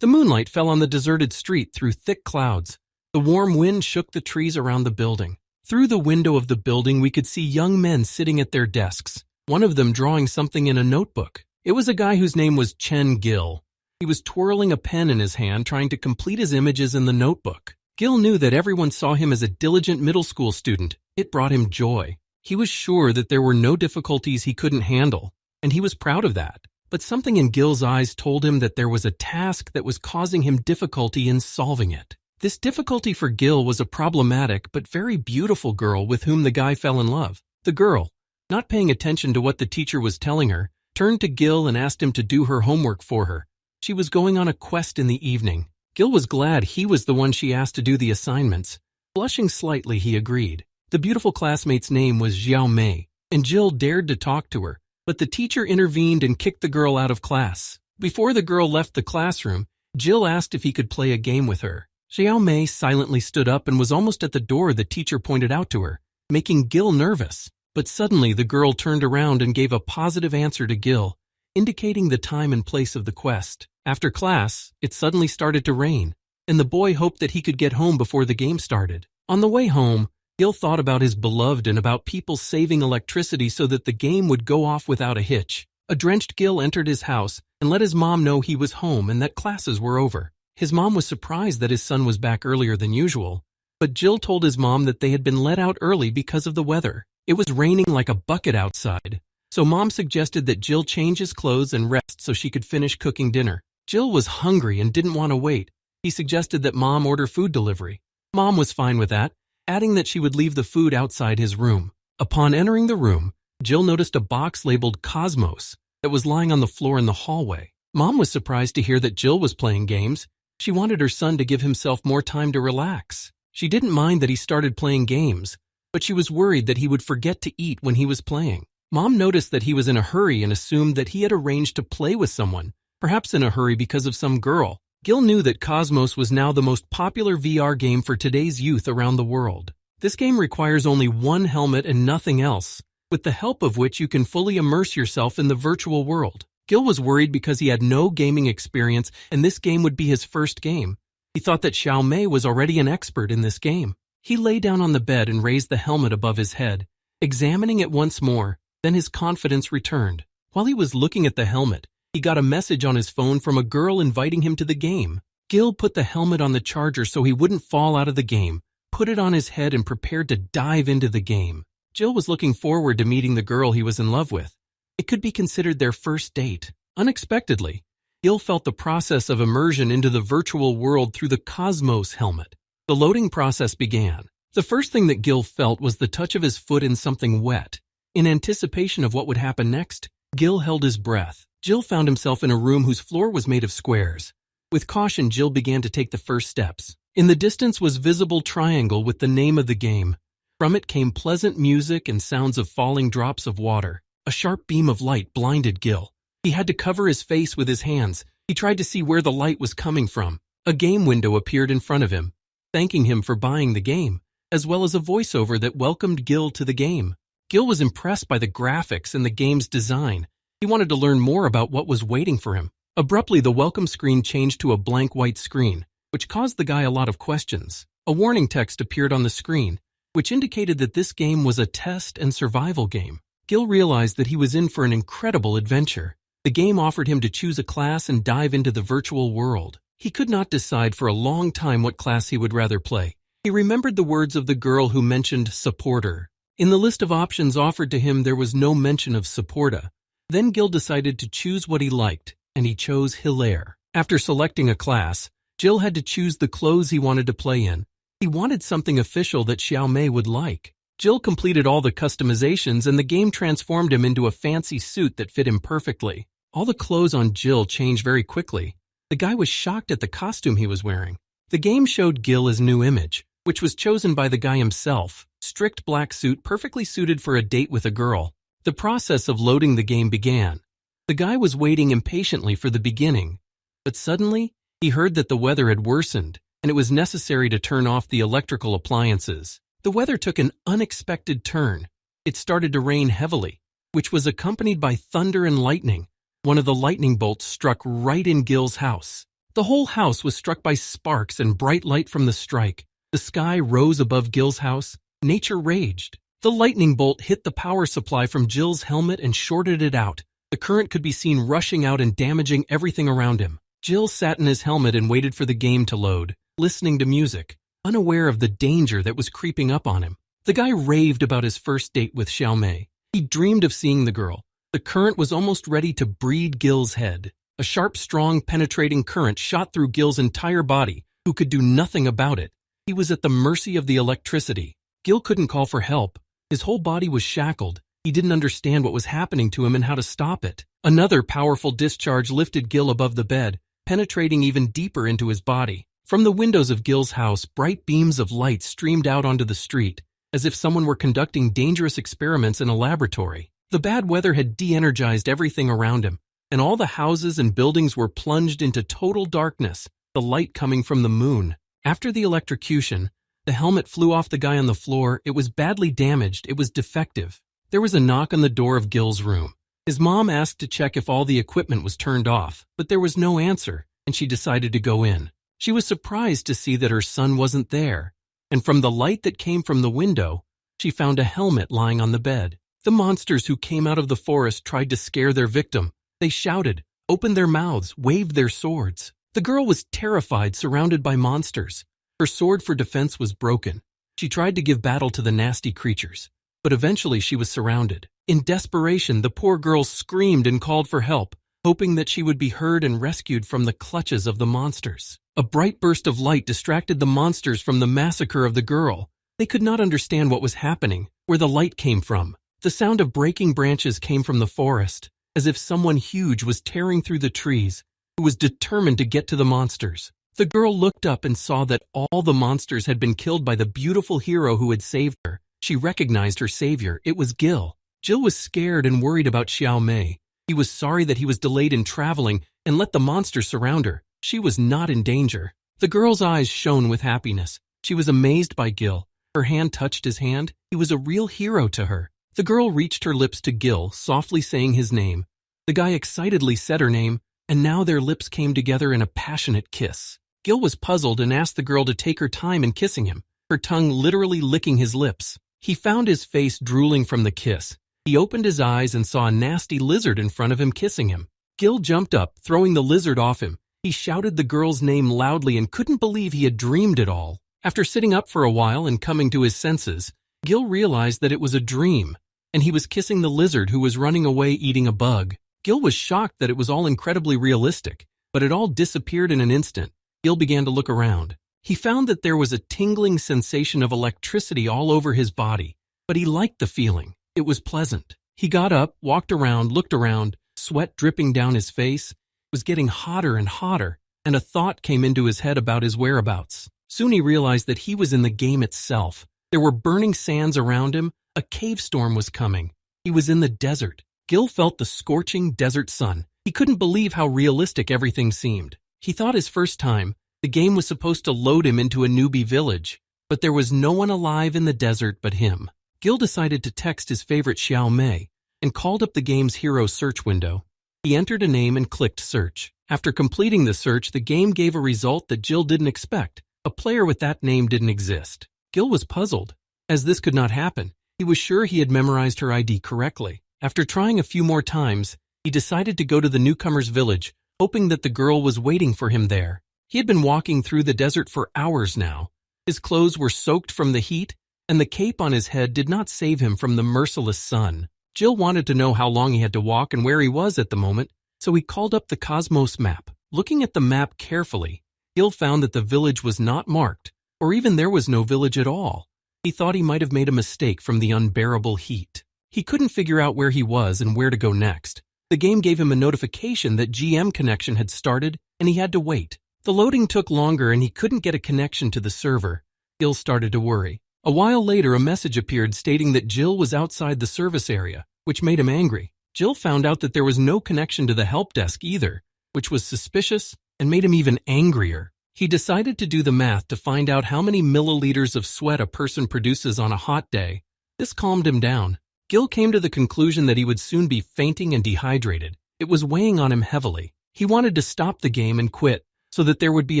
The moonlight fell on the deserted street through thick clouds. The warm wind shook the trees around the building. Through the window of the building, we could see young men sitting at their desks, one of them drawing something in a notebook. It was a guy whose name was Chen Gil. He was twirling a pen in his hand, trying to complete his images in the notebook. Gil knew that everyone saw him as a diligent middle school student. It brought him joy. He was sure that there were no difficulties he couldn't handle, and he was proud of that. But something in Gil's eyes told him that there was a task that was causing him difficulty in solving it. This difficulty for Gil was a problematic but very beautiful girl with whom the guy fell in love. The girl, not paying attention to what the teacher was telling her, turned to Gil and asked him to do her homework for her. She was going on a quest in the evening. Gil was glad he was the one she asked to do the assignments. Blushing slightly, he agreed. The beautiful classmate's name was Xiao Mei, and Jill dared to talk to her. But the teacher intervened and kicked the girl out of class. Before the girl left the classroom, Jill asked if he could play a game with her. Xiao Mei silently stood up and was almost at the door the teacher pointed out to her, making Gil nervous. But suddenly the girl turned around and gave a positive answer to Gil, indicating the time and place of the quest. After class, it suddenly started to rain, and the boy hoped that he could get home before the game started. On the way home, Gil thought about his beloved and about people saving electricity so that the game would go off without a hitch. A drenched Gil entered his house and let his mom know he was home and that classes were over. His mom was surprised that his son was back earlier than usual, but Jill told his mom that they had been let out early because of the weather. It was raining like a bucket outside, so Mom suggested that Jill change his clothes and rest so she could finish cooking dinner. Jill was hungry and didn't want to wait. He suggested that Mom order food delivery. Mom was fine with that, adding that she would leave the food outside his room. Upon entering the room, Jill noticed a box labeled Cosmos that was lying on the floor in the hallway. Mom was surprised to hear that Jill was playing games. She wanted her son to give himself more time to relax. She didn't mind that he started playing games, but she was worried that he would forget to eat when he was playing. Mom noticed that he was in a hurry and assumed that he had arranged to play with someone, perhaps in a hurry because of some girl. Gil knew that Cosmos was now the most popular VR game for today's youth around the world. This game requires only one helmet and nothing else, with the help of which you can fully immerse yourself in the virtual world. Gil was worried because he had no gaming experience and this game would be his first game. He thought that Xiao Mei was already an expert in this game. He lay down on the bed and raised the helmet above his head, examining it once more. Then his confidence returned. While he was looking at the helmet, he got a message on his phone from a girl inviting him to the game. Gil put the helmet on the charger so he wouldn't fall out of the game, put it on his head and prepared to dive into the game. Jill was looking forward to meeting the girl he was in love with. It could be considered their first date. Unexpectedly, Gil felt the process of immersion into the virtual world through the Cosmos helmet. The loading process began. The first thing that Gil felt was the touch of his foot in something wet. In anticipation of what would happen next, Gil held his breath. Jill found himself in a room whose floor was made of squares. With caution, Jill began to take the first steps. In the distance was visible triangle with the name of the game. From it came pleasant music and sounds of falling drops of water. A sharp beam of light blinded Gil. He had to cover his face with his hands. He tried to see where the light was coming from. A game window appeared in front of him, thanking him for buying the game, as well as a voiceover that welcomed Gil to the game. Gil was impressed by the graphics and the game's design. He wanted to learn more about what was waiting for him. Abruptly, the welcome screen changed to a blank white screen, which caused the guy a lot of questions. A warning text appeared on the screen, which indicated that this game was a test and survival game. Gil realized that he was in for an incredible adventure. The game offered him to choose a class and dive into the virtual world. He could not decide for a long time what class he would rather play. He remembered the words of the girl who mentioned supporter. In the list of options offered to him, there was no mention of supporta. Then Gil decided to choose what he liked, and he chose lair. After selecting a class, Jill had to choose the clothes he wanted to play in. He wanted something official that Xiao Mei would like. Jill completed all the customizations and the game transformed him into a fancy suit that fit him perfectly. All the clothes on Jill changed very quickly. The guy was shocked at the costume he was wearing. The game showed Gil his new image, which was chosen by the guy himself. Strict black suit perfectly suited for a date with a girl. The process of loading the game began. The guy was waiting impatiently for the beginning, but suddenly he heard that the weather had worsened and it was necessary to turn off the electrical appliances. The weather took an unexpected turn. It started to rain heavily, which was accompanied by thunder and lightning. One of the lightning bolts struck right in Gil's house. The whole house was struck by sparks and bright light from the strike. The sky rose above Gil's house. Nature raged. The lightning bolt hit the power supply from Jill's helmet and shorted it out. The current could be seen rushing out and damaging everything around him. Jill sat in his helmet and waited for the game to load, listening to music, unaware of the danger that was creeping up on him. The guy raved about his first date with Xiaomei. He dreamed of seeing the girl. The current was almost ready to breed Gil's head. A sharp, strong, penetrating current shot through Gil's entire body, who could do nothing about it. He was at the mercy of the electricity. Gil couldn't call for help. His whole body was shackled. He didn't understand what was happening to him and how to stop it. Another powerful discharge lifted Gil above the bed, penetrating even deeper into his body. From the windows of Gil's house, bright beams of light streamed out onto the street, as if someone were conducting dangerous experiments in a laboratory. The bad weather had de-energized everything around him, and all the houses and buildings were plunged into total darkness, the light coming from the moon. After the electrocution, the helmet flew off the guy on the floor. It was badly damaged. It was defective. There was a knock on the door of Gil's room. His mom asked to check if all the equipment was turned off, but there was no answer, and she decided to go in. She was surprised to see that her son wasn't there, and from the light that came from the window, she found a helmet lying on the bed. The monsters who came out of the forest tried to scare their victim. They shouted, opened their mouths, waved their swords. The girl was terrified, surrounded by monsters. Her sword for defense was broken. She tried to give battle to the nasty creatures, but eventually she was surrounded. In desperation, the poor girl screamed and called for help, hoping that she would be heard and rescued from the clutches of the monsters. A bright burst of light distracted the monsters from the massacre of the girl. They could not understand what was happening, where the light came from. The sound of breaking branches came from the forest, as if someone huge was tearing through the trees, who was determined to get to the monsters. The girl looked up and saw that all the monsters had been killed by the beautiful hero who had saved her. She recognized her savior. It was Gil. Jill was scared and worried about Xiaomei. He was sorry that he was delayed in traveling and let the monsters surround her. She was not in danger. The girl's eyes shone with happiness. She was amazed by Gil. Her hand touched his hand. He was a real hero to her. The girl reached her lips to Gil, softly saying his name. The guy excitedly said her name, and now their lips came together in a passionate kiss. Gil was puzzled and asked the girl to take her time in kissing him, her tongue literally licking his lips. He found his face drooling from the kiss. He opened his eyes and saw a nasty lizard in front of him kissing him. Gil jumped up, throwing the lizard off him. He shouted the girl's name loudly and couldn't believe he had dreamed it all. After sitting up for a while and coming to his senses, Gil realized that it was a dream, and he was kissing the lizard who was running away eating a bug. Gil was shocked that it was all incredibly realistic, but it all disappeared in an instant. Gil began to look around. He found that there was a tingling sensation of electricity all over his body, but he liked the feeling. It was pleasant. He got up, walked around, looked around, sweat dripping down his face. It was getting hotter and hotter, and a thought came into his head about his whereabouts. Soon he realized that he was in the game itself. There were burning sands around him. A cave storm was coming. He was in the desert. Gil felt the scorching desert sun. He couldn't believe how realistic everything seemed. He thought his first time, the game was supposed to load him into a newbie village, but there was no one alive in the desert but him. Gil decided to text his favorite Xiaomei and called up the game's hero search window. He entered a name and clicked search. After completing the search, the game gave a result that Gil didn't expect. A player with that name didn't exist. Gil was puzzled. As this could not happen, he was sure he had memorized her ID correctly. After trying a few more times, he decided to go to the newcomer's village, hoping that the girl was waiting for him there. He had been walking through the desert for hours now. His clothes were soaked from the heat, and the cape on his head did not save him from the merciless sun. Jill wanted to know how long he had to walk and where he was at the moment, so he called up the Cosmos map. Looking at the map carefully, Gil found that the village was not marked, or even there was no village at all. He thought he might have made a mistake from the unbearable heat. He couldn't figure out where he was and where to go next. The game gave him a notification that GM connection had started, and he had to wait. The loading took longer and he couldn't get a connection to the server. Gil started to worry. A while later, a message appeared stating that Jill was outside the service area, which made him angry. Jill found out that there was no connection to the help desk either, which was suspicious and made him even angrier. He decided to do the math to find out how many milliliters of sweat a person produces on a hot day. This calmed him down. Gil came to the conclusion that he would soon be fainting and dehydrated. It was weighing on him heavily. He wanted to stop the game and quit, so that there would be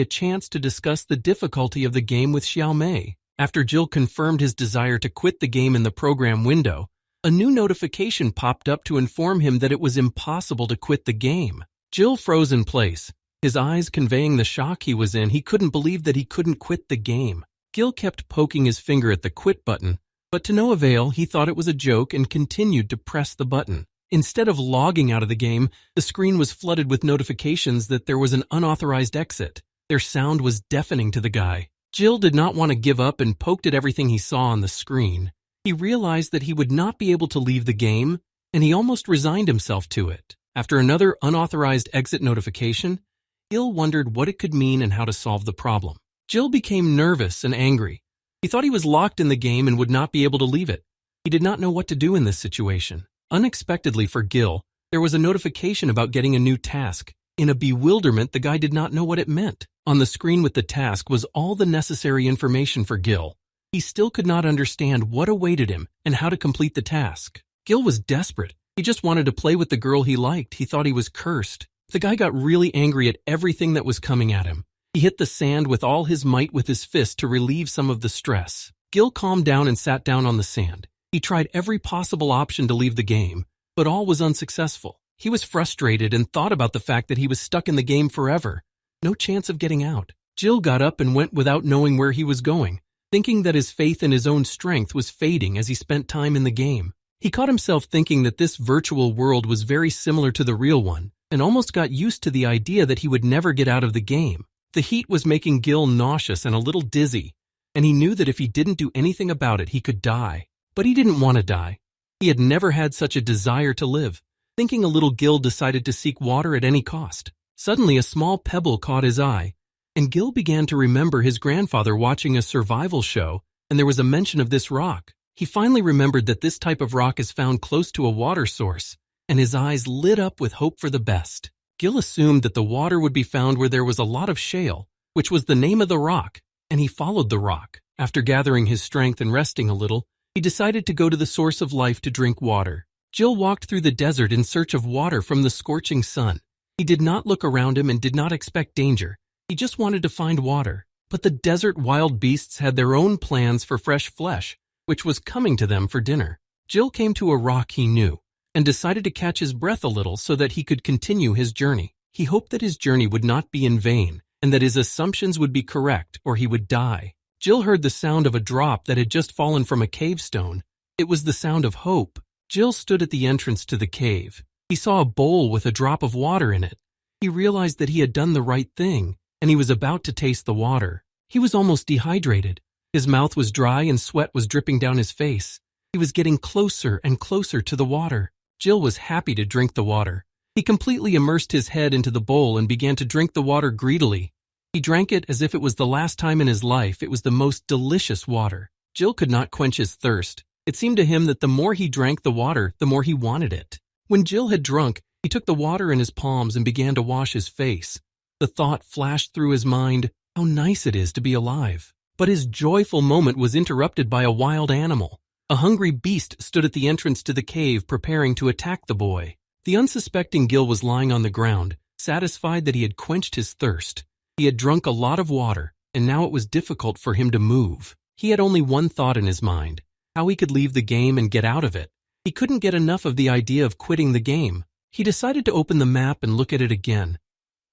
a chance to discuss the difficulty of the game with Xiao Mei. After Gil confirmed his desire to quit the game in the program window, a new notification popped up to inform him that it was impossible to quit the game. Gil froze in place, his eyes conveying the shock he was in. He couldn't believe that he couldn't quit the game. Gil kept poking his finger at the quit button, but to no avail. He thought it was a joke and continued to press the button. Instead of logging out of the game, the screen was flooded with notifications that there was an unauthorized exit. Their sound was deafening to the guy. Gil did not want to give up and poked at everything he saw on the screen. He realized that he would not be able to leave the game, and he almost resigned himself to it. After another unauthorized exit notification, Gil wondered what it could mean and how to solve the problem. Gil became nervous and angry. He thought he was locked in the game and would not be able to leave it. He did not know what to do in this situation. Unexpectedly for Gil, there was a notification about getting a new task. In a bewilderment, the guy did not know what it meant. On the screen with the task was all the necessary information for Gil. He still could not understand what awaited him and how to complete the task. Gil was desperate. He just wanted to play with the girl he liked. He thought he was cursed. The guy got really angry at everything that was coming at him. He hit the sand with all his might with his fist to relieve some of the stress. Gil calmed down and sat down on the sand. He tried every possible option to leave the game, but all was unsuccessful. He was frustrated and thought about the fact that he was stuck in the game forever. No chance of getting out. Gil got up and went without knowing where he was going, thinking that his faith in his own strength was fading as he spent time in the game. He caught himself thinking that this virtual world was very similar to the real one, and almost got used to the idea that he would never get out of the game. The heat was making Gil nauseous and a little dizzy, and he knew that if he didn't do anything about it, he could die. But he didn't want to die. He had never had such a desire to live. Thinking a little, Gil decided to seek water at any cost. Suddenly, a small pebble caught his eye, and Gil began to remember his grandfather watching a survival show, and there was a mention of this rock. He finally remembered that this type of rock is found close to a water source, and his eyes lit up with hope for the best. Gil assumed that the water would be found where there was a lot of shale, which was the name of the rock, and he followed the rock. After gathering his strength and resting a little, he decided to go to the source of life to drink water. Gil walked through the desert in search of water from the scorching sun. He did not look around him and did not expect danger. He just wanted to find water. But the desert wild beasts had their own plans for fresh flesh, which was coming to them for dinner. Gil came to a rock he knew, and decided to catch his breath a little so that he could continue his journey. He hoped that his journey would not be in vain, and that his assumptions would be correct, or he would die. Gil heard the sound of a drop that had just fallen from a cave stone. It was the sound of hope. Gil stood at the entrance to the cave. He saw a bowl with a drop of water in it. He realized that he had done the right thing, and he was about to taste the water. He was almost dehydrated. His mouth was dry and sweat was dripping down his face. He was getting closer and closer to the water. Gil was happy to drink the water. He completely immersed his head into the bowl and began to drink the water greedily. He drank it as if it was the last time in his life. It was the most delicious water. Gil could not quench his thirst. It seemed to him that the more he drank the water, the more he wanted it. When Gil had drunk, he took the water in his palms and began to wash his face. The thought flashed through his mind, how nice it is to be alive. But his joyful moment was interrupted by a wild animal. A hungry beast stood at the entrance to the cave preparing to attack the boy. The unsuspecting Gil was lying on the ground, satisfied that he had quenched his thirst. He had drunk a lot of water, and now it was difficult for him to move. He had only one thought in his mind, how he could leave the game and get out of it. He couldn't get enough of the idea of quitting the game. He decided to open the map and look at it again.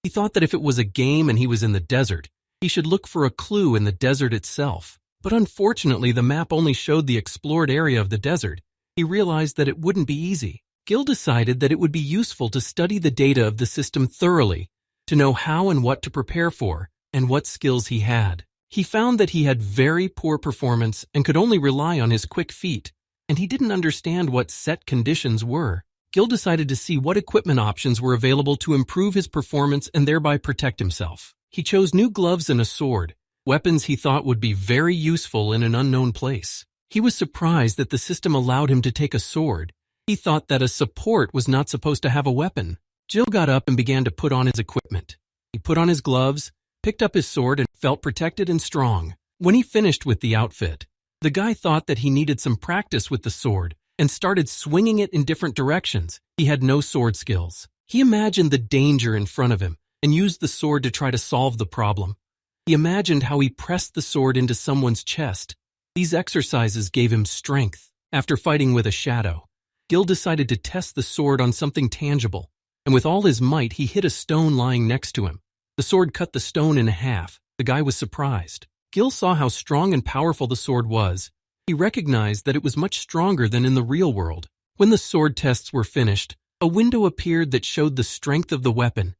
He thought that if it was a game and he was in the desert, he should look for a clue in the desert itself. But unfortunately, the map only showed the explored area of the desert. He realized that it wouldn't be easy. Gil decided that it would be useful to study the data of the system thoroughly, to know how and what to prepare for, and what skills he had. He found that he had very poor performance and could only rely on his quick feet, and he didn't understand what set conditions were. Gil decided to see what equipment options were available to improve his performance and thereby protect himself. He chose new gloves and a sword, weapons he thought would be very useful in an unknown place. He was surprised that the system allowed him to take a sword. He thought that a support was not supposed to have a weapon. Gil got up and began to put on his equipment. He put on his gloves, picked up his sword, and felt protected and strong. When he finished with the outfit, the guy thought that he needed some practice with the sword and started swinging it in different directions. He had no sword skills. He imagined the danger in front of him, and used the sword to try to solve the problem. He imagined how he pressed the sword into someone's chest. These exercises gave him strength. After fighting with a shadow, Gil decided to test the sword on something tangible, and with all his might he hit a stone lying next to him. The sword cut the stone in half. The guy was surprised. Gil saw how strong and powerful the sword was. He recognized that it was much stronger than in the real world. When the sword tests were finished, a window appeared that showed the strength of the weapon.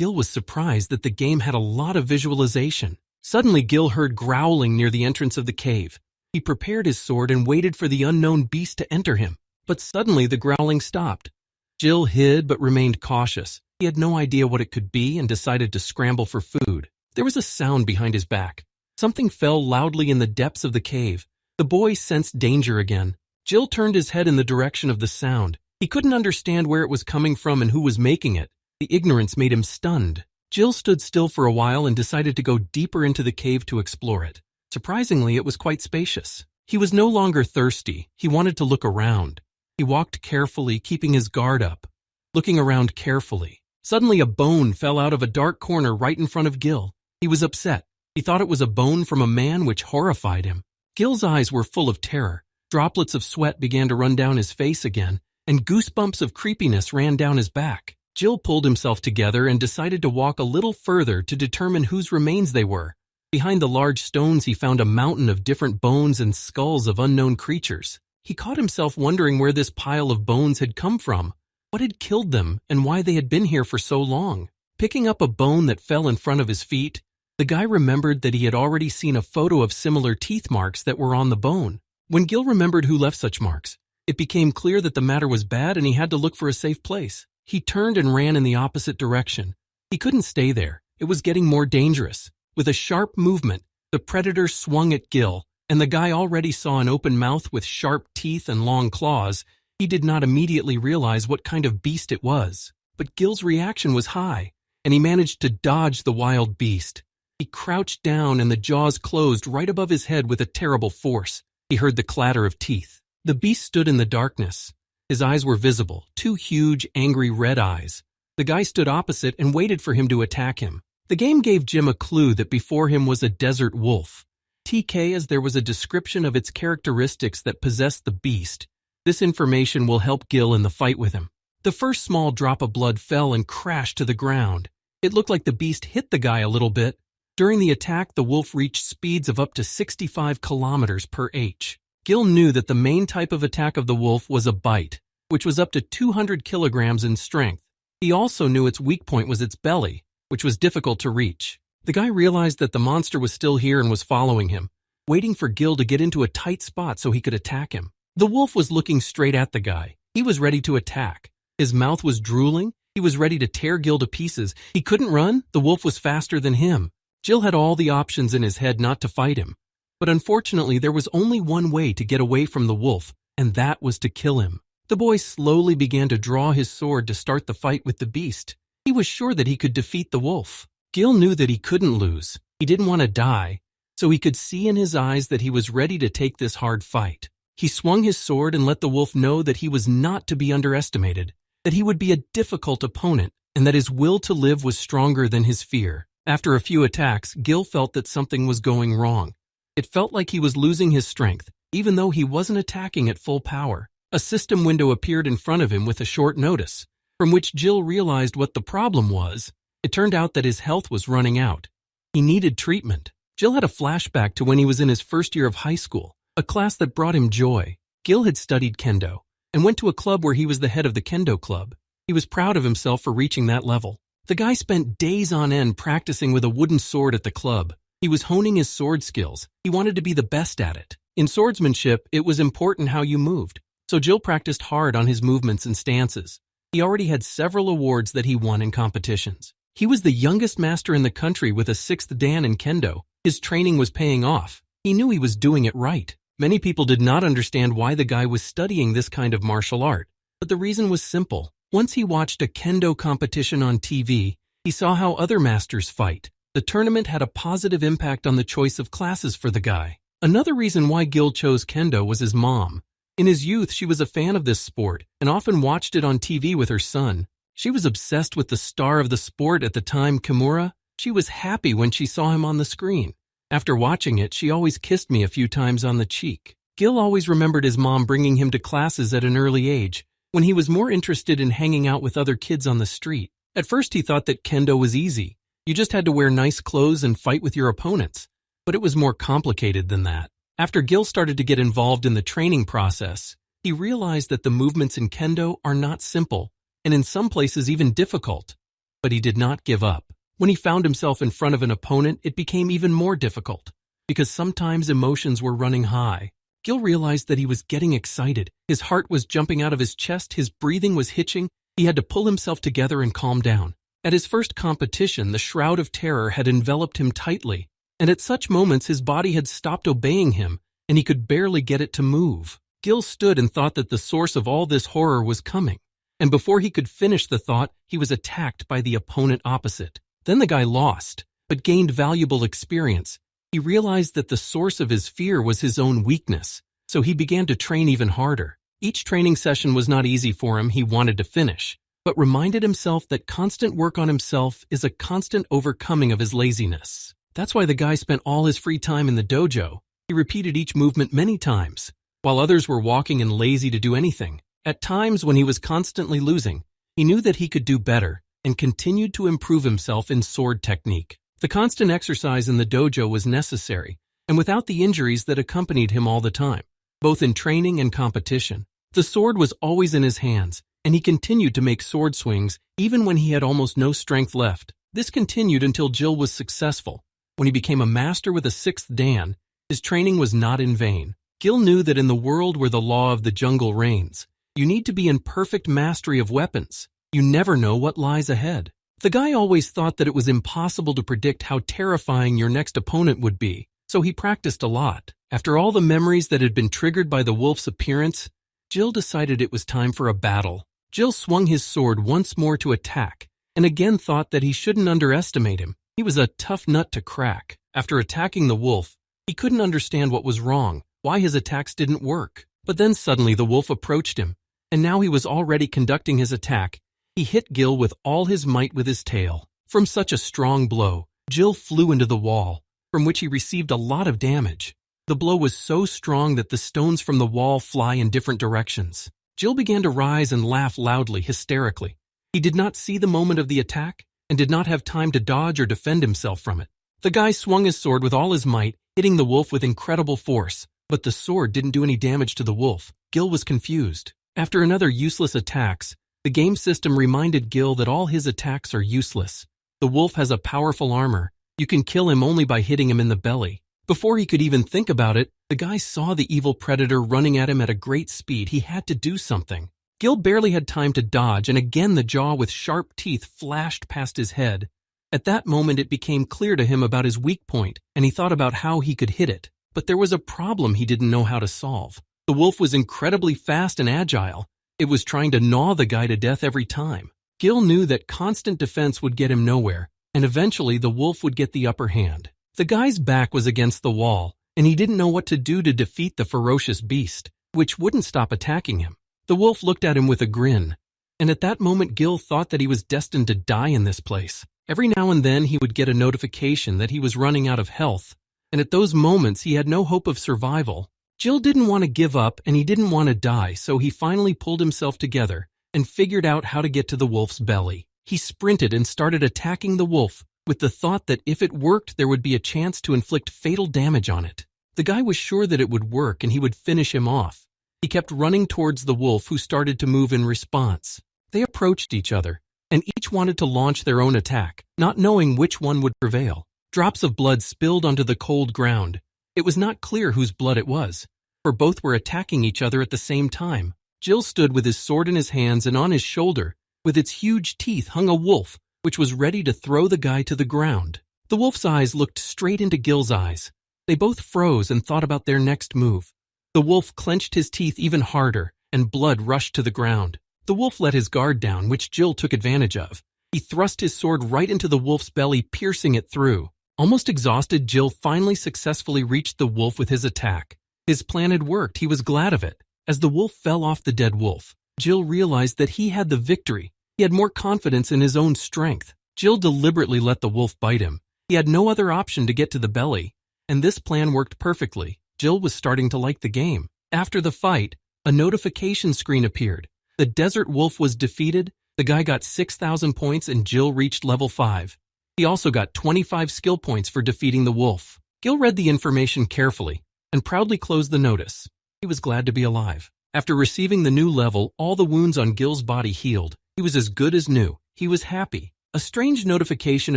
Gil was surprised that the game had a lot of visualization. Suddenly Gil heard growling near the entrance of the cave. He prepared his sword and waited for the unknown beast to enter him. But suddenly the growling stopped. Gil hid but remained cautious. He had no idea what it could be and decided to scramble for food. There was a sound behind his back. Something fell loudly in the depths of the cave. The boy sensed danger again. Gil turned his head in the direction of the sound. He couldn't understand where it was coming from and who was making it. The ignorance made him stunned. Gil stood still for a while and decided to go deeper into the cave to explore it. Surprisingly, it was quite spacious. He was no longer thirsty. He wanted to look around. He walked carefully, keeping his guard up, looking around carefully. Suddenly a bone fell out of a dark corner right in front of Gil. He was upset. He thought it was a bone from a man, which horrified him. Gil's eyes were full of terror. Droplets of sweat began to run down his face again, and goosebumps of creepiness ran down his back. Gil pulled himself together and decided to walk a little further to determine whose remains they were. Behind the large stones he found a mountain of different bones and skulls of unknown creatures. He caught himself wondering where this pile of bones had come from, what had killed them, and why they had been here for so long. Picking up a bone that fell in front of his feet, the guy remembered that he had already seen a photo of similar teeth marks that were on the bone. When Gil remembered who left such marks, it became clear that the matter was bad and he had to look for a safe place. He turned and ran in the opposite direction. He couldn't stay there. It was getting more dangerous. With a sharp movement, the predator swung at Gil, and the guy already saw an open mouth with sharp teeth and long claws. He did not immediately realize what kind of beast it was. But Gil's reaction was high, and he managed to dodge the wild beast. He crouched down and the jaws closed right above his head with a terrible force. He heard the clatter of teeth. The beast stood in the darkness. His eyes were visible, two huge, angry red eyes. The guy stood opposite and waited for him to attack him. The game gave Jim a clue that before him was a desert wolf. TK, as there was a description of its characteristics that possessed the beast. This information will help Gil in the fight with him. The first small drop of blood fell and crashed to the ground. It looked like the beast hit the guy a little bit. During the attack, the wolf reached speeds of up to 65 kilometers per h. Gil knew that the main type of attack of the wolf was a bite, which was up to 200 kilograms in strength. He also knew its weak point was its belly, which was difficult to reach. The guy realized that the monster was still here and was following him, waiting for Gil to get into a tight spot so he could attack him. The wolf was looking straight at the guy. He was ready to attack. His mouth was drooling. He was ready to tear Gil to pieces. He couldn't run. The wolf was faster than him. Gil had all the options in his head not to fight him. But unfortunately, there was only one way to get away from the wolf, and that was to kill him. The boy slowly began to draw his sword to start the fight with the beast. He was sure that he could defeat the wolf. Gil knew that he couldn't lose. He didn't want to die, so he could see in his eyes that he was ready to take this hard fight. He swung his sword and let the wolf know that he was not to be underestimated, that he would be a difficult opponent, and that his will to live was stronger than his fear. After a few attacks, Gil felt that something was going wrong. It felt like he was losing his strength, even though he wasn't attacking at full power. A system window appeared in front of him with a short notice, from which Gil realized what the problem was. It turned out that his health was running out. He needed treatment. Gil had a flashback to when he was in his first year of high school, a class that brought him joy. Gil had studied kendo and went to a club where he was the head of the kendo club. He was proud of himself for reaching that level. The guy spent days on end practicing with a wooden sword at the club. He was honing his sword skills. He wanted to be the best at it. In swordsmanship, it was important how you moved, so Gil practiced hard on his movements and stances. He already had several awards that he won in competitions. He was the youngest master in the country with a 6th dan in kendo. His training was paying off. He knew he was doing it right. Many people did not understand why the guy was studying this kind of martial art, but the reason was simple. Once he watched a kendo competition on TV, he saw how other masters fight. The tournament had a positive impact on the choice of classes for the guy. Another reason why Gil chose kendo was his mom. In his youth, she was a fan of this sport and often watched it on TV with her son. She was obsessed with the star of the sport at the time, Kimura. She was happy when she saw him on the screen. After watching it, she always kissed me a few times on the cheek. Gil always remembered his mom bringing him to classes at an early age, when he was more interested in hanging out with other kids on the street. At first he thought that kendo was easy. You just had to wear nice clothes and fight with your opponents. But it was more complicated than that. After Gil started to get involved in the training process, he realized that the movements in kendo are not simple, and in some places even difficult. But he did not give up. When he found himself in front of an opponent, it became even more difficult, because sometimes emotions were running high. Gil realized that he was getting excited. His heart was jumping out of his chest, his breathing was hitching. He had to pull himself together and calm down. At his first competition, the shroud of terror had enveloped him tightly, and at such moments his body had stopped obeying him, and he could barely get it to move. Gil stood and thought that the source of all this horror was coming, and before he could finish the thought, he was attacked by the opponent opposite. Then the guy lost, but gained valuable experience. He realized that the source of his fear was his own weakness, so he began to train even harder. Each training session was not easy for him. He wanted to finish, but reminded himself that constant work on himself is a constant overcoming of his laziness. That's why the guy spent all his free time in the dojo. He repeated each movement many times, while others were walking and lazy to do anything. At times when he was constantly losing, he knew that he could do better and continued to improve himself in sword technique. The constant exercise in the dojo was necessary, and without the injuries that accompanied him all the time, both in training and competition. The sword was always in his hands, and he continued to make sword swings even when he had almost no strength left. This continued until Gil was successful. When he became a master with a 6th dan, his training was not in vain. Gil knew that in the world where the law of the jungle reigns, you need to be in perfect mastery of weapons. You never know what lies ahead. The guy always thought that it was impossible to predict how terrifying your next opponent would be, so he practiced a lot. After all the memories that had been triggered by the wolf's appearance, Gil decided it was time for a battle. Gil swung his sword once more to attack, and again thought that he shouldn't underestimate him. He was a tough nut to crack. After attacking the wolf, he couldn't understand what was wrong, why his attacks didn't work. But then suddenly the wolf approached him, and now he was already conducting his attack. He hit Gil with all his might with his tail. From such a strong blow, Gil flew into the wall, from which he received a lot of damage. The blow was so strong that the stones from the wall fly in different directions. Gil began to rise and laugh loudly, hysterically. He did not see the moment of the attack and did not have time to dodge or defend himself from it. The guy swung his sword with all his might, hitting the wolf with incredible force, but the sword didn't do any damage to the wolf. Gil was confused. After another useless attacks, the game system reminded Gil that all his attacks are useless. The wolf has a powerful armor. You can kill him only by hitting him in the belly. Before he could even think about it, the guy saw the evil predator running at him at a great speed. He had to do something. Gil barely had time to dodge, and again the jaw with sharp teeth flashed past his head. At that moment it became clear to him about his weak point, and he thought about how he could hit it. But there was a problem he didn't know how to solve. The wolf was incredibly fast and agile. It was trying to gnaw the guy to death every time. Gil knew that constant defense would get him nowhere, and eventually the wolf would get the upper hand. The guy's back was against the wall, and he didn't know what to do to defeat the ferocious beast, which wouldn't stop attacking him. The wolf looked at him with a grin, and at that moment Gil thought that he was destined to die in this place. Every now and then he would get a notification that he was running out of health, and at those moments he had no hope of survival. Gil didn't want to give up and he didn't want to die, so he finally pulled himself together and figured out how to get to the wolf's belly. He sprinted and started attacking the wolf, with the thought that if it worked there would be a chance to inflict fatal damage on it. The guy was sure that it would work and he would finish him off. He kept running towards the wolf, who started to move in response. They approached each other, and each wanted to launch their own attack, not knowing which one would prevail. Drops of blood spilled onto the cold ground. It was not clear whose blood it was, for both were attacking each other at the same time. Gil stood with his sword in his hands, and on his shoulder, with its huge teeth, hung a wolf, which was ready to throw the guy to the ground. The wolf's eyes looked straight into Gil's eyes. They both froze and thought about their next move. The wolf clenched his teeth even harder, and blood rushed to the ground. The wolf let his guard down, which Gil took advantage of. He thrust his sword right into the wolf's belly, piercing it through. Almost exhausted, Gil finally successfully reached the wolf with his attack. His plan had worked. He was glad of it. As the wolf fell off the dead wolf, Gil realized that he had the victory. He had more confidence in his own strength. Gil deliberately let the wolf bite him. He had no other option to get to the belly, and this plan worked perfectly. Gil was starting to like the game. After the fight, a notification screen appeared. The desert wolf was defeated, the guy got 6,000 points and Gil reached level 5. He also got 25 skill points for defeating the wolf. Gil read the information carefully and proudly closed the notice. He was glad to be alive. After receiving the new level, all the wounds on Gil's body healed. He was as good as new. He was happy. A strange notification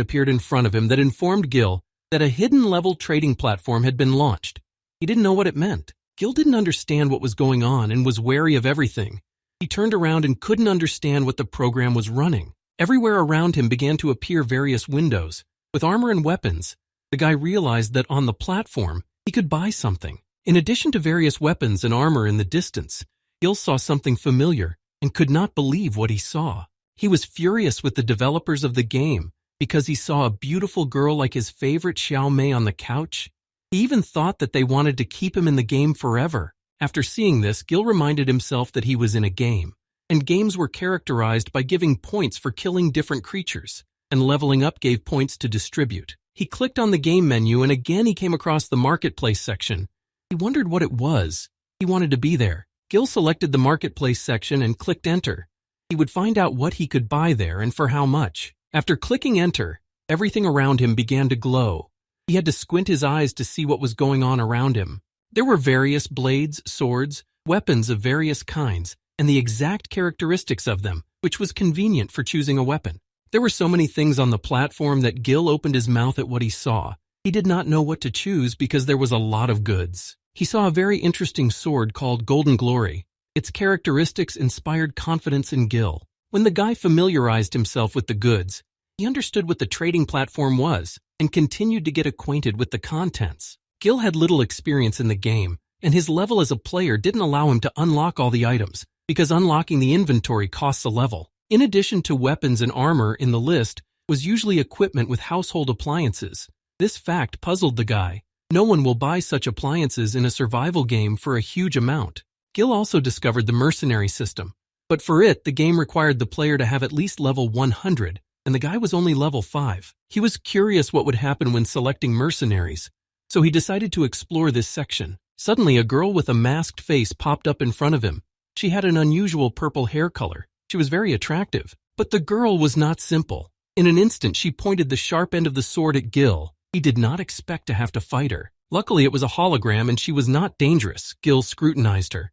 appeared in front of him that informed Gil that a hidden level trading platform had been launched. He didn't know what it meant. Gil didn't understand what was going on and was wary of everything. He turned around and couldn't understand what the program was running. Everywhere around him began to appear various windows. With armor and weapons, the guy realized that on the platform, he could buy something. In addition to various weapons and armor in the distance, Gil saw something familiar and could not believe what he saw. He was furious with the developers of the game because he saw a beautiful girl like his favorite Xiao Mei on the couch. He even thought that they wanted to keep him in the game forever. After seeing this, Gil reminded himself that he was in a game, and games were characterized by giving points for killing different creatures, and leveling up gave points to distribute. He clicked on the game menu and again he came across the marketplace section. He wondered what it was. He wanted to be there. Gil selected the marketplace section and clicked enter. He would find out what he could buy there and for how much. After clicking enter, everything around him began to glow. He had to squint his eyes to see what was going on around him. There were various blades, swords, weapons of various kinds, and the exact characteristics of them, which was convenient for choosing a weapon. There were so many things on the platform that Gil opened his mouth at what he saw. He did not know what to choose because there was a lot of goods. He saw a very interesting sword called Golden Glory. Its characteristics inspired confidence in Gil. When the guy familiarized himself with the goods, he understood what the trading platform was and continued to get acquainted with the contents. Gil had little experience in the game, and his level as a player didn't allow him to unlock all the items, because unlocking the inventory costs a level. In addition to weapons and armor in the list was usually equipment with household appliances. This fact puzzled the guy. No one will buy such appliances in a survival game for a huge amount. Gil also discovered the mercenary system, but for it, the game required the player to have at least level 100, and the guy was only level 5. He was curious what would happen when selecting mercenaries, so he decided to explore this section. Suddenly, a girl with a masked face popped up in front of him. She had an unusual purple hair color. She was very attractive, but the girl was not simple. In an instant, she pointed the sharp end of the sword at Gil. He did not expect to have to fight her. Luckily, it was a hologram and she was not dangerous. Gil scrutinized her.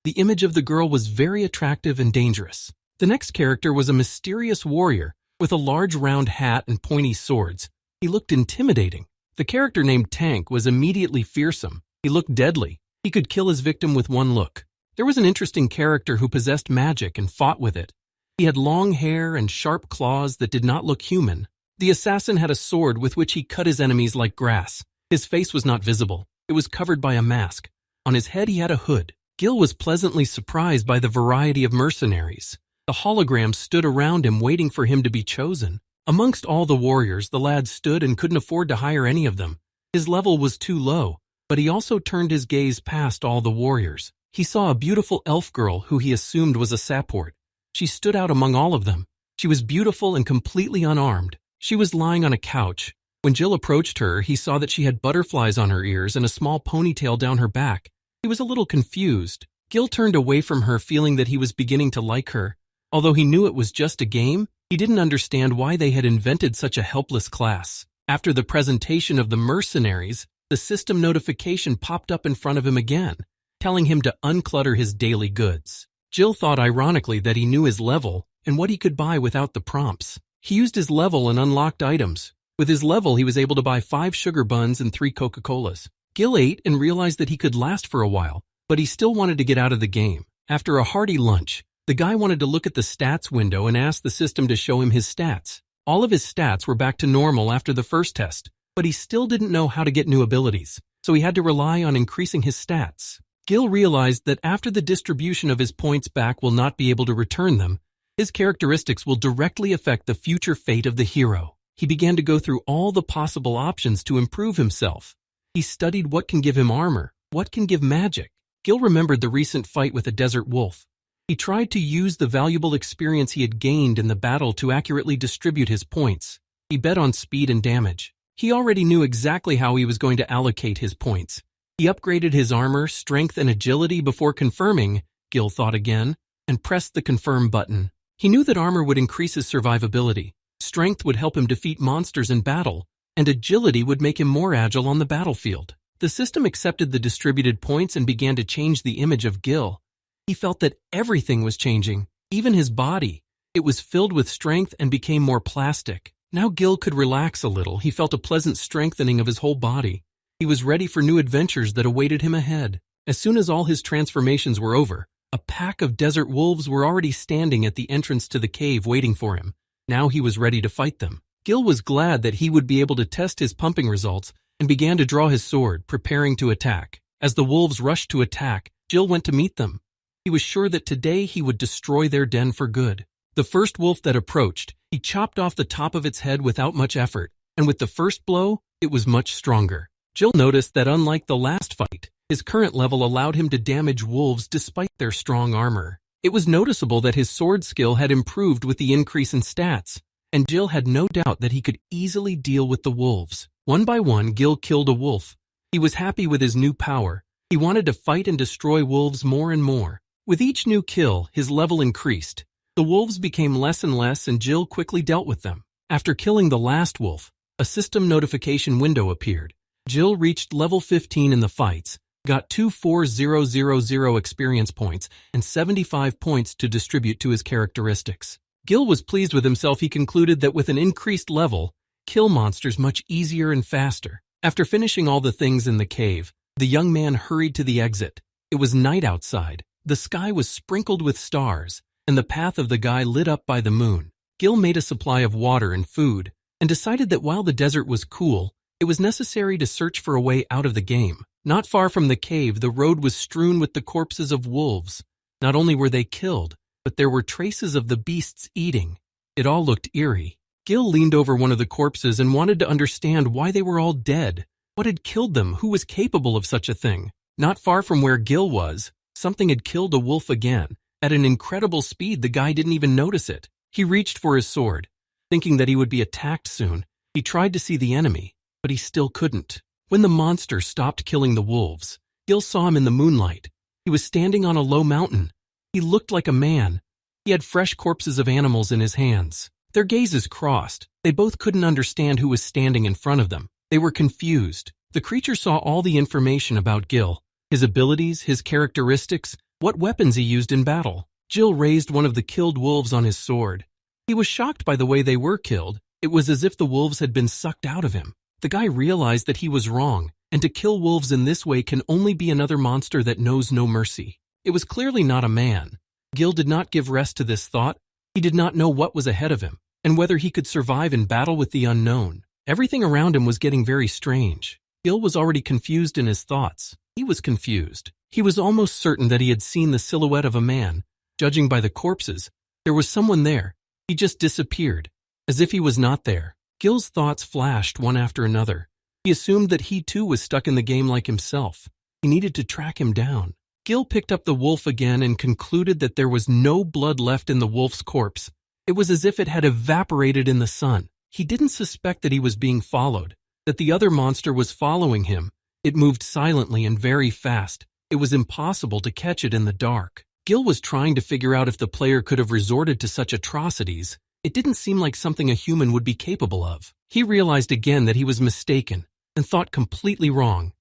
The image of the girl was very attractive and dangerous. The next character was a mysterious warrior with a large round hat and pointy swords. He looked intimidating. The character named Tank was immediately fearsome. He looked deadly. He could kill his victim with one look. There was an interesting character who possessed magic and fought with it. He had long hair and sharp claws that did not look human. The assassin had a sword with which he cut his enemies like grass. His face was not visible. It was covered by a mask. On his head he had a hood. Gil was pleasantly surprised by the variety of mercenaries. The holograms stood around him waiting for him to be chosen. Amongst all the warriors, the lad stood and couldn't afford to hire any of them. His level was too low, but he also turned his gaze past all the warriors. He saw a beautiful elf girl who he assumed was a support. She stood out among all of them. She was beautiful and completely unarmed. She was lying on a couch. When Gil approached her, he saw that she had butterflies on her ears and a small ponytail down her back. He was a little confused. Gil turned away from her, feeling that he was beginning to like her. Although he knew it was just a game, he didn't understand why they had invented such a helpless class. After the presentation of the mercenaries, the system notification popped up in front of him again, telling him to unclutter his daily goods. Gil thought ironically that he knew his level and what he could buy without the prompts. He used his level and unlocked items. With his level, he was able to buy 5 sugar buns and 3 Coca-Colas. Gil ate and realized that he could last for a while, but he still wanted to get out of the game. After a hearty lunch, the guy wanted to look at the stats window and asked the system to show him his stats. All of his stats were back to normal after the first test, but he still didn't know how to get new abilities, so he had to rely on increasing his stats. Gil realized that after the distribution of his points back will not be able to return them, his characteristics will directly affect the future fate of the hero. He began to go through all the possible options to improve himself. He studied what can give him armor, what can give magic. Gil remembered the recent fight with a desert wolf. He tried to use the valuable experience he had gained in the battle to accurately distribute his points. He bet on speed and damage. He already knew exactly how he was going to allocate his points. He upgraded his armor, strength, and agility before confirming, Gil thought again, and pressed the confirm button. He knew that armor would increase his survivability, strength would help him defeat monsters in battle, and agility would make him more agile on the battlefield. The system accepted the distributed points and began to change the image of Gil. He felt that everything was changing, even his body. It was filled with strength and became more plastic. Now Gil could relax a little. He felt a pleasant strengthening of his whole body. He was ready for new adventures that awaited him ahead. As soon as all his transformations were over, a pack of desert wolves were already standing at the entrance to the cave waiting for him. Now he was ready to fight them. Gil was glad that he would be able to test his pumping results and began to draw his sword, preparing to attack. As the wolves rushed to attack, Gil went to meet them. He was sure that today he would destroy their den for good. The first wolf that approached, he chopped off the top of its head without much effort, and with the first blow, it was much stronger. Gil noticed that unlike the last fight, his current level allowed him to damage wolves despite their strong armor. It was noticeable that his sword skill had improved with the increase in stats, and Gil had no doubt that he could easily deal with the wolves. One by one, Gil killed a wolf. He was happy with his new power. He wanted to fight and destroy wolves more and more. With each new kill, his level increased. The wolves became less and less, and Gil quickly dealt with them. After killing the last wolf, a system notification window appeared. Gil reached level 15 in the fights, got 24000 experience points, and 75 points to distribute to his characteristics. Gil was pleased with himself. He concluded that with an increased level, kill monsters much easier and faster. After finishing all the things in the cave, the young man hurried to the exit. It was night outside. The sky was sprinkled with stars, and the path of the guy lit up by the moon. Gil made a supply of water and food, and decided that while the desert was cool, it was necessary to search for a way out of the game. Not far from the cave, the road was strewn with the corpses of wolves. Not only were they killed, but there were traces of the beasts eating. It all looked eerie. Gil leaned over one of the corpses and wanted to understand why they were all dead. What had killed them? Who was capable of such a thing? Not far from where Gil was, something had killed a wolf again. At an incredible speed, the guy didn't even notice it. He reached for his sword, thinking that he would be attacked soon. He tried to see the enemy, but he still couldn't. When the monster stopped killing the wolves, Gil saw him in the moonlight. He was standing on a low mountain. He looked like a man. He had fresh corpses of animals in his hands. Their gazes crossed. They both couldn't understand who was standing in front of them. They were confused. The creature saw all the information about Gil, his abilities, his characteristics, what weapons he used in battle. Gil raised one of the killed wolves on his sword. He was shocked by the way they were killed. It was as if the wolves had been sucked out of him. The guy realized that he was wrong, and to kill wolves in this way can only be another monster that knows no mercy. It was clearly not a man. Gil did not give rest to this thought. He did not know what was ahead of him, and whether he could survive in battle with the unknown. Everything around him was getting very strange. Gil was already confused in his thoughts. He was confused. He was almost certain that he had seen the silhouette of a man. Judging by the corpses, there was someone there. He just disappeared, as if he was not there. Gil's thoughts flashed one after another. He assumed that he too was stuck in the game like himself. He needed to track him down. Gil picked up the wolf again and concluded that there was no blood left in the wolf's corpse. It was as if it had evaporated in the sun. He didn't suspect that he was being followed, that the other monster was following him. It moved silently and very fast. It was impossible to catch it in the dark. Gil was trying to figure out if the player could have resorted to such atrocities. It didn't seem like something a human would be capable of. He realized again that he was mistaken and thought completely wrong.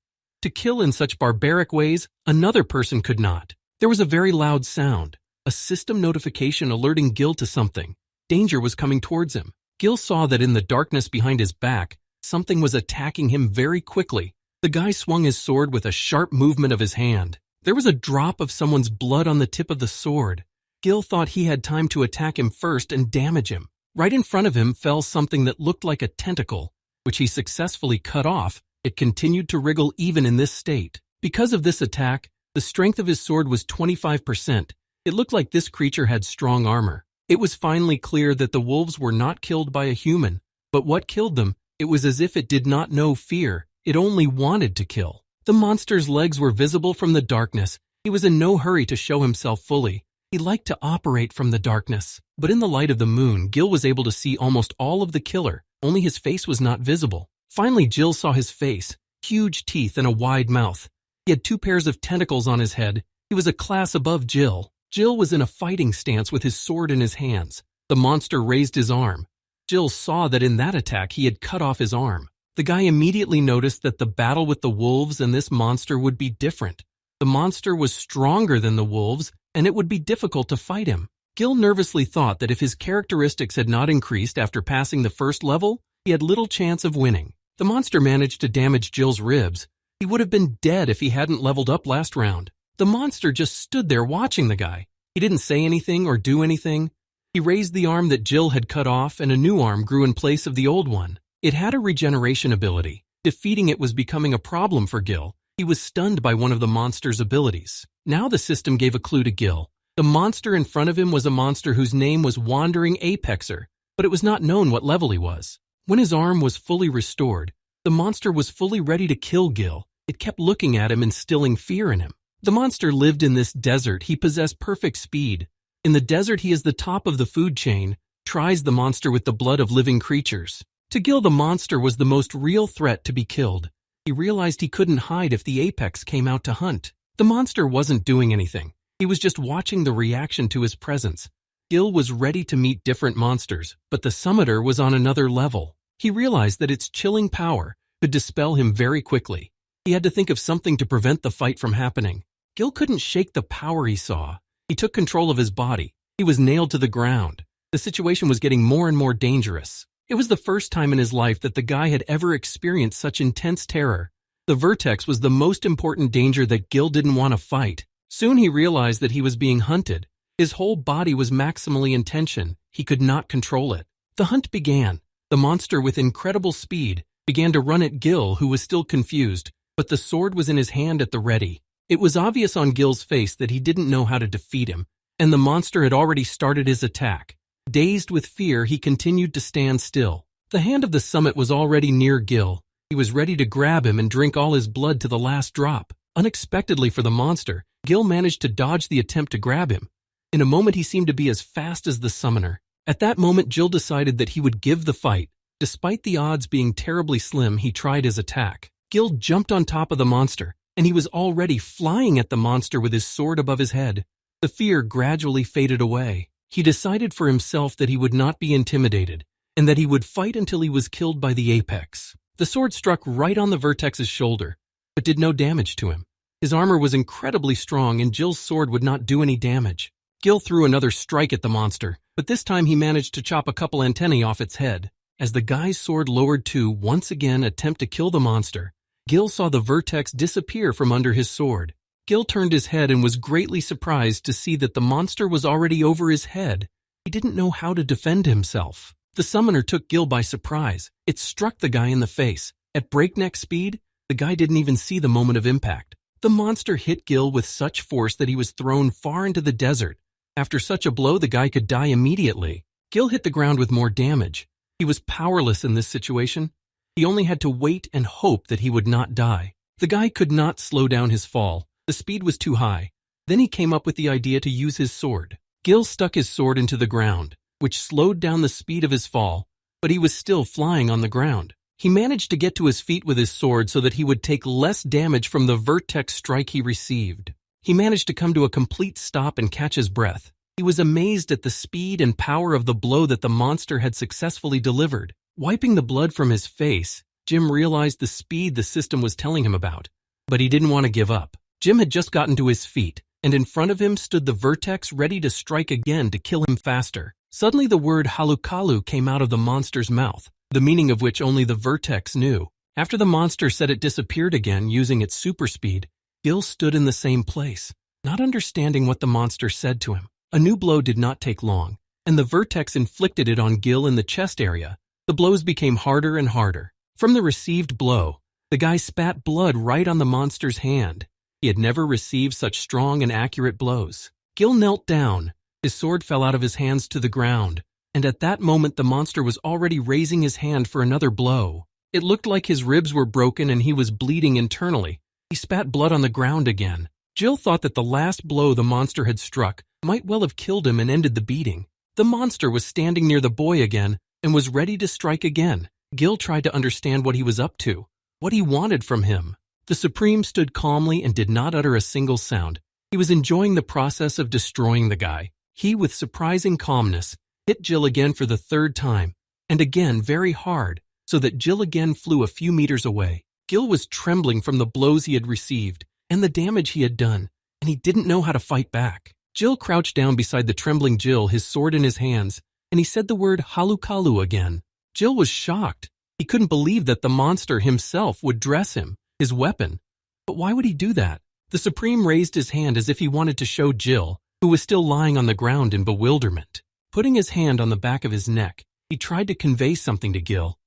To kill in such barbaric ways, another person could not. There was a very loud sound, a system notification alerting Gil to something. Danger was coming towards him. Gil saw that in the darkness behind his back, something was attacking him very quickly. The guy swung his sword with a sharp movement of his hand. There was a drop of someone's blood on the tip of the sword. Gil thought he had time to attack him first and damage him. Right in front of him fell something that looked like a tentacle, which he successfully cut off. It continued to wriggle even in this state. Because of this attack, the strength of his sword was 25%. It looked like this creature had strong armor. It was finally clear that the wolves were not killed by a human, but what killed them? It was as if it did not know fear. It only wanted to kill. The monster's legs were visible from the darkness. He was in no hurry to show himself fully. He liked to operate from the darkness. But in the light of the moon, Gil was able to see almost all of the killer, only his face was not visible. Finally, Gil saw his face, huge teeth and a wide mouth. He had 2 pairs of tentacles on his head. He was a class above Gil. Gil was in a fighting stance with his sword in his hands. The monster raised his arm. Gil saw that in that attack he had cut off his arm. The guy immediately noticed that the battle with the wolves and this monster would be different. The monster was stronger than the wolves, and it would be difficult to fight him. Gil nervously thought that if his characteristics had not increased after passing the first level, he had little chance of winning. The monster managed to damage Gil's ribs. He would have been dead if he hadn't leveled up last round. The monster just stood there watching the guy. He didn't say anything or do anything. He raised the arm that Gil had cut off, and a new arm grew in place of the old one. It had a regeneration ability. Defeating it was becoming a problem for Gil. He was stunned by one of the monster's abilities. Now the system gave a clue to Gil. The monster in front of him was a monster whose name was Wandering Apexer, but it was not known what level he was. When his arm was fully restored, the monster was fully ready to kill Gil. It kept looking at him, instilling fear in him. The monster lived in this desert. He possessed perfect speed. In the desert, he is the top of the food chain, tries the monster with the blood of living creatures. To Gil, the monster was the most real threat to be killed. He realized he couldn't hide if the apex came out to hunt. The monster wasn't doing anything. He was just watching the reaction to his presence. Gil was ready to meet different monsters, but the summiter was on another level. He realized that its chilling power could dispel him very quickly. He had to think of something to prevent the fight from happening. Gil couldn't shake the power he saw. He took control of his body. He was nailed to the ground. The situation was getting more and more dangerous. It was the first time in his life that the guy had ever experienced such intense terror. The vertex was the most important danger that Gil didn't want to fight. Soon he realized that he was being hunted. His whole body was maximally in tension. He could not control it. The hunt began. The monster, with incredible speed, began to run at Gil, who was still confused, but the sword was in his hand at the ready. It was obvious on Gil's face that he didn't know how to defeat him, and the monster had already started his attack. Dazed with fear, he continued to stand still. The hand of the summit was already near Gil. He was ready to grab him and drink all his blood to the last drop. Unexpectedly for the monster, Gil managed to dodge the attempt to grab him. In a moment, he seemed to be as fast as the summoner. At that moment, Gil decided that he would give the fight. Despite the odds being terribly slim, he tried his attack. Gil jumped on top of the monster, and he was already flying at the monster with his sword above his head. The fear gradually faded away. He decided for himself that he would not be intimidated, and that he would fight until he was killed by the apex. The sword struck right on the vertex's shoulder, but did no damage to him. His armor was incredibly strong, and Gil's sword would not do any damage. Gil threw another strike at the monster, but this time he managed to chop a couple antennae off its head. As the guy's sword lowered to once again attempt to kill the monster, Gil saw the vertex disappear from under his sword. Gil turned his head and was greatly surprised to see that the monster was already over his head. He didn't know how to defend himself. The summoner took Gil by surprise. It struck the guy in the face. At breakneck speed, the guy didn't even see the moment of impact. The monster hit Gil with such force that he was thrown far into the desert. After such a blow, the guy could die immediately. Gil hit the ground with more damage. He was powerless in this situation. He only had to wait and hope that he would not die. The guy could not slow down his fall. The speed was too high. Then he came up with the idea to use his sword. Gil stuck his sword into the ground, which slowed down the speed of his fall, but he was still flying on the ground. He managed to get to his feet with his sword so that he would take less damage from the vertex strike he received. He managed to come to a complete stop and catch his breath. He was amazed at the speed and power of the blow that the monster had successfully delivered. Wiping the blood from his face, Jim realized the speed the system was telling him about, but he didn't want to give up. Jim had just gotten to his feet, and in front of him stood the vertex ready to strike again to kill him faster. Suddenly the word halukalu came out of the monster's mouth, the meaning of which only the vertex knew. After the monster said it disappeared again using its super speed, Gil stood in the same place, not understanding what the monster said to him. A new blow did not take long, and the vertex inflicted it on Gil in the chest area. The blows became harder and harder. From the received blow, the guy spat blood right on the monster's hand. He had never received such strong and accurate blows. Gil knelt down. His sword fell out of his hands to the ground, and at that moment the monster was already raising his hand for another blow. It looked like his ribs were broken and he was bleeding internally. He spat blood on the ground again. Gil thought that the last blow the monster had struck might well have killed him and ended the beating. The monster was standing near the boy again and was ready to strike again. Gil tried to understand what he was up to, what he wanted from him. The Supreme stood calmly and did not utter a single sound. He was enjoying the process of destroying the guy. He, with surprising calmness, hit Gil again for the third time, and again very hard, so that Gil again flew a few meters away. Gil was trembling from the blows he had received and the damage he had done, and he didn't know how to fight back. Gil crouched down beside the trembling Gil, his sword in his hands, and he said the word halukalu again. Gil was shocked. He couldn't believe that the monster himself would dress him, his weapon. But why would he do that? The Supreme raised his hand as if he wanted to show Gil, who was still lying on the ground in bewilderment. Putting his hand on the back of his neck, he tried to convey something to Gil.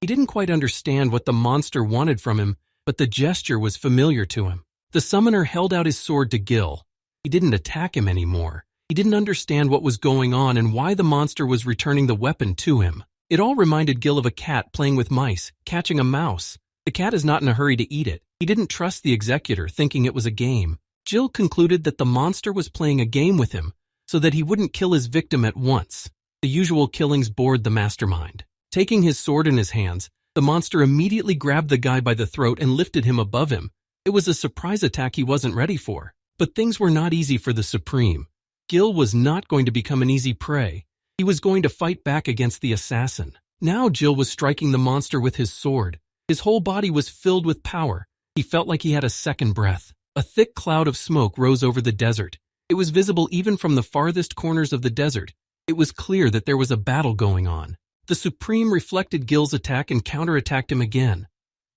He didn't quite understand what the monster wanted from him, but the gesture was familiar to him. The summoner held out his sword to Gil. He didn't attack him anymore. He didn't understand what was going on and why the monster was returning the weapon to him. It all reminded Gil of a cat playing with mice, catching a mouse. The cat is not in a hurry to eat it. He didn't trust the executor, thinking it was a game. Gil concluded that the monster was playing a game with him, so that he wouldn't kill his victim at once. The usual killings bored the mastermind. Taking his sword in his hands, the monster immediately grabbed the guy by the throat and lifted him above him. It was a surprise attack he wasn't ready for. But things were not easy for the Supreme. Gil was not going to become an easy prey. He was going to fight back against the assassin. Now Gil was striking the monster with his sword. His whole body was filled with power. He felt like he had a second breath. A thick cloud of smoke rose over the desert. It was visible even from the farthest corners of the desert. It was clear that there was a battle going on. The Supreme reflected Gil's attack and counterattacked him again.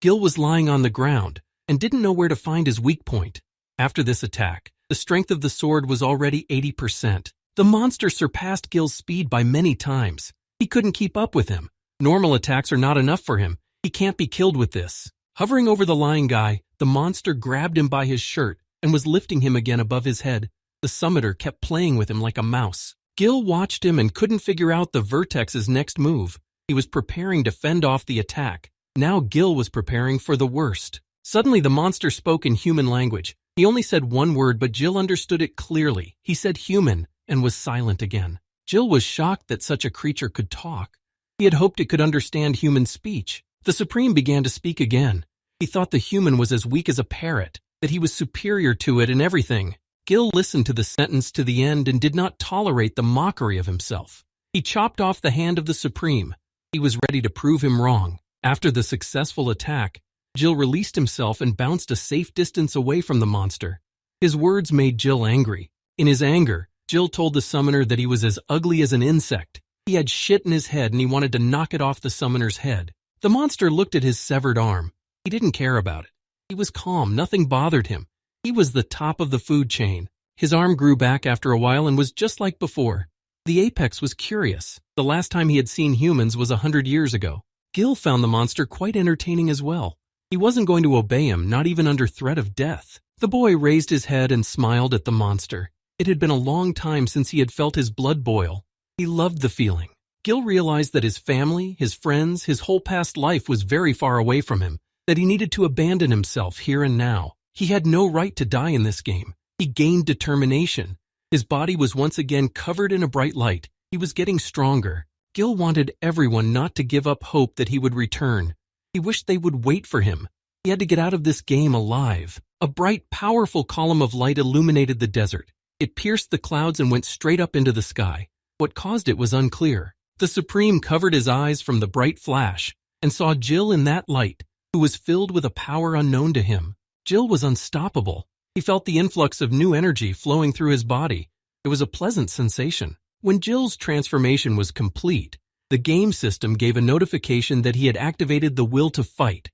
Gil was lying on the ground and didn't know where to find his weak point. After this attack, the strength of the sword was already 80%. The monster surpassed Gil's speed by many times. He couldn't keep up with him. Normal attacks are not enough for him. He can't be killed with this. Hovering over the lying guy, the monster grabbed him by his shirt and was lifting him again above his head. The summoner kept playing with him like a mouse. Gil watched him and couldn't figure out the Vertex's next move. He was preparing to fend off the attack. Now Gil was preparing for the worst. Suddenly the monster spoke in human language. He only said one word, but Gil understood it clearly. He said human and was silent again. Gil was shocked that such a creature could talk. He had hoped it could understand human speech. The Supreme began to speak again. He thought the human was as weak as a parrot, that he was superior to it in everything. Gil listened to the sentence to the end and did not tolerate the mockery of himself. He chopped off the hand of the Supreme. He was ready to prove him wrong. After the successful attack, Gil released himself and bounced a safe distance away from the monster. His words made Gil angry. In his anger, Gil told the summoner that he was as ugly as an insect. He had shit in his head and he wanted to knock it off the summoner's head. The monster looked at his severed arm. He didn't care about it. He was calm. Nothing bothered him. He was the top of the food chain. His arm grew back after a while and was just like before. The Apex was curious. The last time he had seen humans was 100 years ago. Gil found the monster quite entertaining as well. He wasn't going to obey him, not even under threat of death. The boy raised his head and smiled at the monster. It had been a long time since he had felt his blood boil. He loved the feeling. Gil realized that his family, his friends, his whole past life was very far away from him, that he needed to abandon himself here and now. He had no right to die in this game. He gained determination. His body was once again covered in a bright light. He was getting stronger. Gil wanted everyone not to give up hope that he would return. He wished they would wait for him. He had to get out of this game alive. A bright, powerful column of light illuminated the desert. It pierced the clouds and went straight up into the sky. What caused it was unclear. The Supreme covered his eyes from the bright flash and saw Gil in that light, who was filled with a power unknown to him. Gil was unstoppable. He felt the influx of new energy flowing through his body. It was a pleasant sensation. When Gil's transformation was complete, the game system gave a notification that he had activated the will to fight.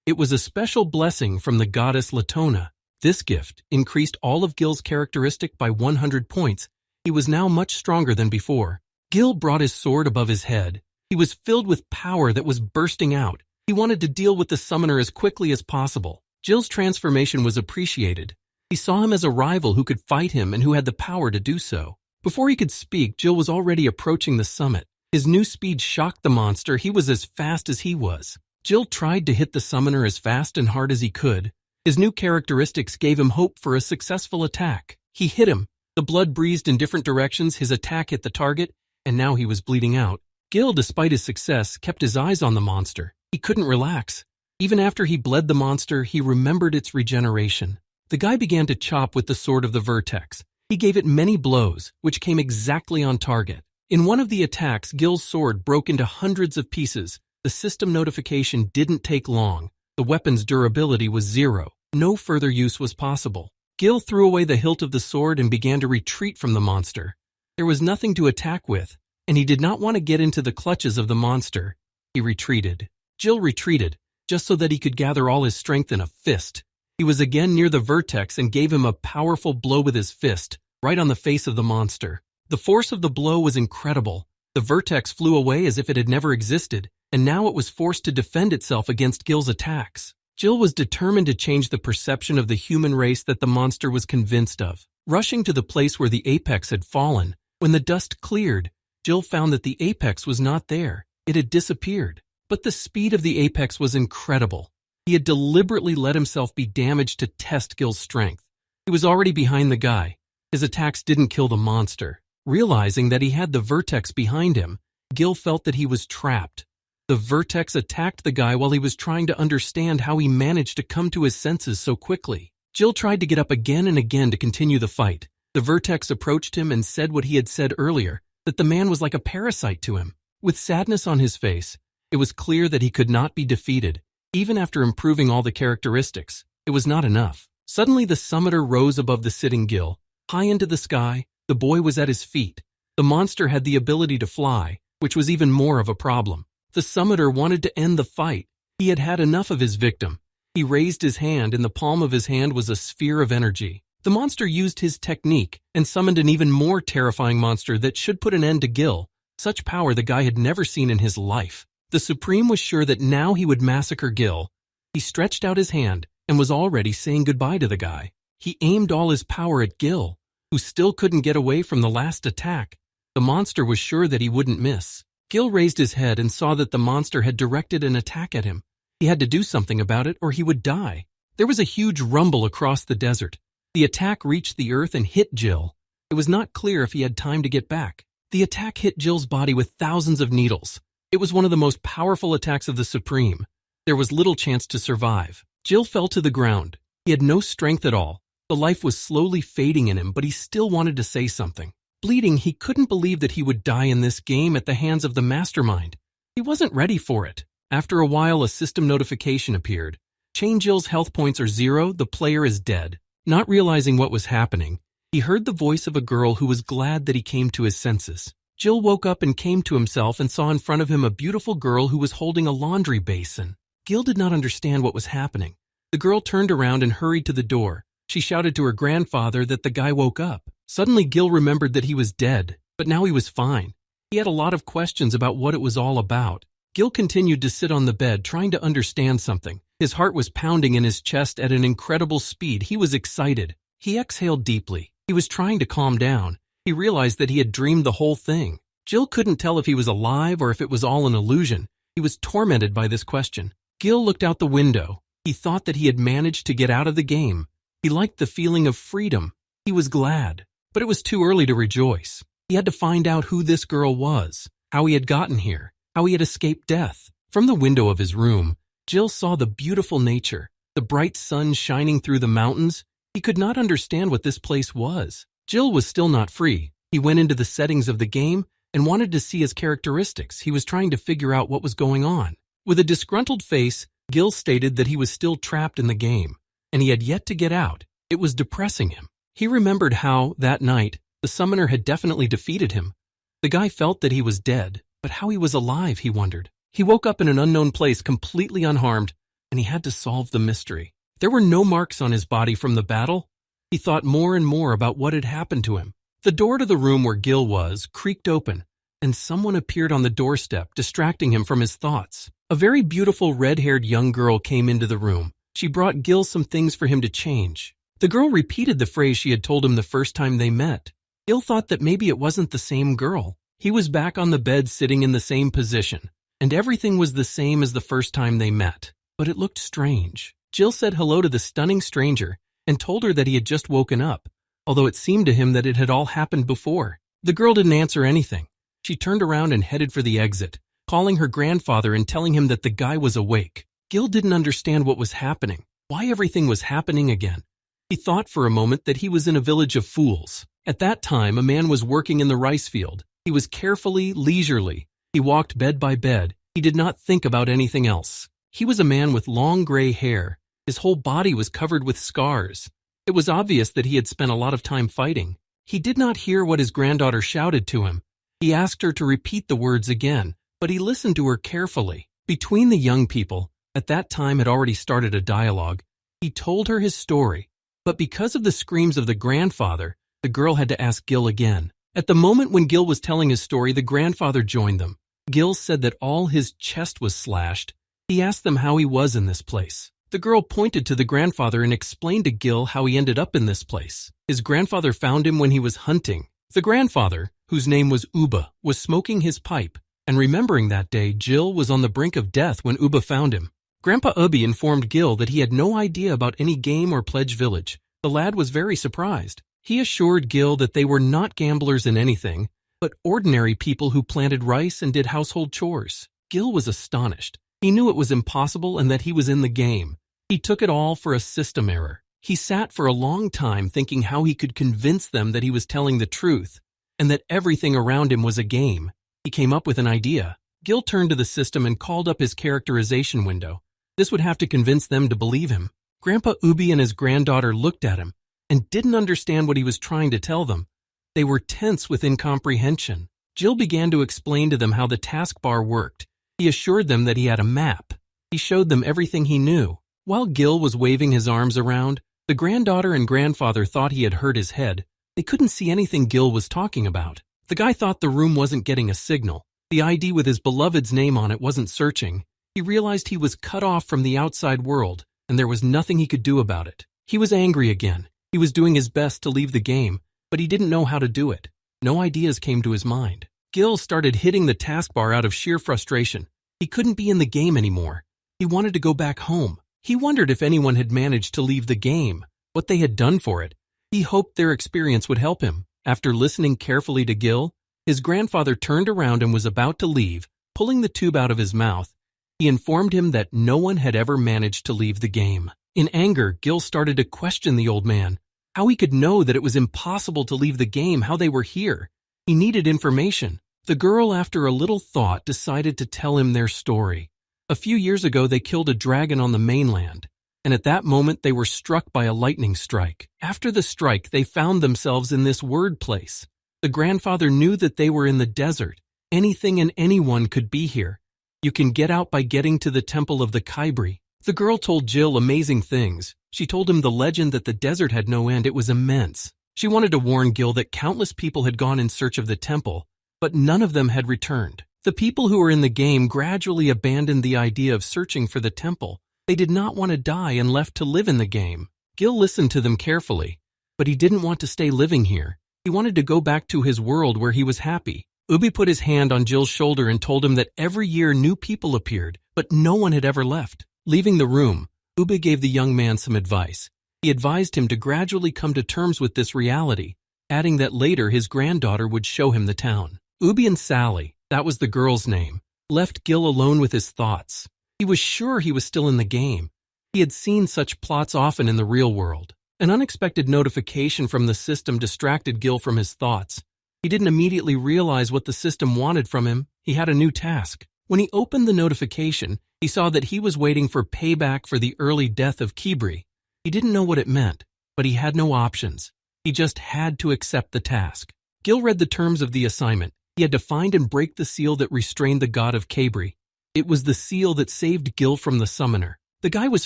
It was a special blessing from the goddess Latona. This gift increased all of Gil's characteristic by 100 points. He was now much stronger than before. Gil brought his sword above his head. He was filled with power that was bursting out. He wanted to deal with the summoner as quickly as possible. Gil's transformation was appreciated. He saw him as a rival who could fight him and who had the power to do so. Before he could speak, Gil was already approaching the summit. His new speed shocked the monster. He was as fast as he was. Gil tried to hit the summoner as fast and hard as he could. His new characteristics gave him hope for a successful attack. He hit him, The blood breezed in different directions, his attack hit the target, and now he was bleeding out. Gil, despite his success, kept his eyes on the monster. He couldn't relax. Even after he bled the monster, he remembered its regeneration. The guy began to chop with the sword of the vertex. He gave it many blows, which came exactly on target. In one of the attacks, Gil's sword broke into hundreds of pieces. The system notification didn't take long. The weapon's durability was 0. No further use was possible. Gil threw away the hilt of the sword and began to retreat from the monster. There was nothing to attack with, and he did not want to get into the clutches of the monster. He retreated. Gil retreated, just so that he could gather all his strength in a fist. He was again near the vertex and gave him a powerful blow with his fist, right on the face of the monster. The force of the blow was incredible. The vertex flew away as if it had never existed, and now it was forced to defend itself against Gil's attacks. Gil was determined to change the perception of the human race that the monster was convinced of. Rushing to the place where the apex had fallen, when the dust cleared, Gil found that the apex was not there. It had disappeared. But the speed of the apex was incredible. He had deliberately let himself be damaged to test Gil's strength. He was already behind the guy. His attacks didn't kill the monster. Realizing that he had the vertex behind him, Gil felt that he was trapped. The vertex attacked the guy while he was trying to understand how he managed to come to his senses so quickly. Gil tried to get up again and again to continue the fight. The vertex approached him and said what he had said earlier, that the man was like a parasite to him. With sadness on his face, it was clear that he could not be defeated. Even after improving all the characteristics, it was not enough. Suddenly the summiter rose above the sitting Gil. High into the sky, the boy was at his feet. The monster had the ability to fly, which was even more of a problem. The summiter wanted to end the fight. He had had enough of his victim. He raised his hand. In the palm of his hand was a sphere of energy. The monster used his technique and summoned an even more terrifying monster that should put an end to Gil. Such power the guy had never seen in his life. The Supreme was sure that now he would massacre Gil. He stretched out his hand and was already saying goodbye to the guy. He aimed all his power at Gil, who still couldn't get away from the last attack. The monster was sure that he wouldn't miss. Gil raised his head and saw that the monster had directed an attack at him. He had to do something about it or he would die. There was a huge rumble across the desert. The attack reached the earth and hit Gil. It was not clear if he had time to get back. The attack hit Gil's body with thousands of needles. It was one of the most powerful attacks of the Supreme. There was little chance to survive. Gil fell to the ground. He had no strength at all. The life was slowly fading in him, but he still wanted to say something. Bleeding, he couldn't believe that he would die in this game at the hands of the mastermind. He wasn't ready for it. After a while, a system notification appeared. Chen Gil's health points are 0, the player is dead. Not realizing what was happening, he heard the voice of a girl who was glad that he came to his senses. Gil woke up and came to himself and saw in front of him a beautiful girl who was holding a laundry basin. Gil did not understand what was happening. The girl turned around and hurried to the door. She shouted to her grandfather that the guy woke up. Suddenly Gil remembered that he was dead, but now he was fine. He had a lot of questions about what it was all about. Gil continued to sit on the bed trying to understand something. His heart was pounding in his chest at an incredible speed. He was excited. He exhaled deeply. He was trying to calm down. He realized that he had dreamed the whole thing. Gil couldn't tell if he was alive or if it was all an illusion. He was tormented by this question. Gil looked out the window. He thought that he had managed to get out of the game. He liked the feeling of freedom. He was glad. But it was too early to rejoice. He had to find out who this girl was, how he had gotten here, how he had escaped death. From the window of his room, Gil saw the beautiful nature, the bright sun shining through the mountains. He could not understand what this place was. Gil was still not free. He went into the settings of the game and wanted to see his characteristics. He was trying to figure out what was going on. With a disgruntled face, Gil stated that he was still trapped in the game, and he had yet to get out. It was depressing him. He remembered how, that night, the summoner had definitely defeated him. The guy felt that he was dead, but how he was alive, he wondered. He woke up in an unknown place completely unharmed, and he had to solve the mystery. There were no marks on his body from the battle. He thought more and more about what had happened to him. The door to the room where Gil was creaked open, and someone appeared on the doorstep, distracting him from his thoughts. A very beautiful red-haired young girl came into the room. She brought Gil some things for him to change. The girl repeated the phrase she had told him the first time they met. Gil thought that maybe it wasn't the same girl. He was back on the bed sitting in the same position, and everything was the same as the first time they met. But it looked strange. Gil said hello to the stunning stranger and told her that he had just woken up. although it seemed to him that it had all happened before. The girl didn't answer anything. She turned around and headed for the exit, calling her grandfather and telling him that the guy was awake. Gil didn't understand what was happening, why everything was happening again. He thought for a moment that he was in a village of fools. At that time, a man was working in the rice field. He was carefully, leisurely. He walked bed by bed. He did not think about anything else. He was a man with long gray hair. His whole body was covered with scars. It was obvious that he had spent a lot of time fighting. He did not hear what his granddaughter shouted to him. He asked her to repeat the words again, but he listened to her carefully. Between the young people, at that time had already started a dialogue. He told her his story, but because of the screams of the grandfather, the girl had to ask Gil again. At the moment when Gil was telling his story, the grandfather joined them. Gil said that all his chest was slashed. He asked them how he was in this place. The girl pointed to the grandfather and explained to Gil how he ended up in this place. His grandfather found him when he was hunting. The grandfather, whose name was Ubby, was smoking his pipe, and remembering that day, Gil was on the brink of death when Ubby found him. Grandpa Ubby informed Gil that he had no idea about any game or pledge village. The lad was very surprised. He assured Gil that they were not gamblers in anything, but ordinary people who planted rice and did household chores. Gil was astonished. He knew it was impossible and that he was in the game. He took it all for a system error. He sat for a long time thinking how he could convince them that he was telling the truth and that everything around him was a game. He came up with an idea. Gil turned to the system and called up his characterization window. This would have to convince them to believe him. Grandpa Ubby and his granddaughter looked at him and didn't understand what he was trying to tell them. They were tense with incomprehension. Gil began to explain to them how the taskbar worked. He assured them that he had a map. He showed them everything he knew. While Gil was waving his arms around, the granddaughter and grandfather thought he had hurt his head. They couldn't see anything Gil was talking about. The guy thought the room wasn't getting a signal. The ID with his beloved's name on it wasn't searching. He realized he was cut off from the outside world, and there was nothing he could do about it. He was angry again. He was doing his best to leave the game, but he didn't know how to do it. No ideas came to his mind. Gil started hitting the taskbar out of sheer frustration. He couldn't be in the game anymore. He wanted to go back home. He wondered if anyone had managed to leave the game, what they had done for it. He hoped their experience would help him. After listening carefully to Gil, his grandfather turned around and was about to leave, pulling the tube out of his mouth. He informed him that no one had ever managed to leave the game. In anger, Gil started to question the old man, how he could know that it was impossible to leave the game, how they were here. He needed information. The girl, after a little thought, decided to tell him their story. A few years ago, they killed a dragon on the mainland, and at that moment they were struck by a lightning strike. After the strike, they found themselves in this word place. The grandfather knew that they were in the desert. Anything and anyone could be here. You can get out by getting to the temple of the Kaibri. The girl told Gil amazing things. She told him the legend that the desert had no end. It was immense. She wanted to warn Gil that countless people had gone in search of the temple, but none of them had returned. The people who were in the game gradually abandoned the idea of searching for the temple. They did not want to die and left to live in the game. Gil listened to them carefully, but he didn't want to stay living here. He wanted to go back to his world where he was happy. Ubby put his hand on Gil's shoulder and told him that every year new people appeared, but no one had ever left. Leaving the room, Ubby gave the young man some advice. He advised him to gradually come to terms with this reality, adding that later his granddaughter would show him the town. Ubby and Sally, that was the girl's name, left Gil alone with his thoughts. He was sure he was still in the game. He had seen such plots often in the real world. An unexpected notification from the system distracted Gil from his thoughts. He didn't immediately realize what the system wanted from him. He had a new task. When he opened the notification, he saw that he was waiting for payback for the early death of Kibri. He didn't know what it meant, but he had no options. He just had to accept the task. Gil read the terms of the assignment. He had to find and break the seal that restrained the god of Kabri. It was the seal that saved Gil from the summoner. The guy was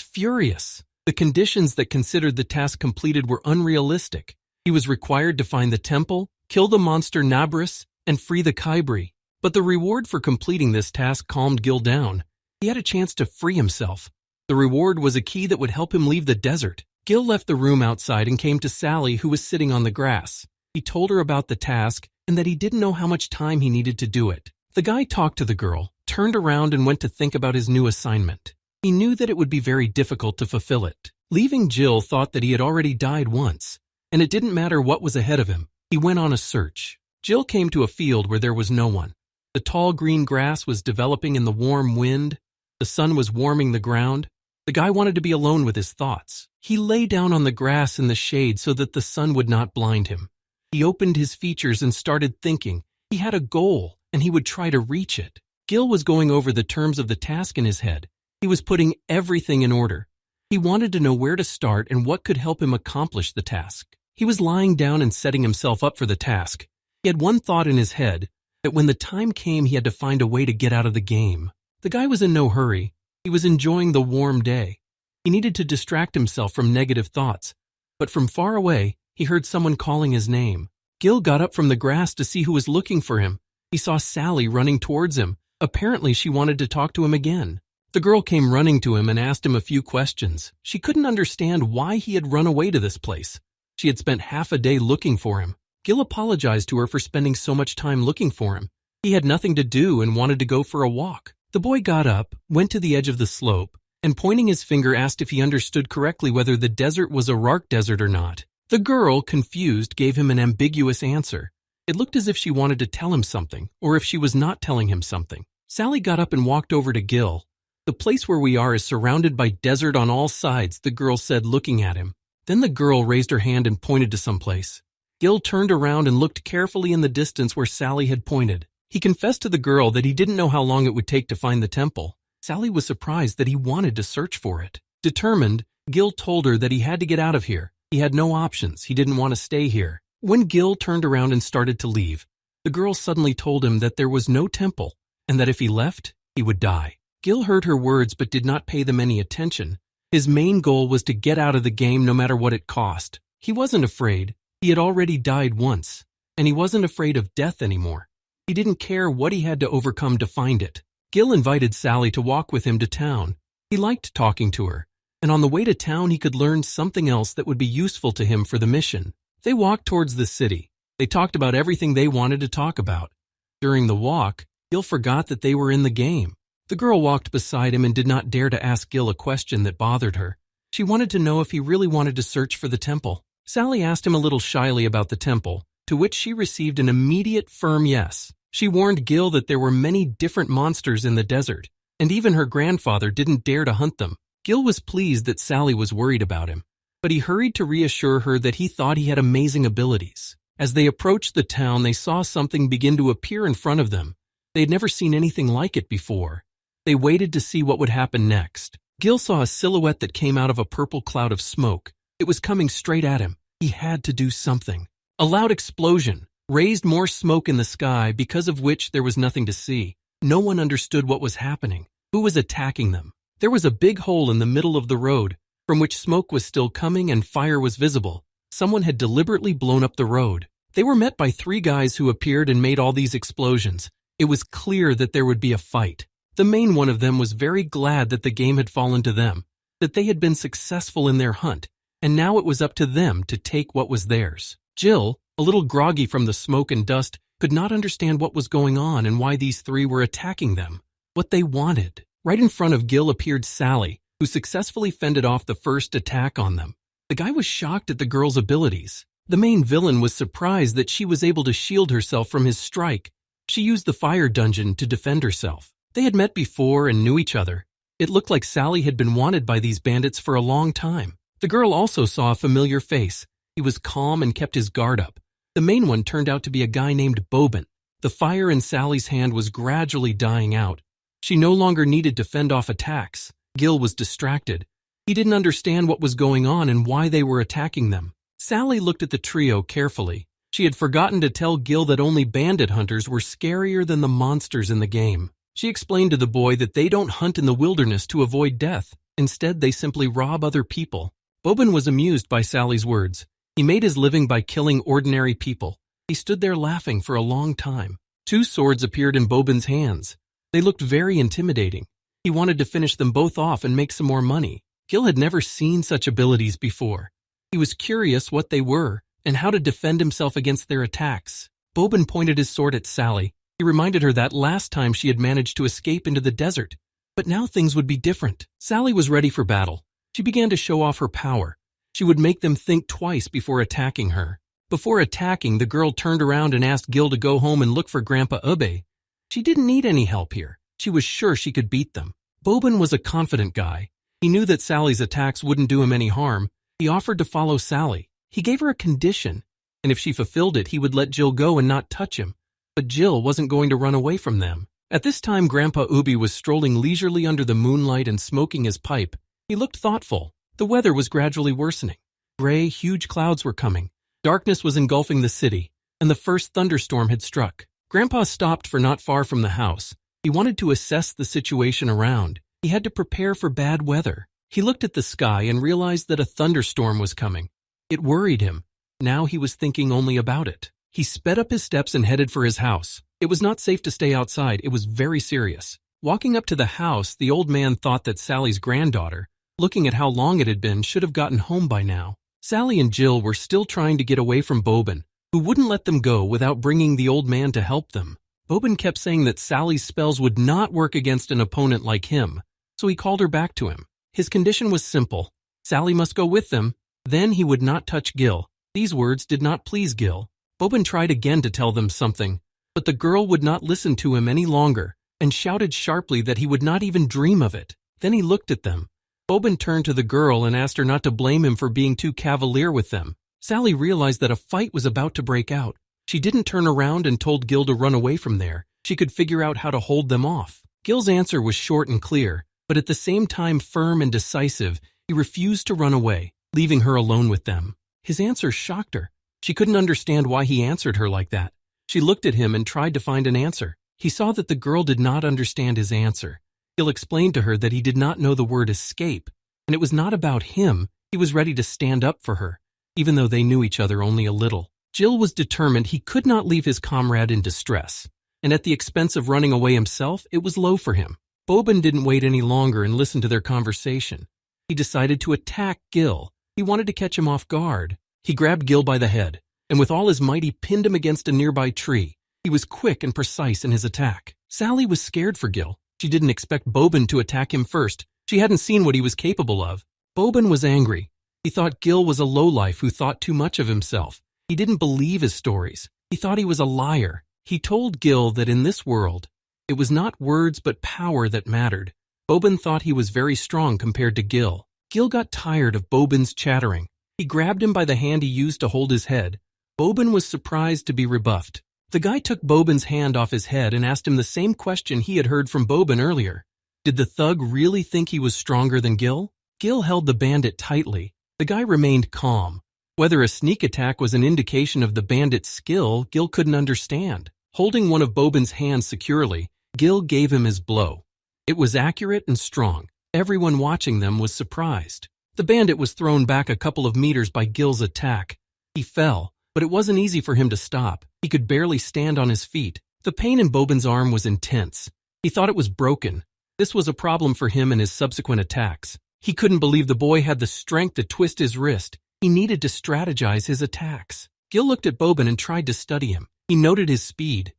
furious. The conditions that considered the task completed were unrealistic. He was required to find the temple, kill the monster Nabris, and free the Kaibri. But the reward for completing this task calmed Gil down. He had a chance to free himself. The reward was a key that would help him leave the desert. Gil left the room outside and came to Sally, who was sitting on the grass. He told her about the task and that he didn't know how much time he needed to do it. The guy talked to the girl, turned around and went to think about his new assignment. He knew that it would be very difficult to fulfill it. Leaving Gil thought that he had already died once. and it didn't matter what was ahead of him. He went on a search. Jill came to a field where there was no one. The tall green grass was developing in the warm wind. The sun was warming the ground. The guy wanted to be alone with his thoughts. He lay down on the grass in the shade so that the sun would not blind him. He opened his features and started thinking. He had a goal, and he would try to reach it. Gil was going over the terms of the task in his head. He was putting everything in order. He wanted to know where to start and what could help him accomplish the task. He was lying down and setting himself up for the task. He had one thought in his head, that when the time came he had to find a way to get out of the game. The guy was in no hurry. He was enjoying the warm day. He needed to distract himself from negative thoughts. But from far away, he heard someone calling his name. Gil got up from the grass to see who was looking for him. He saw Sally running towards him. Apparently she wanted to talk to him again. The girl came running to him and asked him a few questions. She couldn't understand why he had run away to this place. She had spent half a day looking for him. Gil apologized to her for spending so much time looking for him. He had nothing to do and wanted to go for a walk. The boy got up, went to the edge of the slope, and pointing his finger asked if he understood correctly whether the desert was a rock desert or not. The girl, confused, gave him an ambiguous answer. It looked as if she wanted to tell him something, or if she was not telling him something. Sally got up and walked over to Gil. "The place where we are is surrounded by desert on all sides," the girl said, looking at him. Then the girl raised her hand and pointed to some place. Gil turned around and looked carefully in the distance where Sally had pointed. He confessed to the girl that he didn't know how long it would take to find the temple. Sally was surprised that he wanted to search for it. Determined, Gil told her that he had to get out of here. He had no options. He didn't want to stay here. When Gil turned around and started to leave, the girl suddenly told him that there was no temple and that if he left, he would die. Gil heard her words but did not pay them any attention. His main goal was to get out of the game no matter what it cost. He wasn't afraid. He had already died once, and he wasn't afraid of death anymore. He didn't care what he had to overcome to find it. Gil invited Sally to walk with him to town. He liked talking to her, and on the way to town he could learn something else that would be useful to him for the mission. They walked towards the city. They talked about everything they wanted to talk about. During the walk, Gil forgot that they were in the game. The girl walked beside him and did not dare to ask Gil a question that bothered her. She wanted to know if he really wanted to search for the temple. Sally asked him a little shyly about the temple, to which she received an immediate firm yes. She warned Gil that there were many different monsters in the desert, and even her grandfather didn't dare to hunt them. Gil was pleased that Sally was worried about him, but he hurried to reassure her that he thought he had amazing abilities. As they approached the town, they saw something begin to appear in front of them. They had never seen anything like it before. They waited to see what would happen next. Gil saw a silhouette that came out of a purple cloud of smoke. It was coming straight at him. He had to do something. A loud explosion raised more smoke in the sky, because of which there was nothing to see. No one understood what was happening. Who was attacking them? There was a big hole in the middle of the road, from which smoke was still coming and fire was visible. Someone had deliberately blown up the road. They were met by 3 guys who appeared and made all these explosions. It was clear that there would be a fight. The main one of them was very glad that the game had fallen to them, that they had been successful in their hunt, and now it was up to them to take what was theirs. Jill, a little groggy from the smoke and dust, could not understand what was going on and why these 3 were attacking them, what they wanted. Right in front of Gil appeared Sally, who successfully fended off the first attack on them. The guy was shocked at the girl's abilities. The main villain was surprised that she was able to shield herself from his strike. She used the fire dungeon to defend herself. They had met before and knew each other. It looked like Sally had been wanted by these bandits for a long time. The girl also saw a familiar face. He was calm and kept his guard up. The main one turned out to be a guy named Bobin. The fire in Sally's hand was gradually dying out. She no longer needed to fend off attacks. Gil was distracted. He didn't understand what was going on and why they were attacking them. Sally looked at the trio carefully. She had forgotten to tell Gil that only bandit hunters were scarier than the monsters in the game. She explained to the boy that they don't hunt in the wilderness to avoid death. Instead, they simply rob other people. Bobin was amused by Sally's words. He made his living by killing ordinary people. He stood there laughing for a long time. 2 swords appeared in Bobin's hands. They looked very intimidating. He wanted to finish them both off and make some more money. Gil had never seen such abilities before. He was curious what they were and how to defend himself against their attacks. Bobin pointed his sword at Sally. He reminded her that last time she had managed to escape into the desert. But now things would be different. Sally was ready for battle. She began to show off her power. She would make them think twice before attacking her. Before attacking, the girl turned around and asked Gil to go home and look for Grandpa Ubby. She didn't need any help here. She was sure she could beat them. Boban was a confident guy. He knew that Sally's attacks wouldn't do him any harm. He offered to follow Sally. He gave her a condition, and if she fulfilled it, he would let Jill go and not touch him. But Jill wasn't going to run away from them. At this time, Grandpa Ubby was strolling leisurely under the moonlight and smoking his pipe. He looked thoughtful. The weather was gradually worsening. Gray, huge clouds were coming. Darkness was engulfing the city, and the first thunderstorm had struck. Grandpa stopped for not far from the house. He wanted to assess the situation around. He had to prepare for bad weather. He looked at the sky and realized that a thunderstorm was coming. It worried him. Now he was thinking only about it. He sped up his steps and headed for his house. It was not safe to stay outside. It was very serious. Walking up to the house, the old man thought that Sally's granddaughter, looking at how long it had been, should have gotten home by now. Sally and Jill were still trying to get away from Boban, who wouldn't let them go without bringing the old man to help them. Boban kept saying that Sally's spells would not work against an opponent like him, so he called her back to him. His condition was simple. Sally must go with them, then he would not touch Gil. These words did not please Gil. Boban tried again to tell them something, but the girl would not listen to him any longer and shouted sharply that he would not even dream of it. Then he looked at them. Boban turned to the girl and asked her not to blame him for being too cavalier with them. Sally realized that a fight was about to break out. She didn't turn around and told Gil to run away from there. She could figure out how to hold them off. Gil's answer was short and clear, but at the same time firm and decisive. He refused to run away, leaving her alone with them. His answer shocked her. She couldn't understand why he answered her like that. She looked at him and tried to find an answer. He saw that the girl did not understand his answer. Gil explained to her that he did not know the word escape, and it was not about him. He was ready to stand up for her, even though they knew each other only a little. Jill was determined he could not leave his comrade in distress, and at the expense of running away himself, it was low for him. Boban didn't wait any longer and listen to their conversation. He decided to attack Gil. He wanted to catch him off guard. He grabbed Gil by the head, and with all his might he pinned him against a nearby tree. He was quick and precise in his attack. Sally was scared for Gil. She didn't expect Boban to attack him first. She hadn't seen what he was capable of. Boban was angry. He thought Gil was a lowlife who thought too much of himself. He didn't believe his stories. He thought he was a liar. He told Gil that in this world, it was not words but power that mattered. Boban thought he was very strong compared to Gil. Gil got tired of Boban's chattering. He grabbed him by the hand he used to hold his head. Boban was surprised to be rebuffed. The guy took Boban's hand off his head and asked him the same question he had heard from Boban earlier. Did the thug really think he was stronger than Gil? Gil held the bandit tightly. The guy remained calm. Whether a sneak attack was an indication of the bandit's skill, Gil couldn't understand. Holding one of Boban's hands securely, Gil gave him his blow. It was accurate and strong. Everyone watching them was surprised. The bandit was thrown back a couple of meters by Gil's attack. He fell, but it wasn't easy for him to stop. He could barely stand on his feet. The pain in Boban's arm was intense. He thought it was broken. This was a problem for him in his subsequent attacks. He couldn't believe the boy had the strength to twist his wrist. He needed to strategize his attacks. Gil looked at Boban and tried to study him. He noted his speed.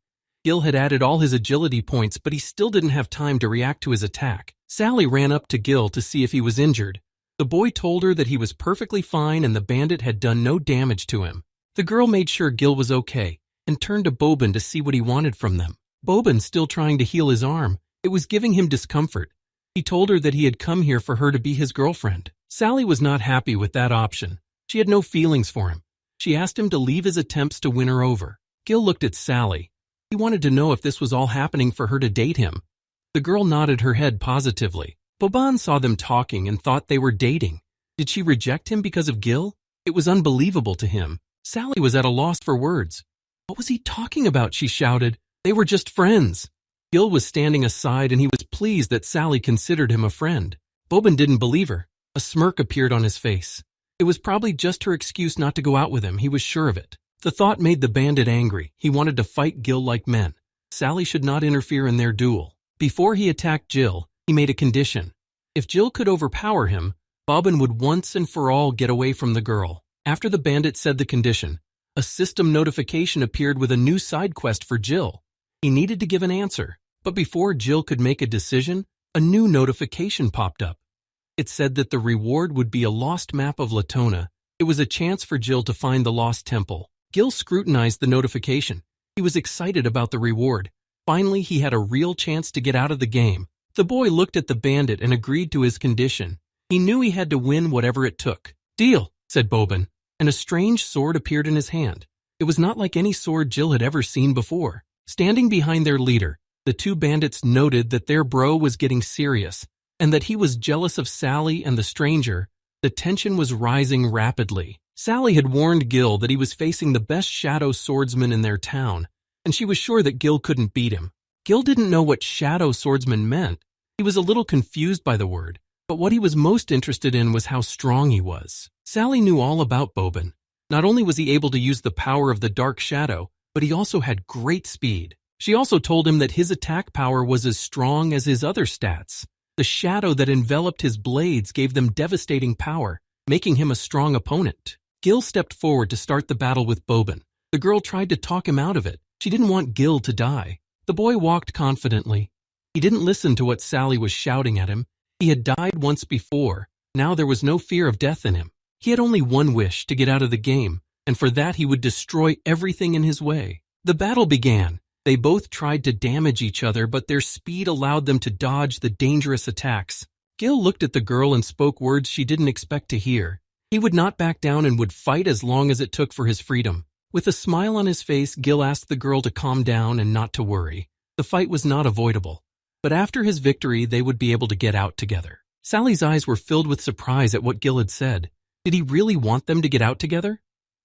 Gil had added all his agility points, but he still didn't have time to react to his attack. Sally ran up to Gil to see if he was injured. The boy told her that he was perfectly fine and the bandit had done no damage to him. The girl made sure Gil was okay and turned to Boban to see what he wanted from them. Boban, still trying to heal his arm, it was giving him discomfort. He told her that he had come here for her to be his girlfriend. Sally was not happy with that option. She had no feelings for him. She asked him to leave his attempts to win her over. Gil looked at Sally. He wanted to know if this was all happening for her to date him. The girl nodded her head positively. Boban saw them talking and thought they were dating. Did she reject him because of Gil? It was unbelievable to him. Sally was at a loss for words. What was he talking about? She shouted. They were just friends. Gil was standing aside and he was pleased that Sally considered him a friend. Boban didn't believe her. A smirk appeared on his face. It was probably just her excuse not to go out with him. He was sure of it. The thought made the bandit angry. He wanted to fight Gil like men. Sally should not interfere in their duel. Before he attacked Jill, he made a condition. If Jill could overpower him, Boban would once and for all get away from the girl. After the bandit said the condition, a system notification appeared with a new side quest for Jill. He needed to give an answer, but before Jill could make a decision, a new notification popped up. It said that the reward would be a lost map of Latona. It was a chance for Gil to find the lost temple. Gil scrutinized the notification. He was excited about the reward. Finally, he had a real chance to get out of the game. The boy looked at the bandit and agreed to his condition. He knew he had to win whatever it took. "Deal," said Boban, and a strange sword appeared in his hand. It was not like any sword Gil had ever seen before. Standing behind their leader, the two bandits noted that their bro was getting serious, and that he was jealous of Sally and the stranger. The tension was rising rapidly. Sally had warned Gil that he was facing the best shadow swordsman in their town, and she was sure that Gil couldn't beat him. Gil didn't know what shadow swordsman meant. He was a little confused by the word, but what he was most interested in was how strong he was. Sally knew all about Boban. Not only was he able to use the power of the dark shadow, but he also had great speed. She also told him that his attack power was as strong as his other stats. The shadow that enveloped his blades gave them devastating power, making him a strong opponent. Gil stepped forward to start the battle with Boban. The girl tried to talk him out of it. She didn't want Gil to die. The boy walked confidently. He didn't listen to what Sally was shouting at him. He had died once before. Now there was no fear of death in him. He had only one wish: to get out of the game, and for that he would destroy everything in his way. The battle began. They both tried to damage each other, but their speed allowed them to dodge the dangerous attacks. Gil looked at the girl and spoke words she didn't expect to hear. He would not back down and would fight as long as it took for his freedom. With a smile on his face, Gil asked the girl to calm down and not to worry. The fight was not avoidable, but after his victory they would be able to get out together. Sally's eyes were filled with surprise at what Gil had said. Did he really want them to get out together?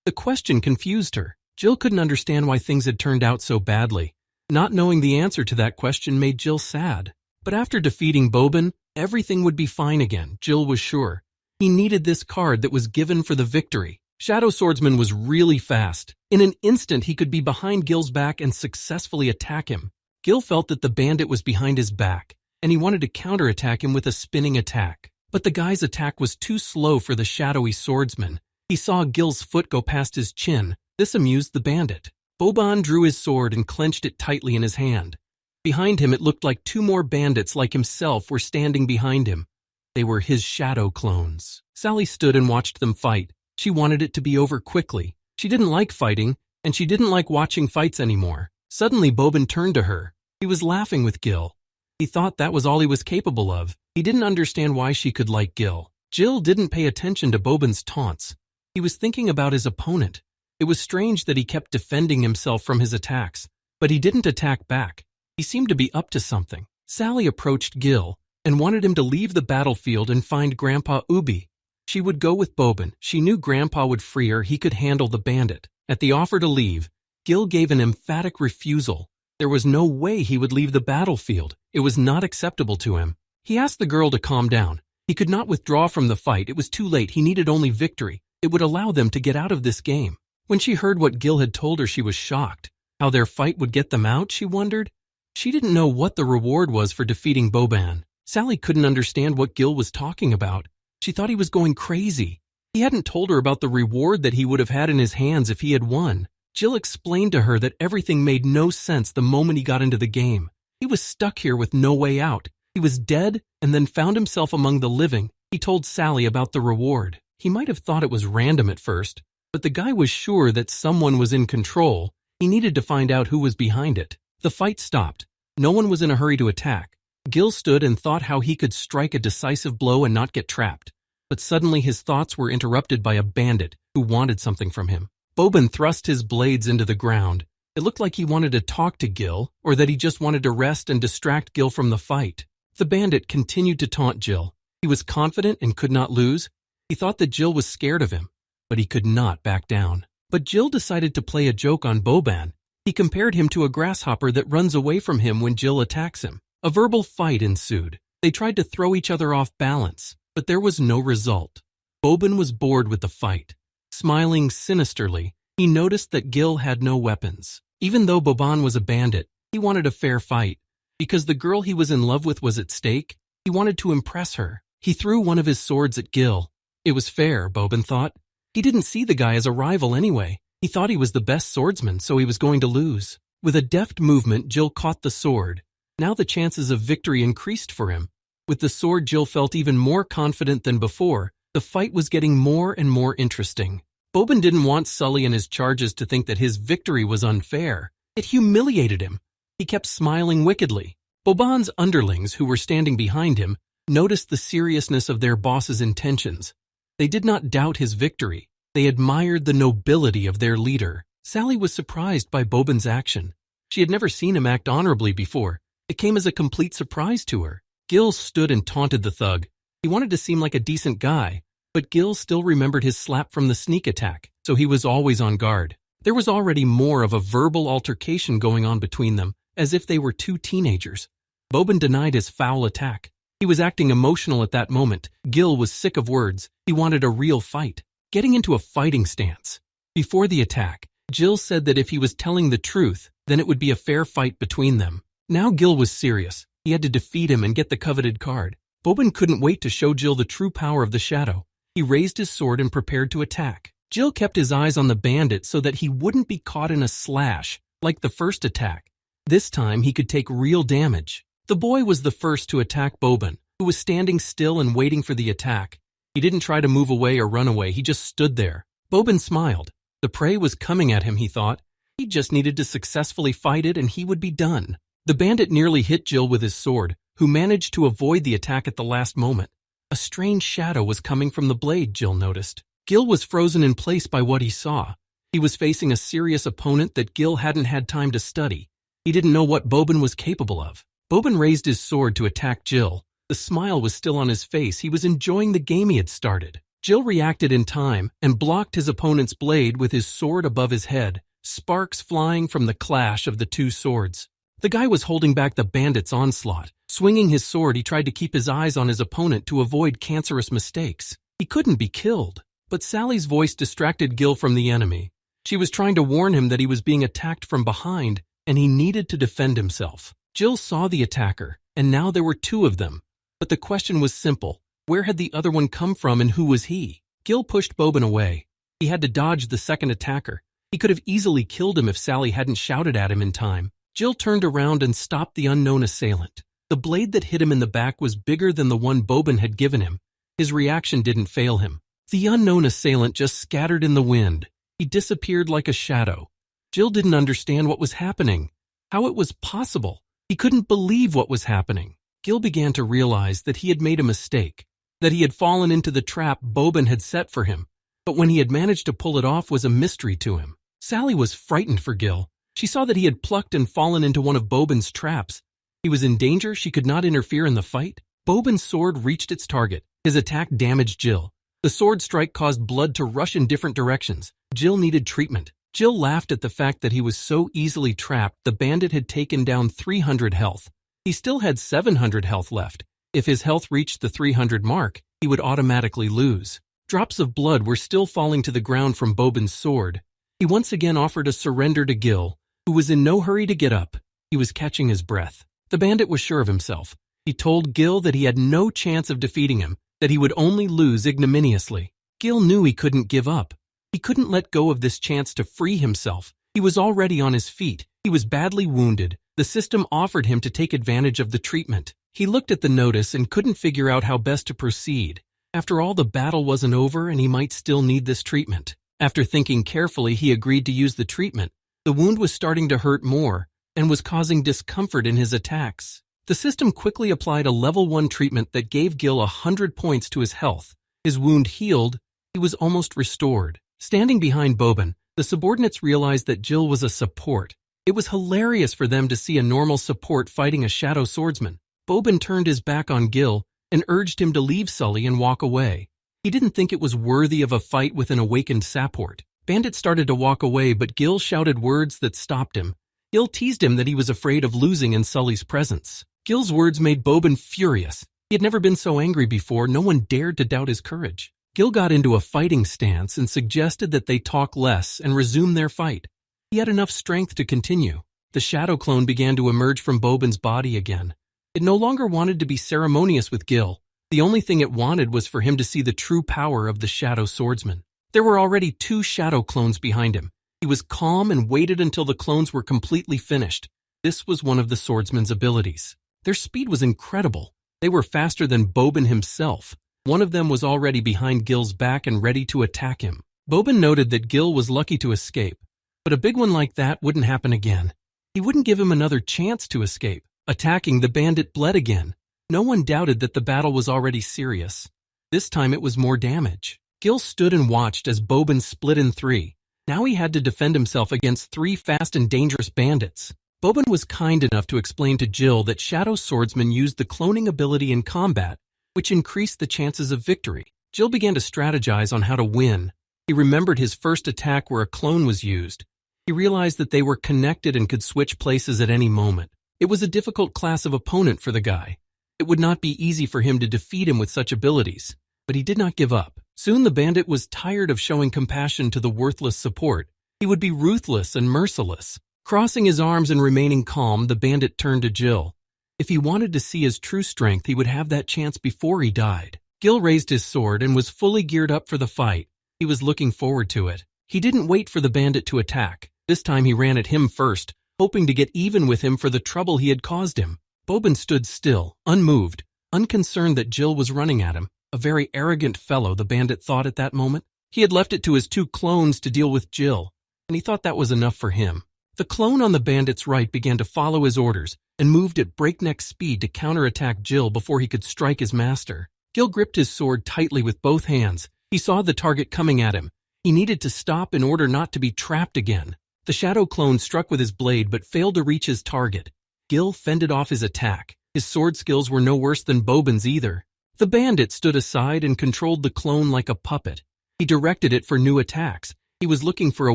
The question confused her. Jill couldn't understand why things had turned out so badly. Not knowing the answer to that question made Jill sad. But after defeating Boban, everything would be fine again, Jill was sure. He needed this card that was given for the victory. Shadow Swordsman was really fast. In an instant, he could be behind Gil's back and successfully attack him. Gil felt that the bandit was behind his back, and he wanted to counterattack him with a spinning attack. But the guy's attack was too slow for the shadowy swordsman. He saw Gil's foot go past his chin. This amused the bandit. Boban drew his sword and clenched it tightly in his hand. Behind him, it looked like two more bandits like himself were standing behind him. They were his shadow clones. Sally stood and watched them fight. She wanted it to be over quickly. She didn't like fighting, and she didn't like watching fights anymore. Suddenly, Boban turned to her. He was laughing with Gil. He thought that was all he was capable of. He didn't understand why she could like Gil. Jill didn't pay attention to Boban's taunts. He was thinking about his opponent. It was strange that he kept defending himself from his attacks, but he didn't attack back. He seemed to be up to something. Sally approached Gil and wanted him to leave the battlefield and find Grandpa Ubby. She would go with Boban. She knew Grandpa would free her. He could handle the bandit. At the offer to leave, Gil gave an emphatic refusal. There was no way he would leave the battlefield. It was not acceptable to him. He asked the girl to calm down. He could not withdraw from the fight. It was too late. He needed only victory. It would allow them to get out of this game. When she heard what Gil had told her, she was shocked. How their fight would get them out, she wondered. She didn't know what the reward was for defeating Boban. Sally couldn't understand what Gil was talking about. She thought he was going crazy. He hadn't told her about the reward that he would have had in his hands if he had won. Jill explained to her that everything made no sense the moment he got into the game. He was stuck here with no way out. He was dead and then found himself among the living. He told Sally about the reward. He might have thought it was random at first, but the guy was sure that someone was in control. He needed to find out who was behind it. The fight stopped. No one was in a hurry to attack. Gil stood and thought how he could strike a decisive blow and not get trapped. But suddenly his thoughts were interrupted by a bandit who wanted something from him. Boban thrust his blades into the ground. It looked like he wanted to talk to Gil, or that he just wanted to rest and distract Gil from the fight. The bandit continued to taunt Jill. He was confident and could not lose. He thought that Jill was scared of him, but he could not back down. But Jill decided to play a joke on Boban. He compared him to a grasshopper that runs away from him when Jill attacks him. A verbal fight ensued. They tried to throw each other off balance, but there was no result. Boban was bored with the fight. Smiling sinisterly, he noticed that Gil had no weapons. Even though Boban was a bandit, he wanted a fair fight. Because the girl he was in love with was at stake, he wanted to impress her. He threw one of his swords at Gil. It was fair, Boban thought. He didn't see the guy as a rival anyway. He thought he was the best swordsman, so he was going to lose. With a deft movement, Jill caught the sword. Now the chances of victory increased for him. With the sword, Gil felt even more confident than before. The fight was getting more and more interesting. Boban didn't want Sully and his charges to think that his victory was unfair. It humiliated him. He kept smiling wickedly. Boban's underlings, who were standing behind him, noticed the seriousness of their boss's intentions. They did not doubt his victory. They admired the nobility of their leader. Sally was surprised by Boban's action. She had never seen him act honorably before. It came as a complete surprise to her. Gil stood and taunted the thug. He wanted to seem like a decent guy, but Gil still remembered his slap from the sneak attack, so he was always on guard. There was already more of a verbal altercation going on between them, as if they were two teenagers. Boban denied his foul attack. He was acting emotional at that moment. Gil was sick of words. He wanted a real fight. Getting into a fighting stance. Before the attack, Gil said that if he was telling the truth, then it would be a fair fight between them. Now Gil was serious. He had to defeat him and get the coveted card. Boban couldn't wait to show Gil the true power of the shadow. He raised his sword and prepared to attack. Gil kept his eyes on the bandit so that he wouldn't be caught in a slash, like the first attack. This time he could take real damage. The boy was the first to attack Boban, who was standing still and waiting for the attack. He didn't try to move away or run away, he just stood there. Boban smiled. The prey was coming at him, he thought. He just needed to successfully fight it and he would be done. The bandit nearly hit Gil with his sword, who managed to avoid the attack at the last moment. A strange shadow was coming from the blade, Gil noticed. Gil was frozen in place by what he saw. He was facing a serious opponent that Gil hadn't had time to study. He didn't know what Boban was capable of. Boban raised his sword to attack Gil. The smile was still on his face. He was enjoying the game he had started. Gil reacted in time and blocked his opponent's blade with his sword above his head, sparks flying from the clash of the two swords. The guy was holding back the bandit's onslaught. Swinging his sword, he tried to keep his eyes on his opponent to avoid cancerous mistakes. He couldn't be killed. But Sally's voice distracted Gil from the enemy. She was trying to warn him that he was being attacked from behind, and he needed to defend himself. Gil saw the attacker, and now there were two of them. But the question was simple. Where had the other one come from and who was he? Gil pushed Boban away. He had to dodge the second attacker. He could have easily killed him if Sally hadn't shouted at him in time. Gil turned around and stopped the unknown assailant. The blade that hit him in the back was bigger than the one Boban had given him. His reaction didn't fail him. The unknown assailant just scattered in the wind. He disappeared like a shadow. Gil didn't understand what was happening, how it was possible. He couldn't believe what was happening. Gil began to realize that he had made a mistake, that he had fallen into the trap Boban had set for him. But when he had managed to pull it off was a mystery to him. Sally was frightened for Gil. She saw that he had plucked and fallen into one of Boban's traps. He was in danger. She could not interfere in the fight. Boban's sword reached its target. His attack damaged Gil. The sword strike caused blood to rush in different directions. Gil needed treatment. Gil laughed at the fact that he was so easily trapped. The bandit had taken down 300 health. He still had 700 health left. If his health reached the 300 mark, he would automatically lose. Drops of blood were still falling to the ground from Boban's sword. He once again offered a surrender to Gil, who was in no hurry to get up. He was catching his breath. The bandit was sure of himself. He told Gil that he had no chance of defeating him, that he would only lose ignominiously. Gil knew he couldn't give up. He couldn't let go of this chance to free himself. He was already on his feet. He was badly wounded. The system offered him to take advantage of the treatment. He looked at the notice and couldn't figure out how best to proceed. After all, the battle wasn't over and he might still need this treatment. After thinking carefully, he agreed to use the treatment. The wound was starting to hurt more and was causing discomfort in his attacks. The system quickly applied a level 1 treatment that gave Gil 100 points to his health. His wound healed. He was almost restored. Standing behind Boban, the subordinates realized that Gil was a support. It was hilarious for them to see a normal support fighting a shadow swordsman. Boban turned his back on Gil and urged him to leave Sully and walk away. He didn't think it was worthy of a fight with an awakened support. Bandit started to walk away, but Gil shouted words that stopped him. Gil teased him that he was afraid of losing in Sully's presence. Gil's words made Boban furious. He had never been so angry before. No one dared to doubt his courage. Gil got into a fighting stance and suggested that they talk less and resume their fight. He had enough strength to continue. The shadow clone began to emerge from Boban's body again. It no longer wanted to be ceremonious with Gil. The only thing it wanted was for him to see the true power of the shadow swordsman. There were already 2 shadow clones behind him. He was calm and waited until the clones were completely finished. This was one of the swordsman's abilities. Their speed was incredible. They were faster than Bobin himself. One of them was already behind Gil's back and ready to attack him. Bobin noted that Gil was lucky to escape, but a big one like that wouldn't happen again. He wouldn't give him another chance to escape. Attacking, the bandit bled again. No one doubted that the battle was already serious. This time it was more damage. Gil stood and watched as Bobin split in three. Now he had to defend himself against three fast and dangerous bandits. Bobin was kind enough to explain to Jill that Shadow Swordsman used the cloning ability in combat, which increased the chances of victory. Jill began to strategize on how to win. He remembered his first attack where a clone was used. He realized that they were connected and could switch places at any moment. It was a difficult class of opponent for the guy. It would not be easy for him to defeat him with such abilities, but he did not give up. Soon the bandit was tired of showing compassion to the worthless support. He would be ruthless and merciless. Crossing his arms and remaining calm, the bandit turned to Jill. If he wanted to see his true strength, he would have that chance before he died. Gil raised his sword and was fully geared up for the fight. He was looking forward to it. He didn't wait for the bandit to attack. This time he ran at him first, hoping to get even with him for the trouble he had caused him. Bobin stood still, unmoved, unconcerned that Jill was running at him. A very arrogant fellow, the bandit thought at that moment. He had left it to his two clones to deal with Jill, and he thought that was enough for him. The clone on the bandit's right began to follow his orders and moved at breakneck speed to counterattack Jill before he could strike his master. Gil gripped his sword tightly with both hands. He saw the target coming at him. He needed to stop in order not to be trapped again. The shadow clone struck with his blade but failed to reach his target. Gil fended off his attack. His sword skills were no worse than Bobin's either. The bandit stood aside and controlled the clone like a puppet. He directed it for new attacks. He was looking for a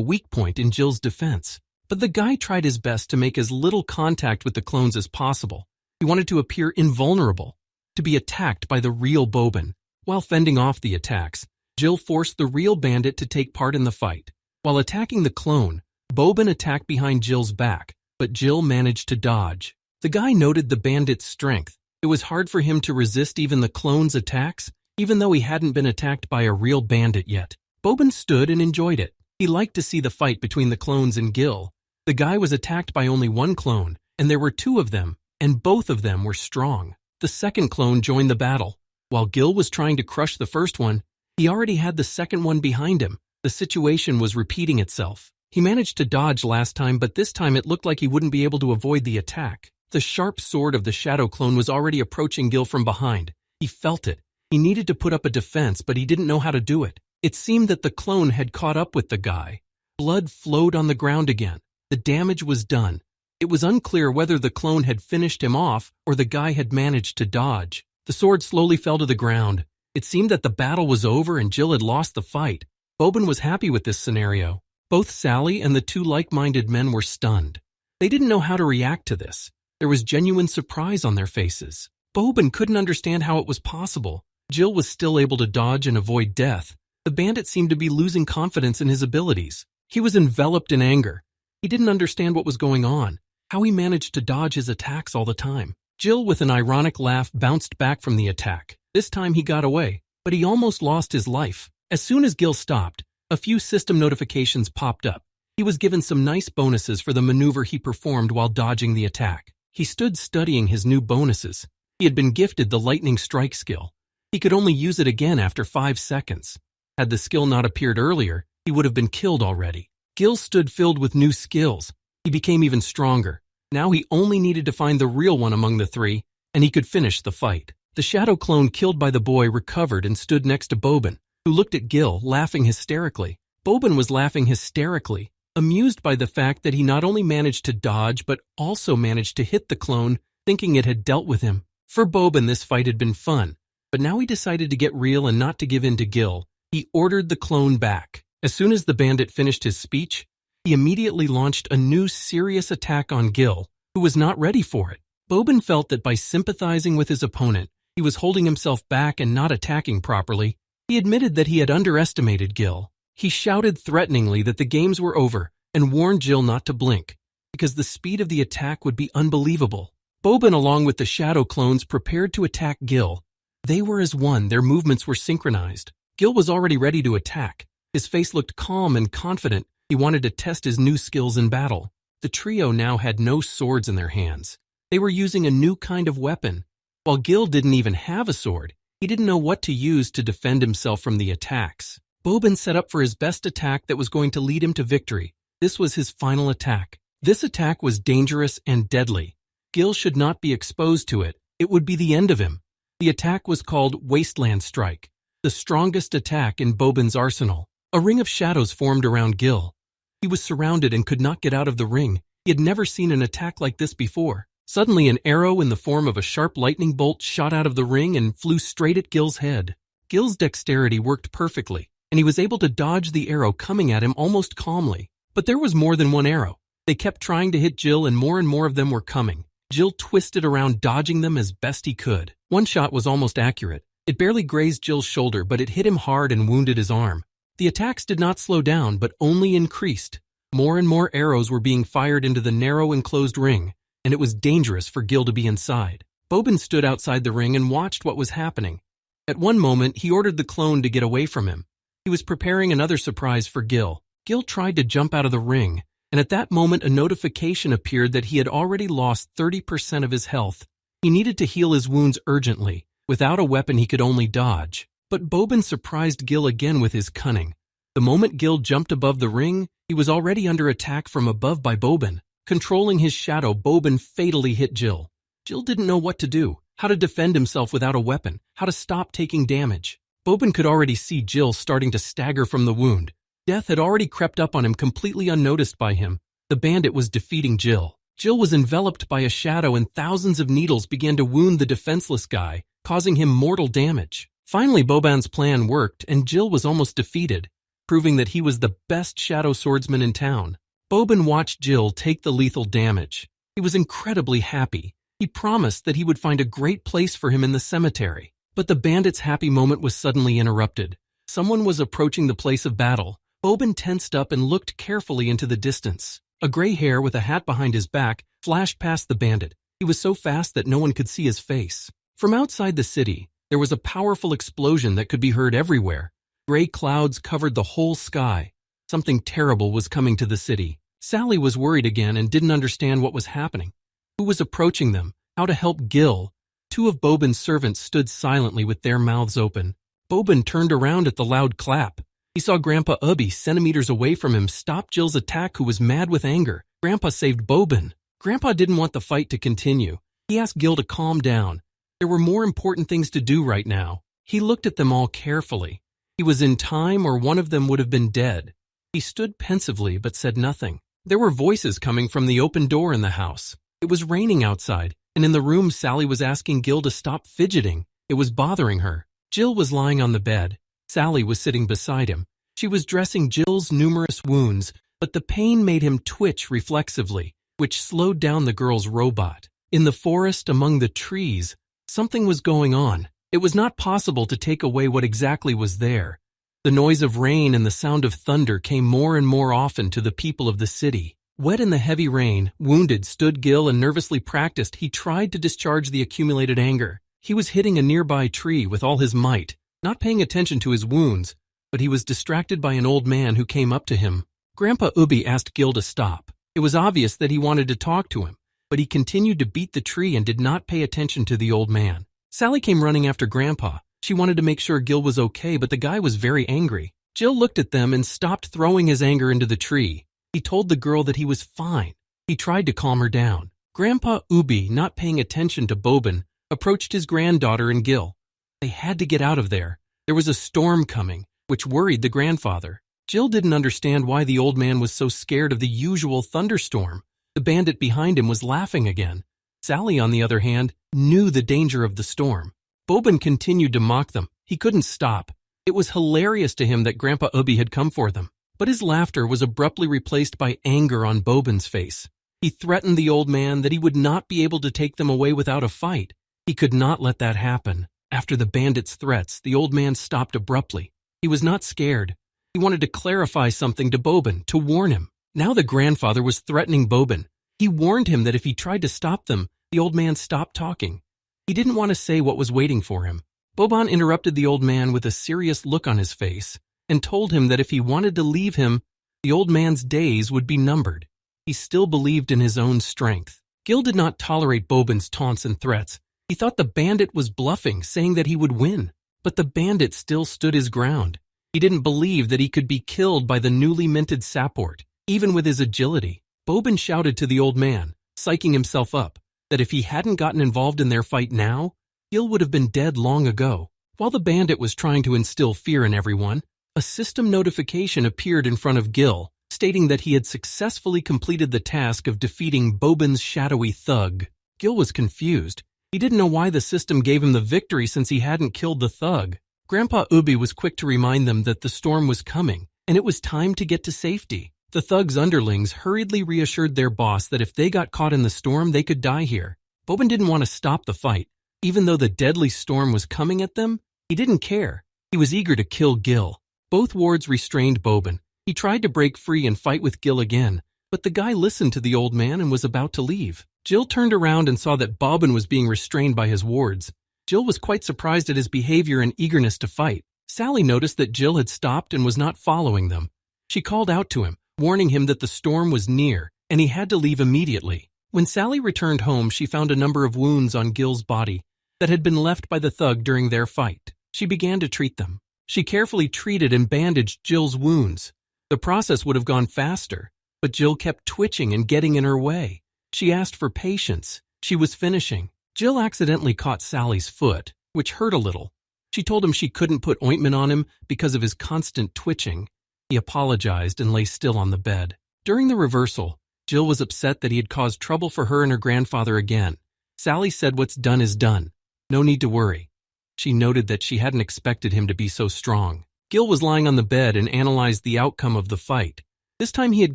weak point in Jill's defense. But the guy tried his best to make as little contact with the clones as possible. He wanted to appear invulnerable, to be attacked by the real Bobin. While fending off the attacks, Jill forced the real bandit to take part in the fight. While attacking the clone, Bobin attacked behind Jill's back, but Jill managed to dodge. The guy noted the bandit's strength. It was hard for him to resist even the clone's attacks, even though he hadn't been attacked by a real bandit yet. Bobin stood and enjoyed it. He liked to see the fight between the clones and Gil. The guy was attacked by only one clone, and there were two of them, and both of them were strong. The second clone joined the battle. While Gil was trying to crush the first one, he already had the second one behind him. The situation was repeating itself. He managed to dodge last time, but this time it looked like he wouldn't be able to avoid the attack. The sharp sword of the shadow clone was already approaching Gil from behind. He felt it. He needed to put up a defense, but he didn't know how to do it. It seemed that the clone had caught up with the guy. Blood flowed on the ground again. The damage was done. It was unclear whether the clone had finished him off or the guy had managed to dodge. The sword slowly fell to the ground. It seemed that the battle was over and Jill had lost the fight. Bobin was happy with this scenario. Both Sally and the two like-minded men were stunned. They didn't know how to react to this. There was genuine surprise on their faces. Bobin couldn't understand how it was possible. Jill was still able to dodge and avoid death. The bandit seemed to be losing confidence in his abilities. He was enveloped in anger. He didn't understand what was going on, how he managed to dodge his attacks all the time. Jill, with an ironic laugh, bounced back from the attack. This time he got away, but he almost lost his life. As soon as Gil stopped, a few system notifications popped up. He was given some nice bonuses for the maneuver he performed while dodging the attack. He stood studying his new bonuses. He had been gifted the lightning strike skill. He could only use it again after 5 seconds. Had the skill not appeared earlier, he would have been killed already. Gil stood filled with new skills. He became even stronger. Now he only needed to find the real one among the three, and he could finish the fight. The shadow clone killed by the boy recovered and stood next to Bobin, who looked at Gil, laughing hysterically. Bobin was laughing hysterically, amused by the fact that he not only managed to dodge but also managed to hit the clone, thinking it had dealt with him. For Bobin, this fight had been fun, but now he decided to get real and not to give in to Gil. He ordered the clone back. As soon as the bandit finished his speech, he immediately launched a new serious attack on Gil, who was not ready for it. Bobin felt that by sympathizing with his opponent, he was holding himself back and not attacking properly. He admitted that he had underestimated Gil. He shouted threateningly that the games were over and warned Jill not to blink, because the speed of the attack would be unbelievable. Bobin, along with the shadow clones, prepared to attack Gil. They were as one, their movements were synchronized. Gil was already ready to attack. His face looked calm and confident. He wanted to test his new skills in battle. The trio now had no swords in their hands. They were using a new kind of weapon. While Gil didn't even have a sword, he didn't know what to use to defend himself from the attacks. Boban set up for his best attack that was going to lead him to victory. This was his final attack. This attack was dangerous and deadly. Gil should not be exposed to it. It would be the end of him. The attack was called Wasteland Strike, the strongest attack in Boban's arsenal. A ring of shadows formed around Gil. He was surrounded and could not get out of the ring. He had never seen an attack like this before. Suddenly, an arrow in the form of a sharp lightning bolt shot out of the ring and flew straight at Gil's head. Gil's dexterity worked perfectly, and he was able to dodge the arrow coming at him almost calmly. But there was more than one arrow. They kept trying to hit Gil, and more of them were coming. Gil twisted around, dodging them as best he could. One shot was almost accurate. It barely grazed Gil's shoulder, but it hit him hard and wounded his arm. The attacks did not slow down, but only increased. More and more arrows were being fired into the narrow enclosed ring, and it was dangerous for Gil to be inside. Boban stood outside the ring and watched what was happening. At one moment, he ordered the clone to get away from him. He was preparing another surprise for Gil. Gil tried to jump out of the ring, and at that moment a notification appeared that he had already lost 30% of his health. He needed to heal his wounds urgently. Without a weapon, he could only dodge. But Boban surprised Gil again with his cunning. The moment Gil jumped above the ring, he was already under attack from above by Boban. Controlling his shadow, Boban fatally hit Gil. Gil didn't know what to do, how to defend himself without a weapon, how to stop taking damage. Boban could already see Gil starting to stagger from the wound. Death had already crept up on him completely unnoticed by him. The bandit was defeating Gil. Gil was enveloped by a shadow, and thousands of needles began to wound the defenseless guy, causing him mortal damage. Finally, Boban's plan worked, and Gil was almost defeated, proving that he was the best shadow swordsman in town. Boban watched Gil take the lethal damage. He was incredibly happy. He promised that he would find a great place for him in the cemetery. But the bandit's happy moment was suddenly interrupted. Someone was approaching the place of battle. Boban tensed up and looked carefully into the distance. A gray hair with a hat behind his back flashed past the bandit. He was so fast that no one could see his face. From outside the city, there was a powerful explosion that could be heard everywhere. Gray clouds covered the whole sky. Something terrible was coming to the city. Sally was worried again and didn't understand what was happening. Who was approaching them? How to help Gil? Two of Boban's servants stood silently with their mouths open. Boban turned around at the loud clap. He saw Grandpa Ubby, centimeters away from him, stop Gil's attack, who was mad with anger. Grandpa saved Boban. Grandpa didn't want the fight to continue. He asked Gil to calm down. There were more important things to do right now. He looked at them all carefully. He was in time, or one of them would have been dead. He stood pensively but said nothing. There were voices coming from the open door in the house. It was raining outside, and in the room Sally was asking Gil to stop fidgeting. It was bothering her. Gil was lying on the bed. Sally was sitting beside him. She was dressing Gil's numerous wounds, but the pain made him twitch reflexively, which slowed down the girl's robot. In the forest among the trees, something was going on. It was not possible to take away what exactly was there. The noise of rain and the sound of thunder came more and more often to the people of the city. Wet in the heavy rain, wounded stood Gil and nervously practiced. He tried to discharge the accumulated anger. He was hitting a nearby tree with all his might, not paying attention to his wounds, but he was distracted by an old man who came up to him. Grandpa Ubby asked Gil to stop. It was obvious that he wanted to talk to him, but he continued to beat the tree and did not pay attention to the old man. Sally came running after Grandpa. She wanted to make sure Gil was okay, but the guy was very angry. Gil looked at them and stopped throwing his anger into the tree. He told the girl that he was fine. He tried to calm her down. Grandpa Ubby, not paying attention to Boban, approached his granddaughter and Gil. They had to get out of there. There was a storm coming, which worried the grandfather. Gil didn't understand why the old man was so scared of the usual thunderstorm. The bandit behind him was laughing again. Sally, on the other hand, knew the danger of the storm. Boban continued to mock them. He couldn't stop. It was hilarious to him that Grandpa Ubby had come for them. But his laughter was abruptly replaced by anger on Boban's face. He threatened the old man that he would not be able to take them away without a fight. He could not let that happen. After the bandit's threats, the old man stopped abruptly. He was not scared. He wanted to clarify something to Boban, to warn him. Now the grandfather was threatening Boban. He warned him that if he tried to stop them, the old man stopped talking. He didn't want to say what was waiting for him. Boban interrupted the old man with a serious look on his face and told him that if he wanted to leave him, the old man's days would be numbered. He still believed in his own strength. Gil did not tolerate Boban's taunts and threats. He thought the bandit was bluffing, saying that he would win. But the bandit still stood his ground. He didn't believe that he could be killed by the newly minted support, even with his agility. Boban shouted to the old man, psyching himself up, that if he hadn't gotten involved in their fight now, Gil would have been dead long ago. While the bandit was trying to instill fear in everyone, a system notification appeared in front of Gil, stating that he had successfully completed the task of defeating Boban's shadowy thug. Gil was confused. He didn't know why the system gave him the victory since he hadn't killed the thug. Grandpa Ubby was quick to remind them that the storm was coming, and it was time to get to safety. The thug's underlings hurriedly reassured their boss that if they got caught in the storm, they could die here. Boban didn't want to stop the fight. Even though the deadly storm was coming at them, he didn't care. He was eager to kill Gil. Both wards restrained Boban. He tried to break free and fight with Gil again, but the guy listened to the old man and was about to leave. Jill turned around and saw that Boban was being restrained by his wards. Jill was quite surprised at his behavior and eagerness to fight. Sally noticed that Jill had stopped and was not following them. She called out to him, warning him that the storm was near, and he had to leave immediately. When Sally returned home, she found a number of wounds on Gil's body that had been left by the thug during their fight. She began to treat them. She carefully treated and bandaged Jill's wounds. The process would have gone faster, but Jill kept twitching and getting in her way. She asked for patience. She was finishing. Jill accidentally caught Sally's foot, which hurt a little. She told him she couldn't put ointment on him because of his constant twitching. He apologized and lay still on the bed. During the reversal, Jill was upset that he had caused trouble for her and her grandfather again. Sally said what's done is done. No need to worry. She noted that she hadn't expected him to be so strong. Gil was lying on the bed and analyzed the outcome of the fight. This time he had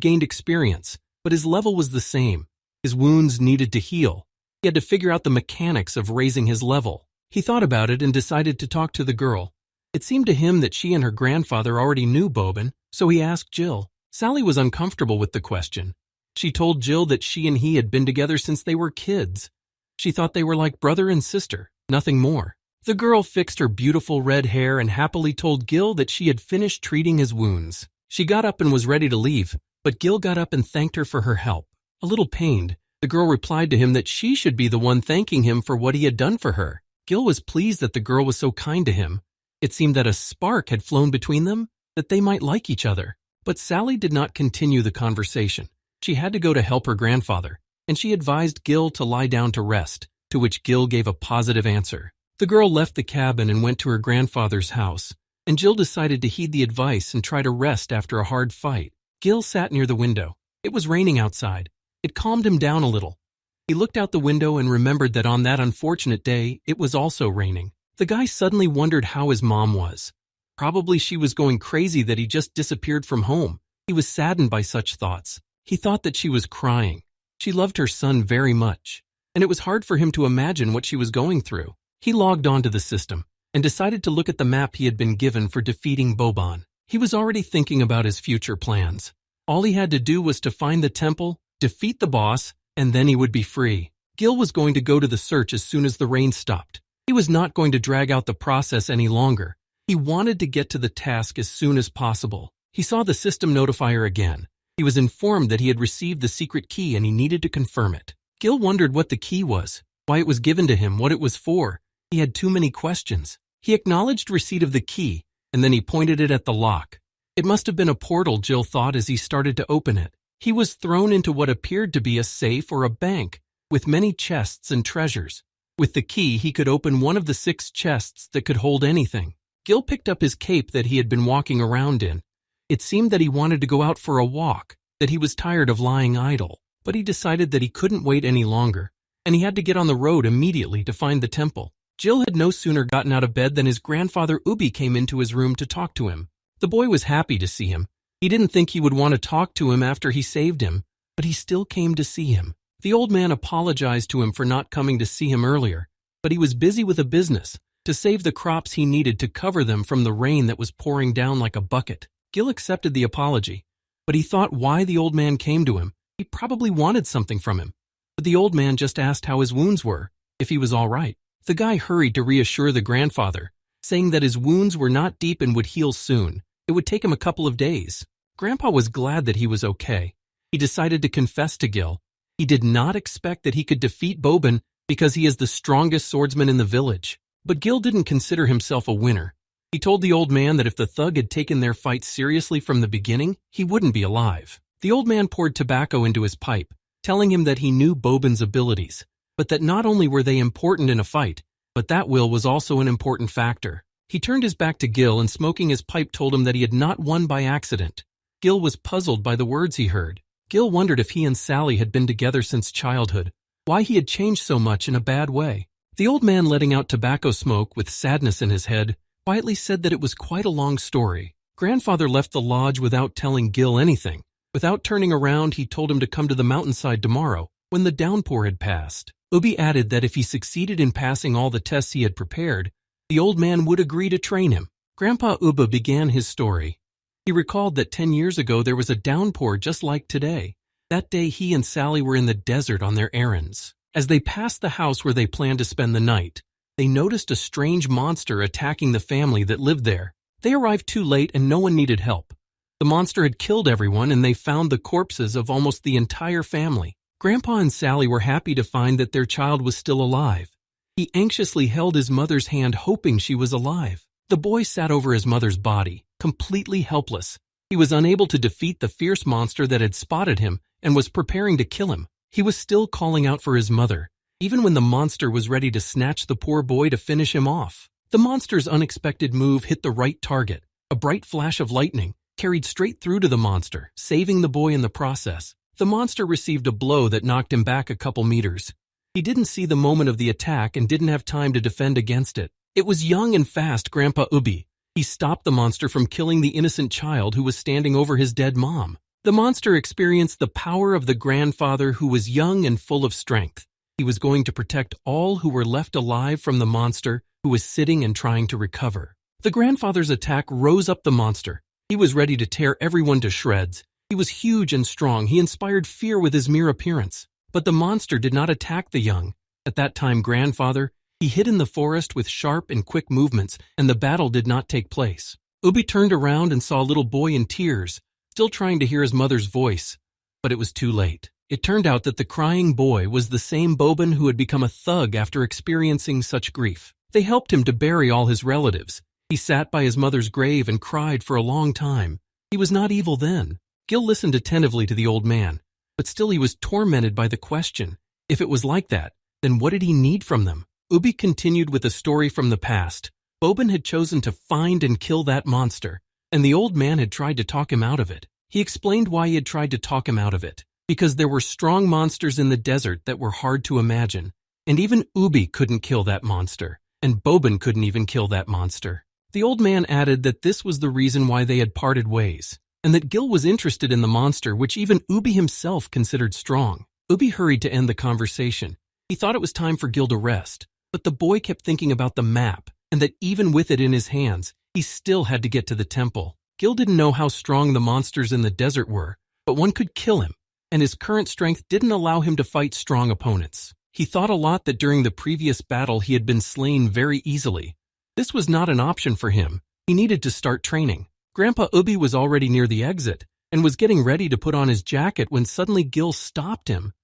gained experience, but his level was the same. His wounds needed to heal. He had to figure out the mechanics of raising his level. He thought about it and decided to talk to the girl. It seemed to him that she and her grandfather already knew Boban, so he asked Jill. Sally was uncomfortable with the question. She told Jill that she and he had been together since they were kids. She thought they were like brother and sister, nothing more. The girl fixed her beautiful red hair and happily told Gil that she had finished treating his wounds. She got up and was ready to leave, but Gil got up and thanked her for her help. A little pained, the girl replied to him that she should be the one thanking him for what he had done for her. Gil was pleased that the girl was so kind to him. It seemed that a spark had flown between them, that they might like each other. But Sally did not continue the conversation. She had to go to help her grandfather, and she advised Gil to lie down to rest, to which Gil gave a positive answer. The girl left the cabin and went to her grandfather's house, and Jill decided to heed the advice and try to rest after a hard fight. Gil sat near the window. It was raining outside. It calmed him down a little. He looked out the window and remembered that on that unfortunate day, it was also raining. The guy suddenly wondered how his mom was. Probably she was going crazy that he just disappeared from home. He was saddened by such thoughts. He thought that she was crying. She loved her son very much, and it was hard for him to imagine what she was going through. He logged onto the system and decided to look at the map he had been given for defeating Boban. He was already thinking about his future plans. All he had to do was to find the temple, defeat the boss, and then he would be free. Gil was going to go to the search as soon as the rain stopped. He was not going to drag out the process any longer. He wanted to get to the task as soon as possible. He saw the system notifier again. He was informed that he had received the secret key and he needed to confirm it. Gil wondered what the key was, why it was given to him, what it was for. He had too many questions. He acknowledged receipt of the key, and then he pointed it at the lock. It must have been a portal, Jill thought as he started to open it. He was thrown into what appeared to be a safe or a bank, with many chests and treasures. With the key, he could open one of the 6 chests that could hold anything. Gil picked up his cape that he had been walking around in. It seemed that he wanted to go out for a walk, that he was tired of lying idle, but he decided that he couldn't wait any longer, and he had to get on the road immediately to find the temple. Jill had no sooner gotten out of bed than his grandfather Ubby came into his room to talk to him. The boy was happy to see him. He didn't think he would want to talk to him after he saved him, but he still came to see him. The old man apologized to him for not coming to see him earlier, but he was busy with a business to save the crops he needed to cover them from the rain that was pouring down like a bucket. Gil accepted the apology, but he thought why the old man came to him. He probably wanted something from him. But the old man just asked how his wounds were, if he was all right. The guy hurried to reassure the grandfather, saying that his wounds were not deep and would heal soon. It would take him a couple of days. Grandpa was glad that he was okay. He decided to confess to Gil. He did not expect that he could defeat Boban because he is the strongest swordsman in the village. But Gil didn't consider himself a winner. He told the old man that if the thug had taken their fight seriously from the beginning, he wouldn't be alive. The old man poured tobacco into his pipe, telling him that he knew Bobin's abilities, but that not only were they important in a fight, but that will was also an important factor. He turned his back to Gil and smoking his pipe told him that he had not won by accident. Gil was puzzled by the words he heard. Gil wondered if he and Sally had been together since childhood, why he had changed so much in a bad way. The old man, letting out tobacco smoke with sadness in his head, quietly said that it was quite a long story. Grandfather left the lodge without telling Gil anything. Without turning around, he told him to come to the mountainside tomorrow, when the downpour had passed. Ubby added that if he succeeded in passing all the tests he had prepared, the old man would agree to train him. Grandpa Ubby began his story. He recalled that 10 years ago there was a downpour just like today. That day he and Sally were in the desert on their errands. As they passed the house where they planned to spend the night, they noticed a strange monster attacking the family that lived there. They arrived too late and no one needed help. The monster had killed everyone and they found the corpses of almost the entire family. Grandpa and Sally were happy to find that their child was still alive. He anxiously held his mother's hand hoping she was alive. The boy sat over his mother's body, completely helpless. He was unable to defeat the fierce monster that had spotted him and was preparing to kill him. He was still calling out for his mother, even when the monster was ready to snatch the poor boy to finish him off. The monster's unexpected move hit the right target. A bright flash of lightning carried straight through to the monster, saving the boy in the process. The monster received a blow that knocked him back a couple meters. He didn't see the moment of the attack and didn't have time to defend against it. It was young and fast Grandpa Ubby. He stopped the monster from killing the innocent child who was standing over his dead mom. The monster experienced the power of the grandfather who was young and full of strength. He was going to protect all who were left alive from the monster who was sitting and trying to recover. The grandfather's attack rose up the monster. He was ready to tear everyone to shreds. He was huge and strong. He inspired fear with his mere appearance. But the monster did not attack the young. At that time, grandfather, he hid in the forest with sharp and quick movements, and the battle did not take place. Ubby turned around and saw a little boy in tears, still trying to hear his mother's voice. But it was too late. It turned out that the crying boy was the same Bobin who had become a thug after experiencing such grief. They helped him to bury all his relatives. He sat by his mother's grave and cried for a long time. He was not evil then. Gil listened attentively to the old man, but still he was tormented by the question. If it was like that, then what did he need from them? Ubby continued with a story from the past. Bobin had chosen to find and kill that monster, and the old man had tried to talk him out of it. He explained why he had tried to talk him out of it. Because there were strong monsters in the desert that were hard to imagine, and even Ubby couldn't kill that monster, and Bobin couldn't even kill that monster. The old man added that this was the reason why they had parted ways, and that Gil was interested in the monster which even Ubby himself considered strong. Ubby hurried to end the conversation. He thought it was time for Gil to rest, but the boy kept thinking about the map, and that even with it in his hands, he still had to get to the temple. Gil didn't know how strong the monsters in the desert were, but one could kill him, and his current strength didn't allow him to fight strong opponents. He thought a lot that during the previous battle he had been slain very easily. This was not an option for him. He needed to start training. Grandpa Ubby was already near the exit and was getting ready to put on his jacket when suddenly Gil stopped him.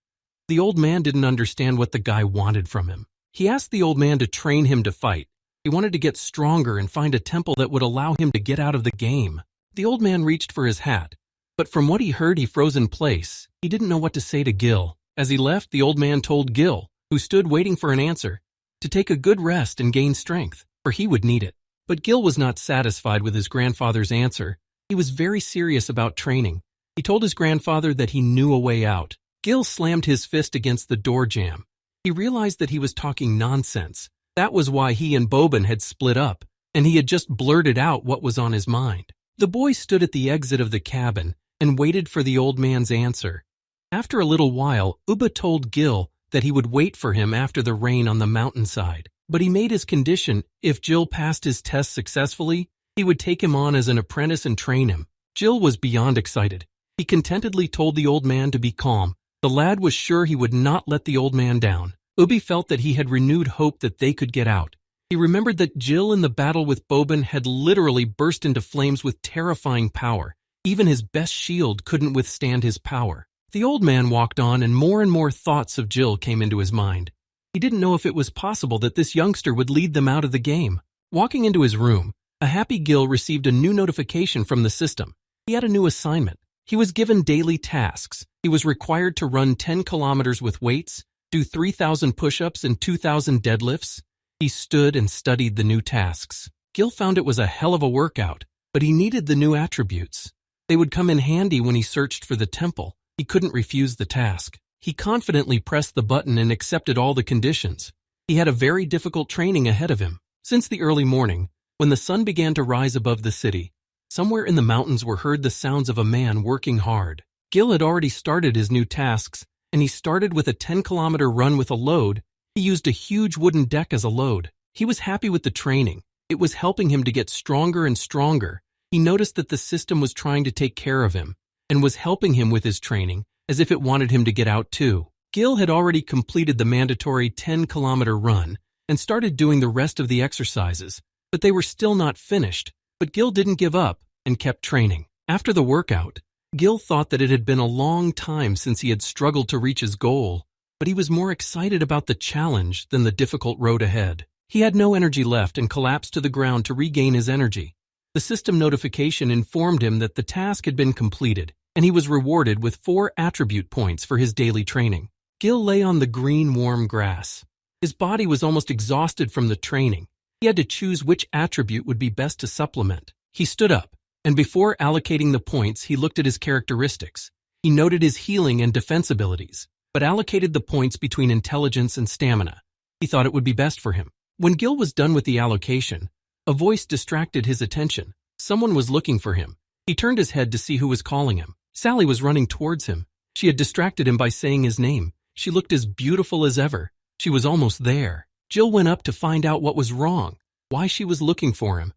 The old man didn't understand what the guy wanted from him. He asked the old man to train him to fight. He wanted to get stronger and find a temple that would allow him to get out of the game. The old man reached for his hat, but from what he heard he froze in place. He didn't know what to say to Gil. As he left, the old man told Gil, who stood waiting for an answer, to take a good rest and gain strength, for he would need it. But Gil was not satisfied with his grandfather's answer. He was very serious about training. He told his grandfather that he knew a way out. Gil slammed his fist against the door jamb. He realized that he was talking nonsense. That was why he and Bobin had split up, and he had just blurted out what was on his mind. The boy stood at the exit of the cabin and waited for the old man's answer. After a little while, Ubba told Gil that he would wait for him after the rain on the mountainside. But he made his condition, if Gil passed his test successfully, he would take him on as an apprentice and train him. Gil was beyond excited. He contentedly told the old man to be calm. The lad was sure he would not let the old man down. Ubby felt that he had renewed hope that they could get out. He remembered that Gil in the battle with Bobin had literally burst into flames with terrifying power. Even his best shield couldn't withstand his power. The old man walked on and more thoughts of Gil came into his mind. He didn't know if it was possible that this youngster would lead them out of the game. Walking into his room, a happy Gil received a new notification from the system. He had a new assignment. He was given daily tasks. He was required to run 10 kilometers with weights, do 3,000 push-ups and 2,000 deadlifts. He stood and studied the new tasks. Gil found it was a hell of a workout, but he needed the new attributes. They would come in handy when he searched for the temple. He couldn't refuse the task. He confidently pressed the button and accepted all the conditions. He had a very difficult training ahead of him. Since the early morning, when the sun began to rise above the city, somewhere in the mountains were heard the sounds of a man working hard. Gil had already started his new tasks, and he started with a 10-kilometer run with a load. He used a huge wooden deck as a load. He was happy with the training. It was helping him to get stronger and stronger. He noticed that the system was trying to take care of him and was helping him with his training as if it wanted him to get out too. Gil had already completed the mandatory 10-kilometer run and started doing the rest of the exercises, but they were still not finished. But Gil didn't give up and kept training. After the workout, Gil thought that it had been a long time since he had struggled to reach his goal, but he was more excited about the challenge than the difficult road ahead. He had no energy left and collapsed to the ground to regain his energy. The system notification informed him that the task had been completed, and he was rewarded with 4 attribute points for his daily training. Gil lay on the green, warm grass. His body was almost exhausted from the training. He had to choose which attribute would be best to supplement. He stood up, and before allocating the points, he looked at his characteristics. He noted his healing and defense abilities, but allocated the points between intelligence and stamina. He thought it would be best for him. When Gil was done with the allocation, a voice distracted his attention. Someone was looking for him. He turned his head to see who was calling him. Sally was running towards him. She had distracted him by saying his name. She looked as beautiful as ever. She was almost there. Jill went up to find out what was wrong, why she was looking for him.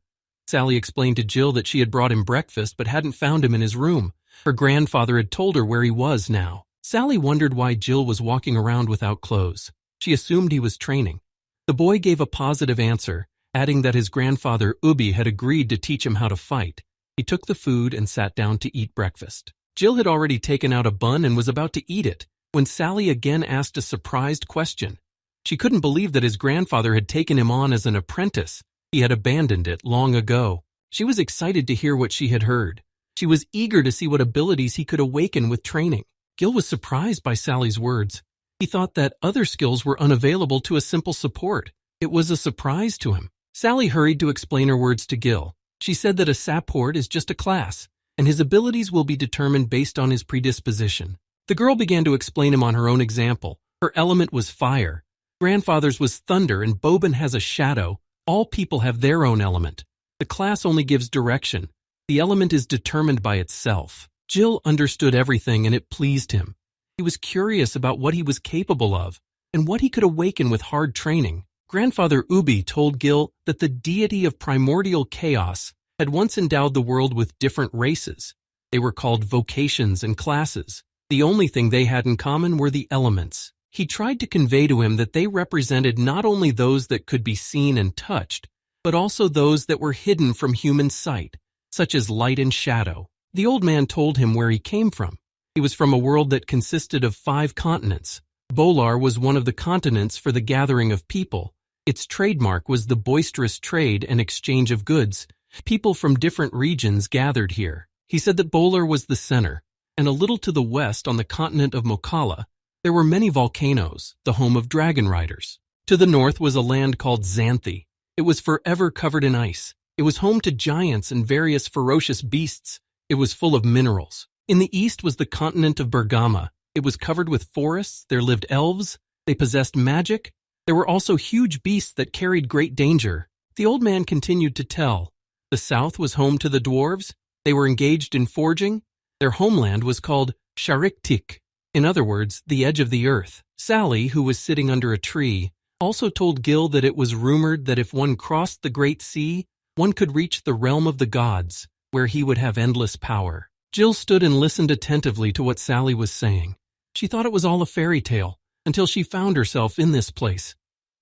Sally explained to Jill that she had brought him breakfast but hadn't found him in his room. Her grandfather had told her where he was now. Sally wondered why Jill was walking around without clothes. She assumed he was training. The boy gave a positive answer, adding that his grandfather Ubby had agreed to teach him how to fight. He took the food and sat down to eat breakfast. Jill had already taken out a bun and was about to eat it when Sally again asked a surprised question. She couldn't believe that his grandfather had taken him on as an apprentice. He had abandoned it long ago. She was excited to hear what she had heard. She was eager to see what abilities he could awaken with training. Gil was surprised by Sally's words. He thought that other skills were unavailable to a simple support. It was a surprise to him. Sally hurried to explain her words to Gil. She said that a support is just a class, and his abilities will be determined based on his predisposition. The girl began to explain him on her own example. Her element was fire. Grandfather's was thunder, and Boban has a shadow. All people have their own element. The class only gives direction. The element is determined by itself. Jill understood everything, and it pleased him. He was curious about what he was capable of and what he could awaken with hard training. Grandfather Ubby told Gil that the deity of primordial chaos had once endowed the world with different races. They were called vocations and classes. The only thing they had in common were the elements. He tried to convey to him that they represented not only those that could be seen and touched, but also those that were hidden from human sight, such as light and shadow. The old man told him where he came from. He was from a world that consisted of 5 continents. Bolar was one of the continents for the gathering of people. Its trademark was the boisterous trade and exchange of goods. People from different regions gathered here. He said that Bolar was the center, and a little to the west on the continent of Mokala, there were many volcanoes, the home of dragon riders. To the north was a land called Xanthi. It was forever covered in ice. It was home to giants and various ferocious beasts. It was full of minerals. In the east was the continent of Bergama. It was covered with forests. There lived elves. They possessed magic. There were also huge beasts that carried great danger. The old man continued to tell. The south was home to the dwarves. They were engaged in forging. Their homeland was called Shariktik. In other words, the edge of the earth. Sally, who was sitting under a tree, also told Gil that it was rumored that if one crossed the Great Sea, one could reach the realm of the gods, where he would have endless power. Jill stood and listened attentively to what Sally was saying. She thought it was all a fairy tale, until she found herself in this place.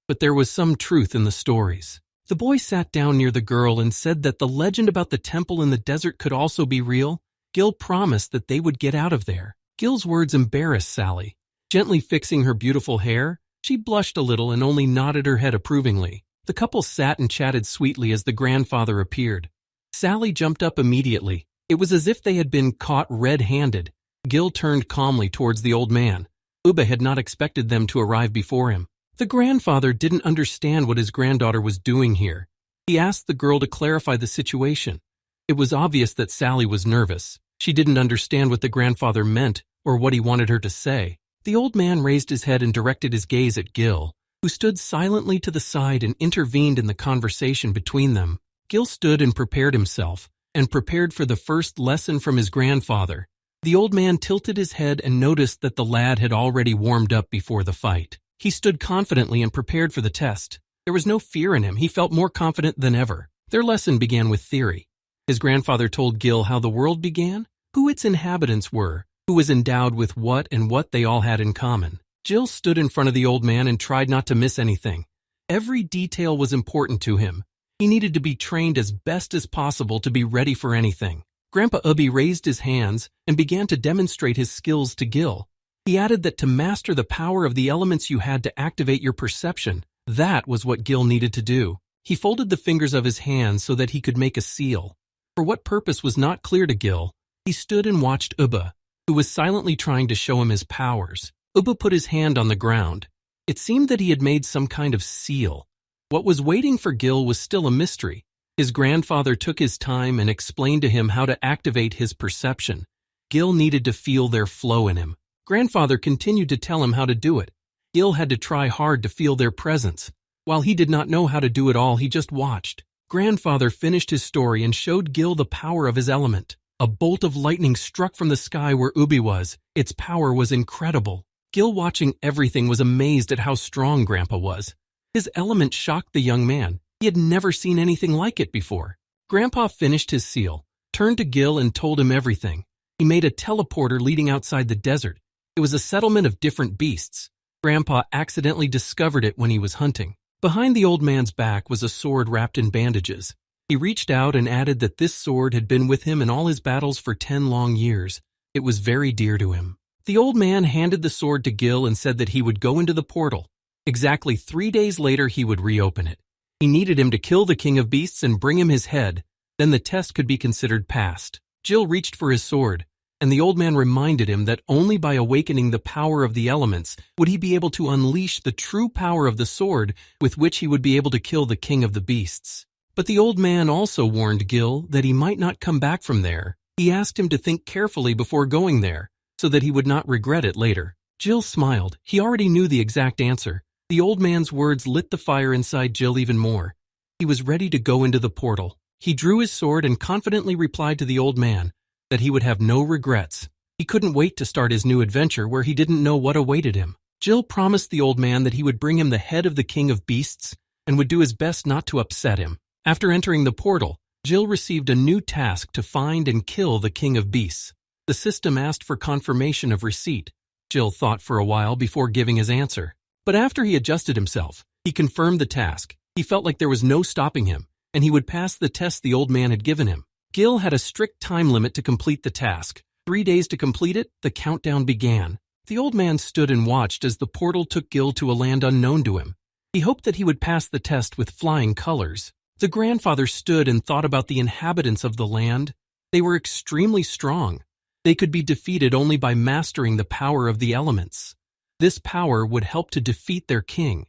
But there was some truth in the stories. The boy sat down near the girl and said that the legend about the temple in the desert could also be real. Gil promised that they would get out of there. Gil's words embarrassed Sally. Gently fixing her beautiful hair, She blushed a little and only nodded her head approvingly. The couple sat and chatted sweetly as the grandfather appeared. Sally jumped up immediately. It was as if they had been caught red-handed. Gil turned calmly towards the old man. Ubby had not expected them to arrive before him. The grandfather didn't understand what his granddaughter was doing here. He asked the girl to clarify the situation. It was obvious that Sally was nervous. She didn't understand what the grandfather meant or what he wanted her to say. The old man raised his head and directed his gaze at Gil, who stood silently to the side and intervened in the conversation between them. Gil stood and prepared himself, and prepared for the first lesson from his grandfather. The old man tilted his head and noticed that the lad had already warmed up before the fight. He stood confidently and prepared for the test. There was no fear in him. He felt more confident than ever. Their lesson began with theory. His grandfather told Gil how the world began, who its inhabitants were, who was endowed with what and what they all had in common. Gil stood in front of the old man and tried not to miss anything. Every detail was important to him. He needed to be trained as best as possible to be ready for anything. Grandpa Ubby raised his hands and began to demonstrate his skills to Gil. He added that to master the power of the elements you had to activate your perception. That was what Gil needed to do. He folded the fingers of his hands so that he could make a seal. For what purpose was not clear to Gil. He stood and watched Ubby, who was silently trying to show him his powers. Ubby put his hand on the ground. It seemed that he had made some kind of seal. What was waiting for Gil was still a mystery. His grandfather took his time and explained to him how to activate his perception. Gil needed to feel their flow in him. Grandfather continued to tell him how to do it. Gil had to try hard to feel their presence. While he did not know how to do it all, he just watched. Grandfather finished his story and showed Gil the power of his element. A bolt of lightning struck from the sky where Ubby was. Its power was incredible. Gil, watching everything, was amazed at how strong Grandpa was. His element shocked the young man. He had never seen anything like it before. Grandpa finished his seal, turned to Gil and told him everything. He made a teleporter leading outside the desert. It was a settlement of different beasts. Grandpa accidentally discovered it when he was hunting. Behind the old man's back was a sword wrapped in bandages. He reached out and added that this sword had been with him in all his battles for 10 long years. It was very dear to him. The old man handed the sword to Gil and said that he would go into the portal. Exactly 3 days later, he would reopen it. He needed him to kill the king of beasts and bring him his head. Then the test could be considered passed. Gil reached for his sword, and the old man reminded him that only by awakening the power of the elements would he be able to unleash the true power of the sword with which he would be able to kill the king of the beasts. But the old man also warned Gil that he might not come back from there. He asked him to think carefully before going there, so that he would not regret it later. Gil smiled. He already knew the exact answer. The old man's words lit the fire inside Gil even more. He was ready to go into the portal. He drew his sword and confidently replied to the old man that he would have no regrets. He couldn't wait to start his new adventure where he didn't know what awaited him. Gil promised the old man that he would bring him the head of the king of beasts and would do his best not to upset him. After entering the portal, Gil received a new task to find and kill the king of beasts. The system asked for confirmation of receipt. Gil thought for a while before giving his answer. But after he adjusted himself, he confirmed the task. He felt like there was no stopping him, and he would pass the test the old man had given him. Gil had a strict time limit to complete the task. 3 days to complete it, the countdown began. The old man stood and watched as the portal took Gil to a land unknown to him. He hoped that he would pass the test with flying colors. The grandfather stood and thought about the inhabitants of the land. They were extremely strong. They could be defeated only by mastering the power of the elements. This power would help to defeat their king,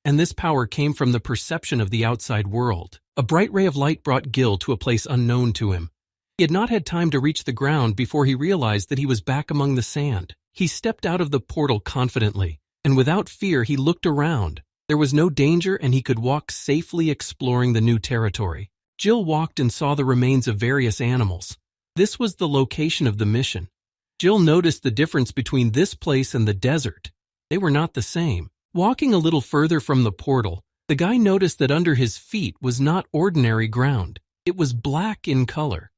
and this power came from the perception of the outside world. A bright ray of light brought Gil to a place unknown to him. He had not had time to reach the ground before he realized that he was back among the sand. He stepped out of the portal confidently, and without fear he looked around. There was no danger and he could walk safely exploring the new territory. Gil walked and saw the remains of various animals. This was the location of the mission. Gil noticed the difference between this place and the desert. They were not the same. Walking a little further from the portal, the guy noticed that under his feet was not ordinary ground. It was black in color.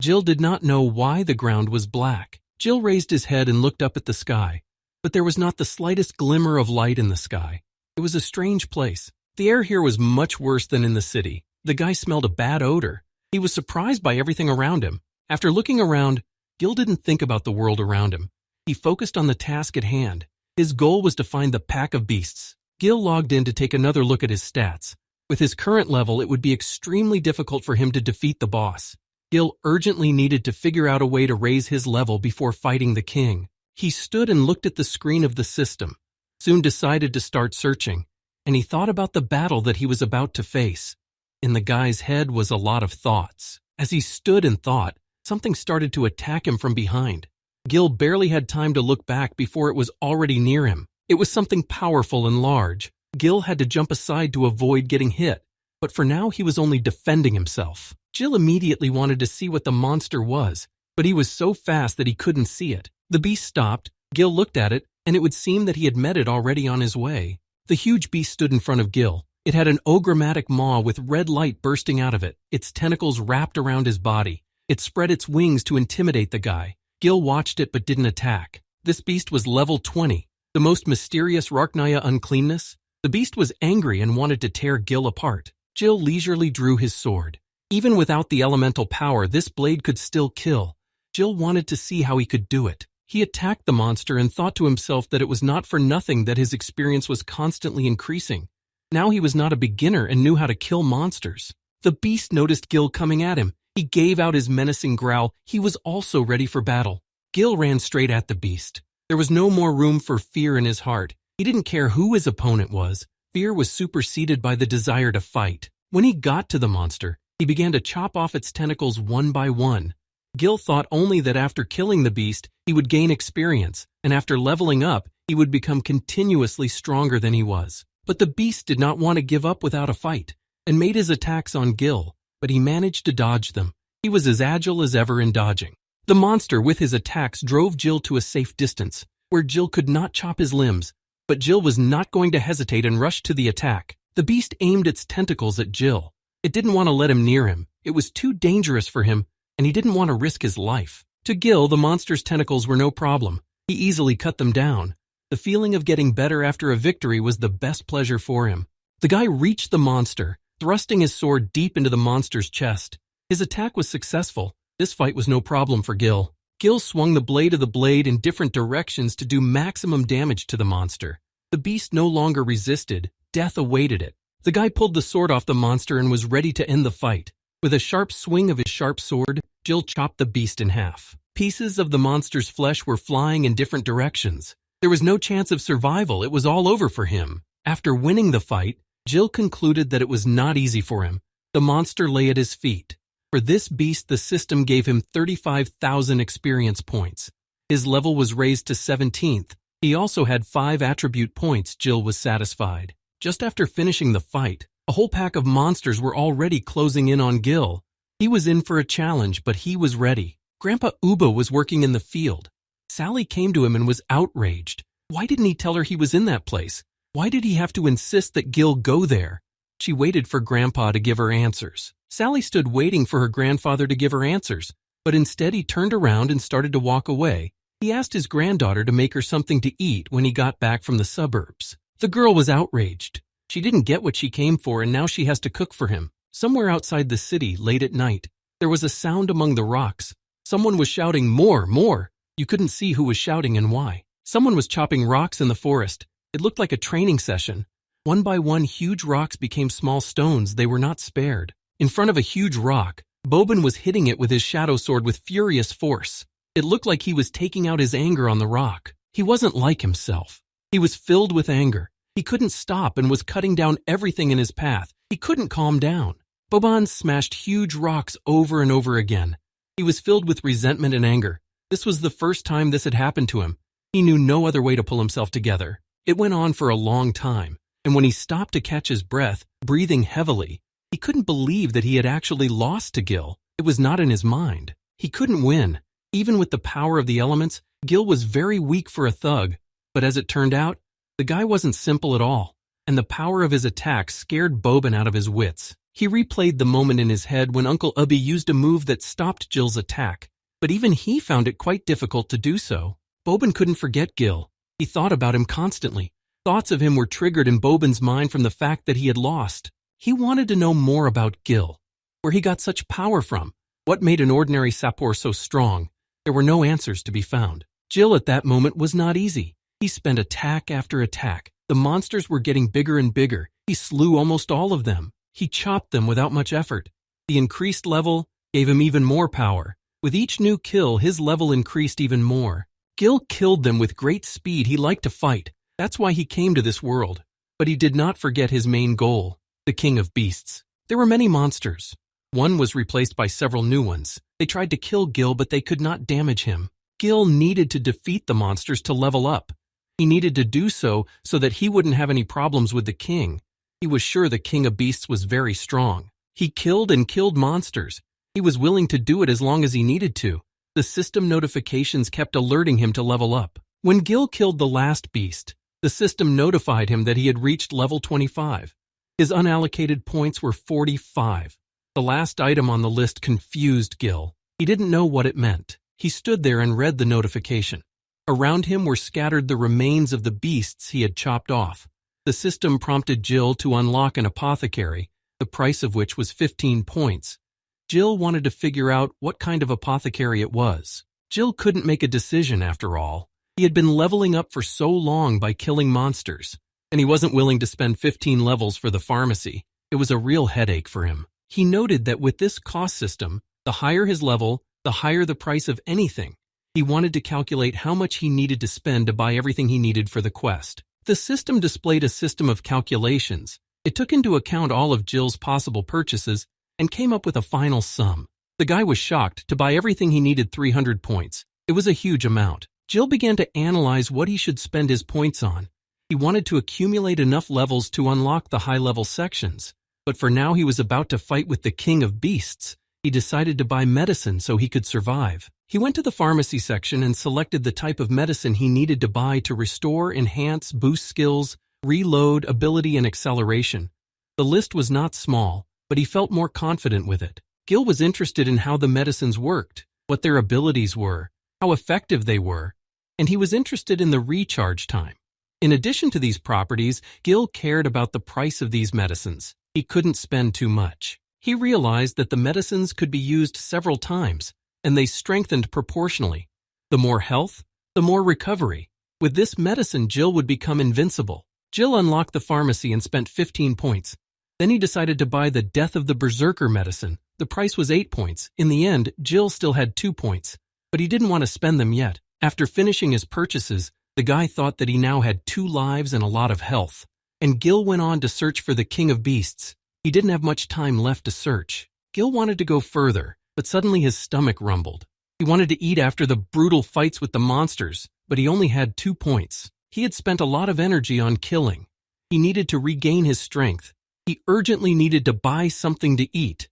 Gil did not know why the ground was black. Gil raised his head and looked up at the sky, but there was not the slightest glimmer of light in the sky. It was a strange place. The air here was much worse than in the city. The guy smelled a bad odor. He was surprised by everything around him. After looking around, Gil didn't think about the world around him. He focused on the task at hand. His goal was to find the pack of beasts. Gil logged in to take another look at his stats. With his current level, it would be extremely difficult for him to defeat the boss. Gil urgently needed to figure out a way to raise his level before fighting the king. He stood and looked at the screen of the system, soon decided to start searching, and he thought about the battle that he was about to face. In the guy's head was a lot of thoughts. As he stood and thought, something started to attack him from behind. Gil barely had time to look back before it was already near him. It was something powerful and large. Gil had to jump aside to avoid getting hit, but for now he was only defending himself. Gil immediately wanted to see what the monster was, but he was so fast that he couldn't see it. The beast stopped, Gil looked at it, and it would seem that he had met it already on his way. The huge beast stood in front of Gil. It had an ogre-matic maw with red light bursting out of it, its tentacles wrapped around his body. It spread its wings to intimidate the guy. Gil watched it but didn't attack. This beast was level 20, the most mysterious Rarknaya uncleanness. The beast was angry and wanted to tear Gil apart. Gil leisurely drew his sword. Even without the elemental power, this blade could still kill. Gil wanted to see how he could do it. He attacked the monster and thought to himself that it was not for nothing that his experience was constantly increasing. Now he was not a beginner and knew how to kill monsters. The beast noticed Gil coming at him. He gave out his menacing growl. He was also ready for battle. Gil ran straight at the beast. There was no more room for fear in his heart. He didn't care who his opponent was. Fear was superseded by the desire to fight. When he got to the monster, he began to chop off its tentacles one by one. Gil thought only that after killing the beast, he would gain experience, and after leveling up, he would become continuously stronger than he was. But the beast did not want to give up without a fight, and made his attacks on Gil, but he managed to dodge them. He was as agile as ever in dodging. The monster with his attacks drove Gil to a safe distance, where Gil could not chop his limbs, but Gil was not going to hesitate and rushed to the attack. The beast aimed its tentacles at Gil. It didn't want to let him near him. It was too dangerous for him, and he didn't want to risk his life. To Gil, the monster's tentacles were no problem. He easily cut them down. The feeling of getting better after a victory was the best pleasure for him. The guy reached the monster, thrusting his sword deep into the monster's chest. His attack was successful. This fight was no problem for Gil. Gil swung the blade of the blade in different directions to do maximum damage to the monster. The beast no longer resisted. Death awaited it. The guy pulled the sword off the monster and was ready to end the fight. With a sharp swing of his sharp sword, Gil chopped the beast in half. Pieces of the monster's flesh were flying in different directions. There was no chance of survival. It was all over for him. After winning the fight, Gil concluded that it was not easy for him. The monster lay at his feet. For this beast, the system gave him 35,000 experience points. His level was raised to 17th. He also had 5 attribute points. Gil was satisfied. Just after finishing the fight, a whole pack of monsters were already closing in on Gil. He was in for a challenge, but he was ready. Grandpa Ubby was working in the field. Sally came to him and was outraged. Why didn't he tell her he was in that place? Why did he have to insist that Gil go there? She waited for Grandpa to give her answers. Sally stood waiting for her grandfather to give her answers, but instead he turned around and started to walk away. He asked his granddaughter to make her something to eat when he got back from the suburbs. The girl was outraged. She didn't get what she came for, and now she has to cook for him. Somewhere outside the city, late at night, there was a sound among the rocks. Someone was shouting, "More, more!" You couldn't see who was shouting and why. Someone was chopping rocks in the forest. It looked like a training session. One by one, huge rocks became small stones. They were not spared. In front of a huge rock, Bobin was hitting it with his shadow sword with furious force. It looked like he was taking out his anger on the rock. He wasn't like himself. He was filled with anger. He couldn't stop and was cutting down everything in his path. He couldn't calm down. Boban smashed huge rocks over and over again. He was filled with resentment and anger. This was the first time this had happened to him. He knew no other way to pull himself together. It went on for a long time, and when he stopped to catch his breath, breathing heavily, he couldn't believe that he had actually lost to Gil. It was not in his mind. He couldn't win. Even with the power of the elements, Gil was very weak for a thug. But as it turned out, the guy wasn't simple at all, and the power of his attack scared Bobin out of his wits. He replayed the moment in his head when Uncle Ubby used a move that stopped Gil's attack, but even he found it quite difficult to do so. Bobin couldn't forget Gil. He thought about him constantly. Thoughts of him were triggered in Bobin's mind from the fact that he had lost. He wanted to know more about Gil, where he got such power from. What made an ordinary sapor so strong? There were no answers to be found. Gil at that moment was not easy. He spent attack after attack. The monsters were getting bigger and bigger. He slew almost all of them. He chopped them without much effort. The increased level gave him even more power. With each new kill, his level increased even more. Gil killed them with great speed. He liked to fight. That's why he came to this world. But he did not forget his main goal, the king of beasts. There were many monsters. One was replaced by several new ones. They tried to kill Gil, but they could not damage him. Gil needed to defeat the monsters to level up. He needed to do so that he wouldn't have any problems with the king. He was sure the king of beasts was very strong. He killed and killed monsters. He was willing to do it as long as he needed to. The system notifications kept alerting him to level up. When Gil killed the last beast, the system notified him that he had reached level 25. His unallocated points were 45. The last item on the list confused Gil. He didn't know what it meant. He stood there and read the notification. Around him were scattered the remains of the beasts he had chopped off. The system prompted Jill to unlock an apothecary, the price of which was 15 points. Jill wanted to figure out what kind of apothecary it was. Jill couldn't make a decision after all. He had been leveling up for so long by killing monsters, and he wasn't willing to spend 15 levels for the pharmacy. It was a real headache for him. He noted that with this cost system, the higher his level, the higher the price of anything. He wanted to calculate how much he needed to spend to buy everything he needed for the quest. The system displayed a system of calculations. It took into account all of Jill's possible purchases and came up with a final sum. The guy was shocked. To buy everything he needed 300 points. It was a huge amount. Jill began to analyze what he should spend his points on. He wanted to accumulate enough levels to unlock the high-level sections. But for now he was about to fight with the king of beasts. He decided to buy medicine so he could survive. He went to the pharmacy section and selected the type of medicine he needed to buy to restore, enhance, boost skills, reload, ability, and acceleration. The list was not small, but he felt more confident with it. Gil was interested in how the medicines worked, what their abilities were, how effective they were, and he was interested in the recharge time. In addition to these properties, Gil cared about the price of these medicines. He couldn't spend too much. He realized that the medicines could be used several times, and they strengthened proportionally. The more health, the more recovery. With this medicine, Jill would become invincible. Jill unlocked the pharmacy and spent 15 points. Then he decided to buy the Death of the Berserker medicine. The price was 8 points. In the end, Jill still had 2 points, but he didn't want to spend them yet. After finishing his purchases, the guy thought that he now had 2 lives and a lot of health. And Gil went on to search for the King of Beasts. He didn't have much time left to search. Gil wanted to go further, but suddenly his stomach rumbled. He wanted to eat after the brutal fights with the monsters, but he only had 2 points. He had spent a lot of energy on killing. He needed to regain his strength. He urgently needed to buy something to eat.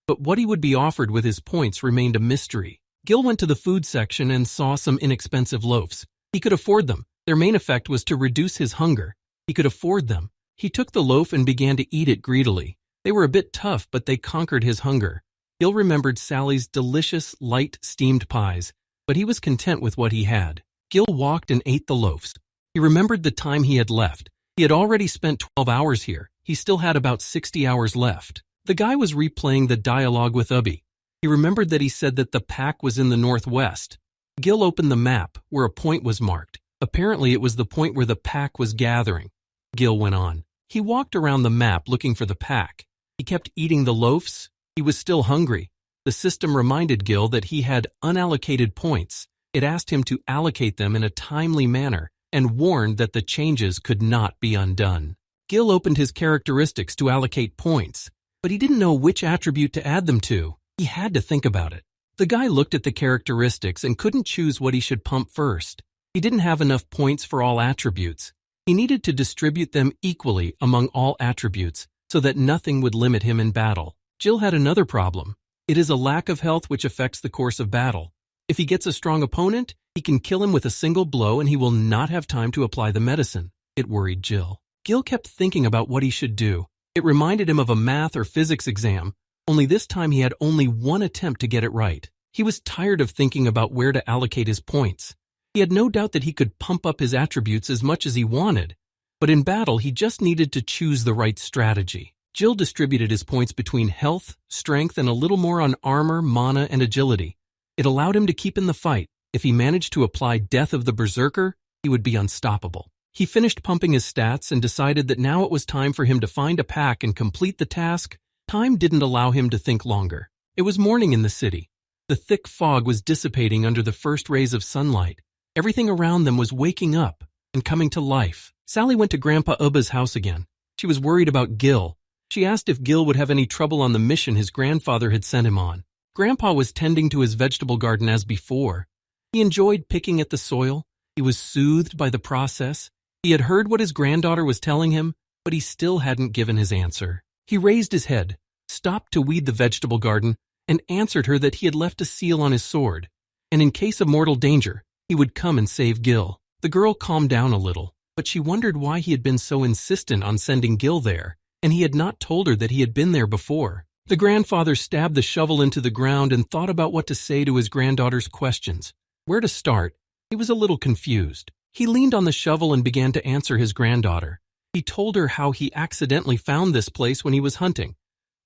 But what he would be offered with his points remained a mystery. Gil went to the food section and saw some inexpensive loaves. He could afford them. Their main effect was to reduce his hunger. He could afford them. He took the loaf and began to eat it greedily. They were a bit tough, but they conquered his hunger. Gil remembered Sally's delicious, light, steamed pies, but he was content with what he had. Gil walked and ate the loaves. He remembered the time he had left. He had already spent 12 hours here. He still had about 60 hours left. The guy was replaying the dialogue with Ubby. He remembered that he said that the pack was in the northwest. Gil opened the map, where a point was marked. Apparently it was the point where the pack was gathering. Gil went on. He walked around the map looking for the pack. He kept eating the loaves. He was still hungry. The system reminded Gil that he had unallocated points. It asked him to allocate them in a timely manner and warned that the changes could not be undone. Gil opened his characteristics to allocate points, but he didn't know which attribute to add them to. He had to think about it. The guy looked at the characteristics and couldn't choose what he should pump first. He didn't have enough points for all attributes. He needed to distribute them equally among all attributes so that nothing would limit him in battle. Jill had another problem. It is a lack of health which affects the course of battle. If he gets a strong opponent, he can kill him with a single blow and he will not have time to apply the medicine. It worried Jill. Gil kept thinking about what he should do. It reminded him of a math or physics exam, only this time he had only one attempt to get it right. He was tired of thinking about where to allocate his points. He had no doubt that he could pump up his attributes as much as he wanted, but in battle he just needed to choose the right strategy. Jill distributed his points between health, strength, and a little more on armor, mana, and agility. It allowed him to keep in the fight. If he managed to apply Death of the Berserker, he would be unstoppable. He finished pumping his stats and decided that now it was time for him to find a pack and complete the task. Time didn't allow him to think longer. It was morning in the city. The thick fog was dissipating under the first rays of sunlight. Everything around them was waking up and coming to life. Sally went to Grandpa Ubba's house again. She was worried about Gil. She asked if Gil would have any trouble on the mission his grandfather had sent him on. Grandpa was tending to his vegetable garden as before. He enjoyed picking at the soil. He was soothed by the process. He had heard what his granddaughter was telling him, but he still hadn't given his answer. He raised his head, stopped to weed the vegetable garden, and answered her that he had left a seal on his sword, and in case of mortal danger, he would come and save Gil. The girl calmed down a little, but she wondered why he had been so insistent on sending Gil there, and he had not told her that he had been there before. The grandfather stabbed the shovel into the ground and thought about what to say to his granddaughter's questions. Where to start? He was a little confused. He leaned on the shovel and began to answer his granddaughter. He told her how he accidentally found this place when he was hunting,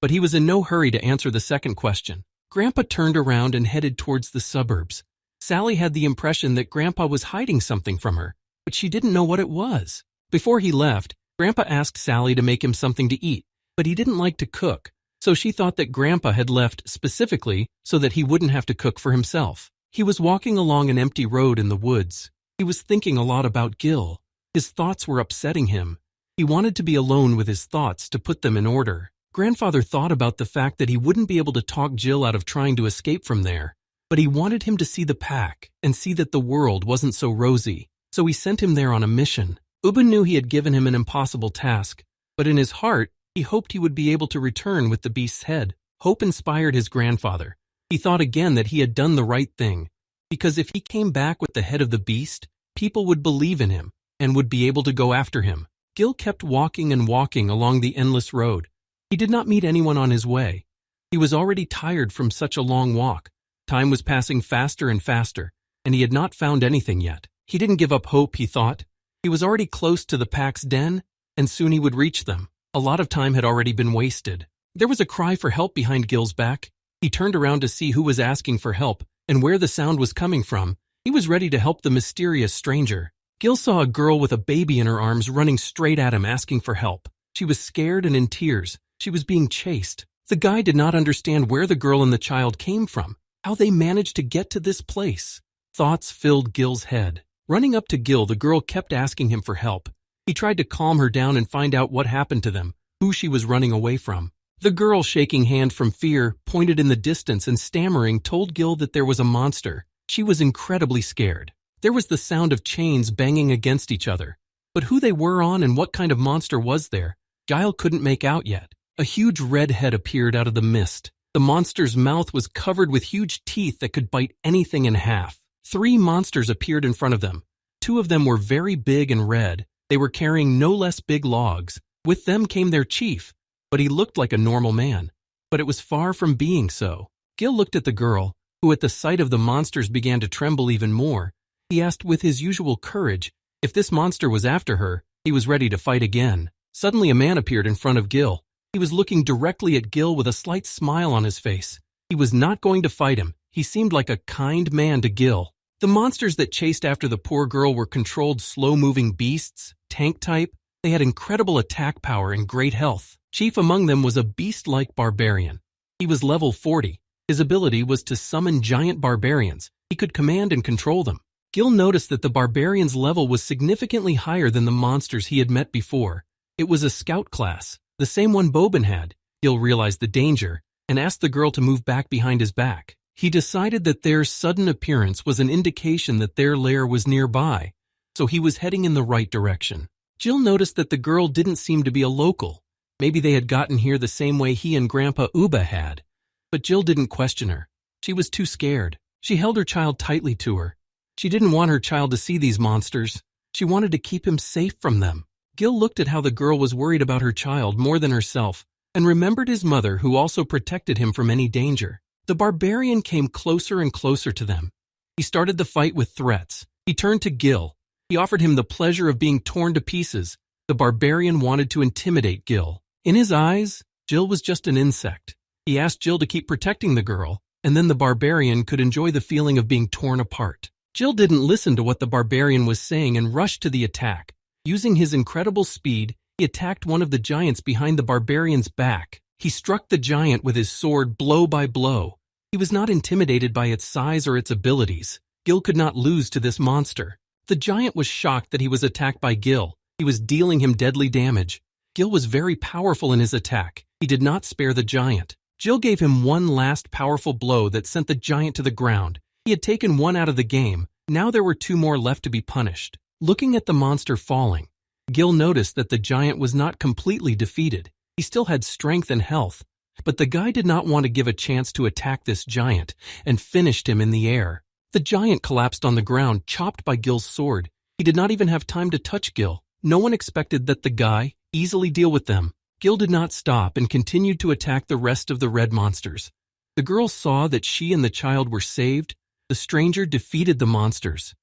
but he was in no hurry to answer the second question. Grandpa turned around and headed towards the suburbs. Sally had the impression that Grandpa was hiding something from her, but she didn't know what it was. Before he left, Grandpa asked Sally to make him something to eat, but he didn't like to cook, so she thought that Grandpa had left specifically so that he wouldn't have to cook for himself. He was walking along an empty road in the woods. He was thinking a lot about Gil. His thoughts were upsetting him. He wanted to be alone with his thoughts to put them in order. Grandfather thought about the fact that he wouldn't be able to talk Gil out of trying to escape from there, but he wanted him to see the pack and see that the world wasn't so rosy, so he sent him there on a mission. Ubby knew he had given him an impossible task, but in his heart, he hoped he would be able to return with the beast's head. Hope inspired his grandfather. He thought again that he had done the right thing, because if he came back with the head of the beast, people would believe in him and would be able to go after him. Gil kept walking and walking along the endless road. He did not meet anyone on his way. He was already tired from such a long walk. Time was passing faster and faster, and he had not found anything yet. He didn't give up hope, he thought. He was already close to the pack's den, and soon he would reach them. A lot of time had already been wasted. There was a cry for help behind Gil's back. He turned around to see who was asking for help and where the sound was coming from. He was ready to help the mysterious stranger. Gil saw a girl with a baby in her arms running straight at him asking for help. She was scared and in tears. She was being chased. The guy did not understand where the girl and the child came from, how they managed to get to this place. Thoughts filled Gil's head. Running up to Gil, the girl kept asking him for help. He tried to calm her down and find out what happened to them, who she was running away from. The girl, shaking hand from fear, pointed in the distance and stammering told Gil that there was a monster. She was incredibly scared. There was the sound of chains banging against each other. But who they were on and what kind of monster was there, Gil couldn't make out yet. A huge red head appeared out of the mist. The monster's mouth was covered with huge teeth that could bite anything in half. 3 monsters appeared in front of them. 2 of them were very big and red. They were carrying no less big logs. With them came their chief, but he looked like a normal man. But it was far from being so. Gil looked at the girl, who at the sight of the monsters began to tremble even more. He asked with his usual courage if this monster was after her. He was ready to fight again. Suddenly a man appeared in front of Gil. He was looking directly at Gil with a slight smile on his face. He was not going to fight him. He seemed like a kind man to Gil. The monsters that chased after the poor girl were controlled slow-moving beasts, tank type. They had incredible attack power and great health. Chief among them was a beast-like barbarian. He was level 40. His ability was to summon giant barbarians. He could command and control them. Gil noticed that the barbarian's level was significantly higher than the monsters he had met before. It was a scout class, the same one Bobin had. Gil realized the danger and asked the girl to move back behind his back. He decided that their sudden appearance was an indication that their lair was nearby, so he was heading in the right direction. Gil noticed that the girl didn't seem to be a local. Maybe they had gotten here the same way he and Grandpa Ubby had. But Gil didn't question her. She was too scared. She held her child tightly to her. She didn't want her child to see these monsters. She wanted to keep him safe from them. Gil looked at how the girl was worried about her child more than herself and remembered his mother, who also protected him from any danger. The barbarian came closer and closer to them. He started the fight with threats. He turned to Gil. He offered him the pleasure of being torn to pieces. The barbarian wanted to intimidate Gil. In his eyes, Gil was just an insect. He asked Gil to keep protecting the girl, and then the barbarian could enjoy the feeling of being torn apart. Gil didn't listen to what the barbarian was saying and rushed to the attack. Using his incredible speed, he attacked one of the giants behind the barbarian's back. He struck the giant with his sword blow by blow. He was not intimidated by its size or its abilities. Gil could not lose to this monster. The giant was shocked that he was attacked by Gil. He was dealing him deadly damage. Gil was very powerful in his attack. He did not spare the giant. Gil gave him one last powerful blow that sent the giant to the ground. He had taken one out of the game. Now there were two more left to be punished. Looking at the monster falling, Gil noticed that the giant was not completely defeated. He still had strength and health, but the guy did not want to give a chance to attack this giant and finished him in the air. The giant collapsed on the ground, chopped by Gil's sword. He did not even have time to touch Gil. No one expected that the guy easily deal with them. Gil did not stop and continued to attack the rest of the red monsters. The girl saw that she and the child were saved. The stranger defeated the monsters.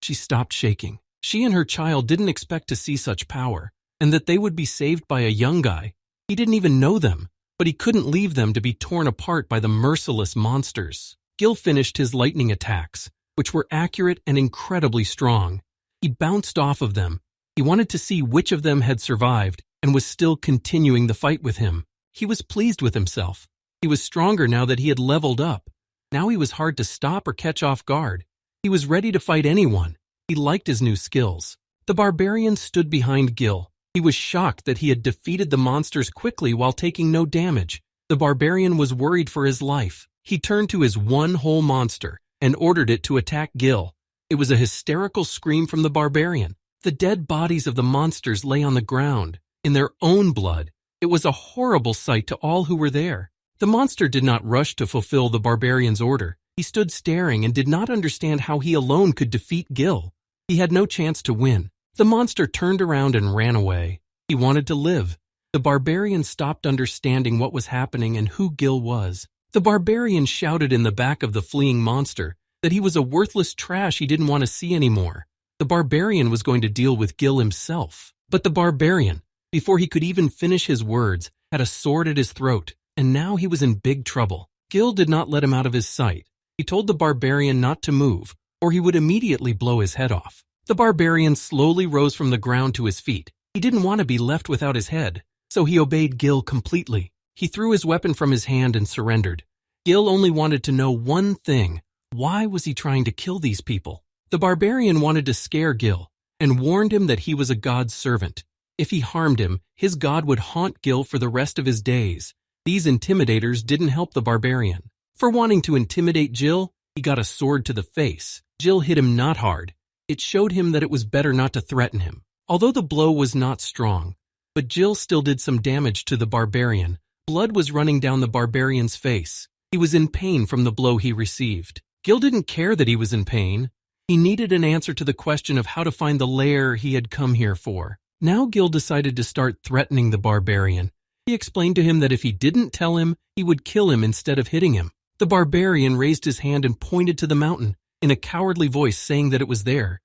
She stopped shaking. She and her child didn't expect to see such power, and that they would be saved by a young guy. He didn't even know them, but he couldn't leave them to be torn apart by the merciless monsters. Gil finished his lightning attacks, which were accurate and incredibly strong. He bounced off of them. He wanted to see which of them had survived and was still continuing the fight with him. He was pleased with himself. He was stronger now that he had leveled up. Now he was hard to stop or catch off guard. He was ready to fight anyone. He liked his new skills. The barbarian stood behind Gil. He was shocked that he had defeated the monsters quickly while taking no damage. The barbarian was worried for his life. He turned to his one whole monster and ordered it to attack Gil. It was a hysterical scream from the barbarian. The dead bodies of the monsters lay on the ground, in their own blood. It was a horrible sight to all who were there. The monster did not rush to fulfill the barbarian's order. He stood staring and did not understand how he alone could defeat Gil. He had no chance to win. The monster turned around and ran away. He wanted to live. The barbarian stopped understanding what was happening and who Gil was. The barbarian shouted in the back of the fleeing monster that he was a worthless trash he didn't want to see anymore. The barbarian was going to deal with Gil himself. But the barbarian, before he could even finish his words, had a sword at his throat, and now he was in big trouble. Gil did not let him out of his sight. He told the barbarian not to move, or he would immediately blow his head off. The barbarian slowly rose from the ground to his feet. He didn't want to be left without his head, so he obeyed Gil completely. He threw his weapon from his hand and surrendered. Gil only wanted to know one thing. Why was he trying to kill these people? The barbarian wanted to scare Gil and warned him that he was a god's servant. If he harmed him, his god would haunt Gil for the rest of his days. These intimidators didn't help the barbarian. For wanting to intimidate Gil, he got a sword to the face. Gil hit him not hard. It showed him that it was better not to threaten him. Although the blow was not strong, but Gil still did some damage to the barbarian. Blood was running down the barbarian's face. He was in pain from the blow he received. Gil didn't care that he was in pain. He needed an answer to the question of how to find the lair he had come here for. Now Gil decided to start threatening the barbarian. He explained to him that if he didn't tell him, he would kill him instead of hitting him. The barbarian raised his hand and pointed to the mountain, in a cowardly voice saying that it was there.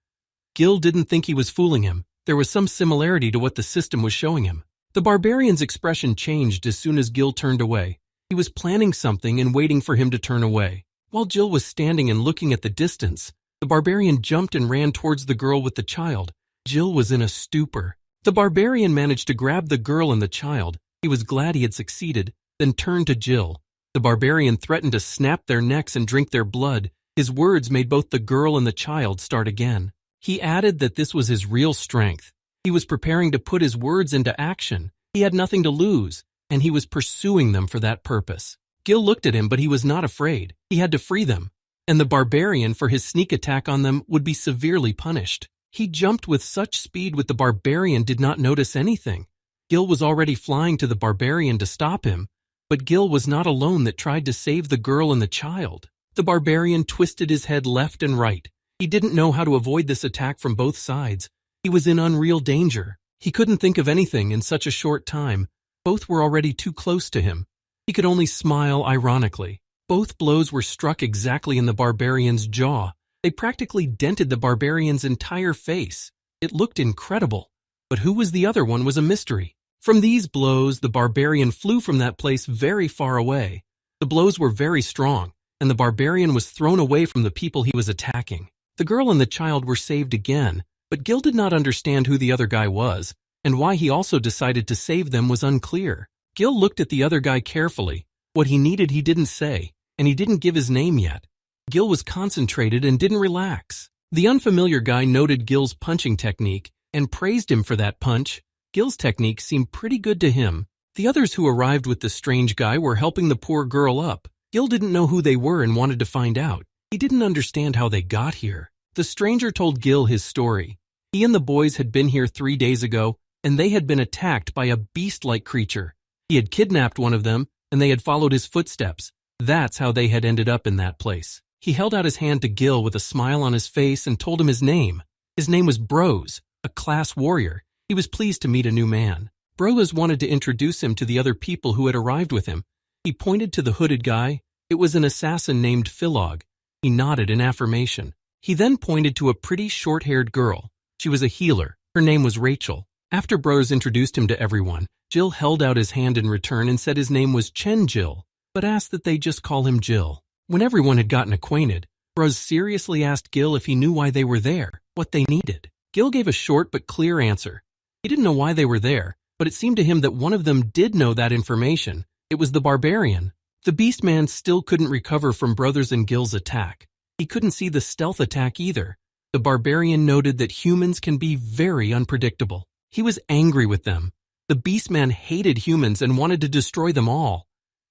Gil didn't think he was fooling him. There was some similarity to what the system was showing him. The barbarian's expression changed as soon as Gil turned away. He was planning something and waiting for him to turn away. While Gil was standing and looking at the distance, the barbarian jumped and ran towards the girl with the child. Gil was in a stupor. The barbarian managed to grab the girl and the child. He was glad he had succeeded, then turned to Gil. The barbarian threatened to snap their necks and drink their blood. His words made both the girl and the child start again. He added that this was his real strength. He was preparing to put his words into action. He had nothing to lose, and he was pursuing them for that purpose. Gil looked at him, but he was not afraid. He had to free them, and the barbarian, for his sneak attack on them, would be severely punished. He jumped with such speed that the barbarian did not notice anything. Gil was already flying to the barbarian to stop him, but Gil was not alone that tried to save the girl and the child. The barbarian twisted his head left and right. He didn't know how to avoid this attack from both sides. He was in unreal danger. He couldn't think of anything in such a short time. Both were already too close to him. He could only smile ironically. Both blows were struck exactly in the barbarian's jaw. They practically dented the barbarian's entire face. It looked incredible. But who was the other one was a mystery. From these blows, the barbarian flew from that place very far away. The blows were very strong, and the barbarian was thrown away from the people he was attacking. The girl and the child were saved again, but Gil did not understand who the other guy was, and why he also decided to save them was unclear. Gil looked at the other guy carefully. What he needed he didn't say, and he didn't give his name yet. Gil was concentrated and didn't relax. The unfamiliar guy noted Gil's punching technique and praised him for that punch. Gil's technique seemed pretty good to him. The others who arrived with the strange guy were helping the poor girl up. Gil didn't know who they were and wanted to find out. He didn't understand how they got here. The stranger told Gil his story. He and the boys had been here 3 days ago, and they had been attacked by a beast-like creature. He had kidnapped one of them, and they had followed his footsteps. That's how they had ended up in that place. He held out his hand to Gil with a smile on his face and told him his name. His name was Bros, a class warrior. He was pleased to meet a new man. Bros wanted to introduce him to the other people who had arrived with him. He pointed to the hooded guy. It was an assassin named Philog. He nodded in affirmation. He then pointed to a pretty short-haired girl. She was a healer. Her name was Rachel. After Bros introduced him to everyone, Gil held out his hand in return and said his name was Chen Gil, but asked that they just call him Gil. When everyone had gotten acquainted, Bros seriously asked Gil if he knew why they were there, what they needed. Gil gave a short but clear answer. He didn't know why they were there, but it seemed to him that one of them did know that information. It was the barbarian. The beast man still couldn't recover from Brothers and Gil's attack. He couldn't see the stealth attack either. The barbarian noted that humans can be very unpredictable. He was angry with them. The beast man hated humans and wanted to destroy them all.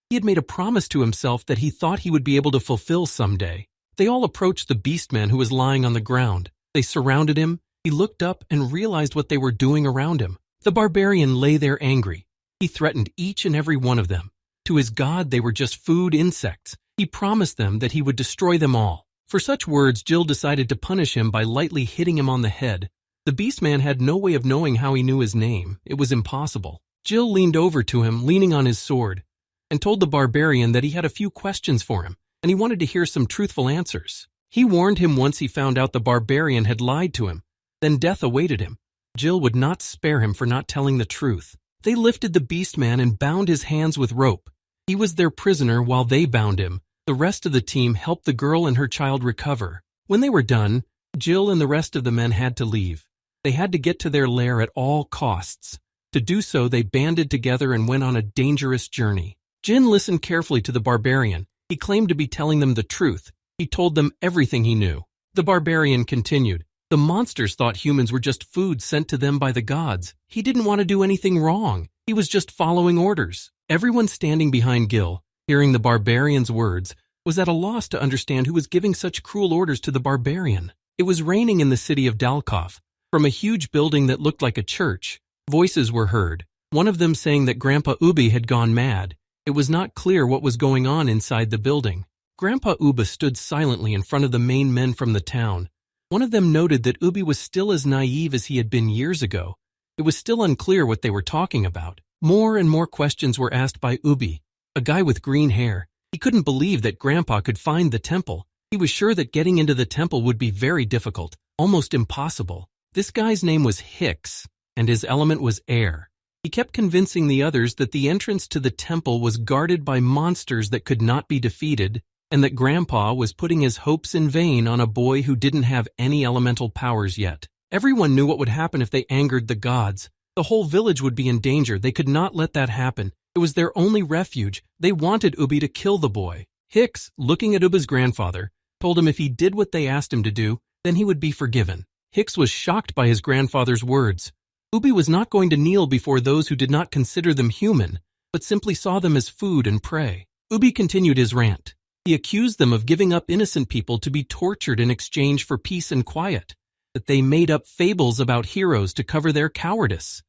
He had made a promise to himself that he thought he would be able to fulfill someday. They all approached the beast man who was lying on the ground. They surrounded him. He looked up and realized what they were doing around him. The barbarian lay there angry. He threatened each and every one of them. To his god, they were just food insects. He promised them that he would destroy them all. For such words, Gil decided to punish him by lightly hitting him on the head. The beastman had no way of knowing how he knew his name. It was impossible. Gil leaned over to him, leaning on his sword, and told the barbarian that he had a few questions for him, and he wanted to hear some truthful answers. He warned him once he found out the barbarian had lied to him. Then death awaited him. Gil would not spare him for not telling the truth. They lifted the beastman and bound his hands with rope. He was their prisoner while they bound him. The rest of the team helped the girl and her child recover. When they were done, Gil and the rest of the men had to leave. They had to get to their lair at all costs. To do so, they banded together and went on a dangerous journey. Jin listened carefully to the barbarian. He claimed to be telling them the truth. He told them everything he knew. The barbarian continued. The monsters thought humans were just food sent to them by the gods. He didn't want to do anything wrong. He was just following orders. Everyone standing behind Gil, hearing the barbarian's words, was at a loss to understand who was giving such cruel orders to the barbarian. It was raining in the city of Dalkov. From a huge building that looked like a church, voices were heard, one of them saying that Grandpa Ubby had gone mad. It was not clear what was going on inside the building. Grandpa Ubby stood silently in front of the main men from the town. One of them noted that Ubby was still as naive as he had been years ago. It was still unclear what they were talking about. More and more questions were asked by Ubby, a guy with green hair. He couldn't believe that Grandpa could find the temple. He was sure that getting into the temple would be very difficult, almost impossible. This guy's name was Hicks, and his element was air. He kept convincing the others that the entrance to the temple was guarded by monsters that could not be defeated, and that Grandpa was putting his hopes in vain on a boy who didn't have any elemental powers yet. Everyone knew what would happen if they angered the gods. The whole village would be in danger. They could not let that happen. It was their only refuge. They wanted Ubby to kill the boy. Hicks, looking at Ubby's grandfather, told him if he did what they asked him to do, then he would be forgiven. Hicks was shocked by his grandfather's words. Ubby was not going to kneel before those who did not consider them human, but simply saw them as food and prey. Ubby continued his rant. He accused them of giving up innocent people to be tortured in exchange for peace and quiet, that they made up fables about heroes to cover their cowardice.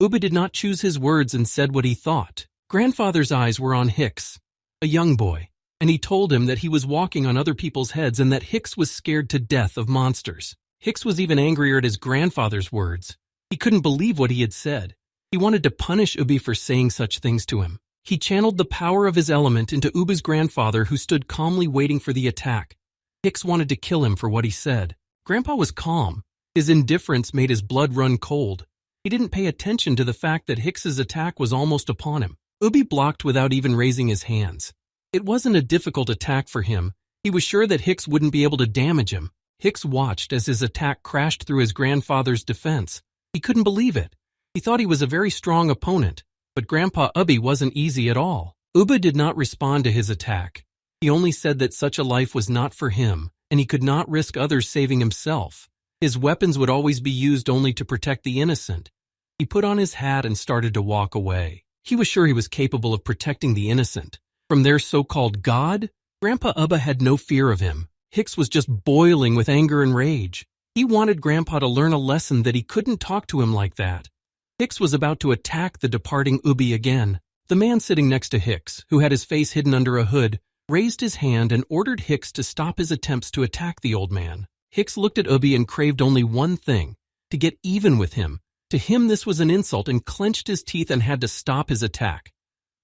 Ubby did not choose his words and said what he thought. Grandfather's eyes were on Hicks, a young boy, and he told him that he was walking on other people's heads and that Hicks was scared to death of monsters. Hicks was even angrier at his grandfather's words. He couldn't believe what he had said. He wanted to punish Ubby for saying such things to him. He channeled the power of his element into Ubby's grandfather, who stood calmly waiting for the attack. Hicks wanted to kill him for what he said. Grandpa was calm. His indifference made his blood run cold. He didn't pay attention to the fact that Hicks's attack was almost upon him. Ubby blocked without even raising his hands. It wasn't a difficult attack for him. He was sure that Hicks wouldn't be able to damage him. Hicks watched as his attack crashed through his grandfather's defense. He couldn't believe it. He thought he was a very strong opponent, but Grandpa Ubby wasn't easy at all. Ubby did not respond to his attack. He only said that such a life was not for him, and he could not risk others saving himself. His weapons would always be used only to protect the innocent. He put on his hat and started to walk away. He was sure he was capable of protecting the innocent. From their so-called God, Grandpa Ubby had no fear of him. Hicks was just boiling with anger and rage. He wanted Grandpa to learn a lesson that he couldn't talk to him like that. Hicks was about to attack the departing Ubby again. The man sitting next to Hicks, who had his face hidden under a hood, raised his hand and ordered Hicks to stop his attempts to attack the old man. Hicks looked at Ubby and craved only one thing, to get even with him. To him this was an insult, and clenched his teeth and had to stop his attack,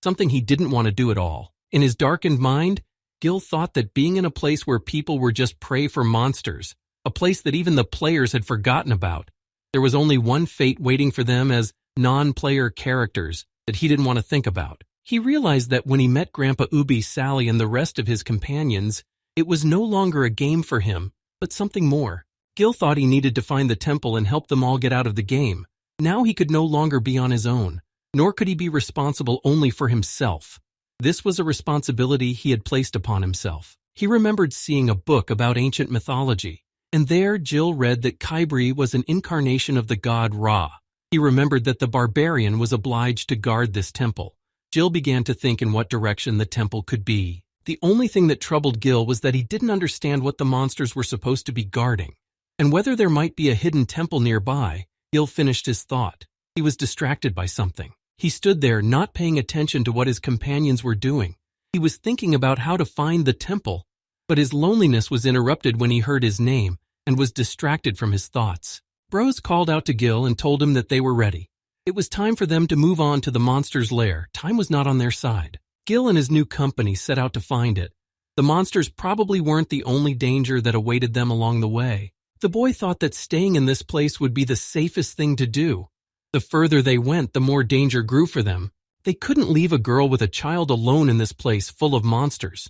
something he didn't want to do at all. In his darkened mind, Gil thought that being in a place where people were just prey for monsters, a place that even the players had forgotten about, there was only one fate waiting for them as non-player characters that he didn't want to think about. He realized that when he met Grandpa Ubby, Sally, and the rest of his companions, it was no longer a game for him, but something more. Gil thought he needed to find the temple and help them all get out of the game. Now he could no longer be on his own, nor could he be responsible only for himself. This was a responsibility he had placed upon himself. He remembered seeing a book about ancient mythology, and there Jill read that Kybri was an incarnation of the god Ra. He remembered that the barbarian was obliged to guard this temple. Jill began to think in what direction the temple could be. The only thing that troubled Gil was that he didn't understand what the monsters were supposed to be guarding, and whether there might be a hidden temple nearby. Gil finished his thought. He was distracted by something. He stood there, not paying attention to what his companions were doing. He was thinking about how to find the temple, but his loneliness was interrupted when he heard his name and was distracted from his thoughts. Bros called out to Gil and told him that they were ready. It was time for them to move on to the monster's lair. Time was not on their side. Gil and his new company set out to find it. The monsters probably weren't the only danger that awaited them along the way. The boy thought that staying in this place would be the safest thing to do. The further they went, the more danger grew for them. They couldn't leave a girl with a child alone in this place full of monsters.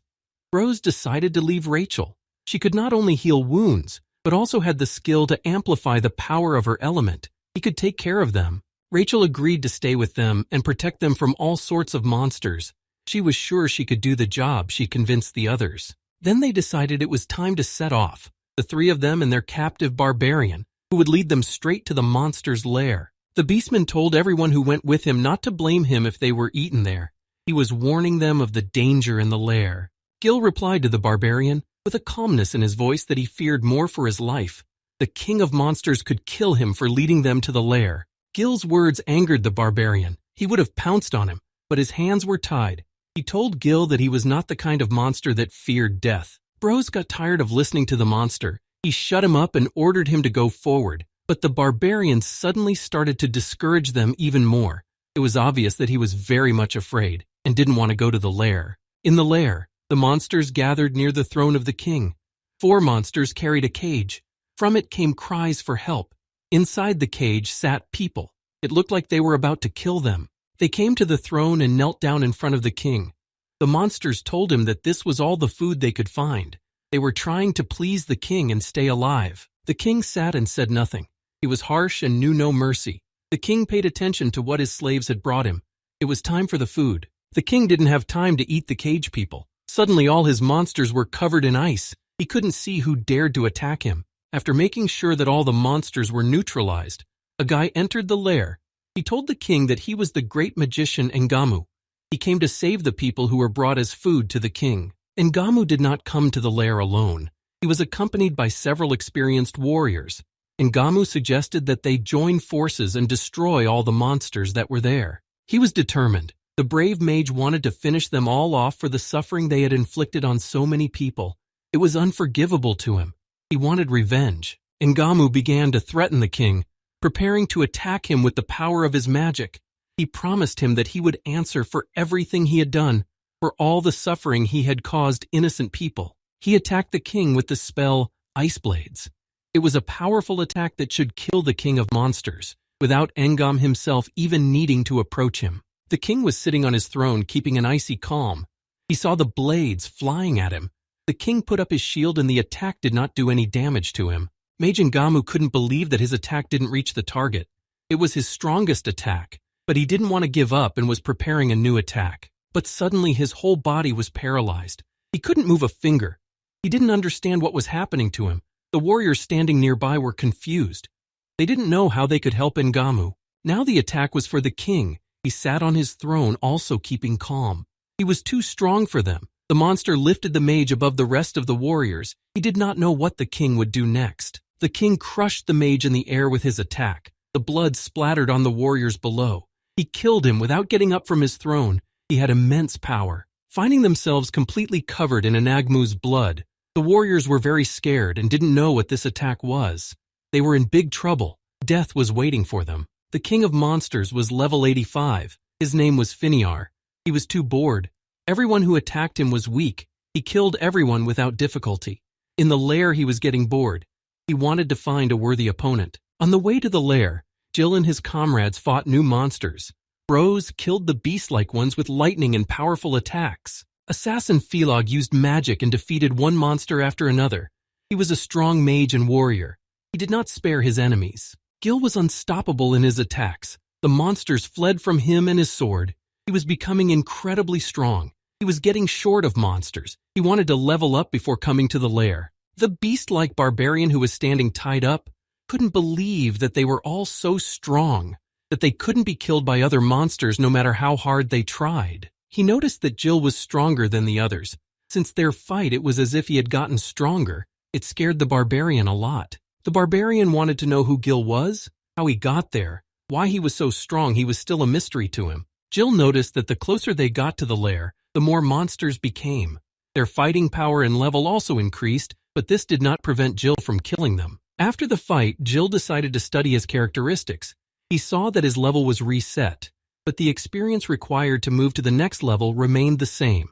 Rose decided to leave Rachel. She could not only heal wounds, but also had the skill to amplify the power of her element. He could take care of them. Rachel agreed to stay with them and protect them from all sorts of monsters. She was sure she could do the job, she convinced the others. Then they decided it was time to set off. The three of them and their captive barbarian, who would lead them straight to the monster's lair. The beastman told everyone who went with him not to blame him if they were eaten there. He was warning them of the danger in the lair. Gil replied to the barbarian with a calmness in his voice that he feared more for his life. The king of monsters could kill him for leading them to the lair. Gil's words angered the barbarian. He would have pounced on him, but his hands were tied. He told Gil that he was not the kind of monster that feared death. Bros got tired of listening to the monster. He shut him up and ordered him to go forward, but the barbarian suddenly started to discourage them even more. It was obvious that he was very much afraid and didn't want to go to the lair. In the lair, the monsters gathered near the throne of the king. 4 monsters carried a cage. From it came cries for help. Inside the cage sat people. It looked like they were about to kill them. They came to the throne and knelt down in front of the king. The monsters told him that this was all the food they could find. They were trying to please the king and stay alive. The king sat and said nothing. He was harsh and knew no mercy. The king paid attention to what his slaves had brought him. It was time for the food. The king didn't have time to eat the cage people. Suddenly all his monsters were covered in ice. He couldn't see who dared to attack him. After making sure that all the monsters were neutralized, a guy entered the lair. He told the king that he was the great magician Ngamu. He came to save the people who were brought as food to the king. Ngamu did not come to the lair alone. He was accompanied by several experienced warriors. Ngamu suggested that they join forces and destroy all the monsters that were there. He was determined. The brave mage wanted to finish them all off for the suffering they had inflicted on so many people. It was unforgivable to him. He wanted revenge. Ngamu began to threaten the king, preparing to attack him with the power of his magic. He promised him that he would answer for everything he had done, for all the suffering he had caused innocent people. He attacked the king with the spell Ice Blades. It was a powerful attack that should kill the king of monsters, without Ngam himself even needing to approach him. The king was sitting on his throne keeping an icy calm. He saw the blades flying at him. The king put up his shield and the attack did not do any damage to him. Mage Ngamu couldn't believe that his attack didn't reach the target. It was his strongest attack, but he didn't want to give up and was preparing a new attack. But suddenly his whole body was paralyzed. He couldn't move a finger. He didn't understand what was happening to him. The warriors standing nearby were confused. They didn't know how they could help Ngamu. Now the attack was for the king. He sat on his throne, also keeping calm. He was too strong for them. The monster lifted the mage above the rest of the warriors. He did not know what the king would do next. The king crushed the mage in the air with his attack. The blood splattered on the warriors below. He killed him without getting up from his throne. He had immense power. Finding themselves completely covered in Nga'mu's blood, the warriors were very scared and didn't know what this attack was. They were in big trouble. Death was waiting for them. The king of monsters was level 85. His name was Finiar. He was too bored. Everyone who attacked him was weak. He killed everyone without difficulty. In the lair, he was getting bored. He wanted to find a worthy opponent. On the way to the lair, Gil and his comrades fought new monsters. Bros killed the beast-like ones with lightning and powerful attacks. Assassin Philog used magic and defeated one monster after another. He was a strong mage and warrior. He did not spare his enemies. Gil was unstoppable in his attacks. The monsters fled from him and his sword. He was becoming incredibly strong. He was getting short of monsters. He wanted to level up before coming to the lair. The beast-like barbarian who was standing tied up couldn't believe that they were all so strong, that they couldn't be killed by other monsters no matter how hard they tried. He noticed that Gil was stronger than the others. Since their fight, it was as if he had gotten stronger. It scared the barbarian a lot. The barbarian wanted to know who Gil was, how he got there, why he was so strong. He was still a mystery to him. Gil noticed that the closer they got to the lair, the more monsters became. Their fighting power and level also increased, but this did not prevent Gil from killing them. After the fight, Gil decided to study his characteristics. He saw that his level was reset, but the experience required to move to the next level remained the same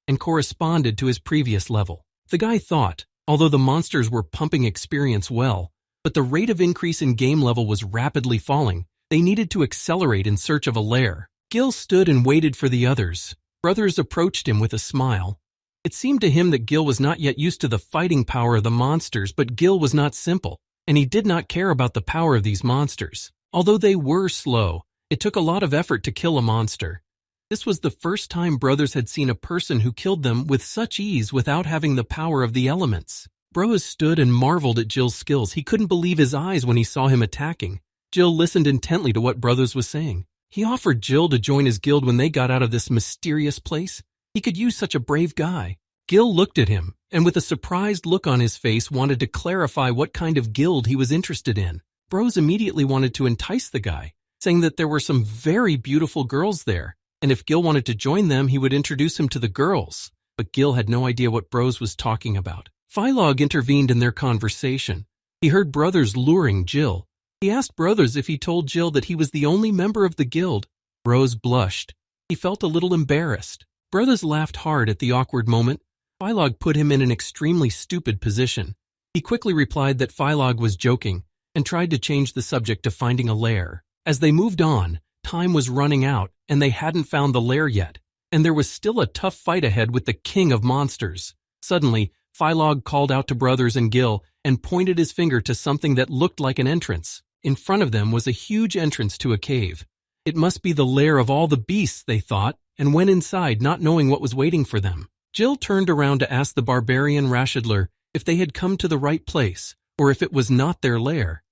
and corresponded to his previous level. The guy thought, although the monsters were pumping experience well, but the rate of increase in game level was rapidly falling, they needed to accelerate in search of a lair. Gil stood and waited for the others. Brothers approached him with a smile. It seemed to him that Gil was not yet used to the fighting power of the monsters, but Gil was not simple, and he did not care about the power of these monsters. Although they were slow, it took a lot of effort to kill a monster. This was the first time brothers had seen a person who killed them with such ease without having the power of the elements. Bros stood and marveled at Gil's skills. He couldn't believe his eyes when he saw him attacking. Gil listened intently to what Brothers was saying. He offered Gil to join his guild when they got out of this mysterious place. He could use such a brave guy. Gil looked at him, and with a surprised look on his face wanted to clarify what kind of guild he was interested in. Bros immediately wanted to entice the guy, saying that there were some very beautiful girls there, and if Gil wanted to join them, he would introduce him to the girls. But Gil had no idea what Bros was talking about. Philog intervened in their conversation. He heard Brothers luring Gil. He asked Brothers if he told Gil that he was the only member of the guild. Bros blushed. He felt a little embarrassed. Brothers laughed hard at the awkward moment. Philog put him in an extremely stupid position. He quickly replied that Philog was joking and tried to change the subject to finding a lair. As they moved on, time was running out and they hadn't found the lair yet, and there was still a tough fight ahead with the king of monsters. Suddenly, Philog called out to Brothers and Gil and pointed his finger to something that looked like an entrance. In front of them was a huge entrance to a cave. It must be the lair of all the beasts, they thought, and went inside not knowing what was waiting for them. Gil turned around to ask the barbarian Rashidler if they had come to the right place or if it was not their lair.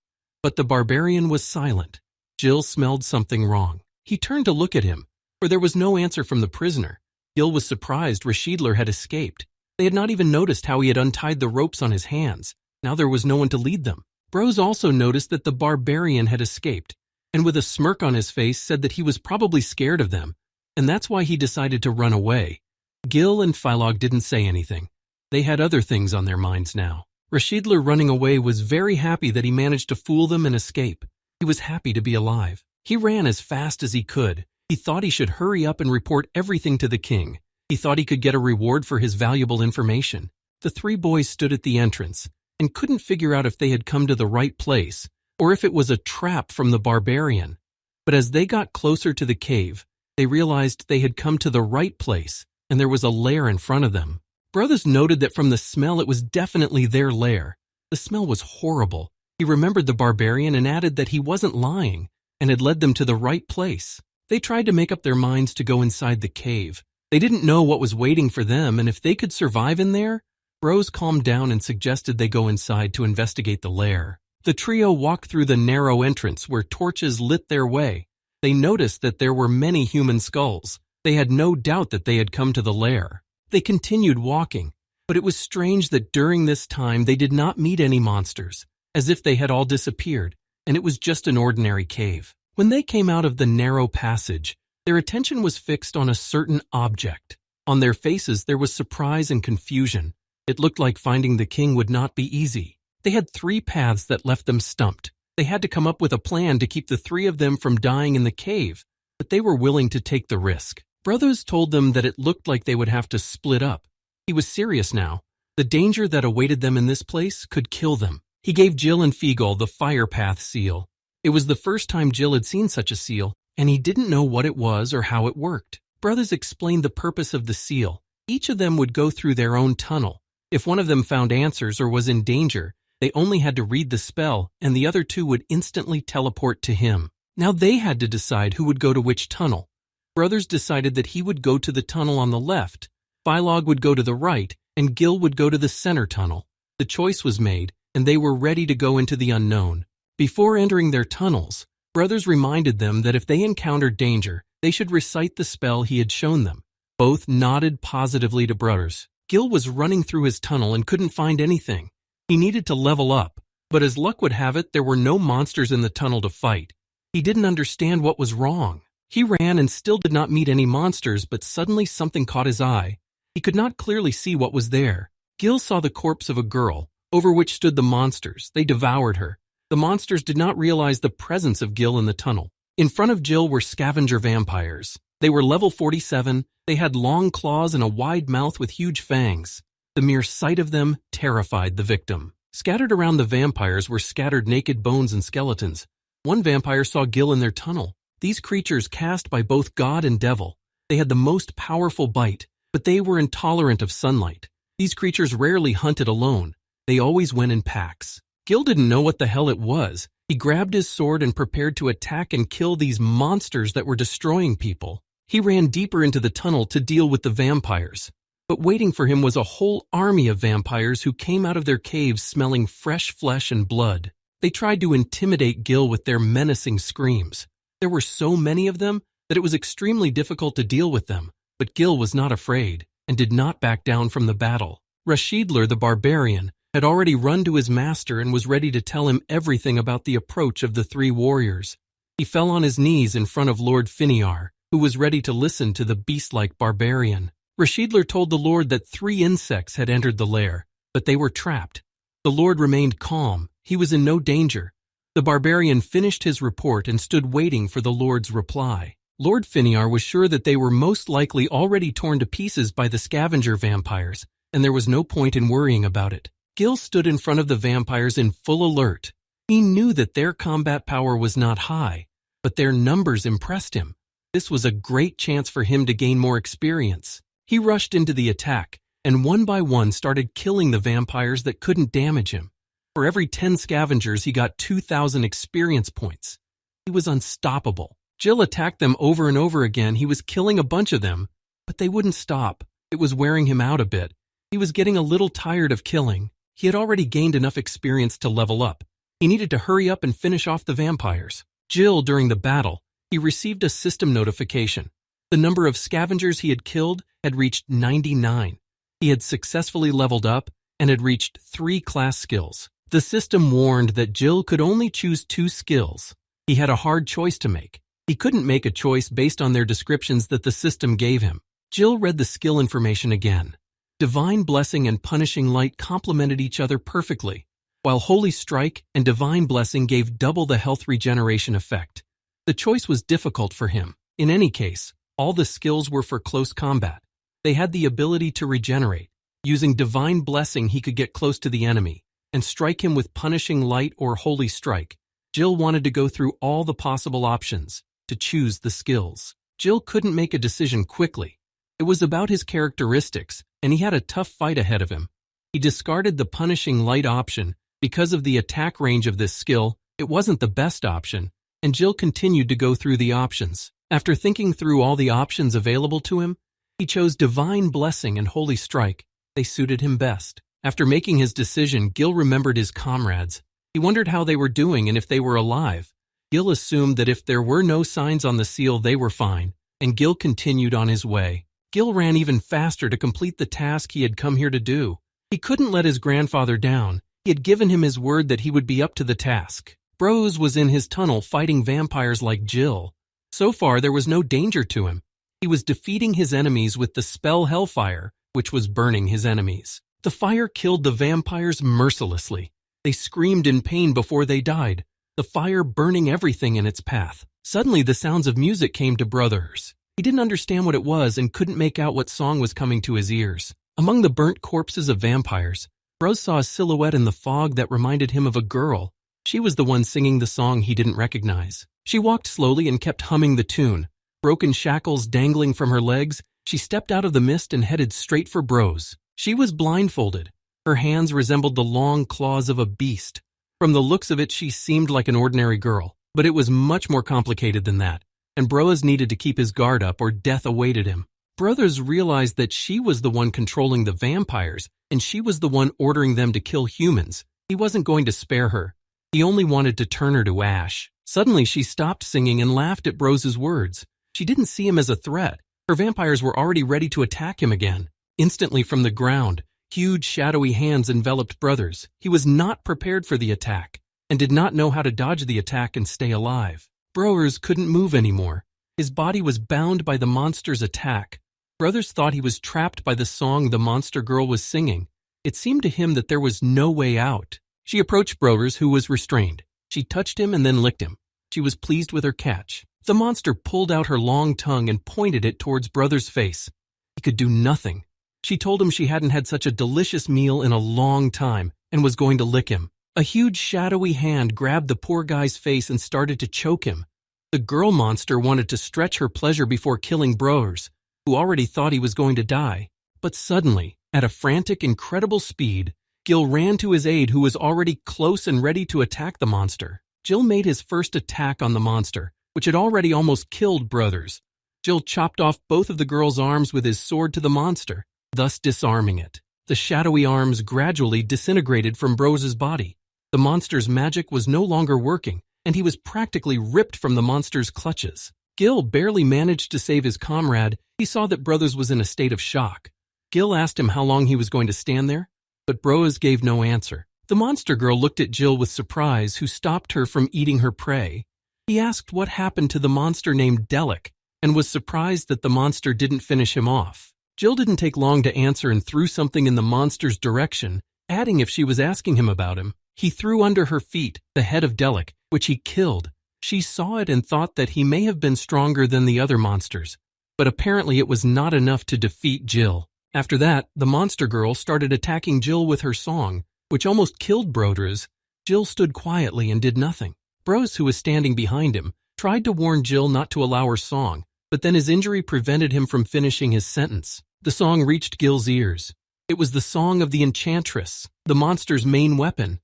But the barbarian was silent. Gil smelled something wrong. He turned to look at him, for there was no answer from the prisoner. Gil was surprised Rashidler had escaped. They had not even noticed how he had untied the ropes on his hands. Now there was no one to lead them. Bros also noticed that the barbarian had escaped, and with a smirk on his face said that he was probably scared of them, and that's why he decided to run away. Gil and Philog didn't say anything. They had other things on their minds now. Rashidler running away was very happy that he managed to fool them and escape. He was happy to be alive. He ran as fast as he could. He thought he should hurry up and report everything to the king. He thought he could get a reward for his valuable information. The three boys stood at the entrance and couldn't figure out if they had come to the right place or if it was a trap from the barbarian. But as they got closer to the cave, they realized they had come to the right place and there was a lair in front of them. Brothers noted that from the smell it was definitely their lair. The smell was horrible. He remembered the barbarian and added that he wasn't lying and had led them to the right place. They tried to make up their minds to go inside the cave. They didn't know what was waiting for them, and if they could survive in there, Bros calmed down and suggested they go inside to investigate the lair. The trio walked through the narrow entrance where torches lit their way. They noticed that there were many human skulls. They had no doubt that they had come to the lair. They continued walking, but it was strange that during this time they did not meet any monsters, as if they had all disappeared, and it was just an ordinary cave. When they came out of the narrow passage, their attention was fixed on a certain object. On their faces there was surprise and confusion. It looked like finding the king would not be easy. They had 3 paths that left them stumped. They had to come up with a plan to keep the 3 of them from dying in the cave, but they were willing to take the risk. Brothers told them that it looked like they would have to split up. He was serious now. The danger that awaited them in this place could kill them. He gave Gil and Fiegel the fire path seal. It was the first time Gil had seen such a seal, and he didn't know what it was or how it worked. Brothers explained the purpose of the seal. Each of them would go through their own tunnel. If one of them found answers or was in danger, they only had to read the spell, and the other 2 would instantly teleport to him. Now they had to decide who would go to which tunnel. Brothers decided that he would go to the tunnel on the left, Philog would go to the right, and Gil would go to the center tunnel. The choice was made, and they were ready to go into the unknown. Before entering their tunnels, Brothers reminded them that if they encountered danger, they should recite the spell he had shown them. Both nodded positively to Brothers. Gil was running through his tunnel and couldn't find anything. He needed to level up, but as luck would have it, there were no monsters in the tunnel to fight. He didn't understand what was wrong. He ran and still did not meet any monsters, but suddenly something caught his eye. He could not clearly see what was there. Gil saw the corpse of a girl, over which stood the monsters. They devoured her. The monsters did not realize the presence of Gil in the tunnel. In front of Gil were scavenger vampires. They were level 47. They had long claws and a wide mouth with huge fangs. The mere sight of them terrified the victim. Scattered around the vampires were scattered naked bones and skeletons. One vampire saw Gil in their tunnel. These creatures cast by both god and devil. They had the most powerful bite, but they were intolerant of sunlight. These creatures rarely hunted alone. They always went in packs. Gil didn't know what the hell it was. He grabbed his sword and prepared to attack and kill these monsters that were destroying people. He ran deeper into the tunnel to deal with the vampires. But waiting for him was a whole army of vampires who came out of their caves smelling fresh flesh and blood. They tried to intimidate Gil with their menacing screams. There were so many of them that it was extremely difficult to deal with them, but Gil was not afraid and did not back down from the battle. Rashidler, the barbarian, had already run to his master and was ready to tell him everything about the approach of the 3 warriors. He fell on his knees in front of Lord Finiar, who was ready to listen to the beast-like barbarian. Rashidler told the Lord that 3 insects had entered the lair, but they were trapped. The Lord remained calm. He was in no danger. The barbarian finished his report and stood waiting for the Lord's reply. Lord Finiar was sure that they were most likely already torn to pieces by the scavenger vampires, and there was no point in worrying about it. Gil stood in front of the vampires in full alert. He knew that their combat power was not high, but their numbers impressed him. This was a great chance for him to gain more experience. He rushed into the attack, and one by one started killing the vampires that couldn't damage him. For every 10 scavengers, he got 2,000 experience points. He was unstoppable. Gil attacked them over and over again. He was killing a bunch of them, but they wouldn't stop. It was wearing him out a bit. He was getting a little tired of killing. He had already gained enough experience to level up. He needed to hurry up and finish off the vampires. Gil, during the battle, he received a system notification. The number of scavengers he had killed had reached 99. He had successfully leveled up and had reached 3 class skills. The system warned that Gil could only choose 2 skills. He had a hard choice to make. He couldn't make a choice based on their descriptions that the system gave him. Gil read the skill information again. Divine Blessing and Punishing Light complemented each other perfectly, while Holy Strike and Divine Blessing gave double the health regeneration effect. The choice was difficult for him. In any case, all the skills were for close combat. They had the ability to regenerate. Using Divine Blessing, he could get close to the enemy and strike him with Punishing Light or Holy Strike. Gil wanted to go through all the possible options to choose the skills. Gil couldn't make a decision quickly. It was about his characteristics, and he had a tough fight ahead of him. He discarded the punishing light option. Because of the attack range of this skill, it wasn't the best option, and Gil continued to go through the options. After thinking through all the options available to him, he chose Divine Blessing and Holy Strike. They suited him best. After making his decision, Gil remembered his comrades. He wondered how they were doing and if they were alive. Gil assumed that if there were no signs on the seal, they were fine, and Gil continued on his way. Gil ran even faster to complete the task he had come here to do. He couldn't let his grandfather down. He had given him his word that he would be up to the task. Brose was in his tunnel fighting vampires like Gil. So far, there was no danger to him. He was defeating his enemies with the spell Hellfire, which was burning his enemies. The fire killed the vampires mercilessly. They screamed in pain before they died, the fire burning everything in its path. Suddenly, the sounds of music came to Brothers. He didn't understand what it was and couldn't make out what song was coming to his ears. Among the burnt corpses of vampires, Brose saw a silhouette in the fog that reminded him of a girl. She was the one singing the song he didn't recognize. She walked slowly and kept humming the tune. Broken shackles dangling from her legs, she stepped out of the mist and headed straight for Brose. She was blindfolded. Her hands resembled the long claws of a beast. From the looks of it, she seemed like an ordinary girl. But it was much more complicated than that, and Brose needed to keep his guard up or death awaited him. Brothers realized that she was the one controlling the vampires, and she was the one ordering them to kill humans. He wasn't going to spare her. He only wanted to turn her to ash. Suddenly, she stopped singing and laughed at Brose's words. She didn't see him as a threat. Her vampires were already ready to attack him again. Instantly from the ground, huge shadowy hands enveloped Brothers. He was not prepared for the attack and did not know how to dodge the attack and stay alive. Brothers couldn't move anymore. His body was bound by the monster's attack. Brothers thought he was trapped by the song the monster girl was singing. It seemed to him that there was no way out. She approached Brothers, who was restrained. She touched him and then licked him. She was pleased with her catch. The monster pulled out her long tongue and pointed it towards Brothers' face. He could do nothing. She told him she hadn't had such a delicious meal in a long time and was going to lick him. A huge shadowy hand grabbed the poor guy's face and started to choke him. The girl monster wanted to stretch her pleasure before killing Brothers, who already thought he was going to die. But suddenly, at a frantic, incredible speed, Gil ran to his aid, who was already close and ready to attack the monster. Gil made his first attack on the monster, which had already almost killed Brothers. Gil chopped off both of the girl's arms with his sword to the monster, thus disarming it. The shadowy arms gradually disintegrated from Brose's body. The monster's magic was no longer working, and he was practically ripped from the monster's clutches. Gil barely managed to save his comrade. He saw that Brothers was in a state of shock. Gil asked him how long he was going to stand there, but Brose gave no answer. The monster girl looked at Gil with surprise, who stopped her from eating her prey. He asked what happened to the monster named Delic, and was surprised that the monster didn't finish him off. Gil didn't take long to answer and threw something in the monster's direction, adding if she was asking him about him. He threw under her feet the head of Delic, which he killed. She saw it and thought that he may have been stronger than the other monsters, but apparently it was not enough to defeat Gil. After that, the monster girl started attacking Gil with her song, which almost killed Brothers. Gil stood quietly and did nothing. Brose, who was standing behind him, tried to warn Gil not to allow her song, but then his injury prevented him from finishing his sentence. The song reached Gil's ears. It was the song of the Enchantress, the monster's main weapon.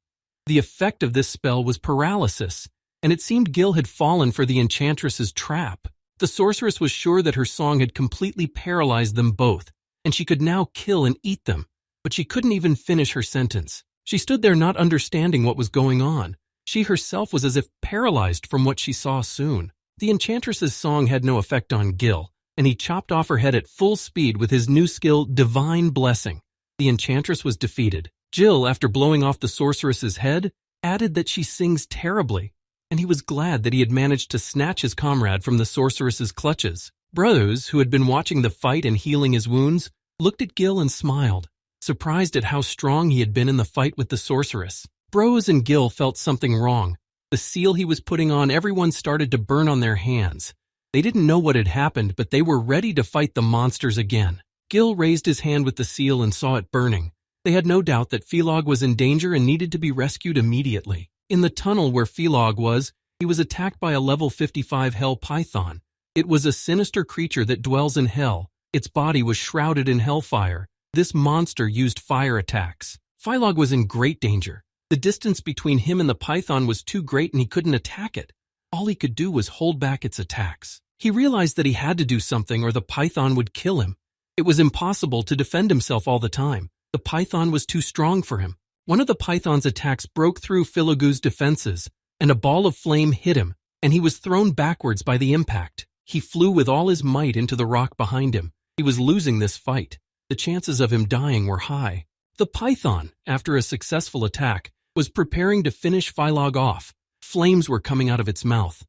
The effect of this spell was paralysis, and it seemed Gil had fallen for the Enchantress's trap. The sorceress was sure that her song had completely paralyzed them both, and she could now kill and eat them, but she couldn't even finish her sentence. She stood there not understanding what was going on. She herself was as if paralyzed from what she saw soon. The Enchantress's song had no effect on Gil, and he chopped off her head at full speed with his new skill, Divine Blessing. The Enchantress was defeated. Gil, after blowing off the sorceress's head, added that she sings terribly, and he was glad that he had managed to snatch his comrade from the sorceress's clutches. Brothers, who had been watching the fight and healing his wounds, looked at Gil and smiled, surprised at how strong he had been in the fight with the sorceress. Brose and Gil felt something wrong. The seal he was putting on, everyone started to burn on their hands. They didn't know what had happened, but they were ready to fight the monsters again. Gil raised his hand with the seal and saw it burning. They had no doubt that Philog was in danger and needed to be rescued immediately. In the tunnel where Philog was, he was attacked by a level 55 hell python. It was a sinister creature that dwells in hell. Its body was shrouded in hellfire. This monster used fire attacks. Phylog was in great danger. The distance between him and the python was too great and he couldn't attack it. All he could do was hold back its attacks. He realized that he had to do something or the python would kill him. It was impossible to defend himself all the time. The python was too strong for him. One of the python's attacks broke through Philogu's defenses, and a ball of flame hit him, and he was thrown backwards by the impact. He flew with all his might into the rock behind him. He was losing this fight. The chances of him dying were high. The python, after a successful attack, was preparing to finish Phylog off. Flames were coming out of its mouth.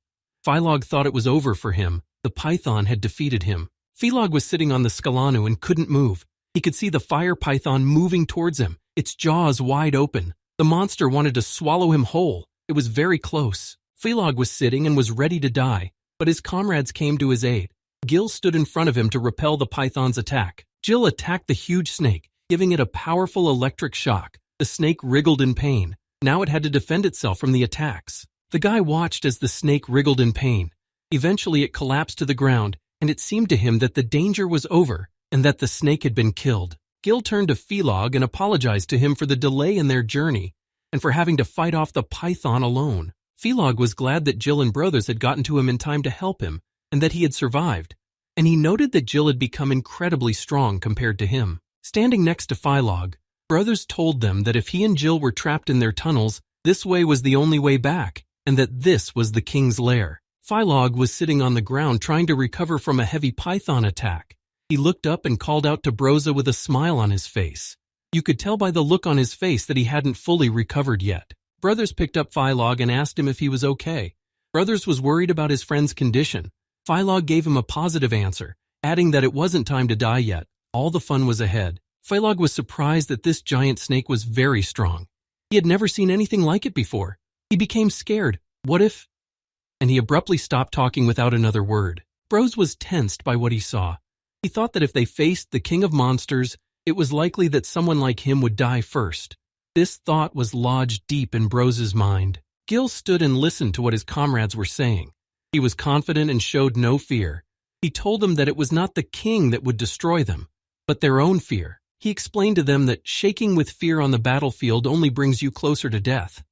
Phylog thought it was over for him. The python had defeated him. Phylog was sitting on the Skalanu and couldn't move. He could see the fire python moving towards him, its jaws wide open. The monster wanted to swallow him whole. It was very close. Phylog was sitting and was ready to die, but his comrades came to his aid. Gil stood in front of him to repel the python's attack. Gil attacked the huge snake, giving it a powerful electric shock. The snake wriggled in pain. Now it had to defend itself from the attacks. The guy watched as the snake wriggled in pain. Eventually it collapsed to the ground, and it seemed to him that the danger was over and that the snake had been killed. Gil turned to Phylog and apologized to him for the delay in their journey and for having to fight off the python alone. Phylog was glad that Gil and brothers had gotten to him in time to help him and that he had survived, and he noted that Gil had become incredibly strong compared to him. Standing next to Phylog, brothers told them that if he and Gil were trapped in their tunnels, this way was the only way back, and that this was the king's lair. Phylog was sitting on the ground trying to recover from a heavy python attack. He looked up and called out to Broza with a smile on his face. You could tell by the look on his face that he hadn't fully recovered yet. Brothers picked up Phylog and asked him if he was okay. Brothers was worried about his friend's condition. Phylog gave him a positive answer, adding that it wasn't time to die yet. All the fun was ahead. Phylog was surprised that this giant snake was very strong. He had never seen anything like it before. He became scared. What if? And he abruptly stopped talking without another word. Bros was tensed by what he saw. He thought that if they faced the king of monsters, it was likely that someone like him would die first. This thought was lodged deep in Bros's mind. Gil stood and listened to what his comrades were saying. He was confident and showed no fear. He told them that it was not the king that would destroy them, but their own fear. He explained to them that shaking with fear on the battlefield only brings you closer to death.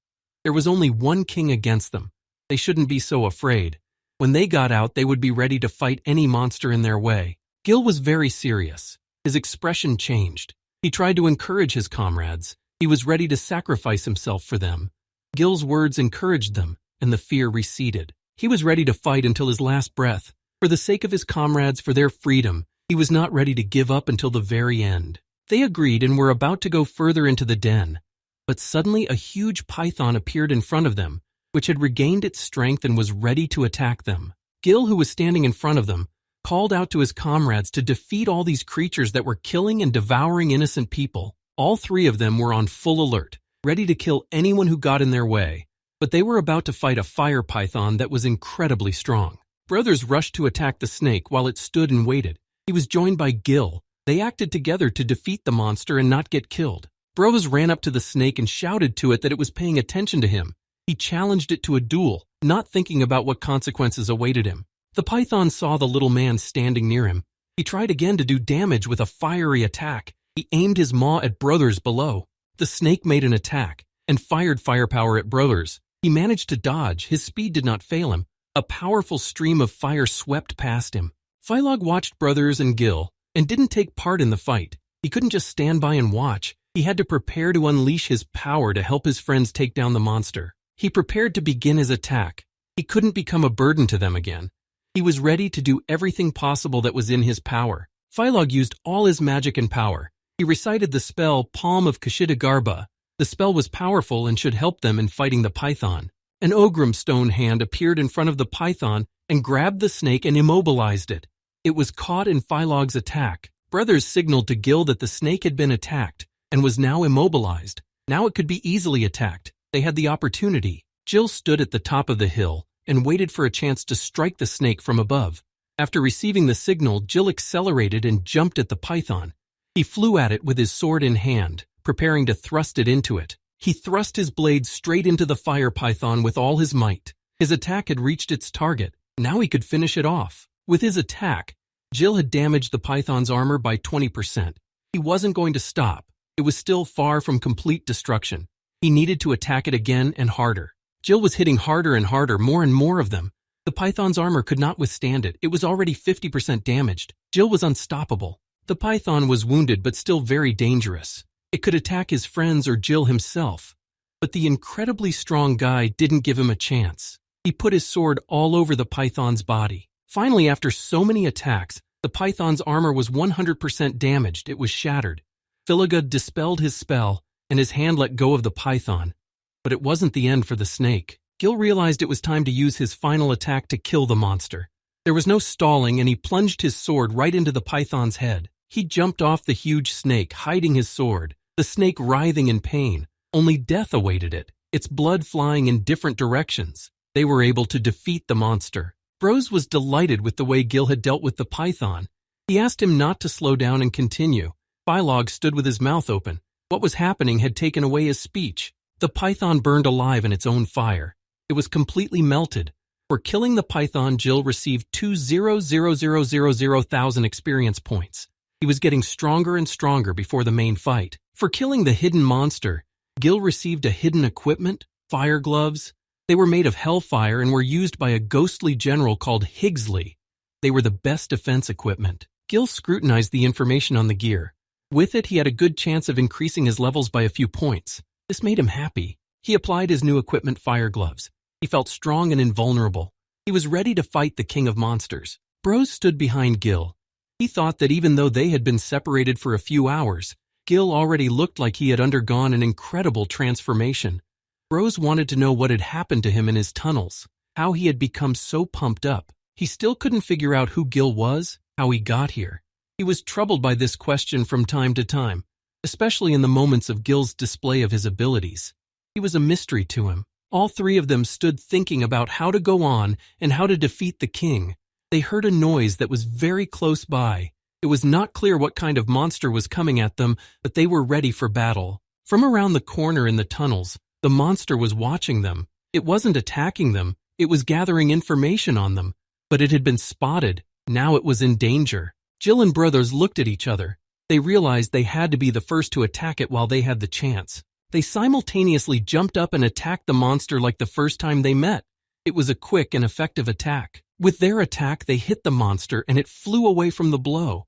There was only one king against them. They shouldn't be so afraid. When they got out, they would be ready to fight any monster in their way. Gil was very serious. His expression changed. He tried to encourage his comrades. He was ready to sacrifice himself for them. Gil's words encouraged them, and the fear receded. He was ready to fight until his last breath. For the sake of his comrades, for their freedom, he was not ready to give up until the very end. They agreed and were about to go further into the den. But suddenly a huge python appeared in front of them, which had regained its strength and was ready to attack them. Gil, who was standing in front of them, called out to his comrades to defeat all these creatures that were killing and devouring innocent people. All three of them were on full alert, ready to kill anyone who got in their way. But they were about to fight a fire python that was incredibly strong. Brothers rushed to attack the snake while it stood and waited. He was joined by Gil. They acted together to defeat the monster and not get killed. Bros ran up to the snake and shouted to it that it was paying attention to him. He challenged it to a duel, not thinking about what consequences awaited him. The python saw the little man standing near him. He tried again to do damage with a fiery attack. He aimed his maw at Brothers below. The snake made an attack and fired firepower at Brothers. He managed to dodge. His speed did not fail him. A powerful stream of fire swept past him. Phylog watched Brothers and Gil and didn't take part in the fight. He couldn't just stand by and watch. He had to prepare to unleash his power to help his friends take down the monster. He prepared to begin his attack. He couldn't become a burden to them again. He was ready to do everything possible that was in his power. Phylog used all his magic and power. He recited the spell Palm of Kashidagarba. The spell was powerful and should help them in fighting the python. An Ogrim stone hand appeared in front of the python and grabbed the snake and immobilized it. It was caught in Phylog's attack. Brothers signaled to Gil that the snake had been attacked and was now immobilized. Now it could be easily attacked. They had the opportunity. Gil stood at the top of the hill and waited for a chance to strike the snake from above. After receiving the signal, Gil accelerated and jumped at the python. He flew at it with his sword in hand, preparing to thrust it into it. He thrust his blade straight into the fire python with all his might. His attack had reached its target. Now he could finish it off. With his attack, Gil had damaged the python's armor by 20%. He wasn't going to stop. It was still far from complete destruction. He needed to attack it again and harder. Gil was hitting harder and harder, more and more of them. The python's armor could not withstand it. It was already 50% damaged. Gil was unstoppable. The python was wounded but still very dangerous. It could attack his friends or Gil himself. But the incredibly strong guy didn't give him a chance. He put his sword all over the python's body. Finally, after so many attacks, the python's armor was 100% damaged. It was shattered. Filiga dispelled his spell, and his hand let go of the python. But it wasn't the end for the snake. Gil realized it was time to use his final attack to kill the monster. There was no stalling, and he plunged his sword right into the python's head. He jumped off the huge snake, hiding his sword, the snake writhing in pain. Only death awaited it, its blood flying in different directions. They were able to defeat the monster. Bros was delighted with the way Gil had dealt with the python. He asked him not to slow down and continue. Philog stood with his mouth open. What was happening had taken away his speech. The python burned alive in its own fire. It was completely melted. For killing the python, Gil received 2,000,000 experience points. He was getting stronger and stronger before the main fight. For killing the hidden monster, Gil received a hidden equipment, fire gloves. They were made of hellfire and were used by a ghostly general called Higgsley. They were the best defense equipment. Gil scrutinized the information on the gear. With it, he had a good chance of increasing his levels by a few points. This made him happy. He applied his new equipment, fire gloves. He felt strong and invulnerable. He was ready to fight the king of monsters. Bros stood behind Gil. He thought that even though they had been separated for a few hours, Gil already looked like he had undergone an incredible transformation. Bros wanted to know what had happened to him in his tunnels, how he had become so pumped up. He still couldn't figure out who Gil was, how he got here. He was troubled by this question from time to time, especially in the moments of Gil's display of his abilities. He was a mystery to him. All three of them stood thinking about how to go on and how to defeat the king. They heard a noise that was very close by. It was not clear what kind of monster was coming at them, but they were ready for battle. From around the corner in the tunnels, the monster was watching them. It wasn't attacking them. It was gathering information on them. But it had been spotted. Now it was in danger. Gil and brothers looked at each other. They realized they had to be the first to attack it while they had the chance. They simultaneously jumped up and attacked the monster like the first time they met. It was a quick and effective attack. With their attack, they hit the monster and it flew away from the blow.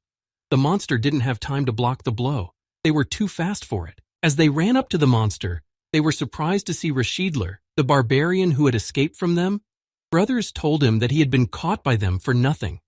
The monster didn't have time to block the blow. They were too fast for it. As they ran up to the monster, they were surprised to see Rashidler, the barbarian who had escaped from them. Brothers told him that he had been caught by them for nothing.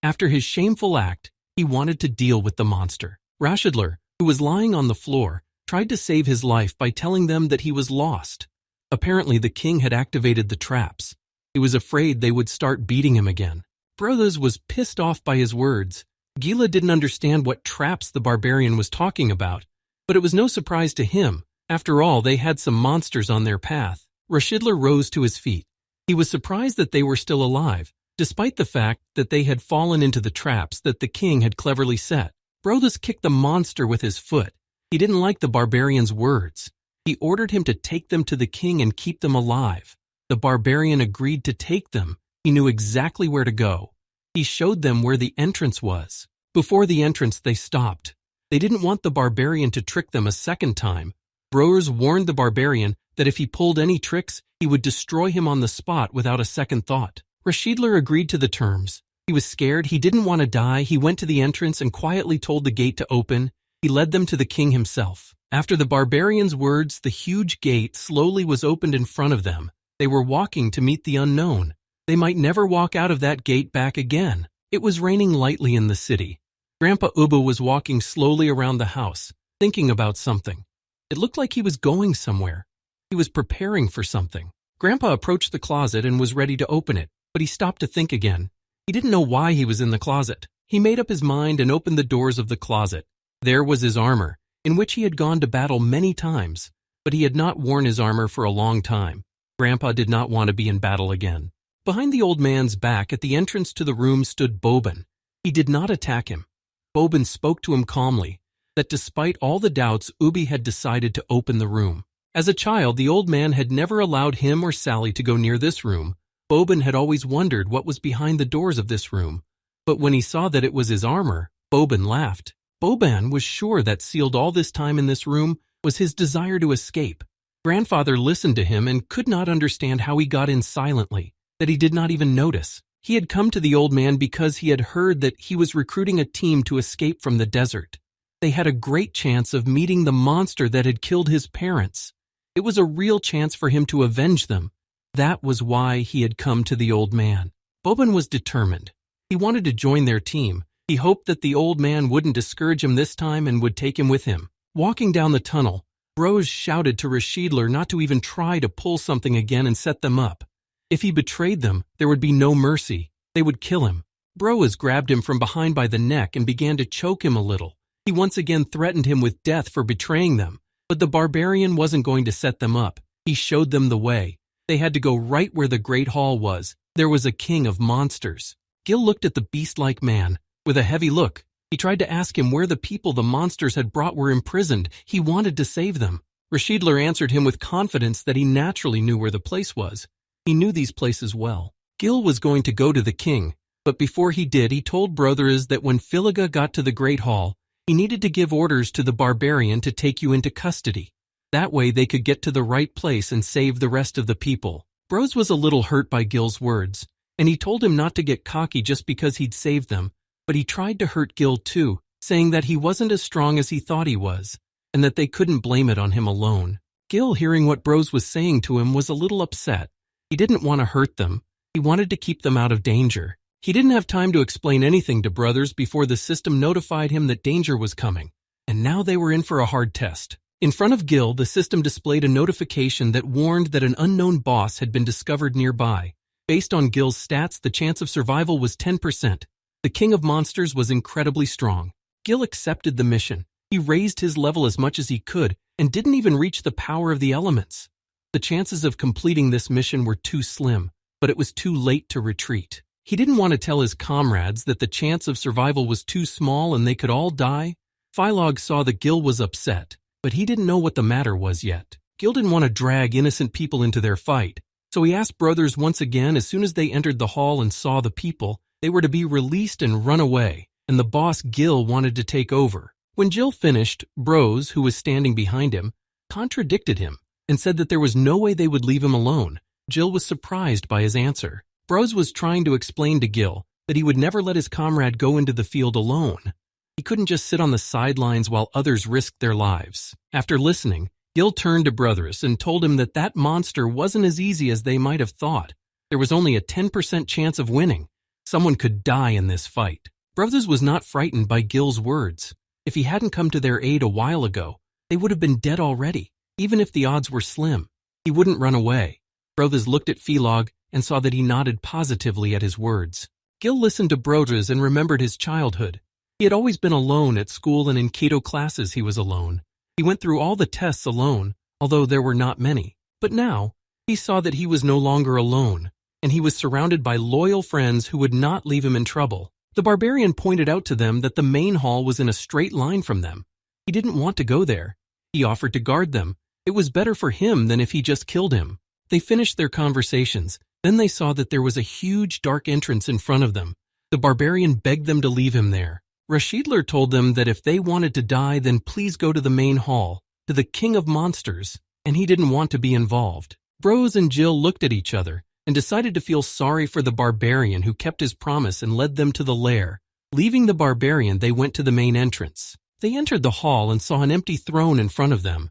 After his shameful act, he wanted to deal with the monster. Rashidler, who was lying on the floor, tried to save his life by telling them that he was lost. Apparently, the king had activated the traps. He was afraid they would start beating him again. Brothers was pissed off by his words. Gila didn't understand what traps the barbarian was talking about, but it was no surprise to him. After all, they had some monsters on their path. Rashidler rose to his feet. He was surprised that they were still alive, despite the fact that they had fallen into the traps that the king had cleverly set. Brothers kicked the monster with his foot. He didn't like the barbarian's words. He ordered him to take them to the king and keep them alive. The barbarian agreed to take them. He knew exactly where to go. He showed them where the entrance was. Before the entrance, they stopped. They didn't want the barbarian to trick them a second time. Broers warned the barbarian that if he pulled any tricks, he would destroy him on the spot without a second thought. Rashidler agreed to the terms. He was scared. He didn't want to die. He went to the entrance and quietly told the gate to open. He led them to the king himself. After the barbarian's words, the huge gate slowly was opened in front of them. They were walking to meet the unknown. They might never walk out of that gate back again. It was raining lightly in the city. Grandpa Ubby was walking slowly around the house, thinking about something. It looked like he was going somewhere. He was preparing for something. Grandpa approached the closet and was ready to open it, but he stopped to think again. He didn't know why he was in the closet. He made up his mind and opened the doors of the closet. There was his armor, in which he had gone to battle many times, but he had not worn his armor for a long time. Grandpa did not want to be in battle again. Behind the old man's back at the entrance to the room stood Bobin. He did not attack him. Bobin spoke to him calmly, that despite all the doubts, Ubby had decided to open the room. As a child, the old man had never allowed him or Sally to go near this room. Bobin had always wondered what was behind the doors of this room. But when he saw that it was his armor, Boban laughed. Boban was sure that sealed all this time in this room was his desire to escape. Grandfather listened to him and could not understand how he got in silently, that he did not even notice. He had come to the old man because he had heard that he was recruiting a team to escape from the desert. They had a great chance of meeting the monster that had killed his parents. It was a real chance for him to avenge them. That was why he had come to the old man. Boban was determined. He wanted to join their team. He hoped that the old man wouldn't discourage him this time and would take him with him. Walking down the tunnel, Rose shouted to Rashidler not to even try to pull something again and set them up. If he betrayed them, there would be no mercy. They would kill him. Broas grabbed him from behind by the neck and began to choke him a little. He once again threatened him with death for betraying them. But the barbarian wasn't going to set them up. He showed them the way. They had to go right where the Great Hall was. There was a king of monsters. Gil looked at the beast-like man. With a heavy look, he tried to ask him where the people the monsters had brought were imprisoned. He wanted to save them. Rashidler answered him with confidence that he naturally knew where the place was. He knew these places well. Gil was going to go to the king, but before he did, he told Brothers that when Filiga got to the Great Hall, he needed to give orders to the barbarian to take you into custody. That way they could get to the right place and save the rest of the people. Bros was a little hurt by Gil's words, and he told him not to get cocky just because he'd saved them, but he tried to hurt Gil too, saying that he wasn't as strong as he thought he was, and that they couldn't blame it on him alone. Gil, hearing what Bros was saying to him, was a little upset. He didn't want to hurt them. He wanted to keep them out of danger. He didn't have time to explain anything to Brothers before the system notified him that danger was coming, and now they were in for a hard test. In front of Gil, the system displayed a notification that warned that an unknown boss had been discovered nearby. Based on Gil's stats, the chance of survival was 10%. The king of monsters was incredibly strong. Gil accepted the mission. He raised his level as much as he could and didn't even reach the power of the elements. The chances of completing this mission were too slim, but it was too late to retreat. He didn't want to tell his comrades that the chance of survival was too small and they could all die. Philog saw that Gil was upset, but he didn't know what the matter was yet. Gil didn't want to drag innocent people into their fight, so he asked Brothers once again. As soon as they entered the hall and saw the people, they were to be released and run away, and the boss Gil wanted to take over. When Gil finished, Bros, who was standing behind him, contradicted him and said that there was no way they would leave him alone. Gil was surprised by his answer. Bros was trying to explain to Gil that he would never let his comrade go into the field alone. He couldn't just sit on the sidelines while others risked their lives. After listening, Gil turned to Brothers and told him that that monster wasn't as easy as they might have thought. There was only a 10% chance of winning. Someone could die in this fight. Brothers was not frightened by Gil's words. If he hadn't come to their aid a while ago, they would have been dead already. Even if the odds were slim, he wouldn't run away. Brothers looked at Philog and saw that he nodded positively at his words. Gil listened to Brothers and remembered his childhood. He had always been alone at school, and in Keto classes he was alone. He went through all the tests alone, although there were not many. But now, he saw that he was no longer alone, and he was surrounded by loyal friends who would not leave him in trouble. The barbarian pointed out to them that the main hall was in a straight line from them. He didn't want to go there. He offered to guard them. It was better for him than if he just killed him. They finished their conversations. Then they saw that there was a huge dark entrance in front of them. The barbarian begged them to leave him there. Rashidler told them that if they wanted to die, then please go to the main hall, to the king of monsters, and he didn't want to be involved. Bros and Jill looked at each other and decided to feel sorry for the barbarian who kept his promise and led them to the lair. Leaving the barbarian, they went to the main entrance. They entered the hall and saw an empty throne in front of them.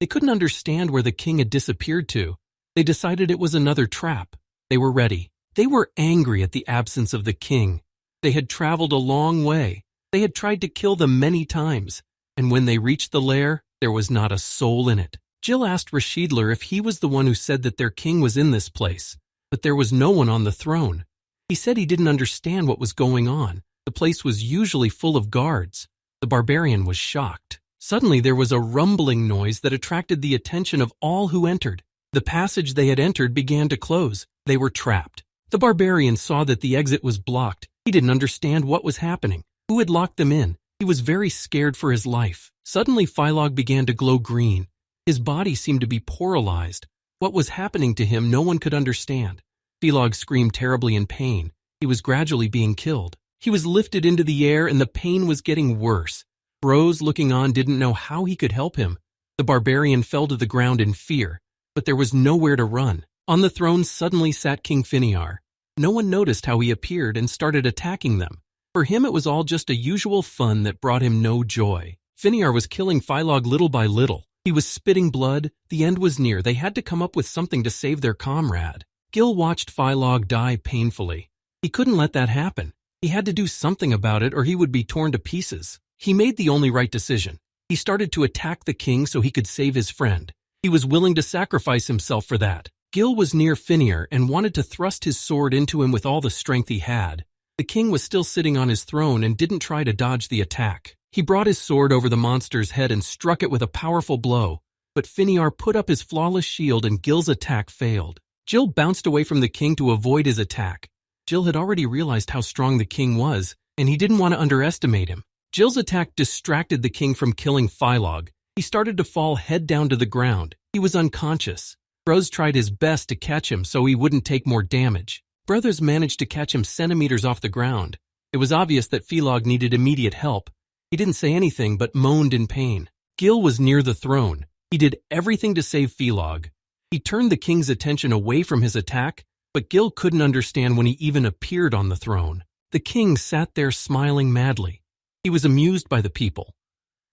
They couldn't understand where the king had disappeared to. They decided it was another trap. They were ready. They were angry at the absence of the king. They had traveled a long way. They had tried to kill them many times, and when they reached the lair, there was not a soul in it. Jill asked Rashidler if he was the one who said that their king was in this place, but there was no one on the throne. He said he didn't understand what was going on. The place was usually full of guards. The barbarian was shocked. Suddenly there was a rumbling noise that attracted the attention of all who entered. The passage they had entered began to close. They were trapped. The barbarian saw that the exit was blocked. He didn't understand what was happening. Who had locked them in? He was very scared for his life. Suddenly Philog began to glow green. His body seemed to be paralyzed. What was happening to him no one could understand. Philog screamed terribly in pain. He was gradually being killed. He was lifted into the air and the pain was getting worse. Bros looking on didn't know how he could help him. The barbarian fell to the ground in fear, but there was nowhere to run. On the throne suddenly sat King Finiar. No one noticed how he appeared and started attacking them. For him it was all just a usual fun that brought him no joy. Finiar was killing Philog little by little. He was spitting blood. The end was near. They had to come up with something to save their comrade. Gil watched Philog die painfully. He couldn't let that happen. He had to do something about it or he would be torn to pieces. He made the only right decision. He started to attack the king so he could save his friend. He was willing to sacrifice himself for that. Gil was near Finiar and wanted to thrust his sword into him with all the strength he had. The king was still sitting on his throne and didn't try to dodge the attack. He brought his sword over the monster's head and struck it with a powerful blow, but Finiar put up his flawless shield and Gil's attack failed. Gil bounced away from the king to avoid his attack. Gil had already realized how strong the king was, and he didn't want to underestimate him. Gil's attack distracted the king from killing Philog. He started to fall head down to the ground. He was unconscious. Bros tried his best to catch him so he wouldn't take more damage. Brothers managed to catch him centimeters off the ground. It was obvious that Philog needed immediate help. He didn't say anything but moaned in pain. Gil was near the throne. He did everything to save Philog. He turned the king's attention away from his attack, but Gil couldn't understand when he even appeared on the throne. The king sat there smiling madly. He was amused by the people.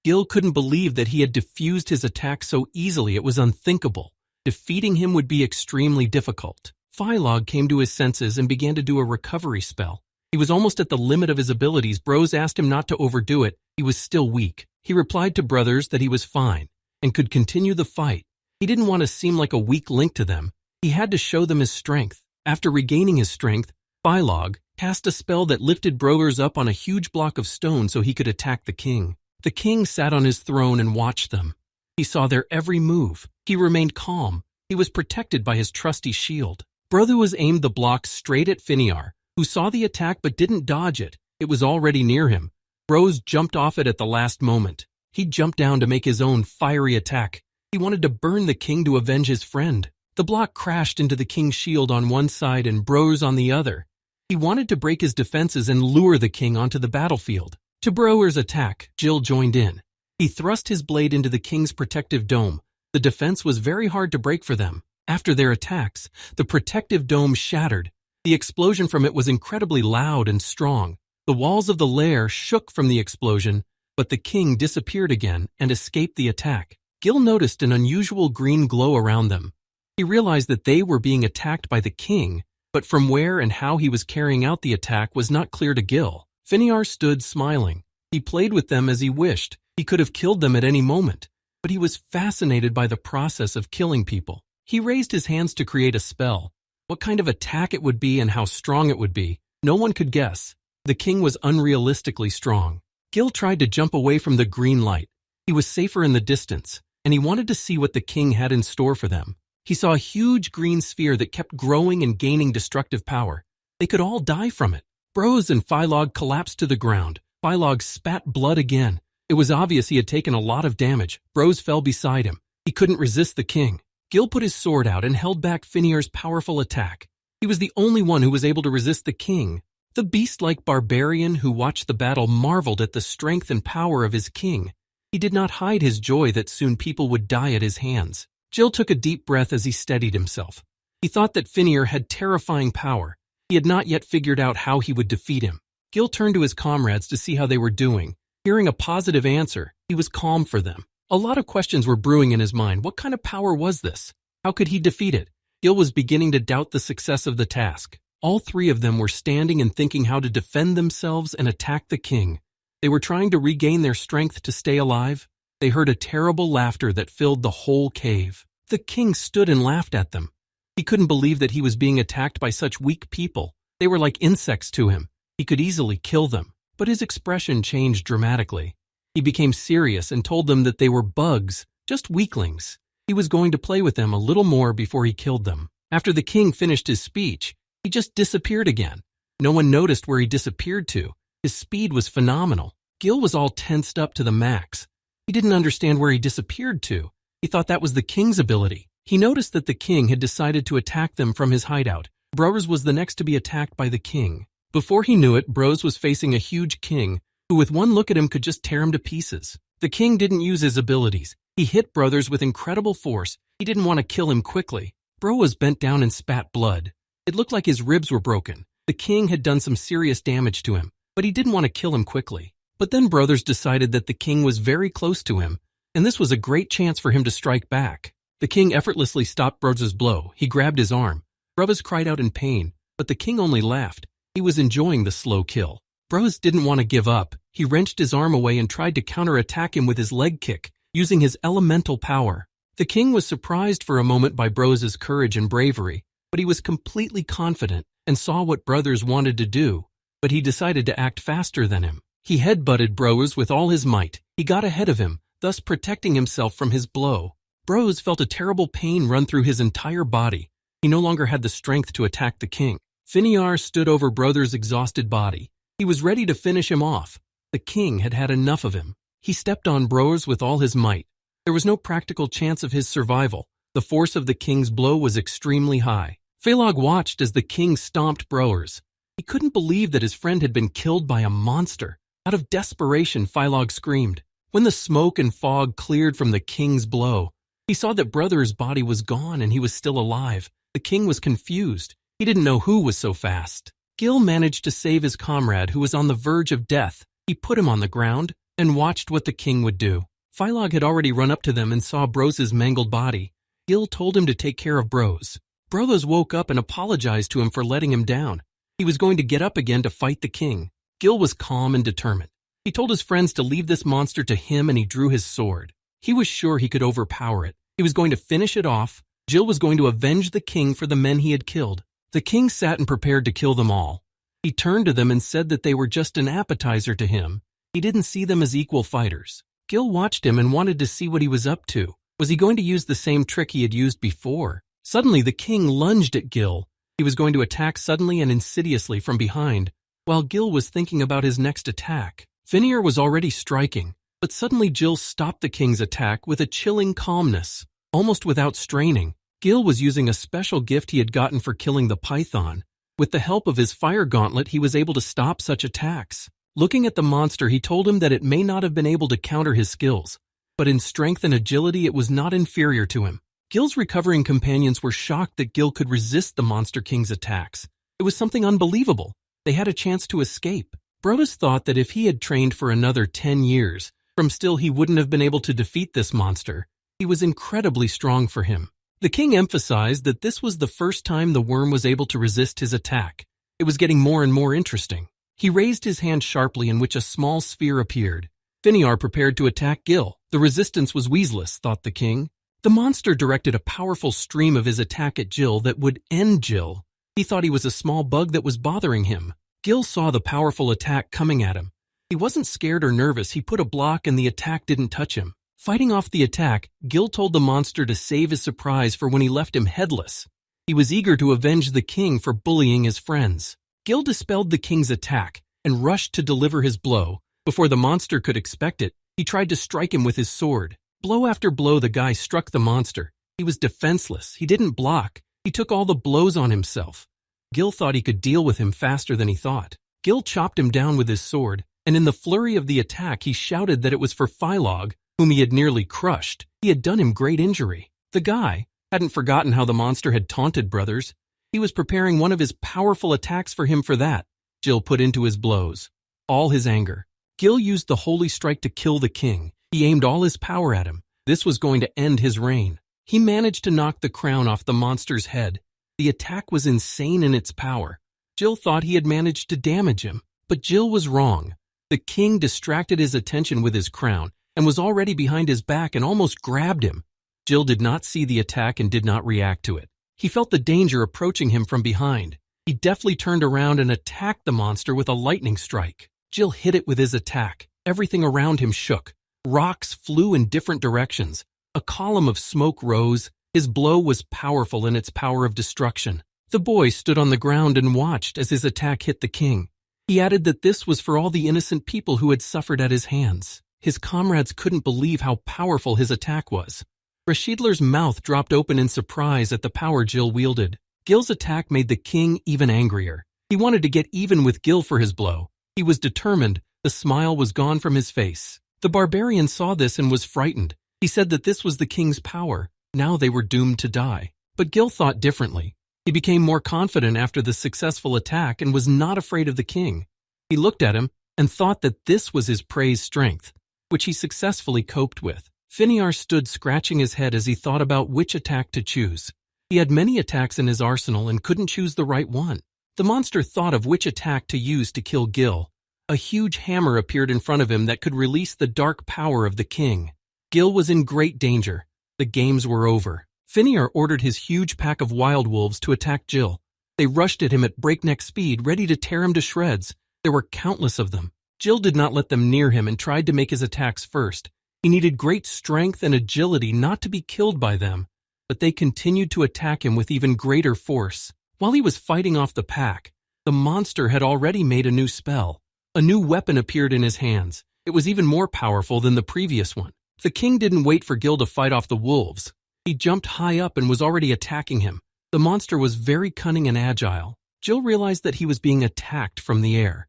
Gil couldn't believe that he had defused his attack so easily. It was unthinkable. Defeating him would be extremely difficult. Philog came to his senses and began to do a recovery spell. He was almost at the limit of his abilities. Bros asked him not to overdo it. He was still weak. He replied to brothers that he was fine and could continue the fight. He didn't want to seem like a weak link to them. He had to show them his strength. After regaining his strength, Philog cast a spell that lifted brothers up on a huge block of stone so he could attack the king. The king sat on his throne and watched them. He saw their every move. He remained calm. He was protected by his trusty shield. Brother was aimed the block straight at Finiar, who saw the attack but didn't dodge it. It was already near him. Bros jumped off it at the last moment. He jumped down to make his own fiery attack. He wanted to burn the king to avenge his friend. The block crashed into the king's shield on one side and Bros on the other. He wanted to break his defenses and lure the king onto the battlefield. To Brower's attack, Gil joined in. He thrust his blade into the king's protective dome. The defense was very hard to break for them. After their attacks, the protective dome shattered. The explosion from it was incredibly loud and strong. The walls of the lair shook from the explosion, but the king disappeared again and escaped the attack. Gil noticed an unusual green glow around them. He realized that they were being attacked by the king, but from where and how he was carrying out the attack was not clear to Gil. Finiar stood smiling. He played with them as he wished. He could have killed them at any moment, but he was fascinated by the process of killing people. He raised his hands to create a spell. What kind of attack it would be and how strong it would be, no one could guess. The king was unrealistically strong. Gil tried to jump away from the green light. He was safer in the distance, and he wanted to see what the king had in store for them. He saw a huge green sphere that kept growing and gaining destructive power. They could all die from it. Bros and Philog collapsed to the ground. Philog spat blood again. It was obvious he had taken a lot of damage. Bros fell beside him. He couldn't resist the king. Gil put his sword out and held back Finiar's powerful attack. He was the only one who was able to resist the king. The beast-like barbarian who watched the battle marveled at the strength and power of his king. He did not hide his joy that soon people would die at his hands. Gil took a deep breath as he steadied himself. He thought that Finiar had terrifying power. He had not yet figured out how he would defeat him. Gil turned to his comrades to see how they were doing. Hearing a positive answer, he was calm for them. A lot of questions were brewing in his mind. What kind of power was this? How could he defeat it? Gil was beginning to doubt the success of the task. All three of them were standing and thinking how to defend themselves and attack the king. They were trying to regain their strength to stay alive. They heard a terrible laughter that filled the whole cave. The king stood and laughed at them. He couldn't believe that he was being attacked by such weak people. They were like insects to him. He could easily kill them. But his expression changed dramatically. He became serious and told them that they were bugs, just weaklings. He was going to play with them a little more before he killed them. After the king finished his speech, he just disappeared again. No one noticed where he disappeared to. His speed was phenomenal. Gil was all tensed up to the max. He didn't understand where he disappeared to. He thought that was the king's ability. He noticed that the king had decided to attack them from his hideout. Browers was the next to be attacked by the king. Before he knew it, Bros was facing a huge king, who with one look at him could just tear him to pieces. The king didn't use his abilities. He hit Brothers with incredible force. He didn't want to kill him quickly. Bro was bent down and spat blood. It looked like his ribs were broken. The king had done some serious damage to him, but he didn't want to kill him quickly. But then Brothers decided that the king was very close to him, and this was a great chance for him to strike back. The king effortlessly stopped Brothers' blow. He grabbed his arm. Brothers cried out in pain, but the king only laughed. He was enjoying the slow kill. Bros didn't want to give up. He wrenched his arm away and tried to counterattack him with his leg kick, using his elemental power. The king was surprised for a moment by Bros' courage and bravery, but he was completely confident and saw what Brothers wanted to do, but he decided to act faster than him. He headbutted Bros with all his might. He got ahead of him, thus protecting himself from his blow. Bros felt a terrible pain run through his entire body. He no longer had the strength to attack the king. Fending stood over Brothers' exhausted body. He was ready to finish him off. The king had had enough of him. He stepped on Bros with all his might. There was no practical chance of his survival. The force of the king's blow was extremely high. Phalog watched as the king stomped Bros. He couldn't believe that his friend had been killed by a monster. Out of desperation, Phalog screamed. When the smoke and fog cleared from the king's blow, he saw that Brothers' body was gone and he was still alive. The king was confused. He didn't know who was so fast. Gil managed to save his comrade who was on the verge of death. He put him on the ground and watched what the king would do. Phalog had already run up to them and saw Bros' mangled body. Gil told him to take care of Bros. Bros woke up and apologized to him for letting him down. He was going to get up again to fight the king. Gil was calm and determined. He told his friends to leave this monster to him and he drew his sword. He was sure he could overpower it. He was going to finish it off. Gil was going to avenge the king for the men he had killed. The king sat and prepared to kill them all. He turned to them and said that they were just an appetizer to him. He didn't see them as equal fighters. Gil watched him and wanted to see what he was up to. Was he going to use the same trick he had used before? Suddenly, the king lunged at Gil. He was going to attack suddenly and insidiously from behind, while Gil was thinking about his next attack. Fending was already striking, but suddenly Gil stopped the king's attack with a chilling calmness, almost without straining. Gil was using a special gift he had gotten for killing the python. With the help of his fire gauntlet, he was able to stop such attacks. Looking at the monster, he told him that it may not have been able to counter his skills, but in strength and agility it was not inferior to him. Gil's recovering companions were shocked that Gil could resist the Monster King's attacks. It was something unbelievable. They had a chance to escape. Brodus thought that if he had trained for another 10 years, from still he wouldn't have been able to defeat this monster. He was incredibly strong for him. The king emphasized that this was the first time the worm was able to resist his attack. It was getting more and more interesting. He raised his hand sharply in which a small sphere appeared. Fending prepared to attack Gil. The resistance was weaseless, thought the king. The monster directed a powerful stream of his attack at Gil that would end Gil. He thought he was a small bug that was bothering him. Gil saw the powerful attack coming at him. He wasn't scared or nervous. He put a block and the attack didn't touch him. Fighting off the attack, Gil told the monster to save his surprise for when he left him headless. He was eager to avenge the king for bullying his friends. Gil dispelled the king's attack and rushed to deliver his blow. Before the monster could expect it, he tried to strike him with his sword. Blow after blow, the guy struck the monster. He was defenseless. He didn't block. He took all the blows on himself. Gil thought he could deal with him faster than he thought. Gil chopped him down with his sword, and in the flurry of the attack, he shouted that it was for Phalog, whom he had nearly crushed. He had done him great injury. The guy hadn't forgotten how the monster had taunted Brothers. He was preparing one of his powerful attacks for him for that. Gil put into his blows all his anger. Gil used the holy strike to kill the king. He aimed all his power at him. This was going to end his reign. He managed to knock the crown off the monster's head. The attack was insane in its power. Gil thought he had managed to damage him, but Gil was wrong. The king distracted his attention with his crown and was already behind his back and almost grabbed him. Gil did not see the attack and did not react to it. He felt the danger approaching him from behind. He deftly turned around and attacked the monster with a lightning strike. Gil hit it with his attack. Everything around him shook. Rocks flew in different directions. A column of smoke rose. His blow was powerful in its power of destruction. The boy stood on the ground and watched as his attack hit the king. He added that this was for all the innocent people who had suffered at his hands. His comrades couldn't believe how powerful his attack was. Rashidler's mouth dropped open in surprise at the power Gil wielded. Gil's attack made the king even angrier. He wanted to get even with Gil for his blow. He was determined. The smile was gone from his face. The barbarian saw this and was frightened. He said that this was the king's power. Now they were doomed to die. But Gil thought differently. He became more confident after the successful attack and was not afraid of the king. He looked at him and thought that this was his praised strength, which he successfully coped with. Finiar stood scratching his head as he thought about which attack to choose. He had many attacks in his arsenal and couldn't choose the right one. The monster thought of which attack to use to kill Gil. A huge hammer appeared in front of him that could release the dark power of the king. Gil was in great danger. The games were over. Finiar ordered his huge pack of wild wolves to attack Gil. They rushed at him at breakneck speed, ready to tear him to shreds. There were countless of them. Gil did not let them near him and tried to make his attacks first. He needed great strength and agility not to be killed by them, but they continued to attack him with even greater force. While he was fighting off the pack, the monster had already made a new spell. A new weapon appeared in his hands. It was even more powerful than the previous one. The king didn't wait for Gil to fight off the wolves. He jumped high up and was already attacking him. The monster was very cunning and agile. Gil realized that he was being attacked from the air.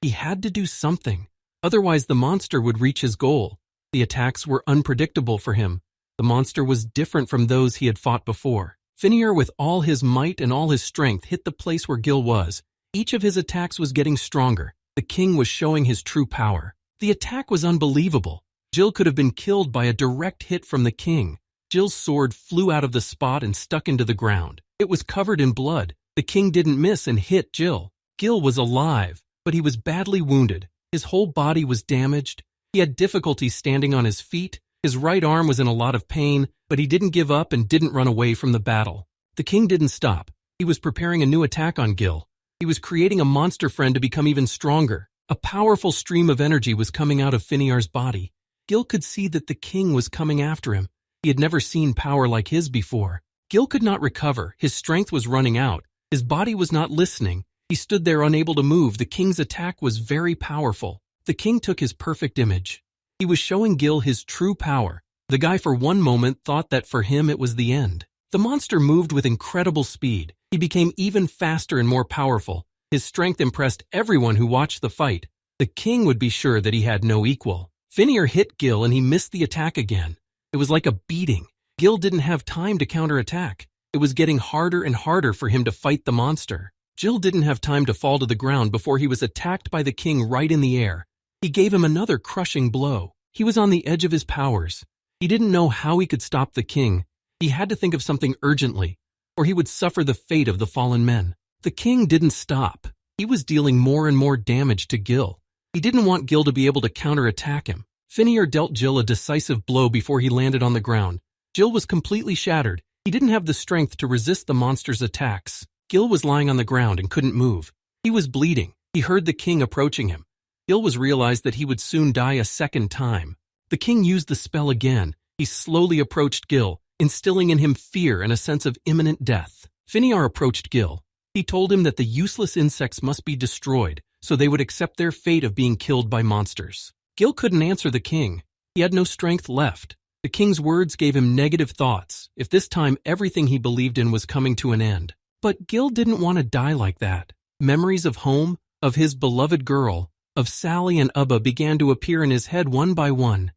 He had to do something, otherwise the monster would reach his goal. The attacks were unpredictable for him. The monster was different from those he had fought before. Finiar, with all his might and all his strength, hit the place where Gil was. Each of his attacks was getting stronger. The king was showing his true power. The attack was unbelievable. Gil could have been killed by a direct hit from the king. Gil's sword flew out of the spot and stuck into the ground. It was covered in blood. The king didn't miss and hit Gil. Gil was alive, but he was badly wounded. His whole body was damaged. He had difficulty standing on his feet. His right arm was in a lot of pain, but he didn't give up and didn't run away from the battle. The king didn't stop. He was preparing a new attack on Gil. He was creating a monster friend to become even stronger. A powerful stream of energy was coming out of Finiar's body. Gil could see that the king was coming after him. He had never seen power like his before. Gil could not recover. His strength was running out. His body was not listening. He stood there unable to move. The king's attack was very powerful. The king took his perfect image. He was showing Gil his true power. The guy for one moment thought that for him it was the end. The monster moved with incredible speed. He became even faster and more powerful. His strength impressed everyone who watched the fight. The king would be sure that he had no equal. Finiar hit Gil and he missed the attack again. It was like a beating. Gil didn't have time to counterattack. It was getting harder and harder for him to fight the monster. Gil didn't have time to fall to the ground before he was attacked by the king right in the air. He gave him another crushing blow. He was on the edge of his powers. He didn't know how he could stop the king. He had to think of something urgently, or he would suffer the fate of the fallen men. The king didn't stop. He was dealing more and more damage to Gil. He didn't want Gil to be able to counterattack him. Finiar dealt Gil a decisive blow before he landed on the ground. Gil was completely shattered. He didn't have the strength to resist the monster's attacks. Gil was lying on the ground and couldn't move. He was bleeding. He heard the king approaching him. Gil realized that he would soon die a second time. The king used the spell again. He slowly approached Gil, instilling in him fear and a sense of imminent death. Finiar approached Gil. He told him that the useless insects must be destroyed, so they would accept their fate of being killed by monsters. Gil couldn't answer the king. He had no strength left. The king's words gave him negative thoughts, if this time everything he believed in was coming to an end. But Gil didn't want to die like that. Memories of home, of his beloved girl, of Sally and Ubba began to appear in his head one by one.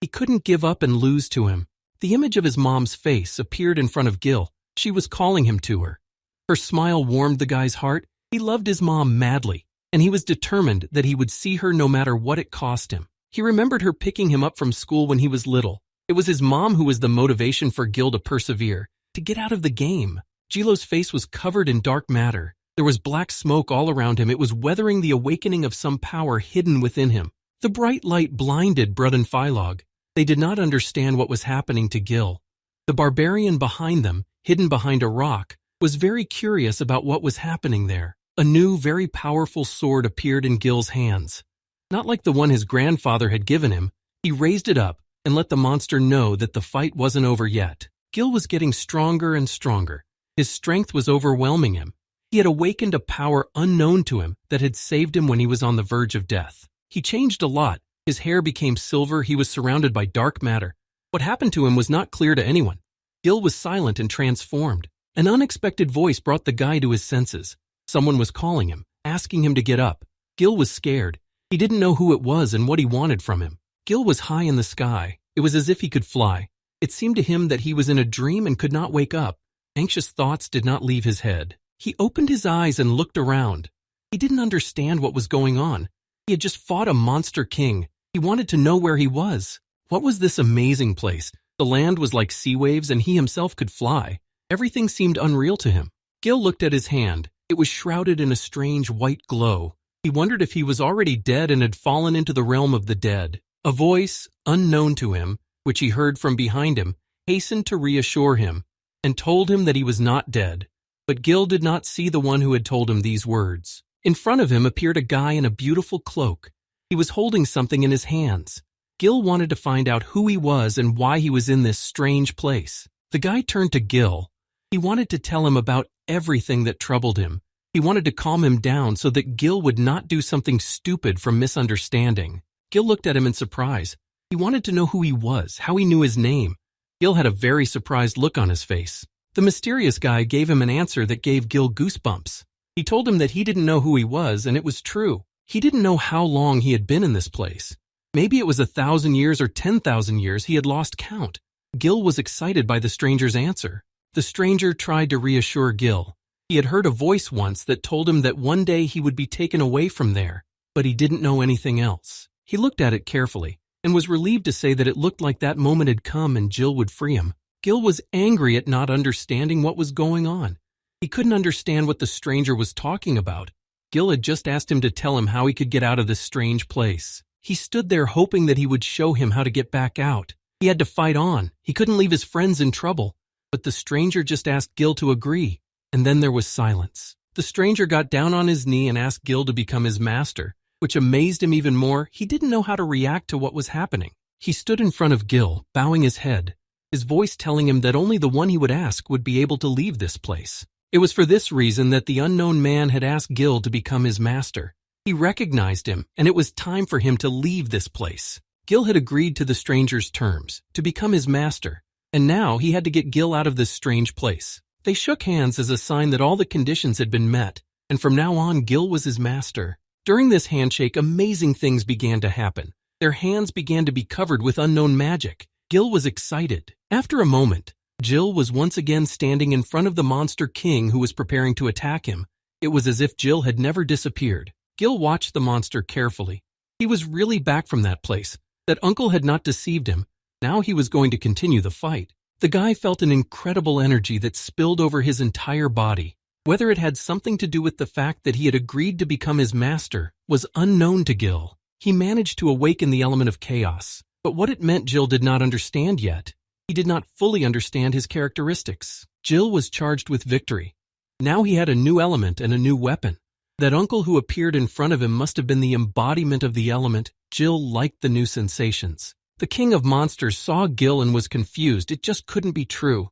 He couldn't give up and lose to him. The image of his mom's face appeared in front of Gil. She was calling him to her. Her smile warmed the guy's heart. He loved his mom madly, and he was determined that he would see her no matter what it cost him. He remembered her picking him up from school when he was little. It was his mom who was the motivation for Gil to persevere, to get out of the game. Gilo's face was covered in dark matter. There was black smoke all around him. It was weathering the awakening of some power hidden within him. The bright light blinded Brud and Philog. They did not understand what was happening to Gil. The barbarian behind them, hidden behind a rock, was very curious about what was happening there. A new, very powerful sword appeared in Gil's hands. Not like the one his grandfather had given him, he raised it up and let the monster know that the fight wasn't over yet. Gil was getting stronger and stronger. His strength was overwhelming him. He had awakened a power unknown to him that had saved him when he was on the verge of death. He changed a lot. His hair became silver. He was surrounded by dark matter. What happened to him was not clear to anyone. Gil was silent and transformed. An unexpected voice brought the guy to his senses. Someone was calling him, asking him to get up. Gil was scared. He didn't know who it was and what he wanted from him. Gil was high in the sky. It was as if he could fly. It seemed to him that he was in a dream and could not wake up. Anxious thoughts did not leave his head. He opened his eyes and looked around. He didn't understand what was going on. He had just fought a monster king. He wanted to know where he was. What was this amazing place? The land was like sea waves and he himself could fly. Everything seemed unreal to him. Gil looked at his hand. It was shrouded in a strange white glow. He wondered if he was already dead and had fallen into the realm of the dead. A voice, unknown to him, which he heard from behind him, hastened to reassure him and told him that he was not dead. But Gil did not see the one who had told him these words. In front of him appeared a guy in a beautiful cloak. He was holding something in his hands. Gil wanted to find out who he was and why he was in this strange place. The guy turned to Gil. He wanted to tell him about everything that troubled him. He wanted to calm him down so that Gil would not do something stupid from misunderstanding. Gil looked at him in surprise. He wanted to know who he was, how he knew his name. Gil had a very surprised look on his face. The mysterious guy gave him an answer that gave Gil goosebumps. He told him that he didn't know who he was, and it was true. He didn't know how long he had been in this place. Maybe it was 1,000 years or 10,000 years. He had lost count. Gil was excited by the stranger's answer. The stranger tried to reassure Gil. He had heard a voice once that told him that one day he would be taken away from there, but he didn't know anything else. He looked at it carefully and was relieved to say that it looked like that moment had come and Gil would free him. Gil was angry at not understanding what was going on. He couldn't understand what the stranger was talking about. Gil had just asked him to tell him how he could get out of this strange place. He stood there hoping that he would show him how to get back out. He had to fight on. He couldn't leave his friends in trouble. But the stranger just asked Gil to agree. And then there was silence. The stranger got down on his knee and asked Gil to become his master, which amazed him even more. He didn't know how to react to what was happening. He stood in front of Gil, bowing his head, his voice telling him that only the one he would ask would be able to leave this place. It was for this reason that the unknown man had asked Gil to become his master. He recognized him, and it was time for him to leave this place. Gil had agreed to the stranger's terms, to become his master, and now he had to get Gil out of this strange place. They shook hands as a sign that all the conditions had been met, and from now on Gil was his master. During this handshake, amazing things began to happen. Their hands began to be covered with unknown magic. Gil was excited. After a moment, Gil was once again standing in front of the monster king who was preparing to attack him. It was as if Gil had never disappeared. Gil watched the monster carefully. He was really back from that place. That uncle had not deceived him. Now he was going to continue the fight. The guy felt an incredible energy that spilled over his entire body. Whether it had something to do with the fact that he had agreed to become his master was unknown to Gil. He managed to awaken the element of chaos, but what it meant Gil did not understand yet. He did not fully understand his characteristics. Gil was charged with victory. Now he had a new element and a new weapon. That uncle who appeared in front of him must have been the embodiment of the element. Gil liked the new sensations. The king of monsters saw Gil and was confused. It just couldn't be true.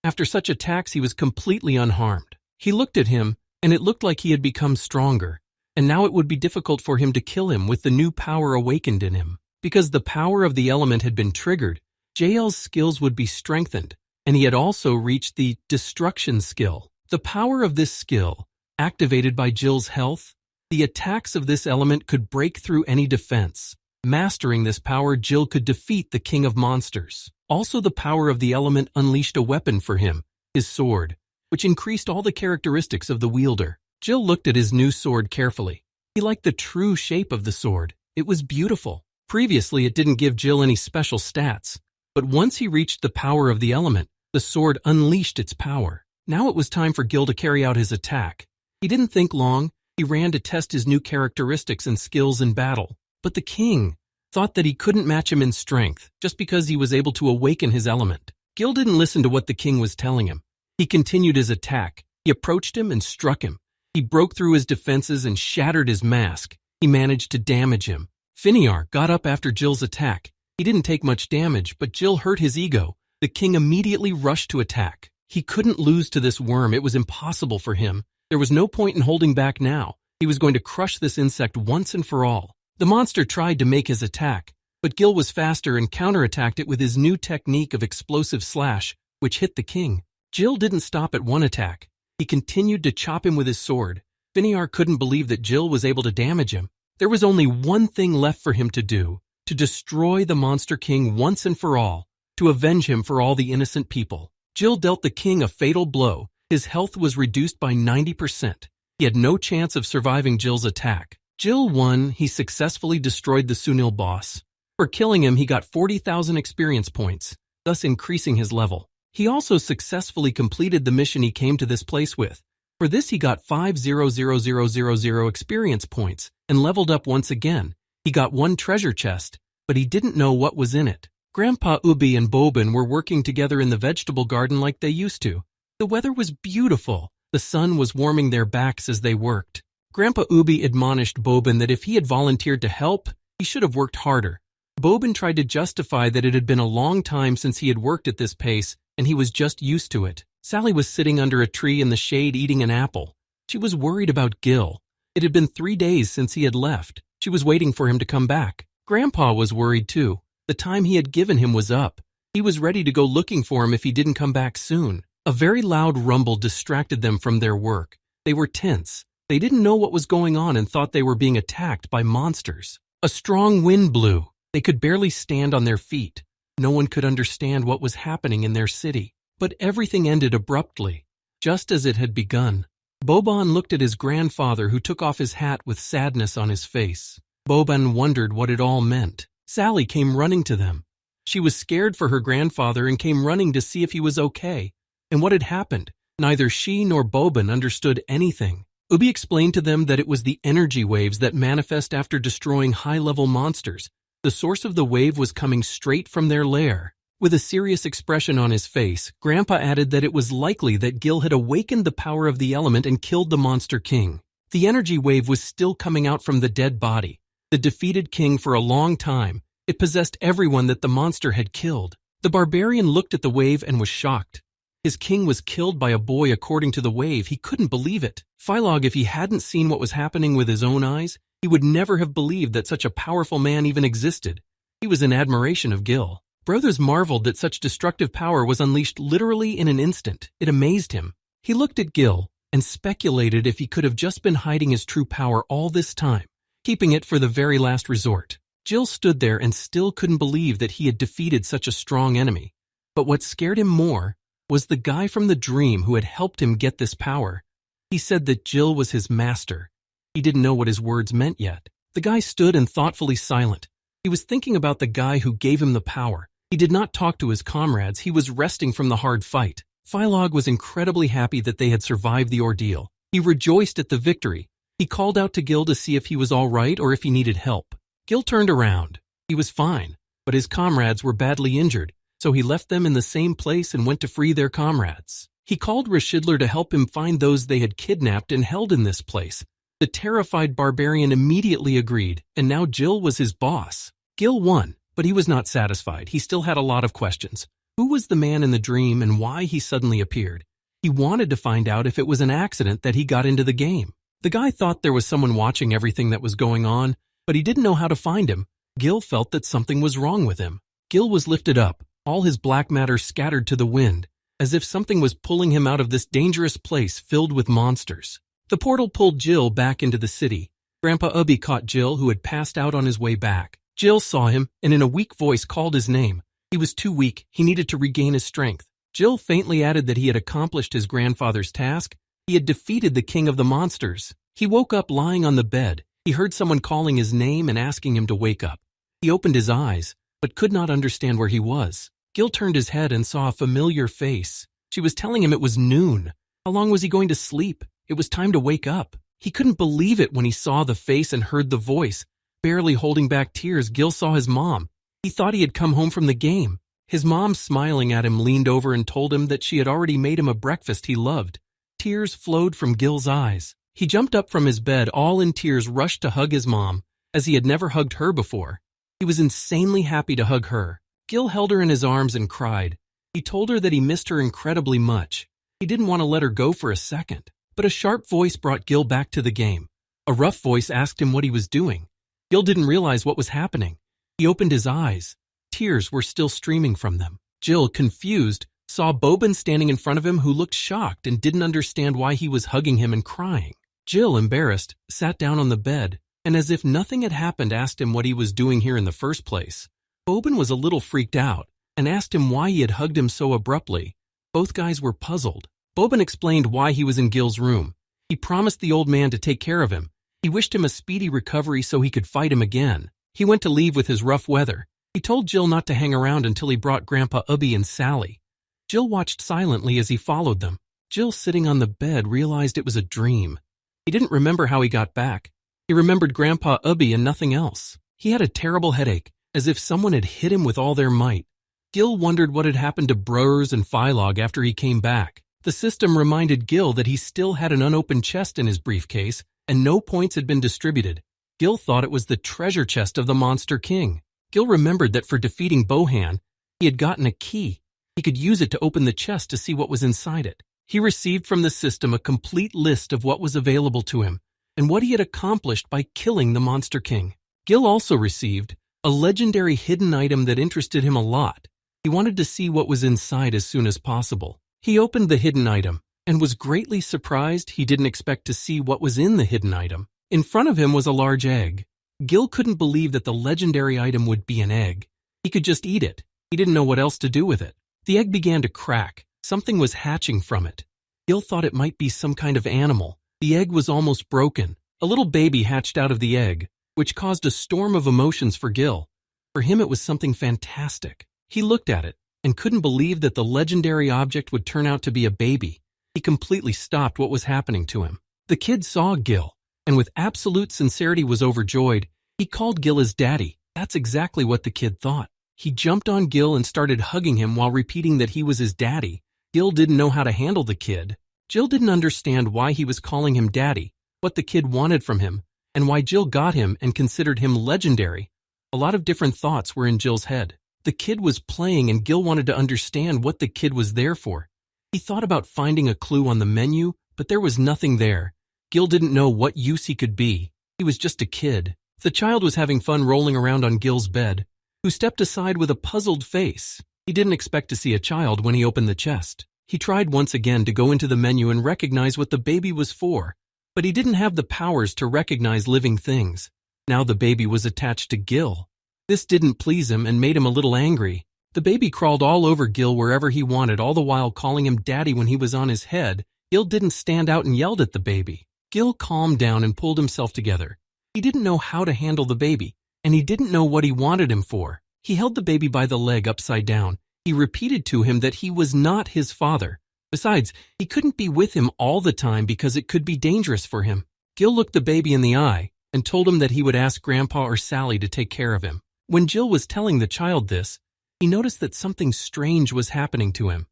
After such attacks, he was completely unharmed. He looked at him, and it looked like he had become stronger. And now it would be difficult for him to kill him with the new power awakened in him. Because the power of the element had been triggered, JL's skills would be strengthened, and he had also reached the destruction skill. The power of this skill, activated by Gil's health, the attacks of this element could break through any defense. Mastering this power, Gil could defeat the king of monsters. Also, the power of the element unleashed a weapon for him, his sword, which increased all the characteristics of the wielder. Gil looked at his new sword carefully. He liked the true shape of the sword. It was beautiful. Previously, it didn't give Gil any special stats, but once he reached the power of the element, the sword unleashed its power. Now it was time for Gil to carry out his attack. He didn't think long. He ran to test his new characteristics and skills in battle. But the king thought that he couldn't match him in strength just because he was able to awaken his element. Gil didn't listen to what the king was telling him. He continued his attack. He approached him and struck him. He broke through his defenses and shattered his mask. He managed to damage him. Finiar got up after Gil's attack. He didn't take much damage, but Gil hurt his ego. The king immediately rushed to attack. He couldn't lose to this worm. It was impossible for him. There was no point in holding back now. He was going to crush this insect once and for all. The monster tried to make his attack, but Gil was faster and counterattacked it with his new technique of explosive slash, which hit the king. Gil didn't stop at one attack. He continued to chop him with his sword. Finiar couldn't believe that Gil was able to damage him. There was only one thing left for him to do, to destroy the Monster King once and for all, to avenge him for all the innocent people. Gil dealt the king a fatal blow. His health was reduced by 90%. He had no chance of surviving Gil's attack. Gil won. He successfully destroyed the Sunil boss. For killing him, he got 40,000 experience points, thus increasing his level. He also successfully completed the mission he came to this place with. For this, he got 5,000,000 experience points and leveled up once again. He got one treasure chest, but he didn't know what was in it. Grandpa Ubby and Bobin were working together in the vegetable garden like they used to. The weather was beautiful. The sun was warming their backs as they worked. Grandpa Ubby admonished Bobin that if he had volunteered to help, he should have worked harder. Bobin tried to justify that it had been a long time since he had worked at this pace, and he was just used to it. Sally was sitting under a tree in the shade eating an apple. She was worried about Gil. It had been 3 days since he had left. She was waiting for him to come back. Grandpa was worried too. The time he had given him was up. He was ready to go looking for him if he didn't come back soon. A very loud rumble distracted them from their work. They were tense. They didn't know what was going on and thought they were being attacked by monsters. A strong wind blew. They could barely stand on their feet. No one could understand what was happening in their city. But everything ended abruptly, just as it had begun. Boban looked at his grandfather, who took off his hat with sadness on his face. Boban wondered what it all meant. Sally came running to them. She was scared for her grandfather and came running to see if he was okay. And what had happened? Neither she nor Boban understood anything. Ubby explained to them that it was the energy waves that manifest after destroying high-level monsters. The source of the wave was coming straight from their lair. With a serious expression on his face, Grandpa added that it was likely that Gil had awakened the power of the element and killed the Monster King. The energy wave was still coming out from the dead body. The defeated king for a long time. It possessed everyone that the monster had killed. The barbarian looked at the wave and was shocked. His king was killed by a boy according to the wave. He couldn't believe it. Philog, if he hadn't seen what was happening with his own eyes, he would never have believed that such a powerful man even existed. He was in admiration of Gil. Brothers marveled that such destructive power was unleashed literally in an instant. It amazed him. He looked at Gil and speculated if he could have just been hiding his true power all this time, keeping it for the very last resort. Gil stood there and still couldn't believe that he had defeated such a strong enemy. But what scared him more was the guy from the dream who had helped him get this power. He said that Gil was his master. He didn't know what his words meant yet. The guy stood and thoughtfully silent. He was thinking about the guy who gave him the power. He did not talk to his comrades. He was resting from the hard fight. Philog was incredibly happy that they had survived the ordeal. He rejoiced at the victory. He called out to Gil to see if he was all right or if he needed help. Gil turned around. He was fine, but his comrades were badly injured, so he left them in the same place and went to free their comrades. He called Rashidler to help him find those they had kidnapped and held in this place. The terrified barbarian immediately agreed, and now Gil was his boss. Gil won, but he was not satisfied. He still had a lot of questions. Who was the man in the dream and why he suddenly appeared? He wanted to find out if it was an accident that he got into the game. The guy thought there was someone watching everything that was going on, but he didn't know how to find him. Gil felt that something was wrong with him. Gil was lifted up, all his black matter scattered to the wind, as if something was pulling him out of this dangerous place filled with monsters. The portal pulled Gil back into the city. Grandpa Ubby caught Gil, who had passed out on his way back. Gil saw him and in a weak voice called his name. He was too weak. He needed to regain his strength. Gil faintly added that he had accomplished his grandfather's task. He had defeated the king of the monsters. He woke up lying on the bed. He heard someone calling his name and asking him to wake up. He opened his eyes, but could not understand where he was. Gil turned his head and saw a familiar face. She was telling him it was noon. How long was he going to sleep? It was time to wake up. He couldn't believe it when he saw the face and heard the voice. Barely holding back tears, Gil saw his mom. He thought he had come home from the game. His mom, smiling at him, leaned over and told him that she had already made him a breakfast he loved. Tears flowed from Gil's eyes. He jumped up from his bed, all in tears, rushed to hug his mom, as he had never hugged her before. He was insanely happy to hug her. Gil held her in his arms and cried. He told her that he missed her incredibly much. He didn't want to let her go for a second. But a sharp voice brought Gil back to the game. A rough voice asked him what he was doing. Gil didn't realize what was happening. He opened his eyes. Tears were still streaming from them. Gil, confused, saw Boban standing in front of him, who looked shocked and didn't understand why he was hugging him and crying. Jill, embarrassed, sat down on the bed, and as if nothing had happened asked him what he was doing here in the first place. Boban was a little freaked out and asked him why he had hugged him so abruptly. Both guys were puzzled. Boban explained why he was in Gil's room. He promised the old man to take care of him. He wished him a speedy recovery so he could fight him again. He went to leave with his rough weather. He told Jill not to hang around until he brought Grandpa Ubby and Sally. Jill watched silently as he followed them. Jill, sitting on the bed, realized it was a dream. He didn't remember how he got back. He remembered Grandpa Ubby and nothing else. He had a terrible headache, as if someone had hit him with all their might. Gil wondered what had happened to Brurs and Phylog after he came back. The system reminded Gil that he still had an unopened chest in his briefcase, and no points had been distributed. Gil thought it was the treasure chest of the Monster King. Gil remembered that for defeating Bohan, he had gotten a key. He could use it to open the chest to see what was inside it. He received from the system a complete list of what was available to him and what he had accomplished by killing the Monster King. Gil also received a legendary hidden item that interested him a lot. He wanted to see what was inside as soon as possible. He opened the hidden item and was greatly surprised. He didn't expect to see what was in the hidden item. In front of him was a large egg. Gil couldn't believe that the legendary item would be an egg. He could just eat it. He didn't know what else to do with it. The egg began to crack. Something was hatching from it. Gil thought it might be some kind of animal. The egg was almost broken. A little baby hatched out of the egg, which caused a storm of emotions for Gil. For him, it was something fantastic. He looked at it and couldn't believe that the legendary object would turn out to be a baby. He completely stopped what was happening to him. The kid saw Gil, and with absolute sincerity was overjoyed. He called Gil his daddy. That's exactly what the kid thought. He jumped on Gil and started hugging him while repeating that he was his daddy. Gil didn't know how to handle the kid. Jill didn't understand why he was calling him daddy, what the kid wanted from him, and why Jill got him and considered him legendary. A lot of different thoughts were in Jill's head. The kid was playing and Gil wanted to understand what the kid was there for. He thought about finding a clue on the menu, but there was nothing there. Gil didn't know what use he could be. He was just a kid. The child was having fun rolling around on Gil's bed, who stepped aside with a puzzled face. He didn't expect to see a child when he opened the chest. He tried once again to go into the menu and recognize what the baby was for, but he didn't have the powers to recognize living things. Now the baby was attached to Gil. This didn't please him and made him a little angry. The baby crawled all over Gil wherever he wanted, all the while calling him daddy when he was on his head. Gil didn't stand out and yelled at the baby. Gil calmed down and pulled himself together. He didn't know how to handle the baby, and he didn't know what he wanted him for. He held the baby by the leg upside down. He repeated to him that he was not his father. Besides, he couldn't be with him all the time because it could be dangerous for him. Gil looked the baby in the eye and told him that he would ask Grandpa or Sally to take care of him. When Jill was telling the child this, he noticed that something strange was happening to him.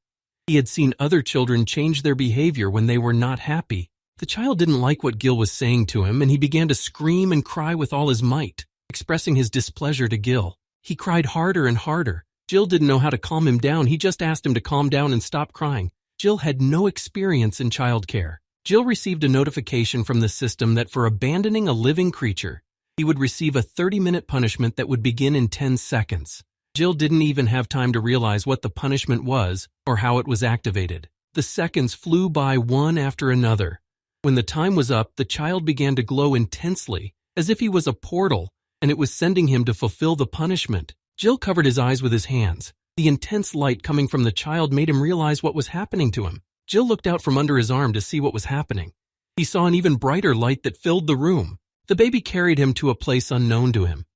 He had seen other children change their behavior when they were not happy. The child didn't like what Gil was saying to him, and he began to scream and cry with all his might, expressing his displeasure to Gil. He cried harder and harder. Jill didn't know how to calm him down. He just asked him to calm down and stop crying. Jill had no experience in childcare. Jill received a notification from the system that for abandoning a living creature, he would receive a 30-minute punishment that would begin in 10 seconds. Jill didn't even have time to realize what the punishment was or how it was activated. The seconds flew by one after another. When the time was up, the child began to glow intensely, as if he was a portal, and it was sending him to fulfill the punishment. Jill covered his eyes with his hands. The intense light coming from the child made him realize what was happening to him. Jill looked out from under his arm to see what was happening. He saw an even brighter light that filled the room. The baby carried him to a place unknown to him.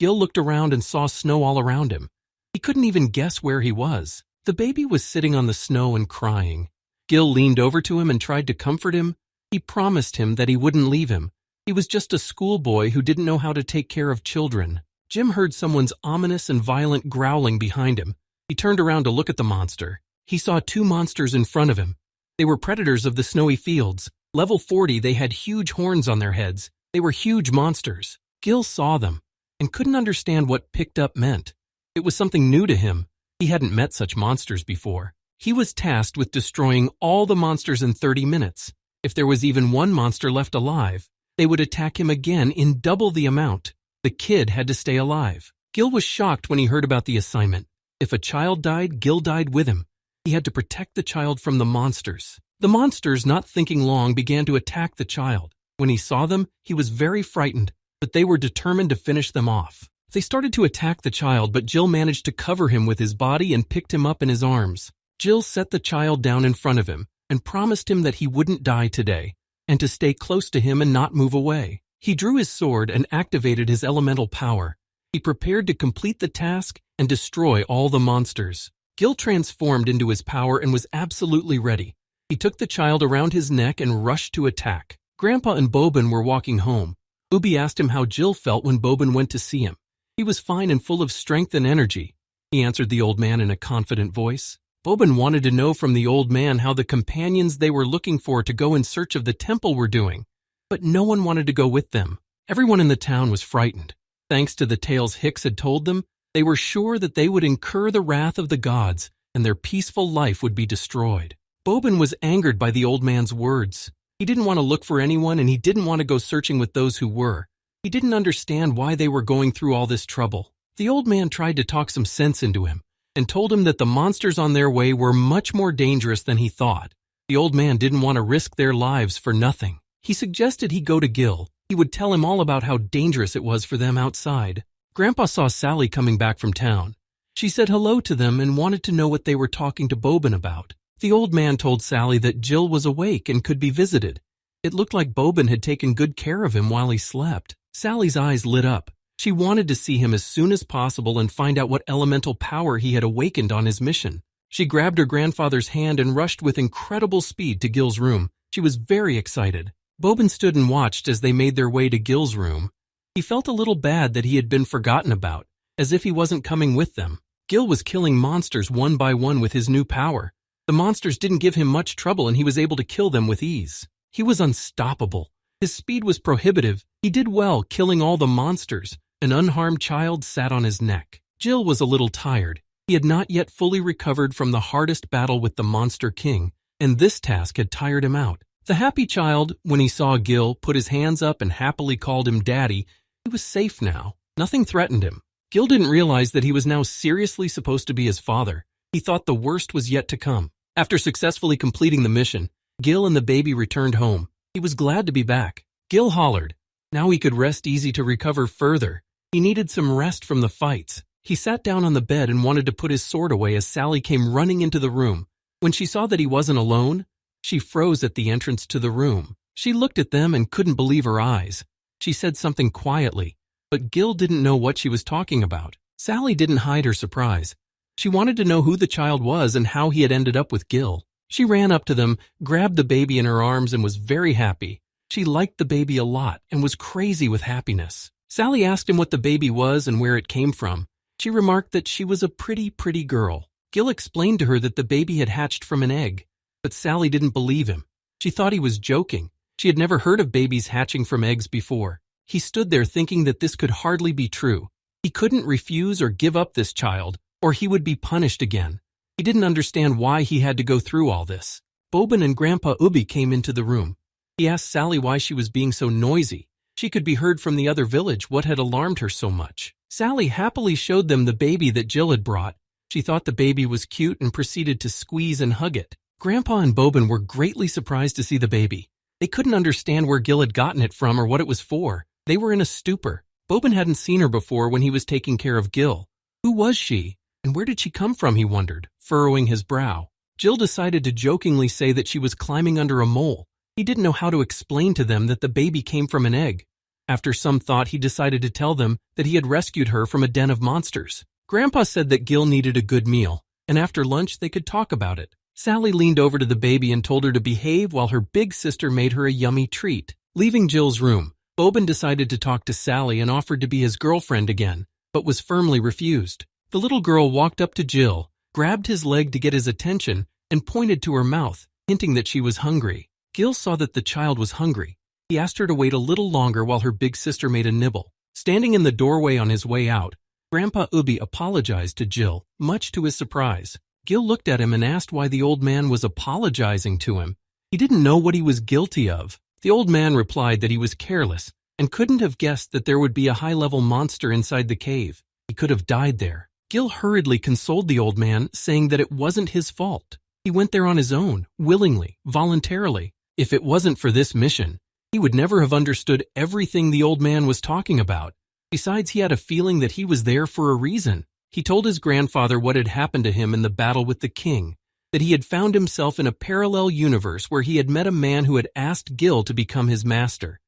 Gil looked around and saw snow all around him. He couldn't even guess where he was. The baby was sitting on the snow and crying. Gil leaned over to him and tried to comfort him. He promised him that he wouldn't leave him. He was just a schoolboy who didn't know how to take care of children. Jim heard someone's ominous and violent growling behind him. He turned around to look at the monster. He saw two monsters in front of him. They were predators of the snowy fields. Level 40, they had huge horns on their heads. They were huge monsters. Gil saw them and couldn't understand what picked up meant. It was something new to him. He hadn't met such monsters before. He was tasked with destroying all the monsters in 30 minutes. If there was even one monster left alive, they would attack him again in double the amount. The kid had to stay alive. Gil was shocked when he heard about the assignment. If a child died, Gil died with him. He had to protect the child from the monsters. The monsters, not thinking long, began to attack the child. When he saw them, he was very frightened, but they were determined to finish them off. They started to attack the child, but Gil managed to cover him with his body and picked him up in his arms. Gil set the child down in front of him and promised him that he wouldn't die today, and to stay close to him and not move away. He drew his sword and activated his elemental power. He prepared to complete the task and destroy all the monsters. Gil transformed into his power and was absolutely ready. He took the child around his neck and rushed to attack. Grandpa and Bobin were walking home. Ubby asked him how Gil felt when Bobin went to see him. He was fine and full of strength and energy, he answered the old man in a confident voice. Bobin wanted to know from the old man how the companions they were looking for to go in search of the temple were doing, but no one wanted to go with them. Everyone in the town was frightened. Thanks to the tales Hicks had told them, they were sure that they would incur the wrath of the gods and their peaceful life would be destroyed. Bobin was angered by the old man's words. He didn't want to look for anyone and he didn't want to go searching with those who were. He didn't understand why they were going through all this trouble. The old man tried to talk some sense into him and told him that the monsters on their way were much more dangerous than he thought. The old man didn't want to risk their lives for nothing. He suggested he go to Gil. He would tell him all about how dangerous it was for them outside. Grandpa saw Sally coming back from town. She said hello to them and wanted to know what they were talking to Bobin about. The old man told Sally that Gil was awake and could be visited. It looked like Bobin had taken good care of him while he slept. Sally's eyes lit up. She wanted to see him as soon as possible and find out what elemental power he had awakened on his mission. She grabbed her grandfather's hand and rushed with incredible speed to Gil's room. She was very excited. Bobin stood and watched as they made their way to Gil's room. He felt a little bad that he had been forgotten about, as if he wasn't coming with them. Gil was killing monsters one by one with his new power. The monsters didn't give him much trouble and he was able to kill them with ease. He was unstoppable. His speed was prohibitive. He did well killing all the monsters. An unharmed child sat on his neck. Gil was a little tired. He had not yet fully recovered from the hardest battle with the Monster King, and this task had tired him out. The happy child, when he saw Gil, put his hands up and happily called him Daddy. He was safe now. Nothing threatened him. Gil didn't realize that he was now seriously supposed to be his father. He thought the worst was yet to come. After successfully completing the mission, Gil and the baby returned home. He was glad to be back. Gil hollered. Now he could rest easy to recover further. He needed some rest from the fights. He sat down on the bed and wanted to put his sword away as Sally came running into the room. When she saw that he wasn't alone, she froze at the entrance to the room. She looked at them and couldn't believe her eyes. She said something quietly, but Gil didn't know what she was talking about. Sally didn't hide her surprise. She wanted to know who the child was and how he had ended up with Gil. She ran up to them, grabbed the baby in her arms, and was very happy. She liked the baby a lot and was crazy with happiness. Sally asked him what the baby was and where it came from. She remarked that she was a pretty girl. Gil explained to her that the baby had hatched from an egg, but Sally didn't believe him. She thought he was joking. She had never heard of babies hatching from eggs before. He stood there thinking that this could hardly be true. He couldn't refuse or give up this child, or he would be punished again. He didn't understand why he had to go through all this. Bobin and Grandpa Ubby came into the room. He asked Sally why she was being so noisy. She could be heard from the other village what had alarmed her so much. Sally happily showed them the baby that Gil had brought. She thought the baby was cute and proceeded to squeeze and hug it. Grandpa and Bobin were greatly surprised to see the baby. They couldn't understand where Gil had gotten it from or what it was for. They were in a stupor. Bobin hadn't seen her before when he was taking care of Gil. Who was she? And where did she come from, he wondered, furrowing his brow. Gil decided to jokingly say that she was climbing under a mole. He didn't know how to explain to them that the baby came from an egg. After some thought, he decided to tell them that he had rescued her from a den of monsters. Grandpa said that Gil needed a good meal, and after lunch they could talk about it. Sally leaned over to the baby and told her to behave while her big sister made her a yummy treat. Leaving Gil's room, Bobin decided to talk to Sally and offered to be his girlfriend again, but was firmly refused. The little girl walked up to Gil, grabbed his leg to get his attention, and pointed to her mouth, hinting that she was hungry. Gil saw that the child was hungry. He asked her to wait a little longer while her big sister made a nibble. Standing in the doorway on his way out, Grandpa Ubby apologized to Gil, much to his surprise. Gil looked at him and asked why the old man was apologizing to him. He didn't know what he was guilty of. The old man replied that he was careless and couldn't have guessed that there would be a high-level monster inside the cave. He could have died there. Gil hurriedly consoled the old man, saying that it wasn't his fault. He went there on his own, willingly, voluntarily. If it wasn't for this mission, He would never have understood everything the old man was talking about. Besides, he had a feeling that he was there for a reason. He told his grandfather what had happened to him in the battle with the king, that he had found himself in a parallel universe where he had met a man who had asked Gil to become his master.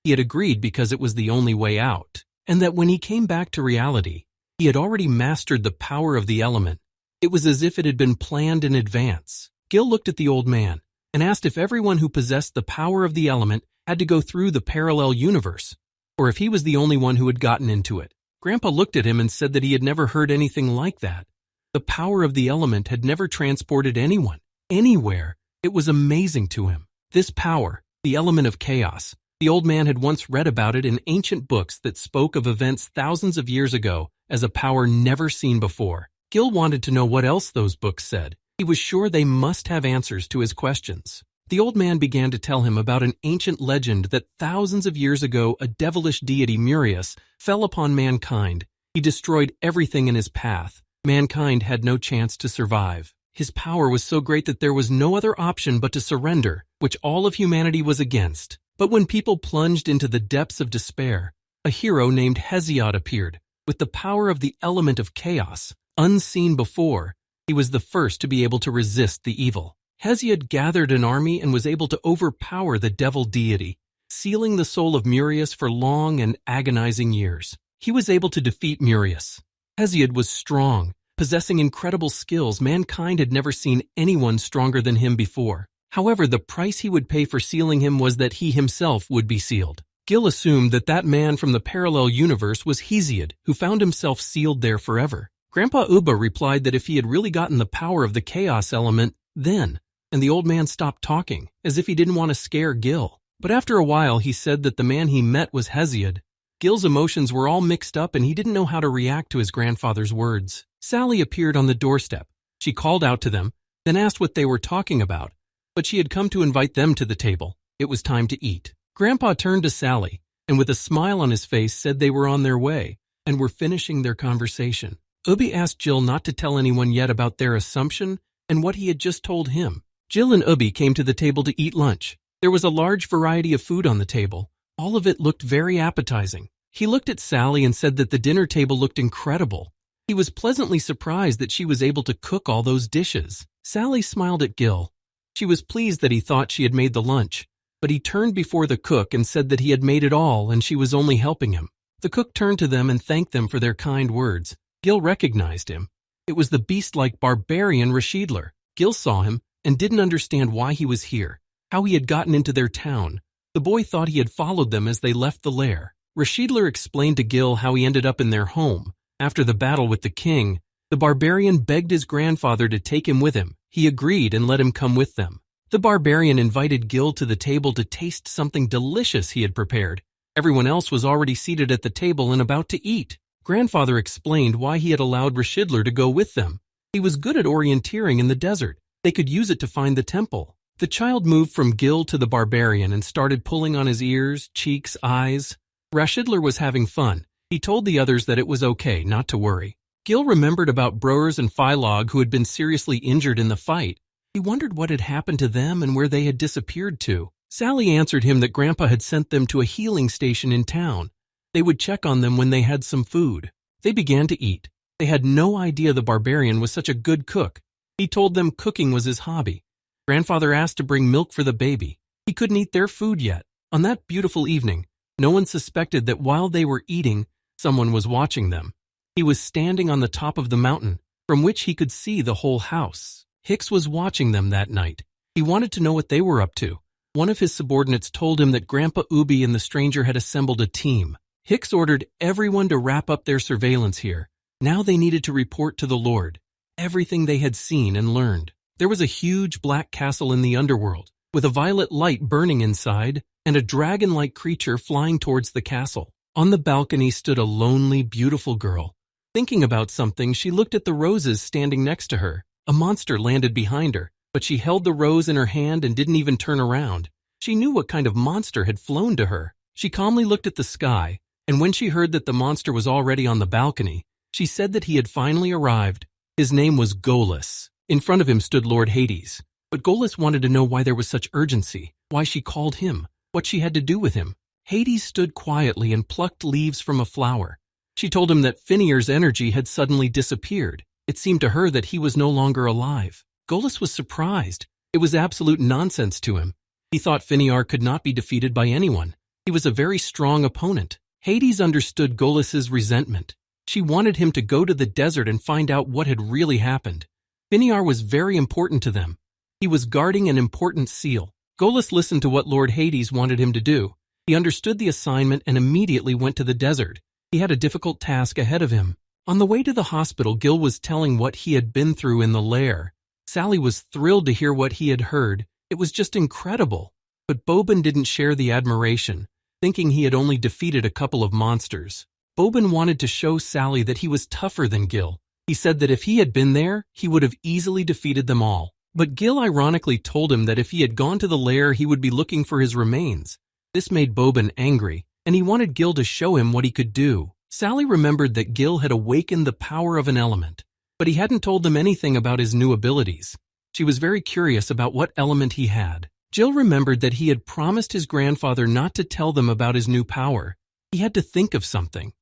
He had agreed because it was the only way out, and that when he came back to reality, he had already mastered the power of the element. It was as if it had been planned in advance. Gil looked at the old man and asked if everyone who possessed the power of the element had to go through the parallel universe, or if he was the only one who had gotten into it. Grandpa looked at him and said that he had never heard anything like that. The power of the element had never transported anyone, anywhere. It was amazing to him. This power, the element of chaos, the old man had once read about it in ancient books that spoke of events thousands of years ago as a power never seen before. Gil wanted to know what else those books said. He was sure they must have answers to his questions. The old man began to tell him about an ancient legend that thousands of years ago a devilish deity, Murius, fell upon mankind. He destroyed everything in his path. Mankind had no chance to survive. His power was so great that there was no other option but to surrender, which all of humanity was against. But when people plunged into the depths of despair, a hero named Hesiod appeared. With the power of the element of chaos, unseen before, he was the first to be able to resist the evil. Hesiod gathered an army and was able to overpower the devil deity, sealing the soul of Murius for long and agonizing years. He was able to defeat Murius. Hesiod was strong, possessing incredible skills. Mankind had never seen anyone stronger than him before. However, the price he would pay for sealing him was that he himself would be sealed. Gil assumed that that man from the parallel universe was Hesiod, who found himself sealed there forever. Grandpa Ubby replied that if he had really gotten the power of the chaos element, then, and the old man stopped talking, as if he didn't want to scare Gil. But after a while he said that the man he met was Hesiod. Gil's emotions were all mixed up and he didn't know how to react to his grandfather's words. Sally appeared on the doorstep. She called out to them, then asked what they were talking about, but she had come to invite them to the table. It was time to eat. Grandpa turned to Sally, and with a smile on his face said they were on their way, and were finishing their conversation. Ubby asked Jill not to tell anyone yet about their assumption and what he had just told him. Jill and Ubby came to the table to eat lunch. There was a large variety of food on the table. All of it looked very appetizing. He looked at Sally and said that the dinner table looked incredible. He was pleasantly surprised that she was able to cook all those dishes. Sally smiled at Gil. She was pleased that he thought she had made the lunch, but he turned before the cook and said that he had made it all and she was only helping him. The cook turned to them and thanked them for their kind words. Gil recognized him. It was the beast-like barbarian Rashidler. Gil saw him and didn't understand why he was here, how he had gotten into their town. The boy thought he had followed them as they left the lair. Rashidler explained to Gil how he ended up in their home. After the battle with the king, the barbarian begged his grandfather to take him with him. He agreed and let him come with them. The barbarian invited Gil to the table to taste something delicious he had prepared. Everyone else was already seated at the table and about to eat. Grandfather explained why he had allowed Rashidler to go with them. He was good at orienteering in the desert. They could use it to find the temple. The child moved from Gil to the barbarian and started pulling on his ears, cheeks, eyes. Rashidler was having fun. He told the others that it was okay, not to worry. Gil remembered about Brors and Philog who had been seriously injured in the fight. He wondered what had happened to them and where they had disappeared to. Sally answered him that Grandpa had sent them to a healing station in town. They would check on them when they had some food. They began to eat. They had no idea the barbarian was such a good cook. He told them cooking was his hobby. Grandfather asked to bring milk for the baby. He couldn't eat their food yet. On that beautiful evening, no one suspected that while they were eating, someone was watching them. He was standing on the top of the mountain, from which he could see the whole house. Hicks was watching them that night. He wanted to know what they were up to. One of his subordinates told him that Grandpa Ubby and the stranger had assembled a team. Hicks ordered everyone to wrap up their surveillance here. Now they needed to report to the Lord everything they had seen and learned. There was a huge black castle in the underworld, with a violet light burning inside and a dragon-like creature flying towards the castle. On the balcony stood a lonely, beautiful girl. Thinking about something, she looked at the roses standing next to her. A monster landed behind her, but she held the rose in her hand and didn't even turn around. She knew what kind of monster had flown to her. She calmly looked at the sky, and when she heard that the monster was already on the balcony, she said that he had finally arrived. His name was Golas. In front of him stood Lord Hades. But Golas wanted to know why there was such urgency, why she called him. what she had to do with him. Hades stood quietly and plucked leaves from a flower. She told him that Finnear's energy had suddenly disappeared. It seemed to her that he was no longer alive. Golas was surprised. It was absolute nonsense to him. He thought Finnear could not be defeated by anyone. He was a very strong opponent. Hades understood Golas's resentment. She wanted him to go to the desert and find out what had really happened. Finnear was very important to them. He was guarding an important seal. Golas listened to what Lord Hades wanted him to do. He understood the assignment and immediately went to the desert. He had a difficult task ahead of him. On the way to the hospital, Gil was telling what he had been through in the lair. Sally was thrilled to hear what he had heard. It was just incredible. But Boban didn't share the admiration, thinking he had only defeated a couple of monsters. Boban wanted to show Sally that he was tougher than Gil. He said that if he had been there, he would have easily defeated them all. But Gil ironically told him that if he had gone to the lair, he would be looking for his remains. This made Boban angry, and he wanted Gil to show him what he could do. Sally remembered that Gil had awakened the power of an element, but he hadn't told them anything about his new abilities. She was very curious about what element he had. Jill remembered that he had promised his grandfather not to tell them about his new power. He had to think of something.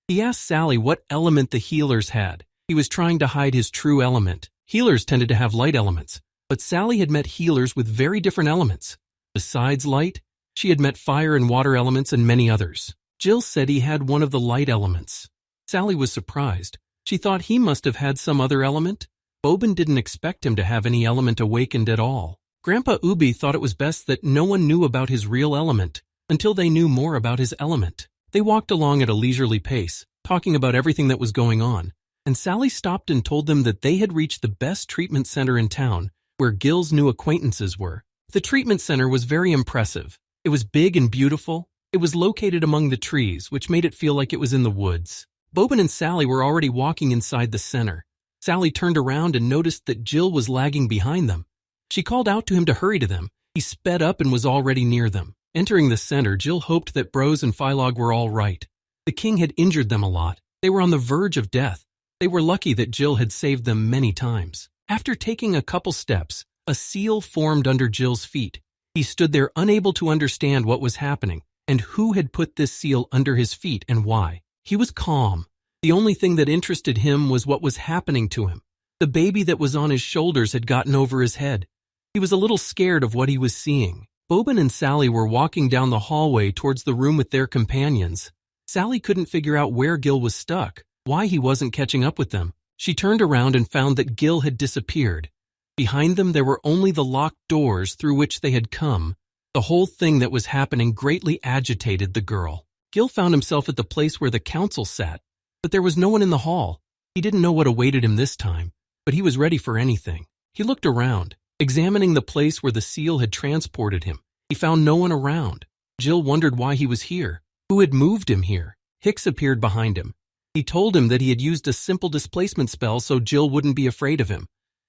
He asked Sally what element the healers had. He was trying to hide his true element. Healers tended to have light elements, but Sally had met healers with very different elements. Besides light, she had met fire and water elements and many others. Jill said he had one of the light elements. Sally was surprised. She thought he must have had some other element. Boban didn't expect him to have any element awakened at all. Grandpa Ubby thought it was best that no one knew about his real element until they knew more about his element. They walked along at a leisurely pace, talking about everything that was going on, and Sally stopped and told them that they had reached the best treatment center in town, where Gil's new acquaintances were. The treatment center was very impressive. It was big and beautiful. It was located among the trees, which made it feel like it was in the woods. Boban and Sally were already walking inside the center. Sally turned around and noticed that Jill was lagging behind them. She called out to him to hurry to them. He sped up and was already near them. Entering the center, Jill hoped that Bros and Phylog were all right. The king had injured them a lot. They were on the verge of death. They were lucky that Jill had saved them many times. After taking a couple steps, a seal formed under Jill's feet. He stood there unable to understand what was happening and who had put this seal under his feet and why. He was calm. The only thing that interested him was what was happening to him. The baby that was on his shoulders had gotten over his head. He was a little scared of what he was seeing. Boban and Sally were walking down the hallway towards the room with their companions. Sally couldn't figure out where Gil was stuck, why he wasn't catching up with them. She turned around and found that Gil had disappeared. Behind them there were only the locked doors through which they had come. The whole thing that was happening greatly agitated the girl. Gil found himself at the place where the council sat, but there was no one in the hall. He didn't know what awaited him this time, but he was ready for anything. He looked around, examining the place where the seal had transported him. He found no one around. Jill wondered why he was here. Who had moved him here? Hicks appeared behind him. He told him that he had used a simple displacement spell so Jill wouldn't be afraid of him.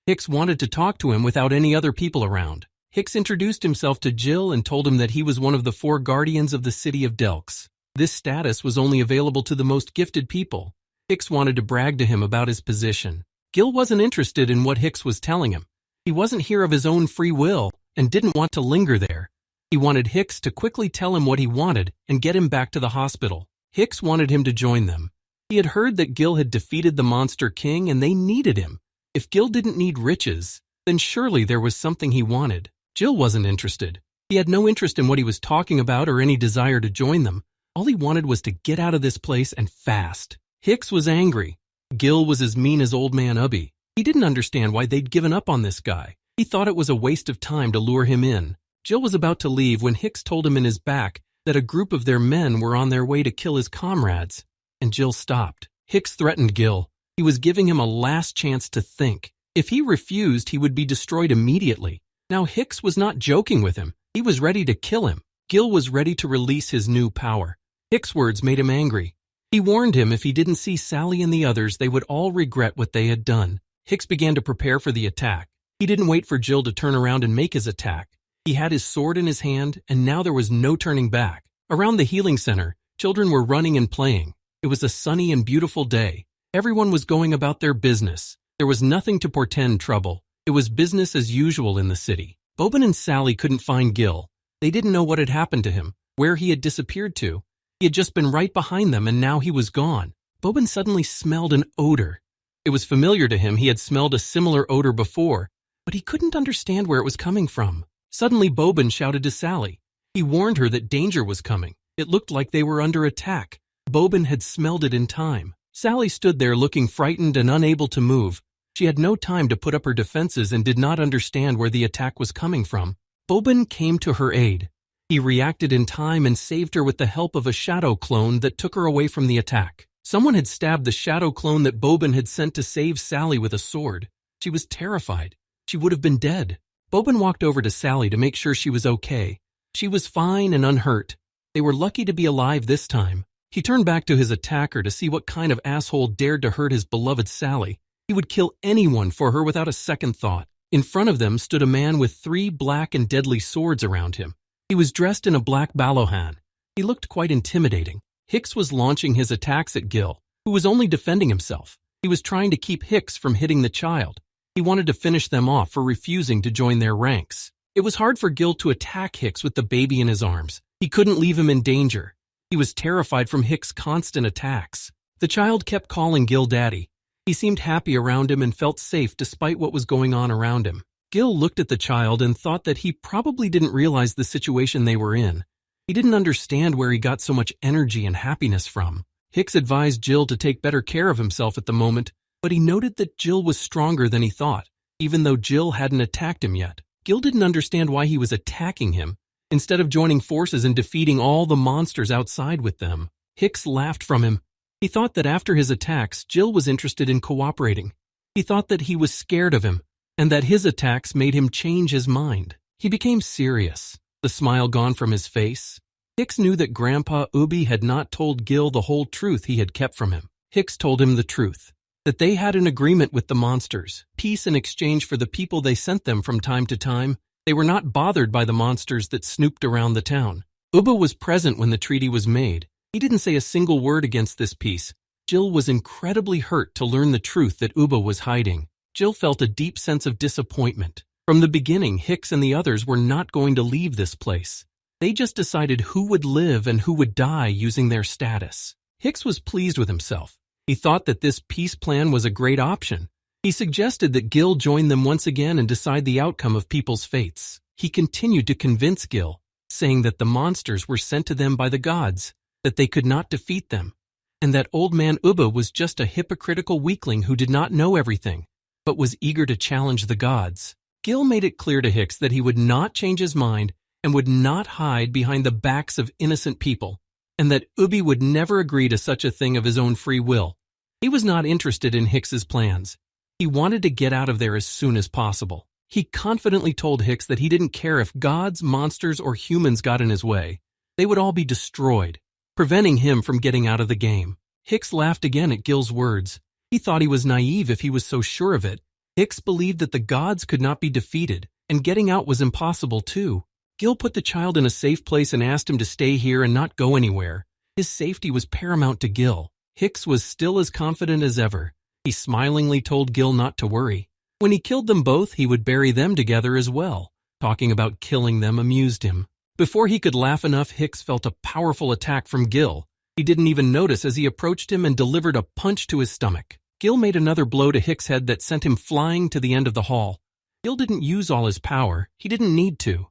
Hicks wanted to talk to him without any other people around. Hicks introduced himself to Jill and told him that he was one of the 4 guardians of the city of Delks. This status was only available to the most gifted people. Hicks wanted to brag to him about his position. Gil wasn't interested in what Hicks was telling him. He wasn't here of his own free will and didn't want to linger there. He wanted Hicks to quickly tell him what he wanted and get him back to the hospital. Hicks wanted him to join them. He had heard that Gil had defeated the Monster King and they needed him. If Gil didn't need riches, then surely there was something he wanted. Jill wasn't interested. He had no interest in what he was talking about or any desire to join them. All he wanted was to get out of this place and fast. Hicks was angry. Gil was as mean as old man Ubby. He didn't understand why they'd given up on this guy. He thought it was a waste of time to lure him in. Jill was about to leave when Hicks told him in his back that a group of their men were on their way to kill his comrades, and Jill stopped. Hicks threatened Gil. He was giving him a last chance to think. If he refused, he would be destroyed immediately. Now Hicks was not joking with him. He was ready to kill him. Gil was ready to release his new power. Hicks' words made him angry. He warned him if he didn't see Sally and the others, they would all regret what they had done. Hicks began to prepare for the attack. He didn't wait for Jill to turn around and make his attack. He had his sword in his hand, and now there was no turning back. Around the healing center, children were running and playing. It was a sunny and beautiful day. Everyone was going about their business. There was nothing to portend trouble. It was business as usual in the city. Boban and Sally couldn't find Gil. They didn't know what had happened to him, where he had disappeared to. He had just been right behind them and now he was gone. Boban suddenly smelled an odor. It was familiar to him. He had smelled a similar odor before, but he couldn't understand where it was coming from. Suddenly Boban shouted to Sally. He warned her that danger was coming. It looked like they were under attack. Boban had smelled it in time. Sally stood there looking frightened and unable to move. She had no time to put up her defenses and did not understand where the attack was coming from. Boban came to her aid. He reacted in time and saved her with the help of a shadow clone that took her away from the attack. Someone had stabbed the shadow clone that Boban had sent to save Sally with a sword. She was terrified. She would have been dead. Boban walked over to Sally to make sure she was okay. She was fine and unhurt. They were lucky to be alive this time. He turned back to his attacker to see what kind of asshole dared to hurt his beloved Sally. He would kill anyone for her without a second thought. In front of them stood a man with 3 black and deadly swords around him. He was dressed in a black balohan. He looked quite intimidating. Hicks was launching his attacks at Gil, who was only defending himself. He was trying to keep Hicks from hitting the child. He wanted to finish them off for refusing to join their ranks. It was hard for Gil to attack Hicks with the baby in his arms. He couldn't leave him in danger. He was terrified from Hicks' constant attacks. The child kept calling Gil Daddy. He seemed happy around him and felt safe despite what was going on around him. Gil looked at the child and thought that he probably didn't realize the situation they were in. He didn't understand where he got so much energy and happiness from. Hicks advised Jill to take better care of himself at the moment, but he noted that Jill was stronger than he thought, even though Jill hadn't attacked him yet. Gil didn't understand why he was attacking him, instead of joining forces and defeating all the monsters outside with them. Hicks laughed from him. He thought that after his attacks, Jill was interested in cooperating. He thought that he was scared of him, and that his attacks made him change his mind. He became serious, the smile gone from his face. Hicks knew that Grandpa Ubby had not told Gil the whole truth he had kept from him. Hicks told him the truth, that they had an agreement with the monsters, peace in exchange for the people they sent them from time to time. They were not bothered by the monsters that snooped around the town. Ubba was present when the treaty was made. He didn't say a single word against this peace. Jill was incredibly hurt to learn the truth that Ubba was hiding. Jill felt a deep sense of disappointment. From the beginning, Hicks and the others were not going to leave this place. They just decided who would live and who would die using their status. Hicks was pleased with himself. He thought that this peace plan was a great option. He suggested that Gil join them once again and decide the outcome of people's fates. He continued to convince Gil, saying that the monsters were sent to them by the gods, that they could not defeat them, and that old man Ubba was just a hypocritical weakling who did not know everything, but was eager to challenge the gods. Gil made it clear to Hicks that he would not change his mind and would not hide behind the backs of innocent people, and that Ubby would never agree to such a thing of his own free will. He was not interested in Hicks's plans. He wanted to get out of there as soon as possible. He confidently told Hicks that he didn't care if gods, monsters, or humans got in his way. They would all be destroyed, preventing him from getting out of the game. Hicks laughed again at Gil's words. He thought he was naive if he was so sure of it. Hicks believed that the gods could not be defeated, and getting out was impossible too. Gil put the child in a safe place and asked him to stay here and not go anywhere. His safety was paramount to Gil. Hicks was still as confident as ever. He smilingly told Gil not to worry. When he killed them both, he would bury them together as well. Talking about killing them amused him. Before he could laugh enough, Hicks felt a powerful attack from Gil. He didn't even notice as he approached him and delivered a punch to his stomach. Gil made another blow to Hicks' head that sent him flying to the end of the hall. Gil didn't use all his power. He didn't need to.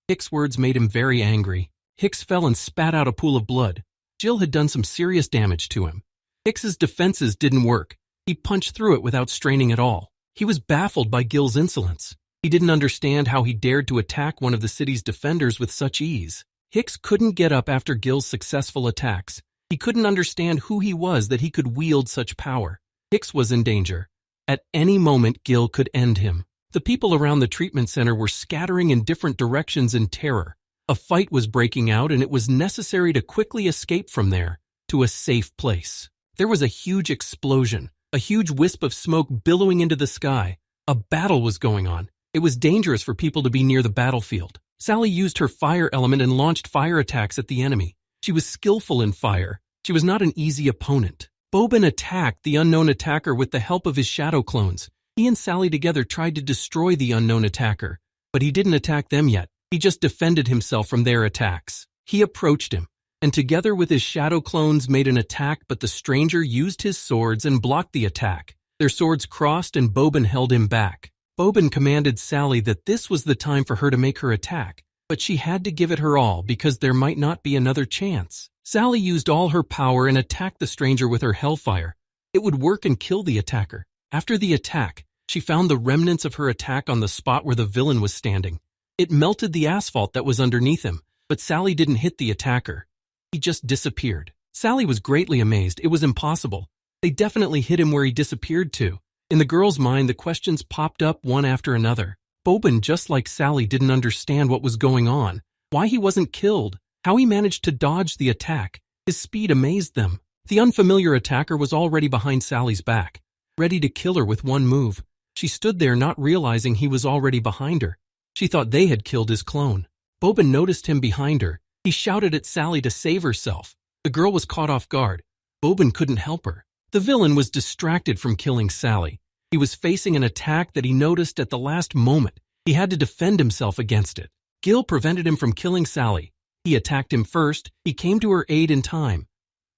Hicks' words made him very angry. Hicks fell and spat out a pool of blood. Jill had done some serious damage to him. Hicks's defenses didn't work. He punched through it without straining at all. He was baffled by Gil's insolence. He didn't understand how he dared to attack one of the city's defenders with such ease. Hicks couldn't get up after Gil's successful attacks. He couldn't understand who he was that he could wield such power. Hicks was in danger. At any moment, Gil could end him. The people around the treatment center were scattering in different directions in terror. A fight was breaking out and it was necessary to quickly escape from there to a safe place. There was a huge explosion, a huge wisp of smoke billowing into the sky. A battle was going on. It was dangerous for people to be near the battlefield. Sally used her fire element and launched fire attacks at the enemy. She was skillful in fire. She was not an easy opponent. Boban attacked the unknown attacker with the help of his shadow clones. He and Sally together tried to destroy the unknown attacker, but he didn't attack them yet. He just defended himself from their attacks. He approached him, and together with his shadow clones made an attack, but the stranger used his swords and blocked the attack. Their swords crossed and Bobin held him back. Bobin commanded Sally that this was the time for her to make her attack, but she had to give it her all because there might not be another chance. Sally used all her power and attacked the stranger with her hellfire. It would work and kill the attacker. After the attack, she found the remnants of her attack on the spot where the villain was standing. It melted the asphalt that was underneath him, but Sally didn't hit the attacker. He just disappeared. Sally was greatly amazed. It was impossible. They definitely hit him where he disappeared to. In the girl's mind, the questions popped up one after another. Bobin, just like Sally, didn't understand what was going on, why he wasn't killed, how he managed to dodge the attack. His speed amazed them. The unfamiliar attacker was already behind Sally's back, ready to kill her with one move. She stood there not realizing he was already behind her. She thought they had killed his clone. Bobin noticed him behind her. He shouted at Sally to save herself. The girl was caught off guard. Bobin couldn't help her. The villain was distracted from killing Sally. He was facing an attack that he noticed at the last moment. He had to defend himself against it. Gil prevented him from killing Sally. He attacked him first. He came to her aid in time.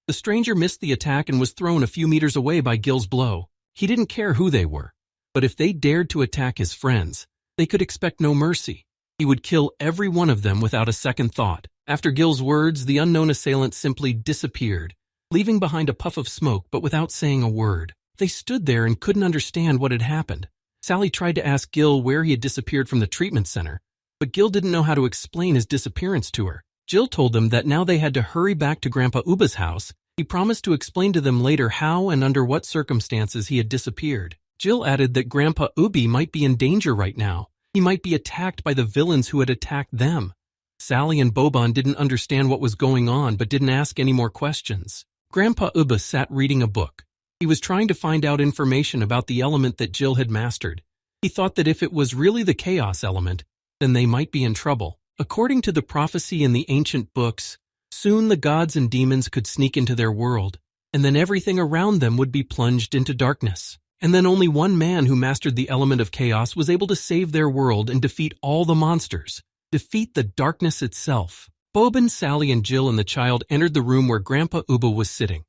The stranger missed the attack and was thrown a few meters away by Gil's blow. He didn't care who they were, but if they dared to attack his friends, they could expect no mercy. He would kill every one of them without a second thought. After Gil's words, the unknown assailant simply disappeared, leaving behind a puff of smoke but without saying a word. They stood there and couldn't understand what had happened. Sally tried to ask Gil where he had disappeared from the treatment center, but Gil didn't know how to explain his disappearance to her. Jill told them that now they had to hurry back to Grandpa Ubba's house. He promised to explain to them later how and under what circumstances he had disappeared. Jill added that Grandpa Ubby might be in danger right now. He might be attacked by the villains who had attacked them. Sally and Bobon didn't understand what was going on but didn't ask any more questions. Grandpa Ubba sat reading a book. He was trying to find out information about the element that Jill had mastered. He thought that if it was really the chaos element, then they might be in trouble. According to the prophecy in the ancient books, soon the gods and demons could sneak into their world, and then everything around them would be plunged into darkness. And then only one man who mastered the element of chaos was able to save their world and defeat all the monsters, defeat the darkness itself. Bobin, Sally, and Jill and the child entered the room where Grandpa Ubba was sitting.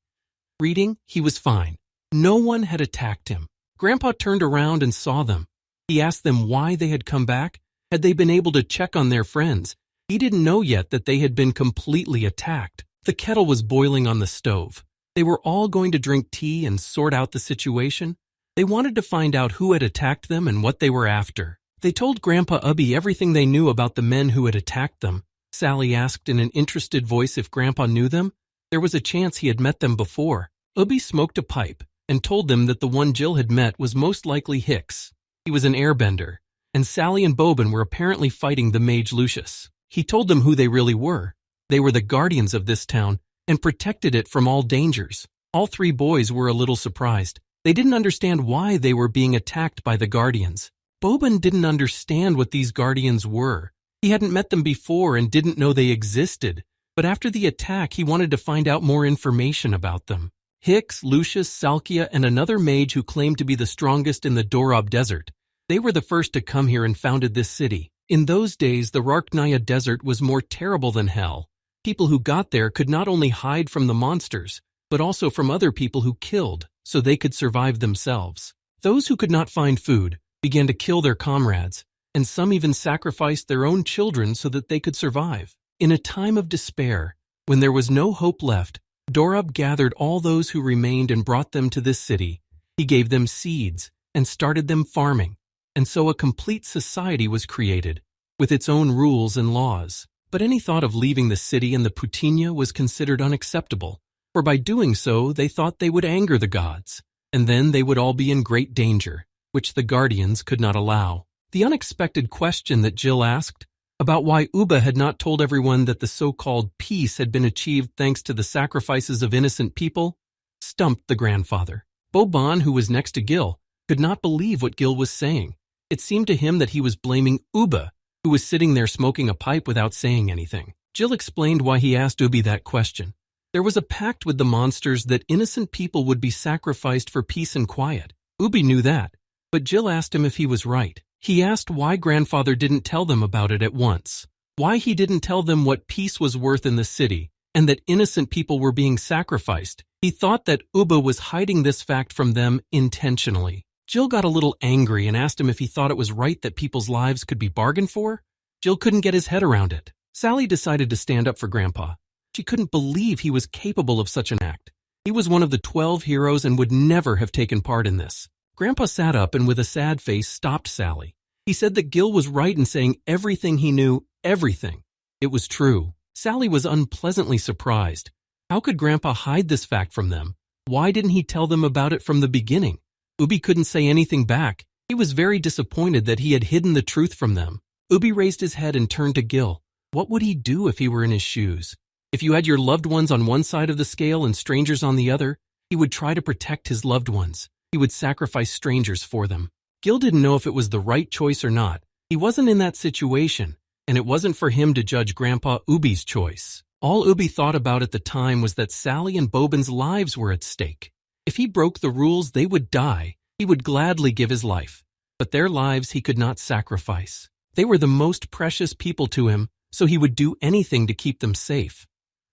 Reading, he was fine. No one had attacked him. Grandpa turned around and saw them. He asked them why they had come back. Had they been able to check on their friends? He didn't know yet that they had been completely attacked. The kettle was boiling on the stove. They were all going to drink tea and sort out the situation. They wanted to find out who had attacked them and what they were after. They told Grandpa Ubby everything they knew about the men who had attacked them. Sally asked in an interested voice if Grandpa knew them. There was a chance he had met them before. Ubby smoked a pipe and told them that the one Jill had met was most likely Hicks. He was an airbender, and Sally and Bobin were apparently fighting the mage Lucius. He told them who they really were. They were the guardians of this town and protected it from all dangers. All three boys were a little surprised. They didn't understand why they were being attacked by the guardians. Bobin didn't understand what these guardians were. He hadn't met them before and didn't know they existed, but after the attack he wanted to find out more information about them. Hicks, Lucius, Salkia, and another mage who claimed to be the strongest in the Dorob Desert. They were the first to come here and founded this city. In those days, the Rarknaya Desert was more terrible than hell. People who got there could not only hide from the monsters, but also from other people who killed, so they could survive themselves. Those who could not find food began to kill their comrades, and some even sacrificed their own children so that they could survive. In a time of despair, when there was no hope left, Dorob gathered all those who remained and brought them to this city. He gave them seeds and started them farming, and so a complete society was created, with its own rules and laws. But any thought of leaving the city and the Putinia was considered unacceptable, for by doing so they thought they would anger the gods, and then they would all be in great danger, which the guardians could not allow. The unexpected question that Jill asked, about why Ubba had not told everyone that the so-called peace had been achieved thanks to the sacrifices of innocent people, stumped the grandfather. Bobon, who was next to Gil, could not believe what Gil was saying. It seemed to him that he was blaming Ubba, who was sitting there smoking a pipe without saying anything. Jill explained why he asked Ubby that question. There was a pact with the monsters that innocent people would be sacrificed for peace and quiet. Ubby knew that, but Jill asked him if he was right. He asked why grandfather didn't tell them about it at once. Why he didn't tell them what peace was worth in the city, and that innocent people were being sacrificed. He thought that Ubby was hiding this fact from them intentionally. Jill got a little angry and asked him if he thought it was right that people's lives could be bargained for. Jill couldn't get his head around it. Sally decided to stand up for Grandpa. She couldn't believe he was capable of such an act. He was one of the 12 heroes and would never have taken part in this. Grandpa sat up and with a sad face stopped Sally. He said that Gil was right in saying everything he knew, everything. It was true. Sally was unpleasantly surprised. How could Grandpa hide this fact from them? Why didn't he tell them about it from the beginning? Ubby couldn't say anything back. He was very disappointed that he had hidden the truth from them. Ubby raised his head and turned to Gil. What would he do if he were in his shoes? If you had your loved ones on one side of the scale and strangers on the other, he would try to protect his loved ones. He would sacrifice strangers for them. Gil didn't know if it was the right choice or not. He wasn't in that situation, and it wasn't for him to judge Grandpa Ubby's choice. All Ubby thought about at the time was that Sally and Bobin's lives were at stake. If he broke the rules, they would die. He would gladly give his life, but their lives he could not sacrifice. They were the most precious people to him, so he would do anything to keep them safe.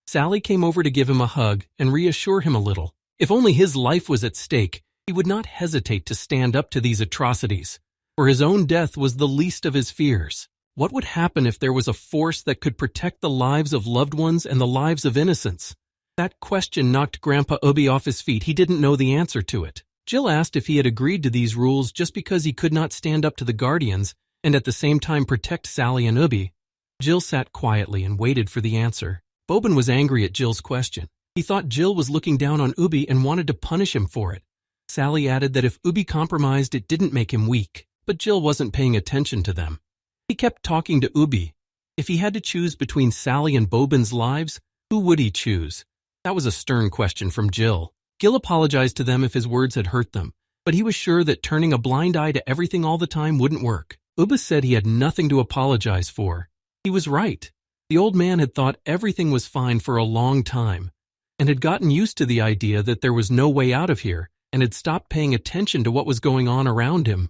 Sally came over to give him a hug and reassure him a little. If only his life was at stake, he would not hesitate to stand up to these atrocities, for his own death was the least of his fears. What would happen if there was a force that could protect the lives of loved ones and the lives of innocents? That question knocked Grandpa Ubby off his feet. He didn't know the answer to it. Jill asked if he had agreed to these rules just because he could not stand up to the Guardians and at the same time protect Sally and Ubby. Jill sat quietly and waited for the answer. Bobin was angry at Jill's question. He thought Jill was looking down on Ubby and wanted to punish him for it. Sally added that if Ubby compromised, it didn't make him weak, but Jill wasn't paying attention to them. He kept talking to Ubby. If he had to choose between Sally and Bobin's lives, who would he choose? That was a stern question from Jill. Gil apologized to them if his words had hurt them, but he was sure that turning a blind eye to everything all the time wouldn't work. Ubby said he had nothing to apologize for. He was right. The old man had thought everything was fine for a long time, and had gotten used to the idea that there was no way out of here, and had stopped paying attention to what was going on around him.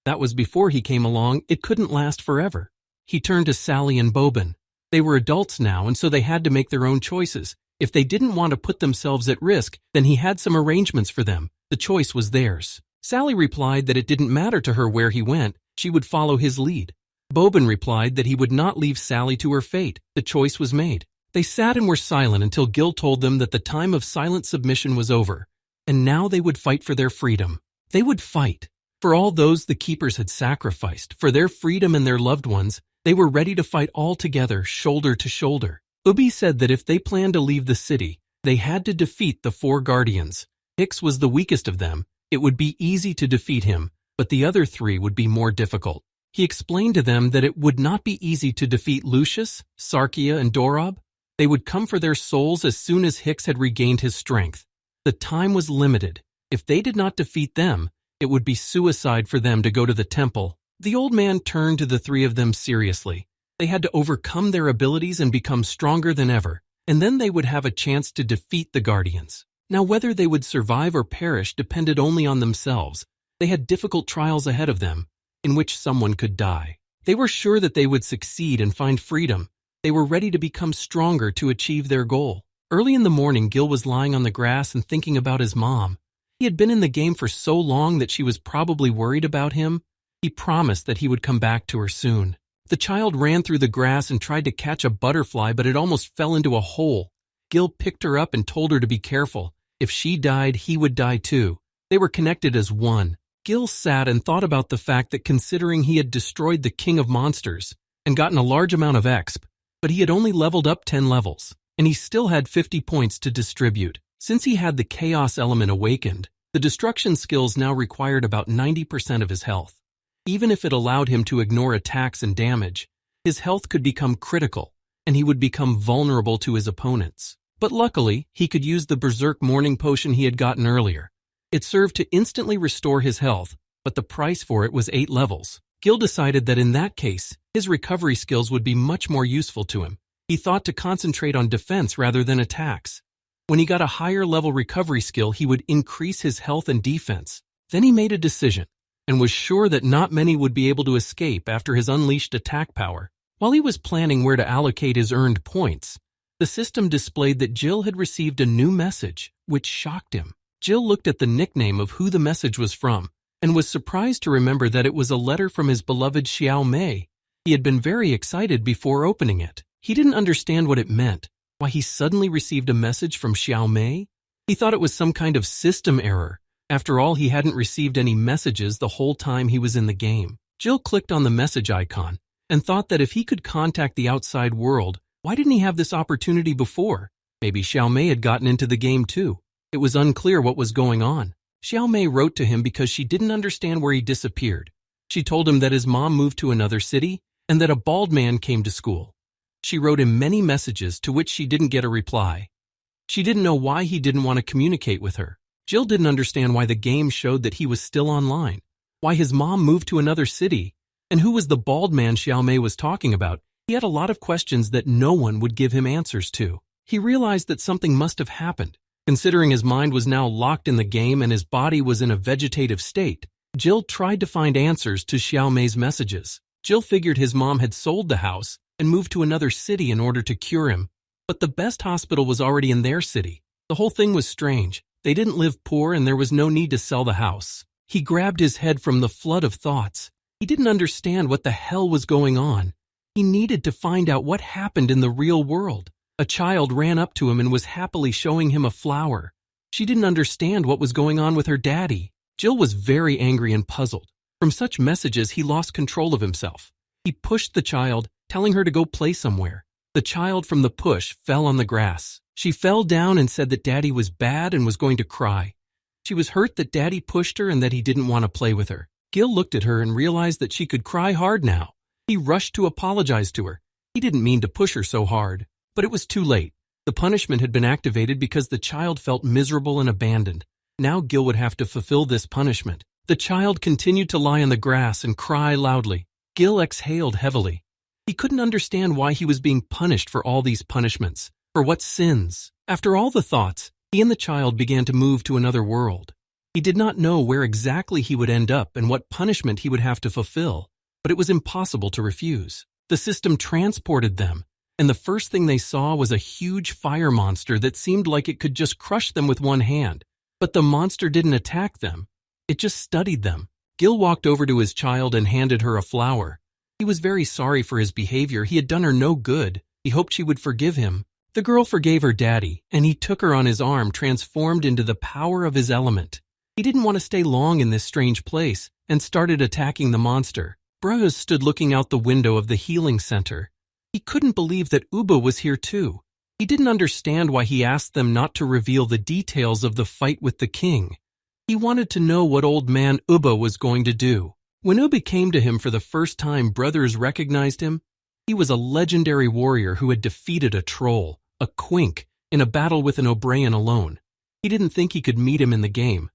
That was before he came along. It couldn't last forever. He turned to Sally and Bobin. They were adults now, and so they had to make their own choices. If they didn't want to put themselves at risk, then he had some arrangements for them. The choice was theirs. Sally replied that it didn't matter to her where he went. She would follow his lead. Bobin replied that he would not leave Sally to her fate. The choice was made. They sat and were silent until Gil told them that the time of silent submission was over, and now they would fight for their freedom. They would fight. For all those the keepers had sacrificed, for their freedom and their loved ones, they were ready to fight all together, shoulder to shoulder. Ubby said that if they planned to leave the city, they had to defeat the 4 guardians. Hicks was the weakest of them. It would be easy to defeat him, but the other 3 would be more difficult. He explained to them that it would not be easy to defeat Lucius, Sarkia, and Dorob. They would come for their souls as soon as Hicks had regained his strength. The time was limited. If they did not defeat them, it would be suicide for them to go to the temple. The old man turned to the 3 of them seriously. They had to overcome their abilities and become stronger than ever, and then they would have a chance to defeat the Guardians. Now, whether they would survive or perish depended only on themselves. They had difficult trials ahead of them, in which someone could die. They were sure that they would succeed and find freedom. They were ready to become stronger to achieve their goal. Early in the morning, Gil was lying on the grass and thinking about his mom. He had been in the game for so long that she was probably worried about him. He promised that he would come back to her soon. The child ran through the grass and tried to catch a butterfly, but it almost fell into a hole. Gil picked her up and told her to be careful. If she died, he would die too. They were connected as one. Gil sat and thought about the fact that considering he had destroyed the king of monsters and gotten a large amount of exp, but he had only leveled up 10 levels, and he still had 50 points to distribute. Since he had the chaos element awakened, the destruction skills now required about 90% of his health. Even if it allowed him to ignore attacks and damage, his health could become critical, and he would become vulnerable to his opponents. But luckily, he could use the Berserk Morning Potion he had gotten earlier. It served to instantly restore his health, but the price for it was 8 levels. Gil decided that in that case, his recovery skills would be much more useful to him. He thought to concentrate on defense rather than attacks. When he got a higher level recovery skill, he would increase his health and defense. Then he made a decision, and was sure that not many would be able to escape after his unleashed attack power. While he was planning where to allocate his earned points, the system displayed that Gil had received a new message, which shocked him. Gil looked at the nickname of who the message was from and was surprised to remember that it was a letter from his beloved Xiao Mei. He had been very excited before opening it. He didn't understand what it meant. Why he suddenly received a message from Xiao Mei? He thought it was some kind of system error. After all, he hadn't received any messages the whole time he was in the game. Gil clicked on the message icon and thought that if he could contact the outside world, why didn't he have this opportunity before? Maybe Xiao Mei had gotten into the game too. It was unclear what was going on. Xiao Mei wrote to him because she didn't understand where he disappeared. She told him that his mom moved to another city and that a bald man came to school. She wrote him many messages to which she didn't get a reply. She didn't know why he didn't want to communicate with her. Jill didn't understand why the game showed that he was still online, why his mom moved to another city, and who was the bald man Xiao Mei was talking about. He had a lot of questions that no one would give him answers to. He realized that something must have happened. Considering his mind was now locked in the game and his body was in a vegetative state, Jill tried to find answers to Xiao Mei's messages. Jill figured his mom had sold the house and moved to another city in order to cure him. But the best hospital was already in their city. The whole thing was strange. They didn't live poor and there was no need to sell the house. He grabbed his head from the flood of thoughts. He didn't understand what the hell was going on. He needed to find out what happened in the real world. A child ran up to him and was happily showing him a flower. She didn't understand what was going on with her daddy. Jill was very angry and puzzled. From such messages, he lost control of himself. He pushed the child, telling her to go play somewhere. The child from the push fell on the grass. She fell down and said that Daddy was bad and was going to cry. She was hurt that Daddy pushed her and that he didn't want to play with her. Gil looked at her and realized that she could cry hard now. He rushed to apologize to her. He didn't mean to push her so hard, but it was too late. The punishment had been activated because the child felt miserable and abandoned. Now Gil would have to fulfill this punishment. The child continued to lie on the grass and cry loudly. Gil exhaled heavily. He couldn't understand why he was being punished for all these punishments. For what sins? After all the thoughts, he and the child began to move to another world. He did not know where exactly he would end up and what punishment he would have to fulfill, but it was impossible to refuse. The system transported them, and the first thing they saw was a huge fire monster that seemed like it could just crush them with one hand. But the monster didn't attack them. It just studied them. Gil walked over to his child and handed her a flower. He was very sorry for his behavior. He had done her no good. He hoped she would forgive him. The girl forgave her daddy, and he took her on his arm, transformed into the power of his element. He didn't want to stay long in this strange place and started attacking the monster. Bruz stood looking out the window of the healing center. He couldn't believe that Ubby was here too. He didn't understand why he asked them not to reveal the details of the fight with the king. He wanted to know what old man Ubby was going to do. When Ubby came to him for the first time, brothers recognized him. He was a legendary warrior who had defeated a troll, a quink, in a battle with an O'Brien alone. He didn't think he could meet him in the game.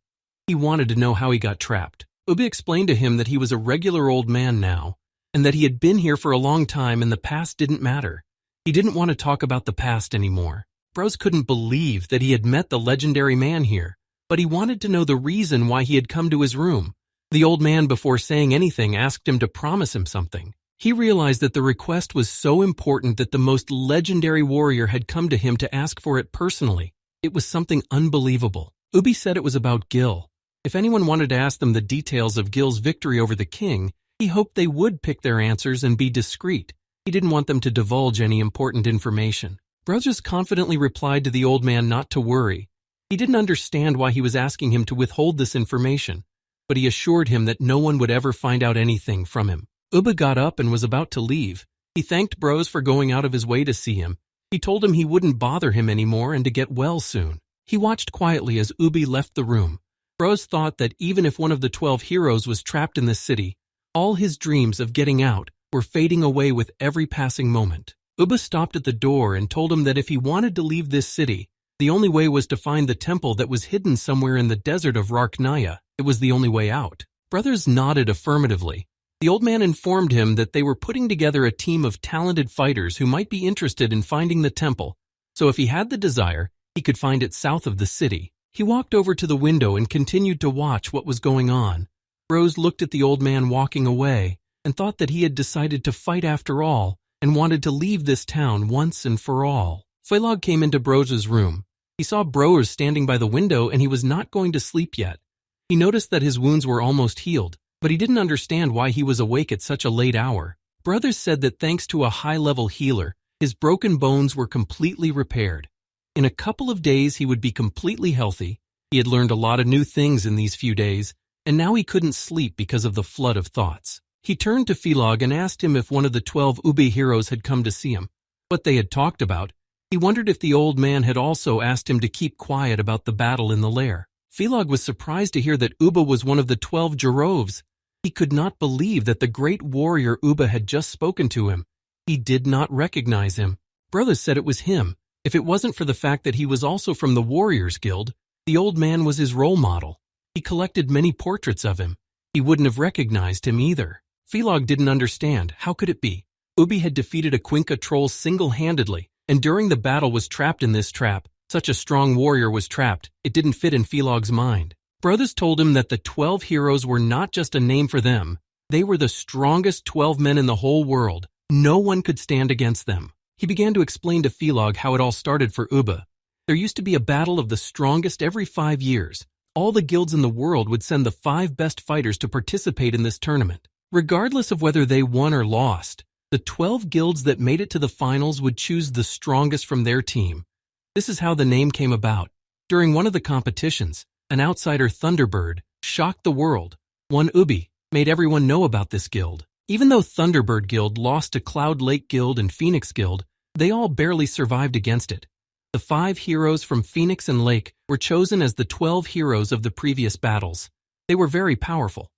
He wanted to know how he got trapped. Ubby explained to him that he was a regular old man now, and that he had been here for a long time and the past didn't matter. He didn't want to talk about the past anymore. Bruz couldn't believe that he had met the legendary man here, but he wanted to know the reason why he had come to his room. The old man, before saying anything, asked him to promise him something. He realized that the request was so important that the most legendary warrior had come to him to ask for it personally. It was something unbelievable. Ubby said it was about Gil. If anyone wanted to ask them the details of Gil's victory over the king, he hoped they would pick their answers and be discreet. He didn't want them to divulge any important information. Bruz confidently replied to the old man not to worry. He didn't understand why he was asking him to withhold this information, but he assured him that no one would ever find out anything from him. Ubby got up and was about to leave. He thanked Bruz for going out of his way to see him. He told him he wouldn't bother him anymore and to get well soon. He watched quietly as Ubby left the room. Bruz thought that even if one of the 12 heroes was trapped in this city, all his dreams of getting out were fading away with every passing moment. Ubby stopped at the door and told him that if he wanted to leave this city, the only way was to find the temple that was hidden somewhere in the desert of Rarknaya. It was the only way out. Brothers nodded affirmatively. The old man informed him that they were putting together a team of talented fighters who might be interested in finding the temple, so if he had the desire, he could find it south of the city. He walked over to the window and continued to watch what was going on. Bruz looked at the old man walking away and thought that he had decided to fight after all and wanted to leave this town once and for all. Phelag came into Bro's room. He saw Broers standing by the window and he was not going to sleep yet. He noticed that his wounds were almost healed, but he didn't understand why he was awake at such a late hour. Brothers said that thanks to a high-level healer, his broken bones were completely repaired. In a couple of days he would be completely healthy. He had learned a lot of new things in these few days, and now he couldn't sleep because of the flood of thoughts. He turned to Phelag and asked him if one of the 12 Ubby heroes had come to see him, what they had talked about. He wondered if the old man had also asked him to keep quiet about the battle in the lair. Phelag was surprised to hear that Ubba was one of the 12 Jirovs. He could not believe that the great warrior Ubba had just spoken to him. He did not recognize him. Brothers said it was him. If it wasn't for the fact that he was also from the Warriors Guild, the old man was his role model. He collected many portraits of him. He wouldn't have recognized him either. Phelag didn't understand. How could it be? Ubby had defeated a Quinca troll single-handedly, and during the battle was trapped in this trap. Such a strong warrior was trapped. It didn't fit in Phelag's mind. Brothers told him that the 12 heroes were not just a name for them. They were the strongest 12 men in the whole world. No one could stand against them. He began to explain to Phelag how it all started for Ubba. There used to be a battle of the strongest every 5 years. All the guilds in the world would send the 5 best fighters to participate in this tournament. Regardless of whether they won or lost, the 12 guilds that made it to the finals would choose the strongest from their team. This is how the name came about. During one of the competitions, an outsider Thunderbird shocked the world. One Ubby made everyone know about this guild. Even though Thunderbird Guild lost to Cloud Lake Guild and Phoenix Guild, they all barely survived against it. The 5 heroes from Phoenix and Lake were chosen as the 12 heroes of the previous battles. They were very powerful.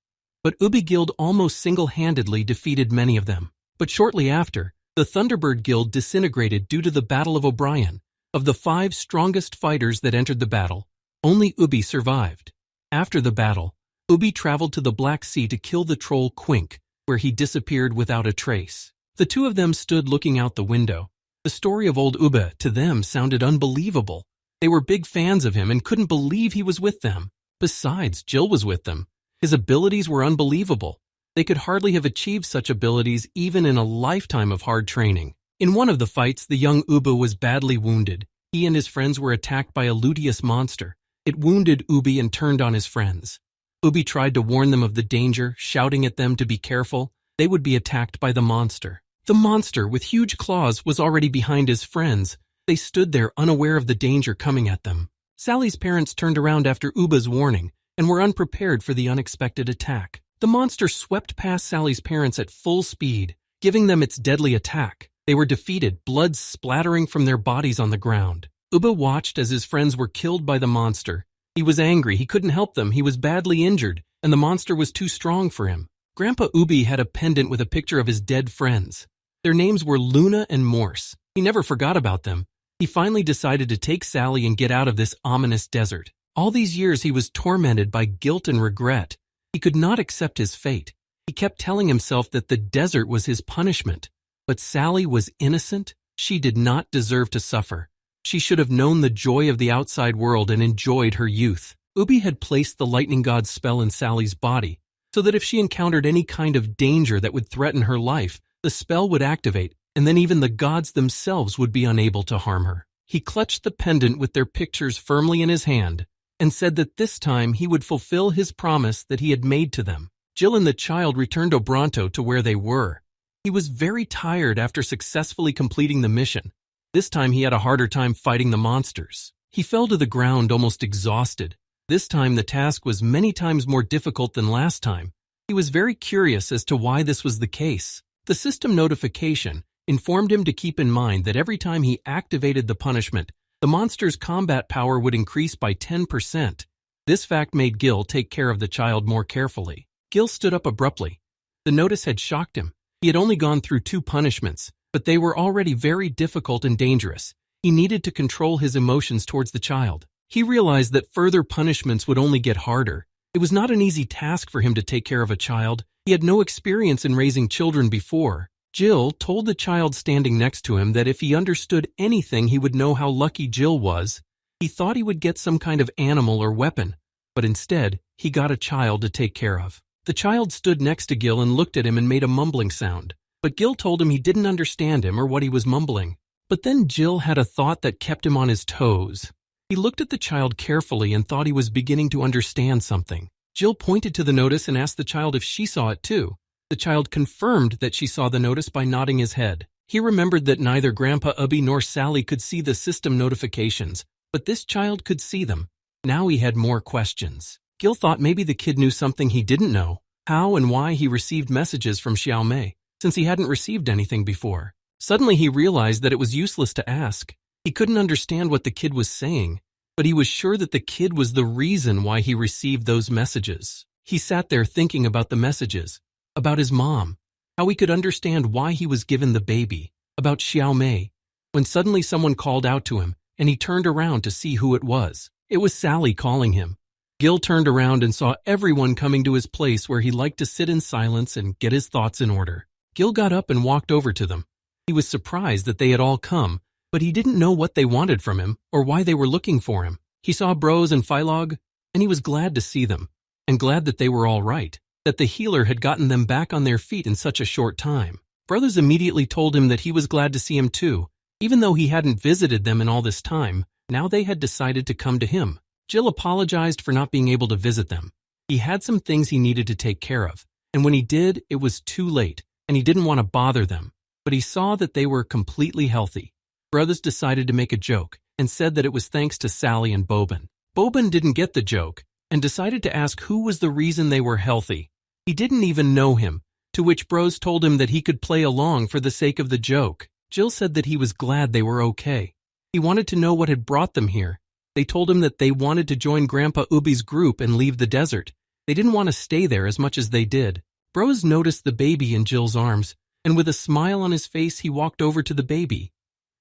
But Ubby Guild almost single-handedly defeated many of them. But shortly after, the Thunderbird Guild disintegrated due to the Battle of O'Brien. Of the 5 strongest fighters that entered the battle, only Ubby survived. After the battle, Ubby traveled to the Black Sea to kill the troll Quink, where he disappeared without a trace. The two of them stood looking out the window. The story of old Ubba to them sounded unbelievable. They were big fans of him and couldn't believe he was with them. Besides, Jill was with them. His abilities were unbelievable. They could hardly have achieved such abilities even in a lifetime of hard training. In one of the fights, the young Ubba was badly wounded. He and his friends were attacked by a luteous monster. It wounded Ubby and turned on his friends. Ubby tried to warn them of the danger, shouting at them to be careful. They would be attacked by the monster. The monster, with huge claws, was already behind his friends. They stood there unaware of the danger coming at them. Sally's parents turned around after Ubba's warning and were unprepared for the unexpected attack. The monster swept past Sally's parents at full speed, giving them its deadly attack. They were defeated, blood splattering from their bodies on the ground. Ubba watched as his friends were killed by the monster. He was angry, he couldn't help them, he was badly injured, and the monster was too strong for him. Grandpa Ubby had a pendant with a picture of his dead friends. Their names were Luna and Morse. He never forgot about them. He finally decided to take Sally and get out of this ominous desert. All these years he was tormented by guilt and regret. He could not accept his fate. He kept telling himself that the desert was his punishment. But Sally was innocent. She did not deserve to suffer. She should have known the joy of the outside world and enjoyed her youth. Ubby had placed the lightning god's spell in Sally's body, so that if she encountered any kind of danger that would threaten her life, the spell would activate, and then even the gods themselves would be unable to harm her. He clutched the pendant with their pictures firmly in his hand, and said that this time he would fulfill his promise that he had made to them. Jill and the child returned Obranto to where they were. He was very tired after successfully completing the mission. This time he had a harder time fighting the monsters. He fell to the ground almost exhausted. This time the task was many times more difficult than last time. He was very curious as to why this was the case. The system notification informed him to keep in mind that every time he activated the punishment, the monster's combat power would increase by 10%. This fact made Gil take care of the child more carefully. Gil stood up abruptly. The notice had shocked him. He had only gone through 2 punishments, but they were already very difficult and dangerous. He needed to control his emotions towards the child. He realized that further punishments would only get harder. It was not an easy task for him to take care of a child. He had no experience in raising children before. Jill told the child standing next to him that if he understood anything, he would know how lucky Jill was. He thought he would get some kind of animal or weapon, but instead, he got a child to take care of. The child stood next to Gil and looked at him and made a mumbling sound. but Gil told him he didn't understand him or what he was mumbling. But then Gil had a thought that kept him on his toes. He looked at the child carefully and thought he was beginning to understand something. Gil pointed to the notice and asked the child if she saw it too. The child confirmed that she saw the notice by nodding his head. He remembered that neither Grandpa Ubby nor Sally could see the system notifications, but this child could see them. Now he had more questions. Gil thought maybe the kid knew something he didn't know, how and why he received messages from Xiao Mei, since he hadn't received anything before. Suddenly he realized that it was useless to ask. He couldn't understand what the kid was saying, but he was sure that the kid was the reason why he received those messages. He sat there thinking about the messages, about his mom, how he could understand why he was given the baby, about Xiao Mei, when suddenly someone called out to him, and he turned around to see who it was. It was Sally calling him. Gil turned around and saw everyone coming to his place where he liked to sit in silence and get his thoughts in order. Gil got up and walked over to them. He was surprised that they had all come, but he didn't know what they wanted from him or why they were looking for him. He saw Bros and Philog, and he was glad to see them, and glad that they were all right, that the healer had gotten them back on their feet in such a short time. Brothers immediately told him that he was glad to see him too. Even though he hadn't visited them in all this time, now they had decided to come to him. Gil apologized for not being able to visit them. He had some things he needed to take care of, and when he did, it was too late, and he didn't want to bother them. But he saw that they were completely healthy. Brothers decided to make a joke and said that it was thanks to Sally and Boban. Boban didn't get the joke and decided to ask who was the reason they were healthy. He didn't even know him, to which Bros told him that he could play along for the sake of the joke. Gil said that he was glad they were okay. He wanted to know what had brought them here. They told him that they wanted to join Grandpa Ubby's group and leave the desert. They didn't want to stay there as much as they did. Bros noticed the baby in Gil's arms, and with a smile on his face he walked over to the baby.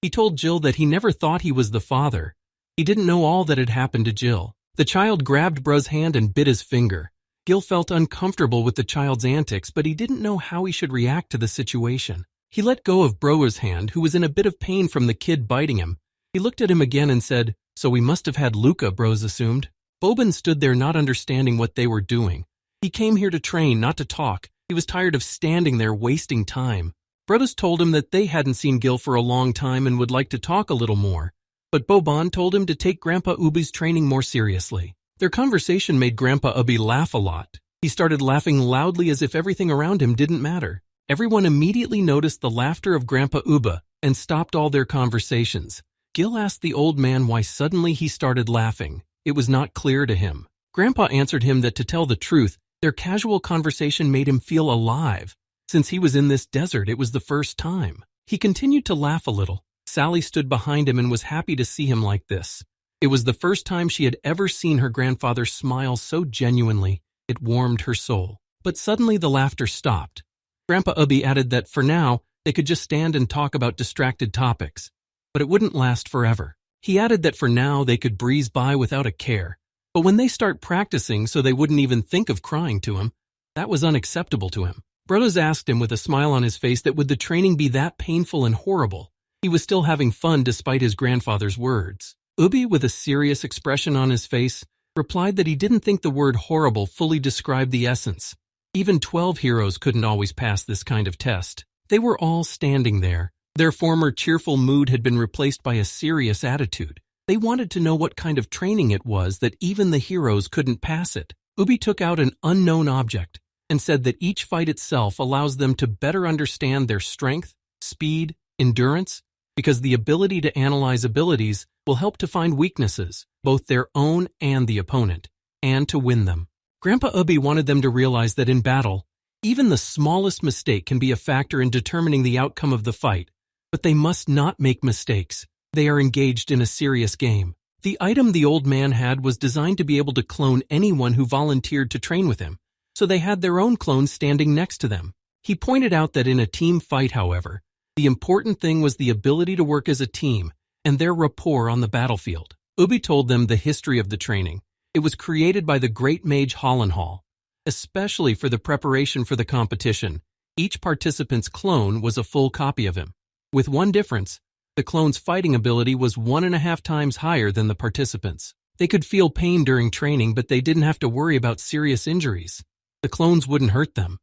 He told Gil that he never thought he was the father. He didn't know all that had happened to Gil. The child grabbed Bros' hand and bit his finger. Gil felt uncomfortable with the child's antics, but he didn't know how he should react to the situation. He let go of Bro's hand, who was in a bit of pain from the kid biting him. He looked at him again and said, "So we must have had Luca," Bros assumed. Boban stood there not understanding what they were doing. He came here to train, not to talk. He was tired of standing there wasting time. Brothers told him that they hadn't seen Gil for a long time and would like to talk a little more. But Boban told him to take Grandpa Ubby's training more seriously. Their conversation made Grandpa Ubby laugh a lot. He started laughing loudly as if everything around him didn't matter. Everyone immediately noticed the laughter of Grandpa Ubba and stopped all their conversations. Gil asked the old man why suddenly he started laughing. It was not clear to him. Grandpa answered him that to tell the truth, their casual conversation made him feel alive. Since he was in this desert, it was the first time. He continued to laugh a little. Sally stood behind him and was happy to see him like this. It was the first time she had ever seen her grandfather smile so genuinely. It warmed her soul. But suddenly the laughter stopped. Grandpa Ubby added that for now, they could just stand and talk about distracted topics. But it wouldn't last forever. He added that for now they could breeze by without a care. But when they start practicing so they wouldn't even think of crying to him, that was unacceptable to him. Brothers asked him with a smile on his face that would the training be that painful and horrible? He was still having fun despite his grandfather's words. Ubby, with a serious expression on his face, replied that he didn't think the word horrible fully described the essence. Even 12 heroes couldn't always pass this kind of test. They were all standing there. Their former cheerful mood had been replaced by a serious attitude. They wanted to know what kind of training it was that even the heroes couldn't pass it. Ubby took out an unknown object and said that each fight itself allows them to better understand their strength, speed, endurance, because the ability to analyze abilities will help to find weaknesses, both their own and the opponent, and to win them. Grandpa Ubby wanted them to realize that in battle, even the smallest mistake can be a factor in determining the outcome of the fight, but they must not make mistakes. They are engaged in a serious game. The item the old man had was designed to be able to clone anyone who volunteered to train with him, so they had their own clones standing next to them. He pointed out that in a team fight, however, the important thing was the ability to work as a team and their rapport on the battlefield. Ubby told them the history of the training. It was created by the great mage Hollenhall, especially for the preparation for the competition. Each participant's clone was a full copy of him. With one difference, the clone's fighting ability was 1.5 times higher than the participants'. They could feel pain during training, but they didn't have to worry about serious injuries. The clones wouldn't hurt them.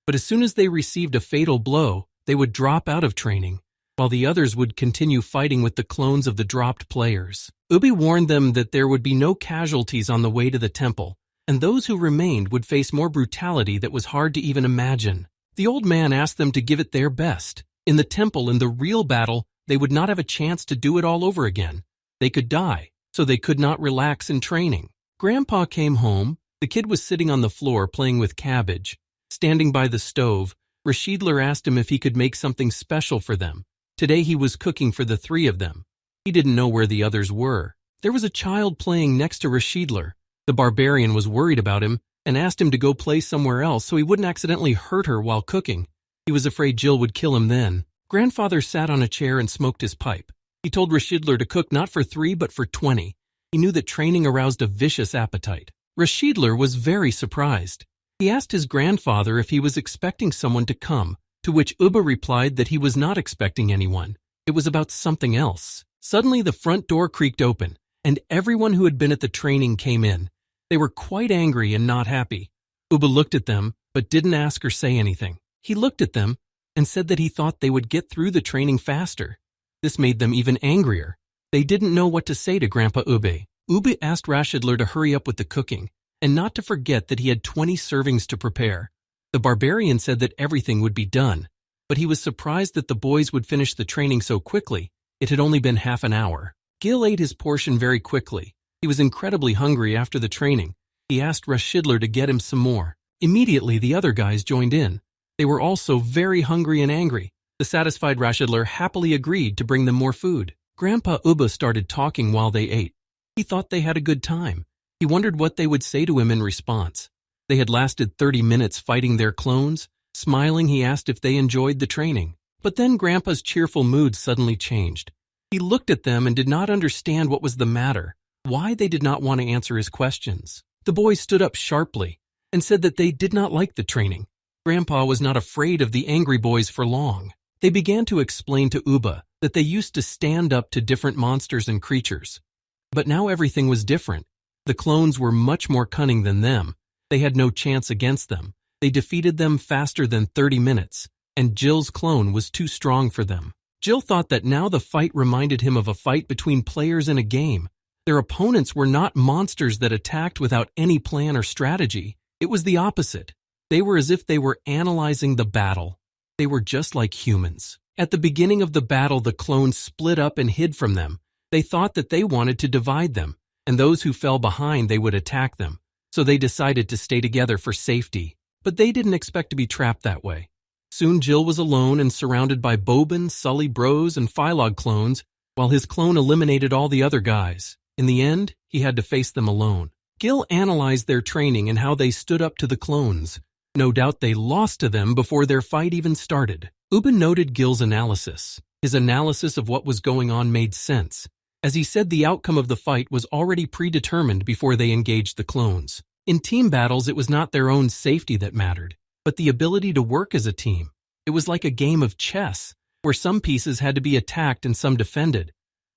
But as soon as they received a fatal blow, they would drop out of training, while the others would continue fighting with the clones of the dropped players. Ubby warned them that there would be no casualties on the way to the temple, and those who remained would face more brutality that was hard to even imagine. The old man asked them to give it their best. In the temple, in the real battle, they would not have a chance to do it all over again. They could die, so they could not relax in training. Grandpa came home. The kid was sitting on the floor playing with cabbage. Standing by the stove, Rashidler asked him if he could make something special for them. Today he was cooking for the three of them. He didn't know where the others were. There was a child playing next to Rashidler. The barbarian was worried about him and asked him to go play somewhere else so he wouldn't accidentally hurt her while cooking. He was afraid Jill would kill him then. Grandfather sat on a chair and smoked his pipe. He told Rashidler to cook not for 3 but for 20. He knew that training aroused a vicious appetite. Rashidler was very surprised. He asked his grandfather if he was expecting someone to come, to which Ubby replied that he was not expecting anyone. It was about something else. Suddenly the front door creaked open, and everyone who had been at the training came in. They were quite angry and not happy. Ubby looked at them, but didn't ask or say anything. He looked at them and said that he thought they would get through the training faster. This made them even angrier. They didn't know what to say to Grandpa Ubby. Ubby asked Rashidler to hurry up with the cooking, and not to forget that he had 20 servings to prepare. The barbarian said that everything would be done, but he was surprised that the boys would finish the training so quickly. It had only been half an hour. Gil ate his portion very quickly. He was incredibly hungry after the training. He asked Rashidler to get him some more. Immediately, the other guys joined in. They were also very hungry and angry. The satisfied Rashidler happily agreed to bring them more food. Grandpa Ubby started talking while they ate. He thought they had a good time. He wondered what they would say to him in response. They had lasted 30 minutes fighting their clones. Smiling, he asked if they enjoyed the training. But then Grandpa's cheerful mood suddenly changed. He looked at them and did not understand what was the matter, why they did not want to answer his questions. The boys stood up sharply and said that they did not like the training. Grandpa was not afraid of the angry boys for long. They began to explain to Ubby that they used to stand up to different monsters and creatures. But now everything was different. The clones were much more cunning than them. They had no chance against them. They defeated them faster than 30 minutes, and Jill's clone was too strong for them. Jill thought that now the fight reminded him of a fight between players in a game. Their opponents were not monsters that attacked without any plan or strategy. It was the opposite. They were as if they were analyzing the battle. They were just like humans. At the beginning of the battle, the clones split up and hid from them. They thought that they wanted to divide them, and those who fell behind they would attack them. So they decided to stay together for safety. But they didn't expect to be trapped that way. Soon Jill was alone and surrounded by Boban, Sully, Bros, and Phylog clones, while his clone eliminated all the other guys. In the end, he had to face them alone. Gil analyzed their training and how they stood up to the clones. No doubt they lost to them before their fight even started. Ubby noted Gil's analysis. His analysis of what was going on made sense, as he said the outcome of the fight was already predetermined before they engaged the clones. In team battles, it was not their own safety that mattered, but the ability to work as a team. It was like a game of chess, where some pieces had to be attacked and some defended,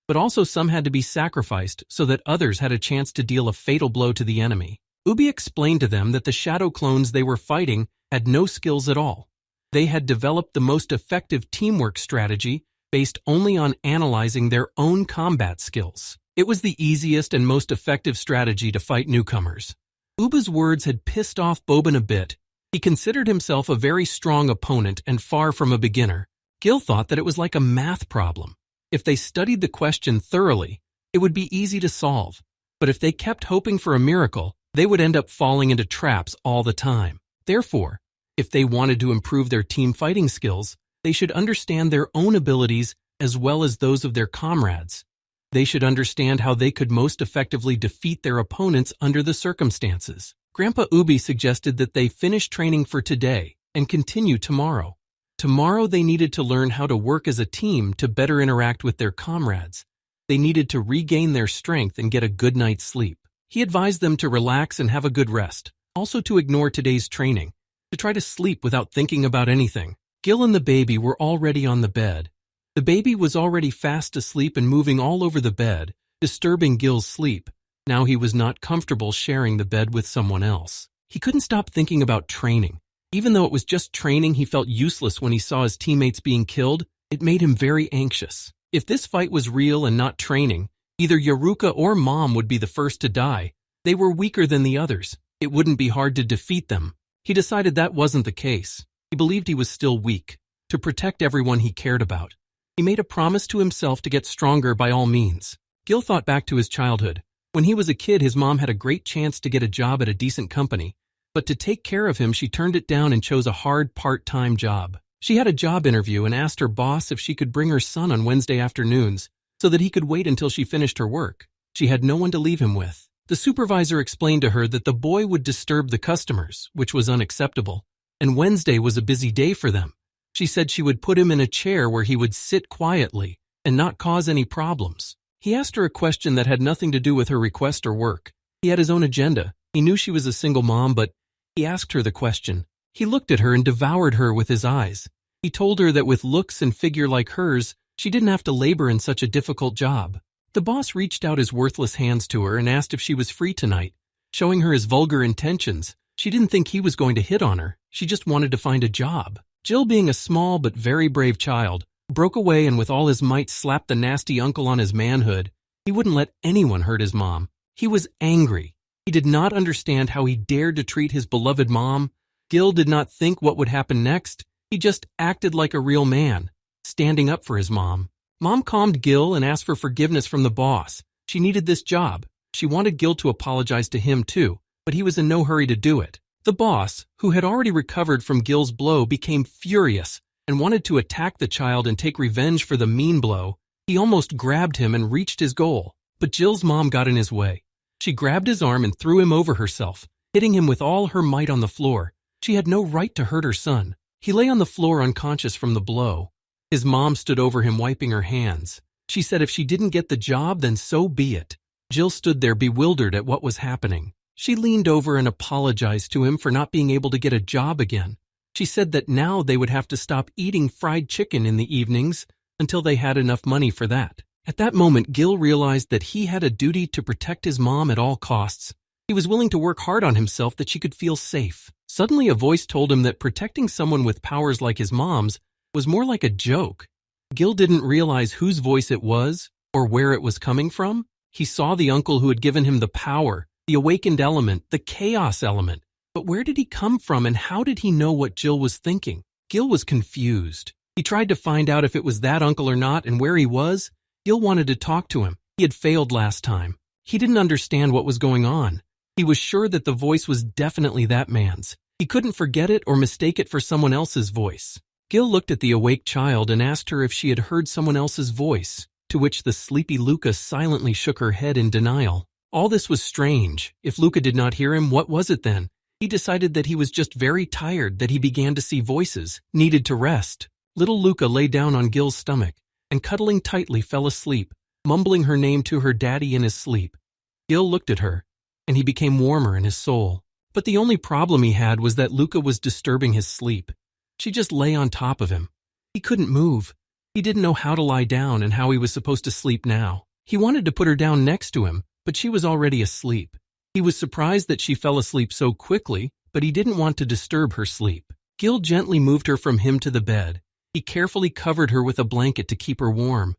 but also some had to be sacrificed so that others had a chance to deal a fatal blow to the enemy. Ubby explained to them that the shadow clones they were fighting had no skills at all. They had developed the most effective teamwork strategy based only on analyzing their own combat skills. It was the easiest and most effective strategy to fight newcomers. Ubby's words had pissed off Boban a bit. He considered himself a very strong opponent and far from a beginner. Gil thought that it was like a math problem. If they studied the question thoroughly, it would be easy to solve. But if they kept hoping for a miracle, they would end up falling into traps all the time. Therefore, if they wanted to improve their team fighting skills, they should understand their own abilities as well as those of their comrades. They should understand how they could most effectively defeat their opponents under the circumstances. Grandpa Ubby suggested that they finish training for today and continue tomorrow. Tomorrow they needed to learn how to work as a team to better interact with their comrades. They needed to regain their strength and get a good night's sleep. He advised them to relax and have a good rest, also to ignore today's training, to try to sleep without thinking about anything. Gil and the baby were already on the bed. The baby was already fast asleep and moving all over the bed, disturbing Gil's sleep. Now he was not comfortable sharing the bed with someone else. He couldn't stop thinking about training. Even though it was just training, he felt useless when he saw his teammates being killed. It made him very anxious. If this fight was real and not training, either Yaruka or Mom would be the first to die. They were weaker than the others. It wouldn't be hard to defeat them. He decided that wasn't the case. He believed he was still weak. To protect everyone he cared about, he made a promise to himself to get stronger by all means. Gil thought back to his childhood. When he was a kid, his mom had a great chance to get a job at a decent company, but to take care of him, she turned it down and chose a hard part-time job. She had a job interview and asked her boss if she could bring her son on Wednesday afternoons so that he could wait until she finished her work. She had no one to leave him with. The supervisor explained to her that the boy would disturb the customers, which was unacceptable, and Wednesday was a busy day for them. She said she would put him in a chair where he would sit quietly and not cause any problems. He asked her a question that had nothing to do with her request or work. He had his own agenda. He knew she was a single mom, but he asked her the question. He looked at her and devoured her with his eyes. He told her that with looks and figure like hers, she didn't have to labor in such a difficult job. The boss reached out his worthless hands to her and asked if she was free tonight, showing her his vulgar intentions. She didn't think he was going to hit on her. She just wanted to find a job. Jill, being a small but very brave child, broke away and with all his might slapped the nasty uncle on his manhood. He wouldn't let anyone hurt his mom. He was angry. He did not understand how he dared to treat his beloved mom. Gil did not think what would happen next. He just acted like a real man, standing up for his mom. Mom calmed Gil and asked for forgiveness from the boss. She needed this job. She wanted Gil to apologize to him too, but he was in no hurry to do it. The boss, who had already recovered from Gil's blow, became furious and wanted to attack the child and take revenge for the mean blow. He almost grabbed him and reached his goal, but Jill's mom got in his way. She grabbed his arm and threw him over herself, hitting him with all her might on the floor. She had no right to hurt her son. He lay on the floor unconscious from the blow. His mom stood over him wiping her hands. She said if she didn't get the job, then so be it. Jill stood there bewildered at what was happening. She leaned over and apologized to him for not being able to get a job again. She said that now they would have to stop eating fried chicken in the evenings until they had enough money for that. At that moment, Gil realized that he had a duty to protect his mom at all costs. He was willing to work hard on himself that she could feel safe. Suddenly, a voice told him that protecting someone with powers like his mom's was more like a joke. Gil didn't realize whose voice it was or where it was coming from. He saw the uncle who had given him the power, the awakened element, the chaos element. But where did he come from and how did he know what Jill was thinking? Gil was confused. He tried to find out if it was that uncle or not and where he was. Gil wanted to talk to him. He had failed last time. He didn't understand what was going on. He was sure that the voice was definitely that man's. He couldn't forget it or mistake it for someone else's voice. Gil looked at the awake child and asked her if she had heard someone else's voice, to which the sleepy Luca silently shook her head in denial. All this was strange. If Luca did not hear him, what was it then? He decided that he was just very tired, that he began to see voices, needed to rest. Little Luca lay down on Gil's stomach and cuddling tightly fell asleep, mumbling her name to her daddy in his sleep. Gil looked at her, and he became warmer in his soul. But the only problem he had was that Luca was disturbing his sleep. She just lay on top of him. He couldn't move. He didn't know how to lie down and how he was supposed to sleep now. He wanted to put her down next to him, but she was already asleep. He was surprised that she fell asleep so quickly, but he didn't want to disturb her sleep. Gil gently moved her from him to the bed. He carefully covered her with a blanket to keep her warm.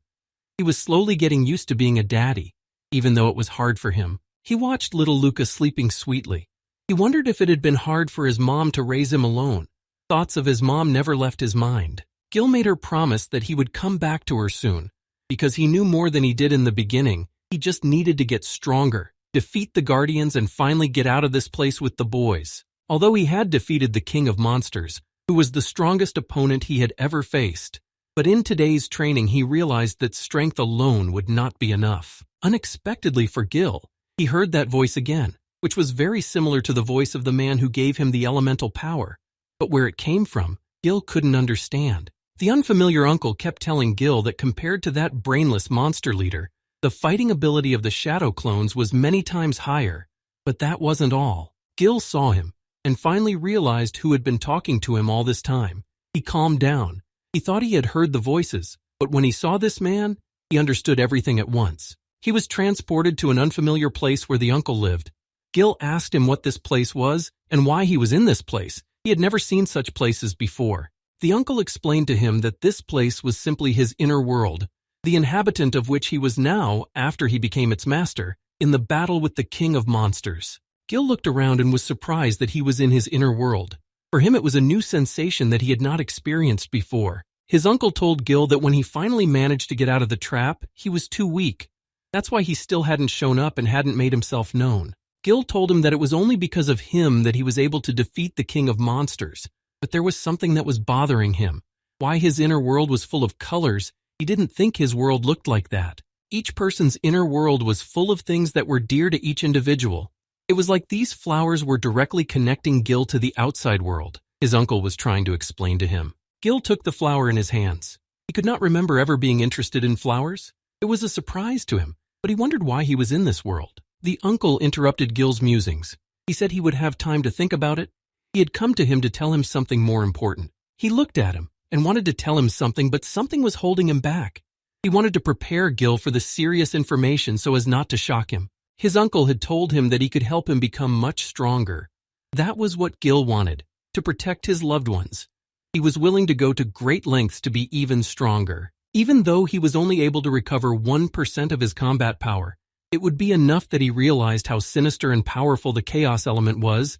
He was slowly getting used to being a daddy, even though it was hard for him. He watched little Luca sleeping sweetly. He wondered if it had been hard for his mom to raise him alone. Thoughts of his mom never left his mind. Gil made her promise that he would come back to her soon. Because he knew more than he did in the beginning, he just needed to get stronger, defeat the Guardians, and finally get out of this place with the boys. Although he had defeated the King of Monsters, who was the strongest opponent he had ever faced. But in today's training, he realized that strength alone would not be enough. Unexpectedly for Gil, he heard that voice again, which was very similar to the voice of the man who gave him the elemental power. But where it came from, Gil couldn't understand. The unfamiliar uncle kept telling Gil that compared to that brainless monster leader, the fighting ability of the shadow clones was many times higher. But that wasn't all. Gil saw him, and finally realized who had been talking to him all this time. He calmed down. He thought he had heard the voices, but when he saw this man, he understood everything at once. He was transported to an unfamiliar place where the uncle lived. Gil asked him what this place was and why he was in this place. He had never seen such places before. The uncle explained to him that this place was simply his inner world, the inhabitant of which he was now, after he became its master, in the battle with the king of monsters. Gil looked around and was surprised that he was in his inner world. For him it was a new sensation that he had not experienced before. His uncle told Gil that when he finally managed to get out of the trap, he was too weak. That's why he still hadn't shown up and hadn't made himself known. Gil told him that it was only because of him that he was able to defeat the king of monsters, but there was something that was bothering him. Why his inner world was full of colors, he didn't think his world looked like that. Each person's inner world was full of things that were dear to each individual. It was like these flowers were directly connecting Gil to the outside world, his uncle was trying to explain to him. Gil took the flower in his hands. He could not remember ever being interested in flowers. It was a surprise to him, but he wondered why he was in this world. The uncle interrupted Gil's musings. He said he would have time to think about it. He had come to him to tell him something more important. He looked at him and wanted to tell him something, but something was holding him back. He wanted to prepare Gil for the serious information so as not to shock him. His uncle had told him that he could help him become much stronger. That was what Gil wanted, to protect his loved ones. He was willing to go to great lengths to be even stronger. Even though he was only able to recover 1% of his combat power, it would be enough that he realized how sinister and powerful the chaos element was.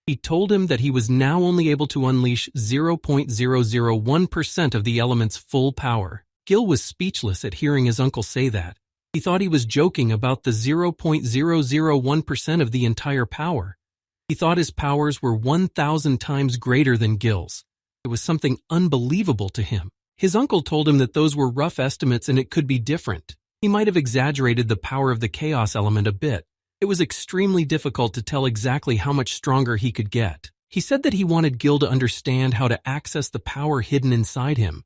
He told him that he was now only able to unleash 0.001% of the element's full power. Gil was speechless at hearing his uncle say that. He thought he was joking about the 0.001% of the entire power. He thought his powers were 1,000 times greater than Gil's. It was something unbelievable to him. His uncle told him that those were rough estimates and it could be different. He might have exaggerated the power of the chaos element a bit. It was extremely difficult to tell exactly how much stronger he could get. He said that he wanted Gil to understand how to access the power hidden inside him,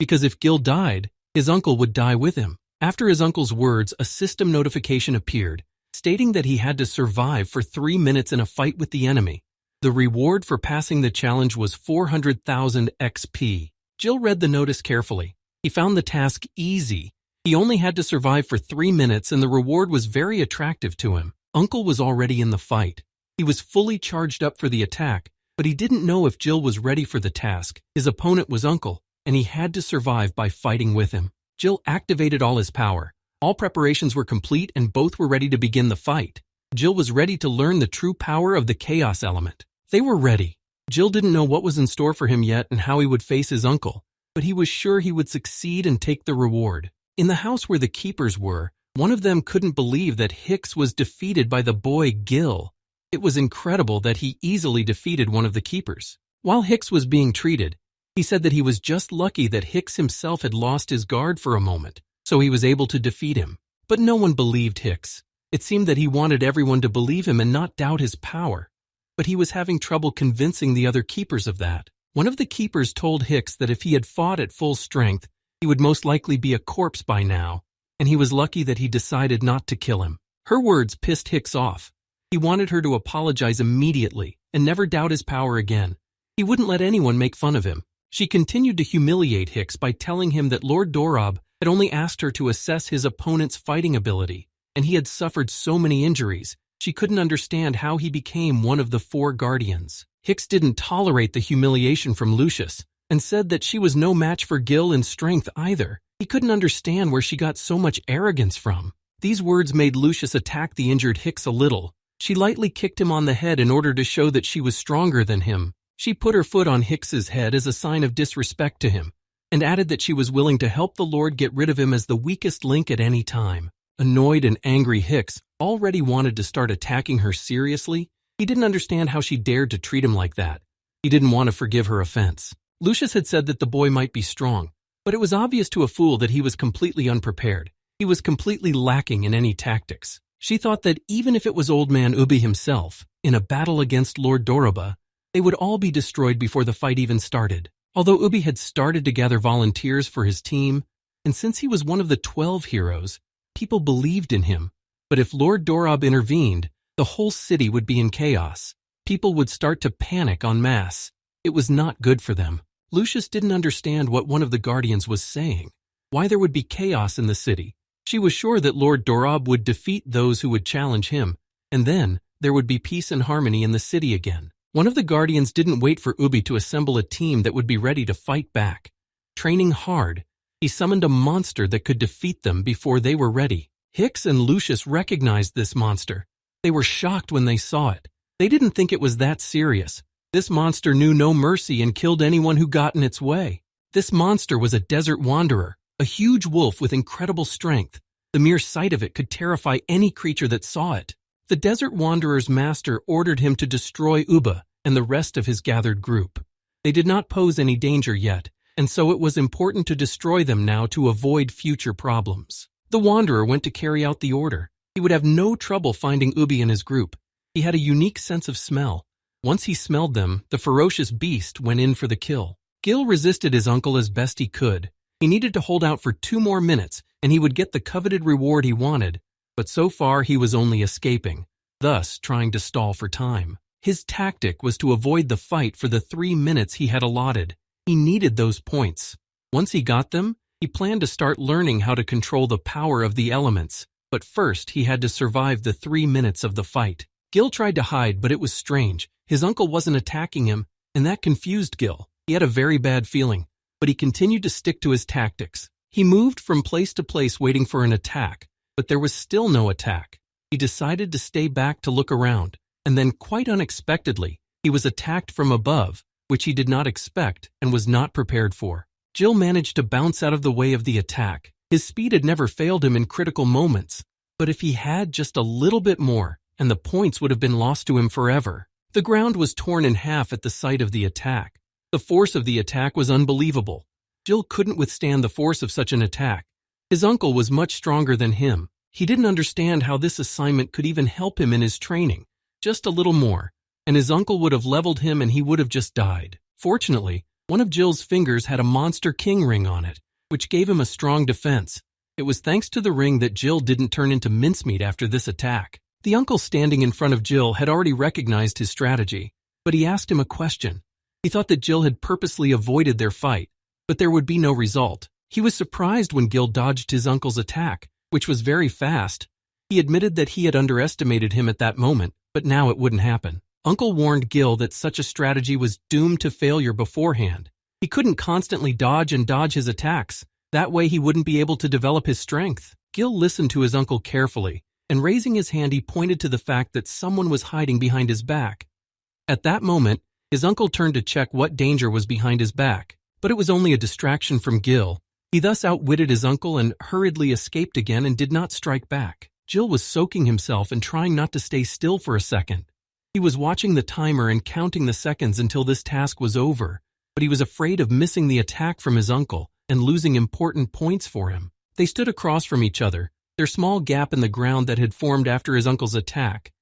because if Gil died, his uncle would die with him. After his uncle's words, a system notification appeared, stating that he had to survive for 3 minutes in a fight with the enemy. The reward for passing the challenge was 400,000 XP. Gil read the notice carefully. He found the task easy. He only had to survive for 3 minutes and the reward was very attractive to him. Uncle was already in the fight. He was fully charged up for the attack, but he didn't know if Gil was ready for the task. His opponent was Uncle, and he had to survive by fighting with him. Gil activated all his power. All preparations were complete and both were ready to begin the fight. Gil was ready to learn the true power of the chaos element. They were ready. Gil didn't know what was in store for him yet and how he would face his uncle, but he was sure he would succeed and take the reward. In the house where the keepers were, one of them couldn't believe that Hicks was defeated by the boy Gil. It was incredible that he easily defeated one of the keepers. While Hicks was being treated, he said that he was just lucky that Hicks himself had lost his guard for a moment, so he was able to defeat him. But no one believed Hicks. It seemed that he wanted everyone to believe him and not doubt his power. But he was having trouble convincing the other keepers of that. One of the keepers told Hicks that if he had fought at full strength, he would most likely be a corpse by now, and he was lucky that he decided not to kill him. Her words pissed Hicks off. He wanted her to apologize immediately and never doubt his power again. He wouldn't let anyone make fun of him. She continued to humiliate Hicks by telling him that Lord Dorob had only asked her to assess his opponent's fighting ability, and he had suffered so many injuries, she couldn't understand how he became one of the 4 guardians. Hicks didn't tolerate the humiliation from Lucius, and said that she was no match for Gil in strength either. He couldn't understand where she got so much arrogance from. These words made Lucius attack the injured Hicks a little. She lightly kicked him on the head in order to show that she was stronger than him. She put her foot on Hicks's head as a sign of disrespect to him, and added that she was willing to help the Lord get rid of him as the weakest link at any time. Annoyed and angry Hicks already wanted to start attacking her seriously. He didn't understand how she dared to treat him like that. He didn't want to forgive her offense. Lucius had said that the boy might be strong, but it was obvious to a fool that he was completely unprepared. He was completely lacking in any tactics. She thought that even if it was old man Ubby himself, in a battle against Lord Doroba, they would all be destroyed before the fight even started. Although Ubby had started to gather volunteers for his team, and since he was one of the 12 heroes, people believed in him. But if Lord Dorob intervened, the whole city would be in chaos. People would start to panic en masse. It was not good for them. Lucius didn't understand what one of the guardians was saying, why there would be chaos in the city. She was sure that Lord Dorob would defeat those who would challenge him, and then there would be peace and harmony in the city again. One of the guardians didn't wait for Ubby to assemble a team that would be ready to fight back. Training hard, he summoned a monster that could defeat them before they were ready. Hicks and Lucius recognized this monster. They were shocked when they saw it. They didn't think it was that serious. This monster knew no mercy and killed anyone who got in its way. This monster was a desert wanderer, a huge wolf with incredible strength. The mere sight of it could terrify any creature that saw it. The desert wanderer's master ordered him to destroy Ubby and the rest of his gathered group. They did not pose any danger yet, and so it was important to destroy them now to avoid future problems. The wanderer went to carry out the order. He would have no trouble finding Ubby and his group. He had a unique sense of smell. Once he smelled them, the ferocious beast went in for the kill. Gil resisted his uncle as best he could. He needed to hold out for 2 more minutes, and he would get the coveted reward he wanted. But so far he was only escaping, thus trying to stall for time. His tactic was to avoid the fight for the 3 minutes he had allotted. He needed those points. Once he got them, he planned to start learning how to control the power of the elements. But first he had to survive the 3 minutes of the fight. Gil tried to hide, but it was strange. His uncle wasn't attacking him, and that confused Gil. He had a very bad feeling, but he continued to stick to his tactics. He moved from place to place waiting for an attack, but there was still no attack. He decided to stay back to look around, and then quite unexpectedly, he was attacked from above, which he did not expect and was not prepared for. Gil managed to bounce out of the way of the attack. His speed had never failed him in critical moments, but if he had just a little bit more, and the points would have been lost to him forever. The ground was torn in half at the sight of the attack. The force of the attack was unbelievable. Gil couldn't withstand the force of such an attack. His uncle was much stronger than him. He didn't understand how this assignment could even help him in his training. Just a little more, and his uncle would have leveled him and he would have just died. Fortunately, one of Gil's fingers had a Monster King ring on it, which gave him a strong defense. It was thanks to the ring that Gil didn't turn into mincemeat after this attack. The uncle standing in front of Gil had already recognized his strategy, but he asked him a question. He thought that Gil had purposely avoided their fight, but there would be no result. He was surprised when Gil dodged his uncle's attack, which was very fast. He admitted that he had underestimated him at that moment, but now it wouldn't happen. Uncle warned Gil that such a strategy was doomed to failure beforehand. He couldn't constantly dodge and dodge his attacks. That way he wouldn't be able to develop his strength. Gil listened to his uncle carefully, and raising his hand he pointed to the fact that someone was hiding behind his back. At that moment, his uncle turned to check what danger was behind his back, but it was only a distraction from Gil. He thus outwitted his uncle and hurriedly escaped again and did not strike back. Gil was soaking himself and trying not to stay still for a second. He was watching the timer and counting the seconds until this task was over, but he was afraid of missing the attack from his uncle and losing important points for him. They stood across from each other, their small gap in the ground that had formed after his uncle's attack.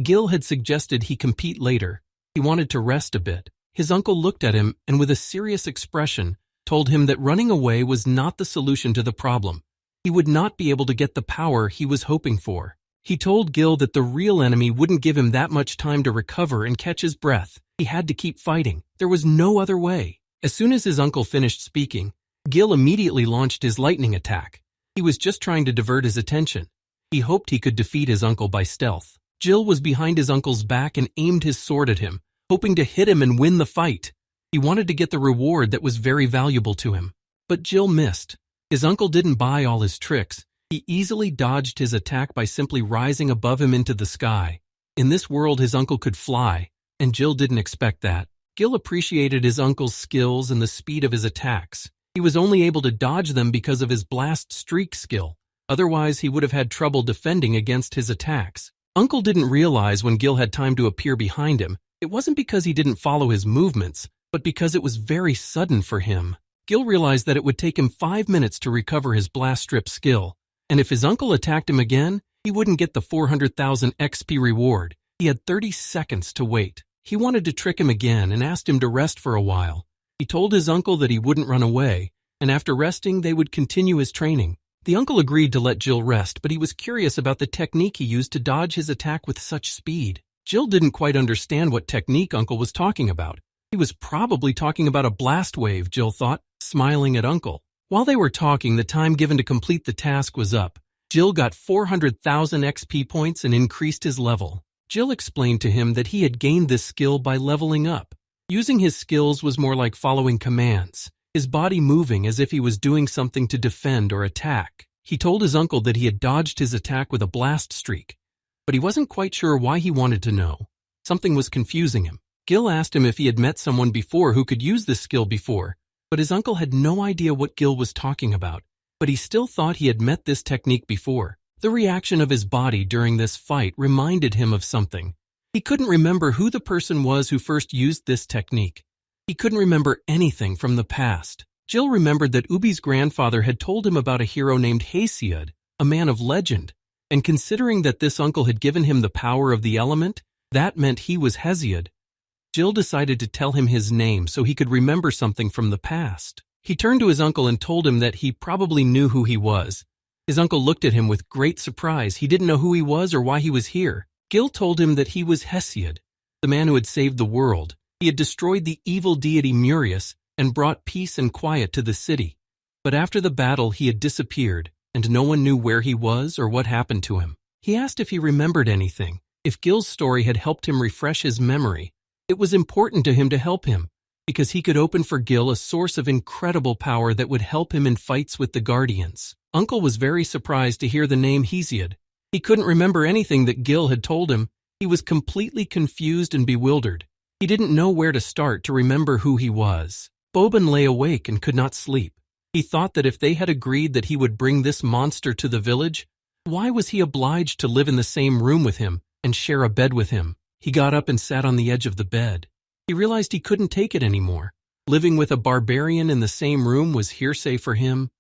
Gil had suggested he compete later. He wanted to rest a bit. His uncle looked at him and with a serious expression told him that running away was not the solution to the problem. He would not be able to get the power he was hoping for. He told Gil that the real enemy wouldn't give him that much time to recover and catch his breath. He had to keep fighting. There was no other way. As soon as his uncle finished speaking, Gil immediately launched his lightning attack. He was just trying to divert his attention. He hoped he could defeat his uncle by stealth. Gil was behind his uncle's back and aimed his sword at him, hoping to hit him and win the fight. He wanted to get the reward that was very valuable to him. But Gil missed. His uncle didn't buy all his tricks. He easily dodged his attack by simply rising above him into the sky. In this world, his uncle could fly, and Gil didn't expect that. Gil appreciated his uncle's skills and the speed of his attacks. He was only able to dodge them because of his blast streak skill. Otherwise, he would have had trouble defending against his attacks. Uncle didn't realize when Gil had time to appear behind him. It wasn't because he didn't follow his movements, but because it was very sudden for him. Gil realized that it would take him 5 minutes to recover his blast strip skill, and if his uncle attacked him again, he wouldn't get the 400,000 XP reward. He had 30 seconds to wait. He wanted to trick him again and asked him to rest for a while. He told his uncle that he wouldn't run away, and after resting, they would continue his training. The uncle agreed to let Gil rest, but he was curious about the technique he used to dodge his attack with such speed. Gil didn't quite understand what technique Uncle was talking about. He was probably talking about a blast wave, Gil thought, smiling at Uncle. While they were talking, the time given to complete the task was up. Gil got 400,000 XP points and increased his level. Jill explained to him that he had gained this skill by leveling up. Using his skills was more like following commands, his body moving as if he was doing something to defend or attack. He told his uncle that he had dodged his attack with a blast streak, but he wasn't quite sure why he wanted to know. Something was confusing him. Gil asked him if he had met someone before who could use this skill before, but his uncle had no idea what Gil was talking about, but he still thought he had met this technique before. The reaction of his body during this fight reminded him of something. He couldn't remember who the person was who first used this technique. He couldn't remember anything from the past. Jill remembered that Ubby's grandfather had told him about a hero named Hesiod, a man of legend, and considering that this uncle had given him the power of the element, that meant he was Hesiod. Jill decided to tell him his name so he could remember something from the past. He turned to his uncle and told him that he probably knew who he was. His uncle looked at him with great surprise. He didn't know who he was or why he was here. Gil told him that he was Hesiod, the man who had saved the world. He had destroyed the evil deity Murius and brought peace and quiet to the city. But after the battle, he had disappeared, and no one knew where he was or what happened to him. He asked if he remembered anything, if Gil's story had helped him refresh his memory. It was important to him to help him, because he could open for Gil a source of incredible power that would help him in fights with the Guardians. Uncle was very surprised to hear the name Hesiod. He couldn't remember anything that Gil had told him. He was completely confused and bewildered. He didn't know where to start to remember who he was. Boban lay awake and could not sleep. He thought that if they had agreed that he would bring this monster to the village, why was he obliged to live in the same room with him and share a bed with him? He got up and sat on the edge of the bed. He realized he couldn't take it anymore. Living with a barbarian in the same room was hearsay for him.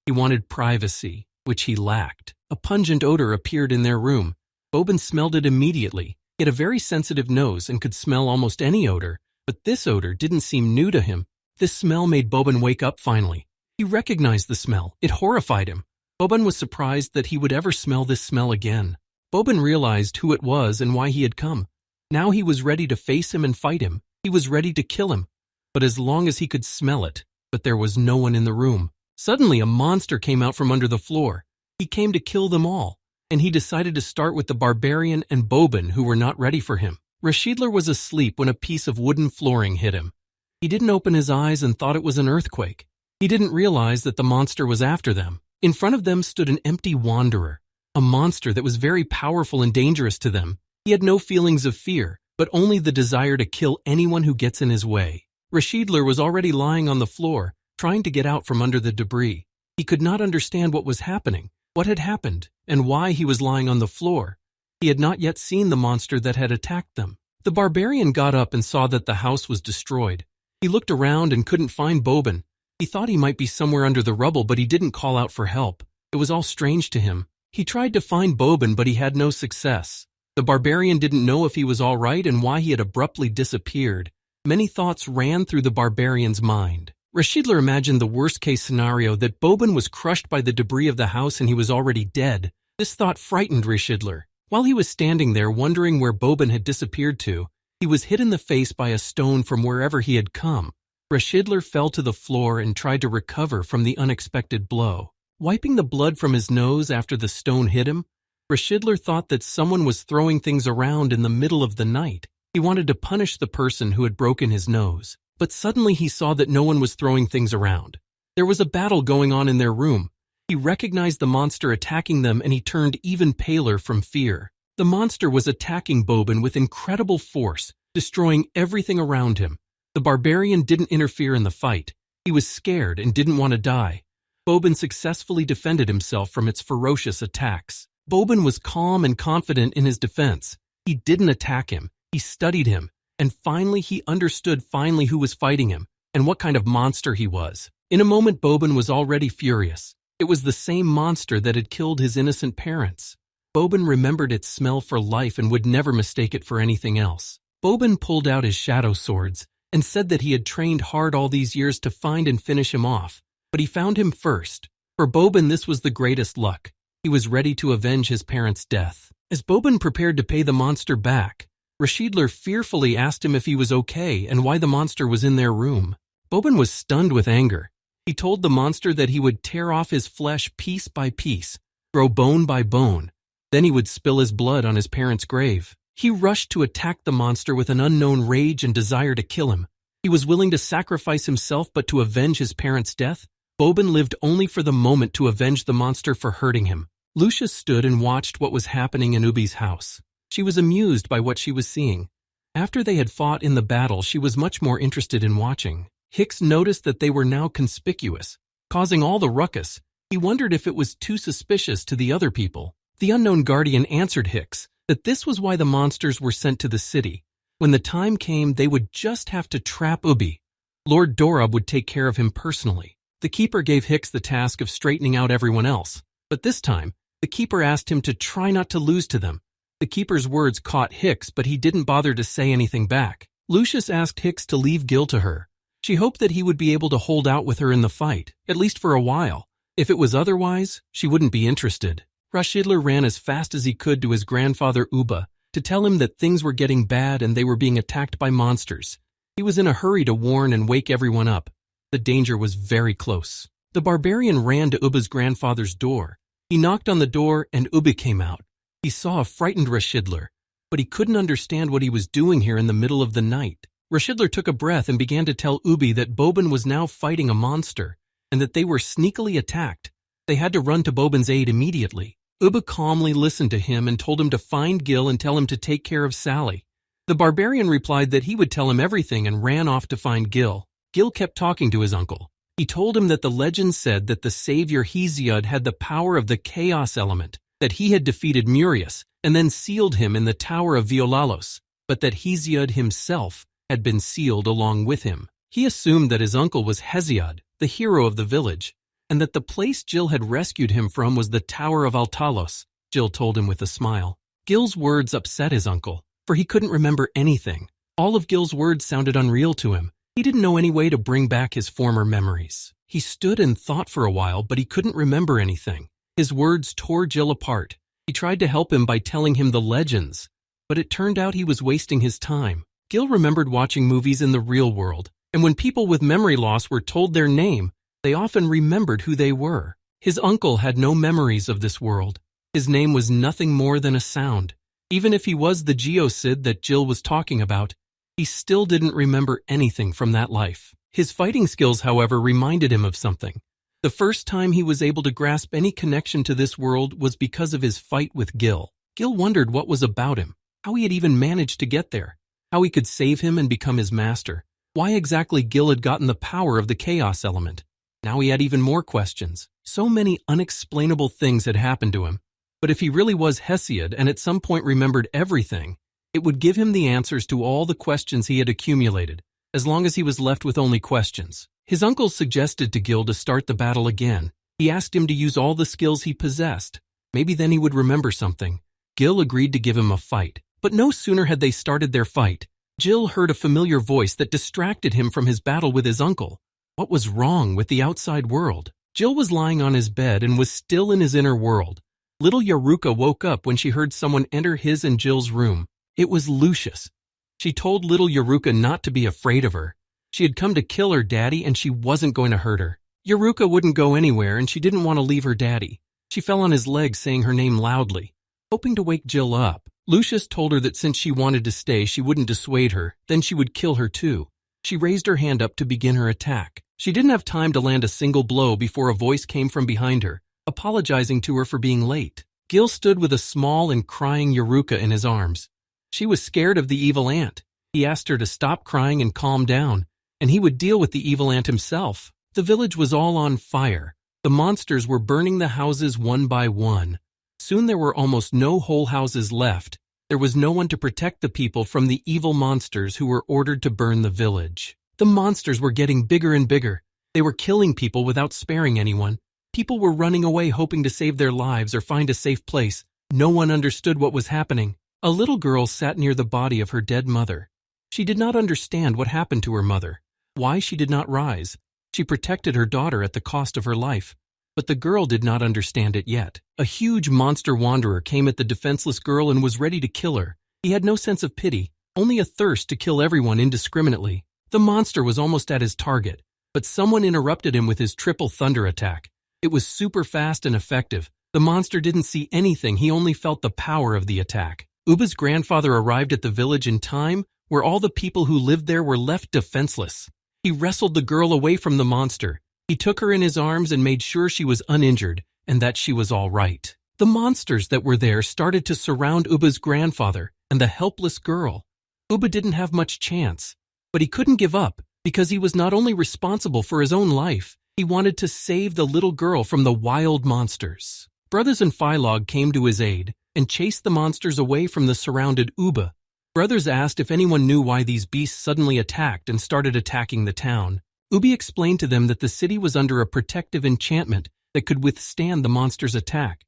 He wanted privacy, which he lacked. A pungent odor appeared in their room. Boban smelled it immediately. He had a very sensitive nose and could smell almost any odor, but this odor didn't seem new to him. This smell made Boban wake up finally. He recognized the smell. It horrified him. Boban was surprised that he would ever smell this smell again. Boban realized who it was and why he had come. Now he was ready to face him and fight him. He was ready to kill him, but as long as he could smell it. But there was no one in the room. Suddenly, a monster came out from under the floor. He came to kill them all, and he decided to start with the barbarian and Boban, who were not ready for him. Rashidler was asleep when a piece of wooden flooring hit him. He didn't open his eyes and thought it was an earthquake. He didn't realize that the monster was after them. In front of them stood an empty wanderer, a monster that was very powerful and dangerous to them. He had no feelings of fear, but only the desire to kill anyone who gets in his way. Rashidler was already lying on the floor, trying to get out from under the debris. He could not understand what was happening, what had happened, and why he was lying on the floor. He had not yet seen the monster that had attacked them. The barbarian got up and saw that the house was destroyed. He looked around and couldn't find Boban. He thought he might be somewhere under the rubble, but he didn't call out for help. It was all strange to him. He tried to find Boban, but he had no success. The barbarian didn't know if he was all right and why he had abruptly disappeared. Many thoughts ran through the barbarian's mind. Rashidler imagined the worst-case scenario, that Boban was crushed by the debris of the house and he was already dead. This thought frightened Rashidler. While he was standing there wondering where Boban had disappeared to, he was hit in the face by a stone from wherever he had come. Rashidler fell to the floor and tried to recover from the unexpected blow. Wiping the blood from his nose after the stone hit him, Rashidler thought that someone was throwing things around in the middle of the night. He wanted to punish the person who had broken his nose. But suddenly he saw that no one was throwing things around. There was a battle going on in their room. He recognized the monster attacking them and he turned even paler from fear. The monster was attacking Boban with incredible force, destroying everything around him. The barbarian didn't interfere in the fight. He was scared and didn't want to die. Boban successfully defended himself from its ferocious attacks. Boban was calm and confident in his defense. He didn't attack him. He studied him. And finally, he understood who was fighting him and what kind of monster he was. In a moment, Boban was already furious. It was the same monster that had killed his innocent parents. Boban remembered its smell for life and would never mistake it for anything else. Boban pulled out his shadow swords and said that he had trained hard all these years to find and finish him off, but he found him first. For Boban, this was the greatest luck. He was ready to avenge his parents' death. As Boban prepared to pay the monster back, Rashidler fearfully asked him if he was okay and why the monster was in their room. Boban was stunned with anger. He told the monster that he would tear off his flesh piece by piece, grow bone by bone. Then he would spill his blood on his parents' grave. He rushed to attack the monster with an unknown rage and desire to kill him. He was willing to sacrifice himself but to avenge his parents' death. Boban lived only for the moment to avenge the monster for hurting him. Lucius stood and watched what was happening in Ubby's house. She was amused by what she was seeing. After they had fought in the battle, she was much more interested in watching. Hicks noticed that they were now conspicuous, causing all the ruckus. He wondered if it was too suspicious to the other people. The unknown guardian answered Hicks that this was why the monsters were sent to the city. When the time came, they would just have to trap Ubby. Lord Dorab would take care of him personally. The keeper gave Hicks the task of straightening out everyone else, but this time, the keeper asked him to try not to lose to them. The keeper's words caught Hicks, but he didn't bother to say anything back. Lucius asked Hicks to leave Gil to her. She hoped that he would be able to hold out with her in the fight, at least for a while. If it was otherwise, she wouldn't be interested. Rashidler ran as fast as he could to his grandfather Ubba to tell him that things were getting bad and they were being attacked by monsters. He was in a hurry to warn and wake everyone up. The danger was very close. The barbarian ran to Ubba's grandfather's door. He knocked on the door and Ubby came out. He saw a frightened Rashidler, but he couldn't understand what he was doing here in the middle of the night. Rashidler took a breath and began to tell Ubby that Boban was now fighting a monster and that they were sneakily attacked. They had to run to Boban's aid immediately. Ubba calmly listened to him and told him to find Gil and tell him to take care of Sally. The barbarian replied that he would tell him everything and ran off to find Gil. Gil kept talking to his uncle. He told him that the legend said that the savior Hesiod had the power of the chaos element, that he had defeated Murius and then sealed him in the Tower of Violalos, but that Hesiod himself had been sealed along with him. He assumed that his uncle was Hesiod, the hero of the village, and that the place Jill had rescued him from was the Tower of Altalos, Jill told him with a smile. Gil's words upset his uncle, for he couldn't remember anything. All of Gil's words sounded unreal to him. He didn't know any way to bring back his former memories. He stood and thought for a while, but he couldn't remember anything. His words tore Jill apart. He tried to help him by telling him the legends, but it turned out he was wasting his time. Gil remembered watching movies in the real world, and when people with memory loss were told their name, they often remembered who they were. His uncle had no memories of this world. His name was nothing more than a sound. Even if he was the Geocid that Jill was talking about, he still didn't remember anything from that life. His fighting skills, however, reminded him of something. The first time he was able to grasp any connection to this world was because of his fight with Gil. Gil wondered what was about him, how he had even managed to get there, how he could save him and become his master, why exactly Gil had gotten the power of the chaos element. Now he had even more questions. So many unexplainable things had happened to him. But if he really was Hesiod and at some point remembered everything, it would give him the answers to all the questions he had accumulated, as long as he was left with only questions. His uncle suggested to Gil to start the battle again. He asked him to use all the skills he possessed. Maybe then he would remember something. Gil agreed to give him a fight. But no sooner had they started their fight, Jill heard a familiar voice that distracted him from his battle with his uncle. What was wrong with the outside world? Jill was lying on his bed and was still in his inner world. Little Yaruka woke up when she heard someone enter his and Jill's room. It was Lucius. She told little Yaruka not to be afraid of her. She had come to kill her daddy and she wasn't going to hurt her. Yaruka wouldn't go anywhere and she didn't want to leave her daddy. She fell on his leg saying her name loudly, hoping to wake Jill up. Lucius told her that since she wanted to stay, she wouldn't dissuade her, then she would kill her too. She raised her hand up to begin her attack. She didn't have time to land a single blow before a voice came from behind her, apologizing to her for being late. Gil stood with a small and crying Yaruka in his arms. She was scared of the evil ant. He asked her to stop crying and calm down, and he would deal with the evil ant himself. The village was all on fire. The monsters were burning the houses one by one. Soon there were almost no whole houses left. There was no one to protect the people from the evil monsters who were ordered to burn the village. The monsters were getting bigger and bigger. They were killing people without sparing anyone. People were running away hoping to save their lives or find a safe place. No one understood what was happening. A little girl sat near the body of her dead mother. She did not understand what happened to her mother, why she did not rise. She protected her daughter at the cost of her life. But the girl did not understand it yet. A huge monster wanderer came at the defenseless girl and was ready to kill her. He had no sense of pity, only a thirst to kill everyone indiscriminately. The monster was almost at his target, but someone interrupted him with his triple thunder attack. It was super fast and effective. The monster didn't see anything, he only felt the power of the attack. Ubba's grandfather arrived at the village in time where all the people who lived there were left defenseless. He wrestled the girl away from the monster. He took her in his arms and made sure she was uninjured and that she was all right. The monsters that were there started to surround Ubba's grandfather and the helpless girl. Ubba didn't have much chance, but he couldn't give up because he was not only responsible for his own life, he wanted to save the little girl from the wild monsters. Brothers and Phylog came to his aid and chased the monsters away from the surrounded Ubba. Brothers asked if anyone knew why these beasts suddenly attacked and started attacking the town. Ubby explained to them that the city was under a protective enchantment that could withstand the monster's attack.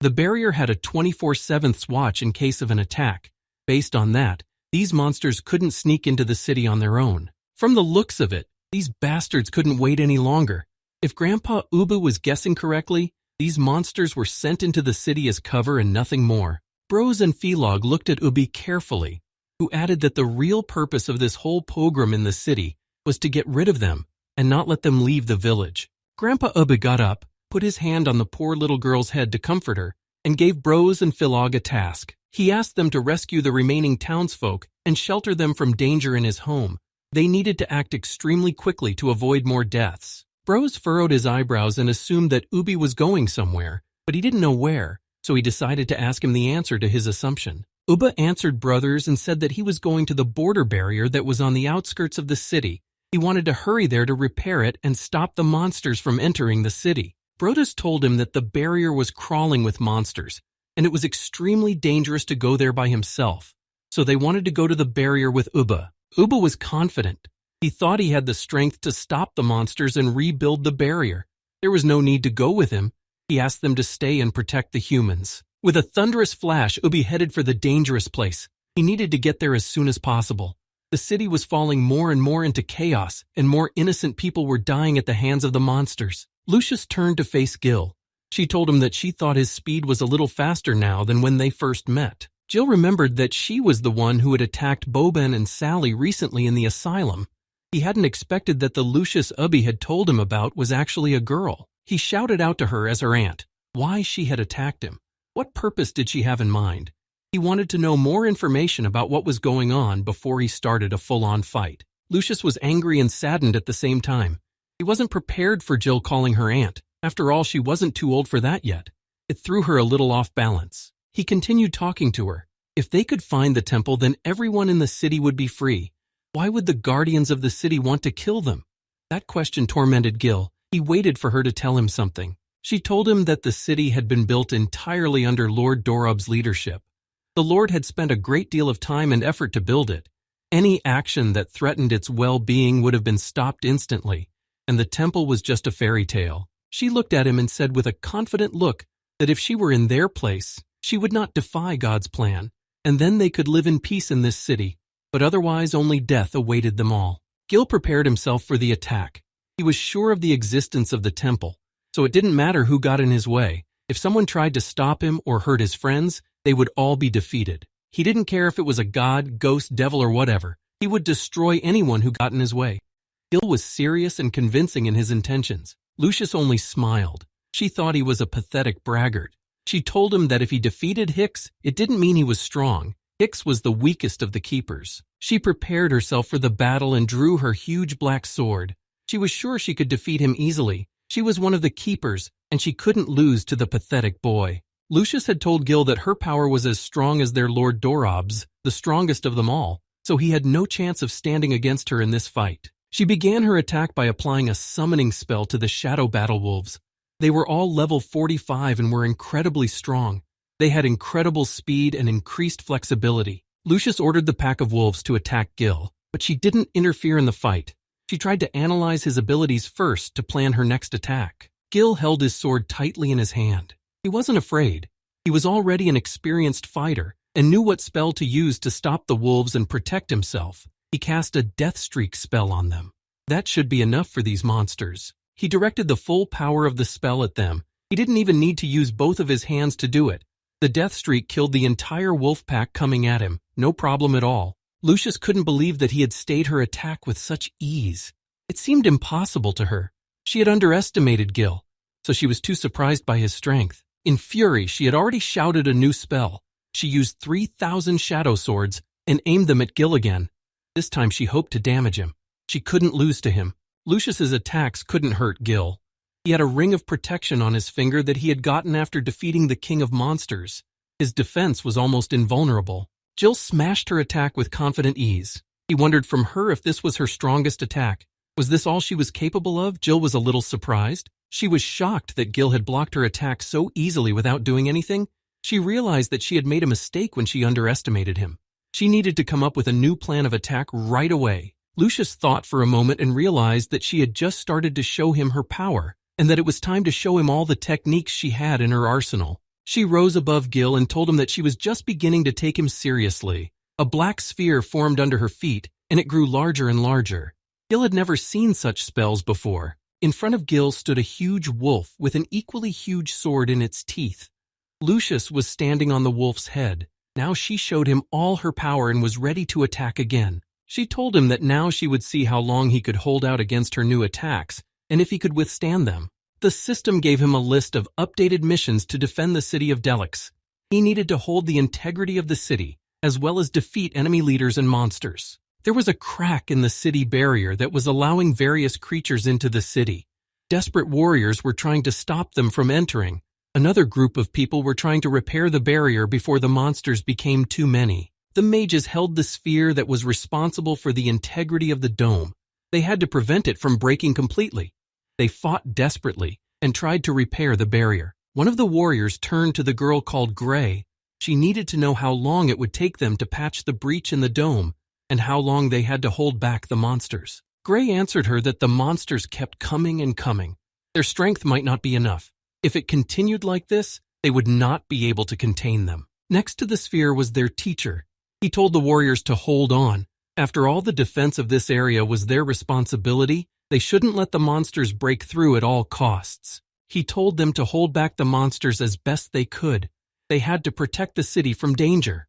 The barrier had a 24/7 watch in case of an attack. Based on that, these monsters couldn't sneak into the city on their own. From the looks of it, these bastards couldn't wait any longer. If Grandpa Ubba was guessing correctly, these monsters were sent into the city as cover and nothing more. Bros and Phylog looked at Ubby carefully, who added that the real purpose of this whole pogrom in the city was to get rid of them and not let them leave the village. Grandpa Ubby got up, put his hand on the poor little girl's head to comfort her, and gave Bros and Phylog a task. He asked them to rescue the remaining townsfolk and shelter them from danger in his home. They needed to act extremely quickly to avoid more deaths. Bros furrowed his eyebrows and assumed that Ubby was going somewhere, but he didn't know where, so he decided to ask him the answer to his assumption. Ubba answered Brothers and said that he was going to the border barrier that was on the outskirts of the city. He wanted to hurry there to repair it and stop the monsters from entering the city. Brothers told him that the barrier was crawling with monsters, and it was extremely dangerous to go there by himself, so they wanted to go to the barrier with Ubba. Ubba was confident. He thought he had the strength to stop the monsters and rebuild the barrier. There was no need to go with him. He asked them to stay and protect the humans. With a thunderous flash, Ubby headed for the dangerous place. He needed to get there as soon as possible. The city was falling more and more into chaos, and more innocent people were dying at the hands of the monsters. Lucius turned to face Gil. She told him that she thought his speed was a little faster now than when they first met. Jill remembered that she was the one who had attacked Boben and Sally recently in the asylum. He hadn't expected that the Lucius Ubby had told him about was actually a girl. He shouted out to her as her aunt why she had attacked him. What purpose did she have in mind? He wanted to know more information about what was going on before he started a full-on fight. Lucius was angry and saddened at the same time. He wasn't prepared for Jill calling her aunt. After all, she wasn't too old for that yet. It threw her a little off balance. He continued talking to her. If they could find the temple, then everyone in the city would be free. Why would the guardians of the city want to kill them? That question tormented Gil. He waited for her to tell him something. She told him that the city had been built entirely under Lord Dorob's leadership. The Lord had spent a great deal of time and effort to build it. Any action that threatened its well-being would have been stopped instantly, and the temple was just a fairy tale. She looked at him and said with a confident look that if she were in their place, she would not defy God's plan, and then they could live in peace in this city, but otherwise only death awaited them all. Gil prepared himself for the attack. He was sure of the existence of the temple, so it didn't matter who got in his way. If someone tried to stop him or hurt his friends, they would all be defeated. He didn't care if it was a god, ghost, devil, or whatever. He would destroy anyone who got in his way. Gil was serious and convincing in his intentions. Lucius only smiled. She thought he was a pathetic braggart. She told him that if he defeated Hicks, it didn't mean he was strong. Hicks was the weakest of the keepers. She prepared herself for the battle and drew her huge black sword. She was sure she could defeat him easily. She was one of the keepers, and she couldn't lose to the pathetic boy. Lucius had told Gil that her power was as strong as their Lord Dorob's, the strongest of them all, so he had no chance of standing against her in this fight. She began her attack by applying a summoning spell to the shadow battle wolves. They were all level 45 and were incredibly strong. They had incredible speed and increased flexibility. Lucius ordered the pack of wolves to attack Gil, but she didn't interfere in the fight. She tried to analyze his abilities first to plan her next attack. Gil held his sword tightly in his hand. He wasn't afraid. He was already an experienced fighter and knew what spell to use to stop the wolves and protect himself. He cast a death streak spell on them. That should be enough for these monsters. He directed the full power of the spell at them. He didn't even need to use both of his hands to do it. The death streak killed the entire wolf pack coming at him. No problem at all. Lucius couldn't believe that he had stayed her attack with such ease. It seemed impossible to her. She had underestimated Gil, so she was too surprised by his strength. In fury, she had already shouted a new spell. She used 3,000 shadow swords and aimed them at Gil again. This time she hoped to damage him. She couldn't lose to him. Lucius's attacks couldn't hurt Gil. He had a ring of protection on his finger that he had gotten after defeating the King of Monsters. His defense was almost invulnerable. Jill smashed her attack with confident ease. He wondered from her if this was her strongest attack. Was this all she was capable of? Jill was a little surprised. She was shocked that Gil had blocked her attack so easily without doing anything. She realized that she had made a mistake when she underestimated him. She needed to come up with a new plan of attack right away. Lucius thought for a moment and realized that she had just started to show him her power, and that it was time to show him all the techniques she had in her arsenal. She rose above Gil and told him that she was just beginning to take him seriously. A black sphere formed under her feet, and it grew larger and larger. Gil had never seen such spells before. In front of Gil stood a huge wolf with an equally huge sword in its teeth. Lucius was standing on the wolf's head. Now she showed him all her power and was ready to attack again. She told him that now she would see how long he could hold out against her new attacks, and if he could withstand them. The system gave him a list of updated missions to defend the city of Delix. He needed to hold the integrity of the city, as well as defeat enemy leaders and monsters. There was a crack in the city barrier that was allowing various creatures into the city. Desperate warriors were trying to stop them from entering. Another group of people were trying to repair the barrier before the monsters became too many. The mages held the sphere that was responsible for the integrity of the dome. They had to prevent it from breaking completely. They fought desperately and tried to repair the barrier. One of the warriors turned to the girl called Gray. She needed to know how long it would take them to patch the breach in the dome and how long they had to hold back the monsters. Gray answered her that the monsters kept coming and coming. Their strength might not be enough. If it continued like this, they would not be able to contain them. Next to the sphere was their teacher. He told the warriors to hold on. After all, the defense of this area was their responsibility. They shouldn't let the monsters break through at all costs. He told them to hold back the monsters as best they could. They had to protect the city from danger.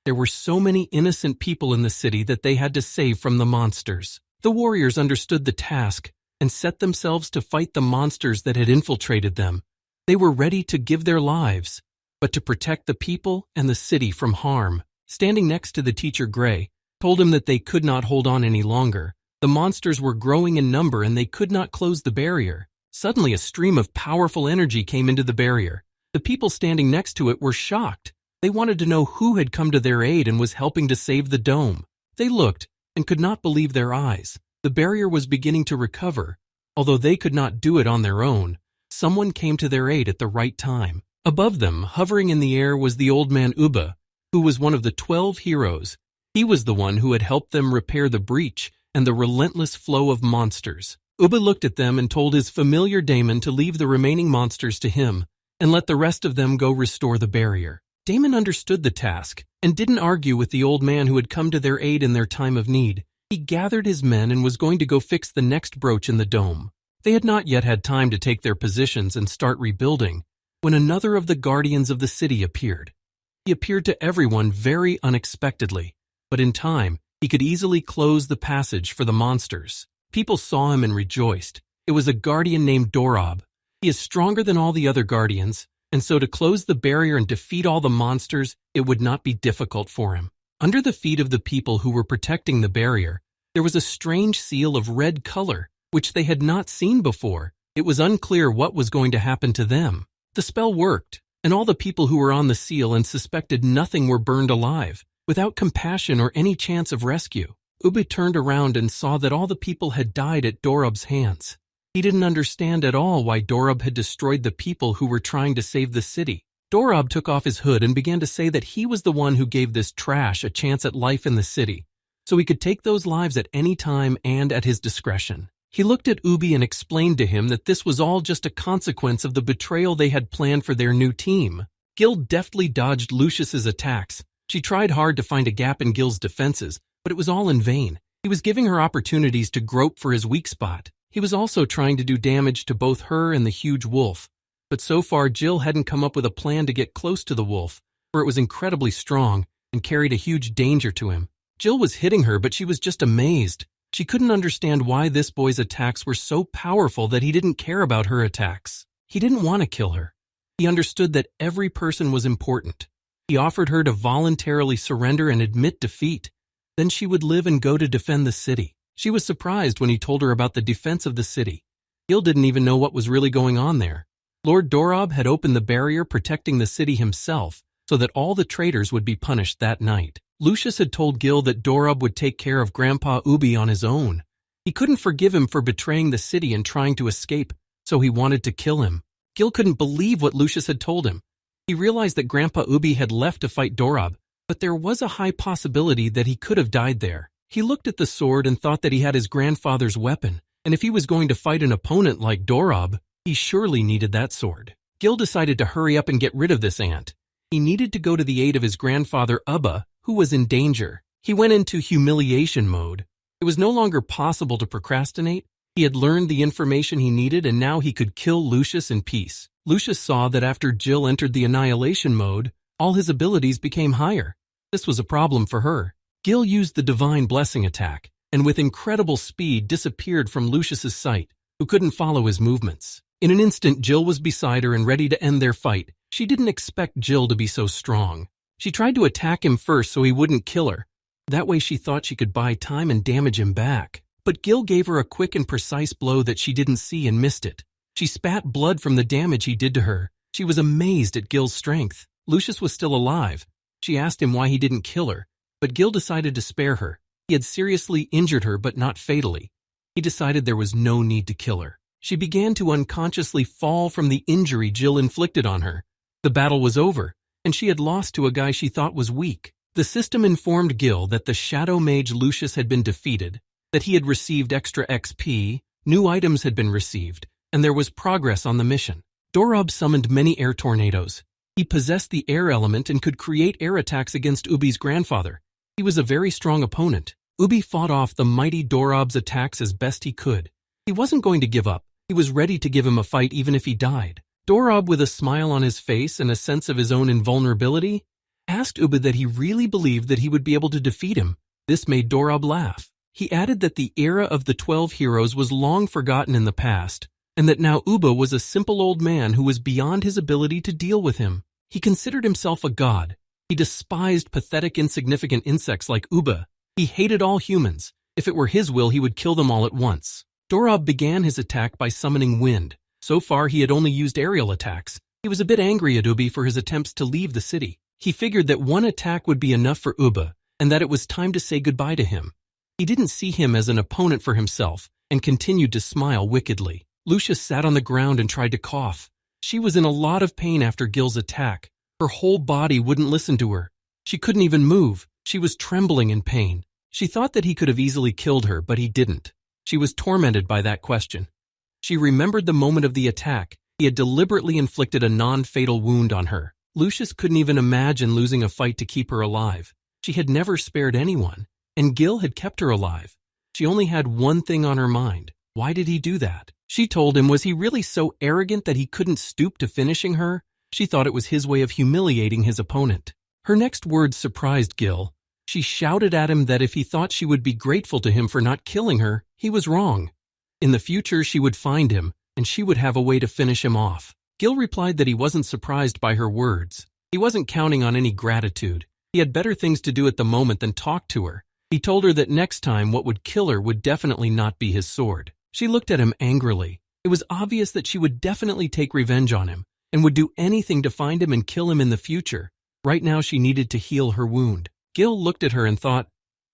There were so many innocent people in the city that they had to save from the monsters. The warriors understood the task and set themselves to fight the monsters that had infiltrated them. They were ready to give their lives, but to protect the people and the city from harm. Standing next to the teacher, Gray told him that they could not hold on any longer. The monsters were growing in number and they could not close the barrier. Suddenly a stream of powerful energy came into the barrier. The people standing next to it were shocked. They wanted to know who had come to their aid and was helping to save the dome. They looked and could not believe their eyes. The barrier was beginning to recover. Although they could not do it on their own, someone came to their aid at the right time. Above them, hovering in the air, was the old man Ubby, who was one of the 12 heroes. He was the one who had helped them repair the breach and the relentless flow of monsters. Ubby looked at them and told his familiar daemon to leave the remaining monsters to him and let the rest of them go restore the barrier. Daemon understood the task and didn't argue with the old man who had come to their aid in their time of need. He gathered his men and was going to go fix the next brooch in the dome. They had not yet had time to take their positions and start rebuilding when another of the guardians of the city appeared. He appeared to everyone very unexpectedly, but in time, he could easily close the passage for the monsters. People saw him and rejoiced. It was a guardian named Dorob. He is stronger than all the other guardians, and so to close the barrier and defeat all the monsters, it would not be difficult for him. Under the feet of the people who were protecting the barrier, there was a strange seal of red color, which they had not seen before. It was unclear what was going to happen to them. The spell worked, and all the people who were on the seal and suspected nothing were burned alive, without compassion or any chance of rescue. Ubby turned around and saw that all the people had died at Dorob's hands. He didn't understand at all why Dorob had destroyed the people who were trying to save the city. Dorob took off his hood and began to say that he was the one who gave this trash a chance at life in the city, so he could take those lives at any time and at his discretion. He looked at Ubby and explained to him that this was all just a consequence of the betrayal they had planned for their new team. Gil deftly dodged Lucius's attacks. She tried hard to find a gap in Gil's defenses, but it was all in vain. He was giving her opportunities to grope for his weak spot. He was also trying to do damage to both her and the huge wolf. But so far, Jill hadn't come up with a plan to get close to the wolf, for it was incredibly strong and carried a huge danger to him. Jill was hitting her, but she was just amazed. She couldn't understand why this boy's attacks were so powerful that he didn't care about her attacks. He didn't want to kill her. He understood that every person was important. He offered her to voluntarily surrender and admit defeat. Then she would live and go to defend the city. She was surprised when he told her about the defense of the city. Gil didn't even know what was really going on there. Lord Dorob had opened the barrier protecting the city himself so that all the traitors would be punished that night. Lucius had told Gil that Dorob would take care of Grandpa Ubby on his own. He couldn't forgive him for betraying the city and trying to escape, so he wanted to kill him. Gil couldn't believe what Lucius had told him. He realized that Grandpa Ubby had left to fight Dorob, but there was a high possibility that he could have died there. He looked at the sword and thought that he had his grandfather's weapon, and if he was going to fight an opponent like Dorob, he surely needed that sword. Gil decided to hurry up and get rid of this ant. He needed to go to the aid of his grandfather Ubba, who was in danger. He went into humiliation mode. It was no longer possible to procrastinate. He had learned the information he needed, and now he could kill Lucius in peace. Lucius saw that after Jill entered the annihilation mode, all his abilities became higher. This was a problem for her. Gil used the Divine Blessing attack, and with incredible speed disappeared from Lucius's sight, who couldn't follow his movements. In an instant, Jill was beside her and ready to end their fight. She didn't expect Jill to be so strong. She tried to attack him first so he wouldn't kill her. That way she thought she could buy time and damage him back. But Gil gave her a quick and precise blow that she didn't see and missed it. She spat blood from the damage he did to her. She was amazed at Gil's strength. Lucius was still alive. She asked him why he didn't kill her, but Gil decided to spare her. He had seriously injured her, but not fatally. He decided there was no need to kill her. She began to unconsciously fall from the injury Jill inflicted on her. The battle was over, and she had lost to a guy she thought was weak. The system informed Gil that the Shadow Mage Lucius had been defeated, that he had received extra XP, new items had been received, and there was progress on the mission. Dorob summoned many air tornadoes. He possessed the air element and could create air attacks against Ubby's grandfather. He was a very strong opponent. Ubby fought off the mighty Dorob's attacks as best he could. He wasn't going to give up. He was ready to give him a fight even if he died. Dorob, with a smile on his face and a sense of his own invulnerability, asked Ubby that he really believed that he would be able to defeat him. This made Dorob laugh. He added that the era of the 12 heroes was long forgotten in the past, and that now Ubba was a simple old man who was beyond his ability to deal with him. He considered himself a god. He despised pathetic, insignificant insects like Ubba. He hated all humans. If it were his will, he would kill them all at once. Dorob began his attack by summoning wind. So far, he had only used aerial attacks. He was a bit angry at Ubby for his attempts to leave the city. He figured that one attack would be enough for Ubba, and that it was time to say goodbye to him. He didn't see him as an opponent for himself, and continued to smile wickedly. Lucius sat on the ground and tried to cough. She was in a lot of pain after Gil's attack. Her whole body wouldn't listen to her. She couldn't even move. She was trembling in pain. She thought that he could have easily killed her, but he didn't. She was tormented by that question. She remembered the moment of the attack. He had deliberately inflicted a non-fatal wound on her. Lucius couldn't even imagine losing a fight to keep her alive. She had never spared anyone, and Gil had kept her alive. She only had one thing on her mind. Why did he do that? She told him, was he really so arrogant that he couldn't stoop to finishing her? She thought it was his way of humiliating his opponent. Her next words surprised Gil. She shouted at him that if he thought she would be grateful to him for not killing her, he was wrong. In the future, she would find him, and she would have a way to finish him off. Gil replied that he wasn't surprised by her words. He wasn't counting on any gratitude. He had better things to do at the moment than talk to her. He told her that next time what would kill her would definitely not be his sword. She looked at him angrily. It was obvious that she would definitely take revenge on him, and would do anything to find him and kill him in the future. Right now she needed to heal her wound. Gil looked at her and thought,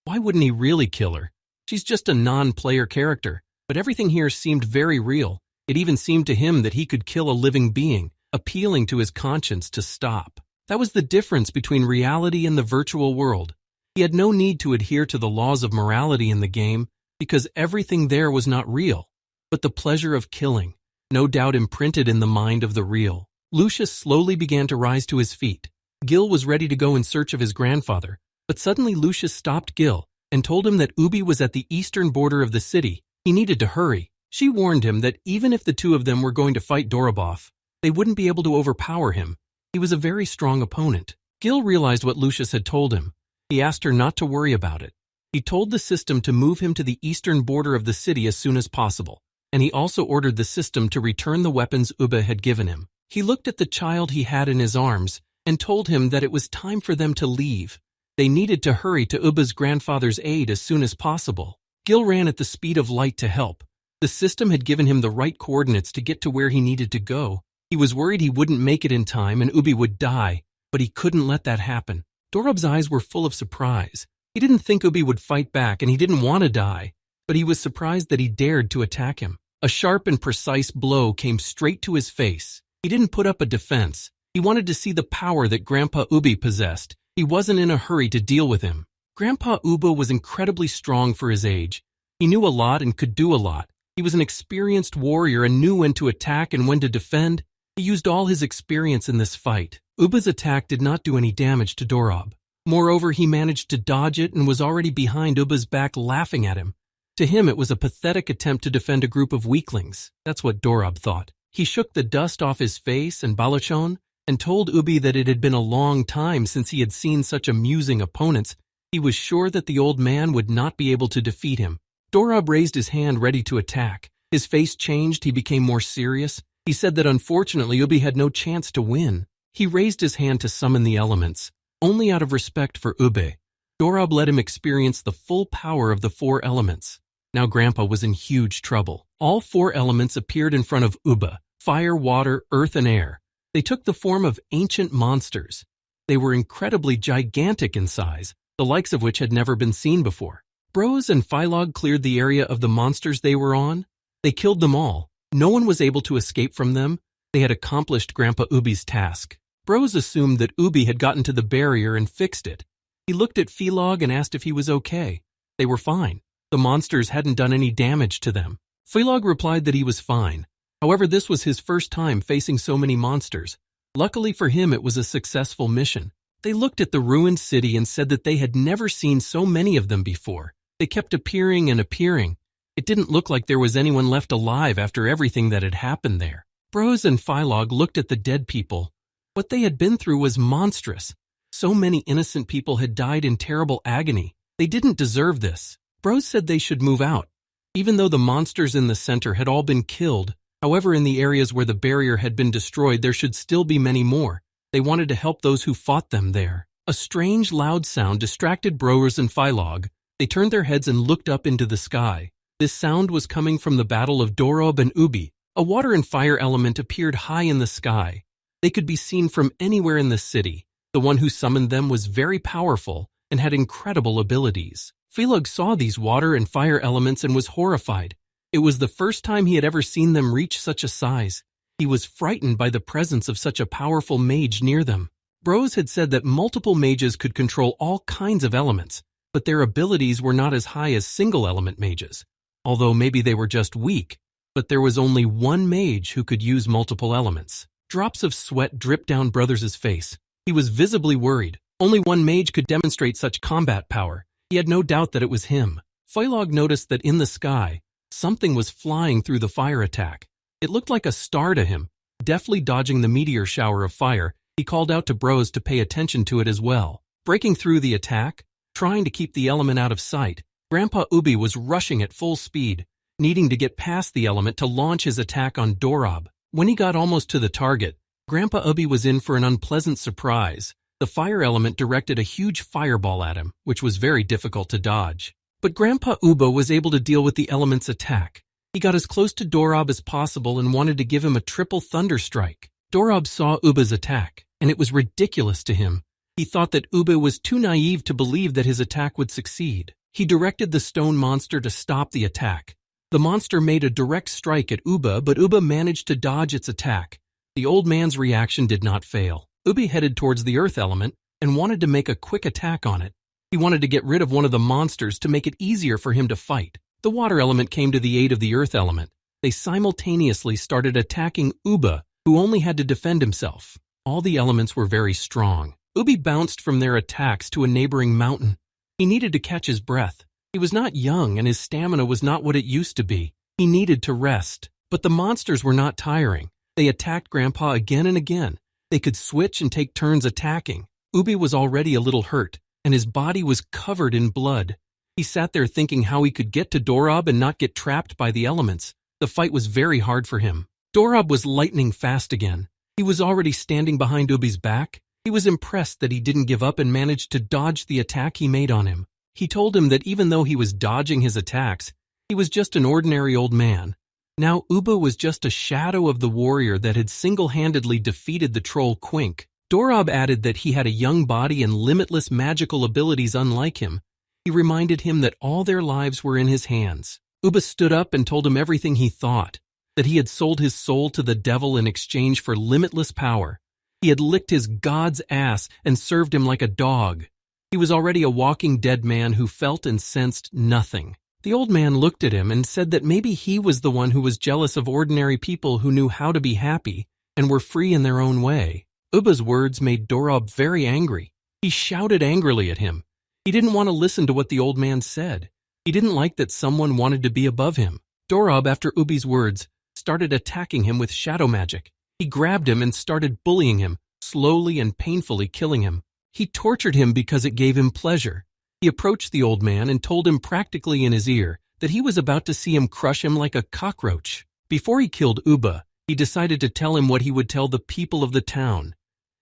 why wouldn't he really kill her? She's just a non-player character, but everything here seemed very real. It even seemed to him that he could kill a living being, appealing to his conscience to stop. That was the difference between reality and the virtual world. He had no need to adhere to the laws of morality in the game, because everything there was not real, but the pleasure of killing, no doubt imprinted in the mind of the real. Lucius slowly began to rise to his feet. Gil was ready to go in search of his grandfather, but suddenly Lucius stopped Gil and told him that Ubby was at the eastern border of the city. He needed to hurry. She warned him that even if the two of them were going to fight Doroboff, they wouldn't be able to overpower him. He was a very strong opponent. Gil realized what Lucius had told him. He asked her not to worry about it. He told the system to move him to the eastern border of the city as soon as possible, and he also ordered the system to return the weapons Ubba had given him. He looked at the child he had in his arms and told him that it was time for them to leave. They needed to hurry to Ubba's grandfather's aid as soon as possible. Gil ran at the speed of light to help. The system had given him the right coordinates to get to where he needed to go. He was worried he wouldn't make it in time and Ubby would die, but he couldn't let that happen. Dorob's eyes were full of surprise. He didn't think Ubby would fight back and he didn't want to die, but he was surprised that he dared to attack him. A sharp and precise blow came straight to his face. He didn't put up a defense. He wanted to see the power that Grandpa Ubby possessed. He wasn't in a hurry to deal with him. Grandpa Ubba was incredibly strong for his age. He knew a lot and could do a lot. He was an experienced warrior and knew when to attack and when to defend. He used all his experience in this fight. Ubba's attack did not do any damage to Dorob. Moreover, he managed to dodge it and was already behind Ubba's back laughing at him. To him, it was a pathetic attempt to defend a group of weaklings. That's what Dorob thought. He shook the dust off his face and balachon and told Ubby that it had been a long time since he had seen such amusing opponents. He was sure that the old man would not be able to defeat him. Dorob raised his hand ready to attack. His face changed, he became more serious. He said that unfortunately Ubby had no chance to win. He raised his hand to summon the elements. Only out of respect for Ubby, Dorob let him experience the full power of the 4 elements. Now Grandpa was in huge trouble. All 4 elements appeared in front of Ubba: fire, water, earth, and air. They took the form of ancient monsters. They were incredibly gigantic in size, the likes of which had never been seen before. Bros and Philog cleared the area of the monsters they were on. They killed them all. No one was able to escape from them. They had accomplished Grandpa Ubby's task. Bros assumed that Ubby had gotten to the barrier and fixed it. He looked at Philog and asked if he was okay. They were fine. The monsters hadn't done any damage to them. Philog replied that he was fine. However, this was his first time facing so many monsters. Luckily for him, it was a successful mission. They looked at the ruined city and said that they had never seen so many of them before. They kept appearing and appearing. It didn't look like there was anyone left alive after everything that had happened there. Bros and Philog looked at the dead people. What they had been through was monstrous. So many innocent people had died in terrible agony. They didn't deserve this. Bros said they should move out. Even though the monsters in the center had all been killed, however, in the areas where the barrier had been destroyed, there should still be many more. They wanted to help those who fought them there. A strange, loud sound distracted Bros and Philog. They turned their heads and looked up into the sky. This sound was coming from the battle of Dorob and Ubby. A water and fire element appeared high in the sky. They could be seen from anywhere in the city. The one who summoned them was very powerful and had incredible abilities. Philog saw these water and fire elements and was horrified. It was the first time he had ever seen them reach such a size. He was frightened by the presence of such a powerful mage near them. Bros had said that multiple mages could control all kinds of elements, but their abilities were not as high as single-element mages. Although maybe they were just weak, but there was only one mage who could use multiple elements. Drops of sweat dripped down Brothers' face. He was visibly worried. Only one mage could demonstrate such combat power. He had no doubt that it was him. Philog noticed that in the sky, something was flying through the fire attack. It looked like a star to him. Deftly dodging the meteor shower of fire, he called out to Bros to pay attention to it as well. Breaking through the attack, trying to keep the element out of sight, Grandpa Ubby was rushing at full speed, needing to get past the element to launch his attack on Dorob. When he got almost to the target, Grandpa Ubby was in for an unpleasant surprise. The fire element directed a huge fireball at him, which was very difficult to dodge. But Grandpa Ubba was able to deal with the element's attack. He got as close to Dorob as possible and wanted to give him a triple thunder strike. Dorob saw Ubba's attack, and it was ridiculous to him. He thought that Ubba was too naive to believe that his attack would succeed. He directed the stone monster to stop the attack. The monster made a direct strike at Ubba, but Ubba managed to dodge its attack. The old man's reaction did not fail. Ubby headed towards the earth element and wanted to make a quick attack on it. He wanted to get rid of one of the monsters to make it easier for him to fight. The water element came to the aid of the earth element. They simultaneously started attacking Ubba, who only had to defend himself. All the elements were very strong. Ubby bounced from their attacks to a neighboring mountain. He needed to catch his breath. He was not young and his stamina was not what it used to be. He needed to rest. But the monsters were not tiring. They attacked Grandpa again and again. They could switch and take turns attacking. Ubby was already a little hurt, and his body was covered in blood. He sat there thinking how he could get to Dorob and not get trapped by the elements. The fight was very hard for him. Dorob was lightning fast again. He was already standing behind Ubby's back. He was impressed that he didn't give up and managed to dodge the attack he made on him. He told him that even though he was dodging his attacks, he was just an ordinary old man. Now Ubby was just a shadow of the warrior that had single-handedly defeated the troll Quink. Dorob added that he had a young body and limitless magical abilities unlike him. He reminded him that all their lives were in his hands. Ubby stood up and told him everything he thought, that he had sold his soul to the devil in exchange for limitless power. He had licked his god's ass and served him like a dog. He was already a walking dead man who felt and sensed nothing. The old man looked at him and said that maybe he was the one who was jealous of ordinary people who knew how to be happy and were free in their own way. Ubby's words made Dorob very angry. He shouted angrily at him. He didn't want to listen to what the old man said. He didn't like that someone wanted to be above him. Dorob, after Ubby's words, started attacking him with shadow magic. He grabbed him and started bullying him, slowly and painfully killing him. He tortured him because it gave him pleasure. He approached the old man and told him practically in his ear that he was about to see him crush him like a cockroach. Before he killed Ubby, he decided to tell him what he would tell the people of the town.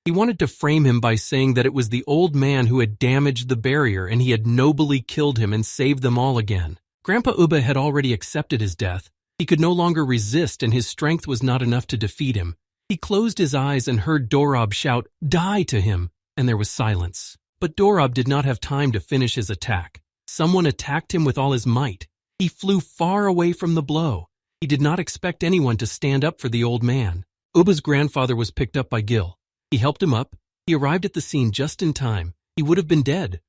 He wanted to frame him by saying that it was the old man who had damaged the barrier and he had nobly killed him and saved them all again. Grandpa Ubby had already accepted his death. He could no longer resist and his strength was not enough to defeat him. He closed his eyes and heard Dorob shout, "Die!" to him, and there was silence. But Dorob did not have time to finish his attack. Someone attacked him with all his might. He flew far away from the blow. He did not expect anyone to stand up for the old man. Ubby's grandfather was picked up by Gil. He helped him up. He arrived at the scene just in time. He would have been dead.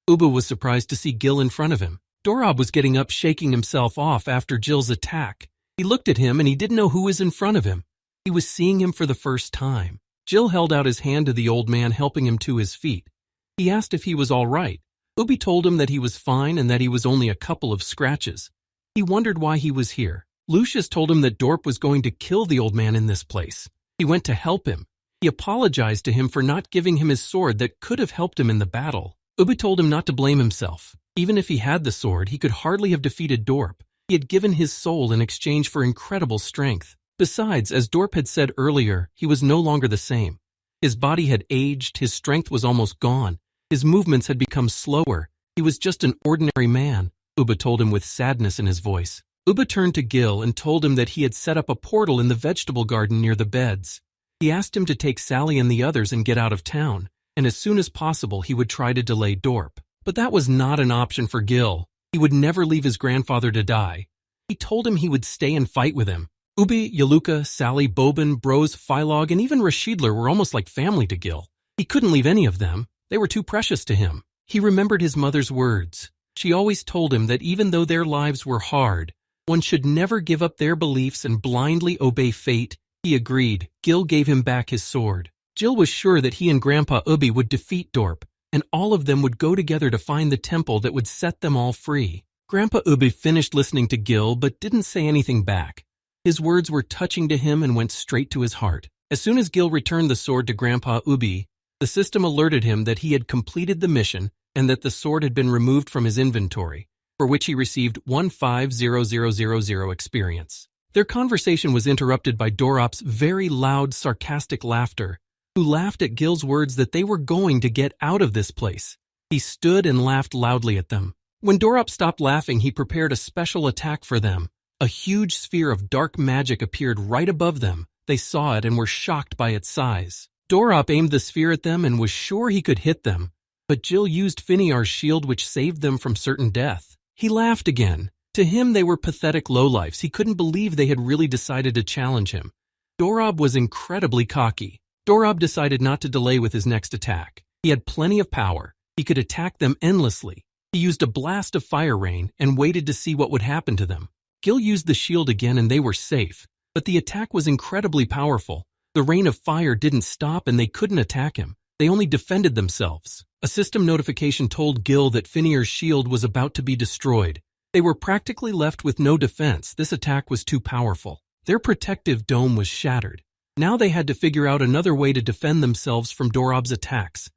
Ubby was surprised to see Gil in front of him. Dorob was getting up, shaking himself off after Gil's attack. He looked at him and he didn't know who was in front of him. He was seeing him for the first time. Gil held out his hand to the old man, helping him to his feet. He asked if he was all right. Ubby told him that he was fine and that he was only a couple of scratches. He wondered why he was here. Lucius told him that Dorp was going to kill the old man in this place. He went to help him. He apologized to him for not giving him his sword that could have helped him in the battle. Ubby told him not to blame himself. Even if he had the sword, he could hardly have defeated Dorp. He had given his soul in exchange for incredible strength. Besides, as Dorp had said earlier, he was no longer the same. His body had aged, his strength was almost gone. His movements had become slower. He was just an ordinary man, Ubby told him with sadness in his voice. Ubby turned to Gil and told him that he had set up a portal in the vegetable garden near the beds. He asked him to take Sally and the others and get out of town, and as soon as possible he would try to delay Dorp. But that was not an option for Gil. He would never leave his grandfather to die. He told him he would stay and fight with him. Ubby, Yaluka, Sally, Boban, Bros, Philog, and even Rashidler were almost like family to Gil. He couldn't leave any of them. They were too precious to him. He remembered his mother's words. She always told him that even though their lives were hard, one should never give up their beliefs and blindly obey fate. He agreed. Gil gave him back his sword. Jill was sure that he and Grandpa Ubby would defeat Dorp, and all of them would go together to find the temple that would set them all free. Grandpa Ubby finished listening to Gil but didn't say anything back. His words were touching to him and went straight to his heart. As soon as Gil returned the sword to Grandpa Ubby, the system alerted him that he had completed the mission and that the sword had been removed from his inventory, for which he received 150000 experience. Their conversation was interrupted by Dorop's very loud, sarcastic laughter, who laughed at Gil's words that they were going to get out of this place. He stood and laughed loudly at them. When Dorop stopped laughing, he prepared a special attack for them. A huge sphere of dark magic appeared right above them. They saw it and were shocked by its size. Dorop aimed the sphere at them and was sure he could hit them, but Jill used Finiar's shield, which saved them from certain death. He laughed again. To him, they were pathetic lowlifes. He couldn't believe they had really decided to challenge him. Dorop was incredibly cocky. Dorop decided not to delay with his next attack. He had plenty of power. He could attack them endlessly. He used a blast of fire rain and waited to see what would happen to them. Gil used the shield again and they were safe, but the attack was incredibly powerful. The rain of fire didn't stop and they couldn't attack him. They only defended themselves. A system notification told Gil that Finiar's shield was about to be destroyed. They were practically left with no defense. This attack was too powerful. Their protective dome was shattered. Now they had to figure out another way to defend themselves from Dorop's attacks.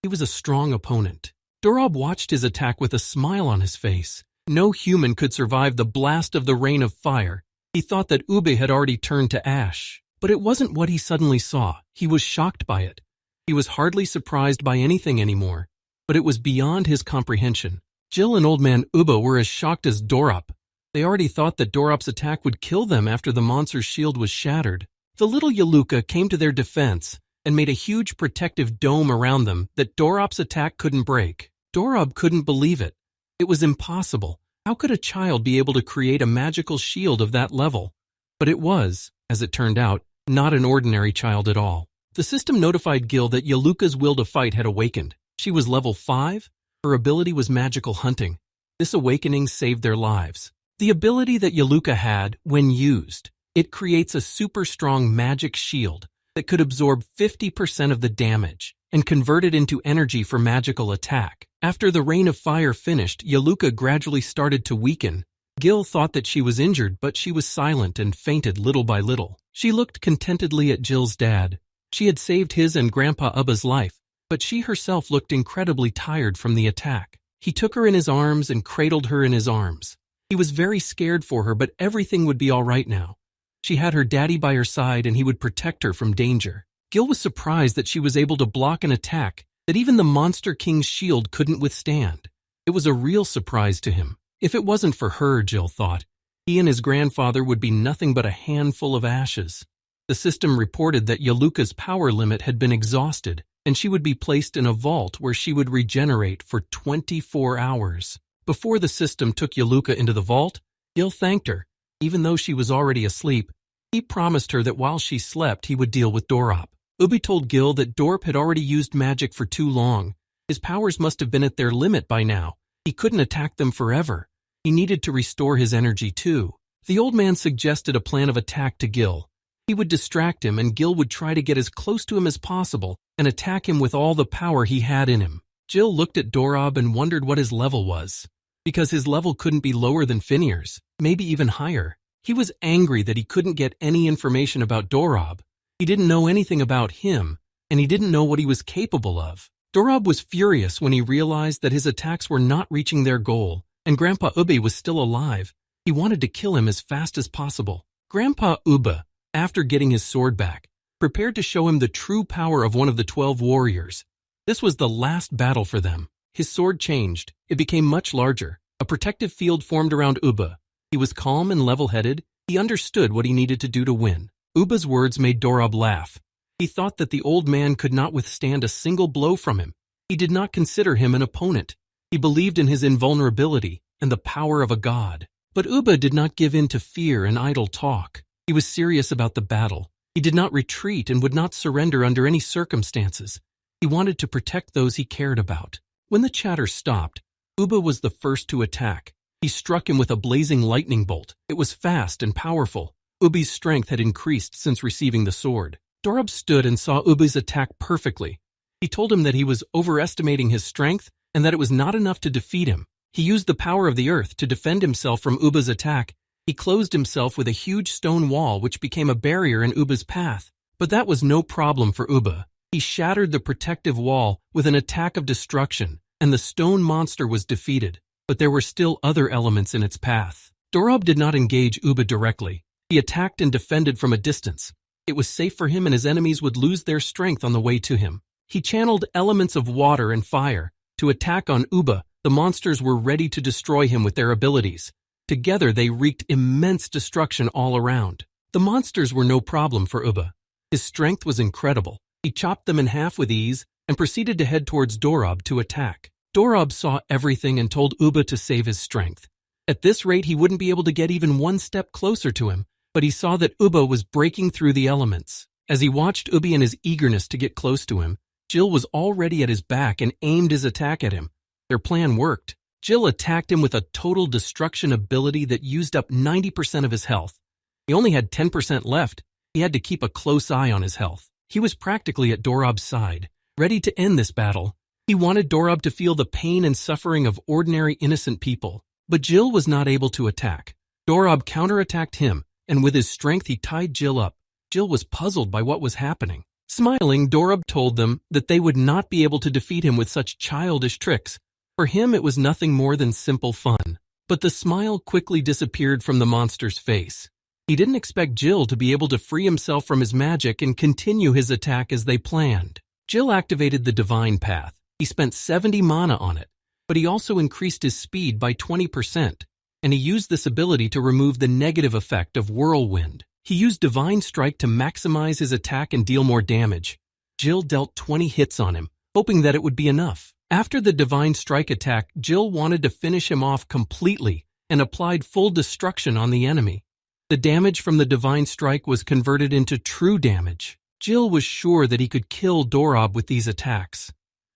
He was a strong opponent. Dorop watched his attack with a smile on his face. No human could survive the blast of the rain of fire. He thought that Ubby had already turned to ash. But it wasn't what he suddenly saw. He was shocked by it. He was hardly surprised by anything anymore, but it was beyond his comprehension. Gil and Old Man Ubby were as shocked as Dorop. They already thought that Dorop's attack would kill them after the monster's shield was shattered. The little Yaluka came to their defense and made a huge protective dome around them that Dorop's attack couldn't break. Dorop couldn't believe it. It was impossible. How could a child be able to create a magical shield of that level? But it was, as it turned out, not an ordinary child at all. The system notified Gil that Yaluka's will to fight had awakened. She was level 5. Her ability was magical hunting. This awakening saved their lives. The ability that Yaluka had, when used, it creates a super strong magic shield that could absorb 50% of the damage and convert it into energy for magical attack. After the rain of fire finished, Yaluka gradually started to weaken. Gil thought that she was injured, but she was silent and fainted little by little. She looked contentedly at Gil's dad. She had saved his and Grandpa Ubba's life, but she herself looked incredibly tired from the attack. He took her in his arms and cradled her in his arms. He was very scared for her, but everything would be all right now. She had her daddy by her side and he would protect her from danger. Gil was surprised that she was able to block an attack that even the Monster King's shield couldn't withstand. It was a real surprise to him. If it wasn't for her, Gil thought, he and his grandfather would be nothing but a handful of ashes. The system reported that Yaluka's power limit had been exhausted, and she would be placed in a vault where she would regenerate for 24 hours. Before the system took Yaluka into the vault, Gil thanked her. Even though she was already asleep, he promised her that while she slept, he would deal with Dorop. Ubby told Gil that Dorop had already used magic for too long. His powers must have been at their limit by now. He couldn't attack them forever. He needed to restore his energy too. The old man suggested a plan of attack to Gil. He would distract him and Gil would try to get as close to him as possible and attack him with all the power he had in him. Gil looked at Dorop and wondered what his level was, because his level couldn't be lower than Finir's, maybe even higher. He was angry that he couldn't get any information about Dorop. He didn't know anything about him, and he didn't know what he was capable of. Dorop was furious when he realized that his attacks were not reaching their goal, and Grandpa Ubby was still alive. He wanted to kill him as fast as possible. Grandpa Ubby, after getting his sword back, prepared to show him the true power of one of the 12 warriors. This was the last battle for them. His sword changed. It became much larger. A protective field formed around Ubby. He was calm and level-headed. He understood what he needed to do to win. Ubba's words made Dorop laugh. He thought that the old man could not withstand a single blow from him. He did not consider him an opponent. He believed in his invulnerability and the power of a god. But Ubby did not give in to fear and idle talk. He was serious about the battle. He did not retreat and would not surrender under any circumstances. He wanted to protect those he cared about. When the chatter stopped, Ubby was the first to attack. He struck him with a blazing lightning bolt. It was fast and powerful. Ubby's strength had increased since receiving the sword. Dorop stood and saw Ubby's attack perfectly. He told him that he was overestimating his strength and that it was not enough to defeat him. He used the power of the earth to defend himself from Ubby's attack. He closed himself with a huge stone wall which became a barrier in Ubby's path. But that was no problem for Ubby. He shattered the protective wall with an attack of destruction, and the stone monster was defeated. But there were still other elements in its path. Dorop did not engage Ubby directly. He attacked and defended from a distance. It was safe for him and his enemies would lose their strength on the way to him. He channeled elements of water and fire to attack on Ubby. The monsters were ready to destroy him with their abilities. Together they wreaked immense destruction all around. The monsters were no problem for Ubby. His strength was incredible. He chopped them in half with ease and proceeded to head towards Dorop to attack. Dorop saw everything and told Ubby to save his strength. At this rate he wouldn't be able to get even one step closer to him, but he saw that Ubby was breaking through the elements. As he watched Ubby in his eagerness to get close to him, Gil was already at his back and aimed his attack at him. Their plan worked. Gil attacked him with a total destruction ability that used up 90% of his health. He only had 10% left. He had to keep a close eye on his health. He was practically at Dorop's side, ready to end this battle. He wanted Dorop to feel the pain and suffering of ordinary innocent people. But Gil was not able to attack. Dorop counterattacked him, and with his strength he tied Gil up. Gil was puzzled by what was happening. Smiling, Dorop told them that they would not be able to defeat him with such childish tricks. For him it was nothing more than simple fun. But the smile quickly disappeared from the monster's face. He didn't expect Gil to be able to free himself from his magic and continue his attack as they planned. Gil activated the divine path. He spent 70 mana on it, but he also increased his speed by 20%, and he used this ability to remove the negative effect of whirlwind. He used divine strike to maximize his attack and deal more damage. Gil dealt 20 hits on him, hoping that it would be enough. After the divine strike attack, Gil wanted to finish him off completely and applied full destruction on the enemy. The damage from the divine strike was converted into true damage. Gil was sure that he could kill Dorob with these attacks.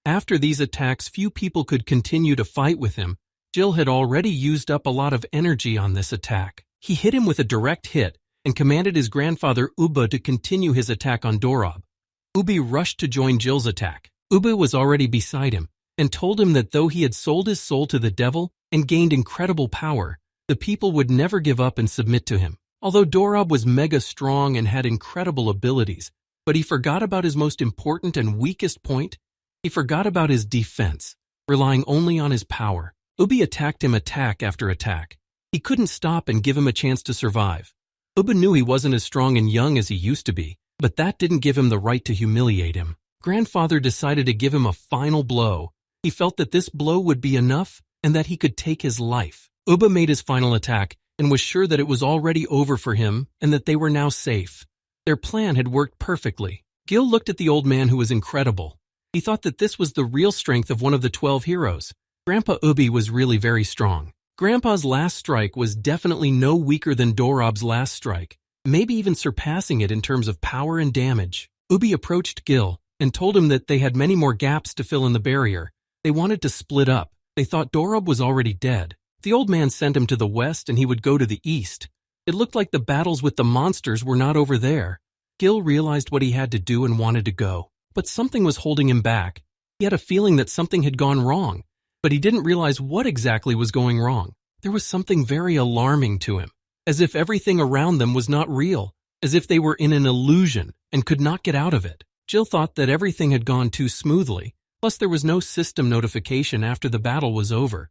After these attacks, few people could continue to fight with him. Gil had already used up a lot of energy on this attack. He hit him with a direct hit and commanded his grandfather Ubby to continue his attack on Dorob. Ubby rushed to join Gil's attack. Ubby was already beside him and told him that though he had sold his soul to the devil and gained incredible power, the people would never give up and submit to him. Although Dorob was mega strong and had incredible abilities, but he forgot about his most important and weakest point. He forgot about his defense, relying only on his power. Ubby attacked him attack after attack. He couldn't stop and give him a chance to survive. Ubby knew he wasn't as strong and young as he used to be, but that didn't give him the right to humiliate him. Grandfather decided to give him a final blow. He felt that this blow would be enough and that he could take his life. Ubby made his final attack and was sure that it was already over for him and that they were now safe. Their plan had worked perfectly. Gil looked at the old man, who was incredible. He thought that this was the real strength of one of the 12 heroes. Grandpa Ubby was really very strong. Grandpa's last strike was definitely no weaker than Dorob's last strike, maybe even surpassing it in terms of power and damage. Ubby approached Gil and told him that they had many more gaps to fill in the barrier. They wanted to split up. They thought Dorob was already dead. The old man sent him to the west and he would go to the east. It looked like the battles with the monsters were not over there. Gil realized what he had to do and wanted to go, but something was holding him back. He had a feeling that something had gone wrong, but he didn't realize what exactly was going wrong. There was something very alarming to him, as if everything around them was not real, as if they were in an illusion and could not get out of it. Gil thought that everything had gone too smoothly, plus there was no system notification after the battle was over.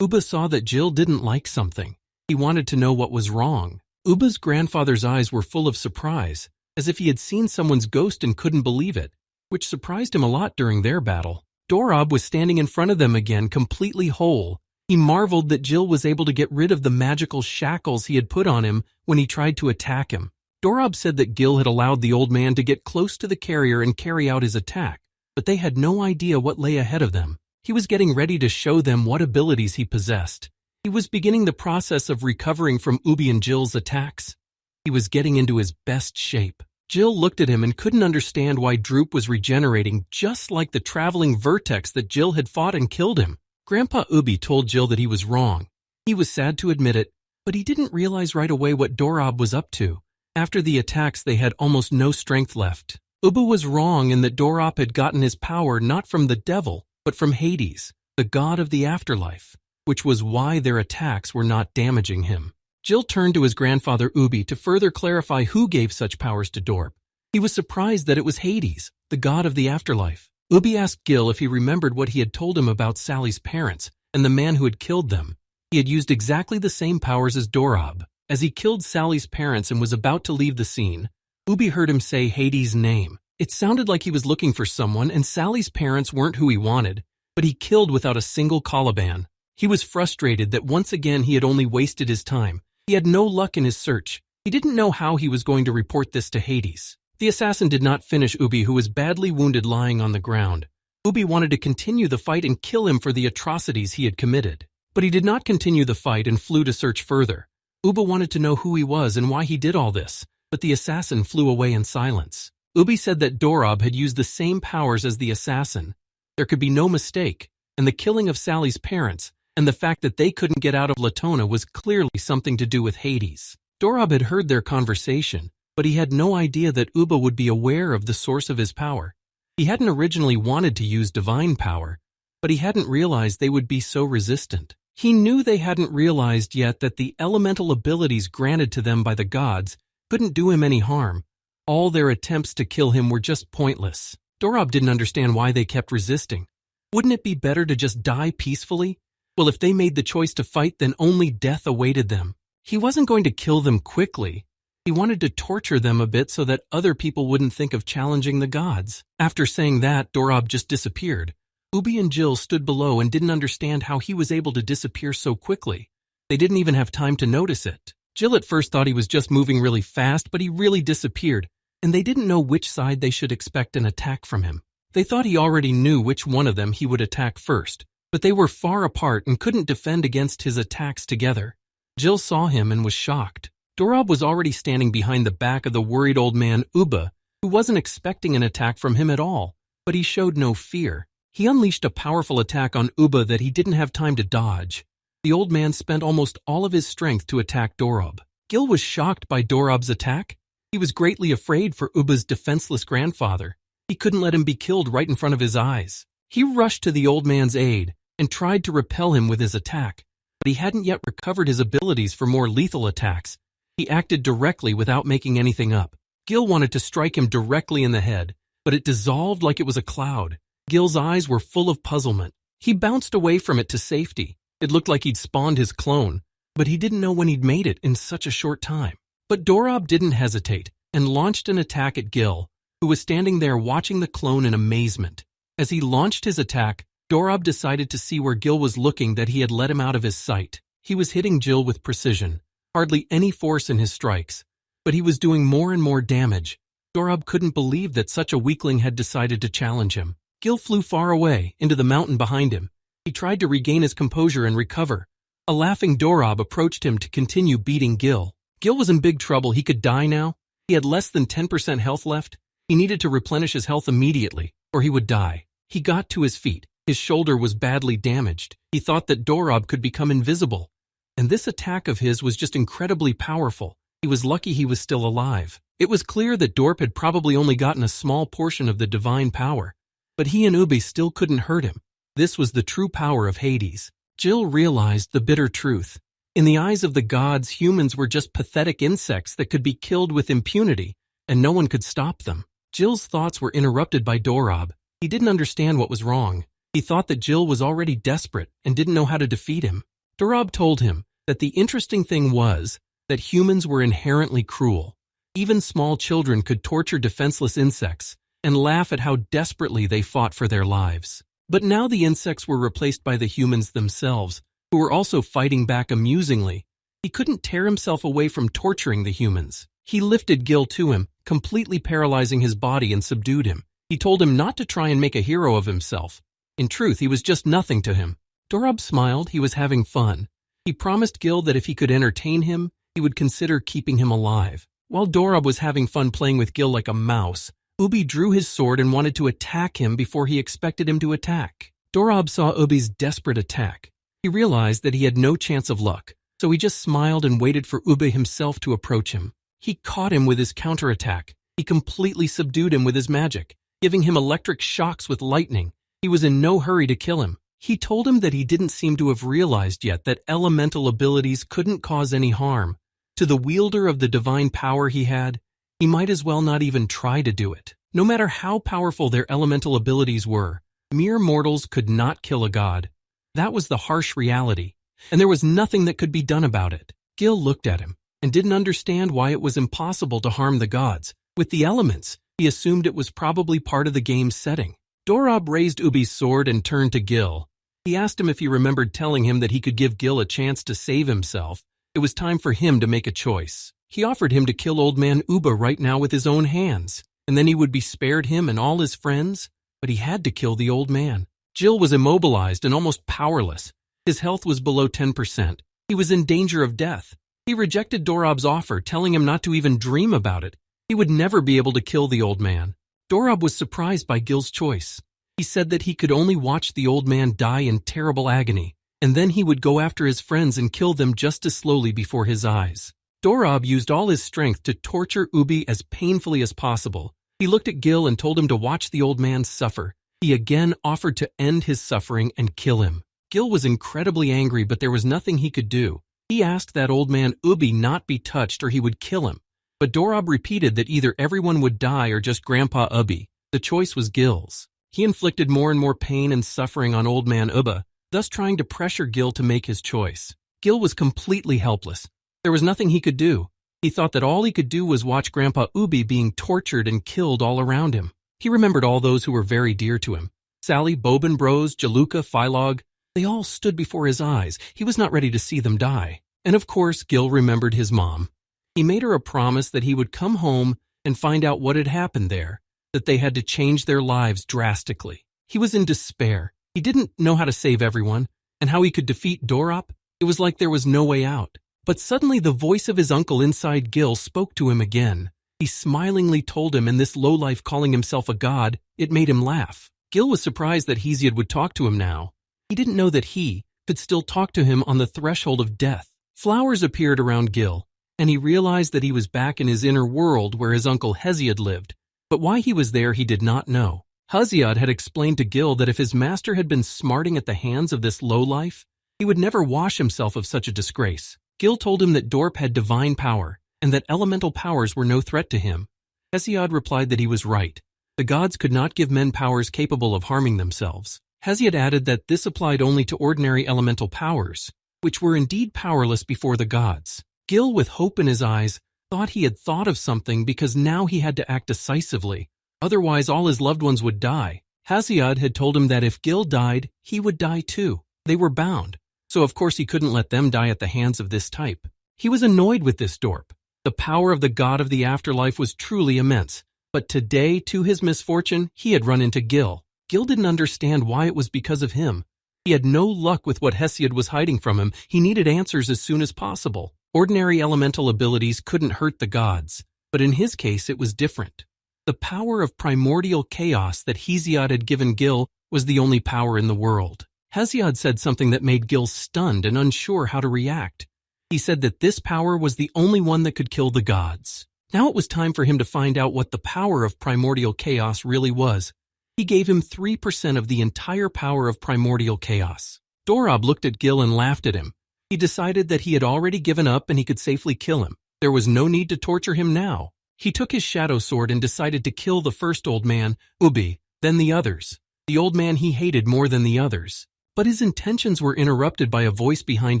Ubby saw that Gil didn't like something. He wanted to know what was wrong. Ubby's grandfather's eyes were full of surprise, as if he had seen someone's ghost and couldn't believe it, which surprised him a lot during their battle. Dorob was standing in front of them again, completely whole. He marveled that Gil was able to get rid of the magical shackles he had put on him when he tried to attack him. Dorob said that Gil had allowed the old man to get close to the carrier and carry out his attack, but they had no idea what lay ahead of them. He was getting ready to show them what abilities he possessed. He was beginning the process of recovering from Ubby and Gil's attacks. He was getting into his best shape. Gil looked at him and couldn't understand why Droop was regenerating just like the traveling vertex that Gil had fought and killed him. Grandpa Ubby told Gil that he was wrong. He was sad to admit it, but he didn't realize right away what Dorob was up to. After the attacks, they had almost no strength left. Ubby was wrong in that Dorob had gotten his power not from the devil, but from Hades, the god of the afterlife, which was why their attacks were not damaging him. Gil turned to his grandfather Ubby to further clarify who gave such powers to Dorob. He was surprised that it was Hades, the god of the afterlife. Ubby asked Gil if he remembered what he had told him about Sally's parents and the man who had killed them. He had used exactly the same powers as Dorob. As he killed Sally's parents and was about to leave the scene, Ubby heard him say Hades' name. It sounded like he was looking for someone, and Sally's parents weren't who he wanted, but he killed without a single Caliban. He was frustrated that once again he had only wasted his time. He had no luck in his search. He didn't know how he was going to report this to Hades. The assassin did not finish Ubby, who was badly wounded lying on the ground. Ubby wanted to continue the fight and kill him for the atrocities he had committed. But he did not continue the fight and flew to search further. Ubby wanted to know who he was and why he did all this, but the assassin flew away in silence. Ubby said that Dorob had used the same powers as the assassin. There could be no mistake, and the killing of Sally's parents and the fact that they couldn't get out of Latona was clearly something to do with Hades. Dorob had heard their conversation, but he had no idea that Ubby would be aware of the source of his power. He hadn't originally wanted to use divine power, but he hadn't realized they would be so resistant. He knew they hadn't realized yet that the elemental abilities granted to them by the gods couldn't do him any harm. All their attempts to kill him were just pointless. Dorob didn't understand why they kept resisting. Wouldn't it be better to just die peacefully? Well, if they made the choice to fight, then only death awaited them. He wasn't going to kill them quickly. He wanted to torture them a bit so that other people wouldn't think of challenging the gods. After saying that, Dorob just disappeared. Ubby and Jill stood below and didn't understand how he was able to disappear so quickly. They didn't even have time to notice it. Jill at first thought he was just moving really fast, but he really disappeared, and they didn't know which side they should expect an attack from him. They thought he already knew which one of them he would attack first, but they were far apart and couldn't defend against his attacks together. Jill saw him and was shocked. Dorob was already standing behind the back of the worried old man Ubby, who wasn't expecting an attack from him at all, but he showed no fear. He unleashed a powerful attack on Ubby that he didn't have time to dodge. The old man spent almost all of his strength to attack Dorob. Gil was shocked by Dorob's attack. He was greatly afraid for Ubby's defenseless grandfather. He couldn't let him be killed right in front of his eyes. He rushed to the old man's aid and tried to repel him with his attack, but he hadn't yet recovered his abilities for more lethal attacks. He acted directly without making anything up. Gil wanted to strike him directly in the head, but it dissolved like it was a cloud. Gil's eyes were full of puzzlement. He bounced away from it to safety. It looked like he'd spawned his clone, but he didn't know when he'd made it in such a short time. But Dorob didn't hesitate and launched an attack at Gil, who was standing there watching the clone in amazement. As he launched his attack, Dorob decided to see where Gil was looking that he had let him out of his sight. He was hitting Gil with precision, hardly any force in his strikes, but he was doing more and more damage. Dorob couldn't believe that such a weakling had decided to challenge him. Gil flew far away, into the mountain behind him. He tried to regain his composure and recover. A laughing Dorob approached him to continue beating Gil. Gil was in big trouble. He could die now. He had less than 10% health left. He needed to replenish his health immediately, or he would die. He got to his feet. His shoulder was badly damaged. He thought that Dorob could become invisible. And this attack of his was just incredibly powerful. He was lucky he was still alive. It was clear that Dorp had probably only gotten a small portion of the divine power, but he and Ubby still couldn't hurt him. This was the true power of Hades. Jill realized the bitter truth. In the eyes of the gods, humans were just pathetic insects that could be killed with impunity, and no one could stop them. Jill's thoughts were interrupted by Dorob. He didn't understand what was wrong. He thought that Jill was already desperate and didn't know how to defeat him. Dorob told him that the interesting thing was that humans were inherently cruel. Even small children could torture defenseless insects and laugh at how desperately they fought for their lives. But now the insects were replaced by the humans themselves, who were also fighting back amusingly. He couldn't tear himself away from torturing the humans. He lifted Gil to him, completely paralyzing his body, and subdued him. He told him not to try and make a hero of himself. In truth, he was just nothing to him. Dorob smiled. He was having fun. He promised Gil that if he could entertain him, he would consider keeping him alive. While Dorob was having fun playing with Gil like a mouse, Ubby drew his sword and wanted to attack him before he expected him to attack. Dorob saw Ubby's desperate attack. He realized that he had no chance of luck, so he just smiled and waited for Ubby himself to approach him. He caught him with his counterattack. He completely subdued him with his magic, giving him electric shocks with lightning. He was in no hurry to kill him. He told him that he didn't seem to have realized yet that elemental abilities couldn't cause any harm. To the wielder of the divine power he had, he might as well not even try to do it. No matter how powerful their elemental abilities were, mere mortals could not kill a god. That was the harsh reality, and there was nothing that could be done about it. Gil looked at him and didn't understand why it was impossible to harm the gods. With the elements, he assumed it was probably part of the game's setting. Dorob raised Ubby's sword and turned to Gil. He asked him if he remembered telling him that he could give Gil a chance to save himself. It was time for him to make a choice. He offered him to kill old man Ubby right now with his own hands, and then he would be spared him and all his friends, but he had to kill the old man. Jill was immobilized and almost powerless. His health was below 10%. He was in danger of death. He rejected Dorob's offer, telling him not to even dream about it. He would never be able to kill the old man. Dorob was surprised by Gil's choice. He said that he could only watch the old man die in terrible agony, and then he would go after his friends and kill them just as slowly before his eyes. Dorob used all his strength to torture Ubby as painfully as possible. He looked at Gil and told him to watch the old man suffer. He again offered to end his suffering and kill him. Gil was incredibly angry, but there was nothing he could do. He asked that old man Ubby not be touched or he would kill him. But Dorob repeated that either everyone would die or just Grandpa Ubby. The choice was Gil's. He inflicted more and more pain and suffering on old man Ubby, thus trying to pressure Gil to make his choice. Gil was completely helpless. There was nothing he could do. He thought that all he could do was watch Grandpa Ubby being tortured and killed all around him. He remembered all those who were very dear to him. Sally, Boban Bros, Jaluka, Philog, they all stood before his eyes. He was not ready to see them die. And of course, Gil remembered his mom. He made her a promise that he would come home and find out what had happened there, that they had to change their lives drastically. He was in despair. He didn't know how to save everyone, and how he could defeat Dorop. It was like there was no way out. But suddenly the voice of his uncle inside Gil spoke to him again. He smilingly told him, in this lowlife calling himself a god, it made him laugh. Gil was surprised that Hesiod would talk to him now. He didn't know that he could still talk to him on the threshold of death. Flowers appeared around Gil, and he realized that he was back in his inner world where his uncle Hesiod lived. But why he was there he did not know. Hesiod had explained to Gil that if his master had been smarting at the hands of this lowlife, he would never wash himself of such a disgrace. Gil told him that Dorp had divine power, and that elemental powers were no threat to him. Hesiod replied that he was right. The gods could not give men powers capable of harming themselves. Hesiod added that this applied only to ordinary elemental powers, which were indeed powerless before the gods. Gil, with hope in his eyes, thought he had thought of something because now he had to act decisively. Otherwise, all his loved ones would die. Hesiod had told him that if Gil died, he would die too. They were bound, so of course he couldn't let them die at the hands of this type. He was annoyed with this Dorp. The power of the god of the afterlife was truly immense. But today, to his misfortune, he had run into Gil. Gil didn't understand why it was because of him. He had no luck with what Hesiod was hiding from him. He needed answers as soon as possible. Ordinary elemental abilities couldn't hurt the gods, but in his case it was different. The power of primordial chaos that Hesiod had given Gil was the only power in the world. Hesiod said something that made Gil stunned and unsure how to react. He said that this power was the only one that could kill the gods. Now it was time for him to find out what the power of primordial chaos really was. He gave him 3% of the entire power of primordial chaos. Dorop looked at Gil and laughed at him. He decided that he had already given up and he could safely kill him. There was no need to torture him now. He took his shadow sword and decided to kill the first old man, Ubby, then the others. The old man he hated more than the others. But his intentions were interrupted by a voice behind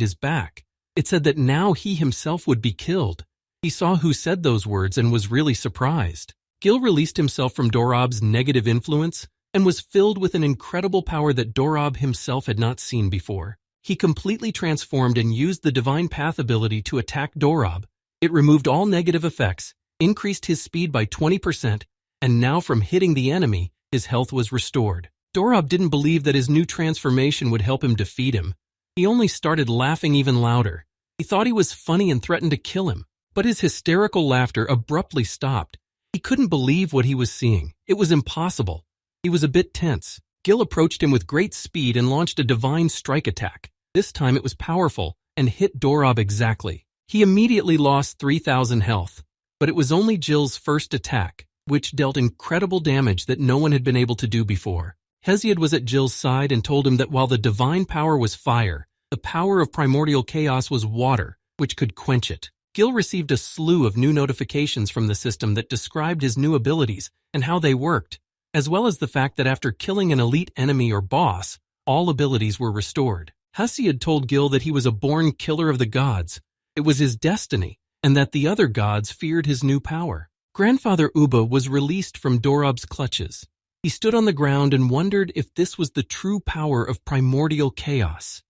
his back. It said that now he himself would be killed. He saw who said those words and was really surprised. Gil released himself from Dorob's negative influence and was filled with an incredible power that Dorob himself had not seen before. He completely transformed and used the Divine Path ability to attack Dorob. It removed all negative effects, increased his speed by 20%, and now from hitting the enemy, his health was restored. Dorob didn't believe that his new transformation would help him defeat him. He only started laughing even louder. He thought he was funny and threatened to kill him, but his hysterical laughter abruptly stopped. He couldn't believe what he was seeing. It was impossible. He was a bit tense. Gil approached him with great speed and launched a divine strike attack. This time it was powerful and hit Dorob exactly. He immediately lost 3,000 health, but it was only Gil's first attack, which dealt incredible damage that no one had been able to do before. Hesiod was at Gil's side and told him that while the divine power was fire, the power of primordial chaos was water, which could quench it. Gil received a slew of new notifications from the system that described his new abilities and how they worked, as well as the fact that after killing an elite enemy or boss, all abilities were restored. Hesiod told Gil that he was a born killer of the gods. It was his destiny, and that the other gods feared his new power. Grandfather Ubba was released from Dorob's clutches. He stood on the ground and wondered if this was the true power of primordial chaos.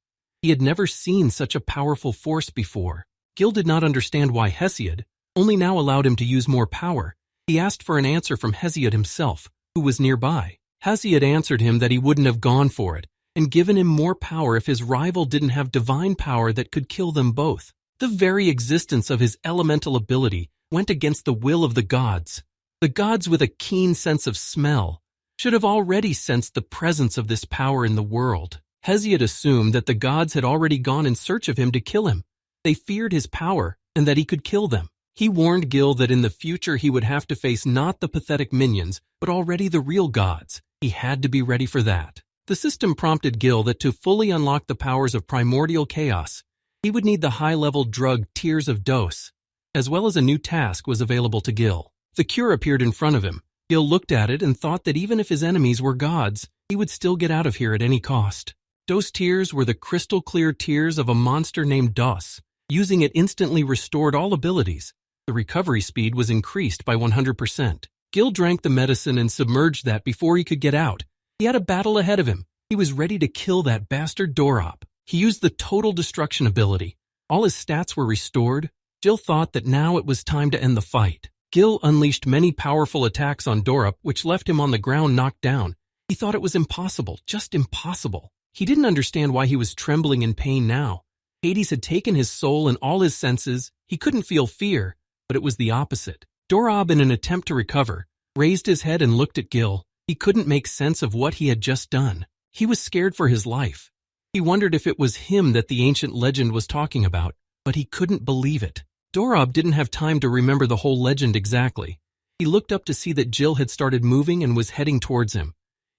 He had never seen such a powerful force before. Gil did not understand why Hesiod only now allowed him to use more power. He asked for an answer from Hesiod himself, who was nearby. Hesiod answered him that he wouldn't have gone for it and given him more power if his rival didn't have divine power that could kill them both. The very existence of his elemental ability went against the will of the gods. The gods, with a keen sense of smell, should have already sensed the presence of this power in the world. Hesiod assumed that the gods had already gone in search of him to kill him. They feared his power and that he could kill them. He warned Gil that in the future he would have to face not the pathetic minions, but already the real gods. He had to be ready for that. The system prompted Gil that to fully unlock the powers of primordial chaos, he would need the high-level drug Tears of Dose, as well as a new task was available to Gil. The cure appeared in front of him. Gil looked at it and thought that even if his enemies were gods, he would still get out of here at any cost. Dose tears were the crystal-clear tears of a monster named Dos. Using it instantly restored all abilities. The recovery speed was increased by 100%. Gil drank the medicine and submerged that before he could get out. He had a battle ahead of him. He was ready to kill that bastard Dorop. He used the total destruction ability. All his stats were restored. Gil thought that now it was time to end the fight. Gil unleashed many powerful attacks on Dorop, which left him on the ground knocked down. He thought it was impossible, just impossible. He didn't understand why he was trembling in pain now. Hades had taken his soul and all his senses. He couldn't feel fear, but it was the opposite. Dorop, in an attempt to recover, raised his head and looked at Gil. He couldn't make sense of what he had just done. He was scared for his life. He wondered if it was him that the ancient legend was talking about, but he couldn't believe it. Dorop didn't have time to remember the whole legend exactly. He looked up to see that Gil had started moving and was heading towards him.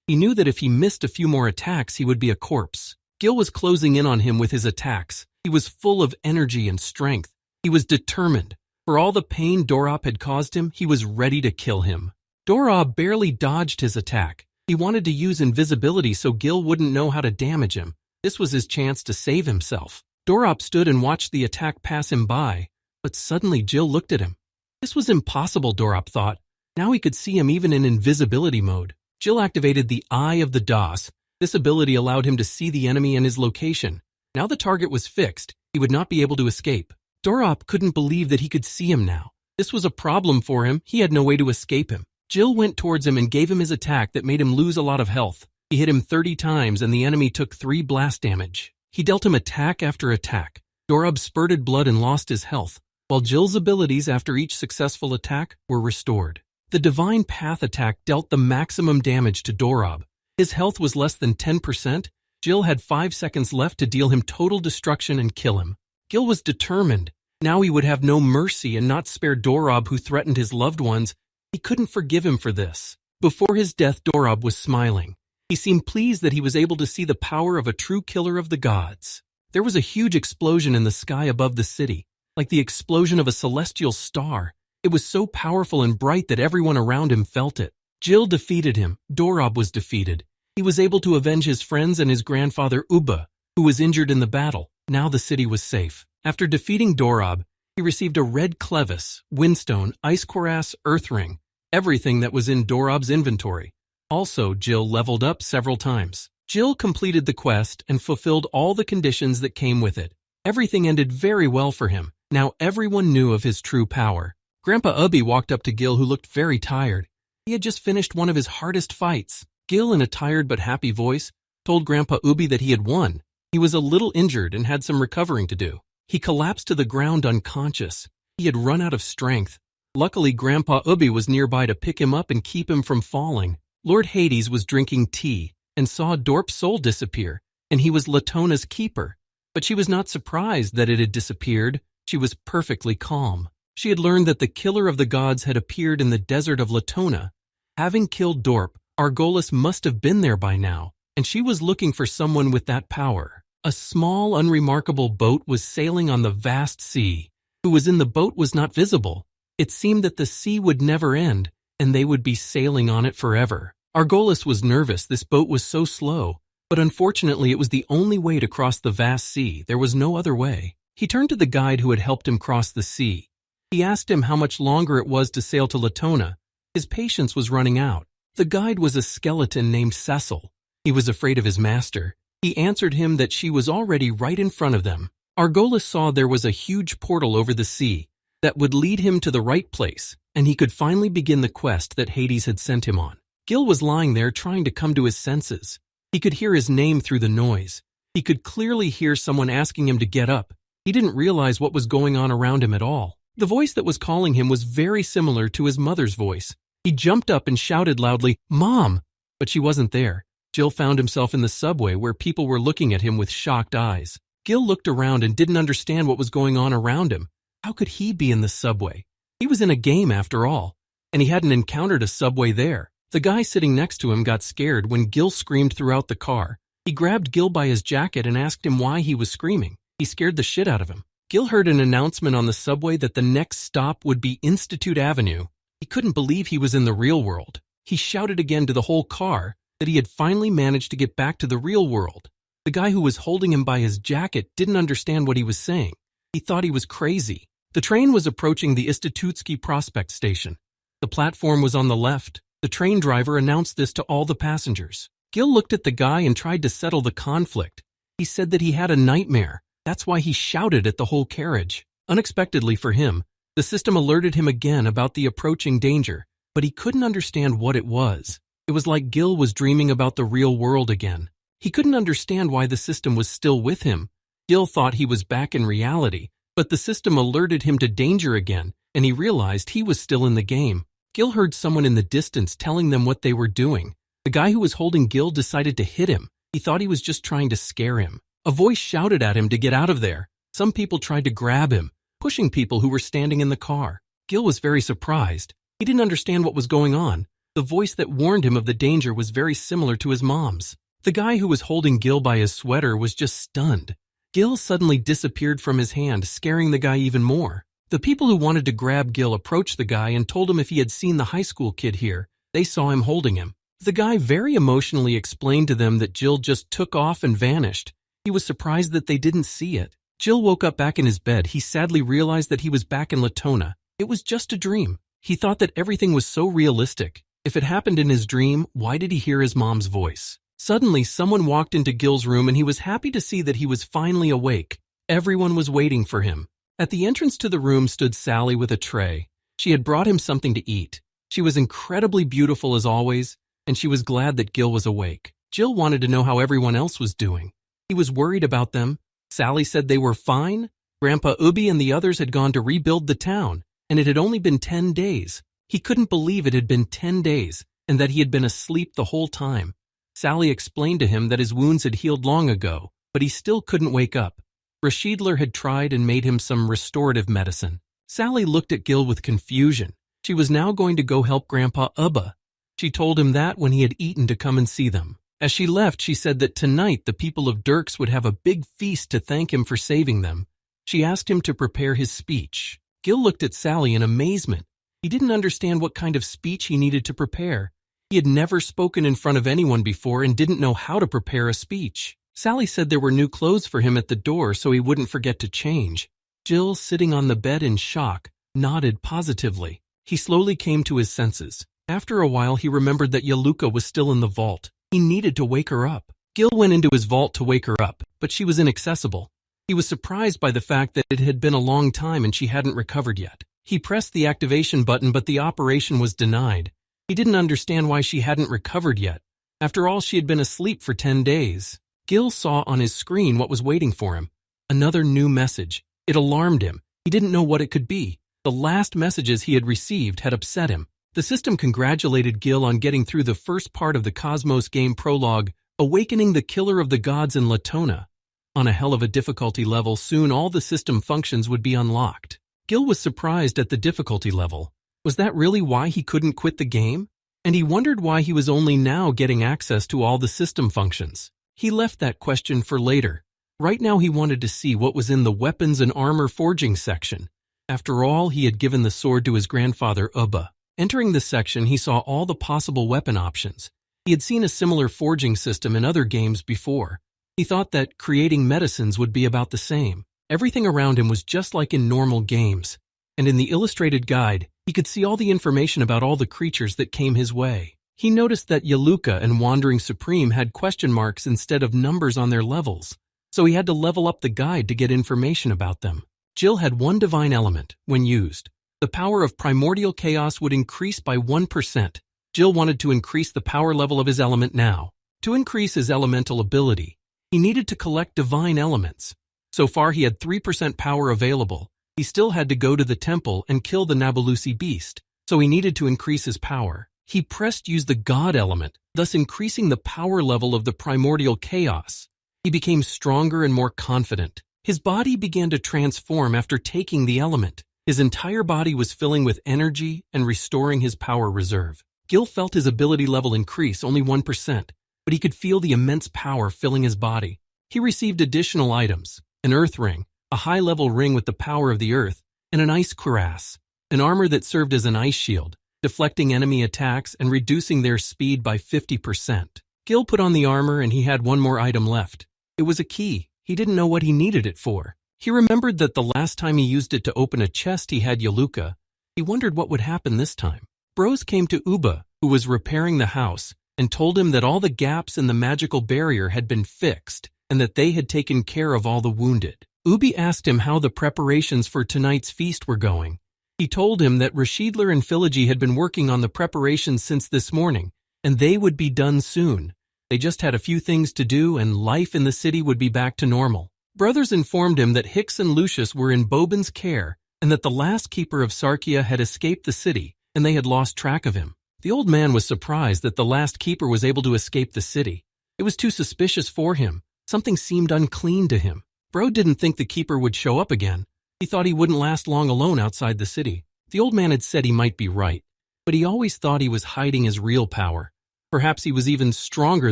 He knew that if he missed a few more attacks, he would be a corpse. Gil was closing in on him with his attacks. He was full of energy and strength. He was determined. For all the pain Dorop had caused him, he was ready to kill him. Dorop barely dodged his attack. He wanted to use invisibility so Gil wouldn't know how to damage him. This was his chance to save himself. Dorop stood and watched the attack pass him by, but suddenly Gil looked at him. This was impossible, Dorop thought. Now he could see him even in invisibility mode. Gil activated the Eye of the DOS. This ability allowed him to see the enemy and his location. Now the target was fixed. He would not be able to escape. Dorop couldn't believe that he could see him now. This was a problem for him. He had no way to escape him. Gil went towards him and gave him his attack that made him lose a lot of health. He hit him 30 times and the enemy took 3 blast damage. He dealt him attack after attack. Dorop spurted blood and lost his health, while Gil's abilities after each successful attack were restored. The Divine Path attack dealt the maximum damage to Dorop. His health was less than 10%. Gil had 5 seconds left to deal him total destruction and kill him. Gil was determined. Now he would have no mercy and not spare Dorop, who threatened his loved ones. He couldn't forgive him for this. Before his death, Dorop was smiling. He seemed pleased that he was able to see the power of a true killer of the gods. There was a huge explosion in the sky above the city, like the explosion of a celestial star. It was so powerful and bright that everyone around him felt it. Gil defeated him. Dorop was defeated. He was able to avenge his friends and his grandfather Ubby, who was injured in the battle. Now the city was safe. After defeating Dorop, he received a red clevis, windstone, ice cuirass, earth ring, everything that was in Dorop's inventory. Also, Gil leveled up several times. Gil completed the quest and fulfilled all the conditions that came with it. Everything ended very well for him. Now everyone knew of his true power. Grandpa Ubby walked up to Gil, who looked very tired. He had just finished one of his hardest fights. Gil, in a tired but happy voice, told Grandpa Ubby that he had won. He was a little injured and had some recovering to do. He collapsed to the ground unconscious. He had run out of strength. Luckily, Grandpa Ubby was nearby to pick him up and keep him from falling. Lord Hades was drinking tea and saw Dorp's soul disappear, and he was Latona's keeper. But she was not surprised that it had disappeared. She was perfectly calm. She had learned that the killer of the gods had appeared in the desert of Latona. Having killed Dorp, Argolis must have been there by now, and she was looking for someone with that power. A small, unremarkable boat was sailing on the vast sea. Who was in the boat was not visible. It seemed that the sea would never end, and they would be sailing on it forever. Argolis was nervous. This boat was so slow, but unfortunately it was the only way to cross the vast sea. There was no other way. He turned to the guide who had helped him cross the sea. He asked him how much longer it was to sail to Latona. His patience was running out. The guide was a skeleton named Cecil. He was afraid of his master. He answered him that she was already right in front of them. Argolis saw there was a huge portal over the sea that would lead him to the right place, and he could finally begin the quest that Hades had sent him on. Gil was lying there trying to come to his senses. He could hear his name through the noise. He could clearly hear someone asking him to get up. He didn't realize what was going on around him at all. The voice that was calling him was very similar to his mother's voice. He jumped up and shouted loudly, "Mom!" But she wasn't there. Gil found himself in the subway where people were looking at him with shocked eyes. Gil looked around and didn't understand what was going on around him. How could he be in the subway? He was in a game after all, and he hadn't encountered a subway there. The guy sitting next to him got scared when Gil screamed throughout the car. He grabbed Gil by his jacket and asked him why he was screaming. He scared the shit out of him. Gil heard an announcement on the subway that the next stop would be Institute Avenue. He couldn't believe he was in the real world. He shouted again to the whole car that he had finally managed to get back to the real world. The guy who was holding him by his jacket didn't understand what he was saying. He thought he was crazy. The train was approaching the Istitutsky Prospect station. The platform was on the left. The train driver announced this to all the passengers. Gil looked at the guy and tried to settle the conflict. He said that he had a nightmare. That's why he shouted at the whole carriage. Unexpectedly for him, the system alerted him again about the approaching danger, but he couldn't understand what it was. It was like Gil was dreaming about the real world again. He couldn't understand why the system was still with him. Gil thought he was back in reality, but the system alerted him to danger again, and he realized he was still in the game. Gil heard someone in the distance telling them what they were doing. The guy who was holding Gil decided to hit him. He thought he was just trying to scare him. A voice shouted at him to get out of there. Some people tried to grab him, pushing people who were standing in the car. Gil was very surprised. He didn't understand what was going on. The voice that warned him of the danger was very similar to his mom's. The guy who was holding Gil by his sweater was just stunned. Gil suddenly disappeared from his hand, scaring the guy even more. The people who wanted to grab Gil approached the guy and told him if he had seen the high school kid here. They saw him holding him. The guy very emotionally explained to them that Jill just took off and vanished. He was surprised that they didn't see it. Jill woke up back in his bed. He sadly realized that he was back in Latona. It was just a dream. He thought that everything was so realistic. If it happened in his dream, why did he hear his mom's voice? Suddenly, someone walked into Gil's room and he was happy to see that he was finally awake. Everyone was waiting for him. At the entrance to the room stood Sally with a tray. She had brought him something to eat. She was incredibly beautiful as always, and she was glad that Gil was awake. Jill wanted to know how everyone else was doing. He was worried about them. Sally said they were fine. Grandpa Ubby and the others had gone to rebuild the town, and it had only been 10 days. He couldn't believe it had been 10 days, and that he had been asleep the whole time. Sally explained to him that his wounds had healed long ago, but he still couldn't wake up. Rashidler had tried and made him some restorative medicine. Sally looked at Gil with confusion. She was now going to go help Grandpa Ubba. She told him that when he had eaten to come and see them. As she left, she said that tonight the people of Dirks would have a big feast to thank him for saving them. She asked him to prepare his speech. Gil looked at Sally in amazement. He didn't understand what kind of speech he needed to prepare. He had never spoken in front of anyone before and didn't know how to prepare a speech. Sally said there were new clothes for him at the door so he wouldn't forget to change. Jill, sitting on the bed in shock, nodded positively. He slowly came to his senses. After a while, he remembered that Yaluka was still in the vault. He needed to wake her up. Gil went into his vault to wake her up, but she was inaccessible. He was surprised by the fact that it had been a long time and she hadn't recovered yet. He pressed the activation button, but the operation was denied. He didn't understand why she hadn't recovered yet. After all, she had been asleep for 10 days. Gil saw on his screen what was waiting for him. Another new message. It alarmed him. He didn't know what it could be. The last messages he had received had upset him. The system congratulated Gil on getting through the first part of the Cosmos game prologue, Awakening the Killer of the Gods in Latona. On a hell of a difficulty level, soon all the system functions would be unlocked. Gil was surprised at the difficulty level. Was that really why he couldn't quit the game? And he wondered why he was only now getting access to all the system functions. He left that question for later. Right now he wanted to see what was in the weapons and armor forging section. After all, he had given the sword to his grandfather Ubba. Entering the section, he saw all the possible weapon options. He had seen a similar forging system in other games before. He thought that creating medicines would be about the same. Everything around him was just like in normal games. And in the illustrated guide, he could see all the information about all the creatures that came his way. He noticed that Yaluka and Wandering Supreme had question marks instead of numbers on their levels, so he had to level up the guide to get information about them. Jill had one divine element. When used, the power of primordial chaos would increase by 1%. Jill wanted to increase the power level of his element now. To increase his elemental ability, he needed to collect divine elements. So far he had 3% power available. He still had to go to the temple and kill the Nabulusi beast, so he needed to increase his power. He pressed use the God element, thus increasing the power level of the primordial chaos. He became stronger and more confident. His body began to transform after taking the element. His entire body was filling with energy and restoring his power reserve. Gil felt his ability level increase only 1%, but he could feel the immense power filling his body. He received additional items, an earth ring, a high-level ring with the power of the earth, and an ice cuirass, an armor that served as an ice shield, deflecting enemy attacks and reducing their speed by 50%. Gil put on the armor and he had one more item left. It was a key. He didn't know what he needed it for. He remembered that the last time he used it to open a chest he had Yaluka. He wondered what would happen this time. Bros came to Ubba, who was repairing the house, and told him that all the gaps in the magical barrier had been fixed and that they had taken care of all the wounded. Ubby asked him how the preparations for tonight's feast were going. He told him that Rashidler and Philology had been working on the preparations since this morning, and they would be done soon. They just had a few things to do, and life in the city would be back to normal. Brothers informed him that Hicks and Lucius were in Bobin's care, and that the last keeper of Sarkia had escaped the city, and they had lost track of him. The old man was surprised that the last keeper was able to escape the city. It was too suspicious for him. Something seemed unclean to him. Bro didn't think the keeper would show up again. He thought he wouldn't last long alone outside the city. The old man had said he might be right, but he always thought he was hiding his real power. Perhaps he was even stronger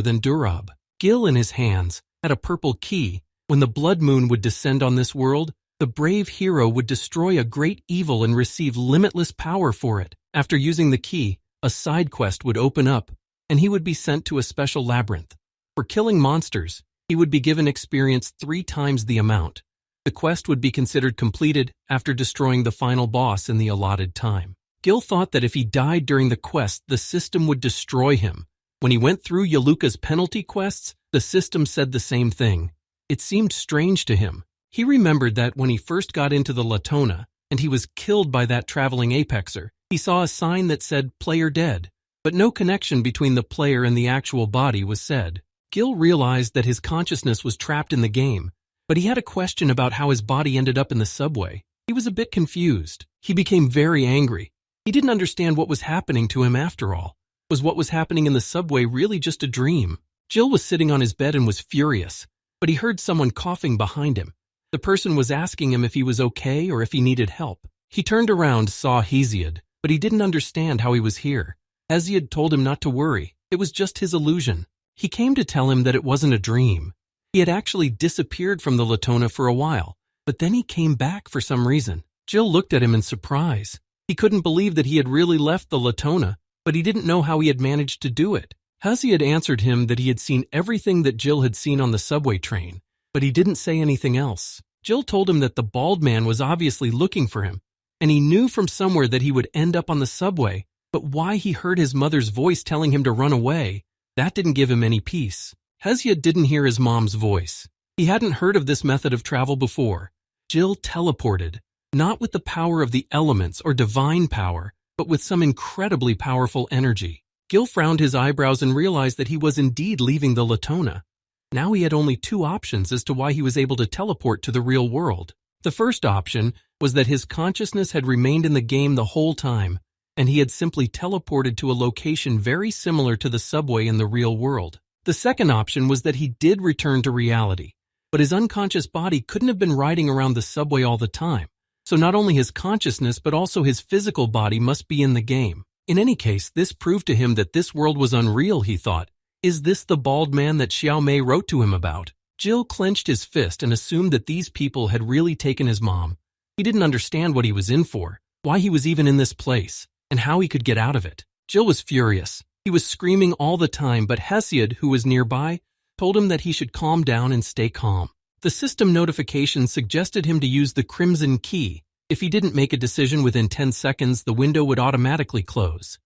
than Durab. Gil in his hands had a purple key. When the blood moon would descend on this world, the brave hero would destroy a great evil and receive limitless power for it. After using the key, a side quest would open up, and he would be sent to a special labyrinth. For killing monsters, he would be given experience 3 times the amount. The quest would be considered completed after destroying the final boss in the allotted time. Gil thought that if he died during the quest, the system would destroy him. When he went through Yaluka's penalty quests, the system said the same thing. It seemed strange to him. He remembered that when he first got into the Latona, and he was killed by that traveling apexer, he saw a sign that said, "Player dead," but no connection between the player and the actual body was said. Gil realized that his consciousness was trapped in the game, but he had a question about how his body ended up in the subway. He was a bit confused. He became very angry. He didn't understand what was happening to him after all. Was what was happening in the subway really just a dream? Jill was sitting on his bed and was furious, but he heard someone coughing behind him. The person was asking him if he was okay or if he needed help. He turned around, saw Hesiod, but he didn't understand how he was here. Hesiod told him not to worry. It was just his illusion. He came to tell him that it wasn't a dream. He had actually disappeared from the Latona for a while, but then he came back for some reason. Jill looked at him in surprise. He couldn't believe that he had really left the Latona, but he didn't know how he had managed to do it. Hesiod answered him that he had seen everything that Jill had seen on the subway train, but he didn't say anything else. Jill told him that the bald man was obviously looking for him, and he knew from somewhere that he would end up on the subway, but why he heard his mother's voice telling him to run away, that didn't give him any peace. Hesiod didn't hear his mom's voice. He hadn't heard of this method of travel before. Jill teleported, not with the power of the elements or divine power, but with some incredibly powerful energy. Gil frowned his eyebrows and realized that he was indeed leaving the Latona. Now he had only 2 options as to why he was able to teleport to the real world. The first option was that his consciousness had remained in the game the whole time, and he had simply teleported to a location very similar to the subway in the real world. The second option was that he did return to reality, but his unconscious body couldn't have been riding around the subway all the time, so not only his consciousness but also his physical body must be in the game. In any case, this proved to him that this world was unreal, he thought. Is this the bald man that Xiao Mei wrote to him about? Jill clenched his fist and assumed that these people had really taken his mom. He didn't understand what he was in for, why he was even in this place, and how he could get out of it. Jill was furious. He was screaming all the time, but Hesiod, who was nearby, told him that he should calm down and stay calm. The system notification suggested him to use the Crimson Key. If he didn't make a decision within 10 seconds, the window would automatically close.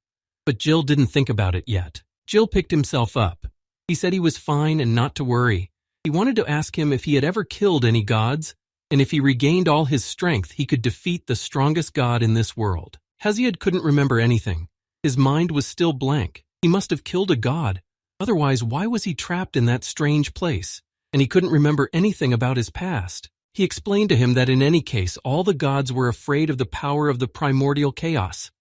But Jill didn't think about it yet. Jill picked himself up. He said he was fine and not to worry. He wanted to ask him if he had ever killed any gods, and if he regained all his strength, he could defeat the strongest god in this world. Hesiod couldn't remember anything. His mind was still blank. He must have killed a god. Otherwise, why was he trapped in that strange place? And he couldn't remember anything about his past. He explained to him that in any case, all the gods were afraid of the power of the primordial chaos.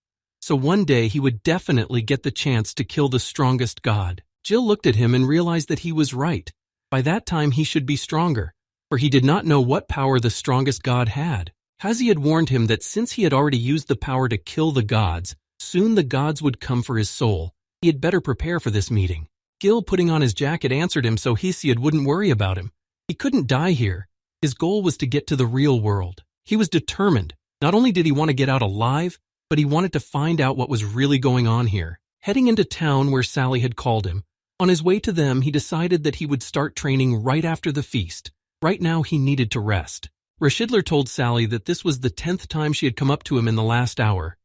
So one day he would definitely get the chance to kill the strongest god. Jill looked at him and realized that he was right. By that time he should be stronger, for he did not know what power the strongest god had. Hesiod warned him that since he had already used the power to kill the gods, soon the gods would come for his soul. He had better prepare for this meeting. Gil, putting on his jacket, answered him so Hesiod wouldn't worry about him. He couldn't die here. His goal was to get to the real world. He was determined. Not only did he want to get out alive, but he wanted to find out what was really going on here. Heading into town where Sally had called him, on his way to them, he decided that he would start training right after the feast. Right now, he needed to rest. Rashidler told Sally that this was the 10th time she had come up to him in the last hour.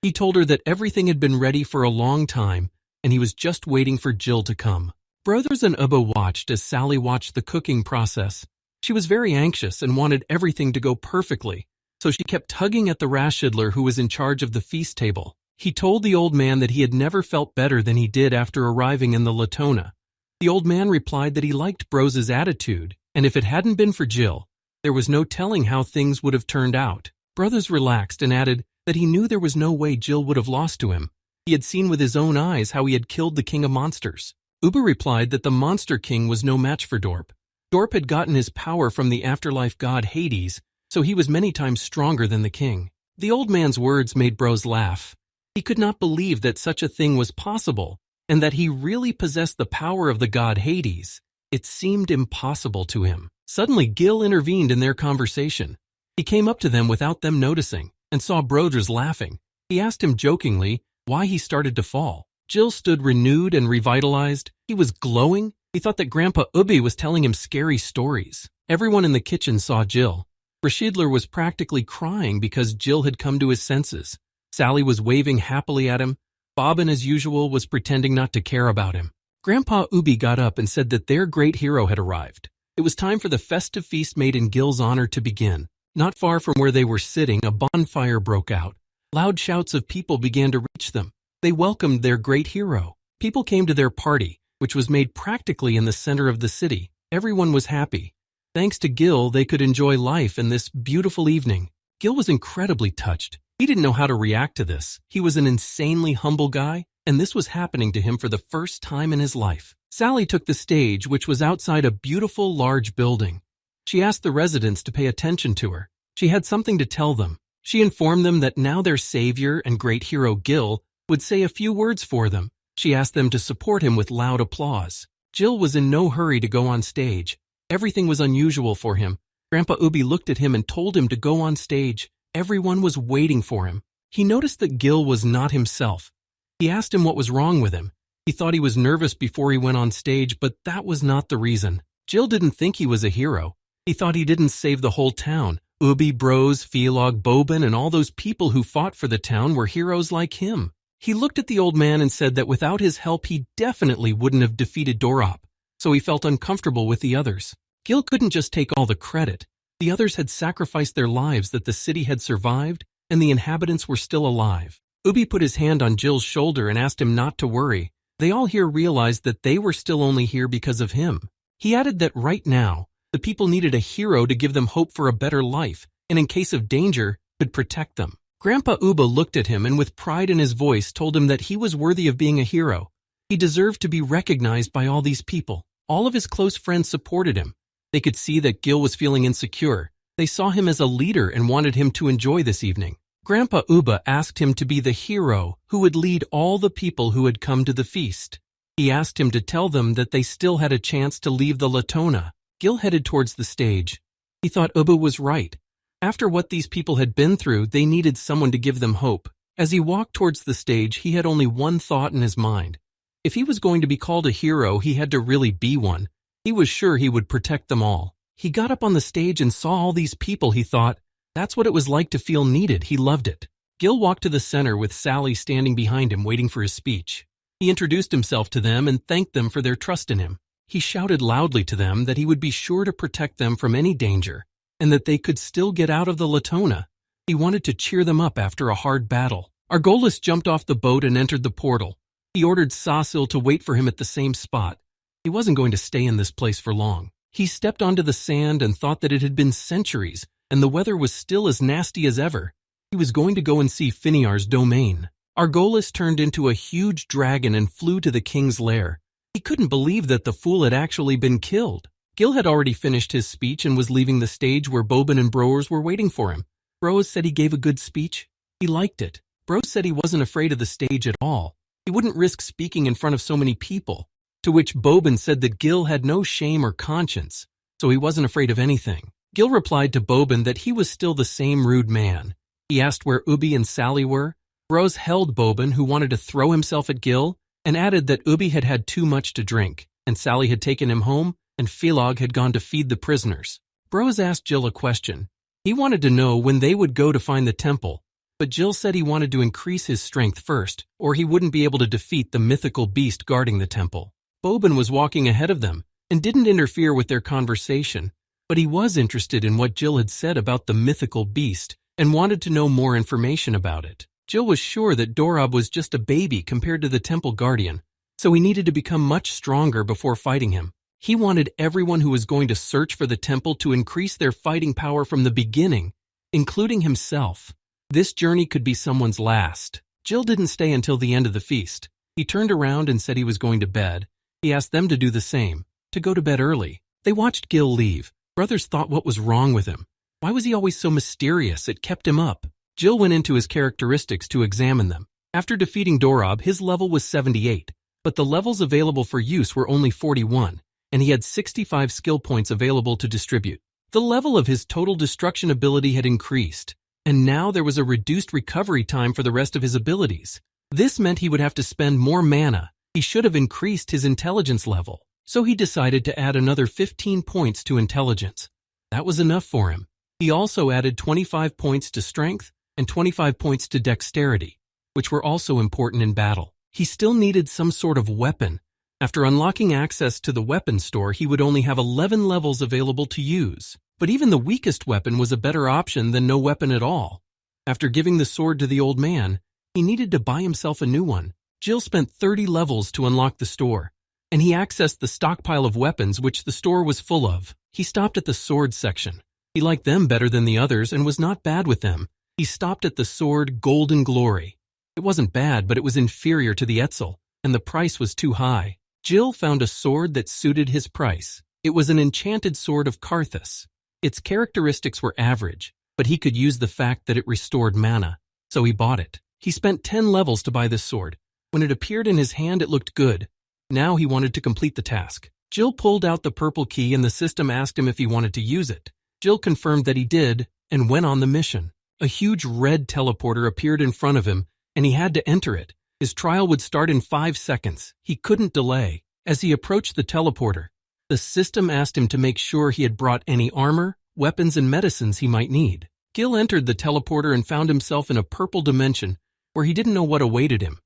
He told her that everything had been ready for a long time, and he was just waiting for Jill to come. Brothers and Ubby watched as Sally watched the cooking process. She was very anxious and wanted everything to go perfectly, so she kept tugging at the Rashidler who was in charge of the feast table. He told the old man that he had never felt better than he did after arriving in the Latona. The old man replied that he liked Brose's attitude, and if it hadn't been for Jill, there was no telling how things would have turned out. Brothers relaxed and added that he knew there was no way Jill would have lost to him. He had seen with his own eyes how he had killed the king of monsters. Ubby replied that the monster king was no match for Dorp. Dorp had gotten his power from the afterlife god Hades, so he was many times stronger than the king. The old man's words made Brose laugh. He could not believe that such a thing was possible, and that he really possessed the power of the god Hades. It seemed impossible to him. Suddenly, Gil intervened in their conversation. He came up to them without them noticing, and saw Brothers laughing. He asked him jokingly why he started to fall. Jill stood renewed and revitalized. He was glowing. He thought that Grandpa Ubby was telling him scary stories. Everyone in the kitchen saw Jill. Rashidler was practically crying because Jill had come to his senses. Sally was waving happily at him. Bobbin, as usual, was pretending not to care about him. Grandpa Ubby got up and said that their great hero had arrived. It was time for the festive feast made in Gil's honor to begin. Not far from where they were sitting, a bonfire broke out. Loud shouts of people began to reach them. They welcomed their great hero. People came to their party, which was made practically in the center of the city. Everyone was happy. Thanks to Gil, they could enjoy life in this beautiful evening. Gil was incredibly touched. He didn't know how to react to this. He was an insanely humble guy, and this was happening to him for the first time in his life. Sally took the stage, which was outside a beautiful, large building. She asked the residents to pay attention to her. She had something to tell them. She informed them that now their savior and great hero Gil would say a few words for them. She asked them to support him with loud applause. Jill was in no hurry to go on stage. Everything was unusual for him. Grandpa Ubby looked at him and told him to go on stage. Everyone was waiting for him. He noticed that Gil was not himself. He asked him what was wrong with him. He thought he was nervous before he went on stage, but that was not the reason. Jill didn't think he was a hero. He thought he didn't save the whole town. Ubby, Brose, Phelag, Bobin, and all those people who fought for the town were heroes like him. He looked at the old man and said that without his help he definitely wouldn't have defeated Dorop, so he felt uncomfortable with the others. Gil couldn't just take all the credit. The others had sacrificed their lives that the city had survived, and the inhabitants were still alive. Ubby put his hand on Jill's shoulder and asked him not to worry. They all here realized that they were still only here because of him. He added that right now, the people needed a hero to give them hope for a better life, and in case of danger, could protect them. Grandpa Ubba looked at him and with pride in his voice told him that he was worthy of being a hero. He deserved to be recognized by all these people. All of his close friends supported him. They could see that Gil was feeling insecure. They saw him as a leader and wanted him to enjoy this evening. Grandpa Ubba asked him to be the hero who would lead all the people who had come to the feast. He asked him to tell them that they still had a chance to leave the Latona. Gil headed towards the stage. He thought Ubba was right. After what these people had been through, they needed someone to give them hope. As he walked towards the stage, he had only one thought in his mind. If he was going to be called a hero, he had to really be one. He was sure he would protect them all. He got up on the stage and saw all these people. He thought, that's what it was like to feel needed. He loved it. Gil walked to the center with Sally standing behind him waiting for his speech. He introduced himself to them and thanked them for their trust in him. He shouted loudly to them that he would be sure to protect them from any danger and that they could still get out of the Latona. He wanted to cheer them up after a hard battle. Argolis jumped off the boat and entered the portal. He ordered Sasil to wait for him at the same spot. He wasn't going to stay in this place for long. He stepped onto the sand and thought that it had been centuries and the weather was still as nasty as ever. He was going to go and see Finiar's domain. Argolis turned into a huge dragon and flew to the king's lair. He couldn't believe that the fool had actually been killed. Gil had already finished his speech and was leaving the stage where Bobin and Brose were waiting for him. Brose said he gave a good speech. He liked it. Brose said he wasn't afraid of the stage at all. He wouldn't risk speaking in front of so many people. To which Bobin said that Gil had no shame or conscience, so he wasn't afraid of anything. Gil replied to Bobin that he was still the same rude man. He asked where Ubby and Sally were. Brose held Bobin, who wanted to throw himself at Gil, and added that Ubby had had too much to drink, and Sally had taken him home, and Phelag had gone to feed the prisoners. Brose asked Jill a question. He wanted to know when they would go to find the temple, but Gil said he wanted to increase his strength first, or he wouldn't be able to defeat the mythical beast guarding the temple. Boban was walking ahead of them and didn't interfere with their conversation, but he was interested in what Gil had said about the mythical beast and wanted to know more information about it. Gil was sure that Dorob was just a baby compared to the temple guardian, so he needed to become much stronger before fighting him. He wanted everyone who was going to search for the temple to increase their fighting power from the beginning, including himself. This journey could be someone's last. Gil didn't stay until the end of the feast. He turned around and said he was going to bed. He asked them to do the same, to go to bed early. They watched Gil leave. Brothers thought what was wrong with him. Why was he always so mysterious? It kept him up. Gil went into his characteristics to examine them. After defeating Dorob, his level was 78, but the levels available for use were only 41, and he had 65 skill points available to distribute. The level of his total destruction ability had increased, and now there was a reduced recovery time for the rest of his abilities. This meant he would have to spend more mana. He should have increased his intelligence level, so he decided to add another 15 points to intelligence. That was enough for him. He also added 25 points to strength and 25 points to dexterity, which were also important in battle. He still needed some sort of weapon. After unlocking access to the weapon store, he would only have 11 levels available to use. But even the weakest weapon was a better option than no weapon at all. After giving the sword to the old man, he needed to buy himself a new one. Gil spent 30 levels to unlock the store, and he accessed the stockpile of weapons which the store was full of. He stopped at the sword section. He liked them better than the others and was not bad with them. He stopped at the sword Golden Glory. It wasn't bad, but it was inferior to the Etzel, and the price was too high. Gil found a sword that suited his price. It was an enchanted sword of Karthus. Its characteristics were average, but he could use the fact that it restored mana, so he bought it. He spent 10 levels to buy this sword. When it appeared in his hand, it looked good. Now he wanted to complete the task. Gil pulled out the purple key and the system asked him if he wanted to use it. Gil confirmed that he did and went on the mission. A huge red teleporter appeared in front of him, and he had to enter it. His trial would start in 5 seconds. He couldn't delay. As he approached the teleporter, the system asked him to make sure he had brought any armor, weapons, and medicines he might need. Gil entered the teleporter and found himself in a purple dimension where he didn't know what awaited him,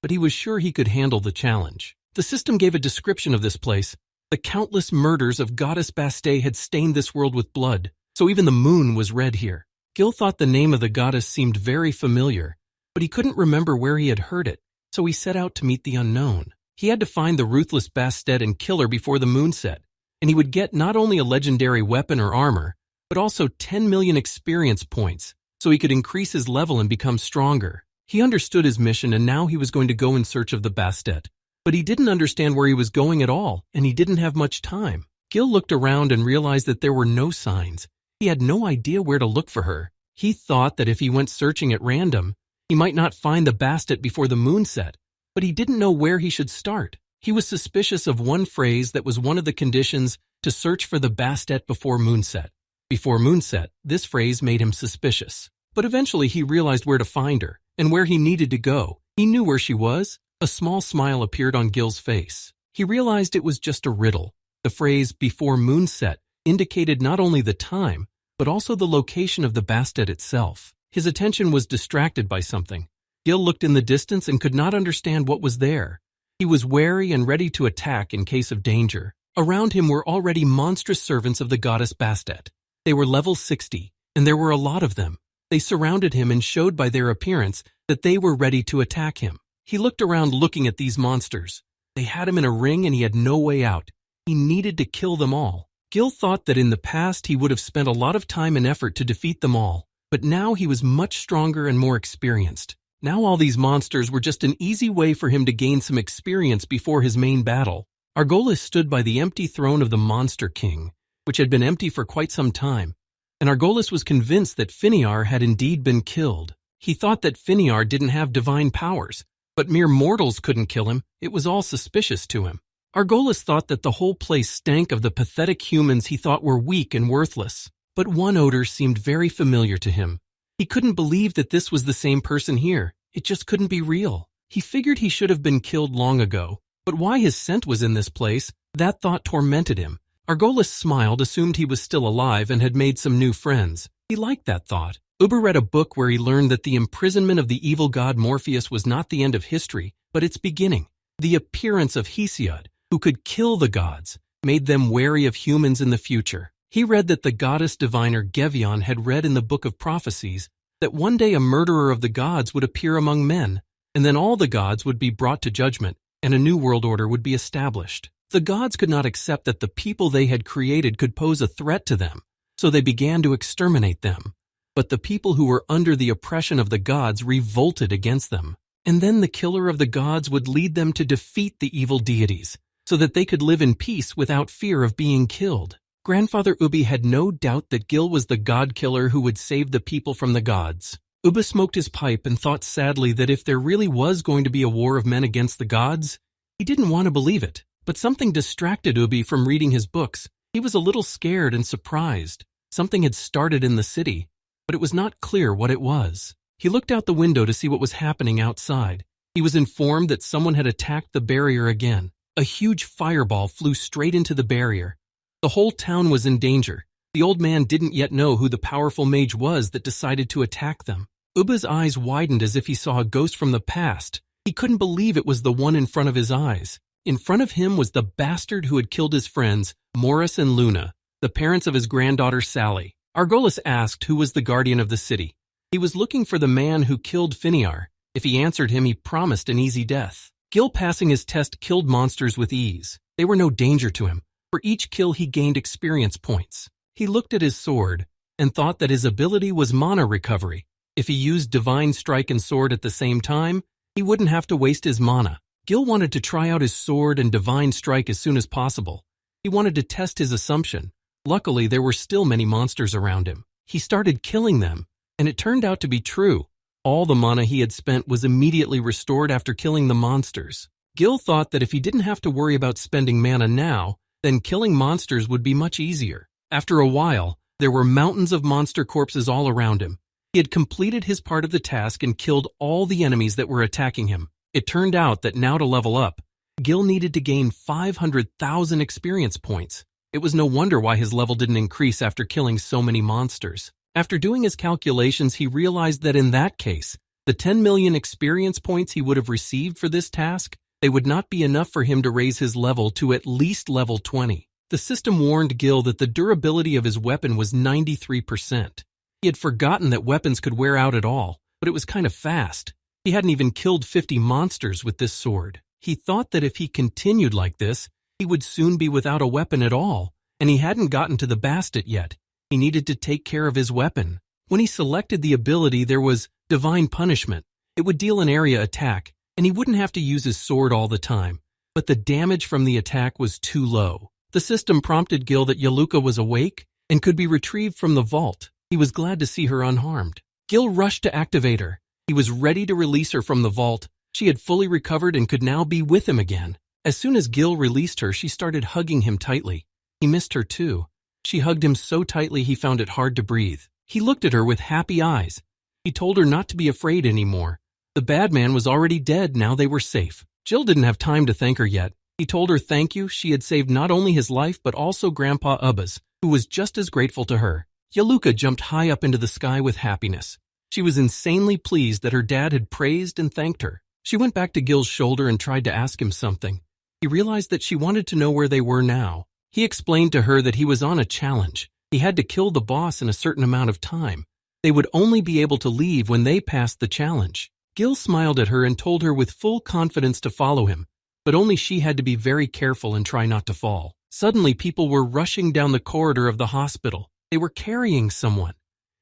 but he was sure he could handle the challenge. The system gave a description of this place. The countless murders of Goddess Bastet had stained this world with blood, so even the moon was red here. Gil thought the name of the goddess seemed very familiar, but he couldn't remember where he had heard it, so he set out to meet the unknown. He had to find the ruthless Bastet and kill her before the moon set, and he would get not only a legendary weapon or armor, but also 10 million experience points, so he could increase his level and become stronger. He understood his mission, and now he was going to go in search of the Bastet. But he didn't understand where he was going at all, and he didn't have much time. Gil looked around and realized that there were no signs. He had no idea where to look for her. He thought that if he went searching at random, he might not find the Bastet before the moon set, but he didn't know where he should start. He was suspicious of one phrase that was one of the conditions to search for the Bastet before moonset. Before moonset, this phrase made him suspicious. But eventually he realized where to find her and where he needed to go. He knew where she was. A small smile appeared on Gil's face. He realized it was just a riddle. The phrase before moonset indicated not only the time, but also the location of the Bastet itself. His attention was distracted by something. Gil looked in the distance and could not understand what was there. He was wary and ready to attack in case of danger. Around him were already monstrous servants of the goddess Bastet. They were level 60, and there were a lot of them. They surrounded him and showed by their appearance that they were ready to attack him. He looked around looking at these monsters. They had him in a ring and he had no way out. He needed to kill them all. Gil thought that in the past he would have spent a lot of time and effort to defeat them all, but now he was much stronger and more experienced. Now all these monsters were just an easy way for him to gain some experience before his main battle. Argolis stood by the empty throne of the Monster King, which had been empty for quite some time, and Argolis was convinced that Finiar had indeed been killed. He thought that Finiar didn't have divine powers, but mere mortals couldn't kill him. It was all suspicious to him. Argolis thought that the whole place stank of the pathetic humans he thought were weak and worthless. But one odor seemed very familiar to him. He couldn't believe that this was the same person here. It just couldn't be real. He figured he should have been killed long ago, but why his scent was in this place, that thought tormented him. Argolis smiled, assumed he was still alive, and had made some new friends. He liked that thought. Ubby read a book where he learned that the imprisonment of the evil god Morpheus was not the end of history, but its beginning. The appearance of Hesiod, who could kill the gods, made them wary of humans in the future. He read that the goddess diviner Gevion had read in the Book of Prophecies that one day a murderer of the gods would appear among men, and then all the gods would be brought to judgment, and a new world order would be established. The gods could not accept that the people they had created could pose a threat to them, so they began to exterminate them. But the people who were under the oppression of the gods revolted against them. And then the killer of the gods would lead them to defeat the evil deities, so that they could live in peace without fear of being killed. Grandfather Ubby had no doubt that Gil was the god killer who would save the people from the gods. Ubby smoked his pipe and thought sadly that if there really was going to be a war of men against the gods, he didn't want to believe it. But something distracted Ubby from reading his books. He was a little scared and surprised. Something had started in the city, but it was not clear what it was. He looked out the window to see what was happening outside. He was informed that someone had attacked the barrier again. A huge fireball flew straight into the barrier. The whole town was in danger. The old man didn't yet know who the powerful mage was that decided to attack them. Ubba's eyes widened as if he saw a ghost from the past. He couldn't believe it was the one in front of his eyes. In front of him was the bastard who had killed his friends, Morris and Luna, the parents of his granddaughter Sally. Argolis asked who was the guardian of the city. He was looking for the man who killed Finiar. If he answered him, he promised an easy death. Gil, passing his test, killed monsters with ease. They were no danger to him. For each kill, he gained experience points. He looked at his sword and thought that his ability was mana recovery. If he used Divine Strike and Sword at the same time, he wouldn't have to waste his mana. Gil wanted to try out his sword and Divine Strike as soon as possible. He wanted to test his assumption. Luckily, there were still many monsters around him. He started killing them, and it turned out to be true. All the mana he had spent was immediately restored after killing the monsters. Gil thought that if he didn't have to worry about spending mana now, then killing monsters would be much easier. After a while, there were mountains of monster corpses all around him. He had completed his part of the task and killed all the enemies that were attacking him. It turned out that now to level up, Gil needed to gain 500,000 experience points. It was no wonder why his level didn't increase after killing so many monsters. After doing his calculations, he realized that in that case, the 10 million experience points he would have received for this task, they would not be enough for him to raise his level to at least level 20. The system warned Gil that the durability of his weapon was 93%. He had forgotten that weapons could wear out at all, but it was kind of fast. He hadn't even killed 50 monsters with this sword. He thought that if he continued like this, he would soon be without a weapon at all, and he hadn't gotten to the Bandit yet. He needed to take care of his weapon. When he selected the ability, there was Divine Punishment. It would deal an area attack, and he wouldn't have to use his sword all the time. But the damage from the attack was too low. The system prompted Gil that Yaluka was awake and could be retrieved from the vault. He was glad to see her unharmed. Gil rushed to activate her. He was ready to release her from the vault. She had fully recovered and could now be with him again. As soon as Gil released her, she started hugging him tightly. He missed her too. She hugged him so tightly he found it hard to breathe. He looked at her with happy eyes. He told her not to be afraid anymore. The bad man was already dead, now they were safe. Jill didn't have time to thank her yet. He told her thank you, she had saved not only his life but also Grandpa Ubba's, who was just as grateful to her. Yaluka jumped high up into the sky with happiness. She was insanely pleased that her dad had praised and thanked her. She went back to Gil's shoulder and tried to ask him something. He realized that she wanted to know where they were now. He explained to her that he was on a challenge. He had to kill the boss in a certain amount of time. They would only be able to leave when they passed the challenge. Gil smiled at her and told her with full confidence to follow him, but only she had to be very careful and try not to fall. Suddenly, people were rushing down the corridor of the hospital. They were carrying someone.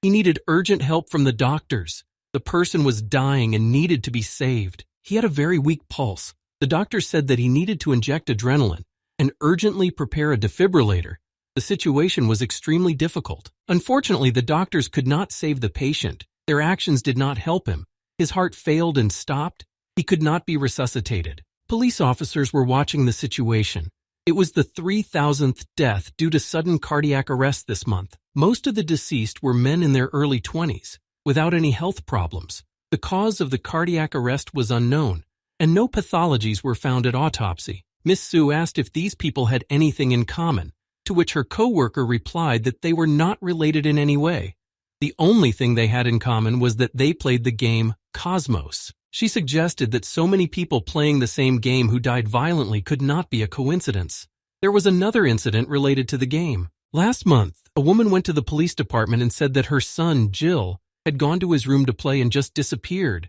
He needed urgent help from the doctors. The person was dying and needed to be saved. He had a very weak pulse. The doctor said that he needed to inject adrenaline and urgently prepare a defibrillator. The situation was extremely difficult. Unfortunately, the doctors could not save the patient. Their actions did not help him. His heart failed and stopped. He could not be resuscitated. Police officers were watching the situation. It was the 3,000th death due to sudden cardiac arrest this month. Most of the deceased were men in their early 20s, without any health problems. The cause of the cardiac arrest was unknown, and no pathologies were found at autopsy. Miss Sue asked if these people had anything in common. to which her co-worker replied that they were not related in any way. The only thing they had in common was that they played the game Cosmos. She suggested that so many people playing the same game who died violently could not be a coincidence. There was another incident related to the game. Last month, a woman went to the police department and said that her son, Gil, had gone to his room to play and just disappeared,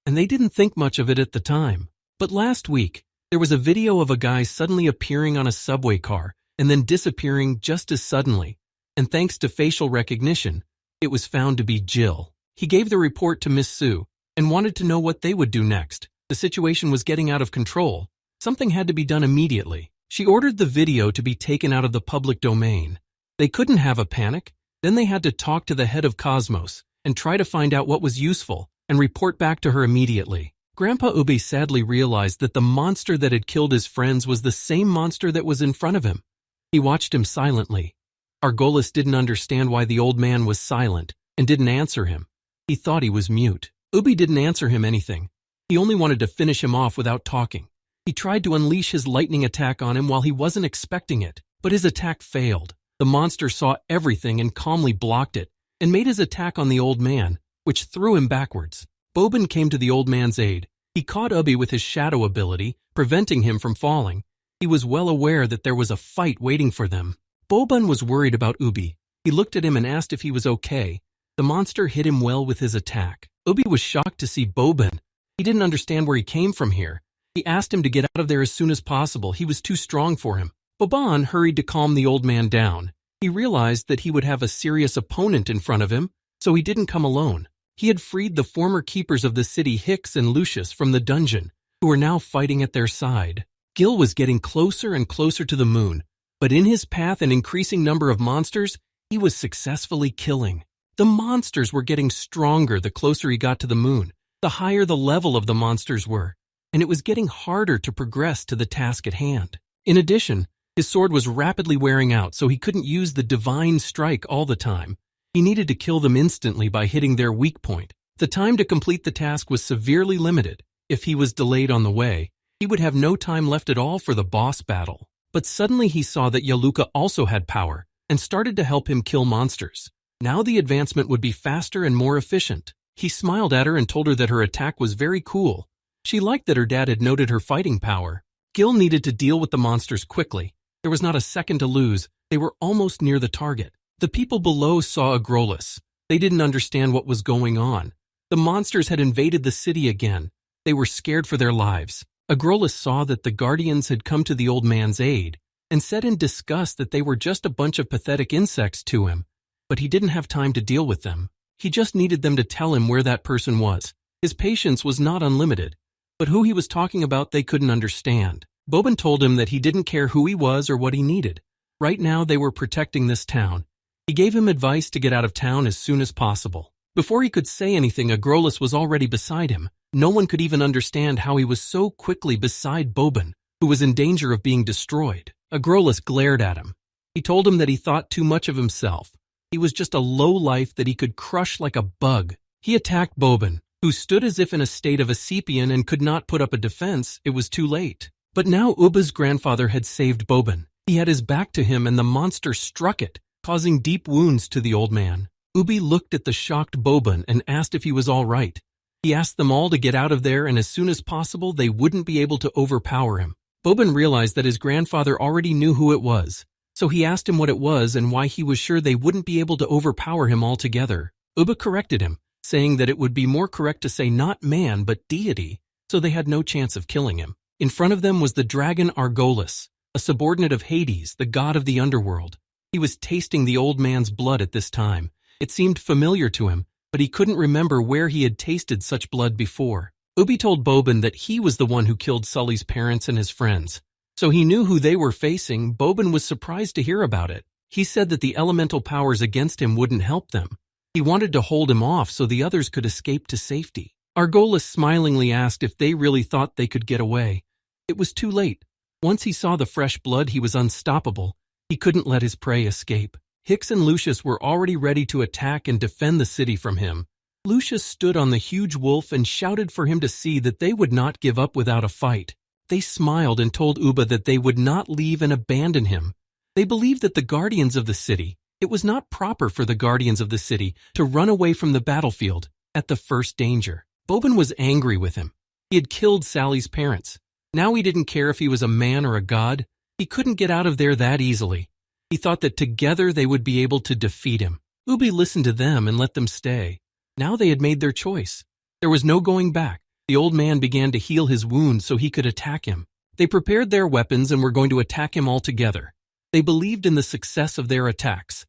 and they didn't think much of it at the time. But last week, there was a video of a guy suddenly appearing on a subway car and then disappearing just as suddenly, and thanks to facial recognition, it was found to be Gil. He gave the report to Miss Sue and wanted to know what they would do next. The situation was getting out of control. Something had to be done immediately. She ordered the video to be taken out of the public domain. They couldn't have a panic. Then they had to talk to the head of Cosmos and try to find out what was useful and report back to her immediately. Grandpa Ubby sadly realized that the monster that had killed his friends was the same monster that was in front of him. He watched him silently. Argolis didn't understand why the old man was silent and didn't answer him. He thought he was mute. Ubby didn't answer him anything. He only wanted to finish him off without talking. He tried to unleash his lightning attack on him while he wasn't expecting it, but his attack failed. The monster saw everything and calmly blocked it and made his attack on the old man, which threw him backwards. Boban came to the old man's aid. He caught Ubby with his shadow ability, preventing him from falling. He was well aware that there was a fight waiting for them. Boban was worried about Ubby. He looked at him and asked if he was okay. The monster hit him well with his attack. Ubby was shocked to see Boban. He didn't understand where he came from here. He asked him to get out of there as soon as possible. He was too strong for him. Boban hurried to calm the old man down. He realized that he would have a serious opponent in front of him, so he didn't come alone. He had freed the former keepers of the city, Hicks and Lucius, from the dungeon, who were now fighting at their side. Gil was getting closer and closer to the moon, but in his path an increasing number of monsters he was successfully killing. The monsters were getting stronger the closer he got to the moon, the higher the level of the monsters were, and it was getting harder to progress to the task at hand. In addition, his sword was rapidly wearing out, so he couldn't use the divine strike all the time. He needed to kill them instantly by hitting their weak point. The time to complete the task was severely limited. If he was delayed on the way, he would have no time left at all for the boss battle. But suddenly he saw that Yaluka also had power and started to help him kill monsters. Now the advancement would be faster and more efficient. He smiled at her and told her that her attack was very cool. She liked that her dad had noted her fighting power. Gil needed to deal with the monsters quickly. There was not a second to lose. They were almost near the target. The people below saw Agrolus. They didn't understand what was going on. The monsters had invaded the city again. They were scared for their lives. Agrolus saw that the guardians had come to the old man's aid and said in disgust that they were just a bunch of pathetic insects to him. But he didn't have time to deal with them. He just needed them to tell him where that person was. His patience was not unlimited, but who he was talking about they couldn't understand. Boban told him that he didn't care who he was or what he needed. Right now they were protecting this town. He gave him advice to get out of town as soon as possible. Before he could say anything, Agrolus was already beside him. No one could even understand how he was so quickly beside Boban, who was in danger of being destroyed. Agrolus glared at him. He told him that he thought too much of himself. He was just a lowlife that he could crush like a bug. He attacked Boban, who stood as if in a state of Acepian and could not put up a defense. It was too late. But now Ubba's grandfather had saved Boban. He had his back to him and the monster struck it, causing deep wounds to the old man. Ubby looked at the shocked Boban and asked if he was all right. He asked them all to get out of there and as soon as possible they wouldn't be able to overpower him. Boban realized that his grandfather already knew who it was, so he asked him what it was and why he was sure they wouldn't be able to overpower him altogether. Ubba corrected him, saying that it would be more correct to say not man but deity, so they had no chance of killing him. In front of them was the dragon Argolis, a subordinate of Hades, the god of the underworld. He was tasting the old man's blood at this time. It seemed familiar to him, but he couldn't remember where he had tasted such blood before. Ubby told Boban that he was the one who killed Sully's parents and his friends. So he knew who they were facing. Boban was surprised to hear about it. He said that the elemental powers against him wouldn't help them. He wanted to hold him off so the others could escape to safety. Argolis smilingly asked if they really thought they could get away. It was too late. Once he saw the fresh blood, he was unstoppable. He couldn't let his prey escape. Hicks and Lucius were already ready to attack and defend the city from him. Lucius stood on the huge wolf and shouted for him to see that they would not give up without a fight. They smiled and told Ubba that they would not leave and abandon him. They believed that the guardians of the city, it was not proper for the guardians of the city to run away from the battlefield at the first danger. Boban was angry with him. He had killed Sally's parents. Now he didn't care if he was a man or a god. He couldn't get out of there that easily. He thought that together they would be able to defeat him. Ubby listened to them and let them stay. Now they had made their choice. There was no going back. The old man began to heal his wounds so he could attack him. They prepared their weapons and were going to attack him all together. They believed in the success of their attacks.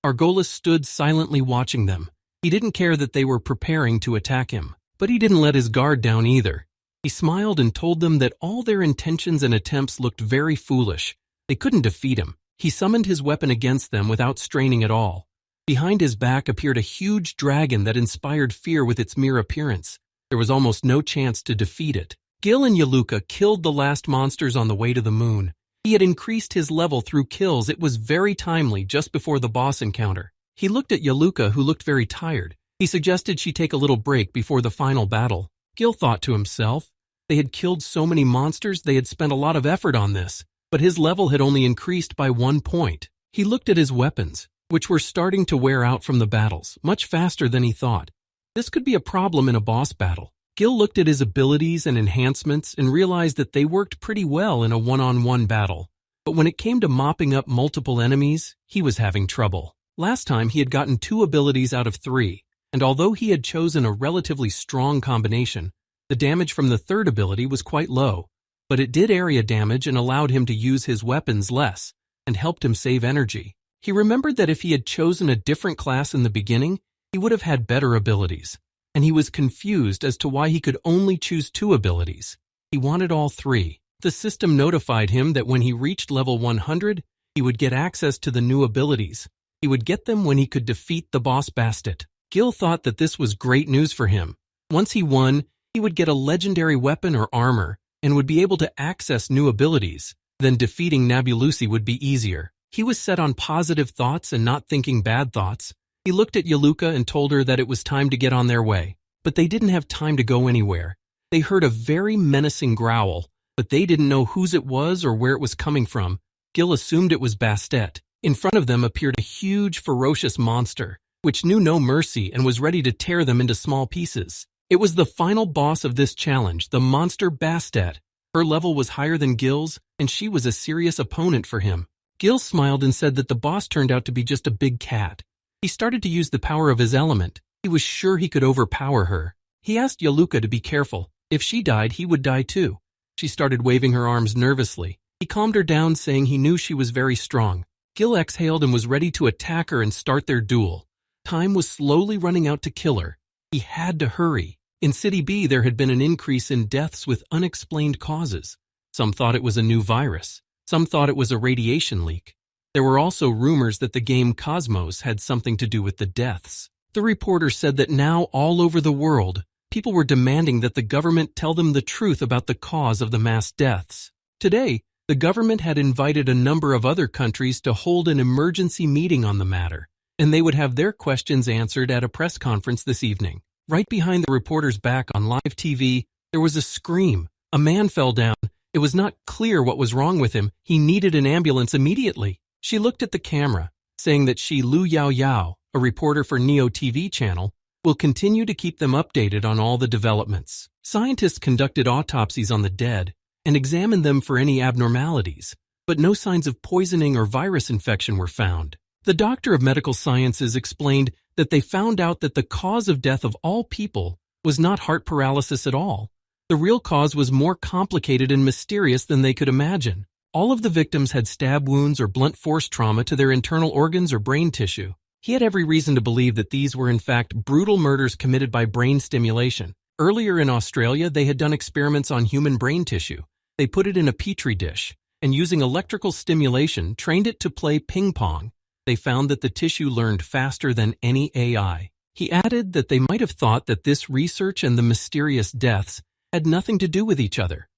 Argolis stood silently watching them. He didn't care that they were preparing to attack him, but he didn't let his guard down either. He smiled and told them that all their intentions and attempts looked very foolish. They couldn't defeat him. He summoned his weapon against them without straining at all. Behind his back appeared a huge dragon that inspired fear with its mere appearance. There was almost no chance to defeat it. Gil and Yaluka killed the last monsters on the way to the moon. He had increased his level through kills. It was very timely just before the boss encounter. He looked at Yaluka, who looked very tired. He suggested she take a little break before the final battle. Gil thought to himself, they had killed so many monsters, they had spent a lot of effort on this, but his level had only increased by 1 point. He looked at his weapons, which were starting to wear out from the battles, much faster than he thought. This could be a problem in a boss battle. Gil looked at his abilities and enhancements and realized that they worked pretty well in a one-on-one battle. But when it came to mopping up multiple enemies, he was having trouble. Last time he had gotten 2 abilities out of 3, and although he had chosen a relatively strong combination, the damage from the 3rd ability was quite low, but it did area damage and allowed him to use his weapons less and helped him save energy. He remembered that if he had chosen a different class in the beginning, he would have had better abilities, and he was confused as to why he could only choose 2 abilities. He wanted all 3. The system notified him that when he reached level 100, he would get access to the new abilities. He would get them when he could defeat the boss Bandit. Gil thought that this was great news for him. Once he won, he would get a legendary weapon or armor and would be able to access new abilities. Then defeating Nabulusi would be easier. He was set on positive thoughts and not thinking bad thoughts. He looked at Yaluka and told her that it was time to get on their way. But they didn't have time to go anywhere. They heard a very menacing growl, but they didn't know whose it was or where it was coming from. Gil assumed it was Bandit. In front of them appeared a huge, ferocious monster, which knew no mercy and was ready to tear them into small pieces. It was the final boss of this challenge, the monster Bandit. Her level was higher than Gil's, and she was a serious opponent for him. Gil smiled and said that the boss turned out to be just a big cat. He started to use the power of his element. He was sure he could overpower her. He asked Yaluka to be careful. If she died, he would die too. She started waving her arms nervously. He calmed her down, saying he knew she was very strong. Gil exhaled and was ready to attack her and start their duel. Time was slowly running out to kill her. He had to hurry. In City B, there had been an increase in deaths with unexplained causes. Some thought it was a new virus. Some thought it was a radiation leak. There were also rumors that the game Cosmos had something to do with the deaths. The reporter said that now all over the world, people were demanding that the government tell them the truth about the cause of the mass deaths. Today, the government had invited a number of other countries to hold an emergency meeting on the matter, and they would have their questions answered at a press conference this evening. Right behind the reporter's back on live TV, there was a scream. A man fell down. It was not clear what was wrong with him. He needed an ambulance immediately. She looked at the camera, saying that she, Lu Yao Yao, a reporter for Neo TV channel, will continue to keep them updated on all the developments. Scientists conducted autopsies on the dead and examined them for any abnormalities, but no signs of poisoning or virus infection were found. The doctor of medical sciences explained that they found out that the cause of death of all people was not heart paralysis at all. The real cause was more complicated and mysterious than they could imagine. All of the victims had stab wounds or blunt force trauma to their internal organs or brain tissue. He had every reason to believe that these were in fact brutal murders committed by brain stimulation. Earlier in Australia, they had done experiments on human brain tissue. They put it in a petri dish, and using electrical stimulation, trained it to play ping pong. They found that the tissue learned faster than any AI. He added that they might have thought that this research and the mysterious deaths had nothing to do with each other.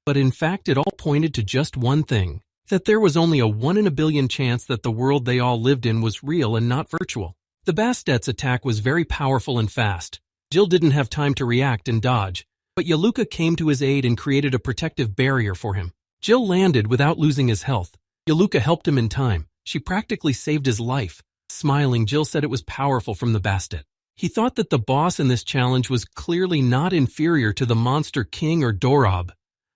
But in fact, it all pointed to just one thing, that there was only a 1 in a billion chance that the world they all lived in was real and not virtual. The Bandit's attack was very powerful and fast. Jill didn't have time to react and dodge, but Yaluka came to his aid and created a protective barrier for him. Jill landed without losing his health. Yoluka helped him in time. She practically saved his life. Smiling, Gil said it was powerful from the Bandit. He thought that the boss in this challenge was clearly not inferior to the Monster King or Dorob.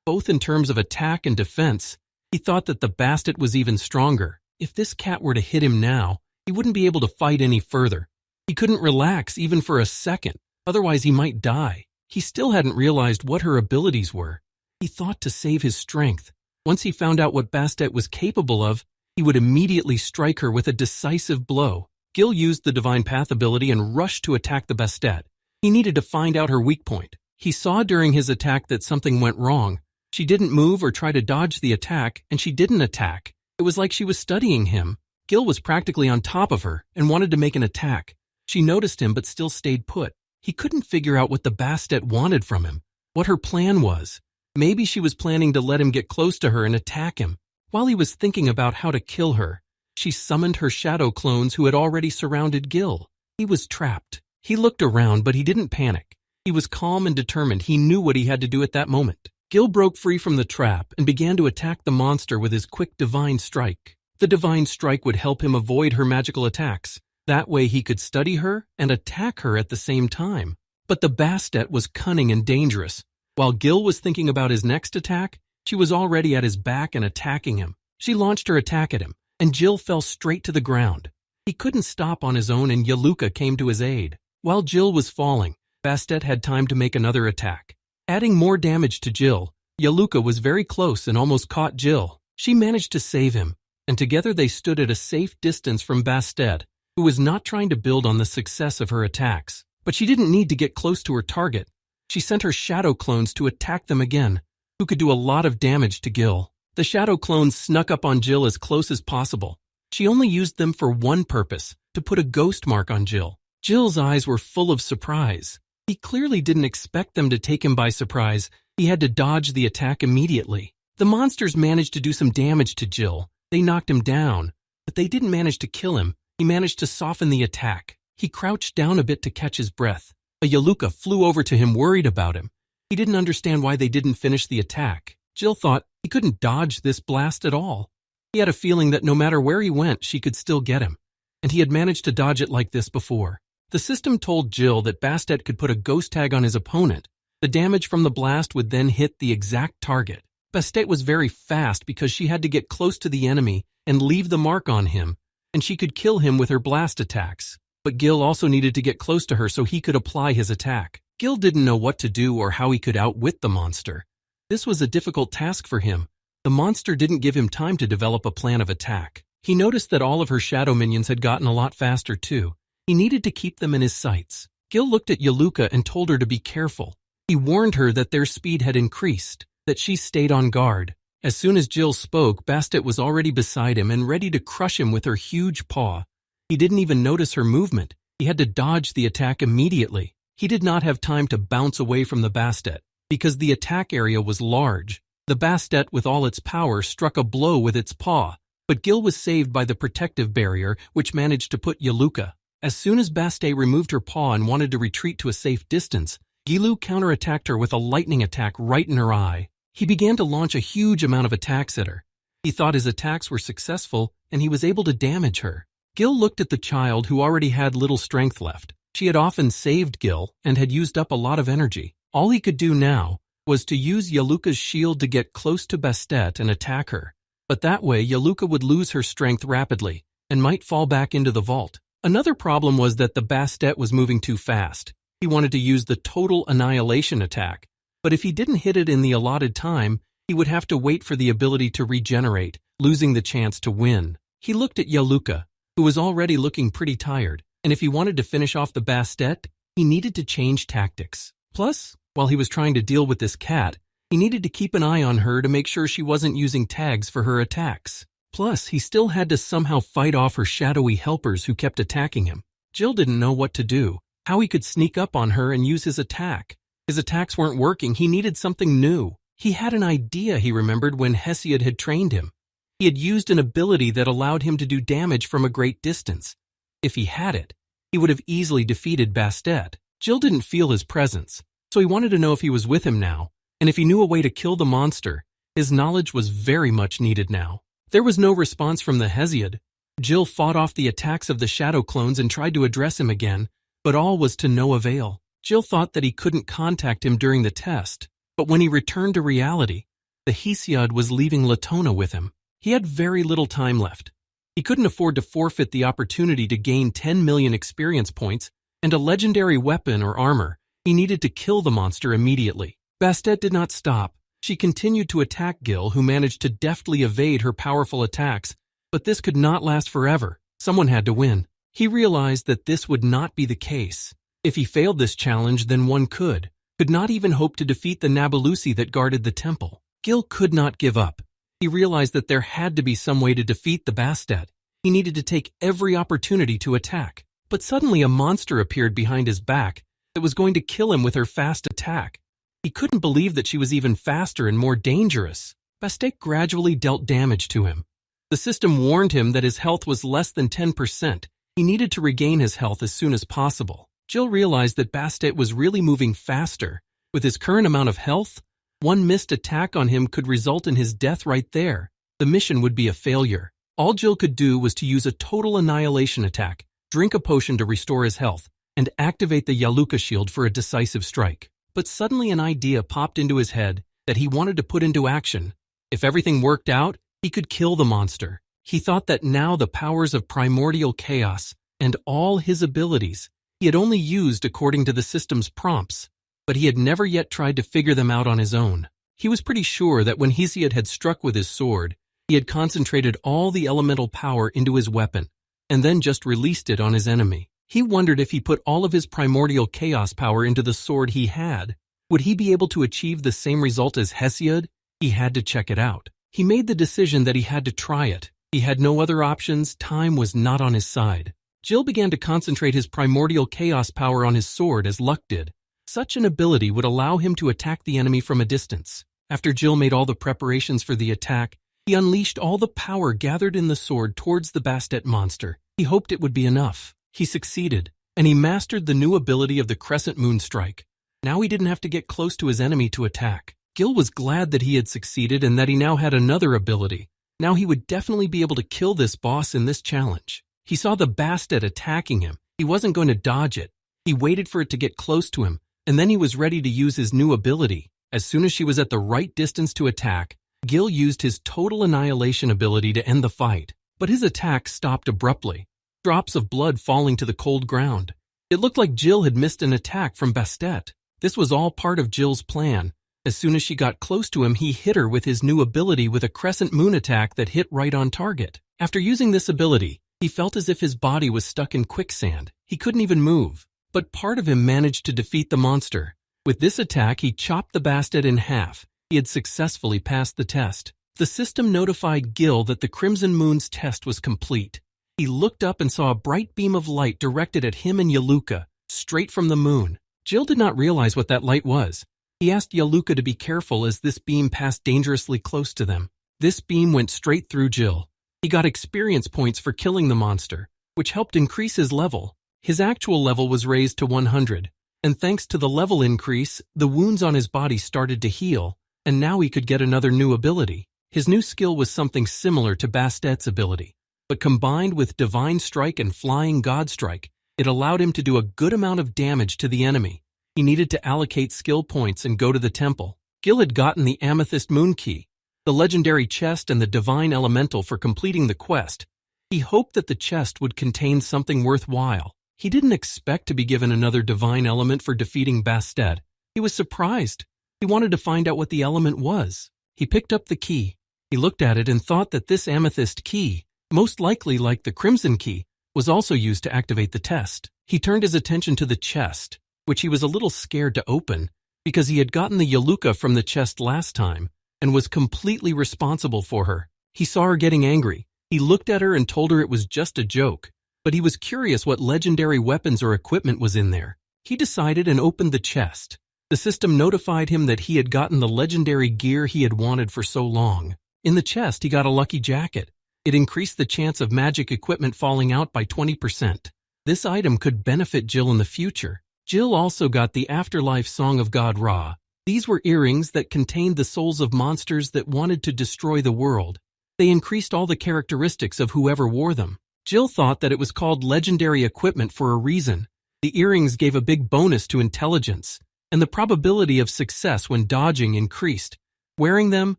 Both in terms of attack and defense, he thought that the Bandit was even stronger. If this cat were to hit him now, he wouldn't be able to fight any further. He couldn't relax even for a second, otherwise he might die. He still hadn't realized what her abilities were. He thought to save his strength. Once he found out what Bandit was capable of, he would immediately strike her with a decisive blow. Gil used the Divine Path ability and rushed to attack the Bandit. He needed to find out her weak point. He saw during his attack that something went wrong. She didn't move or try to dodge the attack, and she didn't attack. It was like she was studying him. Gil was practically on top of her and wanted to make an attack. She noticed him but still stayed put. He couldn't figure out what the Bandit wanted from him, what her plan was. Maybe she was planning to let him get close to her and attack him. While he was thinking about how to kill her, she summoned her shadow clones who had already surrounded Gil. He was trapped. He looked around, but he didn't panic. He was calm and determined. He knew what he had to do at that moment. Gil broke free from the trap and began to attack the monster with his quick divine strike. The divine strike would help him avoid her magical attacks. That way he could study her and attack her at the same time. But the Bandit was cunning and dangerous. While Gil was thinking about his next attack, she was already at his back and attacking him. She launched her attack at him, and Gil fell straight to the ground. He couldn't stop on his own, and Yoluka came to his aid. While Gil was falling, Bandit had time to make another attack. Adding more damage to Gil, Yoluka was very close and almost caught Gil. She managed to save him, and together they stood at a safe distance from Bandit, who was not trying to build on the success of her attacks. But she didn't need to get close to her target. She sent her shadow clones to attack them again, who could do a lot of damage to Gil. The shadow clones snuck up on Gil as close as possible. She only used them for one purpose, to put a ghost mark on Gil. Gil's eyes were full of surprise. He clearly didn't expect them to take him by surprise. He had to dodge the attack immediately. The monsters managed to do some damage to Gil. They knocked him down, but they didn't manage to kill him. He managed to soften the attack. He crouched down a bit to catch his breath. A Yoluka flew over to him, worried about him. He didn't understand why they didn't finish the attack. Gil thought he couldn't dodge this blast at all. He had a feeling that no matter where he went, she could still get him, and he had managed to dodge it like this before. The system told Gil that Bandit could put a ghost tag on his opponent. The damage from the blast would then hit the exact target. Bandit was very fast because she had to get close to the enemy and leave the mark on him, and she could kill him with her blast attacks. But Gil also needed to get close to her so he could apply his attack. Gil didn't know what to do or how he could outwit the monster. This was a difficult task for him. The monster didn't give him time to develop a plan of attack. He noticed that all of her shadow minions had gotten a lot faster too. He needed to keep them in his sights. Gil looked at Yoluka and told her to be careful. He warned her that their speed had increased, that she stayed on guard. As soon as Gil spoke, Bandit was already beside him and ready to crush him with her huge paw. He didn't even notice her movement. He had to dodge the attack immediately. He did not have time to bounce away from the Bandit, because the attack area was large. The Bandit, with all its power, struck a blow with its paw, but Gil was saved by the protective barrier, which managed to put Yoluka. As soon as Bandit removed her paw and wanted to retreat to a safe distance, Gilu counterattacked her with a lightning attack right in her eye. He began to launch a huge amount of attacks at her. He thought his attacks were successful, and he was able to damage her. Gil looked at the child who already had little strength left. She had often saved Gil and had used up a lot of energy. All he could do now was to use Yoluka's shield to get close to Bandit and attack her. But that way, Yoluka would lose her strength rapidly and might fall back into the vault. Another problem was that the Bandit was moving too fast. He wanted to use the total annihilation attack, but if he didn't hit it in the allotted time, he would have to wait for the ability to regenerate, losing the chance to win. He looked at Yoluka, who was already looking pretty tired, and if he wanted to finish off the Bandit, he needed to change tactics. Plus, while he was trying to deal with this cat, he needed to keep an eye on her to make sure she wasn't using tags for her attacks. Plus, he still had to somehow fight off her shadowy helpers who kept attacking him. Gil didn't know what to do, how he could sneak up on her and use his attack. His attacks weren't working. He needed something new. He had an idea, he remembered, when Hesiod had trained him. He had used an ability that allowed him to do damage from a great distance. If he had it, he would have easily defeated Bandit. Gil didn't feel his presence, so he wanted to know if he was with him now, and if he knew a way to kill the monster. His knowledge was very much needed now. There was no response from the Hesiod. Gil fought off the attacks of the shadow clones and tried to address him again, but all was to no avail. Gil thought that he couldn't contact him during the test, but when he returned to reality, the Hesiod was leaving Latona with him. He had very little time left. He couldn't afford to forfeit the opportunity to gain 10 million experience points and a legendary weapon or armor. He needed to kill the monster immediately. Bastet did not stop. She continued to attack Gil, who managed to deftly evade her powerful attacks, but this could not last forever. Someone had to win. He realized that this would not be the case. If he failed this challenge, then one could not even hope to defeat the Nabulusi that guarded the temple. Gil could not give up. He realized that there had to be some way to defeat the Bastet. He needed to take every opportunity to attack. But suddenly a monster appeared behind his back that was going to kill him with her fast attack. He couldn't believe that she was even faster and more dangerous. Bastet gradually dealt damage to him. The system warned him that his health was less than 10%. He needed to regain his health as soon as possible. Gil realized that Bastet was really moving faster. With his current amount of health, one missed attack on him could result in his death right there. The mission would be a failure. All Gil could do was to use a total annihilation attack, drink a potion to restore his health, and activate the Yaluka shield for a decisive strike. But suddenly an idea popped into his head that he wanted to put into action. If everything worked out, he could kill the monster. He thought that now the powers of primordial chaos and all his abilities he had only used according to the system's prompts, but he had never yet tried to figure them out on his own. He was pretty sure that when Hesiod had struck with his sword, he had concentrated all the elemental power into his weapon, and then just released it on his enemy. He wondered if he put all of his primordial chaos power into the sword he had, would he be able to achieve the same result as Hesiod? He had to check it out. He made the decision that he had to try it. He had no other options. Time was not on his side. Gil began to concentrate his primordial chaos power on his sword as luck did. Such an ability would allow him to attack the enemy from a distance. After Gil made all the preparations for the attack, he unleashed all the power gathered in the sword towards the Bastet monster. He hoped it would be enough. He succeeded, and he mastered the new ability of the Crescent Moon Strike. Now he didn't have to get close to his enemy to attack. Gil was glad that he had succeeded and that he now had another ability. Now he would definitely be able to kill this boss in this challenge. He saw the Bastet attacking him. He wasn't going to dodge it. He waited for it to get close to him, and then he was ready to use his new ability. As soon as she was at the right distance to attack, Gil used his total annihilation ability to end the fight. But his attack stopped abruptly, drops of blood falling to the cold ground. It looked like Gil had missed an attack from Bastet. This was all part of Gil's plan. As soon as she got close to him, he hit her with his new ability with a crescent moon attack that hit right on target. After using this ability, he felt as if his body was stuck in quicksand. He couldn't even move. But part of him managed to defeat the monster. With this attack, he chopped the Bastet in half. He had successfully passed the test. The system notified Gil that the Crimson Moon's test was complete. He looked up and saw a bright beam of light directed at him and Yaluka, straight from the moon. Gil did not realize what that light was. He asked Yaluka to be careful as this beam passed dangerously close to them. This beam went straight through Gil. He got experience points for killing the monster, which helped increase his level. His actual level was raised to 100, and thanks to the level increase, the wounds on his body started to heal, and now he could get another new ability. His new skill was something similar to Bastet's ability, but combined with Divine Strike and Flying God Strike, it allowed him to do a good amount of damage to the enemy. He needed to allocate skill points and go to the temple. Gil had gotten the Amethyst Moon Key, the legendary chest, and the Divine Elemental for completing the quest. He hoped that the chest would contain something worthwhile. He didn't expect to be given another divine element for defeating Bastet. He was surprised. He wanted to find out what the element was. He picked up the key. He looked at it and thought that this amethyst key, most likely like the crimson key, was also used to activate the test. He turned his attention to the chest, which he was a little scared to open because he had gotten the Yaluka from the chest last time and was completely responsible for her. He saw her getting angry. He looked at her and told her it was just a joke, but he was curious what legendary weapons or equipment was in there. He decided and opened the chest. The system notified him that he had gotten the legendary gear he had wanted for so long. In the chest, he got a lucky jacket. It increased the chance of magic equipment falling out by 20%. This item could benefit Gil in the future. Gil also got the Afterlife Song of God Ra. These were earrings that contained the souls of monsters that wanted to destroy the world. They increased all the characteristics of whoever wore them. Gil thought that it was called legendary equipment for a reason. The earrings gave a big bonus to intelligence, and the probability of success when dodging increased. Wearing them,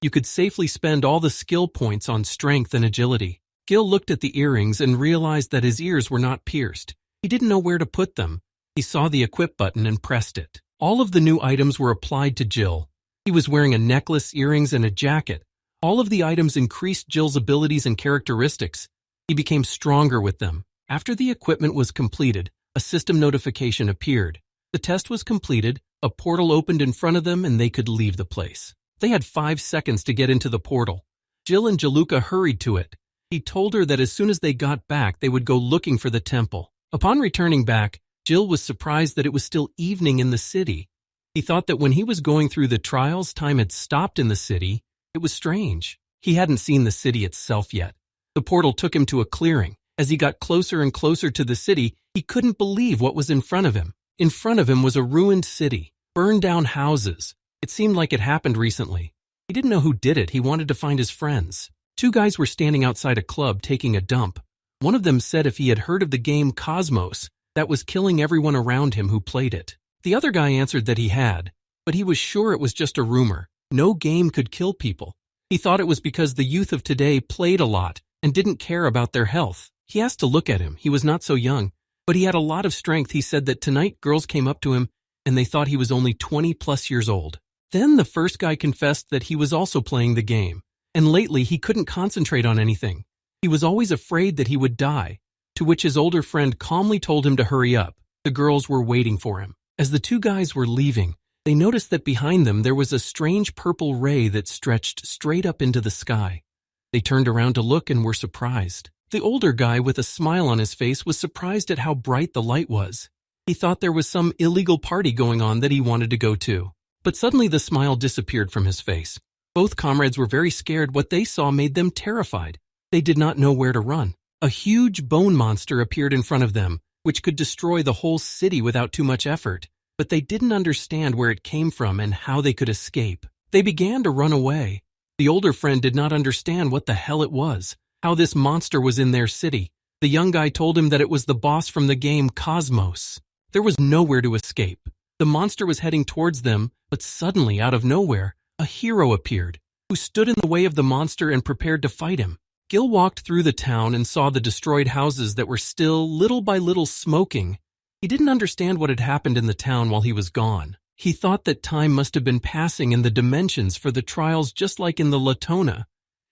you could safely spend all the skill points on strength and agility. Gil looked at the earrings and realized that his ears were not pierced. He didn't know where to put them. He saw the equip button and pressed it. All of the new items were applied to Gil. He was wearing a necklace, earrings, and a jacket. All of the items increased Gil's abilities and characteristics. He became stronger with them. After the equipment was completed, a system notification appeared. The test was completed, a portal opened in front of them, and they could leave the place. They had 5 seconds to get into the portal. Gil and Jaluka hurried to it. He told her that as soon as they got back, they would go looking for the temple. Upon returning back, Gil was surprised that it was still evening in the city. He thought that when he was going through the trials, time had stopped in the city. It was strange. He hadn't seen the city itself yet. The portal took him to a clearing. As he got closer and closer to the city, he couldn't believe what was in front of him. In front of him was a ruined city, burned down houses. It seemed like it happened recently. He didn't know who did it. He wanted to find his friends. 2 guys were standing outside a club taking a dump. One of them said if he had heard of the game Cosmos, that was killing everyone around him who played it. The other guy answered that he had, but he was sure it was just a rumor. No game could kill people. He thought it was because the youth of today played a lot and didn't care about their health. He asked to look at him. He was not so young, but he had a lot of strength. He said that tonight girls came up to him and they thought he was only 20+ years old. Then the first guy confessed that he was also playing the game, and lately he couldn't concentrate on anything. He was always afraid that he would die, to which his older friend calmly told him to hurry up. The girls were waiting for him. As the 2 guys were leaving, they noticed that behind them there was a strange purple ray that stretched straight up into the sky. They turned around to look and were surprised. The older guy with a smile on his face was surprised at how bright the light was. He thought there was some illegal party going on that he wanted to go to. But suddenly the smile disappeared from his face. Both comrades were very scared. What they saw made them terrified. They did not know where to run. A huge bone monster appeared in front of them, which could destroy the whole city without too much effort. But they didn't understand where it came from and how they could escape. They began to run away. The older friend did not understand what the hell it was, how this monster was in their city. The young guy told him that it was the boss from the game Cosmos. There was nowhere to escape. The monster was heading towards them, but suddenly, out of nowhere, a hero appeared, who stood in the way of the monster and prepared to fight him. Gil walked through the town and saw the destroyed houses that were still, little by little, smoking. He didn't understand what had happened in the town while he was gone. He thought that time must have been passing in the dimensions for the trials just like in the Latona.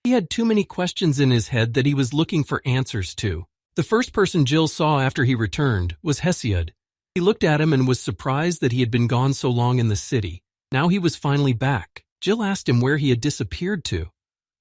He had too many questions in his head that he was looking for answers to. The first person Gil saw after he returned was Hesiod. He looked at him and was surprised that he had been gone so long in the city. Now he was finally back. Gil asked him where he had disappeared to,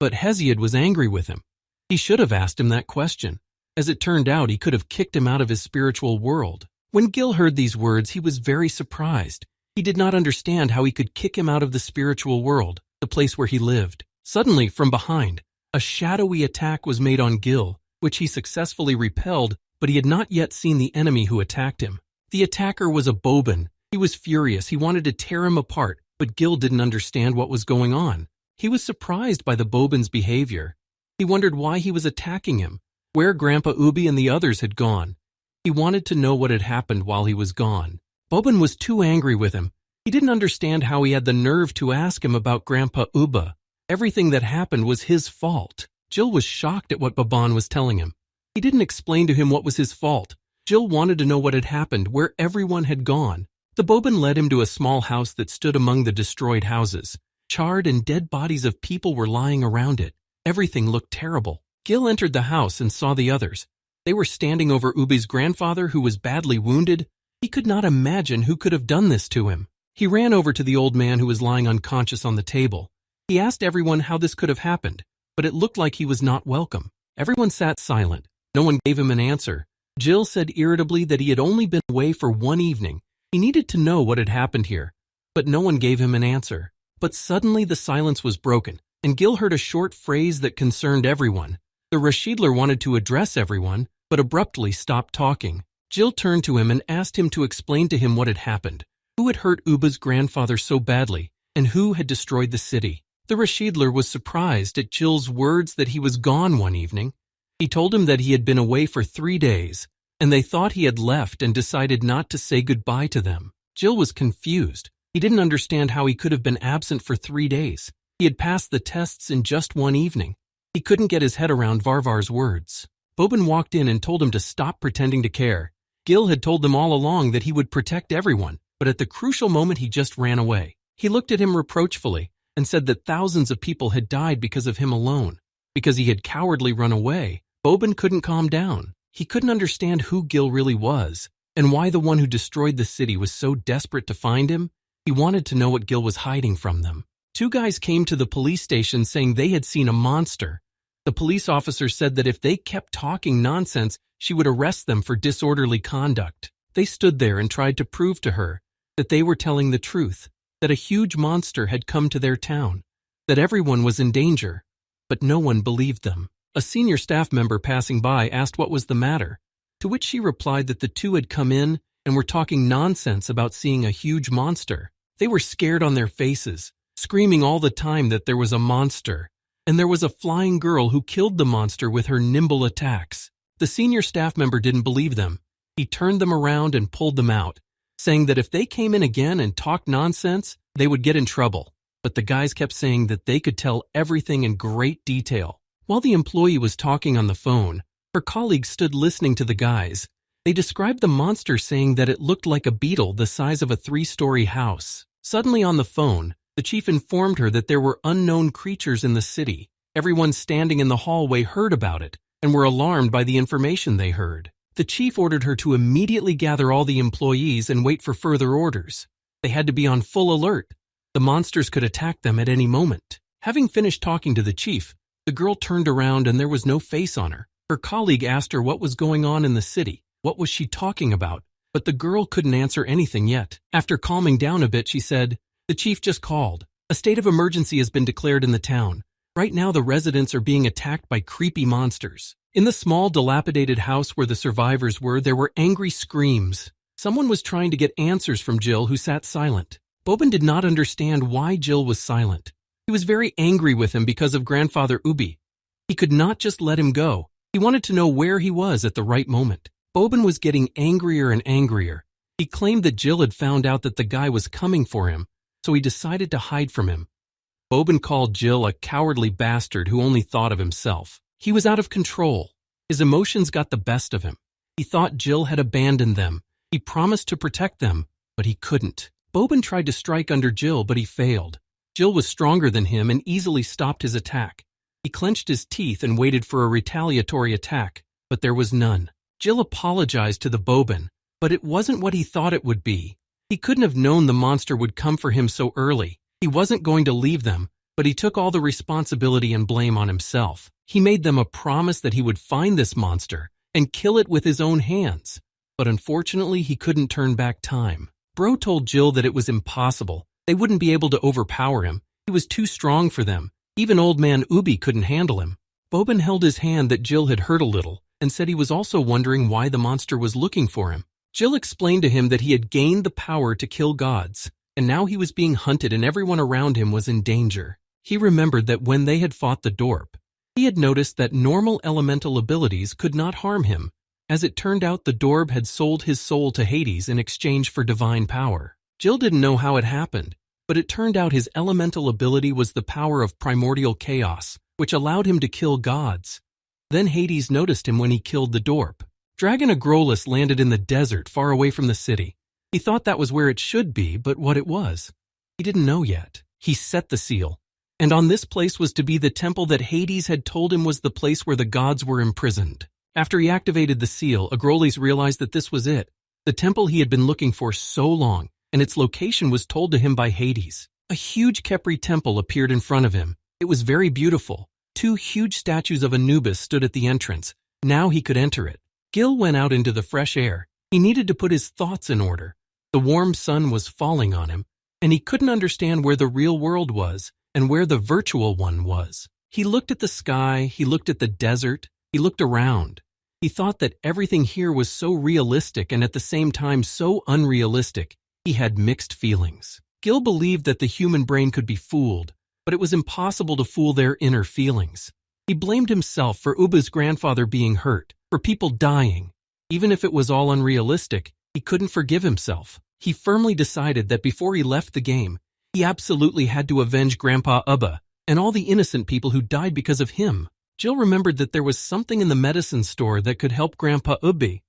but Hesiod was angry with him. He should have asked him that question. As it turned out, he could have kicked him out of his spiritual world. When Gil heard these words, he was very surprised. He did not understand how he could kick him out of the spiritual world, the place where he lived. Suddenly, from behind, a shadowy attack was made on Gil, which he successfully repelled, but he had not yet seen the enemy who attacked him. The attacker was a Bobin. He was furious. He wanted to tear him apart, but Gil didn't understand what was going on. He was surprised by the Bobin's behavior. He wondered why he was attacking him, where Grandpa Ubby and the others had gone. He wanted to know what had happened while he was gone. Bobin was too angry with him. He didn't understand how he had the nerve to ask him about Grandpa Ubba. Everything that happened was his fault. Gil was shocked at what Bobin was telling him. He didn't explain to him what was his fault. Gil wanted to know what had happened, where everyone had gone. The Bobin led him to a small house that stood among the destroyed houses. Charred and dead bodies of people were lying around it. Everything looked terrible. Gil entered the house and saw the others. They were standing over Ubby's grandfather, who was badly wounded. He could not imagine who could have done this to him. He ran over to the old man who was lying unconscious on the table. He asked everyone how this could have happened, but it looked like he was not welcome. Everyone sat silent. No one gave him an answer. Gil said irritably that he had only been away for one evening. He needed to know what had happened here, but no one gave him an answer. But suddenly the silence was broken, and Gil heard a short phrase that concerned everyone. The Rashidler wanted to address everyone, but abruptly stopped talking. Gil turned to him and asked him to explain to him what had happened, who had hurt Ubba's grandfather so badly, and who had destroyed the city. The Rashidler was surprised at Gil's words that he was gone one evening. He told him that he had been away for 3 days, and they thought he had left and decided not to say goodbye to them. Gil was confused. He didn't understand how he could have been absent for 3 days. He had passed the tests in just one evening. He couldn't get his head around Varvar's words. Bobin walked in and told him to stop pretending to care. Gil had told them all along that he would protect everyone, but at the crucial moment he just ran away. He looked at him reproachfully and said that thousands of people had died because of him alone. Because he had cowardly run away, Bobin couldn't calm down. He couldn't understand who Gil really was, and why the one who destroyed the city was so desperate to find him. He wanted to know what Gil was hiding from them. 2 guys came to the police station saying they had seen a monster. The police officer said that if they kept talking nonsense, she would arrest them for disorderly conduct. They stood there and tried to prove to her that they were telling the truth, that a huge monster had come to their town, that everyone was in danger, but no one believed them. A senior staff member passing by asked what was the matter, to which she replied that the 2 had come in and were talking nonsense about seeing a huge monster. They were scared on their faces, screaming all the time that there was a monster, and there was a flying girl who killed the monster with her nimble attacks. The senior staff member didn't believe them. He turned them around and pulled them out, saying that if they came in again and talked nonsense, they would get in trouble. But the guys kept saying that they could tell everything in great detail. While the employee was talking on the phone, her colleague stood listening to the guys. They described the monster saying that it looked like a beetle the size of a 3-story house. Suddenly on the phone, the chief informed her that there were unknown creatures in the city. Everyone standing in the hallway heard about it and were alarmed by the information they heard. The chief ordered her to immediately gather all the employees and wait for further orders. They had to be on full alert. The monsters could attack them at any moment. Having finished talking to the chief, the girl turned around and there was no face on her. Her colleague asked her what was going on in the city. What was she talking about? But the girl couldn't answer anything yet. After calming down a bit, she said, "The chief just called. A state of emergency has been declared in the town. Right now the residents are being attacked by creepy monsters. In the small, dilapidated house where the survivors were, there were angry screams. Someone was trying to get answers from Gil, who sat silent." Bobin did not understand why Gil was silent. He was very angry with him because of grandfather Ubby. He could not just let him go. He wanted to know where he was at the right moment. Bobin was getting angrier and angrier. He claimed that Gil had found out that the guy was coming for him, so he decided to hide from him. Bobin called Gil a cowardly bastard who only thought of himself. He was out of control. His emotions got the best of him. He thought Gil had abandoned them. He promised to protect them, but he couldn't. Bobin tried to strike under Gil, but he failed. Gil was stronger than him and easily stopped his attack. He clenched his teeth and waited for a retaliatory attack, but there was none. Gil apologized to the Bobin, but it wasn't what he thought it would be. He couldn't have known the monster would come for him so early. He wasn't going to leave them, but he took all the responsibility and blame on himself. He made them a promise that he would find this monster and kill it with his own hands. But unfortunately, he couldn't turn back time. Bro told Gil that it was impossible. They wouldn't be able to overpower him. He was too strong for them. Even old man Ubby couldn't handle him. Bobin held his hand that Gil had hurt a little and said he was also wondering why the monster was looking for him. Gil explained to him that he had gained the power to kill gods, and now he was being hunted and everyone around him was in danger. He remembered that when they had fought the Dorp, he had noticed that normal elemental abilities could not harm him. As it turned out, the Dorb had sold his soul to Hades in exchange for divine power. Gil didn't know how it happened, but it turned out his elemental ability was the power of primordial chaos, which allowed him to kill gods. Then Hades noticed him when he killed the Dorp. Dragon Agrolus landed in the desert far away from the city. He thought that was where it should be, but what it was, he didn't know yet. He set the seal, and on this place was to be the temple that Hades had told him was the place where the gods were imprisoned. After he activated the seal, Agrolus realized that this was it, the temple he had been looking for so long, and its location was told to him by Hades. A huge Khepri temple appeared in front of him. It was very beautiful. 2 huge statues of Anubis stood at the entrance. Now he could enter it. Gil went out into the fresh air. He needed to put his thoughts in order. The warm sun was falling on him, and he couldn't understand where the real world was and where the virtual one was. He looked at the sky, he looked at the desert, he looked around. He thought that everything here was so realistic and at the same time so unrealistic. He had mixed feelings. Gil believed that the human brain could be fooled, but it was impossible to fool their inner feelings. He blamed himself for Ubby's grandfather being hurt, for people dying. Even if it was all unrealistic, he couldn't forgive himself. He firmly decided that before he left the game, he absolutely had to avenge Grandpa Ubby and all the innocent people who died because of him. Jill remembered that there was something in the medicine store that could help Grandpa Ubby.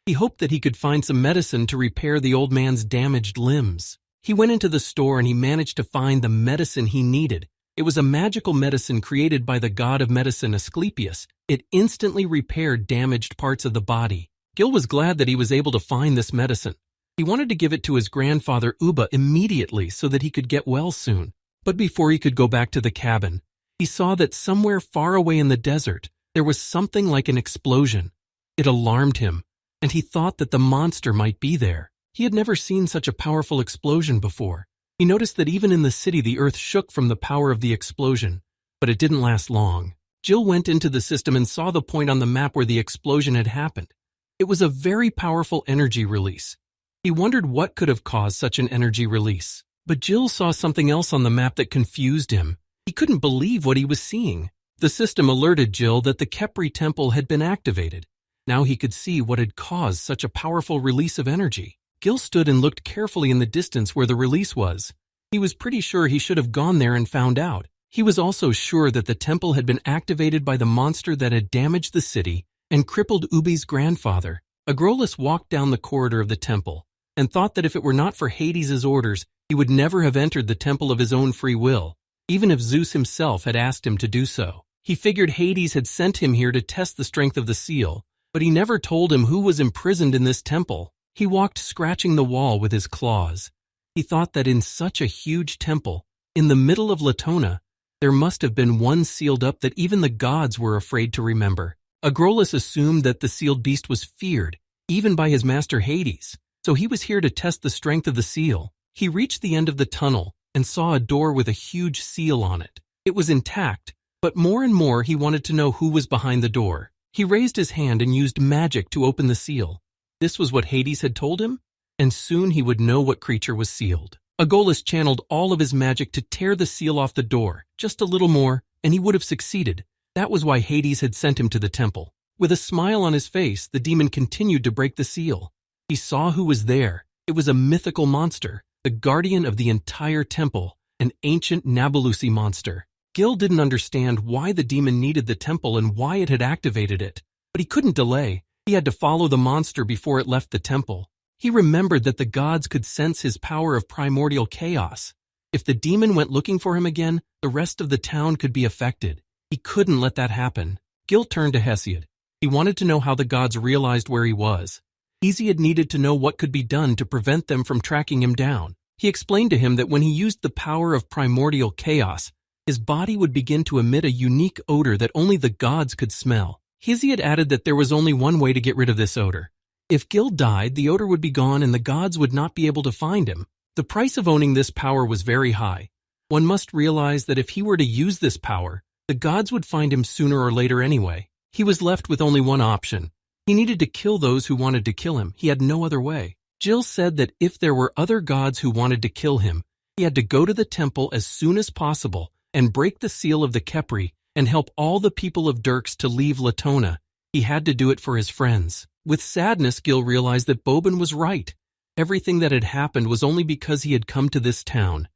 He hoped that he could find some medicine to repair the old man's damaged limbs. He went into the store and he managed to find the medicine he needed. It was a magical medicine created by the god of medicine Asclepius. It instantly repaired damaged parts of the body. Gil was glad that he was able to find this medicine. He wanted to give it to his grandfather Ubby immediately so that he could get well soon. But before he could go back to the cabin, he saw that somewhere far away in the desert, there was something like an explosion. It alarmed him, and he thought that the monster might be there. He had never seen such a powerful explosion before. He noticed that even in the city the earth shook from the power of the explosion, but it didn't last long. Jill went into the system and saw the point on the map where the explosion had happened. It was a very powerful energy release. He wondered what could have caused such an energy release. But Jill saw something else on the map that confused him. He couldn't believe what he was seeing. The system alerted Jill that the Khepri temple had been activated. Now he could see what had caused such a powerful release of energy. Gil stood and looked carefully in the distance where the release was. He was pretty sure he should have gone there and found out. He was also sure that the temple had been activated by the monster that had damaged the city and crippled Ubby's grandfather. Agrolus walked down the corridor of the temple and thought that if it were not for Hades' orders, he would never have entered the temple of his own free will, even if Zeus himself had asked him to do so. He figured Hades had sent him here to test the strength of the seal, but he never told him who was imprisoned in this temple. He walked scratching the wall with his claws. He thought that in such a huge temple, in the middle of Latona, there must have been one sealed up that even the gods were afraid to remember. Agrolus assumed that the sealed beast was feared, even by his master Hades, so he was here to test the strength of the seal. He reached the end of the tunnel and saw a door with a huge seal on it. It was intact, but more and more he wanted to know who was behind the door. He raised his hand and used magic to open the seal. This was what Hades had told him, and soon he would know what creature was sealed. Agrolus channeled all of his magic to tear the seal off the door, just a little more, and he would have succeeded. That was why Hades had sent him to the temple. With a smile on his face, the demon continued to break the seal. He saw who was there. It was a mythical monster, the guardian of the entire temple, an ancient Nablusi monster. Gil didn't understand why the demon needed the temple and why it had activated it, but he couldn't delay. He had to follow the monster before it left the temple. He remembered that the gods could sense his power of primordial chaos. If the demon went looking for him again, the rest of the town could be affected. He couldn't let that happen. Gil turned to Hesiod. He wanted to know how the gods realized where he was. Hesiod needed to know what could be done to prevent them from tracking him down. He explained to him that when he used the power of primordial chaos, his body would begin to emit a unique odor that only the gods could smell. Hesiod added that there was only one way to get rid of this odor. If Gil died, the odor would be gone and the gods would not be able to find him. The price of owning this power was very high. One must realize that if he were to use this power, the gods would find him sooner or later anyway. He was left with only one option. He needed to kill those who wanted to kill him. He had no other way. Jill said that if there were other gods who wanted to kill him, he had to go to the temple as soon as possible and break the seal of the Khepri and help all the people of Dirks to leave Latona. He had to do it for his friends. With sadness, Gil realized that Boban was right. Everything that had happened was only because he had come to this town.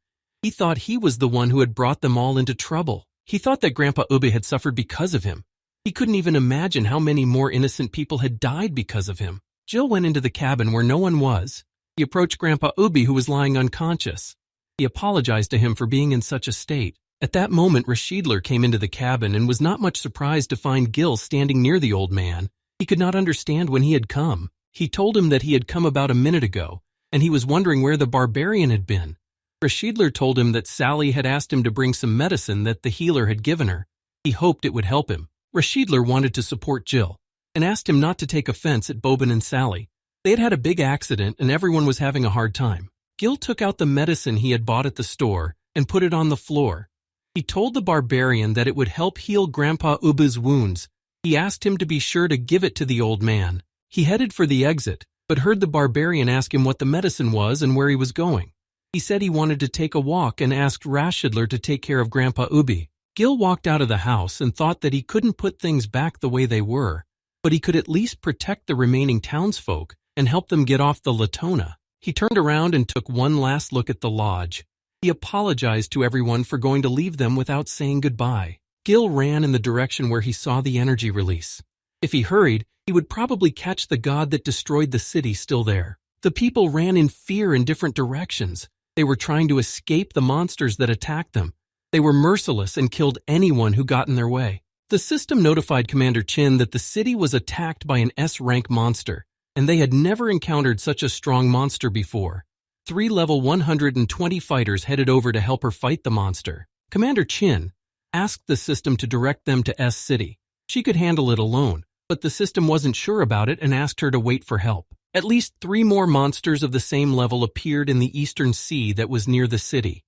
He thought he was the one who had brought them all into trouble. He thought that Grandpa Ubby had suffered because of him. He couldn't even imagine how many more innocent people had died because of him. Jill went into the cabin where no one was. He approached Grandpa Ubby, who was lying unconscious. He apologized to him for being in such a state. At that moment, Rashidler came into the cabin and was not much surprised to find Gil standing near the old man. He could not understand when he had come. He told him that he had come about a minute ago, and he was wondering where the barbarian had been. Rashidler told him that Sally had asked him to bring some medicine that the healer had given her. He hoped it would help him. Rashidler wanted to support Jill and asked him not to take offense at Boban and Sally. They had had a big accident and everyone was having a hard time. Gil took out the medicine he had bought at the store and put it on the floor. He told the barbarian that it would help heal Grandpa Ubby's wounds. He asked him to be sure to give it to the old man. He headed for the exit, but heard the barbarian ask him what the medicine was and where he was going. He said he wanted to take a walk and asked Rashidler to take care of Grandpa Ubby. Gil walked out of the house and thought that he couldn't put things back the way they were, but he could at least protect the remaining townsfolk and help them get off the Latona. He turned around and took one last look at the lodge. He apologized to everyone for going to leave them without saying goodbye. Gil ran in the direction where he saw the energy release. If he hurried, he would probably catch the god that destroyed the city still there. The people ran in fear in different directions. They were trying to escape the monsters that attacked them. They were merciless and killed anyone who got in their way. The system notified Commander Chen that the city was attacked by an S-rank monster, and they had never encountered such a strong monster before. 3 level 120 fighters headed over to help her fight the monster. Commander Chen asked the system to direct them to S City. She could handle it alone, but the system wasn't sure about it and asked her to wait for help. At least 3 more monsters of the same level appeared in the eastern sea that was near the city.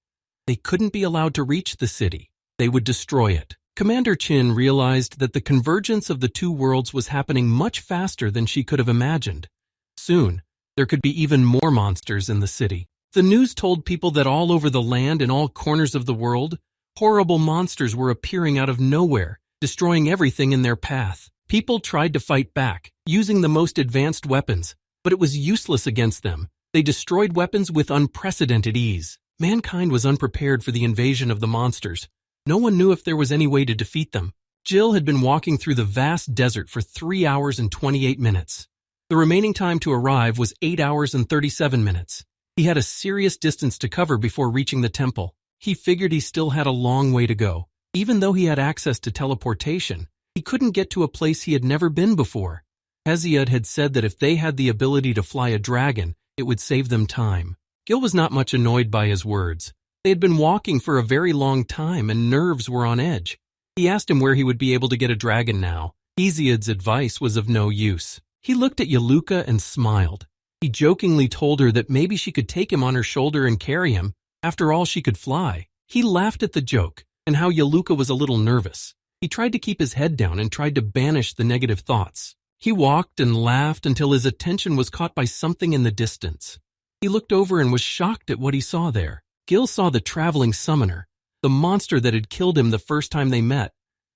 They couldn't be allowed to reach the city. They would destroy it. Commander Chen realized that the convergence of the 2 worlds was happening much faster than she could have imagined. Soon, there could be even more monsters in the city. The news told people that all over the land and all corners of the world, horrible monsters were appearing out of nowhere, destroying everything in their path. People tried to fight back, using the most advanced weapons, but it was useless against them. They destroyed weapons with unprecedented ease. Mankind was unprepared for the invasion of the monsters. No one knew if there was any way to defeat them. Jill had been walking through the vast desert for 3 hours and 28 minutes. The remaining time to arrive was 8 hours and 37 minutes. He had a serious distance to cover before reaching the temple. He figured he still had a long way to go. Even though he had access to teleportation, he couldn't get to a place he had never been before. Hesiod had said that if they had the ability to fly a dragon, it would save them time. Gil was not much annoyed by his words. They had been walking for a very long time and nerves were on edge. He asked him where he would be able to get a dragon now. Hesiod's advice was of no use. He looked at Yaluka and smiled. He jokingly told her that maybe she could take him on her shoulder and carry him. After all, she could fly. He laughed at the joke and how Yaluka was a little nervous. He tried to keep his head down and tried to banish the negative thoughts. He walked and laughed until his attention was caught by something in the distance. He looked over and was shocked at what he saw there. Gil saw the traveling summoner, the monster that had killed him the first time they met,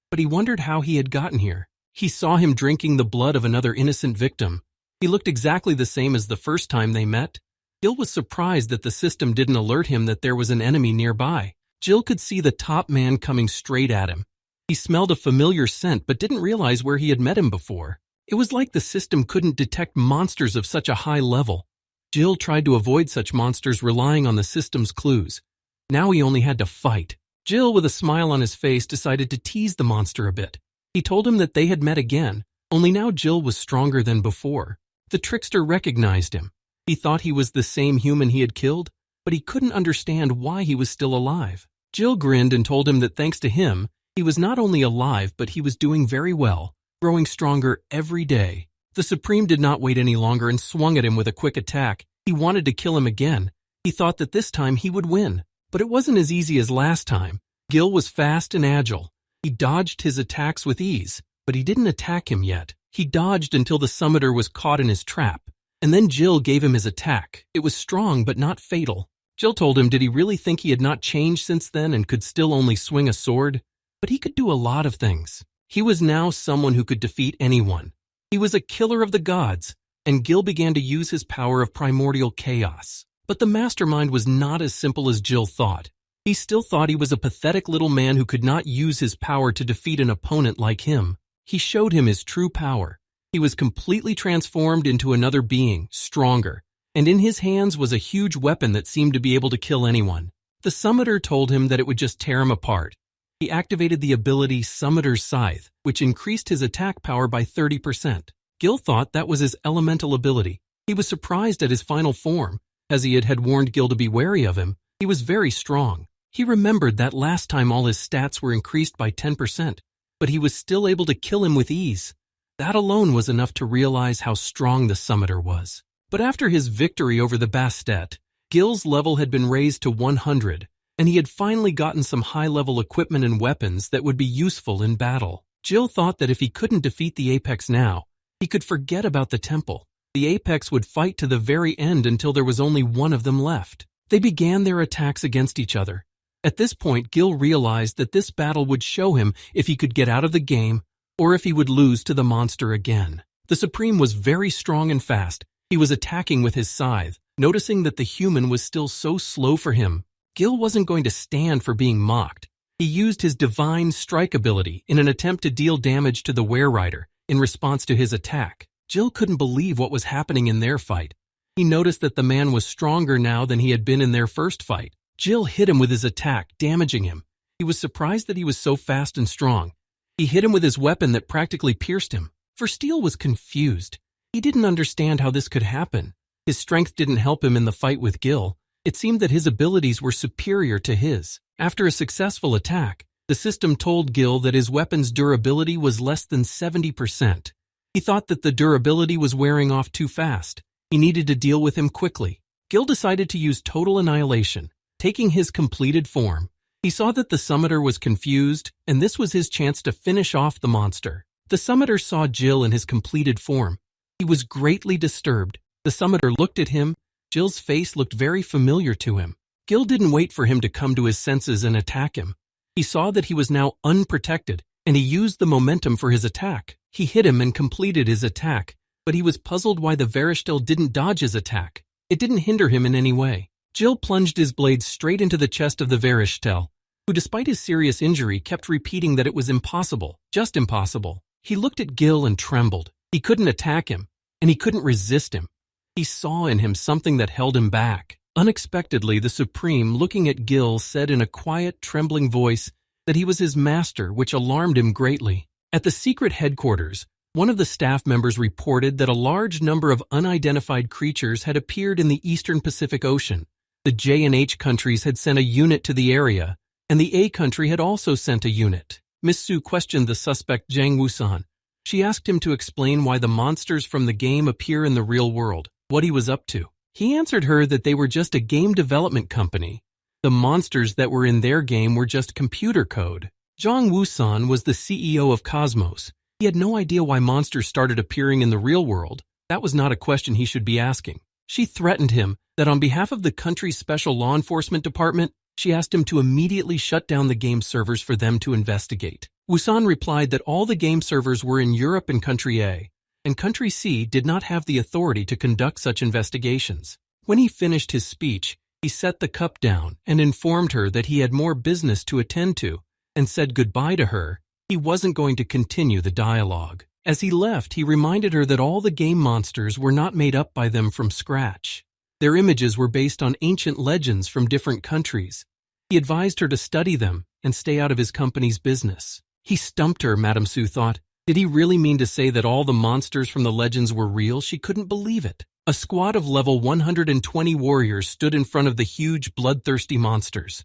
but he wondered how he had gotten here. He saw him drinking the blood of another innocent victim. He looked exactly the same as the first time they met. Gil was surprised that the system didn't alert him that there was an enemy nearby. Jill could see the top man coming straight at him. He smelled a familiar scent but didn't realize where he had met him before. It was like the system couldn't detect monsters of such a high level. Jill tried to avoid such monsters relying on the system's clues. Now he only had to fight. Jill, with a smile on his face, decided to tease the monster a bit. He told him that they had met again, only now Jill was stronger than before. The trickster recognized him. He thought he was the same human he had killed, but he couldn't understand why he was still alive. Jill grinned and told him that thanks to him, he was not only alive, but he was doing very well, growing stronger every day. The Supreme did not wait any longer and swung at him with a quick attack. He wanted to kill him again. He thought that this time he would win. But it wasn't as easy as last time. Gil was fast and agile. He dodged his attacks with ease, but he didn't attack him yet. He dodged until the summoner was caught in his trap. And then Jill gave him his attack. It was strong but not fatal. Jill told him did he really think he had not changed since then and could still only swing a sword? But he could do a lot of things. He was now someone who could defeat anyone. He was a killer of the gods, and Gil began to use his power of primordial chaos. But the mastermind was not as simple as Jill thought. He still thought he was a pathetic little man who could not use his power to defeat an opponent like him. He showed him his true power. He was completely transformed into another being, stronger, and in his hands was a huge weapon that seemed to be able to kill anyone. The summoner told him that it would just tear him apart. He activated the ability Summoner's Scythe, which increased his attack power by 30%. Gil thought that was his elemental ability. He was surprised at his final form. Hesiod had warned Gil to be wary of him. He was very strong. He remembered that last time all his stats were increased by 10%, but he was still able to kill him with ease. That alone was enough to realize how strong the summoner was. But after his victory over the Bastet, Gil's level had been raised to 100, and he had finally gotten some high-level equipment and weapons that would be useful in battle. Jill thought that if he couldn't defeat the Apex now, he could forget about the temple. The Apex would fight to the very end until there was only one of them left. They began their attacks against each other. At this point, Gil realized that this battle would show him if he could get out of the game or if he would lose to the monster again. The Supreme was very strong and fast. He was attacking with his scythe. Noticing that the human was still so slow for him, Gil wasn't going to stand for being mocked. He used his divine strike ability in an attempt to deal damage to the were-rider in response to his attack. Gil couldn't believe what was happening in their fight. He noticed that the man was stronger now than he had been in their first fight. Gil hit him with his attack, damaging him. He was surprised that he was so fast and strong. He hit him with his weapon that practically pierced him. Steel was confused. He didn't understand how this could happen. His strength didn't help him in the fight with Gil. It seemed that his abilities were superior to his. After a successful attack, the system told Gil that his weapon's durability was less than 70%. He thought that the durability was wearing off too fast. He needed to deal with him quickly. Gil decided to use total annihilation. Taking his completed form, he saw that the summoner was confused, and this was his chance to finish off the monster. The summoner saw Gil in his completed form. He was greatly disturbed. The summoner looked at him. Gil's face looked very familiar to him. Gil didn't wait for him to come to his senses and attack him. He saw that he was now unprotected, and he used the momentum for his attack. He hit him and completed his attack, but he was puzzled why the Varishtel didn't dodge his attack. It didn't hinder him in any way. Gil plunged his blade straight into the chest of the Varishtel, who despite his serious injury kept repeating that it was impossible, just impossible. He looked at Gil and trembled. He couldn't attack him, and he couldn't resist him. He saw in him something that held him back. Unexpectedly, the Supreme, looking at Gil, said in a quiet, trembling voice that he was his master, which alarmed him greatly. At the secret headquarters, one of the staff members reported that a large number of unidentified creatures had appeared in the eastern Pacific Ocean. The J and H countries had sent a unit to the area, and the A country had also sent a unit. Miss Su questioned the suspect Zhang Wusan. She asked him to explain why the monsters from the game appear in the real world, what he was up to. He answered her that they were just a game development company. The monsters that were in their game were just computer code. Zhang Wusan was the CEO of Cosmos. He had no idea why monsters started appearing in the real world. That was not a question he should be asking. She threatened him that on behalf of the country's special law enforcement department, she asked him to immediately shut down the game servers for them to investigate. Wusan replied that all the game servers were in Europe and Country A, and Country C did not have the authority to conduct such investigations. When he finished his speech, he set the cup down and informed her that he had more business to attend to, and said goodbye to her. He wasn't going to continue the dialogue. As he left, he reminded her that all the game monsters were not made up by them from scratch. Their images were based on ancient legends from different countries. He advised her to study them and stay out of his company's business. He stumped her, Madame Su thought. Did he really mean to say that all the monsters from the legends were real? She couldn't believe it. A squad of level 120 warriors stood in front of the huge, bloodthirsty monsters.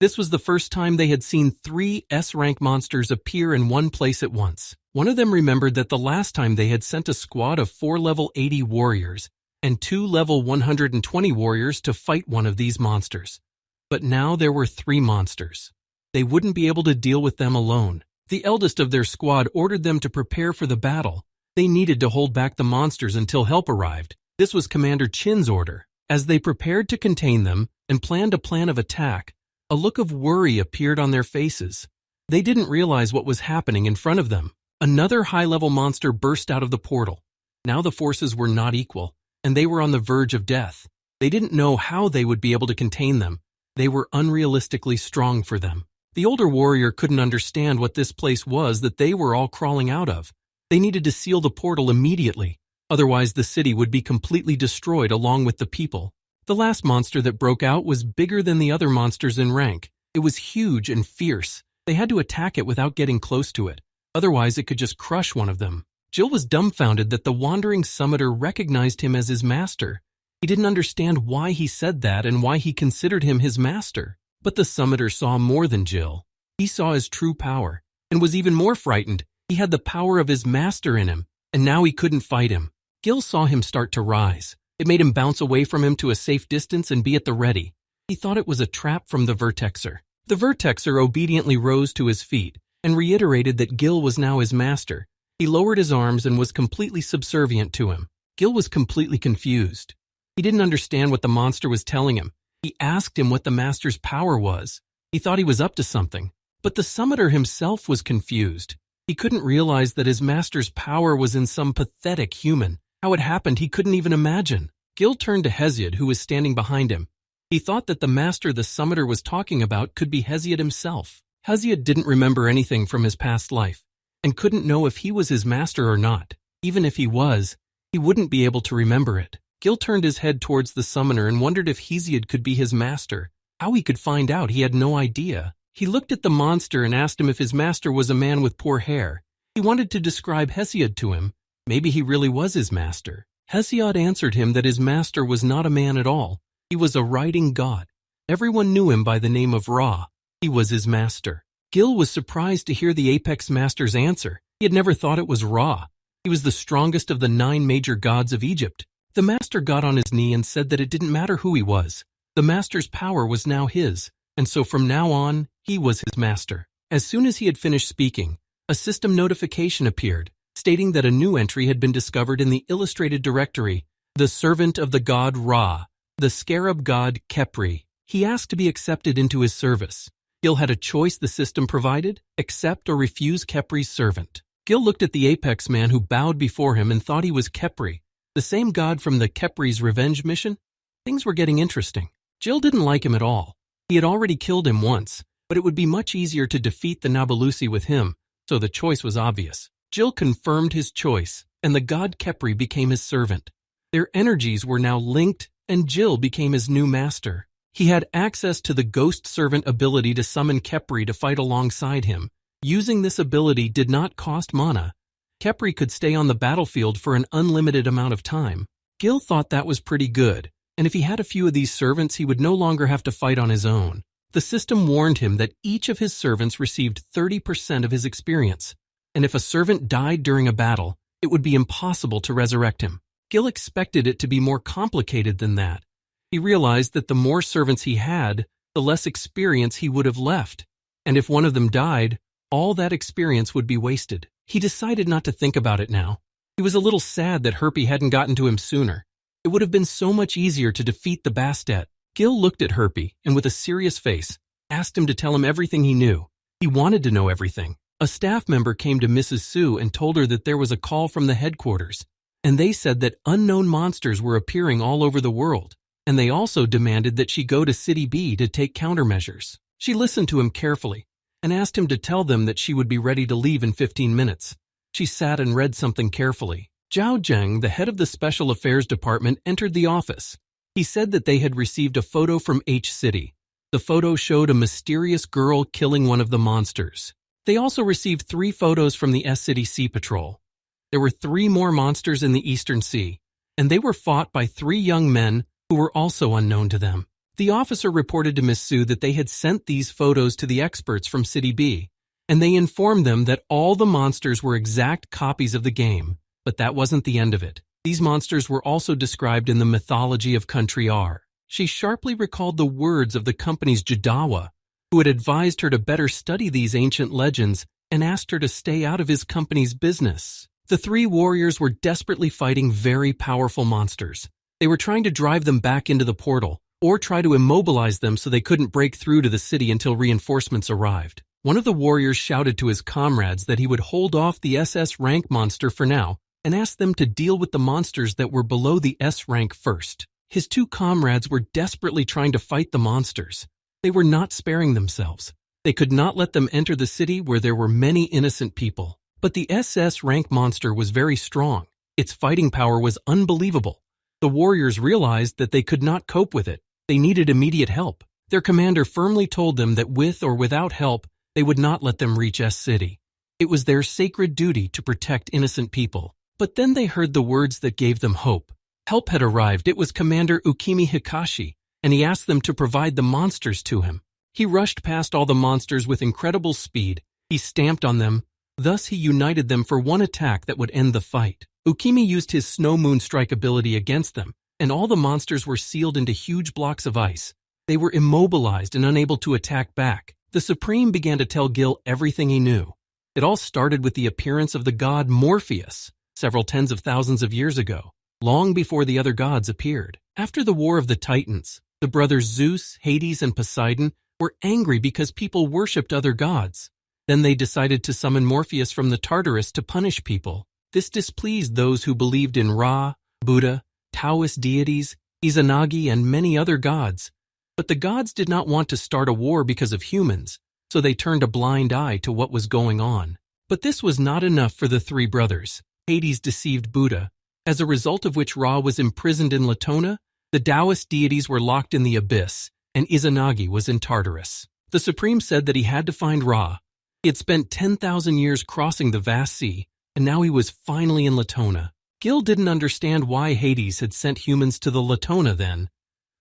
This was the first time they had seen 3 S-rank monsters appear in one place at once. One of them remembered that the last time they had sent a squad of 4 level 80 warriors and 2 level 120 warriors to fight one of these monsters. But now there were 3 monsters. They wouldn't be able to deal with them alone. The eldest of their squad ordered them to prepare for the battle. They needed to hold back the monsters until help arrived. This was Commander Chin's order. As they prepared to contain them and planned a plan of attack, a look of worry appeared on their faces. They didn't realize what was happening in front of them. Another high-level monster burst out of the portal. Now the forces were not equal, and they were on the verge of death. They didn't know how they would be able to contain them. They were unrealistically strong for them. The older warrior couldn't understand what this place was that they were all crawling out of. They needed to seal the portal immediately, otherwise the city would be completely destroyed along with the people. The last monster that broke out was bigger than the other monsters in rank. It was huge and fierce. They had to attack it without getting close to it. Otherwise, it could just crush one of them. Gil was dumbfounded that the wandering summoner recognized him as his master. He didn't understand why he said that and why he considered him his master. But the summoner saw more than Gil. He saw his true power and was even more frightened. He had the power of his master in him, and now he couldn't fight him. Gil saw him start to rise. It made him bounce away from him to a safe distance and be at the ready. He thought it was a trap from the Vertexer. The Vertexer obediently rose to his feet and reiterated that Gil was now his master. He lowered his arms and was completely subservient to him. Gil was completely confused. He didn't understand what the monster was telling him. He asked him what the master's power was. He thought he was up to something, but the summoner himself was confused. He couldn't realize that his master's power was in some pathetic human. How it happened he couldn't even imagine. Gil turned to Hesiod, who was standing behind him. He thought that the master the summoner was talking about could be Hesiod himself. Hesiod didn't remember anything from his past life, and couldn't know if he was his master or not. Even if he was, he wouldn't be able to remember it. Gil turned his head towards the summoner and wondered if Hesiod could be his master. How he could find out, he had no idea. He looked at the monster and asked him if his master was a man with poor hair. He wanted to describe Hesiod to him. Maybe he really was his master. Hesiod answered him that his master was not a man at all. He was a writing god. Everyone knew him by the name of Ra. He was his master. Gil was surprised to hear the Apex Master's answer. He had never thought it was Ra. He was the strongest of the 9 major gods of Egypt. The master got on his knee and said that it didn't matter who he was. The master's power was now his, and so from now on, he was his master. As soon as he had finished speaking, a system notification appeared, stating that a new entry had been discovered in the illustrated directory, the servant of the god Ra, the scarab god Khepri. He asked to be accepted into his service. Gil had a choice the system provided, accept or refuse Khepri's servant. Gil looked at the Apex man who bowed before him and thought he was Khepri, the same god from the Khepri's revenge mission. Things were getting interesting. Gil didn't like him at all. He had already killed him once, but it would be much easier to defeat the Nablusi with him, so the choice was obvious. Gil confirmed his choice, and the god Khepri became his servant. Their energies were now linked, and Gil became his new master. He had access to the ghost servant ability to summon Khepri to fight alongside him. Using this ability did not cost mana. Khepri could stay on the battlefield for an unlimited amount of time. Gil thought that was pretty good, and if he had a few of these servants, he would no longer have to fight on his own. The system warned him that each of his servants received 30% of his experience, and if a servant died during a battle, it would be impossible to resurrect him. Gil expected it to be more complicated than that. He realized that the more servants he had, the less experience he would have left, and if one of them died, all that experience would be wasted. He decided not to think about it now. He was a little sad that Herpy hadn't gotten to him sooner. It would have been so much easier to defeat the Bastet. Gil looked at Herpy and with a serious face, asked him to tell him everything he knew. He wanted to know everything. A staff member came to Mrs. Sue and told her that there was a call from the headquarters, and they said that unknown monsters were appearing all over the world, and they also demanded that she go to City B to take countermeasures. She listened to him carefully and asked him to tell them that she would be ready to leave in 15 minutes. She sat and read something carefully. Zhao Zheng, the head of the Special Affairs Department, entered the office. He said that they had received a photo from H City. The photo showed a mysterious girl killing one of the monsters. They also received 3 photos from the S-City Sea Patrol. There were 3 more monsters in the Eastern Sea, and they were fought by 3 young men who were also unknown to them. The officer reported to Miss Sue that they had sent these photos to the experts from City B, and they informed them that all the monsters were exact copies of the game. But that wasn't the end of it. These monsters were also described in the mythology of Country R. She sharply recalled the words of the company's Jadawa, who had advised her to better study these ancient legends and asked her to stay out of his company's business. The 3 warriors were desperately fighting very powerful monsters. They were trying to drive them back into the portal, or try to immobilize them so they couldn't break through to the city until reinforcements arrived. One of the warriors shouted to his comrades that he would hold off the SS rank monster for now, and asked them to deal with the monsters that were below the S rank first. His 2 comrades were desperately trying to fight the monsters. They were not sparing themselves. They could not let them enter the city where there were many innocent people. But the SS rank monster was very strong. Its fighting power was unbelievable. The warriors realized that they could not cope with it. They needed immediate help. Their commander firmly told them that with or without help, they would not let them reach S-City. It was their sacred duty to protect innocent people. But then they heard the words that gave them hope. Help had arrived. It was Commander Ukimi Hikashi, and he asked them to provide the monsters to him. He rushed past all the monsters with incredible speed. He stamped on them. Thus he united them for one attack that would end the fight. Ukimi used his Snow Moon Strike ability against them, and all the monsters were sealed into huge blocks of ice. They were immobilized and unable to attack back. The Supreme began to tell Gil everything he knew. It all started with the appearance of the god Morpheus, several tens of thousands of years ago, long before the other gods appeared. After the War of the Titans, The brothers Zeus, Hades, and Poseidon were angry because people worshipped other gods. Then they decided to summon Morpheus from the Tartarus to punish people. This displeased those who believed in Ra, Buddha, Taoist deities, Izanagi, and many other gods. But the gods did not want to start a war because of humans, so they turned a blind eye to what was going on. But this was not enough for the three brothers. Hades deceived Buddha, as a result of which Ra was imprisoned in Latona, the Taoist deities were locked in the abyss, and Izanagi was in Tartarus. The Supreme said that he had to find Ra. He had spent 10,000 years crossing the vast sea, and now he was finally in Latona. Gil didn't understand why Hades had sent humans to the Latona then.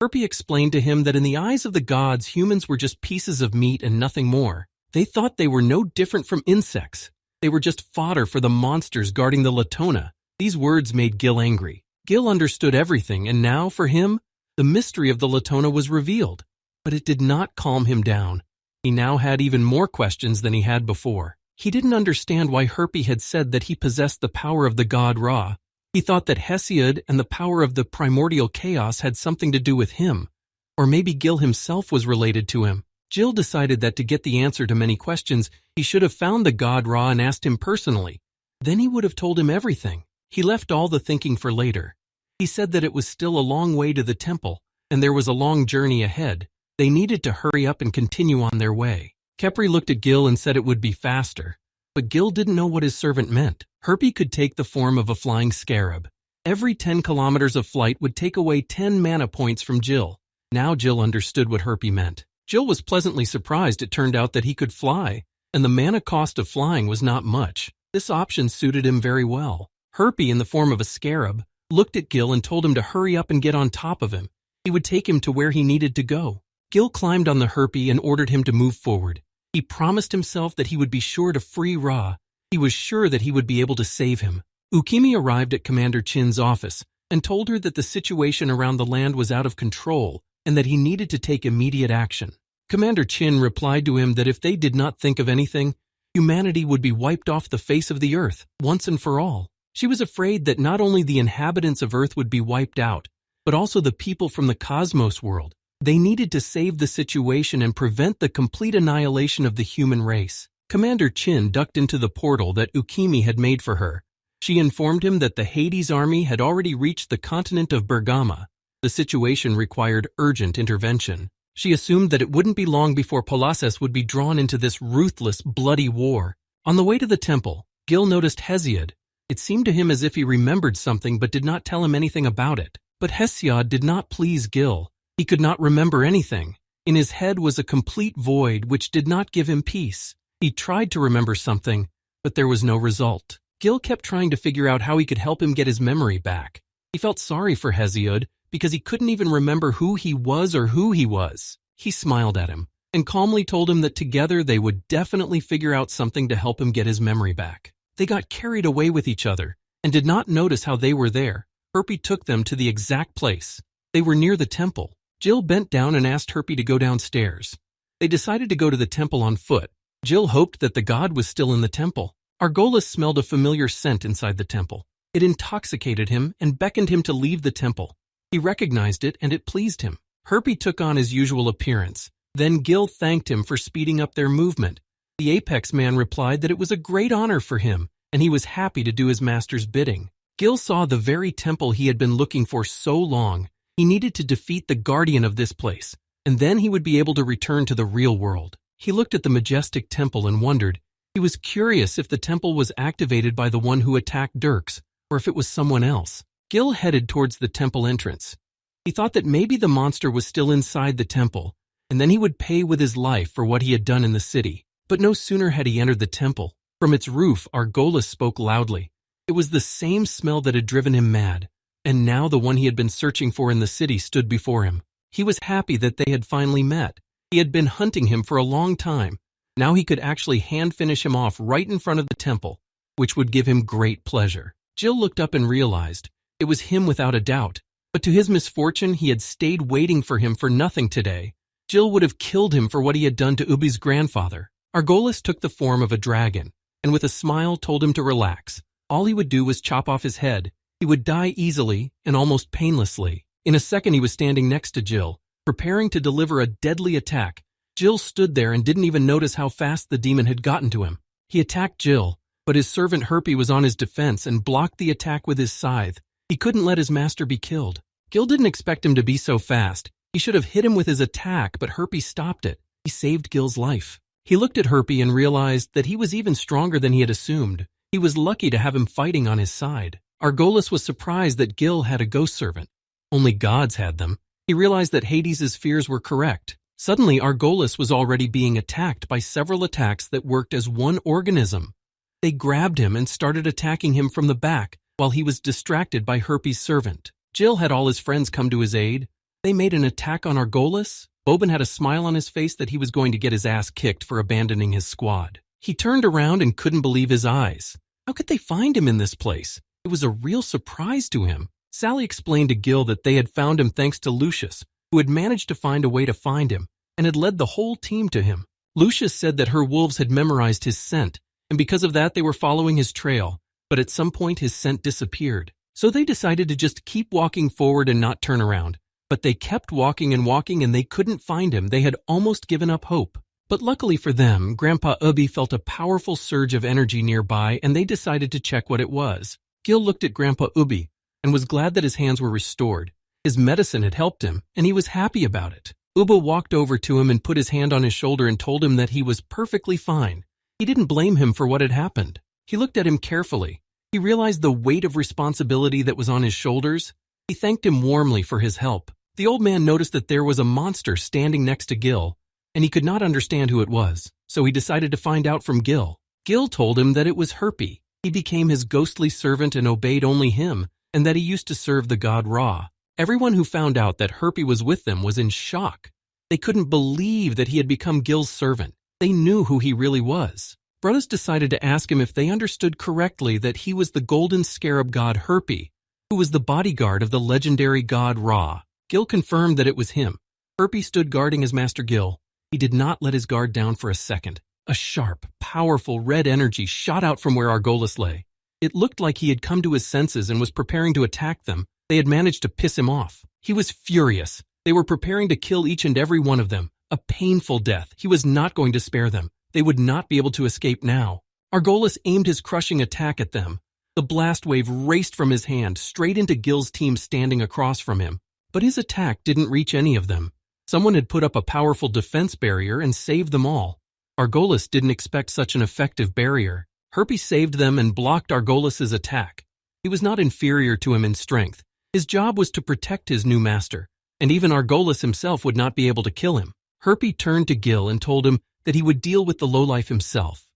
Herpy explained to him that in the eyes of the gods, humans were just pieces of meat and nothing more. They thought they were no different from insects. They were just fodder for the monsters guarding the Latona. These words made Gil angry. Gil understood everything, and now, for him, the mystery of the Latona was revealed. But it did not calm him down. He now had even more questions than he had before. He didn't understand why Herpy had said that he possessed the power of the god Ra. He thought that Hesiod and the power of the primordial chaos had something to do with him. Or maybe Gil himself was related to him. Gil decided that to get the answer to many questions, he should have found the god Ra and asked him personally. Then he would have told him everything. He left all the thinking for later. He said that it was still a long way to the temple, and there was a long journey ahead. They needed to hurry up and continue on their way. Khepri looked at Gil and said it would be faster. But Gil didn't know what his servant meant. Herpy could take the form of a flying scarab. Every 10 kilometers of flight would take away 10 mana points from Gil. Now Gil understood what Herpy meant. Gil was pleasantly surprised it turned out that he could fly, and the mana cost of flying was not much. This option suited him very well. Herpy, in the form of a scarab, looked at Gil and told him to hurry up and get on top of him. He would take him to where he needed to go. Gil climbed on the Herpy and ordered him to move forward. He promised himself that he would be sure to free Ra. He was sure that he would be able to save him. Ukimi arrived at Commander Chin's office and told her that the situation around the land was out of control and that he needed to take immediate action. Commander Chin replied to him that if they did not think of anything, humanity would be wiped off the face of the earth, once and for all. She was afraid that not only the inhabitants of Earth would be wiped out, but also the people from the cosmos world. They needed to save the situation and prevent the complete annihilation of the human race. Commander Chin ducked into the portal that Ukimi had made for her. She informed him that the Hades army had already reached the continent of Bergama. The situation required urgent intervention. She assumed that it wouldn't be long before Palaces would be drawn into this ruthless, bloody war. On the way to the temple, Gil noticed Hesiod. It seemed to him as if he remembered something but did not tell him anything about it. But Hesiod did not please Gil. He could not remember anything. In his head was a complete void which did not give him peace. He tried to remember something, but there was no result. Gil kept trying to figure out how he could help him get his memory back. He felt sorry for Hesiod because he couldn't even remember who he was or who he was. He smiled at him and calmly told him that together they would definitely figure out something to help him get his memory back. They got carried away with each other and did not notice how they were there. Herpy took them to the exact place. They were near the temple. Jill bent down and asked Herpy to go downstairs. They decided to go to the temple on foot. Jill hoped that the god was still in the temple. Argolis smelled a familiar scent inside the temple. It intoxicated him and beckoned him to leave the temple. He recognized it and it pleased him. Herpy took on his usual appearance. Then Gil thanked him for speeding up their movement. The Apex man replied that it was a great honor for him, and he was happy to do his master's bidding. Gil saw the very temple he had been looking for so long. He needed to defeat the guardian of this place, and then he would be able to return to the real world. He looked at the majestic temple and wondered. He was curious if the temple was activated by the one who attacked Dirks, or if it was someone else. Gil headed towards the temple entrance. He thought that maybe the monster was still inside the temple, and then he would pay with his life for what he had done in the city. But no sooner had he entered the temple. From its roof, Argolis spoke loudly. It was the same smell that had driven him mad, and now the one he had been searching for in the city stood before him. He was happy that they had finally met. He had been hunting him for a long time. Now he could actually hand-finish him off right in front of the temple, which would give him great pleasure. Jill looked up and realized it was him without a doubt. But to his misfortune, he had stayed waiting for him for nothing today. Jill would have killed him for what he had done to Ubby's grandfather. Argolis took the form of a dragon, and with a smile told him to relax. All he would do was chop off his head. He would die easily and almost painlessly. In a second he was standing next to Jill, preparing to deliver a deadly attack. Gil stood there and didn't even notice how fast the demon had gotten to him. He attacked Gil, but his servant Herpy was on his defense and blocked the attack with his scythe. He couldn't let his master be killed. Gil didn't expect him to be so fast. He should have hit him with his attack, but Herpy stopped it. He saved Gil's life. He looked at Herpy and realized that he was even stronger than he had assumed. He was lucky to have him fighting on his side. Argolis was surprised that Gil had a ghost servant. Only gods had them. He realized that Hades' fears were correct. Suddenly, Argolis was already being attacked by several attacks that worked as one organism. They grabbed him and started attacking him from the back while he was distracted by Herpy's servant. Gil had all his friends come to his aid. They made an attack on Argolis. Boban had a smile on his face that he was going to get his ass kicked for abandoning his squad. He turned around and couldn't believe his eyes. How could they find him in this place? It was a real surprise to him. Sally explained to Gil that they had found him thanks to Lucius, who had managed to find a way to find him and had led the whole team to him. Lucius said that her wolves had memorized his scent, and because of that they were following his trail, but at some point his scent disappeared. So they decided to just keep walking forward and not turn around. But they kept walking and they couldn't find him. They had almost given up hope. But luckily for them, Grandpa Ubby felt a powerful surge of energy nearby and they decided to check what it was. Gil looked at Grandpa Ubby and was glad that his hands were restored. His medicine had helped him and he was happy about it. Ubba walked over to him and put his hand on his shoulder and told him that he was perfectly fine. He didn't blame him for what had happened. He looked at him carefully. He realized the weight of responsibility that was on his shoulders. He thanked him warmly for his help. The old man noticed that there was a monster standing next to Gil, and he could not understand who it was, so he decided to find out from Gil. Gil told him that it was Herpy. He became his ghostly servant and obeyed only him, and that he used to serve the god Ra. Everyone who found out that Herpy was with them was in shock. They couldn't believe that he had become Gil's servant. They knew who he really was. Brothers decided to ask him if they understood correctly that he was the golden scarab god Herpy, who was the bodyguard of the legendary god Ra. Gil confirmed that it was him. Herpy stood guarding his master Gil. He did not let his guard down for a second. A sharp, powerful red energy shot out from where Argolis lay. It looked like he had come to his senses and was preparing to attack them. They had managed to piss him off. He was furious. They were preparing to kill each and every one of them. A painful death. He was not going to spare them. They would not be able to escape now. Argolis aimed his crushing attack at them. The blast wave raced from his hand straight into Gil's team standing across from him. But his attack didn't reach any of them. Someone had put up a powerful defense barrier and saved them all. Argolis didn't expect such an effective barrier. Herpy saved them and blocked Argolis' attack. He was not inferior to him in strength. His job was to protect his new master, and even Argolis himself would not be able to kill him. Herpy turned to Gil and told him that he would deal with the lowlife himself.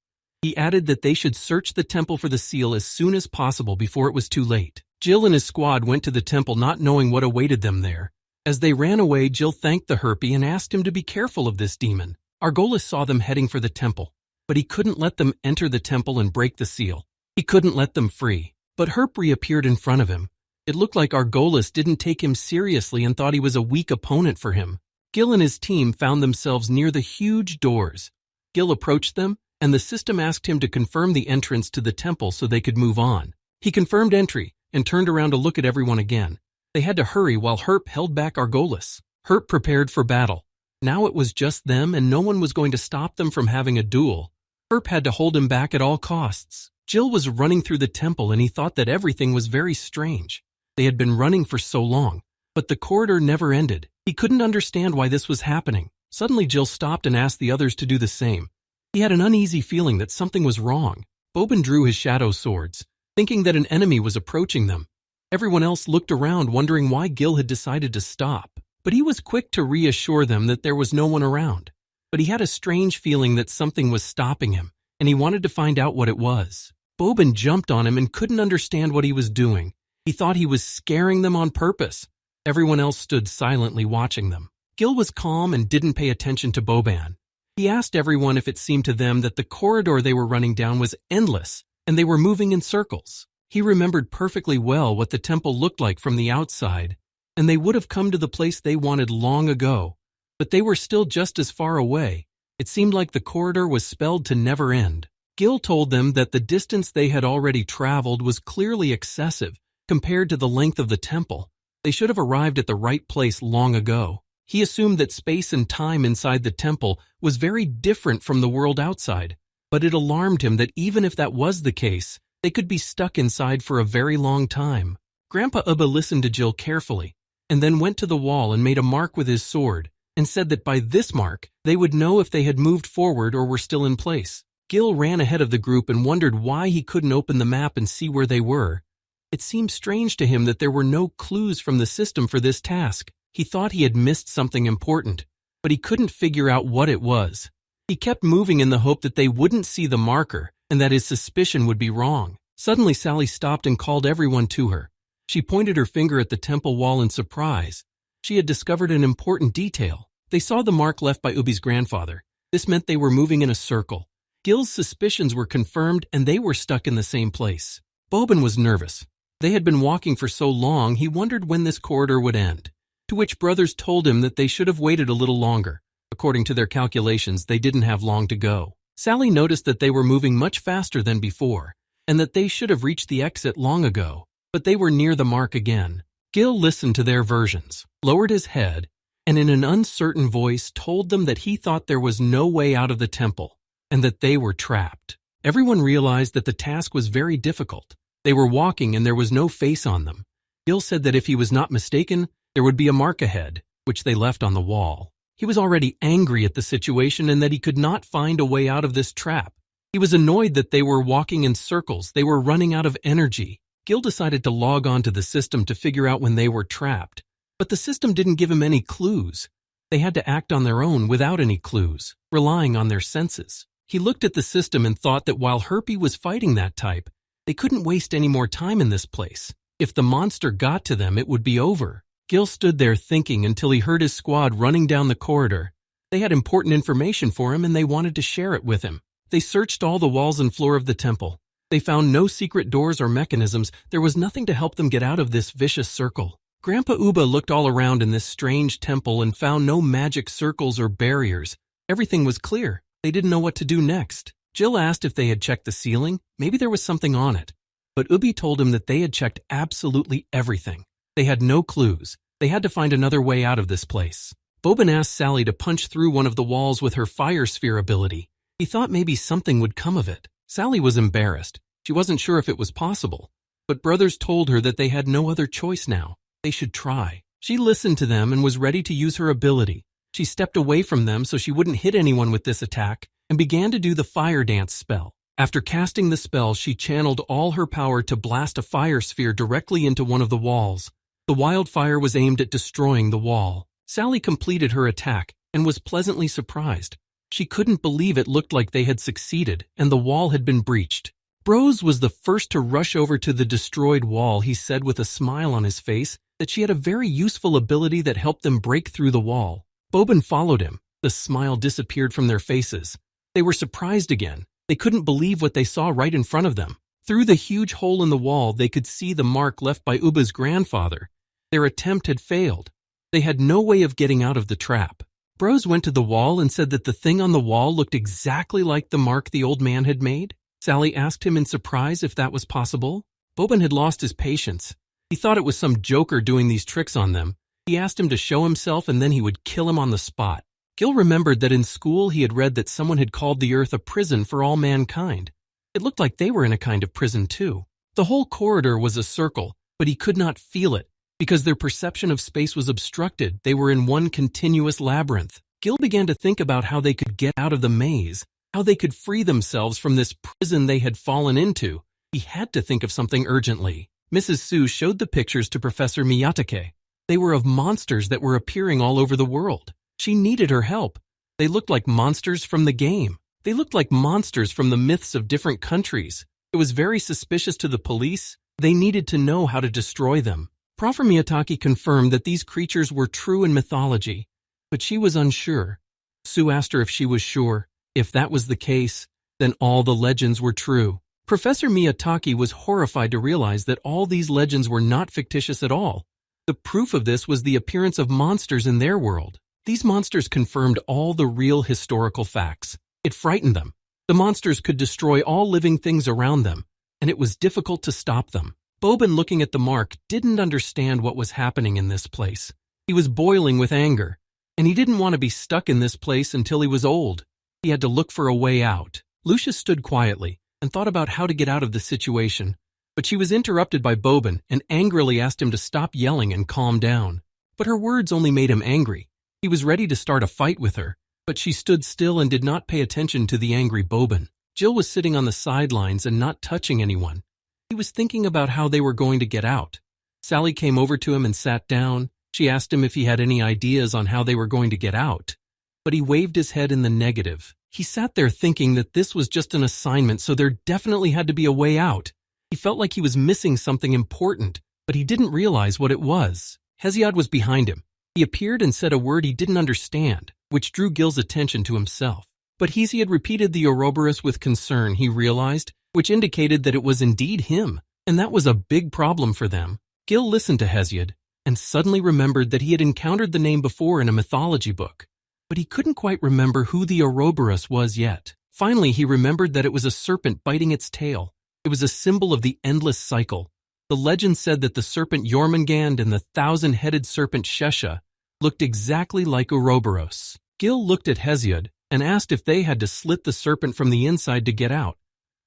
He added that they should search the temple for the seal as soon as possible before it was too late. Gil and his squad went to the temple not knowing what awaited them there. As they ran away, Gil thanked the Herpy and asked him to be careful of this demon. Argolis saw them heading for the temple, but he couldn't let them enter the temple and break the seal. He couldn't let them free. But Herp reappeared in front of him. It looked like Argolis didn't take him seriously and thought he was a weak opponent for him. Gil and his team found themselves near the huge doors. Gil approached them, and the system asked him to confirm the entrance to the temple so they could move on. He confirmed entry and turned around to look at everyone again. They had to hurry while Herp held back Argolis. Herp prepared for battle. Now it was just them and no one was going to stop them from having a duel. Herp had to hold him back at all costs. Gil was running through the temple and he thought that everything was very strange. They had been running for so long, but the corridor never ended. He couldn't understand why this was happening. Suddenly Gil stopped and asked the others to do the same. He had an uneasy feeling that something was wrong. Boban drew his shadow swords, thinking that an enemy was approaching them. Everyone else looked around wondering why Gil had decided to stop, but he was quick to reassure them that there was no one around. But he had a strange feeling that something was stopping him, and he wanted to find out what it was. Boban jumped on him and couldn't understand what he was doing. He thought he was scaring them on purpose. Everyone else stood silently watching them. Gil was calm and didn't pay attention to Boban. He asked everyone if it seemed to them that the corridor they were running down was endless, and they were moving in circles. He remembered perfectly well what the temple looked like from the outside, and they would have come to the place they wanted long ago, but they were still just as far away. It seemed like the corridor was spelled to never end. Gil told them that the distance they had already traveled was clearly excessive compared to the length of the temple. They should have arrived at the right place long ago. He assumed that space and time inside the temple was very different from the world outside, but it alarmed him that even if that was the case, they could be stuck inside for a very long time. Grandpa Ubby listened to Gil carefully, and then went to the wall and made a mark with his sword, and said that by this mark, they would know if they had moved forward or were still in place. Gil ran ahead of the group and wondered why he couldn't open the map and see where they were. It seemed strange to him that there were no clues from the system for this task. He thought he had missed something important, but he couldn't figure out what it was. He kept moving in the hope that they wouldn't see the marker and that his suspicion would be wrong. Suddenly, Sally stopped and called everyone to her. She pointed her finger at the temple wall in surprise. She had discovered an important detail. They saw the mark left by Ubby's grandfather. This meant they were moving in a circle. Gil's suspicions were confirmed and they were stuck in the same place. Boban was nervous. They had been walking for so long he wondered when this corridor would end, to which brothers told him that they should have waited a little longer. According to their calculations, they didn't have long to go. Sally noticed that they were moving much faster than before, and that they should have reached the exit long ago, but they were near the mark again. Gil listened to their versions, lowered his head, and in an uncertain voice told them that he thought there was no way out of the temple, and that they were trapped. Everyone realized that the task was very difficult. They were walking and there was no face on them. Gil said that if he was not mistaken, there would be a mark ahead, which they left on the wall. He was already angry at the situation and that he could not find a way out of this trap. He was annoyed that they were walking in circles. They were running out of energy. Gil decided to log on to the system to figure out when they were trapped. But the system didn't give him any clues. They had to act on their own without any clues, relying on their senses. He looked at the system and thought that while Herpy was fighting that type, they couldn't waste any more time in this place. If the monster got to them, it would be over. Gil stood there thinking until he heard his squad running down the corridor. They had important information for him and they wanted to share it with him. They searched all the walls and floor of the temple. They found no secret doors or mechanisms. There was nothing to help them get out of this vicious circle. Grandpa Ubby looked all around in this strange temple and found no magic circles or barriers. Everything was clear. They didn't know what to do next. Gil asked if they had checked the ceiling. Maybe there was something on it. But Ubby told him that they had checked absolutely everything. They had no clues. They had to find another way out of this place. Boban asked Sally to punch through one of the walls with her fire sphere ability. He thought maybe something would come of it. Sally was embarrassed. She wasn't sure if it was possible. But brothers told her that they had no other choice now. They should try. She listened to them and was ready to use her ability. She stepped away from them so she wouldn't hit anyone with this attack and began to do the fire dance spell. After casting the spell, she channeled all her power to blast a fire sphere directly into one of the walls. The wildfire was aimed at destroying the wall. Sally completed her attack and was pleasantly surprised. She couldn't believe it looked like they had succeeded and the wall had been breached. Bros was the first to rush over to the destroyed wall. He said with a smile on his face that she had a very useful ability that helped them break through the wall. Boban followed him. The smile disappeared from their faces. They were surprised again. They couldn't believe what they saw right in front of them. Through the huge hole in the wall, they could see the mark left by Ubby's grandfather. Their attempt had failed. They had no way of getting out of the trap. Bros went to the wall and said that the thing on the wall looked exactly like the mark the old man had made. Sally asked him in surprise if that was possible. Boban had lost his patience. He thought it was some joker doing these tricks on them. He asked him to show himself and then he would kill him on the spot. Gil remembered that in school he had read that someone had called the earth a prison for all mankind. It looked like they were in a kind of prison too. The whole corridor was a circle, but he could not feel it. Because their perception of space was obstructed, they were in one continuous labyrinth. Gil began to think about how they could get out of the maze, how they could free themselves from this prison they had fallen into. He had to think of something urgently. Mrs. Su showed the pictures to Professor Miyatake. They were of monsters that were appearing all over the world. She needed her help. They looked like monsters from the game. They looked like monsters from the myths of different countries. It was very suspicious to the police. They needed to know how to destroy them. Prof. Miyatake confirmed that these creatures were true in mythology, but she was unsure. Sue asked her if she was sure. If that was the case, then all the legends were true. Professor Miyatake was horrified to realize that all these legends were not fictitious at all. The proof of this was the appearance of monsters in their world. These monsters confirmed all the real historical facts. It frightened them. The monsters could destroy all living things around them, and it was difficult to stop them. Boban, looking at the mark, didn't understand what was happening in this place. He was boiling with anger. and he didn't want to be stuck in this place until he was old. He had to look for a way out. Lucius stood quietly and thought about how to get out of the situation, but she was interrupted by Boban and angrily asked him to stop yelling and calm down. But her words only made him angry. He was ready to start a fight with her, but she stood still and did not pay attention to the angry Boban. Jill was sitting on the sidelines and not touching anyone. He was thinking about how they were going to get out. Sally came over to him and sat down. She asked him if he had any ideas on how they were going to get out, but he waved his head in the negative. He sat there thinking that this was just an assignment, so there definitely had to be a way out. He felt like he was missing something important, but he didn't realize what it was. Hesiod was behind him. He appeared and said a word he didn't understand, which drew Gil's attention to himself. But Hesiod repeated the Ouroboros with concern, he realized, which indicated that it was indeed him, and that was a big problem for them. Gil listened to Hesiod and suddenly remembered that he had encountered the name before in a mythology book, but he couldn't quite remember who the Ouroboros was yet. Finally, he remembered that it was a serpent biting its tail. It was a symbol of the endless cycle. The legend said that the serpent Jormungand and the 1,000-headed serpent Shesha looked exactly like Ouroboros. Gil looked at Hesiod and asked if they had to slit the serpent from the inside to get out.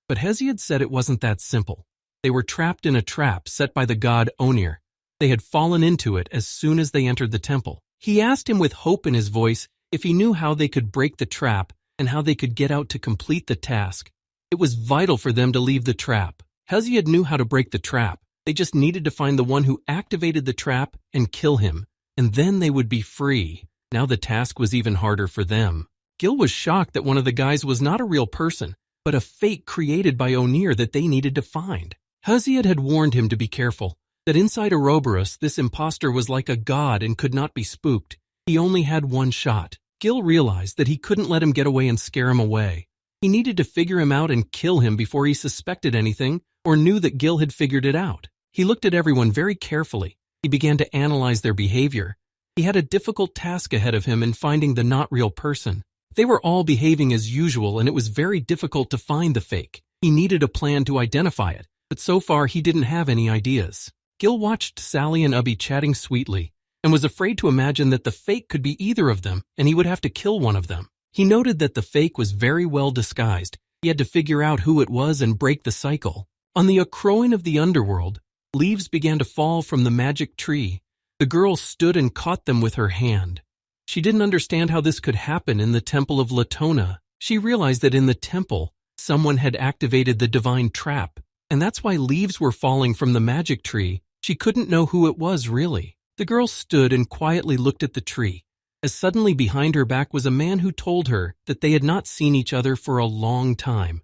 But Hesiod said it wasn't that simple. They were trapped in a trap set by the god Onir. They had fallen into it as soon as they entered the temple. He asked him with hope in his voice if he knew how they could break the trap and how they could get out to complete the task. It was vital for them to leave the trap. Hesiod knew how to break the trap. They just needed to find the one who activated the trap and kill him, and then they would be free. Now the task was even harder for them. Gil was shocked that one of the guys was not a real person, but a fake created by Onir that they needed to find. Hesiod had warned him to be careful, that inside Ouroboros this imposter was like a god and could not be spooked. He only had one shot. Gil realized that he couldn't let him get away and scare him away. He needed to figure him out and kill him before he suspected anything or knew that Gil had figured it out. He looked at everyone very carefully. He began to analyze their behavior. He had a difficult task ahead of him in finding the not real person. They were all behaving as usual and it was very difficult to find the fake. He needed a plan to identify it, but so far he didn't have any ideas. Gil watched Sally and Ubby chatting sweetly and was afraid to imagine that the fake could be either of them and he would have to kill one of them. He noted that the fake was very well disguised. He had to figure out who it was and break the cycle. On the Acroin of the underworld, leaves began to fall from the magic tree. The girl stood and caught them with her hand. She didn't understand how this could happen in the temple of Latona. She realized that in the temple, someone had activated the divine trap, and that's why leaves were falling from the magic tree. She couldn't know who it was really. The girl stood and quietly looked at the tree, as suddenly behind her back was a man who told her that they had not seen each other for a long time.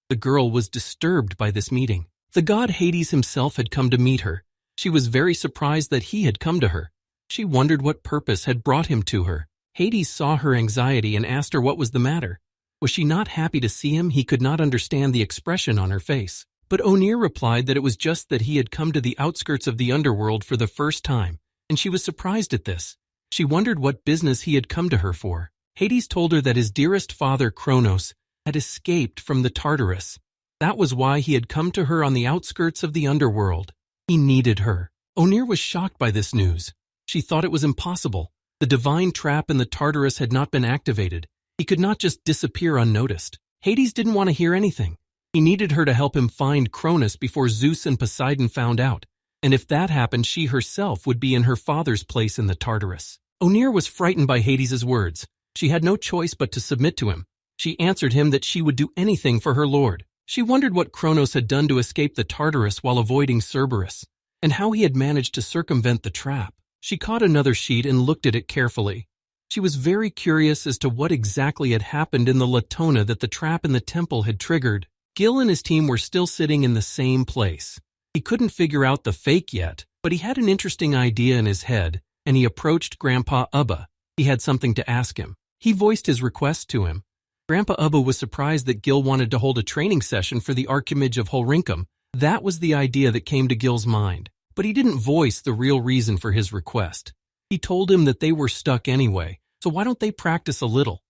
The girl was disturbed by this meeting. The god Hades himself had come to meet her. She was very surprised that he had come to her. She wondered what purpose had brought him to her. Hades saw her anxiety and asked her what was the matter. Was she not happy to see him? He could not understand the expression on her face. But Onir replied that it was just that he had come to the outskirts of the underworld for the first time, and she was surprised at this. She wondered what business he had come to her for. Hades told her that his dearest father, Kronos, had escaped from the Tartarus. That was why he had come to her on the outskirts of the underworld. He needed her. Onir was shocked by this news. She thought it was impossible. The divine trap in the Tartarus had not been activated. He could not just disappear unnoticed. Hades didn't want to hear anything. He needed her to help him find Cronus before Zeus and Poseidon found out, and if that happened, she herself would be in her father's place in the Tartarus. Onir was frightened by Hades' words. She had no choice but to submit to him. She answered him that she would do anything for her lord. She wondered what Kronos had done to escape the Tartarus while avoiding Cerberus, and how he had managed to circumvent the trap. She caught another sheet and looked at it carefully. She was very curious as to what exactly had happened in the Latona that the trap in the temple had triggered. Gil and his team were still sitting in the same place. He couldn't figure out the fake yet, but he had an interesting idea in his head, and he approached Grandpa Ubba. He had something to ask him. He voiced his request to him. Grandpa Ubba was surprised that Gil wanted to hold a training session for the Archimage of Holrinkum. That was the idea that came to Gil's mind, but he didn't voice the real reason for his request. He told him that they were stuck anyway, so why don't they practice a little?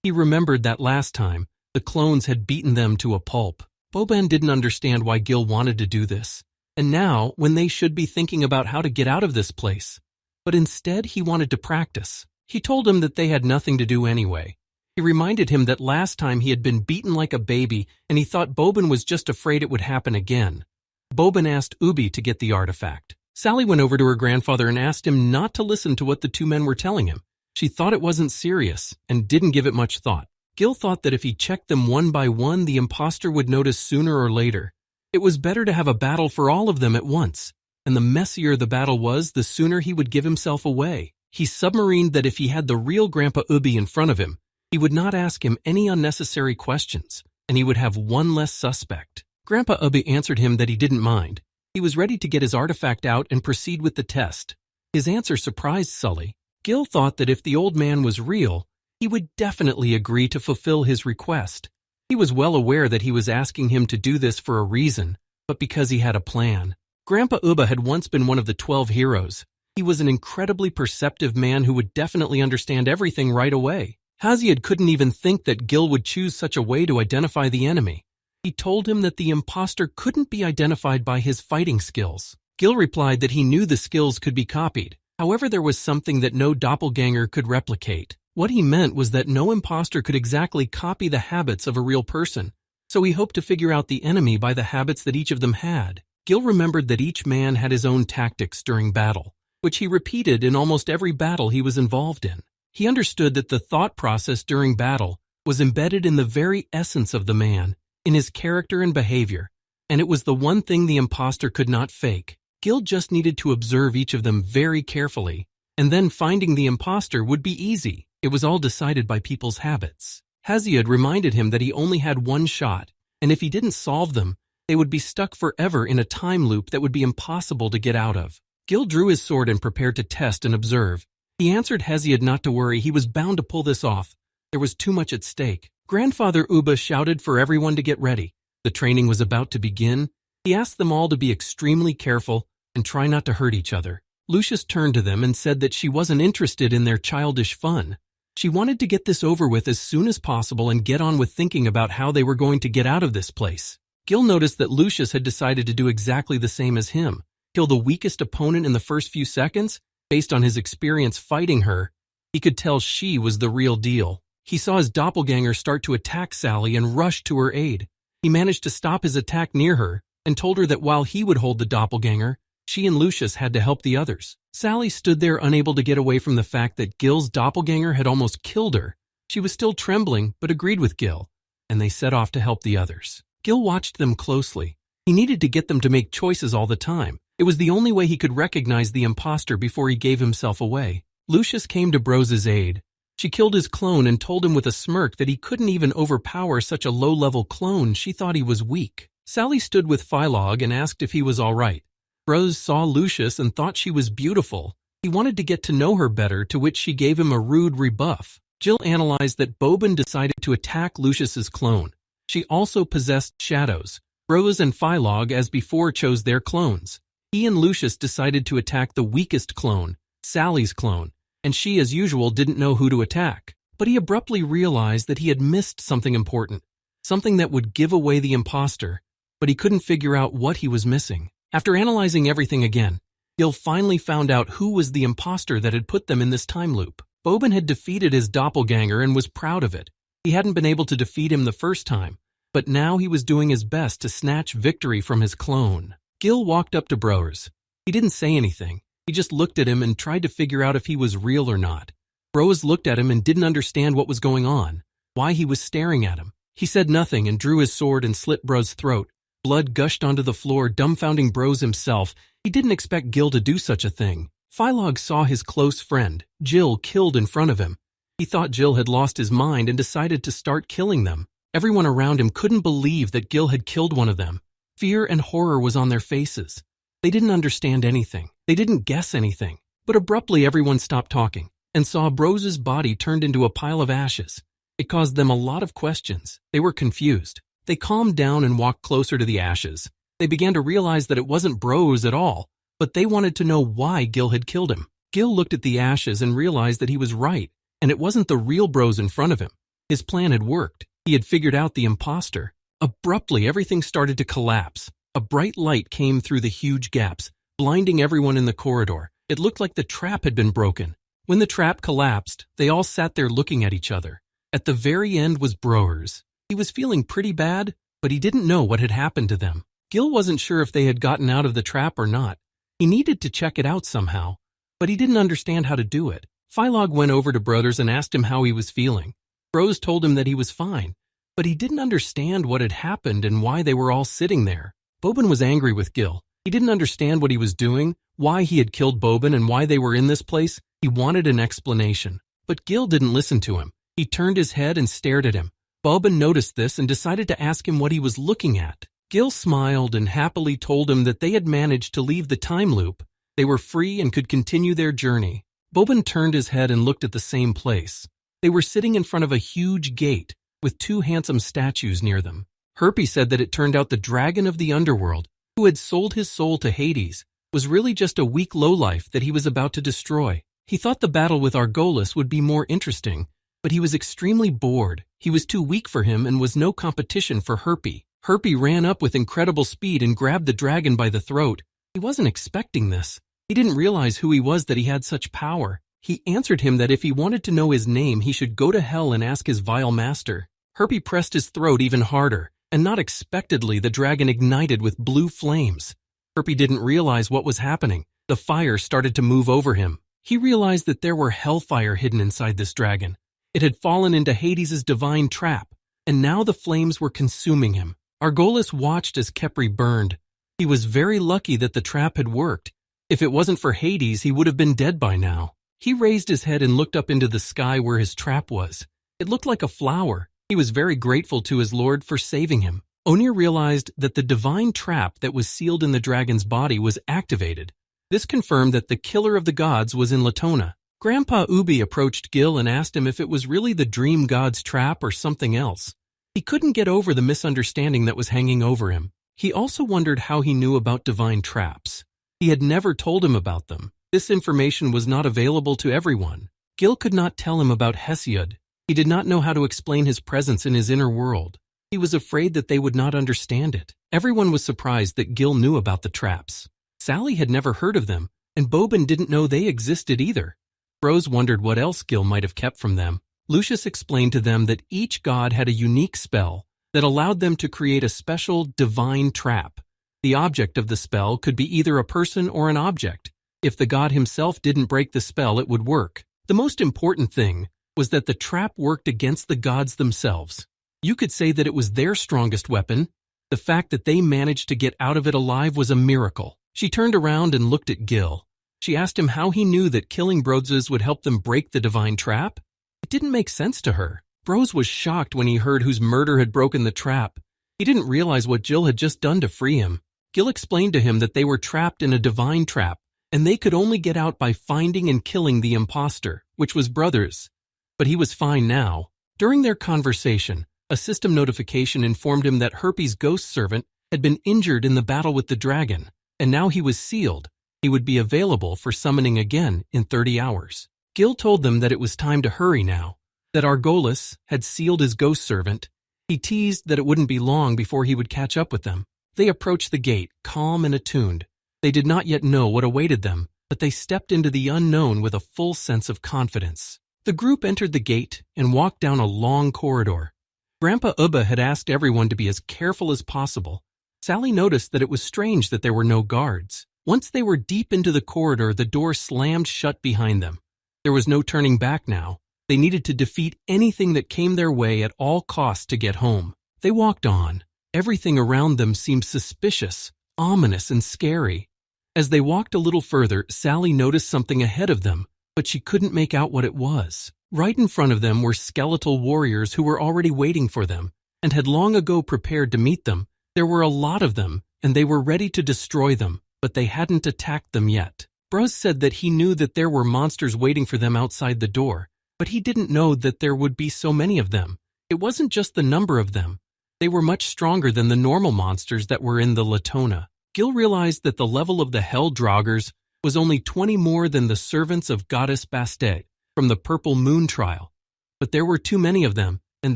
He remembered that last time, the clones had beaten them to a pulp. Boban didn't understand why Gil wanted to do this, and now, when they should be thinking about how to get out of this place. But instead, he wanted to practice. He told him that they had nothing to do anyway. He reminded him that last time he had been beaten like a baby and he thought Boban was just afraid it would happen again. Boban asked Ubby to get the artifact. Sally went over to her grandfather and asked him not to listen to what the two men were telling him. She thought it wasn't serious and didn't give it much thought. Gil thought that if he checked them one by one, the imposter would notice sooner or later. It was better to have a battle for all of them at once, and the messier the battle was, the sooner he would give himself away. He submarined that if he had the real Grandpa Ubby in front of him, he would not ask him any unnecessary questions, and he would have one less suspect. Grandpa Ubby answered him that he didn't mind. He was ready to get his artifact out and proceed with the test. His answer surprised Sully. Gil thought that if the old man was real, he would definitely agree to fulfill his request. He was well aware that he was asking him to do this for a reason, but because he had a plan. Grandpa Ubba had once been one of the 12 heroes. He was an incredibly perceptive man who would definitely understand everything right away. Hesiod couldn't even think that Gil would choose such a way to identify the enemy. He told him that the imposter couldn't be identified by his fighting skills. Gil replied that he knew the skills could be copied. However, there was something that no doppelganger could replicate. What he meant was that no imposter could exactly copy the habits of a real person, so he hoped to figure out the enemy by the habits that each of them had. Gil remembered that each man had his own tactics during battle, which he repeated in almost every battle he was involved in. He understood that the thought process during battle was embedded in the very essence of the man, in his character and behavior, and it was the one thing the imposter could not fake. Gil just needed to observe each of them very carefully, and then finding the imposter would be easy. It was all decided by people's habits. Hesiod reminded him that he only had one shot, and if he didn't solve them, they would be stuck forever in a time loop that would be impossible to get out of. Gil drew his sword and prepared to test and observe. He answered Hesiod not to worry, he was bound to pull this off. There was too much at stake. Grandfather Ubba shouted for everyone to get ready. The training was about to begin. He asked them all to be extremely careful and try not to hurt each other. Lucius turned to them and said that she wasn't interested in their childish fun. She wanted to get this over with as soon as possible and get on with thinking about how they were going to get out of this place. Gil noticed that Lucius had decided to do exactly the same as him, kill the weakest opponent in the first few seconds. Based on his experience fighting her, he could tell she was the real deal. He saw his doppelganger start to attack Sally and rush to her aid. He managed to stop his attack near her and told her that while he would hold the doppelganger, she and Lucius had to help the others. Sally stood there unable to get away from the fact that Gil's doppelganger had almost killed her. She was still trembling, but agreed with Gil, and they set off to help the others. Gil watched them closely. He needed to get them to make choices all the time. It was the only way he could recognize the imposter before he gave himself away. Lucius came to Brose's aid. She killed his clone and told him with a smirk that he couldn't even overpower such a low-level clone. She thought he was weak. Sally stood with Philog and asked if he was all right. Brose saw Lucius and thought she was beautiful. He wanted to get to know her better, to which she gave him a rude rebuff. Jill analyzed that Boban decided to attack Lucius's clone. She also possessed shadows. Brose and Philog, as before, chose their clones. He and Lucius decided to attack the weakest clone, Sally's clone, and she, as usual, didn't know who to attack. But he abruptly realized that he had missed something important, something that would give away the imposter, but he couldn't figure out what he was missing. After analyzing everything again, Gil finally found out who was the imposter that had put them in this time loop. Boban had defeated his doppelganger and was proud of it. He hadn't been able to defeat him the first time, but now he was doing his best to snatch victory from his clone. Gil walked up to Brose. He didn't say anything. He just looked at him and tried to figure out if he was real or not. Brose looked at him and didn't understand what was going on, why he was staring at him. He said nothing and drew his sword and slit Brose's throat. Blood gushed onto the floor, dumbfounding Brose himself. He didn't expect Gil to do such a thing. Philog saw his close friend, Jill, killed in front of him. He thought Jill had lost his mind and decided to start killing them. Everyone around him couldn't believe that Gil had killed one of them. Fear and horror was on their faces. They didn't understand anything. They didn't guess anything. But abruptly everyone stopped talking and saw Brose's body turned into a pile of ashes. It caused them a lot of questions. They were confused. They calmed down and walked closer to the ashes. They began to realize that it wasn't Brose at all, but they wanted to know why Gil had killed him. Gil looked at the ashes and realized that he was right, and it wasn't the real Brose in front of him. His plan had worked. He had figured out the imposter. Abruptly, everything started to collapse. A bright light came through the huge gaps, blinding everyone in the corridor. It looked like the trap had been broken. When the trap collapsed, they all sat there looking at each other. At the very end was Broers. He was feeling pretty bad, but he didn't know what had happened to them. Gil wasn't sure if they had gotten out of the trap or not. He needed to check it out somehow, but he didn't understand how to do it. Phylog went over to Brothers and asked him how he was feeling. Bros told him that he was fine, but he didn't understand what had happened and why they were all sitting there. Boban was angry with Gil. He didn't understand what he was doing, why he had killed Boban, and why they were in this place. He wanted an explanation, but Gil didn't listen to him. He turned his head and stared at him. Boban noticed this and decided to ask him what he was looking at. Gil smiled and happily told him that they had managed to leave the time loop. They were free and could continue their journey. Boban turned his head and looked at the same place. They were sitting in front of a huge gate with two handsome statues near them. Herpy said that it turned out the dragon of the underworld, who had sold his soul to Hades, was really just a weak lowlife that he was about to destroy. He thought the battle with Argolis would be more interesting, but he was extremely bored. He was too weak for him and was no competition for Herpy. Herpy ran up with incredible speed and grabbed the dragon by the throat. He wasn't expecting this. He didn't realize who he was, that he had such power. He answered him that if he wanted to know his name, he should go to hell and ask his vile master. Herpy pressed his throat even harder, and not expectedly the dragon ignited with blue flames. Herpy didn't realize what was happening. The fire started to move over him. He realized that there were hellfire hidden inside this dragon. It had fallen into Hades' divine trap, and now the flames were consuming him. Argolis watched as Khepri burned. He was very lucky that the trap had worked. If it wasn't for Hades, he would have been dead by now. He raised his head and looked up into the sky where his trap was. It looked like a flower. He was very grateful to his lord for saving him. Onir realized that the divine trap that was sealed in the dragon's body was activated. This confirmed that the killer of the gods was in Latona. Grandpa Ubby approached Gil and asked him if it was really the dream god's trap or something else. He couldn't get over the misunderstanding that was hanging over him. He also wondered how he knew about divine traps. He had never told him about them. This information was not available to everyone. Gil could not tell him about Hesiod. He did not know how to explain his presence in his inner world. He was afraid that they would not understand it. Everyone was surprised that Gil knew about the traps. Sally had never heard of them, and Boban didn't know they existed either. Bros wondered what else Gil might have kept from them. Lucius explained to them that each god had a unique spell that allowed them to create a special divine trap. The object of the spell could be either a person or an object. If the god himself didn't break the spell, it would work. The most important thing was that the trap worked against the gods themselves. You could say that it was their strongest weapon. The fact that they managed to get out of it alive was a miracle. She turned around and looked at Gil. She asked him how he knew that killing Broses would help them break the divine trap. It didn't make sense to her. Bros was shocked when he heard whose murder had broken the trap. He didn't realize what Gil had just done to free him. Gil explained to him that they were trapped in a divine trap, and they could only get out by finding and killing the imposter, which was Brothers. But he was fine now. During their conversation, a system notification informed him that Herpy's ghost servant had been injured in the battle with the dragon, and now he was sealed. He would be available for summoning again in 30 hours. Gil told them that it was time to hurry now, that Argolis had sealed his ghost servant. He teased that it wouldn't be long before he would catch up with them. They approached the gate, calm and attuned. They did not yet know what awaited them, but they stepped into the unknown with a full sense of confidence. The group entered the gate and walked down a long corridor. Grandpa Ubby had asked everyone to be as careful as possible. Sally noticed that it was strange that there were no guards. Once they were deep into the corridor, the door slammed shut behind them. There was no turning back now. They needed to defeat anything that came their way at all costs to get home. They walked on. Everything around them seemed suspicious, ominous, and scary. As they walked a little further, Sally noticed something ahead of them, but she couldn't make out what it was. Right in front of them were skeletal warriors who were already waiting for them and had long ago prepared to meet them. There were a lot of them, and they were ready to destroy them, but they hadn't attacked them yet. Bruz said that he knew that there were monsters waiting for them outside the door, but he didn't know that there would be so many of them. It wasn't just the number of them. They were much stronger than the normal monsters that were in the Latona. Gil realized that the level of the Hell Draugrs was only 20 more than the servants of Goddess Bastet from the Purple Moon trial. But there were too many of them, and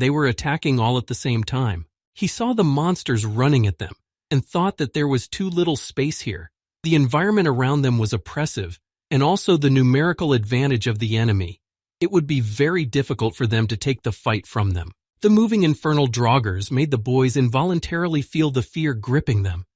they were attacking all at the same time. He saw the monsters running at them and thought that there was too little space here. The environment around them was oppressive, and also the numerical advantage of the enemy, it would be very difficult for them to take the fight from them. The moving infernal draugrs made the boys involuntarily feel the fear gripping them.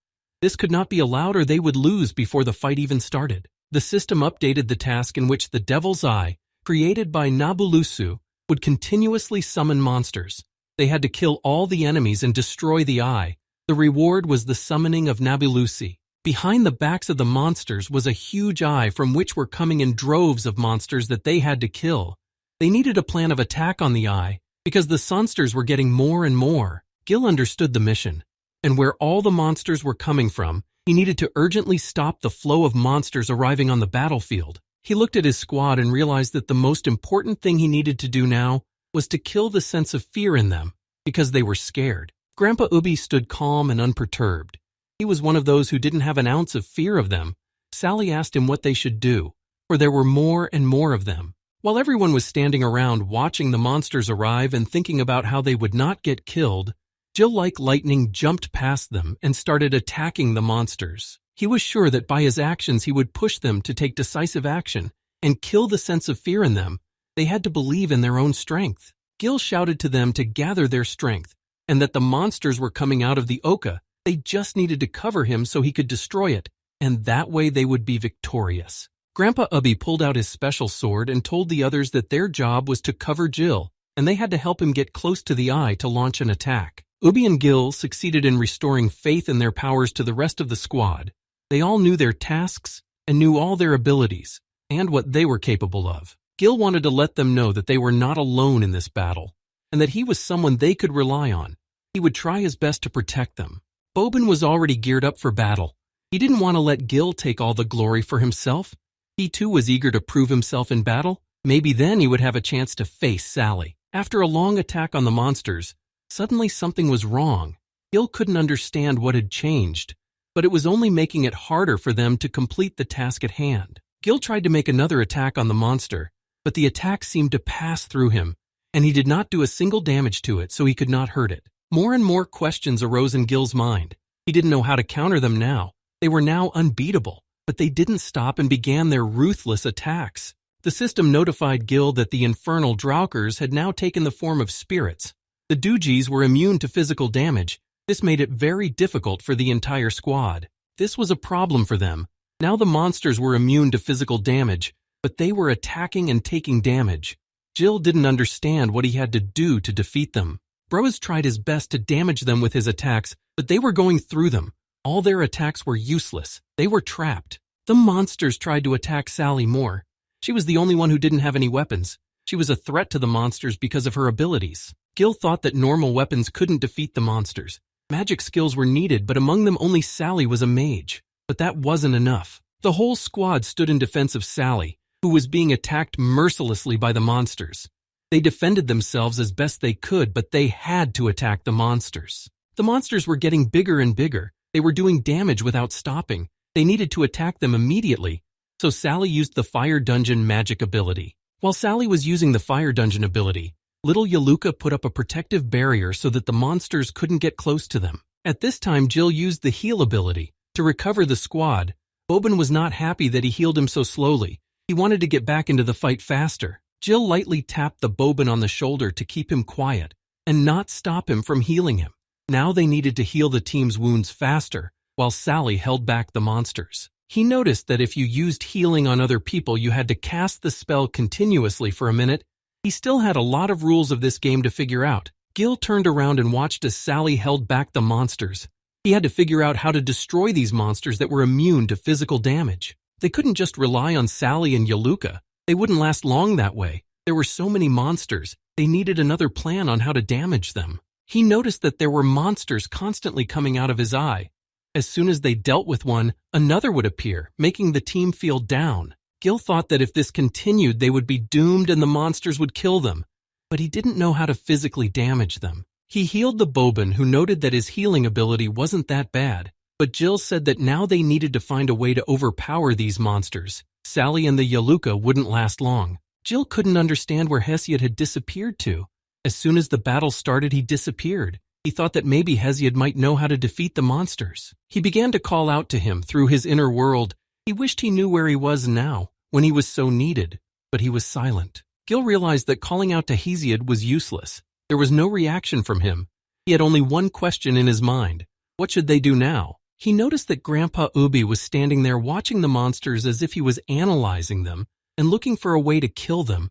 This could not be allowed or they would lose before the fight even started. The system updated the task in which the Devil's Eye, created by Nabulusu, would continuously summon monsters. They had to kill all the enemies and destroy the eye. The reward was the summoning of Nabulusi. Behind the backs of the monsters was a huge eye from which were coming in droves of monsters that they had to kill. They needed a plan of attack on the eye because the monsters were getting more and more. Gil understood the mission, and where all the monsters were coming from, he needed to urgently stop the flow of monsters arriving on the battlefield. He looked at his squad and realized that the most important thing he needed to do now was to kill the sense of fear in them because they were scared. Grandpa Ubby stood calm and unperturbed. He was one of those who didn't have an ounce of fear of them. Sally asked him what they should do, for there were more and more of them. While everyone was standing around watching the monsters arrive and thinking about how they would not get killed, Jill like lightning jumped past them and started attacking the monsters. He was sure that by his actions he would push them to take decisive action and kill the sense of fear in them. They had to believe in their own strength. Gil shouted to them to gather their strength and that the monsters were coming out of the Oka. They just needed to cover him so he could destroy it, and that way they would be victorious. Grandpa Ubby pulled out his special sword and told the others that their job was to cover Jill, and they had to help him get close to the eye to launch an attack. Ubby and Gil succeeded in restoring faith in their powers to the rest of the squad. They all knew their tasks and knew all their abilities and what they were capable of. Gil wanted to let them know that they were not alone in this battle, and that he was someone they could rely on. He would try his best to protect them. Bobin was already geared up for battle. He didn't want to let Gil take all the glory for himself. He too was eager to prove himself in battle. Maybe then he would have a chance to face Sally. After a long attack on the monsters, suddenly something was wrong. Gil couldn't understand what had changed, but it was only making it harder for them to complete the task at hand. Gil tried to make another attack on the monster, but the attack seemed to pass through him, and he did not do a single damage to it, so he could not hurt it. More and more questions arose in Gil's mind. He didn't know how to counter them now. They were now unbeatable, but they didn't stop and began their ruthless attacks. The system notified Gil that the infernal draugrs had now taken the form of spirits. The Doogies were immune to physical damage. This made it very difficult for the entire squad. This was a problem for them. Now the monsters were immune to physical damage, but they were attacking and taking damage. Gil didn't understand what he had to do to defeat them. Bros tried his best to damage them with his attacks, but they were going through them. All their attacks were useless. They were trapped. The monsters tried to attack Sally more. She was the only one who didn't have any weapons. She was a threat to the monsters because of her abilities. Gil thought that normal weapons couldn't defeat the monsters. Magic skills were needed, but among them only Sally was a mage. But that wasn't enough. The whole squad stood in defense of Sally, who was being attacked mercilessly by the monsters. They defended themselves as best they could, but they had to attack the monsters. The monsters were getting bigger and bigger. They were doing damage without stopping. They needed to attack them immediately, so Sally used the Fire Dungeon magic ability. While Sally was using the Fire Dungeon ability, little Yaluka put up a protective barrier so that the monsters couldn't get close to them. At this time, Jill used the heal ability to recover the squad. Bobin was not happy that he healed him so slowly. He wanted to get back into the fight faster. Jill lightly tapped the Bobin on the shoulder to keep him quiet and not stop him from healing him. Now they needed to heal the team's wounds faster, while Sally held back the monsters. He noticed that if you used healing on other people, you had to cast the spell continuously for a minute. He still had a lot of rules of this game to figure out. Gil turned around and watched as Sally held back the monsters. He had to figure out how to destroy these monsters that were immune to physical damage. They couldn't just rely on Sally and Yaluka. They wouldn't last long that way. There were so many monsters, they needed another plan on how to damage them. He noticed that there were monsters constantly coming out of his eye. As soon as they dealt with one, another would appear, making the team feel down. Gil thought that if this continued, they would be doomed and the monsters would kill them. But he didn't know how to physically damage them. He healed the Bobin, who noted that his healing ability wasn't that bad. But Jill said that now they needed to find a way to overpower these monsters. Sally and the Yaluka wouldn't last long. Jill couldn't understand where Hesiod had disappeared to. As soon as the battle started, he disappeared. He thought that maybe Hesiod might know how to defeat the monsters. He began to call out to him through his inner world. He wished he knew where he was now. when he was so needed, but he was silent. Gil realized that calling out to Hesiod was useless. There was no reaction from him. He had only one question in his mind. What should they do now? He noticed that Grandpa Ubby was standing there watching the monsters as if he was analyzing them and looking for a way to kill them.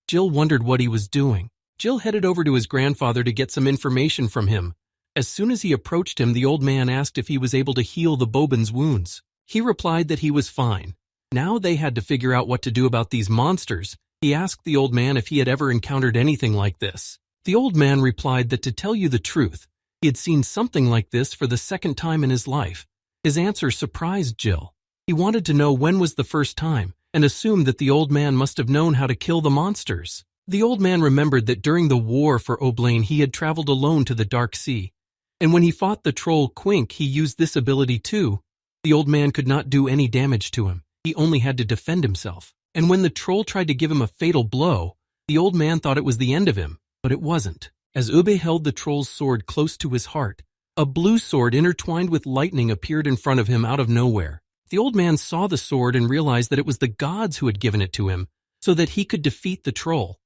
Jill wondered what he was doing. Jill headed over to his grandfather to get some information from him. As soon as he approached him, the old man asked if he was able to heal the Bobin's wounds. He replied that he was fine. Now they had to figure out what to do about these monsters. He asked the old man if he had ever encountered anything like this. The old man replied that to tell you the truth, he had seen something like this for the second time in his life. His answer surprised Jill. He wanted to know when was the first time, and assumed that the old man must have known how to kill the monsters. The old man remembered that during the war for Oblain he had traveled alone to the Dark Sea, and when he fought the troll Quink he used this ability too. The old man could not do any damage to him, he only had to defend himself. And when the troll tried to give him a fatal blow, the old man thought it was the end of him, but it wasn't. As Ubby held the troll's sword close to his heart, a blue sword intertwined with lightning appeared in front of him out of nowhere. The old man saw the sword and realized that it was the gods who had given it to him, so that he could defeat the troll.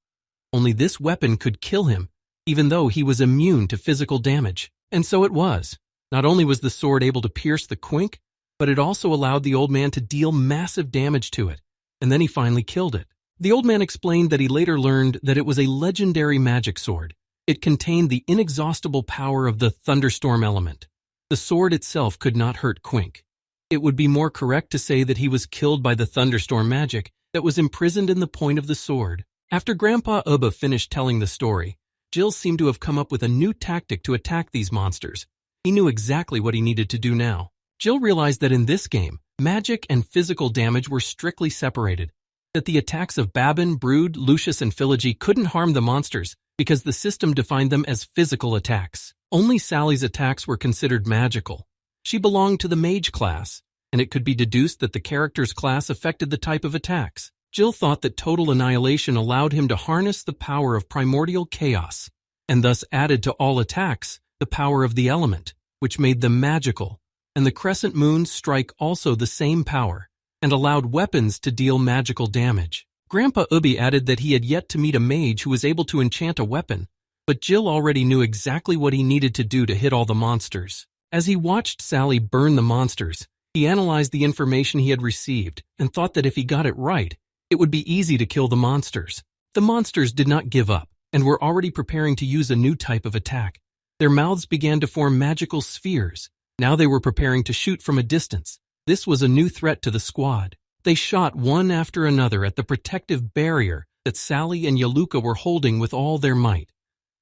Only this weapon could kill him, even though he was immune to physical damage. And so it was. Not only was the sword able to pierce the Quink, but it also allowed the old man to deal massive damage to it, and then he finally killed it. The old man explained that he later learned that it was a legendary magic sword. It contained the inexhaustible power of the thunderstorm element. The sword itself could not hurt Quink. It would be more correct to say that he was killed by the thunderstorm magic that was imprisoned in the point of the sword. After Grandpa Ubba finished telling the story, Jill seemed to have come up with a new tactic to attack these monsters. He knew exactly what he needed to do now. Jill realized that in this game, magic and physical damage were strictly separated, that the attacks of Babin, Brood, Lucius, and Philology couldn't harm the monsters because the system defined them as physical attacks. Only Sally's attacks were considered magical. She belonged to the mage class, and it could be deduced that the character's class affected the type of attacks. Jill thought that total annihilation allowed him to harness the power of primordial chaos, and thus added to all attacks the power of the element, which made them magical, and the crescent moon's strike also the same power, and allowed weapons to deal magical damage. Grandpa Ubby added that he had yet to meet a mage who was able to enchant a weapon, but Jill already knew exactly what he needed to do to hit all the monsters. As he watched Sally burn the monsters, he analyzed the information he had received and thought that if he got it right, it would be easy to kill the monsters. The monsters did not give up and were already preparing to use a new type of attack. Their mouths began to form magical spheres. Now they were preparing to shoot from a distance. This was a new threat to the squad. They shot one after another at the protective barrier that Sally and Yaluka were holding with all their might.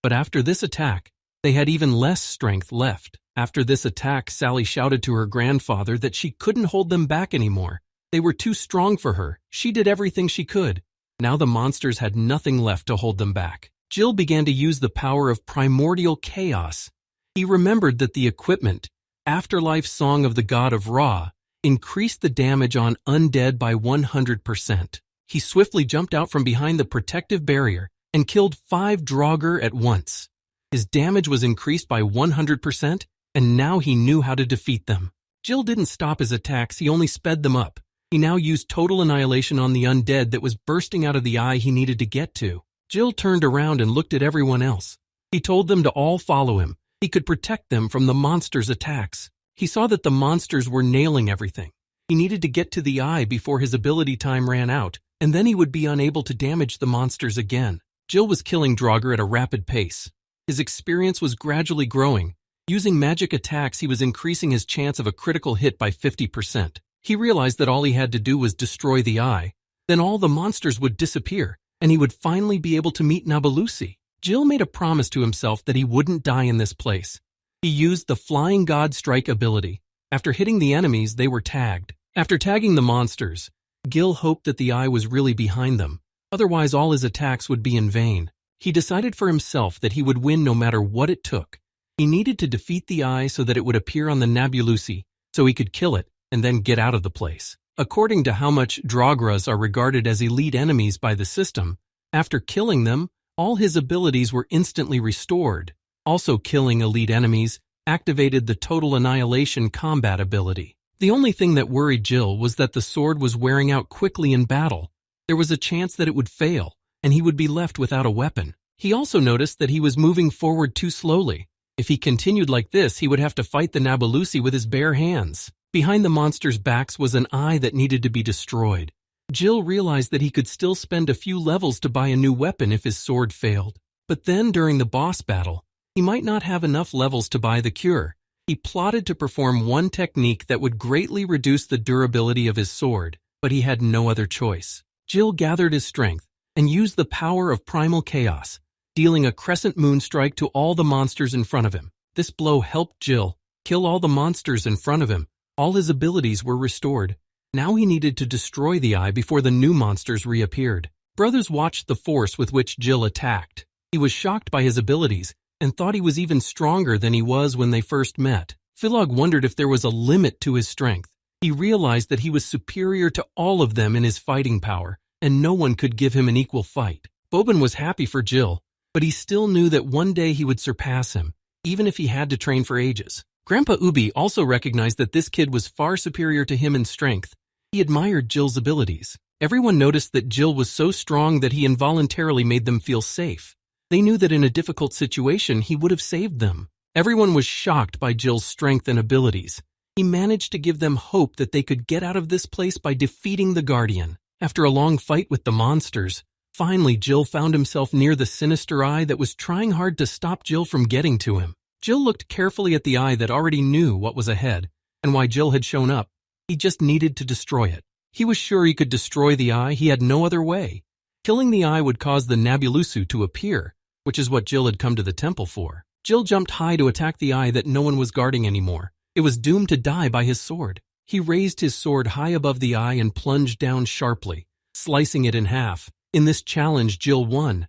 But after this attack, they had even less strength left. After this attack, Sally shouted to her grandfather that she couldn't hold them back anymore. They were too strong for her. She did everything she could. Now the monsters had nothing left to hold them back. Jill began to use the power of primordial chaos. He remembered that the equipment, Afterlife Song of the God of Ra, increased the damage on undead by 100%. He swiftly jumped out from behind the protective barrier and killed 5 Draugr at once. His damage was increased by 100%, and now he knew how to defeat them. Jill didn't stop his attacks, he only sped them up. He now used total annihilation on the undead that was bursting out of the eye he needed to get to. Jill turned around and looked at everyone else. He told them to all follow him. He could protect them from the monsters' attacks. He saw that the monsters were nailing everything. He needed to get to the eye before his ability time ran out, and then he would be unable to damage the monsters again. Jill was killing Draugr at a rapid pace. His experience was gradually growing. Using magic attacks, he was increasing his chance of a critical hit by 50%. He realized that all he had to do was destroy the eye. Then all the monsters would disappear, and he would finally be able to meet Nabalusi. Jill made a promise to himself that he wouldn't die in this place. He used the Flying God Strike ability. After hitting the enemies, they were tagged. After tagging the monsters, Gil hoped that the eye was really behind them. Otherwise, all his attacks would be in vain. He decided for himself that he would win no matter what it took. He needed to defeat the eye so that it would appear on the Nabalusi, so he could kill it and then get out of the place. According to how much Draugrs are regarded as elite enemies by the system, after killing them, all his abilities were instantly restored. Also killing elite enemies activated the Total Annihilation combat ability. The only thing that worried Gil was that the sword was wearing out quickly in battle. There was a chance that it would fail, and he would be left without a weapon. He also noticed that he was moving forward too slowly. If he continued like this, he would have to fight the Nabolusi with his bare hands. Behind the monsters' backs was an eye that needed to be destroyed. Gil realized that he could still spend a few levels to buy a new weapon if his sword failed. But then, during the boss battle, he might not have enough levels to buy the cure. He plotted to perform one technique that would greatly reduce the durability of his sword, but he had no other choice. Gil gathered his strength and used the power of primal chaos, dealing a crescent moon strike to all the monsters in front of him. This blow helped Gil kill all the monsters in front of him. All his abilities were restored. Now he needed to destroy the eye before the new monsters reappeared. Brothers watched the force with which Gil attacked. He was shocked by his abilities and thought he was even stronger than he was when they first met. Philog wondered if there was a limit to his strength. He realized that he was superior to all of them in his fighting power, and no one could give him an equal fight. Boban was happy for Gil, but he still knew that one day he would surpass him, even if he had to train for ages. Grandpa Ubby also recognized that this kid was far superior to him in strength. He admired Gil's abilities. Everyone noticed that Gil was so strong that he involuntarily made them feel safe. They knew that in a difficult situation, he would have saved them. Everyone was shocked by Gil's strength and abilities. He managed to give them hope that they could get out of this place by defeating the Guardian. After a long fight with the monsters, finally Gil found himself near the sinister eye that was trying hard to stop Gil from getting to him. Gil looked carefully at the eye that already knew what was ahead and why Gil had shown up. He just needed to destroy it. He was sure he could destroy the eye. He had no other way. Killing the eye would cause the Nabolusu to appear, which is what Gil had come to the temple for. Gil jumped high to attack the eye that no one was guarding anymore. It was doomed to die by his sword. He raised his sword high above the eye and plunged down sharply, slicing it in half. In this challenge, Gil won,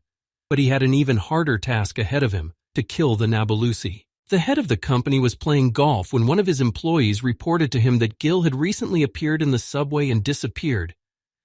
but he had an even harder task ahead of him, to kill the Nabolusi. The head of the company was playing golf when one of his employees reported to him that Gil had recently appeared in the subway and disappeared.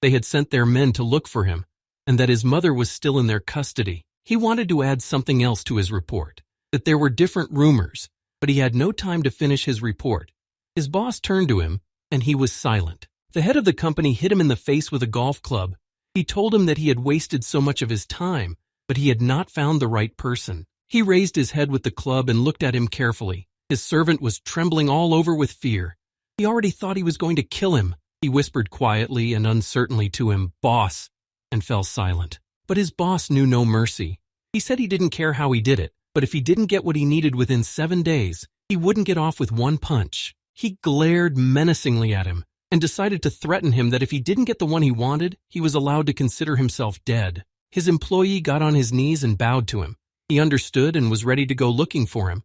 They had sent their men to look for him, and that his mother was still in their custody. He wanted to add something else to his report, that there were different rumors, but he had no time to finish his report. His boss turned to him, and he was silent. The head of the company hit him in the face with a golf club. He told him that he had wasted so much of his time, but he had not found the right person. He raised his head with the club and looked at him carefully. His servant was trembling all over with fear. He already thought he was going to kill him. He whispered quietly and uncertainly to him, "Boss," and fell silent. But his boss knew no mercy. He said he didn't care how he did it, but if he didn't get what he needed within 7 days, he wouldn't get off with one punch. He glared menacingly at him and decided to threaten him that if he didn't get the one he wanted, he was allowed to consider himself dead. His employee got on his knees and bowed to him. He understood and was ready to go looking for him.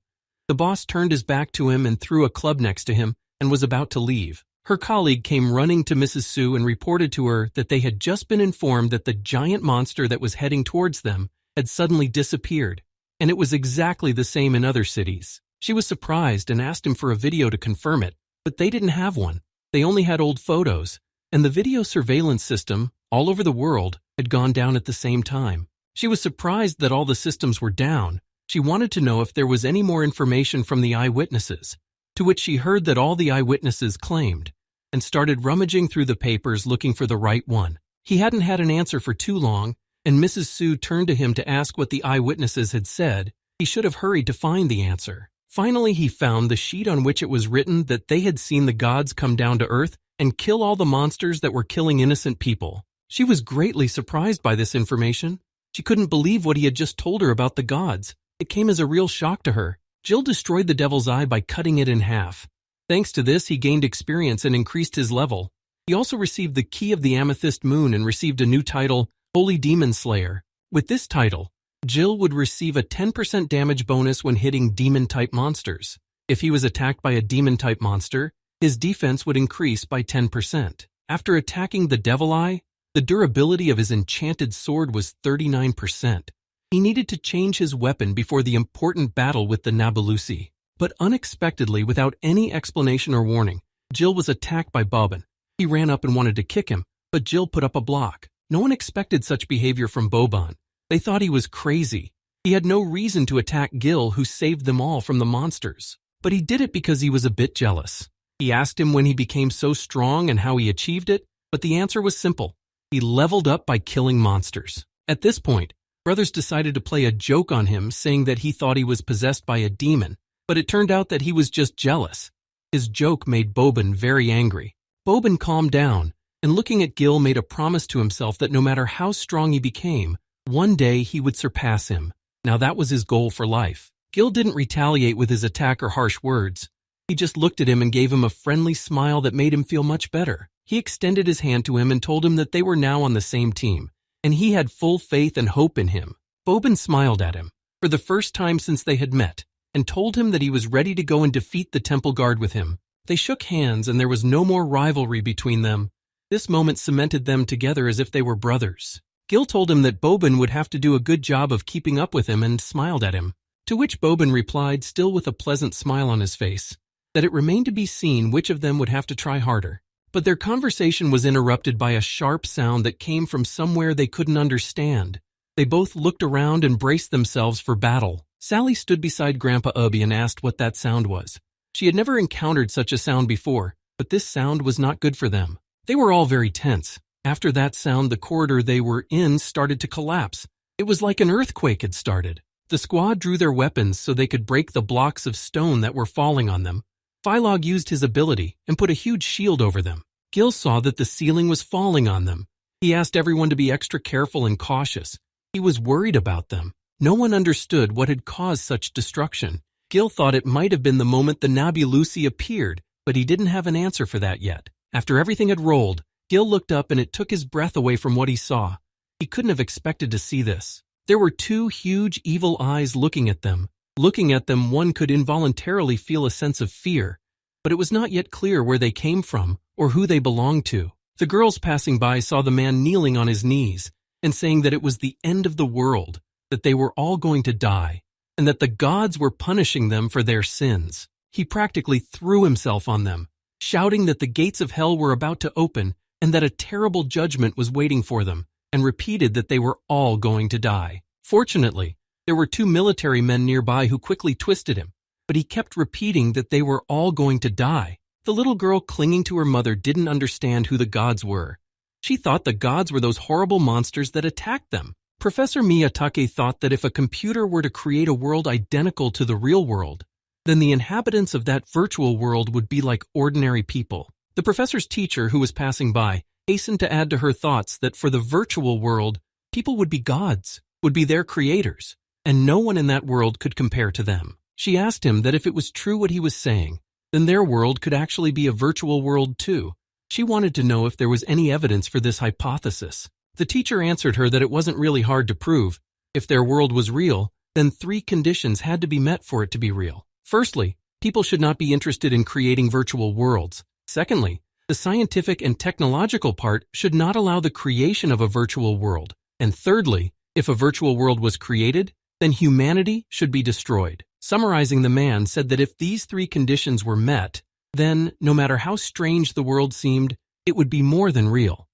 The boss turned his back to him and threw a club next to him and was about to leave. Her colleague came running to Mrs. Sue and reported to her that they had just been informed that the giant monster that was heading towards them had suddenly disappeared, and it was exactly the same in other cities. She was surprised and asked him for a video to confirm it, but they didn't have one. They only had old photos, and the video surveillance system, all over the world, had gone down at the same time. She was surprised that all the systems were down. She wanted to know if there was any more information from the eyewitnesses, to which she heard that all the eyewitnesses claimed, and started rummaging through the papers looking for the right one. He hadn't had an answer for too long, and Mrs. Sue turned to him to ask what the eyewitnesses had said. He should have hurried to find the answer. Finally, he found the sheet on which it was written that they had seen the gods come down to earth and kill all the monsters that were killing innocent people. She was greatly surprised by this information. She couldn't believe what he had just told her about the gods. It came as a real shock to her. Gil destroyed the devil's eye by cutting it in half. Thanks to this, he gained experience and increased his level. He also received the key of the Amethyst Moon and received a new title, Holy Demon Slayer. With this title, Gil would receive a 10% damage bonus when hitting demon-type monsters. If he was attacked by a demon-type monster, his defense would increase by 10%. After attacking the Devil Eye, the durability of his enchanted sword was 39%. He needed to change his weapon before the important battle with the Nabolusi. But unexpectedly, without any explanation or warning, Gil was attacked by Boban. He ran up and wanted to kick him, but Gil put up a block. No one expected such behavior from Boban. They thought he was crazy. He had no reason to attack Gil, who saved them all from the monsters. But he did it because he was a bit jealous. He asked him when he became so strong and how he achieved it, but the answer was simple. He leveled up by killing monsters. At this point, brothers decided to play a joke on him, saying that he thought he was possessed by a demon, but it turned out that he was just jealous. His joke made Boban very angry. Boban calmed down, and looking at Gil made a promise to himself that no matter how strong he became, one day he would surpass him. Now that was his goal for life. Gil didn't retaliate with his attack or harsh words. He just looked at him and gave him a friendly smile that made him feel much better. He extended his hand to him and told him that they were now on the same team, and he had full faith and hope in him. Boban smiled at him, for the first time since they had met, and told him that he was ready to go and defeat the temple guard with him. They shook hands and there was no more rivalry between them. This moment cemented them together as if they were brothers. Gil told him that Boban would have to do a good job of keeping up with him and smiled at him, to which Boban replied, still with a pleasant smile on his face, that it remained to be seen which of them would have to try harder. But their conversation was interrupted by a sharp sound that came from somewhere they couldn't understand. They both looked around and braced themselves for battle. Sally stood beside Grandpa Ubby and asked what that sound was. She had never encountered such a sound before, but this sound was not good for them. They were all very tense. After that sound, the corridor they were in started to collapse. It was like an earthquake had started. The squad drew their weapons so they could break the blocks of stone that were falling on them. Phylog used his ability and put a huge shield over them. Gil saw that the ceiling was falling on them. He asked everyone to be extra careful and cautious. He was worried about them. No one understood what had caused such destruction. Gil thought it might have been the moment the Nabulusi appeared, but he didn't have an answer for that yet. After everything had rolled, Gil looked up and it took his breath away from what he saw. He couldn't have expected to see this. There were two huge evil eyes looking at them. Looking at them, one could involuntarily feel a sense of fear, but it was not yet clear where they came from or who they belonged to. The girls passing by saw the man kneeling on his knees and saying that it was the end of the world, that they were all going to die, and that the gods were punishing them for their sins. He practically threw himself on them, shouting that the gates of hell were about to open and that a terrible judgment was waiting for them, and repeated that they were all going to die. Fortunately, there were two military men nearby who quickly twisted him, but he kept repeating that they were all going to die. The little girl clinging to her mother didn't understand who the gods were. She thought the gods were those horrible monsters that attacked them. Professor Miyatake thought that if a computer were to create a world identical to the real world, then the inhabitants of that virtual world would be like ordinary people. The professor's teacher, who was passing by, hastened to add to her thoughts that for the virtual world, people would be gods, would be their creators, and no one in that world could compare to them. She asked him that if it was true what he was saying, then their world could actually be a virtual world too. She wanted to know if there was any evidence for this hypothesis. The teacher answered her that it wasn't really hard to prove. If their world was real, then 3 conditions had to be met for it to be real. Firstly, people should not be interested in creating virtual worlds. Secondly, the scientific and technological part should not allow the creation of a virtual world. And thirdly, if a virtual world was created, then humanity should be destroyed. Summarizing, the man said that if these 3 conditions were met, then, no matter how strange the world seemed, it would be more than real.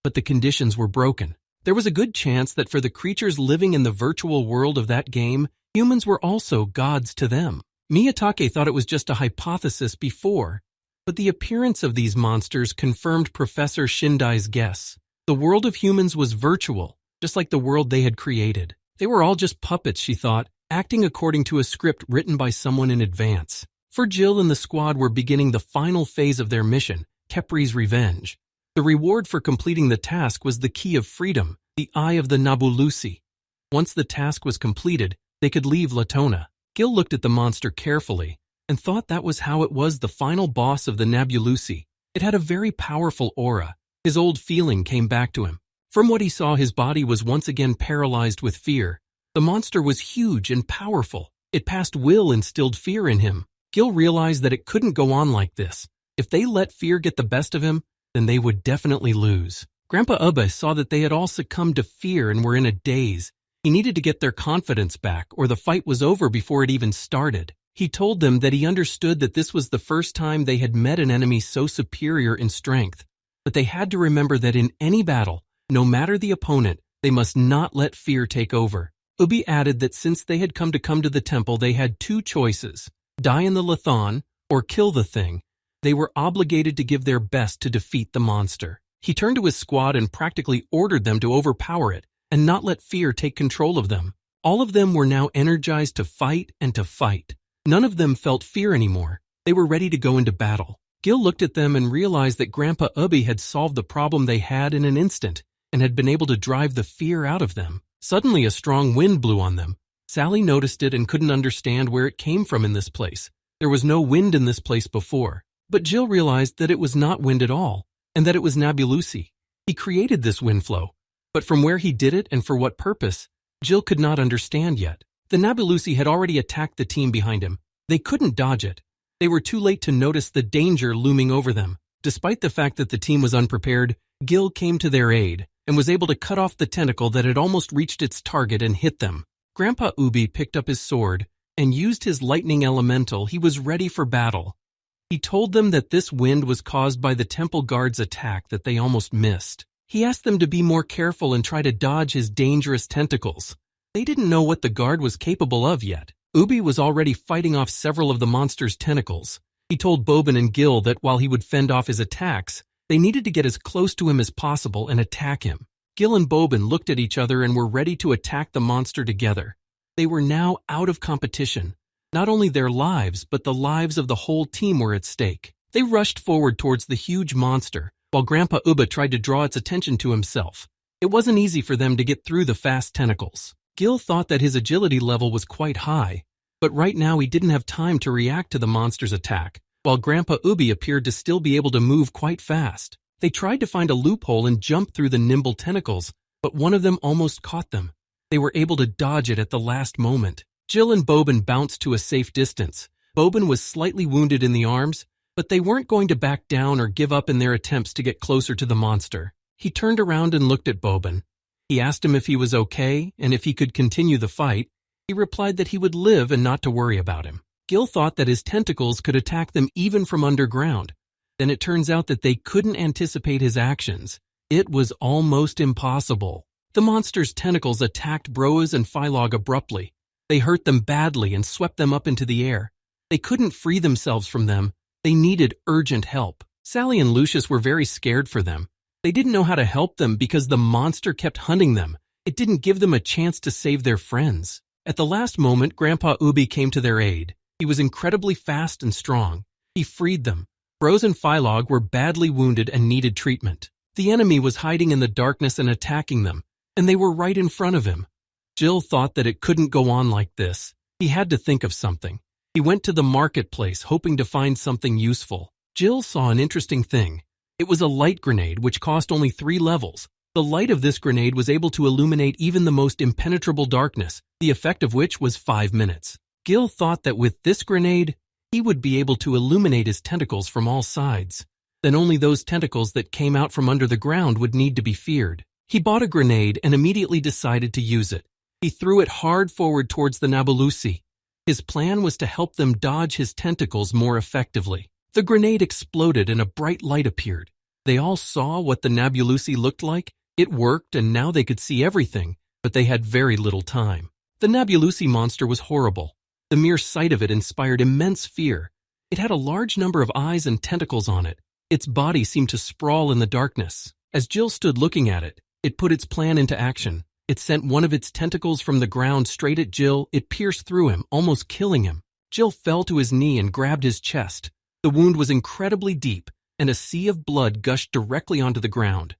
But the conditions were broken. There was a good chance that for the creatures living in the virtual world of that game, humans were also gods to them. Miyatake thought it was just a hypothesis before, but the appearance of these monsters confirmed Professor Shindai's guess. The world of humans was virtual, just like the world they had created. They were all just puppets, she thought, acting according to a script written by someone in advance. For Jill and the squad were beginning the final phase of their mission, Kepri's revenge. The reward for completing the task was the key of freedom, the Eye of the Nabulusi. Once the task was completed, they could leave Latona. Gil looked at the monster carefully and thought that was how it was the final boss of the Nabulusi. It had a very powerful aura. His old feeling came back to him. From what he saw, his body was once again paralyzed with fear. The monster was huge and powerful. It past will instilled fear in him. Gil realized that it couldn't go on like this. If they let fear get the best of him, then they would definitely lose. Grandpa Ubby saw that they had all succumbed to fear and were in a daze. He needed to get their confidence back, or the fight was over before it even started. He told them that he understood that this was the first time they had met an enemy so superior in strength, but they had to remember that in any battle, no matter the opponent, they must not let fear take over. Ubby added that since they had come to the temple, they had 2 choices: die in the Lathon or kill the thing. They were obligated to give their best to defeat the monster. He turned to his squad and practically ordered them to overpower it and not let fear take control of them. All of them were now energized to fight and to fight. None of them felt fear anymore. They were ready to go into battle. Gil looked at them and realized that Grandpa Ubby had solved the problem they had in an instant and had been able to drive the fear out of them. Suddenly a strong wind blew on them. Sally noticed it and couldn't understand where it came from in this place. There was no wind in this place before. But Jill realized that it was not wind at all, and that it was Nabulusi. He created this wind flow, but from where he did it and for what purpose, Jill could not understand yet. The Nabulusi had already attacked the team behind him. They couldn't dodge it. They were too late to notice the danger looming over them. Despite the fact that the team was unprepared, Gil came to their aid and was able to cut off the tentacle that had almost reached its target and hit them. Grandpa Ubby picked up his sword and used his lightning elemental. He was ready for battle. He told them that this wind was caused by the temple guard's attack that they almost missed. He asked them to be more careful and try to dodge his dangerous tentacles. They didn't know what the guard was capable of yet. Ubby was already fighting off several of the monster's tentacles. He told Boban and Gil that while he would fend off his attacks, they needed to get as close to him as possible and attack him. Gil and Boban looked at each other and were ready to attack the monster together. They were now out of competition. Not only their lives, but the lives of the whole team were at stake. They rushed forward towards the huge monster, while Grandpa Ubba tried to draw its attention to himself. It wasn't easy for them to get through the fast tentacles. Gil thought that his agility level was quite high, but right now he didn't have time to react to the monster's attack, while Grandpa Ubby appeared to still be able to move quite fast. They tried to find a loophole and jump through the nimble tentacles, but one of them almost caught them. They were able to dodge it at the last moment. Jill and Boban bounced to a safe distance. Boban was slightly wounded in the arms, but they weren't going to back down or give up in their attempts to get closer to the monster. He turned around and looked at Boban. He asked him if he was okay and if he could continue the fight. He replied that he would live and not to worry about him. Gil thought that his tentacles could attack them even from underground. Then it turns out that they couldn't anticipate his actions. It was almost impossible. The monster's tentacles attacked Broas and Phylog abruptly. They hurt them badly and swept them up into the air. They couldn't free themselves from them. They needed urgent help. Sally and Lucius were very scared for them. They didn't know how to help them because the monster kept hunting them. It didn't give them a chance to save their friends. At the last moment, Grandpa Ubby came to their aid. He was incredibly fast and strong. He freed them. Bros and Phylog were badly wounded and needed treatment. The enemy was hiding in the darkness and attacking them, and they were right in front of him. Jill thought that it couldn't go on like this. He had to think of something. He went to the marketplace hoping to find something useful. Jill saw an interesting thing. It was a light grenade which cost only 3 levels. The light of this grenade was able to illuminate even the most impenetrable darkness, the effect of which was 5 minutes. Gil thought that with this grenade, he would be able to illuminate his tentacles from all sides. Then only those tentacles that came out from under the ground would need to be feared. He bought a grenade and immediately decided to use it. He threw it hard forward towards the Nabulusi. His plan was to help them dodge his tentacles more effectively. The grenade exploded and a bright light appeared. They all saw what the Nabulusi looked like. It worked and now they could see everything, but they had very little time. The Nabulusi monster was horrible. The mere sight of it inspired immense fear. It had a large number of eyes and tentacles on it. Its body seemed to sprawl in the darkness. As Jill stood looking at it, it put its plan into action. It sent one of its tentacles from the ground straight at Jill. It pierced through him, almost killing him. Jill fell to his knee and grabbed his chest. The wound was incredibly deep, and a sea of blood gushed directly onto the ground.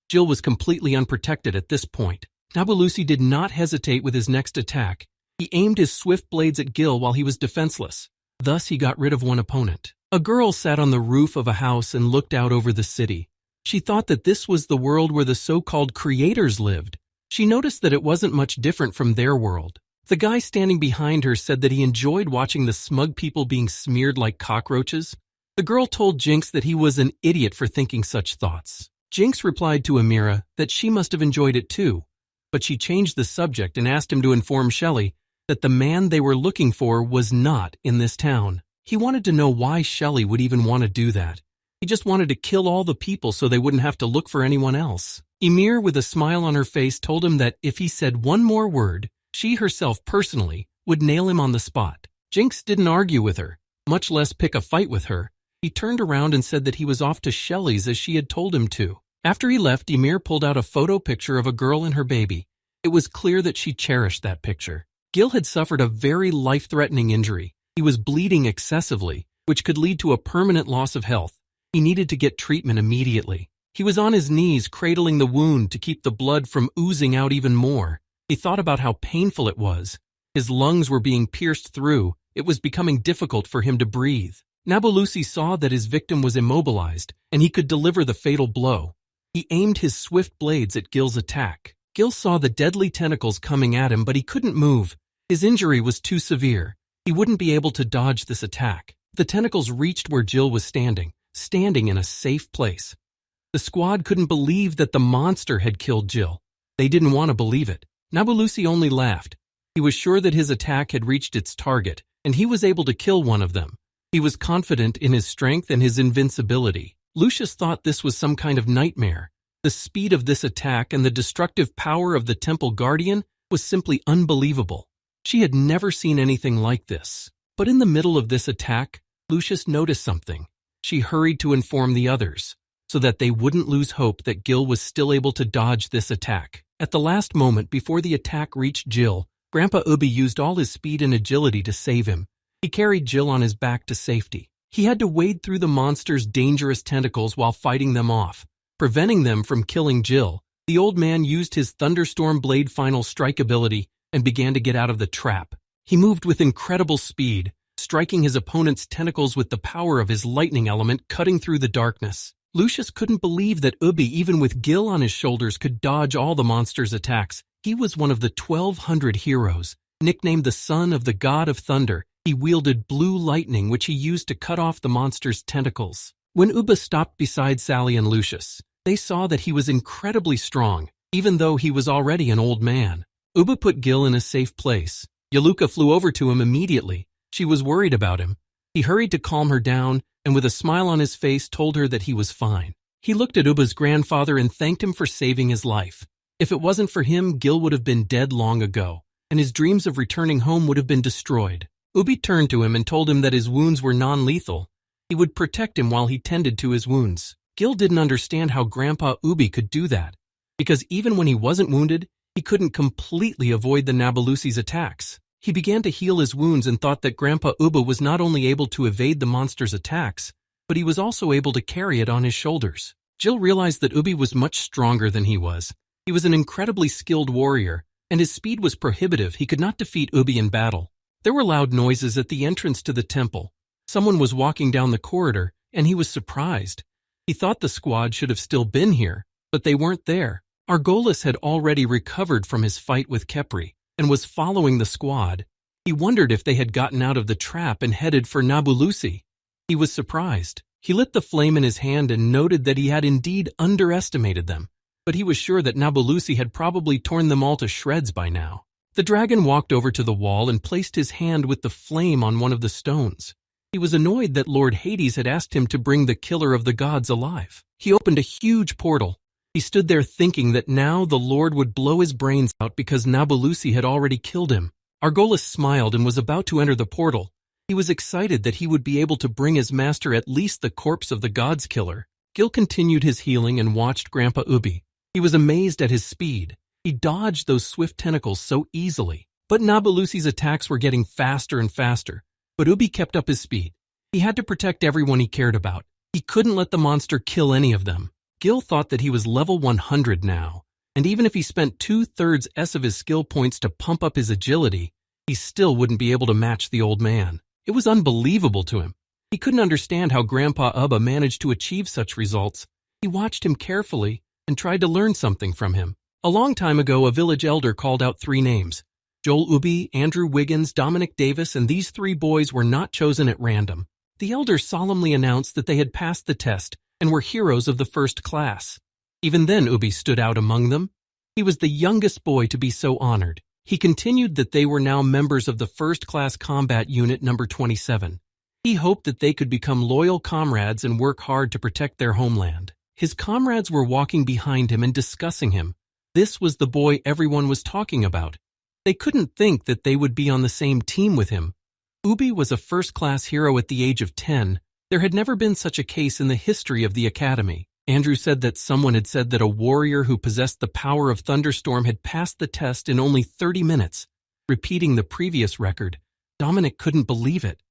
Jill was completely unprotected at this point. Nabulusi did not hesitate with his next attack. He aimed his swift blades at Gil while he was defenseless. Thus, he got rid of one opponent. A girl sat on the roof of a house and looked out over the city. She thought that this was the world where the so-called creators lived. She noticed that it wasn't much different from their world. The guy standing behind her said that he enjoyed watching the smug people being smeared like cockroaches. The girl told Jinx that he was an idiot for thinking such thoughts. Jinx replied to Amira that she must have enjoyed it too, but she changed the subject and asked him to inform Shelley that the man they were looking for was not in this town. He wanted to know why Shelley would even want to do that. He just wanted to kill all the people so they wouldn't have to look for anyone else. Emir, with a smile on her face, told him that if he said one more word, she herself personally would nail him on the spot. Jinx didn't argue with her, much less pick a fight with her. He turned around and said that he was off to Shelley's as she had told him to. After he left, Ymir pulled out a photo picture of a girl and her baby. It was clear that she cherished that picture. Gil had suffered a very life-threatening injury. He was bleeding excessively, which could lead to a permanent loss of health. He needed to get treatment immediately. He was on his knees cradling the wound to keep the blood from oozing out even more. He thought about how painful it was. His lungs were being pierced through. It was becoming difficult for him to breathe. Nabolusi saw that his victim was immobilized, and he could deliver the fatal blow. He aimed his swift blades at Gil's attack. Gil saw the deadly tentacles coming at him, but he couldn't move. His injury was too severe. He wouldn't be able to dodge this attack. The tentacles reached where Gil was standing in a safe place. The squad couldn't believe that the monster had killed Gil. They didn't want to believe it. Nabolusi only laughed. He was sure that his attack had reached its target, and he was able to kill one of them. He was confident in his strength and his invincibility. Lucius thought this was some kind of nightmare. The speed of this attack and the destructive power of the Temple Guardian was simply unbelievable. She had never seen anything like this. But in the middle of this attack, Lucius noticed something. She hurried to inform the others, so that they wouldn't lose hope that Gil was still able to dodge this attack. At the last moment before the attack reached Gil, Grandpa Ubby used all his speed and agility to save him. He carried Gil on his back to safety. He had to wade through the monster's dangerous tentacles while fighting them off, preventing them from killing Gil. The old man used his Thunderstorm Blade Final Strike ability and began to get out of the trap. He moved with incredible speed, striking his opponent's tentacles with the power of his lightning element cutting through the darkness. Lucius couldn't believe that Ubby, even with Gil on his shoulders, could dodge all the monster's attacks. He was one of the 1,200 heroes. Nicknamed the Son of the God of Thunder, he wielded blue lightning which he used to cut off the monster's tentacles. When Ubba stopped beside Sally and Lucius, they saw that he was incredibly strong, even though he was already an old man. Ubba put Gil in a safe place. Yaluka flew over to him immediately. She was worried about him. He hurried to calm her down, and with a smile on his face told her that he was fine. He looked at Ubba's grandfather and thanked him for saving his life. If it wasn't for him, Gil would have been dead long ago, and his dreams of returning home would have been destroyed. Ubby turned to him and told him that his wounds were non-lethal. He would protect him while he tended to his wounds. Gil didn't understand how Grandpa Ubby could do that, because even when he wasn't wounded, he couldn't completely avoid the Nabolusi's attacks. He began to heal his wounds and thought that Grandpa Ubba was not only able to evade the monster's attacks, but he was also able to carry it on his shoulders. Jill realized that Ubby was much stronger than he was. He was an incredibly skilled warrior, and his speed was prohibitive. He could not defeat Ubby in battle. There were loud noises at the entrance to the temple. Someone was walking down the corridor, and he was surprised. He thought the squad should have still been here, but they weren't there. Argolis had already recovered from his fight with Kepri and was following the squad. He wondered if they had gotten out of the trap and headed for Nabolusi. He was surprised. He lit the flame in his hand and noted that he had indeed underestimated them, but he was sure that Nabolusi had probably torn them all to shreds by now. The dragon walked over to the wall and placed his hand with the flame on one of the stones. He was annoyed that Lord Hades had asked him to bring the killer of the gods alive. He opened a huge portal. He stood there thinking that now the Lord would blow his brains out because Nabolusi had already killed him. Argolis smiled and was about to enter the portal. He was excited that he would be able to bring his master at least the corpse of the god's killer. Gil continued his healing and watched Grandpa Ubby. He was amazed at his speed. He dodged those swift tentacles so easily. But Nabolusi's attacks were getting faster and faster. But Ubby kept up his speed. He had to protect everyone he cared about. He couldn't let the monster kill any of them. Gil thought that he was level 100 now, and even if he spent 2/3 of his skill points to pump up his agility, he still wouldn't be able to match the old man. It was unbelievable to him. He couldn't understand how Grandpa Ubba managed to achieve such results. He watched him carefully and tried to learn something from him. A long time ago, a village elder called out 3 names. Joel Ubby, Andrew Wiggins, Dominic Davis, and these 3 boys were not chosen at random. The elder solemnly announced that they had passed the test and were heroes of the first class. Even then, Ubby stood out among them. He was the youngest boy to be so honored. He continued that they were now members of the first-class combat unit number 27. He hoped that they could become loyal comrades and work hard to protect their homeland. His comrades were walking behind him and discussing him. This was the boy everyone was talking about. They couldn't think that they would be on the same team with him. Ubby was a first-class hero at the age of 10, There had never been such a case in the history of the academy. Andrew said that someone had said that a warrior who possessed the power of thunderstorm had passed the test in only 30 minutes, repeating the previous record. Dominic couldn't believe it.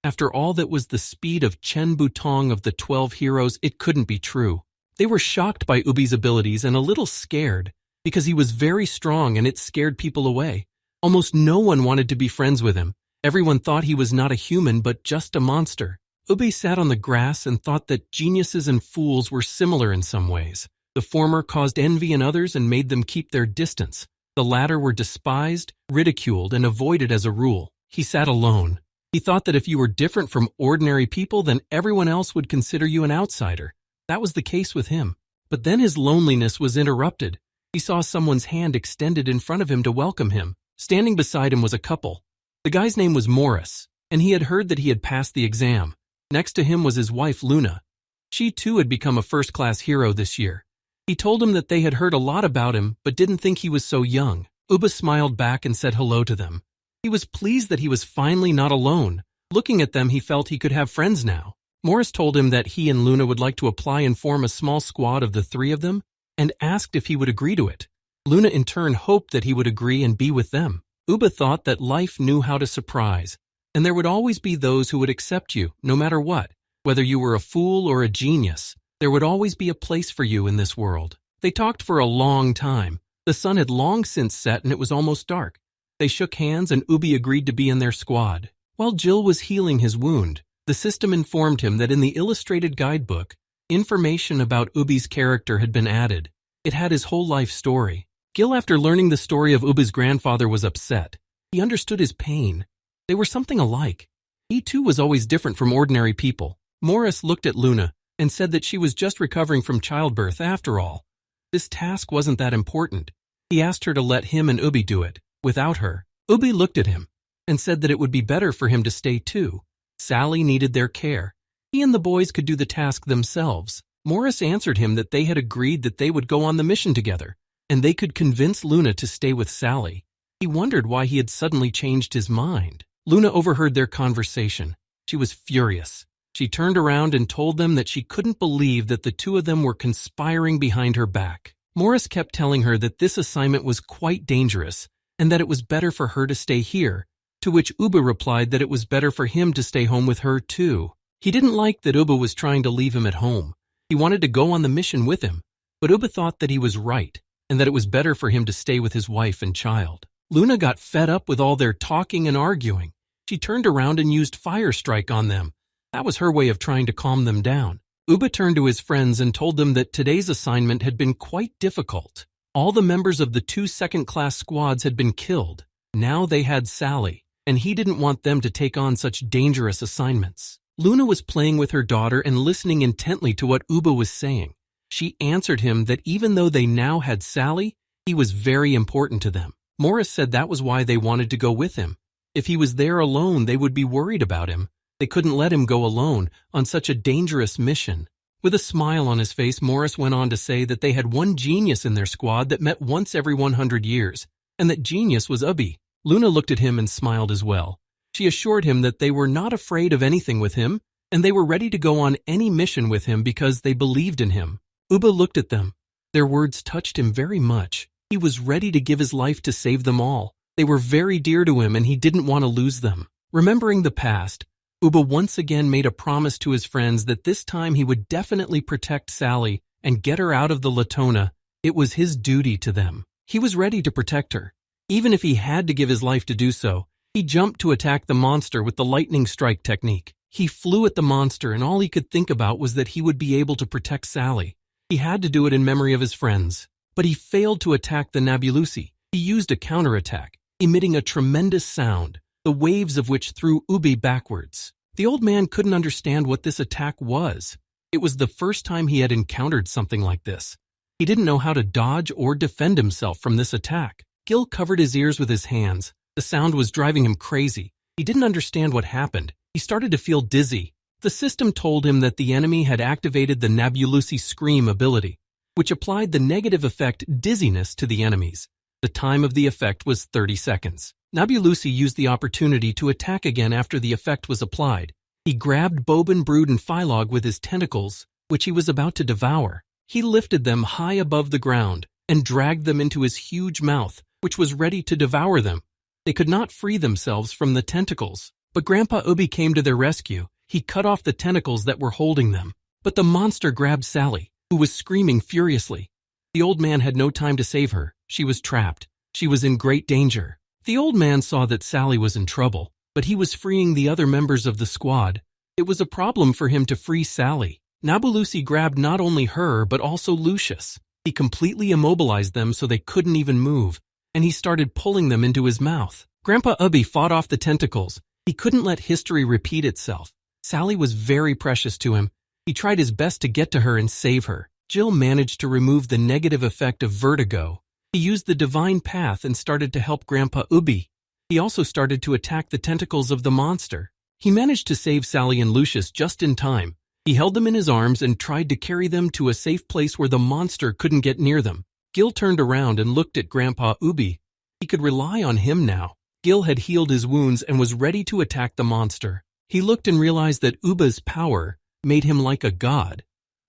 After all that was the speed of Chen Butong of the 12 heroes, it couldn't be true. They were shocked by Ubby's abilities and a little scared, because he was very strong and it scared people away. Almost no one wanted to be friends with him. Everyone thought he was not a human but just a monster. Ubby sat on the grass and thought that geniuses and fools were similar in some ways. The former caused envy in others and made them keep their distance. The latter were despised, ridiculed, and avoided as a rule. He sat alone. He thought that if you were different from ordinary people, then everyone else would consider you an outsider. That was the case with him. But then his loneliness was interrupted. He saw someone's hand extended in front of him to welcome him. Standing beside him was a couple. The guy's name was Morris, and he had heard that he had passed the exam. Next to him was his wife, Luna. She too had become a first-class hero this year. He told him that they had heard a lot about him, but didn't think he was so young. Ubby smiled back and said hello to them. He was pleased that he was finally not alone. Looking at them, he felt he could have friends now. Morris told him that he and Luna would like to apply and form a small squad of the three of them, and asked if he would agree to it. Luna in turn hoped that he would agree and be with them. Ubby thought that life knew how to surprise, and there would always be those who would accept you, no matter what. Whether you were a fool or a genius, there would always be a place for you in this world. They talked for a long time. The sun had long since set and it was almost dark. They shook hands and Ubby agreed to be in their squad. While Gil was healing his wound, the system informed him that in the illustrated guidebook, information about Ubby's character had been added. It had his whole life story. Gil, after learning the story of Ubby's grandfather, was upset. He understood his pain. They were something alike. He too was always different from ordinary people. Morris looked at Luna and said that she was just recovering from childbirth after all. This task wasn't that important. He asked her to let him and Ubby do it, without her. Ubby looked at him and said that it would be better for him to stay too. Sally needed their care. He and the boys could do the task themselves. Morris answered him that they had agreed that they would go on the mission together, and they could convince Luna to stay with Sally. He wondered why he had suddenly changed his mind. Luna overheard their conversation. She was furious. She turned around and told them that she couldn't believe that the two of them were conspiring behind her back. Morris kept telling her that this assignment was quite dangerous and that it was better for her to stay here, to which Ubby replied that it was better for him to stay home with her too. He didn't like that Ubby was trying to leave him at home. He wanted to go on the mission with him, but Ubby thought that he was right and that it was better for him to stay with his wife and child. Luna got fed up with all their talking and arguing. She turned around and used Fire Strike on them. That was her way of trying to calm them down. Ubby turned to his friends and told them that today's assignment had been quite difficult. All the members of the two second-class squads had been killed. Now they had Sally, and he didn't want them to take on such dangerous assignments. Luna was playing with her daughter and listening intently to what Ubby was saying. She answered him that even though they now had Sally, he was very important to them. Morris said that was why they wanted to go with him. If he was there alone, they would be worried about him. They couldn't let him go alone on such a dangerous mission. With a smile on his face, Morris went on to say that they had one genius in their squad that met once every 100 years, and that genius was Ubby. Luna looked at him and smiled as well. She assured him that they were not afraid of anything with him, and they were ready to go on any mission with him because they believed in him. Ubby looked at them. Their words touched him very much. He was ready to give his life to save them all. They were very dear to him and he didn't want to lose them. Remembering the past, Ubby once again made a promise to his friends that this time he would definitely protect Sally and get her out of the Latona. It was his duty to them. He was ready to protect her. Even if he had to give his life to do so, he jumped to attack the monster with the lightning strike technique. He flew at the monster and all he could think about was that he would be able to protect Sally. He had to do it in memory of his friends. But he failed to attack the Nabulusi. He used a counterattack, emitting a tremendous sound, the waves of which threw Ubby backwards. The old man couldn't understand what this attack was. It was the first time he had encountered something like this. He didn't know how to dodge or defend himself from this attack. Gil covered his ears with his hands. The sound was driving him crazy. He didn't understand what happened. He started to feel dizzy. The system told him that the enemy had activated the Nabulusi Scream ability, which applied the negative effect dizziness to the enemies. The time of the effect was 30 seconds. Nabulusi used the opportunity to attack again after the effect was applied. He grabbed Boban, Brood, and Phylog with his tentacles, which he was about to devour. He lifted them high above the ground and dragged them into his huge mouth, which was ready to devour them. They could not free themselves from the tentacles, but Grandpa Ubby came to their rescue. He cut off the tentacles that were holding them. But the monster grabbed Sally, who was screaming furiously. The old man had no time to save her. She was trapped. She was in great danger. The old man saw that Sally was in trouble, but he was freeing the other members of the squad. It was a problem for him to free Sally. Nabulusi grabbed not only her, but also Lucius. He completely immobilized them so they couldn't even move, and he started pulling them into his mouth. Grandpa Ubby fought off the tentacles. He couldn't let history repeat itself. Sally was very precious to him. He tried his best to get to her and save her. Gil managed to remove the negative effect of vertigo. He used the divine path and started to help Grandpa Ubby. He also started to attack the tentacles of the monster. He managed to save Sally and Lucius just in time. He held them in his arms and tried to carry them to a safe place where the monster couldn't get near them. Gil turned around and looked at Grandpa Ubby. He could rely on him now. Gil had healed his wounds and was ready to attack the monster. He looked and realized that Ubba's power made him like a god.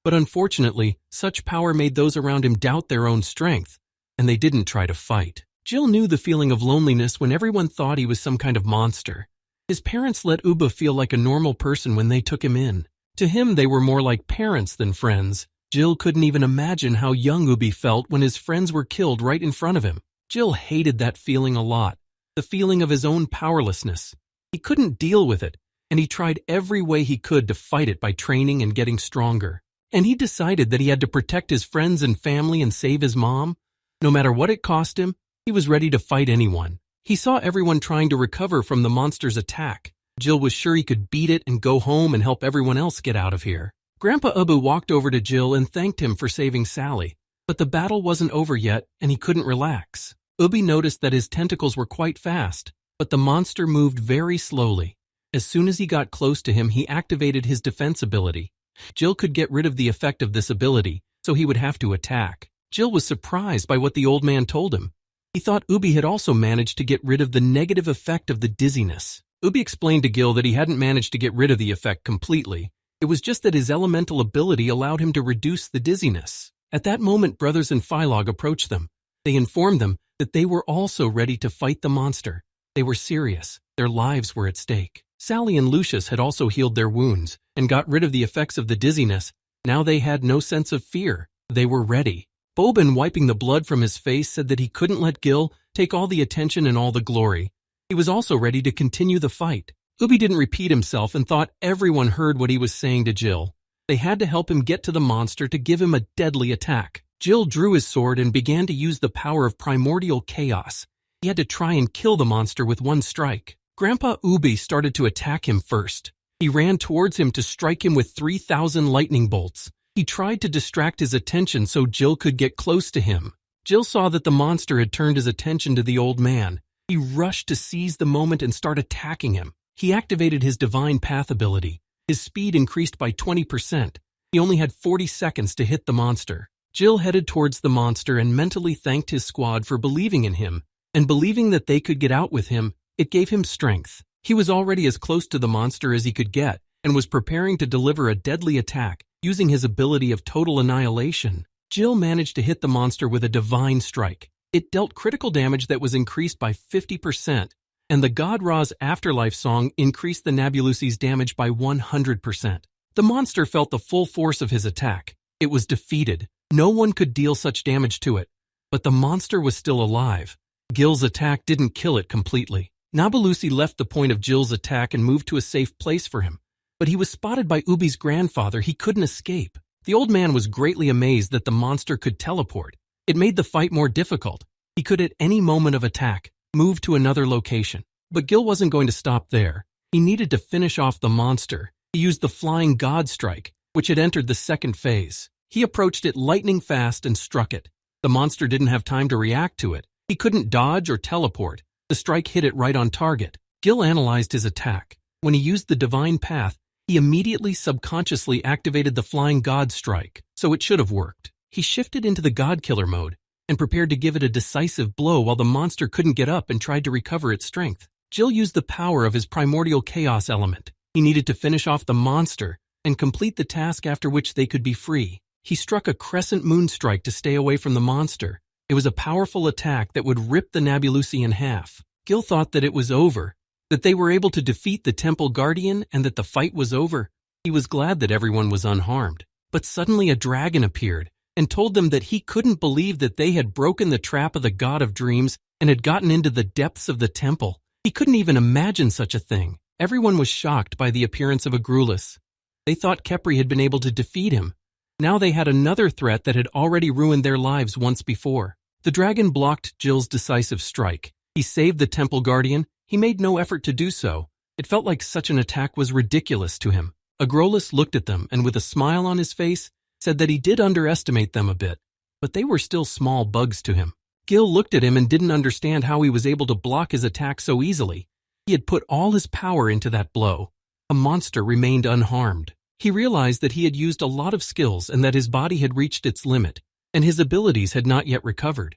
But unfortunately, such power made those around him doubt their own strength, and they didn't try to fight. Gil knew the feeling of loneliness when everyone thought he was some kind of monster. His parents let Ubba feel like a normal person when they took him in. To him, they were more like parents than friends. Gil couldn't even imagine how young Ubby felt when his friends were killed right in front of him. Gil hated that feeling a lot, the feeling of his own powerlessness. He couldn't deal with it, and he tried every way he could to fight it by training and getting stronger. And he decided that he had to protect his friends and family and save his mom. No matter what it cost him, he was ready to fight anyone. He saw everyone trying to recover from the monster's attack. Gil was sure he could beat it and go home and help everyone else get out of here. Grandpa Ubby walked over to Gil and thanked him for saving Sally. But the battle wasn't over yet, and he couldn't relax. Ubby noticed that his tentacles were quite fast, but the monster moved very slowly. As soon as he got close to him, he activated his defense ability. Gil could get rid of the effect of this ability, so he would have to attack. Gil was surprised by what the old man told him. He thought Ubby had also managed to get rid of the negative effect of the dizziness. Ubby explained to Gil that he hadn't managed to get rid of the effect completely. It was just that his elemental ability allowed him to reduce the dizziness. At that moment, Brothers and Phylog approached them. They informed them that they were also ready to fight the monster. They were serious. Their lives were at stake. Sally and Lucius had also healed their wounds and got rid of the effects of the dizziness. Now they had no sense of fear. They were ready. Boban, wiping the blood from his face, said that he couldn't let Gil take all the attention and all the glory. He was also ready to continue the fight. Ubby didn't repeat himself and thought everyone heard what he was saying to Gil. They had to help him get to the monster to give him a deadly attack. Gil drew his sword and began to use the power of primordial chaos. He had to try and kill the monster with one strike. Grandpa Ubby started to attack him first. He ran towards him to strike him with 3,000 lightning bolts. He tried to distract his attention so Gil could get close to him. Gil saw that the monster had turned his attention to the old man. He rushed to seize the moment and start attacking him. He activated his divine path ability. His speed increased by 20%. He only had 40 seconds to hit the monster. Gil headed towards the monster and mentally thanked his squad for believing in him, and believing that they could get out with him. It gave him strength. He was already as close to the monster as he could get, and was preparing to deliver a deadly attack using his ability of total annihilation. Gil managed to hit the monster with a divine strike. It dealt critical damage that was increased by 50%, and the God Ra's Afterlife song increased the Nabulusi's damage by 100%. The monster felt the full force of his attack. It was defeated. No one could deal such damage to it, but the monster was still alive. Gil's attack didn't kill it completely. Nabulusi left the point of Gil's attack and moved to a safe place for him, but he was spotted by Ubby's grandfather. He couldn't escape. The old man was greatly amazed that the monster could teleport. It made the fight more difficult. He could at any moment of attack move to another location. But Gil wasn't going to stop there. He needed to finish off the monster. He used the Flying God Strike, which had entered the second phase. He approached it lightning fast and struck it. The monster didn't have time to react to it. He couldn't dodge or teleport. The strike hit it right on target. Gil analyzed his attack. When he used the Divine Path, he immediately subconsciously activated the Flying God Strike, so it should have worked. He shifted into the God Killer mode and prepared to give it a decisive blow while the monster couldn't get up and tried to recover its strength. Gil used the power of his primordial chaos element. He needed to finish off the monster and complete the task, after which they could be free. He struck a crescent moon strike to stay away from the monster. It was a powerful attack that would rip the Nabulusi in half. Gil thought that it was over, that they were able to defeat the temple guardian and that the fight was over. He was glad that everyone was unharmed. But suddenly a dragon appeared and told them that he couldn't believe that they had broken the trap of the god of dreams and had gotten into the depths of the temple. He couldn't even imagine such a thing. Everyone was shocked by the appearance of Agrulus. They thought Khepri had been able to defeat him. Now they had another threat that had already ruined their lives once before. The dragon blocked Gil's decisive strike. He saved the temple guardian. He made no effort to do so. It felt like such an attack was ridiculous to him. Agrolus looked at them and with a smile on his face said that he did underestimate them a bit, but they were still small bugs to him. Gil looked at him and didn't understand how he was able to block his attack so easily. He had put all his power into that blow. A monster remained unharmed. He realized that he had used a lot of skills and that his body had reached its limit, and his abilities had not yet recovered.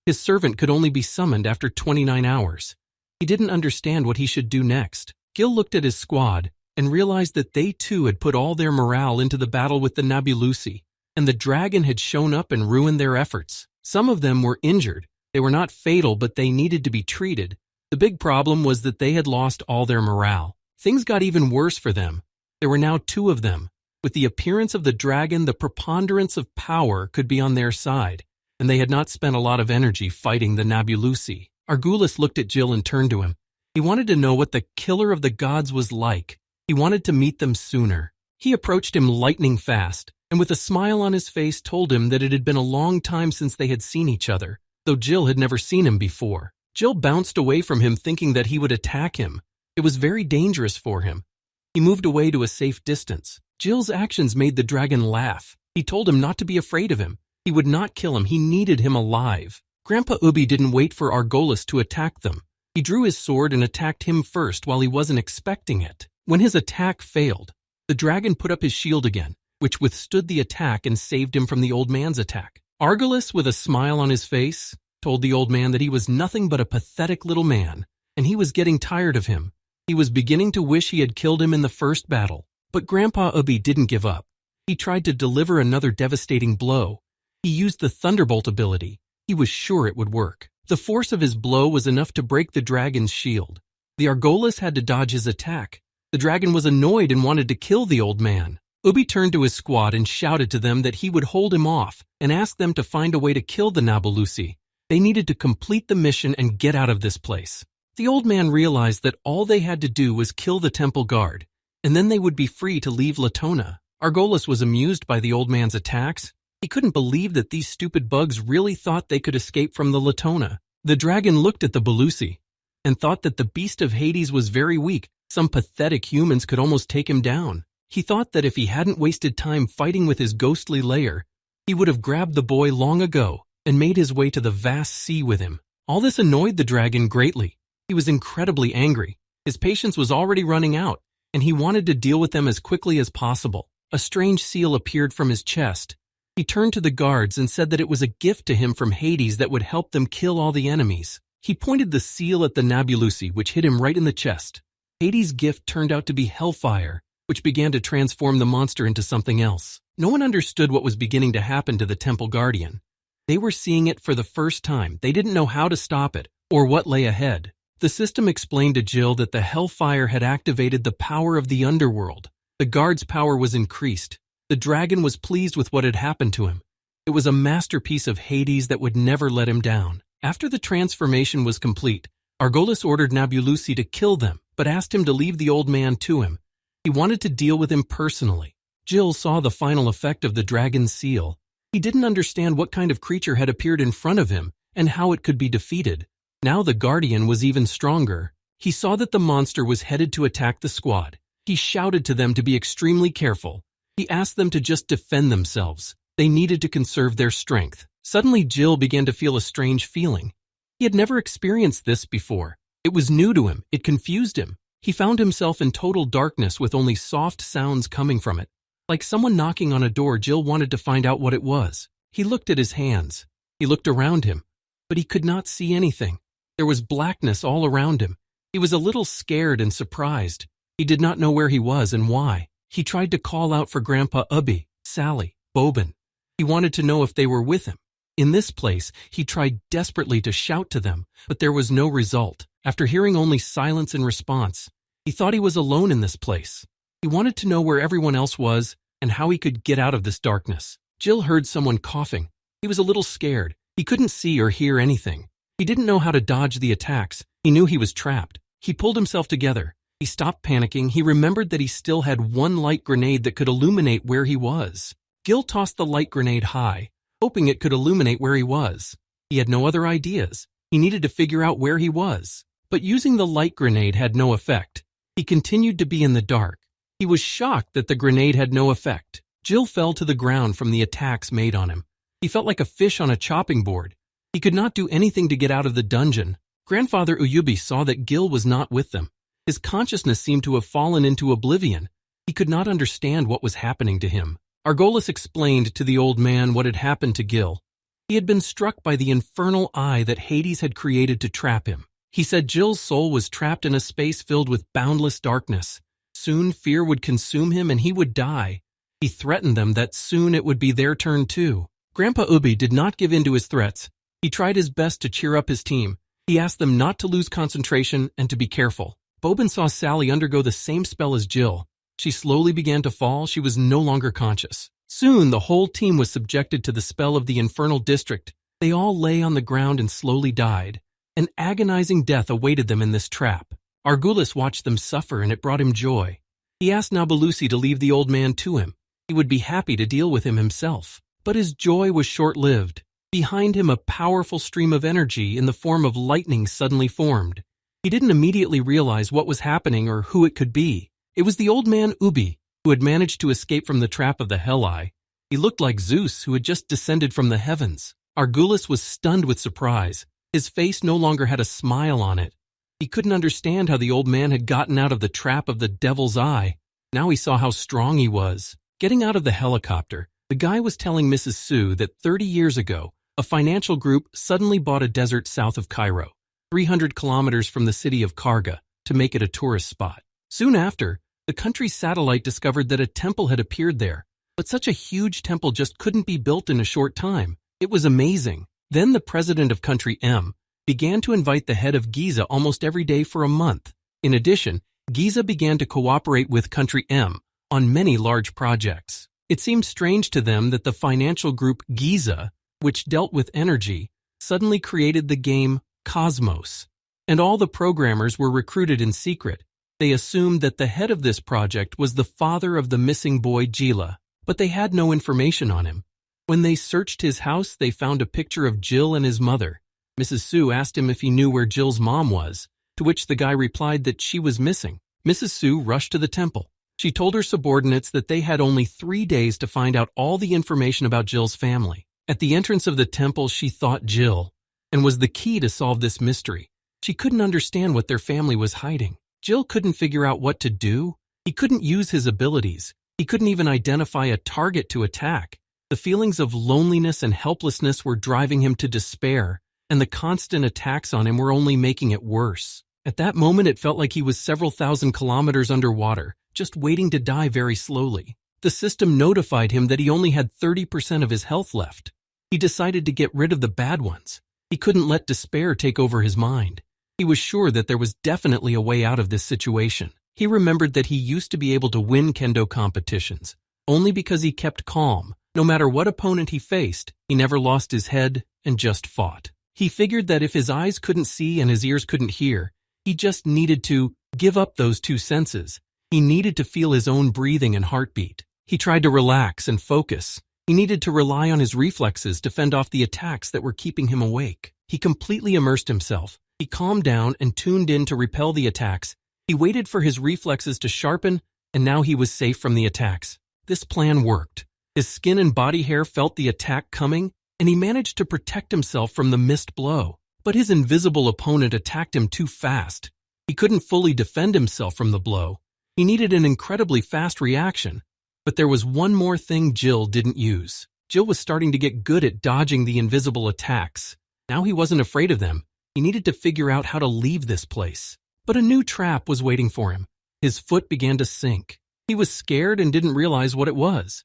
His servant could only be summoned after 29 hours. He didn't understand what he should do next. Gil looked at his squad and realized that they too had put all their morale into the battle with the Nabulusi, and the dragon had shown up and ruined their efforts. Some of them were injured. They were not fatal, but they needed to be treated. The big problem was that they had lost all their morale. Things got even worse for them. There were now 2 of them. With the appearance of the dragon, the preponderance of power could be on their side, and they had not spent a lot of energy fighting the Nabulusi. Argulus looked at Gil and turned to him. He wanted to know what the killer of the gods was like. He wanted to meet them sooner. He approached him lightning fast, and with a smile on his face told him that it had been a long time since they had seen each other, though Gil had never seen him before. Gil bounced away from him thinking that he would attack him. It was very dangerous for him. He moved away to a safe distance. Gil's actions made the dragon laugh. He told him not to be afraid of him. He would not kill him. He needed him alive. Grandpa Ubby didn't wait for Argulus to attack them. He drew his sword and attacked him first while he wasn't expecting it. When his attack failed, the dragon put up his shield again, which withstood the attack and saved him from the old man's attack. Argulus, with a smile on his face, told the old man that he was nothing but a pathetic little man, and he was getting tired of him. He was beginning to wish he had killed him in the first battle. But Grandpa Ubby didn't give up. He tried to deliver another devastating blow. He used the Thunderbolt ability. He was sure it would work. The force of his blow was enough to break the dragon's shield. The Argulus had to dodge his attack. The dragon was annoyed and wanted to kill the old man. Ubby turned to his squad and shouted to them that he would hold him off and asked them to find a way to kill the Nabulusi. They needed to complete the mission and get out of this place. The old man realized that all they had to do was kill the temple guard, and then they would be free to leave Latona. Argulus was amused by the old man's attacks. He couldn't believe that these stupid bugs really thought they could escape from the Latona. The dragon looked at the Belusi and thought that the beast of Hades was very weak. Some pathetic humans could almost take him down. He thought that if he hadn't wasted time fighting with his ghostly lair, he would have grabbed the boy long ago and made his way to the vast sea with him. All this annoyed the dragon greatly. He was incredibly angry. His patience was already running out, and he wanted to deal with them as quickly as possible. A strange seal appeared from his chest. He turned to the guards and said that it was a gift to him from Hades that would help them kill all the enemies. He pointed the seal at the Nabulusi, which hit him right in the chest. Hades' gift turned out to be hellfire, which began to transform the monster into something else. No one understood what was beginning to happen to the temple guardian. They were seeing it for the first time. They didn't know how to stop it or what lay ahead. The system explained to Gil that the hellfire had activated the power of the underworld. The guard's power was increased. The dragon was pleased with what had happened to him. It was a masterpiece of Hades that would never let him down. After the transformation was complete, Argulus ordered Nabulusi to kill them, but asked him to leave the old man to him. He wanted to deal with him personally. Gil saw the final effect of the dragon's seal. He didn't understand what kind of creature had appeared in front of him and how it could be defeated. Now the guardian was even stronger. He saw that the monster was headed to attack the squad. He shouted to them to be extremely careful. He asked them to just defend themselves. They needed to conserve their strength. Suddenly Gil began to feel a strange feeling. He had never experienced this before. It was new to him. It confused him. He found himself in total darkness with only soft sounds coming from it. Like someone knocking on a door, Gil wanted to find out what it was. He looked at his hands. He looked around him, but he could not see anything. There was blackness all around him. He was a little scared and surprised. He did not know where he was and why. He tried to call out for Grandpa Ubby, Sally, Boban. He wanted to know if they were with him. In this place, he tried desperately to shout to them, but there was no result. After hearing only silence in response, he thought he was alone in this place. He wanted to know where everyone else was and how he could get out of this darkness. Gil heard someone coughing. He was a little scared. He couldn't see or hear anything. He didn't know how to dodge the attacks. He knew he was trapped. He pulled himself together. He stopped panicking. He remembered that he still had one light grenade that could illuminate where he was. Gil tossed the light grenade high, hoping it could illuminate where he was. He had no other ideas. He needed to figure out where he was. But using the light grenade had no effect. He continued to be in the dark. He was shocked that the grenade had no effect. Gil fell to the ground from the attacks made on him. He felt like a fish on a chopping board. He could not do anything to get out of the dungeon. Grandfather Ubby saw that Gil was not with them. His consciousness seemed to have fallen into oblivion. He could not understand what was happening to him. Argolis explained to the old man what had happened to Gil. He had been struck by the infernal eye that Hades had created to trap him. He said Gil's soul was trapped in a space filled with boundless darkness. Soon fear would consume him and he would die. He threatened them that soon it would be their turn too. Grandpa Ubby did not give in to his threats. He tried his best to cheer up his team. He asked them not to lose concentration and to be careful. Boban saw Sally undergo the same spell as Gil. She slowly began to fall. She was no longer conscious. Soon, the whole team was subjected to the spell of the infernal district. They all lay on the ground and slowly died. An agonizing death awaited them in this trap. Argolis watched them suffer, and it brought him joy. He asked Nabalusi to leave the old man to him. He would be happy to deal with him himself. But his joy was short-lived. Behind him, a powerful stream of energy in the form of lightning suddenly formed. He didn't immediately realize what was happening or who it could be. It was the old man Ubby, who had managed to escape from the trap of the Hell Eye. He looked like Zeus, who had just descended from the heavens. Argolis was stunned with surprise. His face no longer had a smile on it. He couldn't understand how the old man had gotten out of the trap of the Devil's Eye. Now he saw how strong he was. Getting out of the helicopter, the guy was telling Mrs. Sue that 30 years ago, a financial group suddenly bought a desert south of Cairo, 300 kilometers from the city of Karga, to make it a tourist spot. Soon after, the country's satellite discovered that a temple had appeared there, but such a huge temple just couldn't be built in a short time. It was amazing. Then the president of Country M began to invite the head of Giza almost every day for a month. In addition, Giza began to cooperate with Country M on many large projects. It seemed strange to them that the financial group Giza, which dealt with energy, suddenly created the game Cosmos, and all the programmers were recruited in secret. They assumed that the head of this project was the father of the missing boy Gila, but they had no information on him. When they searched his house, they found a picture of Jill and his mother. Mrs. Sue asked him if he knew where Jill's mom was, to which the guy replied that she was missing. Mrs. Sue rushed to the temple. She told her subordinates that they had only 3 days to find out all the information about Jill's family. At the entrance of the temple, she thought Jill, and was the key to solve this mystery. She couldn't understand what their family was hiding. Gil couldn't figure out what to do. He couldn't use his abilities. He couldn't even identify a target to attack. The feelings of loneliness and helplessness were driving him to despair, and the constant attacks on him were only making it worse. At that moment, it felt like he was several thousand kilometers underwater, just waiting to die very slowly. The system notified him that he only had 30% of his health left. He decided to get rid of the bad ones. He couldn't let despair take over his mind. He was sure that there was definitely a way out of this situation. He remembered that he used to be able to win kendo competitions, only because he kept calm. No matter what opponent he faced, he never lost his head and just fought. He figured that if his eyes couldn't see and his ears couldn't hear, he just needed to give up those two senses. He needed to feel his own breathing and heartbeat. He tried to relax and focus. He needed to rely on his reflexes to fend off the attacks that were keeping him awake. He completely immersed himself. He calmed down and tuned in to repel the attacks. He waited for his reflexes to sharpen, and now he was safe from the attacks. This plan worked. His skin and body hair felt the attack coming, and he managed to protect himself from the missed blow. But his invisible opponent attacked him too fast. He couldn't fully defend himself from the blow. He needed an incredibly fast reaction. But there was one more thing Jill didn't use. Jill was starting to get good at dodging the invisible attacks. Now he wasn't afraid of them. He needed to figure out how to leave this place. But a new trap was waiting for him. His foot began to sink. He was scared and didn't realize what it was.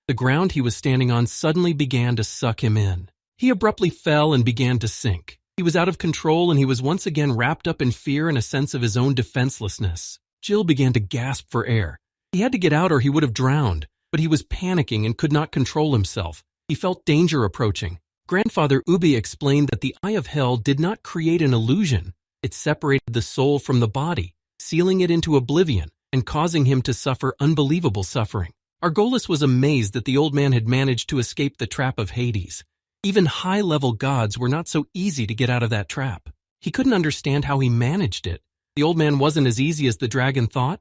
The ground he was standing on suddenly began to suck him in. He abruptly fell and began to sink. He was out of control and he was once again wrapped up in fear and a sense of his own defenselessness. Gil began to gasp for air. He had to get out or he would have drowned, but he was panicking and could not control himself. He felt danger approaching. Grandfather Ubby explained that the eye of hell did not create an illusion. It separated the soul from the body, sealing it into oblivion and causing him to suffer unbelievable suffering. Argolis was amazed that the old man had managed to escape the trap of Hades. Even high-level gods were not so easy to get out of that trap. He couldn't understand how he managed it. The old man wasn't as easy as the dragon thought.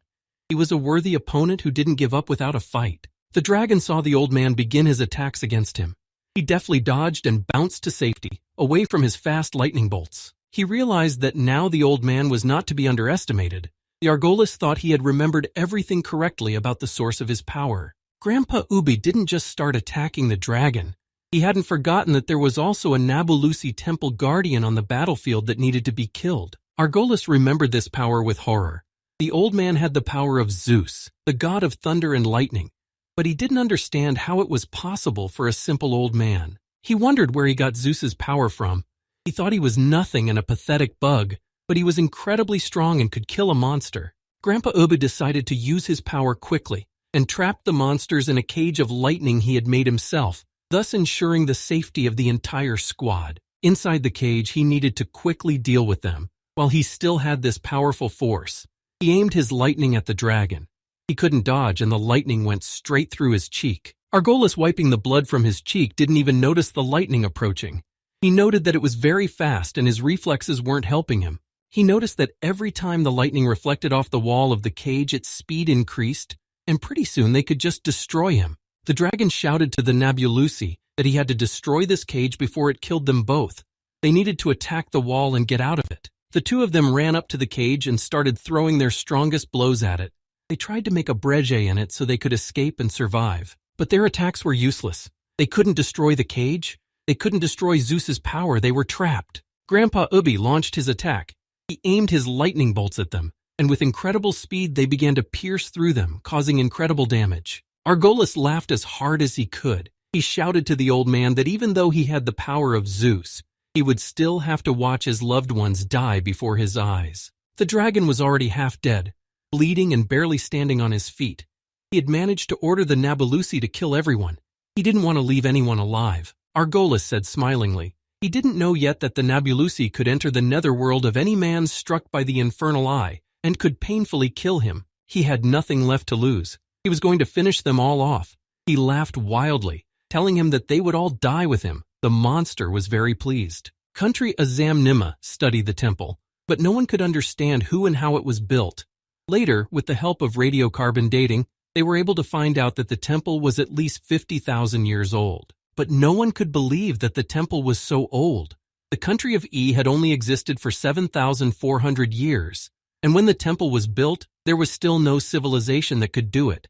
He was a worthy opponent who didn't give up without a fight. The dragon saw the old man begin his attacks against him. He deftly dodged and bounced to safety, away from his fast lightning bolts. He realized that now the old man was not to be underestimated. The Argolis thought he had remembered everything correctly about the source of his power. Grandpa Ubby didn't just start attacking the dragon. He hadn't forgotten that there was also a Nabulusi temple guardian on the battlefield that needed to be killed. Argolis remembered this power with horror. The old man had the power of Zeus, the god of thunder and lightning, but he didn't understand how it was possible for a simple old man. He wondered where he got Zeus's power from. He thought he was nothing and a pathetic bug, but he was incredibly strong and could kill a monster. Grandpa Ubby decided to use his power quickly and trapped the monsters in a cage of lightning he had made himself, thus ensuring the safety of the entire squad. Inside the cage, he needed to quickly deal with them, while he still had this powerful force. He aimed his lightning at the dragon. He couldn't dodge and the lightning went straight through his cheek. Argolis, wiping the blood from his cheek, didn't even notice the lightning approaching. He noted that it was very fast and his reflexes weren't helping him. He noticed that every time the lightning reflected off the wall of the cage, its speed increased, and pretty soon they could just destroy him. The dragon shouted to the Nabulusi that he had to destroy this cage before it killed them both. They needed to attack the wall and get out of it. The two of them ran up to the cage and started throwing their strongest blows at it. They tried to make a breche in it so they could escape and survive. But their attacks were useless. They couldn't destroy the cage. They couldn't destroy Zeus's power. They were trapped. Grandpa Ubby launched his attack. He aimed his lightning bolts at them, and with incredible speed they began to pierce through them, causing incredible damage. Argolis laughed as hard as he could. He shouted to the old man that even though he had the power of Zeus, he would still have to watch his loved ones die before his eyes. The dragon was already half dead, bleeding and barely standing on his feet. He had managed to order the Nabulusi to kill everyone. He didn't want to leave anyone alive. Argolis said smilingly. He didn't know yet that the Nabulusi could enter the netherworld of any man struck by the infernal eye and could painfully kill him. He had nothing left to lose. He was going to finish them all off. He laughed wildly, telling him that they would all die with him. The monster was very pleased. Country Azam-Nima studied the temple, but no one could understand who and how it was built. Later, with the help of radiocarbon dating, they were able to find out that the temple was at least 50,000 years old. But no one could believe that the temple was so old. The country of E had only existed for 7,400 years, and when the temple was built, there was still no civilization that could do it.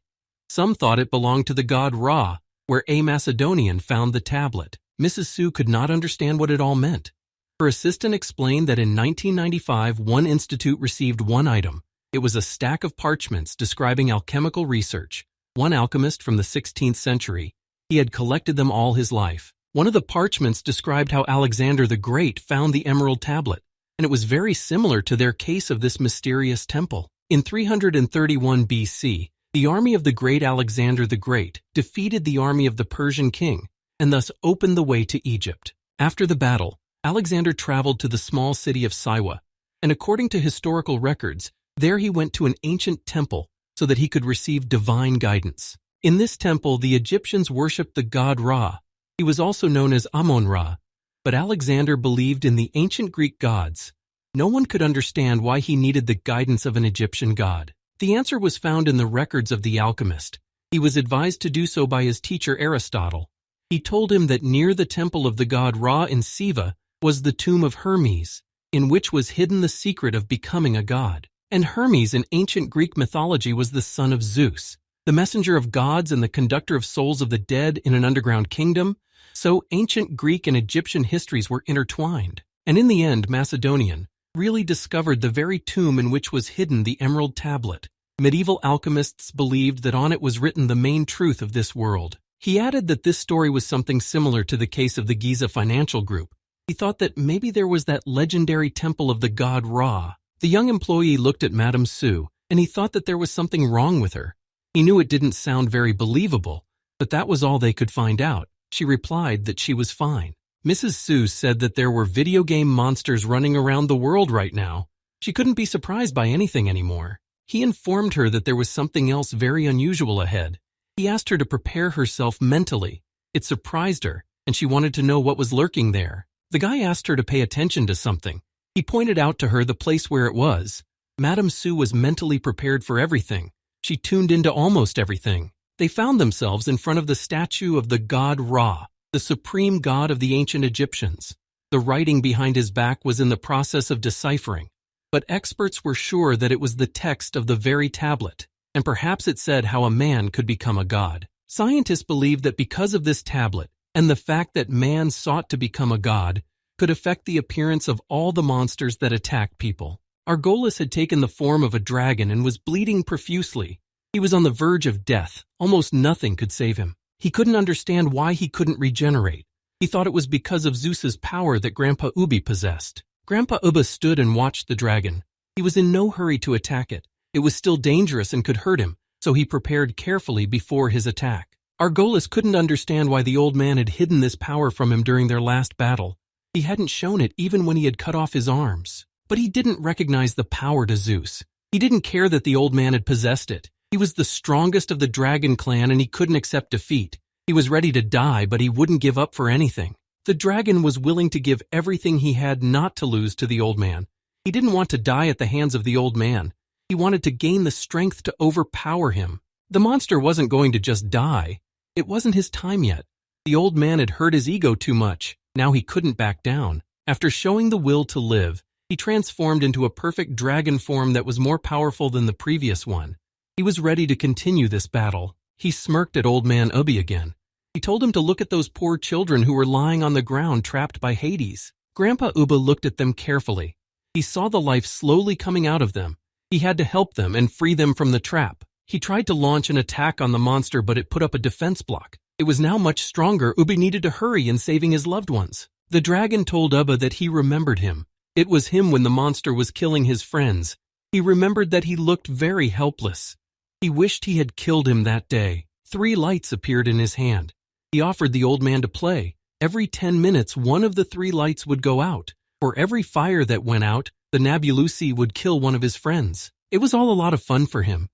Some thought it belonged to the god Ra, where a Macedonian found the tablet. Mrs. Sue could not understand what it all meant. Her assistant explained that in 1995, one institute received one item. It was a stack of parchments describing alchemical research. One alchemist from the 16th century. He had collected them all his life. One of the parchments described how Alexander the Great found the emerald tablet, and it was very similar to their case of this mysterious temple. In 331 BC, the army of the great Alexander the Great defeated the army of the Persian king, and thus opened the way to Egypt. After the battle, Alexander traveled to the small city of Siwa, and according to historical records, there he went to an ancient temple so that he could receive divine guidance. In this temple, the Egyptians worshipped the god Ra. He was also known as Amon-Ra, but Alexander believed in the ancient Greek gods. No one could understand why he needed the guidance of an Egyptian god. The answer was found in the records of the alchemist. He was advised to do so by his teacher Aristotle. He told him that near the temple of the god Ra in Siva was the tomb of Hermes, in which was hidden the secret of becoming a god. And Hermes in ancient Greek mythology was the son of Zeus, the messenger of gods and the conductor of souls of the dead in an underground kingdom. So ancient Greek and Egyptian histories were intertwined. And in the end, Macedonian really discovered the very tomb in which was hidden the emerald tablet. Medieval alchemists believed that on it was written the main truth of this world. He added that this story was something similar to the case of the Giza Financial Group. He thought that maybe there was that legendary temple of the god Ra. The young employee looked at Madame Sue, and he thought that there was something wrong with her. He knew it didn't sound very believable, but that was all they could find out. She replied that she was fine. Mrs. Sue said that there were video game monsters running around the world right now. She couldn't be surprised by anything anymore. He informed her that there was something else very unusual ahead. He asked her to prepare herself mentally. It surprised her, and she wanted to know what was lurking there. The guy asked her to pay attention to something. He pointed out to her the place where it was. Madame Sue was mentally prepared for everything. She tuned into almost everything. They found themselves in front of the statue of the god Ra, the supreme god of the ancient Egyptians. The writing behind his back was in the process of deciphering, but experts were sure that it was the text of the very tablet, and perhaps it said how a man could become a god. Scientists believe that because of this tablet, and the fact that man sought to become a god, could affect the appearance of all the monsters that attack people. Argolis had taken the form of a dragon and was bleeding profusely. He was on the verge of death. Almost nothing could save him. He couldn't understand why he couldn't regenerate. He thought it was because of Zeus's power that Grandpa Ubby possessed. Grandpa Ubby stood and watched the dragon. He was in no hurry to attack it. It was still dangerous and could hurt him, so he prepared carefully before his attack. Argolis couldn't understand why the old man had hidden this power from him during their last battle. He hadn't shown it even when he had cut off his arms. But he didn't recognize the power to Zeus. He didn't care that the old man had possessed it. He was the strongest of the dragon clan and he couldn't accept defeat. He was ready to die, but he wouldn't give up for anything. The dragon was willing to give everything he had not to lose to the old man. He didn't want to die at the hands of the old man. He wanted to gain the strength to overpower him. The monster wasn't going to just die. It wasn't his time yet. The old man had hurt his ego too much. Now he couldn't back down. After showing the will to live, he transformed into a perfect dragon form that was more powerful than the previous one. He was ready to continue this battle. He smirked at old man Ubby again. He told him to look at those poor children who were lying on the ground trapped by Hades. Grandpa Ubby looked at them carefully. He saw the life slowly coming out of them. He had to help them and free them from the trap. He tried to launch an attack on the monster, but it put up a defense block. It was now much stronger. Ubby needed to hurry in saving his loved ones. The dragon told Ubby that he remembered him. It was him when the monster was killing his friends. He remembered that he looked very helpless. He wished he had killed him that day. 3 lights appeared in his hand. He offered the old man to play. Every 10 minutes, one of the 3 lights would go out. For every fire that went out, the Nabulusi would kill one of his friends. It was all a lot of fun for him.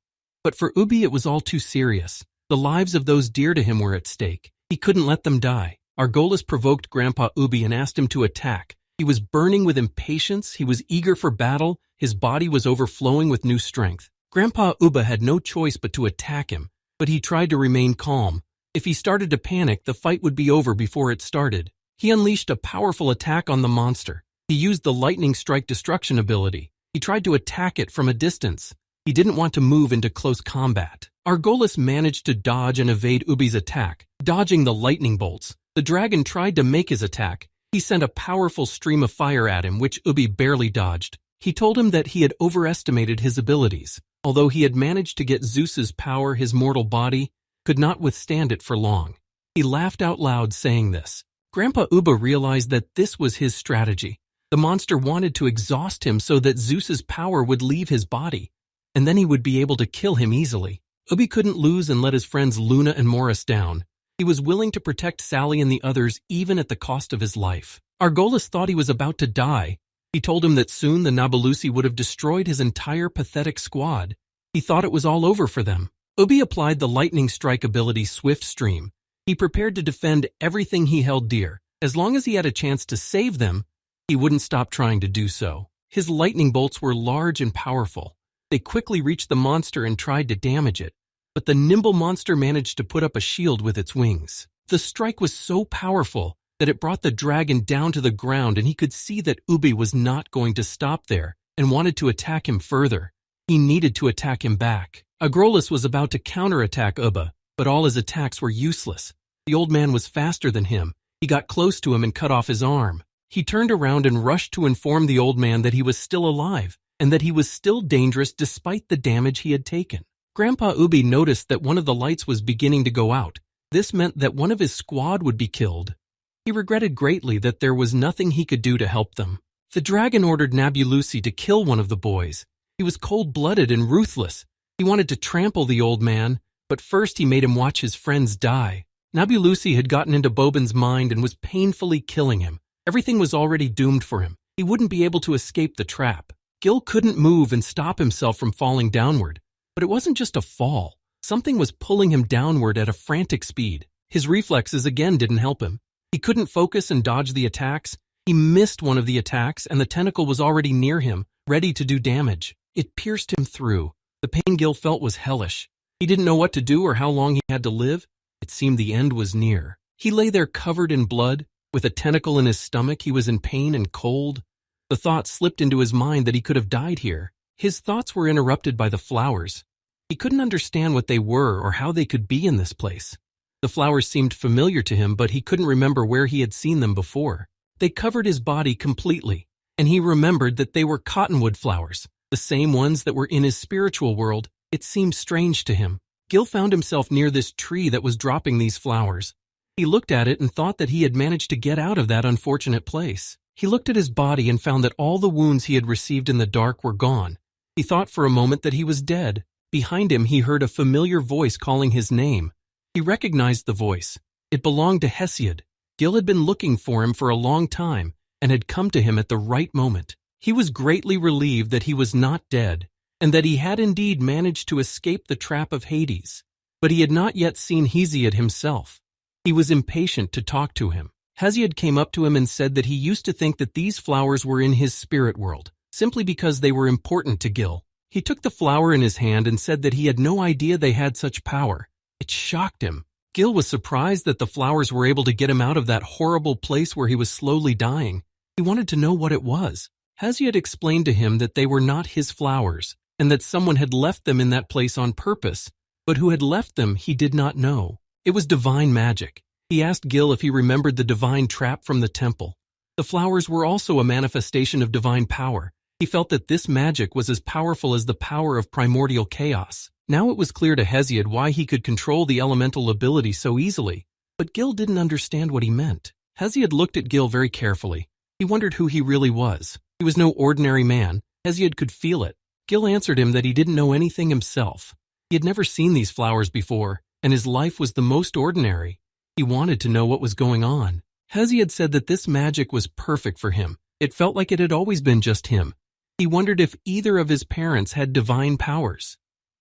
But for Ubby, it was all too serious. The lives of those dear to him were at stake. He couldn't let them die. Argolis provoked Grandpa Ubby and asked him to attack. He was burning with impatience, he was eager for battle, his body was overflowing with new strength. Grandpa Ubby had no choice but to attack him, but he tried to remain calm. If he started to panic, the fight would be over before it started. He unleashed a powerful attack on the monster. He used the lightning strike destruction ability. He tried to attack it from a distance. He didn't want to move into close combat. Argolis managed to dodge and evade Ubby's attack, dodging the lightning bolts. The dragon tried to make his attack. He sent a powerful stream of fire at him, which Ubby barely dodged. He told him that he had overestimated his abilities. Although he had managed to get Zeus's power, his mortal body could not withstand it for long. He laughed out loud saying this. Grandpa Ubby realized that this was his strategy. The monster wanted to exhaust him so that Zeus's power would leave his body, and then he would be able to kill him easily. Ubby couldn't lose and let his friends Luna and Morris down. He was willing to protect Sally and the others even at the cost of his life. Argolis thought he was about to die. He told him that soon the Nabulusi would have destroyed his entire pathetic squad. He thought it was all over for them. Ubby applied the lightning strike ability Swift Stream. He prepared to defend everything he held dear. As long as he had a chance to save them, he wouldn't stop trying to do so. His lightning bolts were large and powerful. They quickly reached the monster and tried to damage it, but the nimble monster managed to put up a shield with its wings. The strike was so powerful that it brought the dragon down to the ground, and he could see that Ubby was not going to stop there and wanted to attack him further. He needed to attack him back. Argolis was about to counterattack Ubby, but all his attacks were useless. The old man was faster than him. He got close to him and cut off his arm. He turned around and rushed to inform the old man that he was still alive and that he was still dangerous despite the damage he had taken. Grandpa Ubby noticed that one of the lights was beginning to go out. This meant that one of his squad would be killed. He regretted greatly that there was nothing he could do to help them. The dragon ordered Nabulusi to kill one of the boys. He was cold-blooded and ruthless. He wanted to trample the old man, but first he made him watch his friends die. Nabulusi had gotten into Boban's mind and was painfully killing him. Everything was already doomed for him. He wouldn't be able to escape the trap. Gil couldn't move and stop himself from falling downward. But it wasn't just a fall. Something was pulling him downward at a frantic speed. His reflexes again didn't help him. He couldn't focus and dodge the attacks. He missed one of the attacks, and the tentacle was already near him, ready to do damage. It pierced him through. The pain Gil felt was hellish. He didn't know what to do or how long he had to live. It seemed the end was near. He lay there covered in blood. With a tentacle in his stomach, he was in pain and cold. The thought slipped into his mind that he could have died here. His thoughts were interrupted by the flowers. He couldn't understand what they were or how they could be in this place. The flowers seemed familiar to him, but he couldn't remember where he had seen them before. They covered his body completely, and he remembered that they were cottonwood flowers, the same ones that were in his spiritual world. It seemed strange to him. Gil found himself near this tree that was dropping these flowers. He looked at it and thought that he had managed to get out of that unfortunate place. He looked at his body and found that all the wounds he had received in the dark were gone. He thought for a moment that he was dead. Behind him, he heard a familiar voice calling his name. He recognized the voice. It belonged to Hesiod. Gil had been looking for him for a long time and had come to him at the right moment. He was greatly relieved that he was not dead and that he had indeed managed to escape the trap of Hades. But he had not yet seen Hesiod himself. He was impatient to talk to him. Hesiod came up to him and said that he used to think that these flowers were in his spirit world, simply because they were important to Gil. He took the flower in his hand and said that he had no idea they had such power. It shocked him. Gil was surprised that the flowers were able to get him out of that horrible place where he was slowly dying. He wanted to know what it was. Hesiod explained to him that they were not his flowers, and that someone had left them in that place on purpose, but who had left them he did not know. It was divine magic. He asked Gil if he remembered the divine trap from the temple. The flowers were also a manifestation of divine power. He felt that this magic was as powerful as the power of primordial chaos. Now it was clear to Hesiod why he could control the elemental ability so easily, but Gil didn't understand what he meant. Hesiod looked at Gil very carefully. He wondered who he really was. He was no ordinary man. Hesiod could feel it. Gil answered him that he didn't know anything himself. He had never seen these flowers before, and his life was the most ordinary. He wanted to know what was going on. Hesiod said that this magic was perfect for him. It felt like it had always been just him. He wondered if either of his parents had divine powers.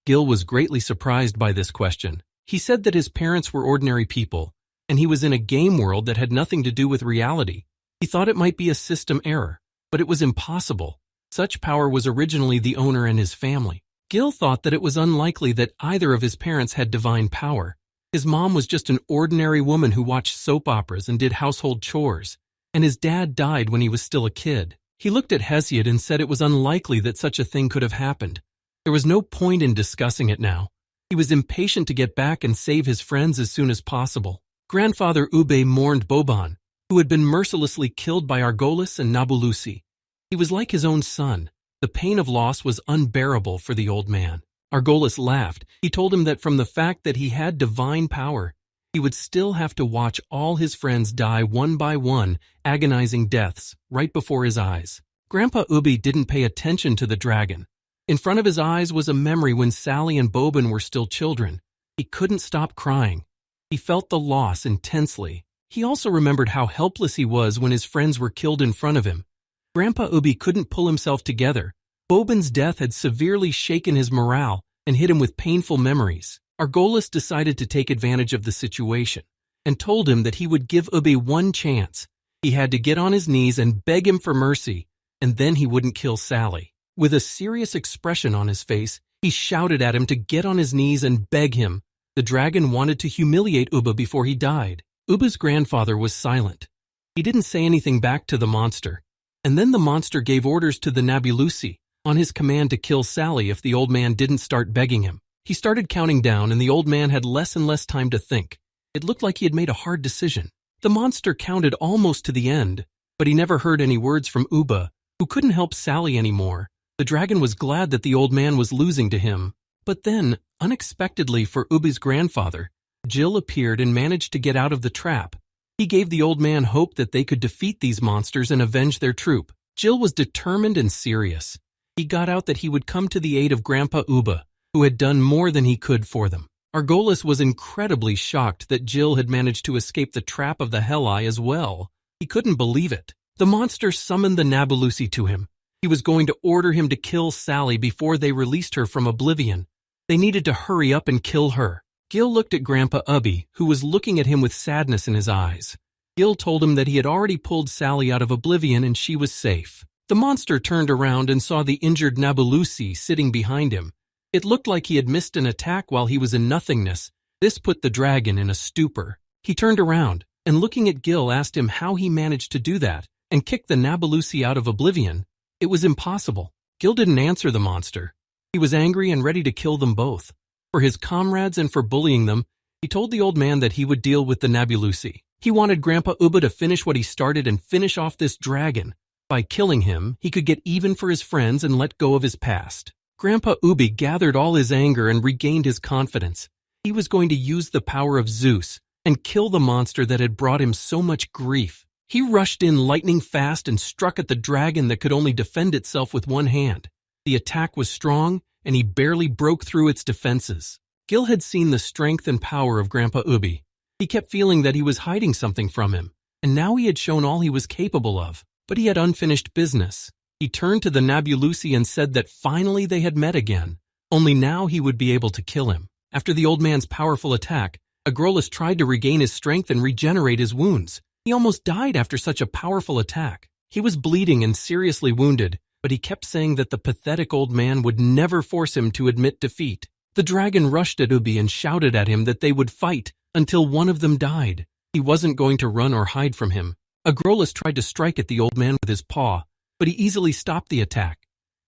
Gil was greatly surprised by this question. He said that his parents were ordinary people, and he was in a game world that had nothing to do with reality. He thought it might be a system error, but it was impossible. Such power was originally the owner and his family. Gil thought that it was unlikely that either of his parents had divine power. His mom was just an ordinary woman who watched soap operas and did household chores, and his dad died when he was still a kid. He looked at Hesiod and said it was unlikely that such a thing could have happened. There was no point in discussing it now. He was impatient to get back and save his friends as soon as possible. Grandfather Ubby mourned Boban, who had been mercilessly killed by Argolis and Nabulusi. He was like his own son. The pain of loss was unbearable for the old man. Argolis laughed. He told him that from the fact that he had divine power, he would still have to watch all his friends die one by one, agonizing deaths, right before his eyes. Grandpa Ubby didn't pay attention to the dragon. In front of his eyes was a memory when Sally and Boban were still children. He couldn't stop crying. He felt the loss intensely. He also remembered how helpless he was when his friends were killed in front of him. Grandpa Ubby couldn't pull himself together. Boban's death had severely shaken his morale and hit him with painful memories. Argolis decided to take advantage of the situation and told him that he would give Ubby one chance. He had to get on his knees and beg him for mercy, and then he wouldn't kill Sally. With a serious expression on his face, he shouted at him to get on his knees and beg him. The dragon wanted to humiliate Ubba before he died. Ubba's grandfather was silent. He didn't say anything back to the monster. And then the monster gave orders to the Nabulusi on his command to kill Sally if the old man didn't start begging him. He started counting down, and the old man had less and less time to think. It looked like he had made a hard decision. The monster counted almost to the end, but he never heard any words from Ubba, who couldn't help Sally anymore. The dragon was glad that the old man was losing to him. But then, unexpectedly for Ubby's grandfather, Gil appeared and managed to get out of the trap. He gave the old man hope that they could defeat these monsters and avenge their troop. Gil was determined and serious. He got out that he would come to the aid of Grandpa Ubba, who had done more than he could for them. Argolis was incredibly shocked that Gil had managed to escape the trap of the Hell Eye as well. He couldn't believe it. The monster summoned the Nabalusi to him. He was going to order him to kill Sally before they released her from oblivion. They needed to hurry up and kill her. Gil looked at Grandpa Ubby, who was looking at him with sadness in his eyes. Gil told him that he had already pulled Sally out of oblivion and she was safe. The monster turned around and saw the injured Nabalusi sitting behind him. It looked like he had missed an attack while he was in nothingness. This put the dragon in a stupor. He turned around and, looking at Gil, asked him how he managed to do that and kick the Nabalusi out of oblivion. It was impossible. Gil didn't answer the monster. He was angry and ready to kill them both. For his comrades and for bullying them, he told the old man that he would deal with the Nabalusi. He wanted Grandpa Ubba to finish what he started and finish off this dragon. By killing him, he could get even for his friends and let go of his past. Grandpa Ubby gathered all his anger and regained his confidence. He was going to use the power of Zeus and kill the monster that had brought him so much grief. He rushed in lightning fast and struck at the dragon that could only defend itself with one hand. The attack was strong, and he barely broke through its defenses. Gil had seen the strength and power of Grandpa Ubby. He kept feeling that he was hiding something from him, and now he had shown all he was capable of. But he had unfinished business. He turned to the Nabalusi and said that finally they had met again, only now he would be able to kill him. After the old man's powerful attack, Agrolis tried to regain his strength and regenerate his wounds. He almost died after such a powerful attack. He was bleeding and seriously wounded, but he kept saying that the pathetic old man would never force him to admit defeat. The dragon rushed at Ubby and shouted at him that they would fight until one of them died. He wasn't going to run or hide from him. Agrolis tried to strike at the old man with his paw, but he easily stopped the attack.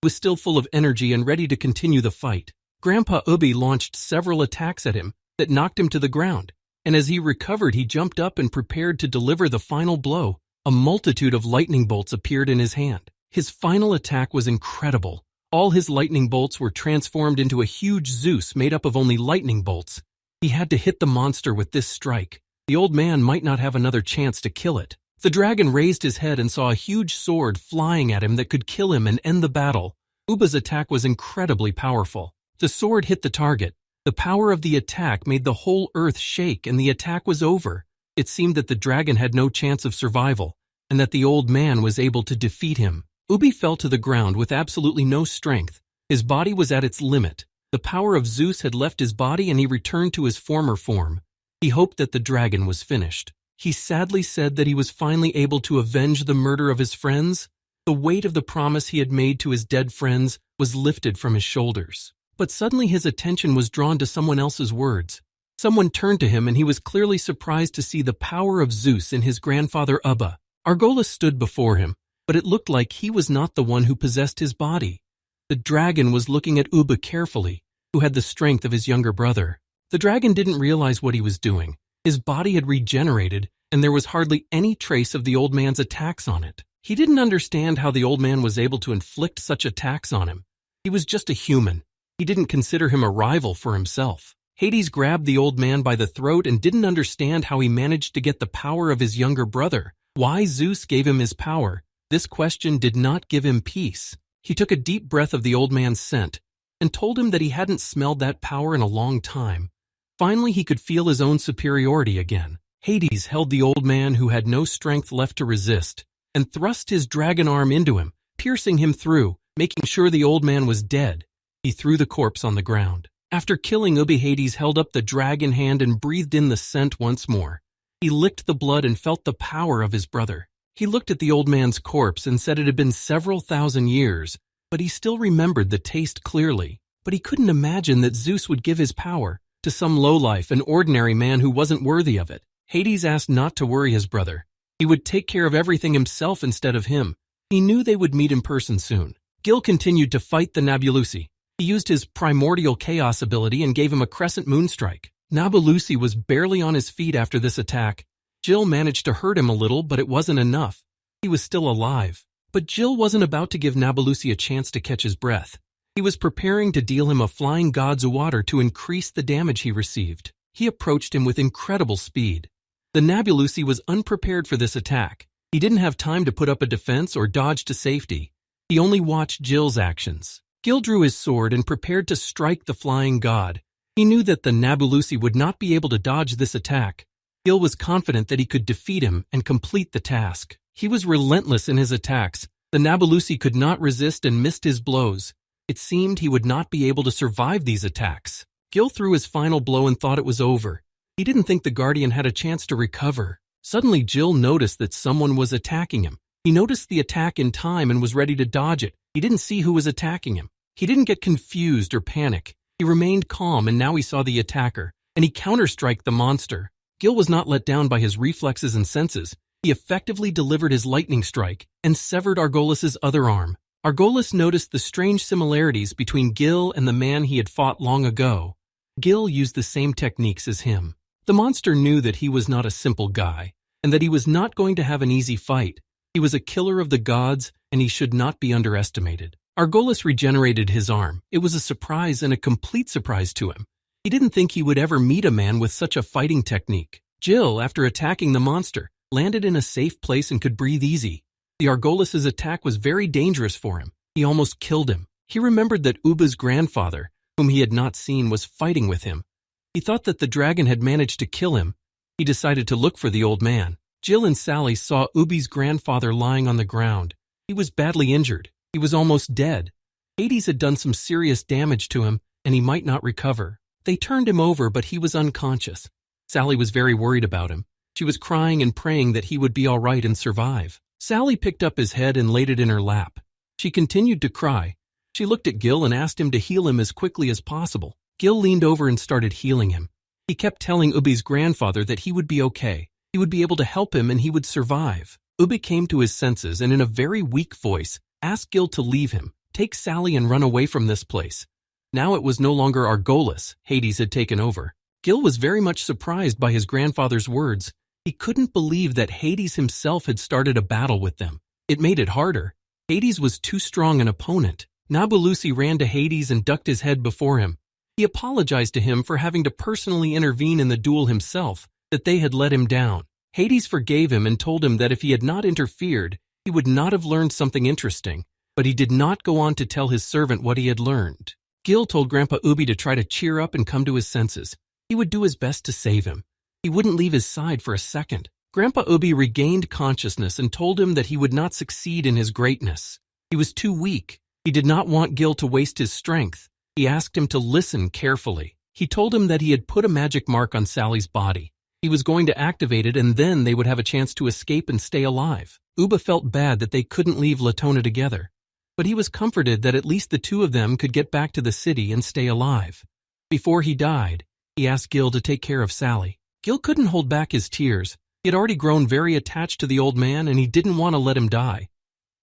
He was still full of energy and ready to continue the fight. Grandpa Ubby launched several attacks at him that knocked him to the ground, and as he recovered, he jumped up and prepared to deliver the final blow. A multitude of lightning bolts appeared in his hand. His final attack was incredible. All his lightning bolts were transformed into a huge Zeus made up of only lightning bolts. He had to hit the monster with this strike. The old man might not have another chance to kill it. The dragon raised his head and saw a huge sword flying at him that could kill him and end the battle. Ubba's attack was incredibly powerful. The sword hit the target. The power of the attack made the whole earth shake and the attack was over. It seemed that the dragon had no chance of survival and that the old man was able to defeat him. Ubby fell to the ground with absolutely no strength. His body was at its limit. The power of Zeus had left his body and he returned to his former form. He hoped that the dragon was finished. He sadly said that he was finally able to avenge the murder of his friends. The weight of the promise he had made to his dead friends was lifted from his shoulders. But suddenly his attention was drawn to someone else's words. Someone turned to him and he was clearly surprised to see the power of Zeus in his grandfather Ubba. Argolis stood before him, but it looked like he was not the one who possessed his body. The dragon was looking at Ubba carefully, who had the strength of his younger brother. The dragon didn't realize what he was doing. His body had regenerated, and there was hardly any trace of the old man's attacks on it. He didn't understand how the old man was able to inflict such attacks on him. He was just a human. He didn't consider him a rival for himself. Hades grabbed the old man by the throat and didn't understand how he managed to get the power of his younger brother. Why Zeus gave him his power, this question did not give him peace. He took a deep breath of the old man's scent and told him that he hadn't smelled that power in a long time. Finally, he could feel his own superiority again. Hades held the old man who had no strength left to resist and thrust his dragon arm into him, piercing him through, making sure the old man was dead. He threw the corpse on the ground. After killing Ubby, Hades held up the dragon hand and breathed in the scent once more. He licked the blood and felt the power of his brother. He looked at the old man's corpse and said it had been several thousand years, but he still remembered the taste clearly. But he couldn't imagine that Zeus would give his power to some lowlife, an ordinary man who wasn't worthy of it. Hades asked not to worry his brother. He would take care of everything himself instead of him. He knew they would meet in person soon. Gil continued to fight the Nabalusi. He used his primordial chaos ability and gave him a crescent moon strike. Nabalusi was barely on his feet after this attack. Gil managed to hurt him a little, but it wasn't enough. He was still alive. But Gil wasn't about to give Nabalusi a chance to catch his breath. He was preparing to deal him a flying god's water to increase the damage he received. He approached him with incredible speed. The Nabalusi was unprepared for this attack. He didn't have time to put up a defense or dodge to safety. He only watched Gil's actions. Gil drew his sword and prepared to strike the flying god. He knew that the Nabalusi would not be able to dodge this attack. Gil was confident that he could defeat him and complete the task. He was relentless in his attacks. The Nabalusi could not resist and missed his blows. It seemed he would not be able to survive these attacks. Gil threw his final blow and thought it was over. He didn't think the Guardian had a chance to recover. Suddenly, Gil noticed that someone was attacking him. He noticed the attack in time and was ready to dodge it. He didn't see who was attacking him. He didn't get confused or panic. He remained calm, and now he saw the attacker, and he counterstruck the monster. Gil was not let down by his reflexes and senses. He effectively delivered his lightning strike and severed Argolis' other arm. Argolis noticed the strange similarities between Gil and the man he had fought long ago. Gil used the same techniques as him. The monster knew that he was not a simple guy, and that he was not going to have an easy fight. He was a killer of the gods, and he should not be underestimated. Argolis regenerated his arm. It was a surprise and a complete surprise to him. He didn't think he would ever meet a man with such a fighting technique. Gil, after attacking the monster, landed in a safe place and could breathe easy. The Argolis' attack was very dangerous for him. He almost killed him. He remembered that Ubba's grandfather, whom he had not seen, was fighting with him. He thought that the dragon had managed to kill him. He decided to look for the old man. Gil and Sally saw Ubby's grandfather lying on the ground. He was badly injured. He was almost dead. Hades had done some serious damage to him, and he might not recover. They turned him over, but he was unconscious. Sally was very worried about him. She was crying and praying that he would be all right and survive. Sally picked up his head and laid it in her lap. She continued to cry. She looked at Gil and asked him to heal him as quickly as possible. Gil leaned over and started healing him. He kept telling Ubby's grandfather that he would be okay. He would be able to help him and he would survive. Ubby came to his senses and in a very weak voice asked Gil to leave him, take Sally and run away from this place. Now it was no longer Argolis. Hades had taken over. Gil was very much surprised by his grandfather's words. He couldn't believe that Hades himself had started a battle with them. It made it harder. Hades was too strong an opponent. Nabalusi ran to Hades and ducked his head before him. He apologized to him for having to personally intervene in the duel himself, that they had let him down. Hades forgave him and told him that if he had not interfered, he would not have learned something interesting, but he did not go on to tell his servant what he had learned. Gil told Grandpa Ubby to try to cheer up and come to his senses. He would do his best to save him. He wouldn't leave his side for a second. Grandpa Ubby regained consciousness and told him that he would not succeed in his greatness. He was too weak. He did not want Gil to waste his strength. He asked him to listen carefully. He told him that he had put a magic mark on Sally's body. He was going to activate it and then they would have a chance to escape and stay alive. Ubba felt bad that they couldn't leave Latona together, but he was comforted that at least the two of them could get back to the city and stay alive. Before he died, he asked Gil to take care of Sally. Gil couldn't hold back his tears. He had already grown very attached to the old man and he didn't want to let him die.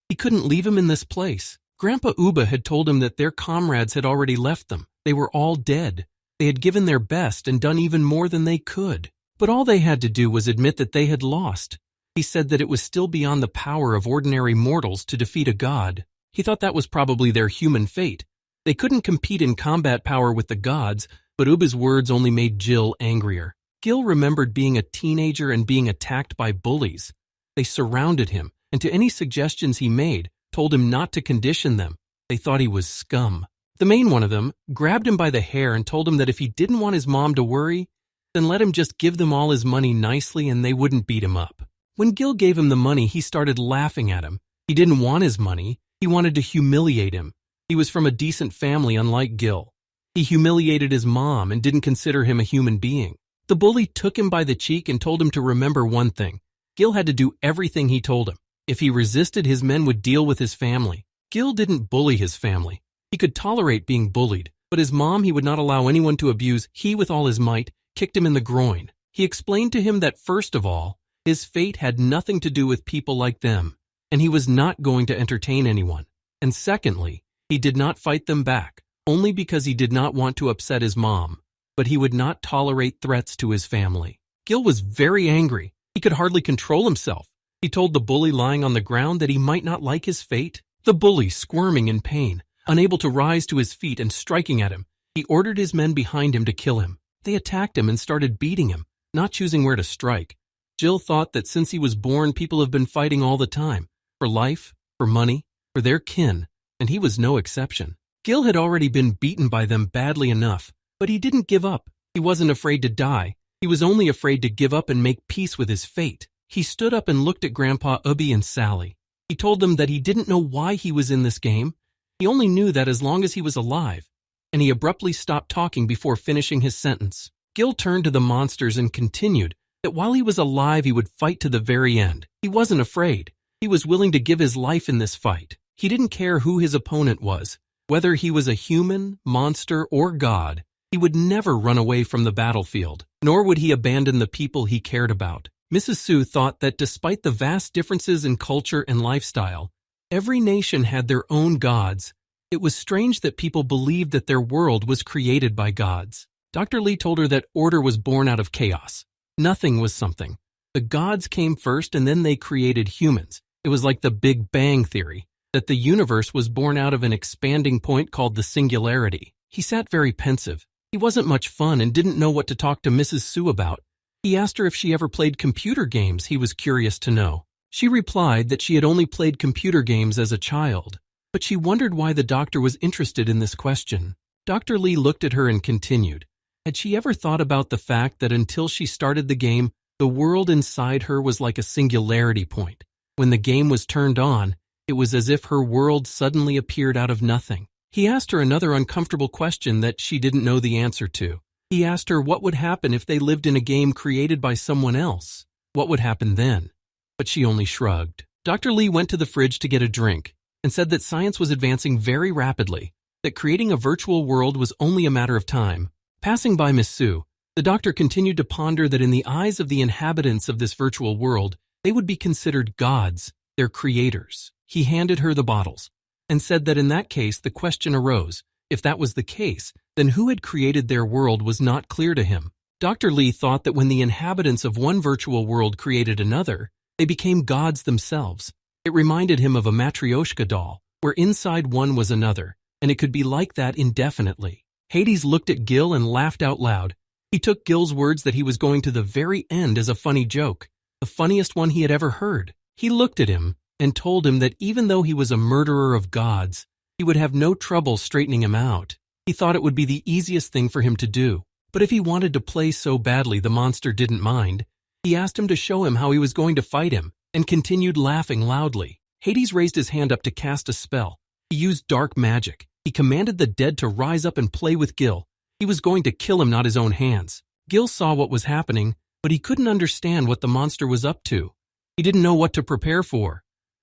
He couldn't leave him in this place. Grandpa Ubba had told him that their comrades had already left them. They were all dead. They had given their best and done even more than they could. But all they had to do was admit that they had lost. He said that it was still beyond the power of ordinary mortals to defeat a god. He thought that was probably their human fate. They couldn't compete in combat power with the gods, but Ubba's words only made Gil angrier. Gil remembered being a teenager and being attacked by bullies. They surrounded him, and to any suggestions he made, told him not to condition them. They thought he was scum. The main one of them grabbed him by the hair and told him that if he didn't want his mom to worry, then let him just give them all his money nicely and they wouldn't beat him up. When Gil gave him the money, he started laughing at him. He didn't want his money. He wanted to humiliate him. He was from a decent family, unlike Gil. He humiliated his mom and didn't consider him a human being. The bully took him by the cheek and told him to remember one thing. Gil had to do everything he told him. If he resisted, his men would deal with his family. Gil didn't bully his family. He could tolerate being bullied, but his mom he would not allow anyone to abuse. He, with all his might, kicked him in the groin. He explained to him that, first of all, his fate had nothing to do with people like them, and he was not going to entertain anyone. And secondly, he did not fight them back, only because he did not want to upset his mom, but he would not tolerate threats to his family. Gil was very angry. He could hardly control himself. He told the bully lying on the ground that he might not like his fate. The bully, squirming in pain, unable to rise to his feet and striking at him, he ordered his men behind him to kill him. They attacked him and started beating him, not choosing where to strike. Gil thought that since he was born, people have been fighting all the time, for life, for money, for their kin, and he was no exception. Gil had already been beaten by them badly enough, but he didn't give up. He wasn't afraid to die. He was only afraid to give up and make peace with his fate. He stood up and looked at Grandpa Ubby and Sally. He told them that he didn't know why he was in this game. He only knew that as long as he was alive, and he abruptly stopped talking before finishing his sentence. Gil turned to the monsters and continued that while he was alive, he would fight to the very end. He wasn't afraid. He was willing to give his life in this fight. He didn't care who his opponent was, whether he was a human, monster, or god. He would never run away from the battlefield, nor would he abandon the people he cared about. Mrs. Su thought that despite the vast differences in culture and lifestyle, every nation had their own gods. It was strange that people believed that their world was created by gods. Dr. Lee told her that order was born out of chaos. Nothing was something. The gods came first and then they created humans. It was like the Big Bang theory, that the universe was born out of an expanding point called the singularity. He sat very pensive. He wasn't much fun and didn't know what to talk to Mrs. Su about. He asked her if she ever played computer games. He was curious to know. She replied that she had only played computer games as a child, but she wondered why the doctor was interested in this question. Dr. Lee looked at her and continued. Had she ever thought about the fact that until she started the game, the world inside her was like a singularity point? When the game was turned on, it was as if her world suddenly appeared out of nothing. He asked her another uncomfortable question that she didn't know the answer to. He asked her what would happen if they lived in a game created by someone else. What would happen then? But she only shrugged. Dr. Lee went to the fridge to get a drink and said that science was advancing very rapidly, that creating a virtual world was only a matter of time. Passing by Miss Su, the doctor continued to ponder that in the eyes of the inhabitants of this virtual world, they would be considered gods, their creators. He handed her the bottles and said that in that case the question arose, if that was the case, then who had created their world was not clear to him. Dr. Lee thought that when the inhabitants of one virtual world created another, they became gods themselves. It reminded him of a Matryoshka doll, where inside one was another, and it could be like that indefinitely. Hades looked at Gil and laughed out loud. He took Gil's words that he was going to the very end as a funny joke, the funniest one he had ever heard. He looked at him and told him that even though he was a murderer of gods, he would have no trouble straightening him out. He thought it would be the easiest thing for him to do. But if he wanted to play so badly, the monster didn't mind. He asked him to show him how he was going to fight him, and continued laughing loudly. Hades raised his hand up to cast a spell. He used dark magic. He commanded the dead to rise up and play with Gil. He was going to kill him, not his own hands. Gil saw what was happening, but he couldn't understand what the monster was up to. He didn't know what to prepare for.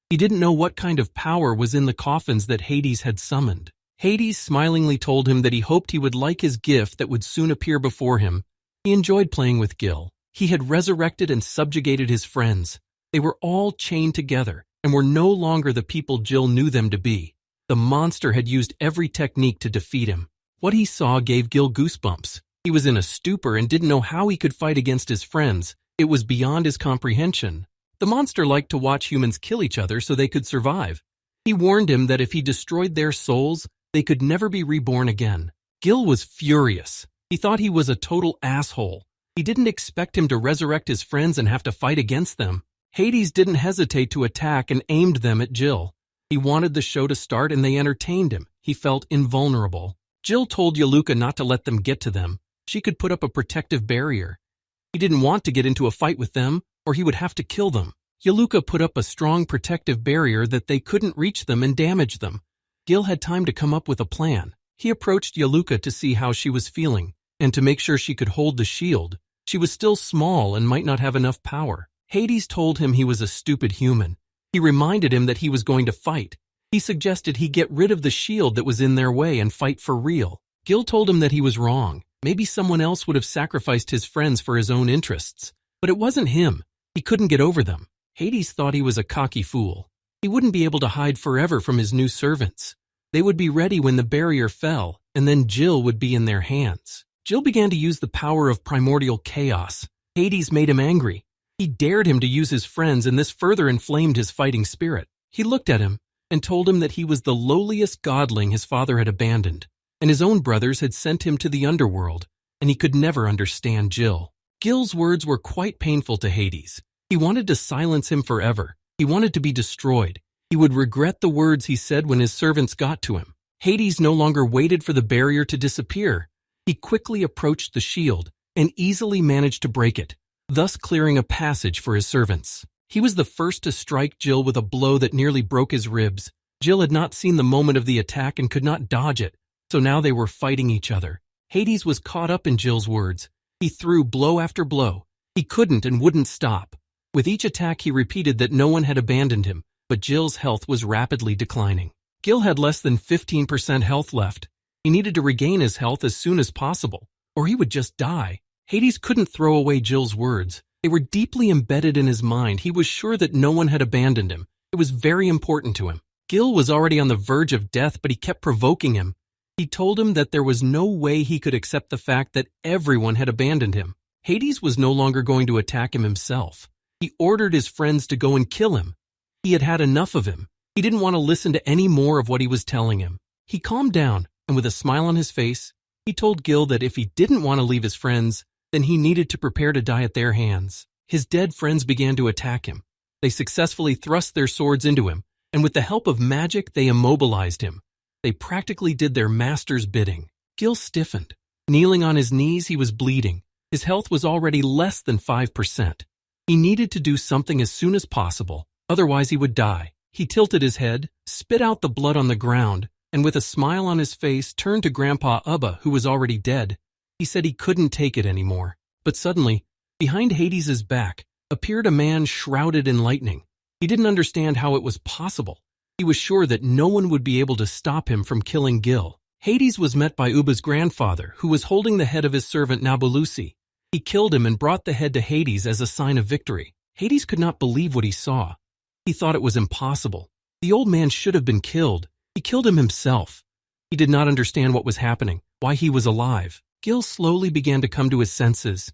He didn't know what kind of power was in the coffins that Hades had summoned. Hades smilingly told him that he hoped he would like his gift that would soon appear before him. He enjoyed playing with Gil. He had resurrected and subjugated his friends. They were all chained together and were no longer the people Jill knew them to be. The monster had used every technique to defeat him. What he saw gave Gil goosebumps. He was in a stupor and didn't know how he could fight against his friends. It was beyond his comprehension. The monster liked to watch humans kill each other so they could survive. He warned him that if he destroyed their souls, they could never be reborn again. Gil was furious. He thought he was a total asshole. He didn't expect him to resurrect his friends and have to fight against them. Hades didn't hesitate to attack and aimed them at Jill. He wanted the show to start and they entertained him. He felt invulnerable. Jill told Yaluka not to let them get to them. She could put up a protective barrier. He didn't want to get into a fight with them, or he would have to kill them. Yaluka put up a strong protective barrier that they couldn't reach them and damage them. Gil had time to come up with a plan. He approached Yaluka to see how she was feeling, and to make sure she could hold the shield. She was still small and might not have enough power. Hades told him he was a stupid human. He reminded him that he was going to fight. He suggested he get rid of the shield that was in their way and fight for real. Gil told him that he was wrong. Maybe someone else would have sacrificed his friends for his own interests. But it wasn't him. He couldn't get over them. Hades thought he was a cocky fool. He wouldn't be able to hide forever from his new servants. They would be ready when the barrier fell, and then Jill would be in their hands. Jill began to use the power of primordial chaos. Hades made him angry. He dared him to use his friends, and this further inflamed his fighting spirit. He looked at him and told him that he was the lowliest godling his father had abandoned, and his own brothers had sent him to the underworld, and he could never understand Gil. Gil's words were quite painful to Hades. He wanted to silence him forever. He wanted to be destroyed. He would regret the words he said when his servants got to him. Hades no longer waited for the barrier to disappear. He quickly approached the shield and easily managed to break it, thus clearing a passage for his servants. He was the first to strike Gil with a blow that nearly broke his ribs. Gil had not seen the moment of the attack and could not dodge it, so now they were fighting each other. Hades was caught up in Gil's words. He threw blow after blow. He couldn't and wouldn't stop. With each attack he repeated that no one had abandoned him, but Gil's health was rapidly declining. Gil had less than 15% health left. He needed to regain his health as soon as possible, or he would just die. Hades couldn't throw away Gil's words. They were deeply embedded in his mind. He was sure that no one had abandoned him. It was very important to him. Gil was already on the verge of death, but he kept provoking him. He told him that there was no way he could accept the fact that everyone had abandoned him. Hades was no longer going to attack him himself. He ordered his friends to go and kill him. He had had enough of him. He didn't want to listen to any more of what he was telling him. He calmed down, and with a smile on his face, he told Gil that if he didn't want to leave his friends, then he needed to prepare to die at their hands. His dead friends began to attack him. They successfully thrust their swords into him, and with the help of magic, they immobilized him. They practically did their master's bidding. Gil stiffened. Kneeling on his knees, he was bleeding. His health was already less than 5%. He needed to do something as soon as possible, otherwise he would die. He tilted his head, spit out the blood on the ground, and with a smile on his face, turned to Grandpa Ubba, who was already dead. He said he couldn't take it anymore. But suddenly, behind Hades' back, appeared a man shrouded in lightning. He didn't understand how it was possible. He was sure that no one would be able to stop him from killing Gil. Hades was met by Ubba's grandfather, who was holding the head of his servant Nabulusi. He killed him and brought the head to Hades as a sign of victory. Hades could not believe what he saw. He thought it was impossible. The old man should have been killed. He killed him himself. He did not understand what was happening, why he was alive. Gil slowly began to come to his senses.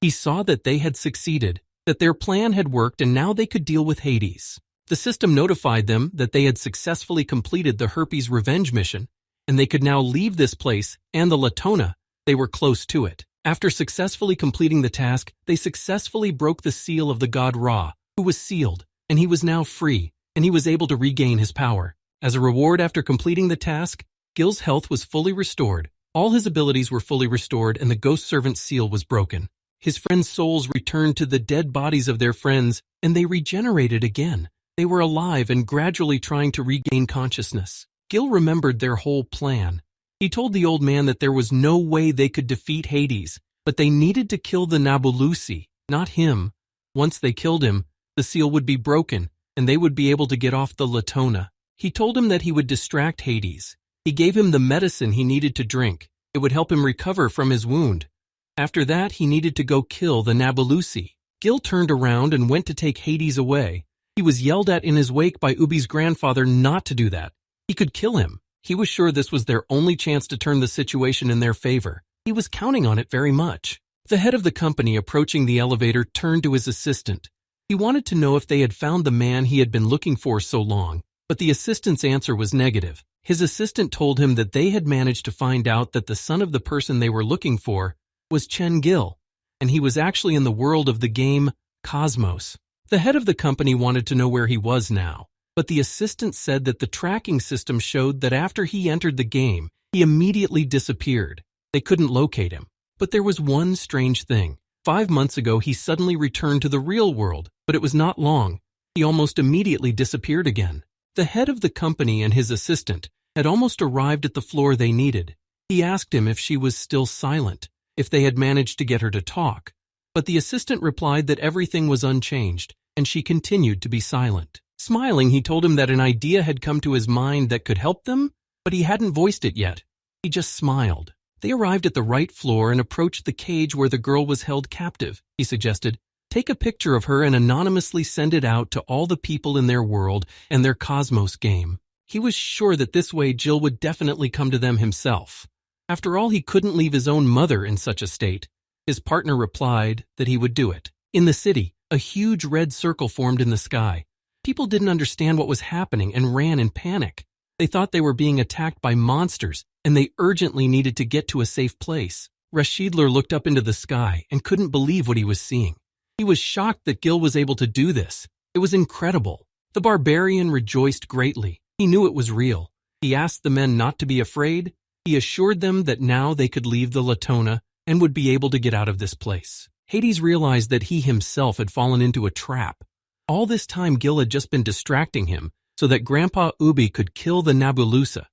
He saw that they had succeeded, that their plan had worked, and now they could deal with Hades. The system notified them that they had successfully completed the Herpes revenge mission, and they could now leave this place and the Latona. They were close to it. After successfully completing the task, they successfully broke the seal of the god Ra, who was sealed, and he was now free, and he was able to regain his power. As a reward after completing the task, Gil's health was fully restored. All his abilities were fully restored, and the ghost servant's seal was broken. His friends' souls returned to the dead bodies of their friends, and they regenerated again. They were alive and gradually trying to regain consciousness. Gil remembered their whole plan. He told the old man that there was no way they could defeat Hades, but they needed to kill the Nabulusi, not him. Once they killed him, the seal would be broken, and they would be able to get off the Latona. He told him that he would distract Hades. He gave him the medicine he needed to drink. It would help him recover from his wound. After that, he needed to go kill the Nabulusi. Gil turned around and went to take Hades away. He was yelled at in his wake by Ubby's grandfather not to do that. He could kill him. He was sure this was their only chance to turn the situation in their favor. He was counting on it very much. The head of the company, approaching the elevator, turned to his assistant. He wanted to know if they had found the man he had been looking for so long, but the assistant's answer was negative. His assistant told him that they had managed to find out that the son of the person they were looking for was Chen Gil, and he was actually in the world of the game Cosmos. The head of the company wanted to know where he was now, but the assistant said that the tracking system showed that after he entered the game, he immediately disappeared. They couldn't locate him. But there was one strange thing. 5 months ago, he suddenly returned to the real world, but it was not long. He almost immediately disappeared again. The head of the company and his assistant had almost arrived at the floor they needed. He asked him if she was still silent, if they had managed to get her to talk. But the assistant replied that everything was unchanged, and she continued to be silent. Smiling, he told him that an idea had come to his mind that could help them, but he hadn't voiced it yet. He just smiled. They arrived at the right floor and approached the cage where the girl was held captive. He suggested, take a picture of her and anonymously send it out to all the people in their world and their Cosmos game. He was sure that this way Gil would definitely come to them himself. After all, he couldn't leave his own mother in such a state. His partner replied that he would do it. In the city, A huge red circle formed in the sky. People didn't understand what was happening and ran in panic. They thought they were being attacked by monsters, and they urgently needed to get to a safe place. Rashidler looked up into the sky and couldn't believe what he was seeing. He was shocked that Gil was able to do this. It was incredible. The barbarian rejoiced greatly. He knew it was real. He asked the men not to be afraid. He assured them that now they could leave the Latona and would be able to get out of this place. Hades realized that he himself had fallen into a trap. All this time Gil had just been distracting him so that Grandpa Ubby could kill the Nabulusa.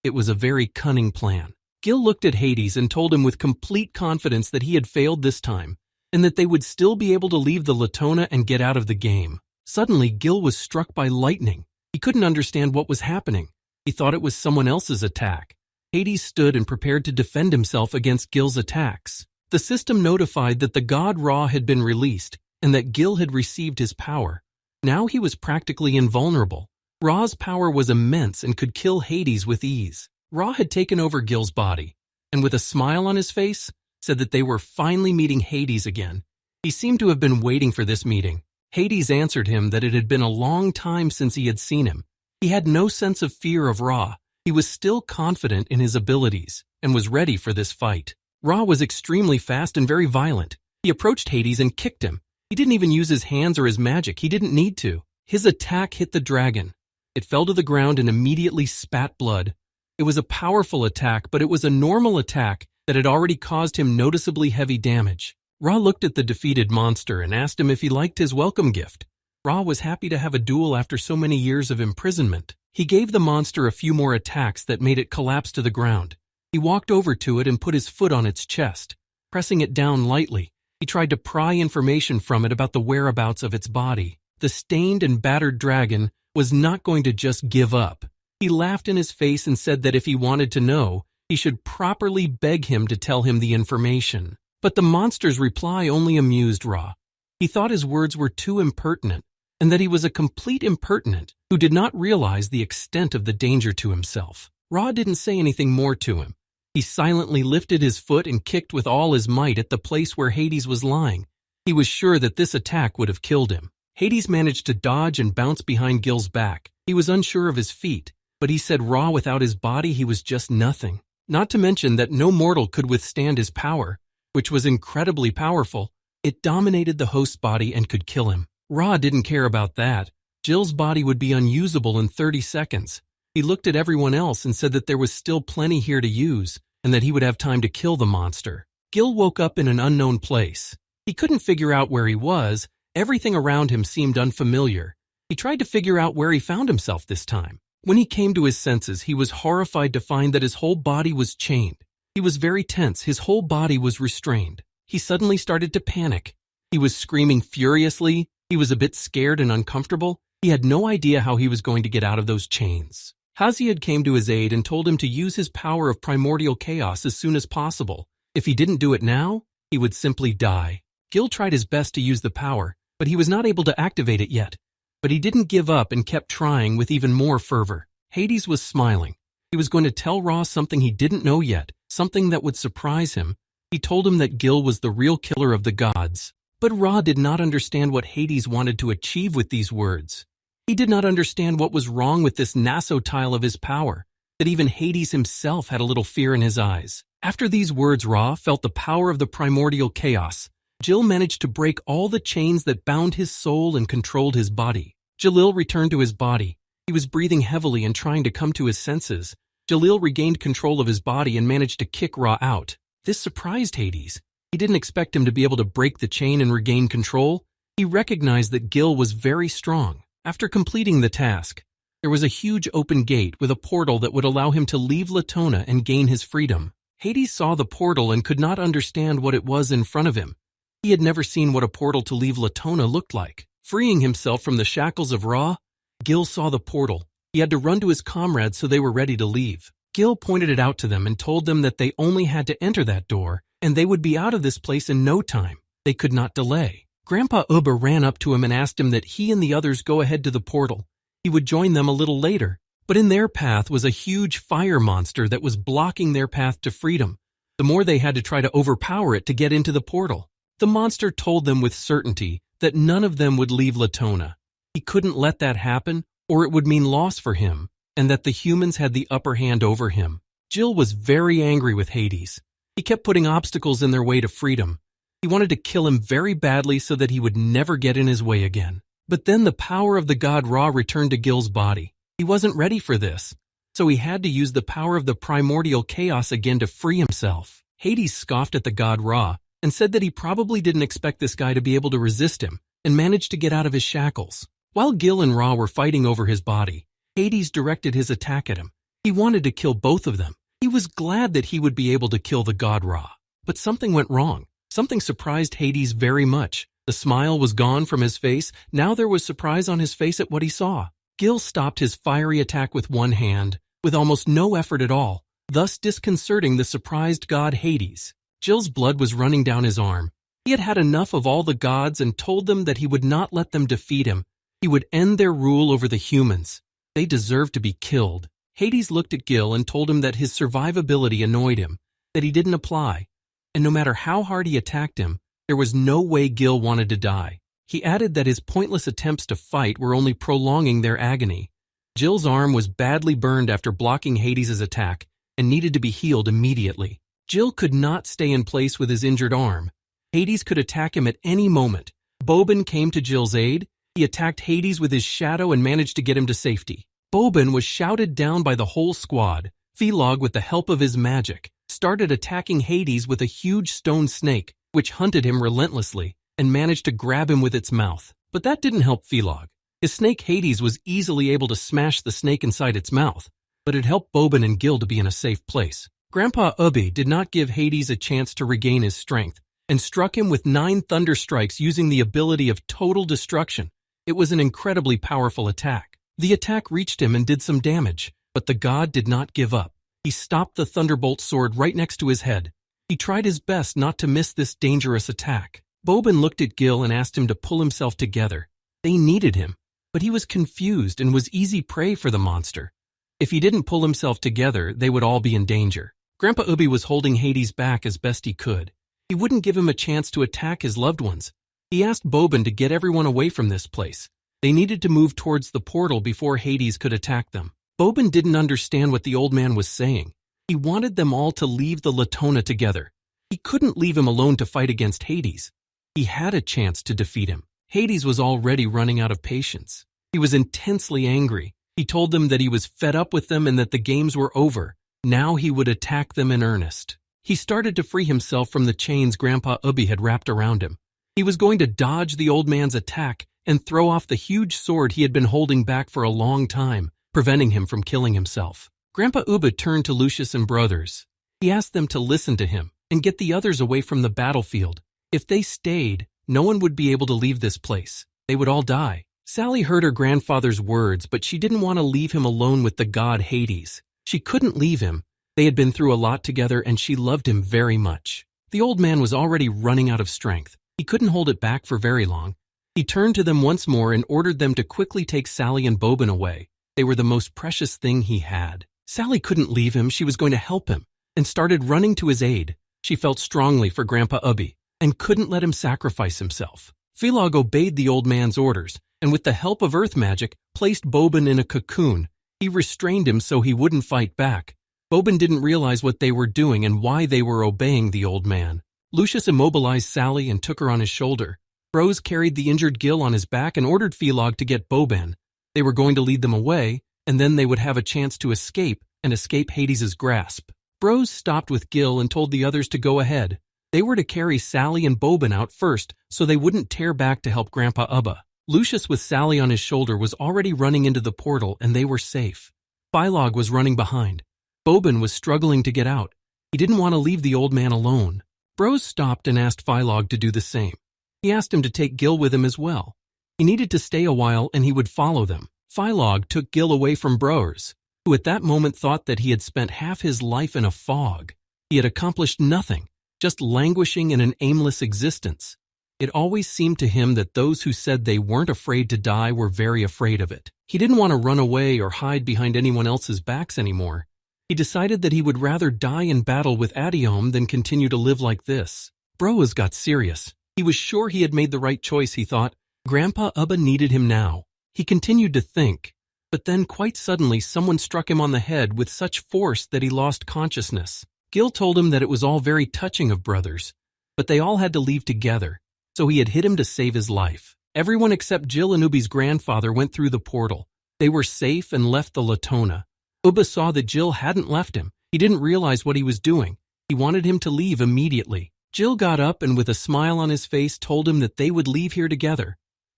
It was a very cunning plan. Gil looked at Hades and told him with complete confidence that he had failed this time and that they would still be able to leave the Latona and get out of the game. Suddenly, Gil was struck by lightning. He couldn't understand what was happening. He thought it was someone else's attack. Hades stood and prepared to defend himself against Gil's attacks. The system notified that the god Ra had been released and that Gil had received his power. Now he was practically invulnerable. Ra's power was immense and could kill Hades with ease. Ra had taken over Gil's body, and with a smile on his face, said that they were finally meeting Hades again. He seemed to have been waiting for this meeting. Hades answered him that it had been a long time since he had seen him. He had no sense of fear of Ra. He was still confident in his abilities and was ready for this fight. Ra was extremely fast and very violent. He approached Hades and kicked him. He didn't even use his hands or his magic. He didn't need to. His attack hit the dragon. It fell to the ground and immediately spat blood. It was a powerful attack, but it was a normal attack that had already caused him noticeably heavy damage. Ra looked at the defeated monster and asked him if he liked his welcome gift. Ra was happy to have a duel after so many years of imprisonment. He gave the monster a few more attacks that made it collapse to the ground. He walked over to it and put his foot on its chest. Pressing it down lightly, he tried to pry information from it about the whereabouts of its body. The stained and battered dragon was not going to just give up. He laughed in his face and said that if he wanted to know, he should properly beg him to tell him the information. But the monster's reply only amused Ra. He thought his words were too impertinent, and that he was a complete impertinent who did not realize the extent of the danger to himself. Ra didn't say anything more to him. He silently lifted his foot and kicked with all his might at the place where Hades was lying. He was sure that this attack would have killed him. Hades managed to dodge and bounce behind Gil's back. He was unsure of his feet, but he said Ra without his body he was just nothing. Not to mention that no mortal could withstand his power, which was incredibly powerful. It dominated the host's body and could kill him. Ra didn't care about that. Jill's body would be unusable in 30 seconds. He looked at everyone else and said that there was still plenty here to use and that he would have time to kill the monster. Gil woke up in an unknown place. He couldn't figure out where he was. Everything around him seemed unfamiliar. He tried to figure out where he found himself this time. When he came to his senses, he was horrified to find that his whole body was chained. He was very tense. His whole body was restrained. He suddenly started to panic. He was screaming furiously. He was a bit scared and uncomfortable. He had no idea how he was going to get out of those chains. Hesiod came to his aid and told him to use his power of primordial chaos as soon as possible. If he didn't do it now, he would simply die. Gil tried his best to use the power, but he was not able to activate it yet. But he didn't give up and kept trying with even more fervor. Hades was smiling. He was going to tell Ra something he didn't know yet, something that would surprise him. He told him that Gil was the real killer of the gods. But Ra did not understand what Hades wanted to achieve with these words. He did not understand what was wrong with this nasotile of his power, that even Hades himself had a little fear in his eyes. After these words, Ra felt the power of the primordial chaos. Gil managed to break all the chains that bound his soul and controlled his body. Jalil returned to his body. He was breathing heavily and trying to come to his senses. Jalil regained control of his body and managed to kick Ra out. This surprised Hades. He didn't expect him to be able to break the chain and regain control. He recognized that Gil was very strong. After completing the task, there was a huge open gate with a portal that would allow him to leave Latona and gain his freedom. Hades saw the portal and could not understand what it was in front of him. He had never seen what a portal to leave Latona looked like. Freeing himself from the shackles of Ra, Gil saw the portal. He had to run to his comrades so they were ready to leave. Gil pointed it out to them and told them that they only had to enter that door, and they would be out of this place in no time. They could not delay. Grandpa Ubby ran up to him and asked him that he and the others go ahead to the portal. He would join them a little later. But in their path was a huge fire monster that was blocking their path to freedom. The more they had to try to overpower it to get into the portal. The monster told them with certainty that none of them would leave Latona. He couldn't let that happen, or it would mean loss for him, and that the humans had the upper hand over him. Gil was very angry with Hades. He kept putting obstacles in their way to freedom. He wanted to kill him very badly so that he would never get in his way again. But then the power of the god Ra returned to Gil's body. He wasn't ready for this, so he had to use the power of the primordial chaos again to free himself. Hades scoffed at the god Ra and said that he probably didn't expect this guy to be able to resist him and managed to get out of his shackles. While Gil and Ra were fighting over his body, Hades directed his attack at him. He wanted to kill both of them. He was glad that he would be able to kill the god Ra. But something went wrong. Something surprised Hades very much. The smile was gone from his face. Now there was surprise on his face at what he saw. Gil stopped his fiery attack with one hand, with almost no effort at all, thus disconcerting the surprised god Hades. Gil's blood was running down his arm. He had had enough of all the gods and told them that he would not let them defeat him. He would end their rule over the humans. They deserved to be killed. Hades looked at Gil and told him that his survivability annoyed him, that he didn't apply, and no matter how hard he attacked him, there was no way Gil wanted to die. He added that his pointless attempts to fight were only prolonging their agony. Gil's arm was badly burned after blocking Hades' attack and needed to be healed immediately. Gil could not stay in place with his injured arm. Hades could attack him at any moment. Boban came to Gil's aid. He attacked Hades with his shadow and managed to get him to safety. Boban was shouted down by the whole squad. Philog, with the help of his magic, started attacking Hades with a huge stone snake, which hunted him relentlessly and managed to grab him with its mouth. But that didn't help Philog. His snake Hades was easily able to smash the snake inside its mouth, but it helped Boban and Gil to be in a safe place. Grandpa Ubby did not give Hades a chance to regain his strength and struck him with 9 thunder strikes using the ability of total destruction. It was an incredibly powerful attack. The attack reached him and did some damage, but the god did not give up. He stopped the thunderbolt sword right next to his head. He tried his best not to miss this dangerous attack. Boban looked at Gil and asked him to pull himself together. They needed him, but he was confused and was easy prey for the monster. If he didn't pull himself together, they would all be in danger. Grandpa Ubby was holding Hades back as best he could. He wouldn't give him a chance to attack his loved ones. He asked Boban to get everyone away from this place. They needed to move towards the portal before Hades could attack them. Boban didn't understand what the old man was saying. He wanted them all to leave the Latona together. He couldn't leave him alone to fight against Hades. He had a chance to defeat him. Hades was already running out of patience. He was intensely angry. He told them that he was fed up with them and that the games were over. Now he would attack them in earnest. He started to free himself from the chains Grandpa Ubby had wrapped around him. He was going to dodge the old man's attack and throw off the huge sword he had been holding back for a long time, preventing him from killing himself. Grandpa Ubby turned to Lucius and brothers. He asked them to listen to him and get the others away from the battlefield. If they stayed, no one would be able to leave this place. They would all die. Sally heard her grandfather's words, but she didn't want to leave him alone with the god Hades. She couldn't leave him. They had been through a lot together and she loved him very much. The old man was already running out of strength. He couldn't hold it back for very long. He turned to them once more and ordered them to quickly take Sally and Boban away. They were the most precious thing he had. Sally couldn't leave him. She was going to help him and started running to his aid. She felt strongly for Grandpa Ubby and couldn't let him sacrifice himself. Philog obeyed the old man's orders and with the help of earth magic placed Boban in a cocoon. He restrained him so he wouldn't fight back. Boban didn't realize what they were doing and why they were obeying the old man. Lucius immobilized Sally and took her on his shoulder. Bros carried the injured Gil on his back and ordered Philog to get Boban. They were going to lead them away, and then they would have a chance to escape Hades' grasp. Bros stopped with Gil and told the others to go ahead. They were to carry Sally and Boban out first so they wouldn't tear back to help Grandpa Ubba. Lucius with Sally on his shoulder was already running into the portal and they were safe. Philog was running behind. Boban was struggling to get out. He didn't want to leave the old man alone. Bros stopped and asked Philog to do the same. He asked him to take Gil with him as well. He needed to stay a while and he would follow them. Philog took Gil away from Bros, who at that moment thought that he had spent half his life in a fog. He had accomplished nothing, just languishing in an aimless existence. It always seemed to him that those who said they weren't afraid to die were very afraid of it. He didn't want to run away or hide behind anyone else's backs anymore. He decided that he would rather die in battle with Adiom than continue to live like this. Bros got serious. He was sure he had made the right choice, he thought. Grandpa Ubba needed him now. He continued to think, but then quite suddenly someone struck him on the head with such force that he lost consciousness. Gil told him that it was all very touching of brothers, but they all had to leave together, so he had hit him to save his life. Everyone except Jill and Ubby's grandfather went through the portal. They were safe and left the Latona. Ubba saw that Jill hadn't left him. He didn't realize what he was doing. He wanted him to leave immediately. Jill got up and with a smile on his face told him that they would leave here together.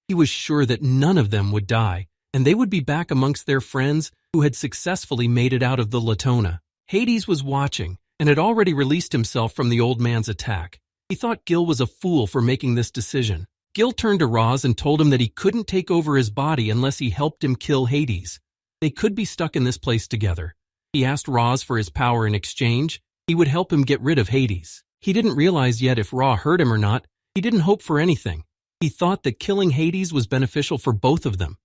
He was sure that none of them would die, and they would be back amongst their friends who had successfully made it out of the Latona. Hades was watching and had already released himself from the old man's attack. He thought Gil was a fool for making this decision. Gil turned to Roz and told him that he couldn't take over his body unless he helped him kill Hades. They could be stuck in this place together. He asked Roz for his power in exchange. He would help him get rid of Hades. He didn't realize yet if Ra hurt him or not. He didn't hope for anything. He thought that killing Hades was beneficial for both of them.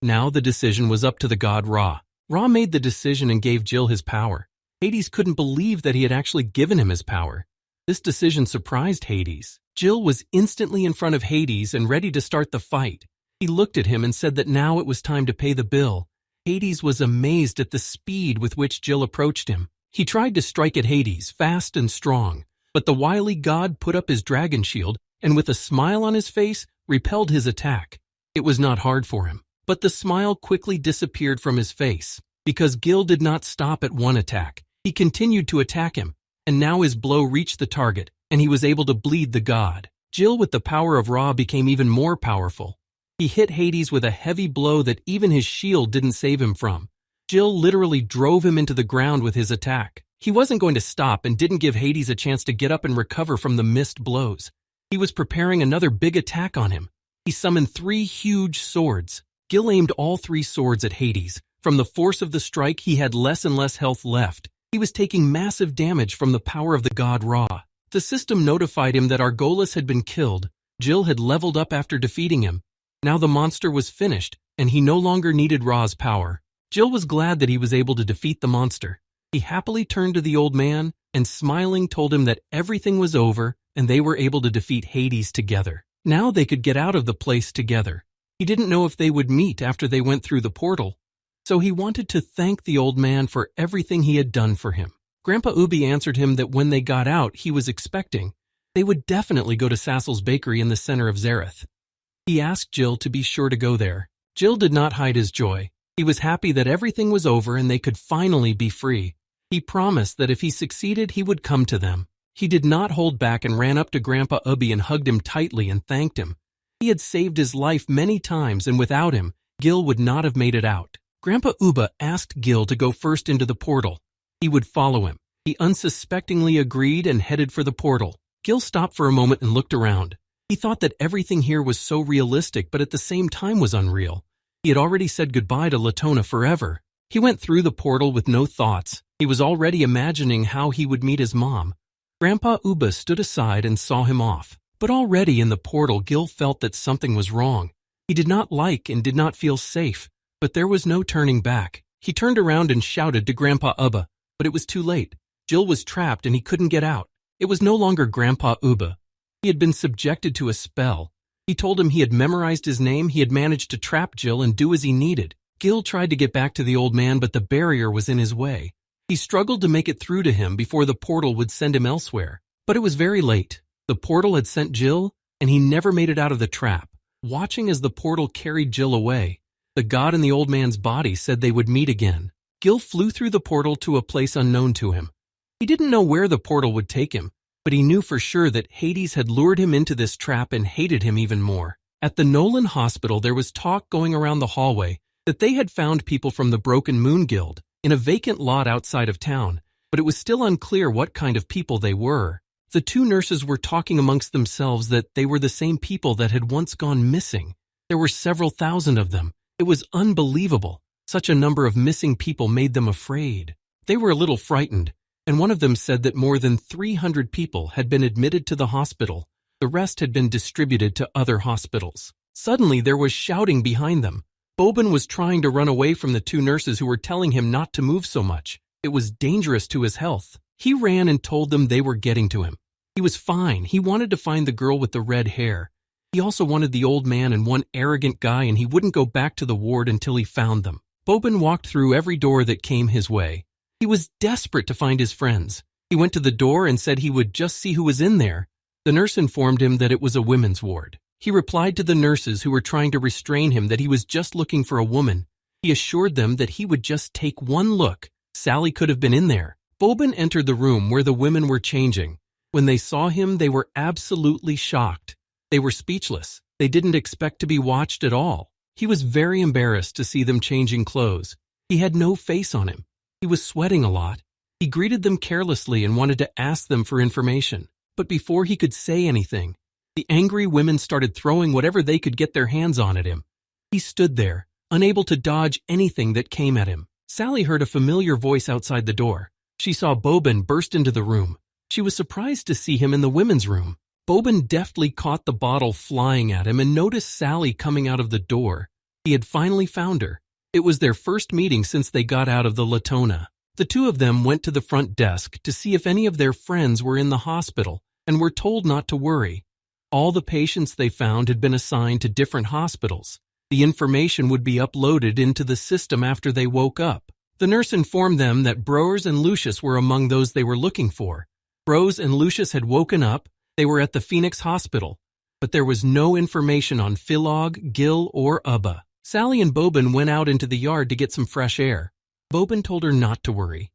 Now the decision was up to the god Ra. Ra made the decision and gave Jill his power. Hades couldn't believe that he had actually given him his power. This decision surprised Hades. Jill was instantly in front of Hades and ready to start the fight. He looked at him and said that now it was time to pay the bill. Hades was amazed at the speed with which Jill approached him. He tried to strike at Hades, fast and strong, but the wily god put up his dragon shield and with a smile on his face, repelled his attack. It was not hard for him, but the smile quickly disappeared from his face because Gil did not stop at one attack. He continued to attack him, and now his blow reached the target, and he was able to bleed the god. Jill, with the power of Ra, became even more powerful. He hit Hades with a heavy blow that even his shield didn't save him from. Jill literally drove him into the ground with his attack. He wasn't going to stop and didn't give Hades a chance to get up and recover from the missed blows. He was preparing another big attack on him. He summoned 3 huge swords. Gil aimed all 3 swords at Hades. From the force of the strike, he had less and less health left. He was taking massive damage from the power of the god Ra. The system notified him that Argolis had been killed. Jill had leveled up after defeating him. Now the monster was finished, and he no longer needed Ra's power. Jill was glad that he was able to defeat the monster. He happily turned to the old man and smiling told him that everything was over and they were able to defeat Hades together. Now they could get out of the place together. He didn't know if they would meet after they went through the portal, so he wanted to thank the old man for everything he had done for him. Grandpa Ubby answered him that when they got out, he was expecting they would definitely go to Sassel's bakery in the center of Zareth. He asked Jill to be sure to go there. Jill did not hide his joy. He was happy that everything was over and they could finally be free. He promised that if he succeeded, he would come to them. He did not hold back and ran up to Grandpa Ubby and hugged him tightly and thanked him. He had saved his life many times, and without him, Gil would not have made it out. Grandpa Ubba asked Gil to go first into the portal. He would follow him. He unsuspectingly agreed and headed for the portal. Gil stopped for a moment and looked around. He thought that everything here was so realistic, but at the same time was unreal. He had already said goodbye to Latona forever. He went through the portal with no thoughts. He was already imagining how he would meet his mom. Grandpa Ubba stood aside and saw him off. But already in the portal, Gil felt that something was wrong. He did not like and did not feel safe, but there was no turning back. He turned around and shouted to Grandpa Ubba, but it was too late. Jill was trapped and he couldn't get out. It was no longer Grandpa Ubba. He had been subjected to a spell. He told him he had memorized his name, he had managed to trap Jill and do as he needed. Gil tried to get back to the old man, but the barrier was in his way. He struggled to make it through to him before the portal would send him elsewhere. But it was very late. The portal had sent Jill, and he never made it out of the trap. Watching as the portal carried Jill away, the god in the old man's body said they would meet again. Gil flew through the portal to a place unknown to him. He didn't know where the portal would take him, but he knew for sure that Hades had lured him into this trap and hated him even more. At the Nolan Hospital, there was talk going around the hallway that they had found people from the Broken Moon Guild in a vacant lot outside of town, but it was still unclear what kind of people they were. The 2 nurses were talking amongst themselves that they were the same people that had once gone missing. There were several thousand of them. It was unbelievable. Such a number of missing people made them afraid. They were a little frightened, and one of them said that more than 300 people had been admitted to the hospital. The rest had been distributed to other hospitals. Suddenly, there was shouting behind them. Boban was trying to run away from the 2 nurses who were telling him not to move so much. It was dangerous to his health. He ran and told them they were getting to him. He was fine. He wanted to find the girl with the red hair. He also wanted the old man and one arrogant guy, and he wouldn't go back to the ward until he found them. Bobin walked through every door that came his way. He was desperate to find his friends. He went to the door and said he would just see who was in there. The nurse informed him that it was a women's ward. He replied to the nurses who were trying to restrain him that he was just looking for a woman. He assured them that he would just take one look. Sally could have been in there. Bobin entered the room where the women were changing. When they saw him, they were absolutely shocked. They were speechless. They didn't expect to be watched at all. He was very embarrassed to see them changing clothes. He had no face on him. He was sweating a lot. He greeted them carelessly and wanted to ask them for information. But before he could say anything, the angry women started throwing whatever they could get their hands on at him. He stood there, unable to dodge anything that came at him. Sally heard a familiar voice outside the door. She saw Bobin burst into the room. She was surprised to see him in the women's room. Bobin deftly caught the bottle flying at him and noticed Sally coming out of the door. He had finally found her. It was their first meeting since they got out of the Latona. The two of them went to the front desk to see if any of their friends were in the hospital and were told not to worry. All the patients they found had been assigned to different hospitals. The information would be uploaded into the system after they woke up. The nurse informed them that Brose and Lucius were among those they were looking for. Brose and Lucius had woken up. They were at the Phoenix Hospital, but there was no information on Philog, Gil, or Ubba. Sally and Bobin went out into the yard to get some fresh air. Bobin told her not to worry.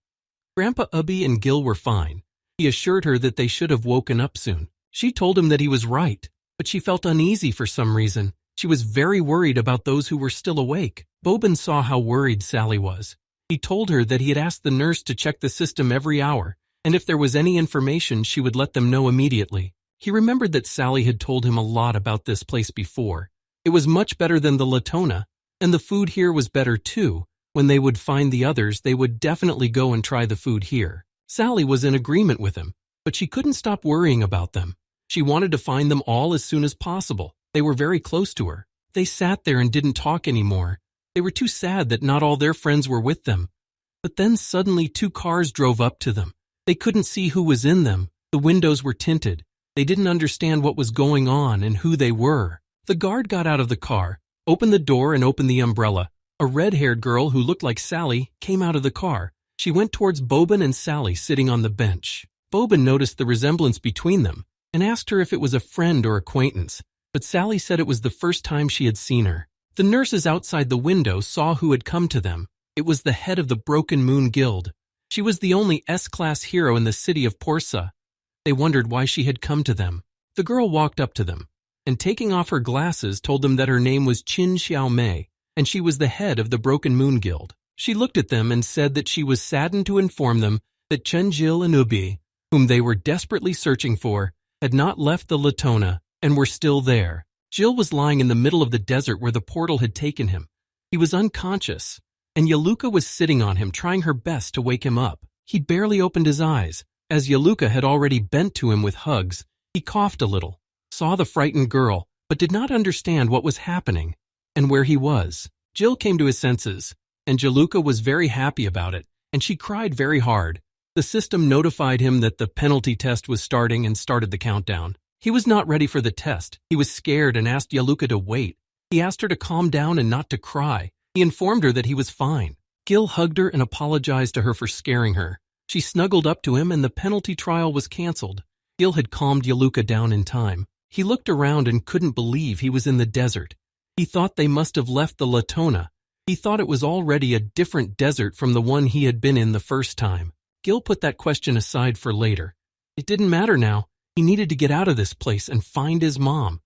Grandpa Ubby and Gil were fine. He assured her that they should have woken up soon. She told him that he was right, but she felt uneasy for some reason. She was very worried about those who were still awake. Bobin saw how worried Sally was. He told her that he had asked the nurse to check the system every hour, and if there was any information, she would let them know immediately. He remembered that Sally had told him a lot about this place before. It was much better than the Latona, and the food here was better too. When they would find the others, they would definitely go and try the food here. Sally was in agreement with him, but she couldn't stop worrying about them. She wanted to find them all as soon as possible. They were very close to her. They sat there and didn't talk anymore. They were too sad that not all their friends were with them. But then suddenly 2 cars drove up to them. They couldn't see who was in them. The windows were tinted. They didn't understand what was going on and who they were. The guard got out of the car, opened the door and opened the umbrella. A red-haired girl who looked like Sally came out of the car. She went towards Bobin and Sally sitting on the bench. Bobin noticed the resemblance between them and asked her if it was a friend or acquaintance, but Sally said it was the first time she had seen her. The nurses outside the window saw who had come to them. It was the head of the Broken Moon Guild. She was the only S-class hero in the city of Porsa. They wondered why she had come to them. The girl walked up to them, and taking off her glasses told them that her name was Qin Xiaomei, and she was the head of the Broken Moon Guild. She looked at them and said that she was saddened to inform them that Chen Gil and Ubby, whom they were desperately searching for, had not left the Latona and were still there. Gil was lying in the middle of the desert where the portal had taken him. He was unconscious, and Yaluka was sitting on him, trying her best to wake him up. He barely opened his eyes. As Yaluka had already bent to him with hugs, he coughed a little, saw the frightened girl, but did not understand what was happening and where he was. Jill came to his senses, and Yaluka was very happy about it, and she cried very hard. The system notified him that the penalty test was starting and started the countdown. He was not ready for the test. He was scared and asked Yaluka to wait. He asked her to calm down and not to cry. He informed her that he was fine. Gil hugged her and apologized to her for scaring her. She snuggled up to him and the penalty trial was canceled. Gil had calmed Yaluka down in time. He looked around and couldn't believe he was in the desert. He thought they must have left the Latona. He thought it was already a different desert from the one he had been in the first time. Gil put that question aside for later. It didn't matter now. He needed to get out of this place and find his mom.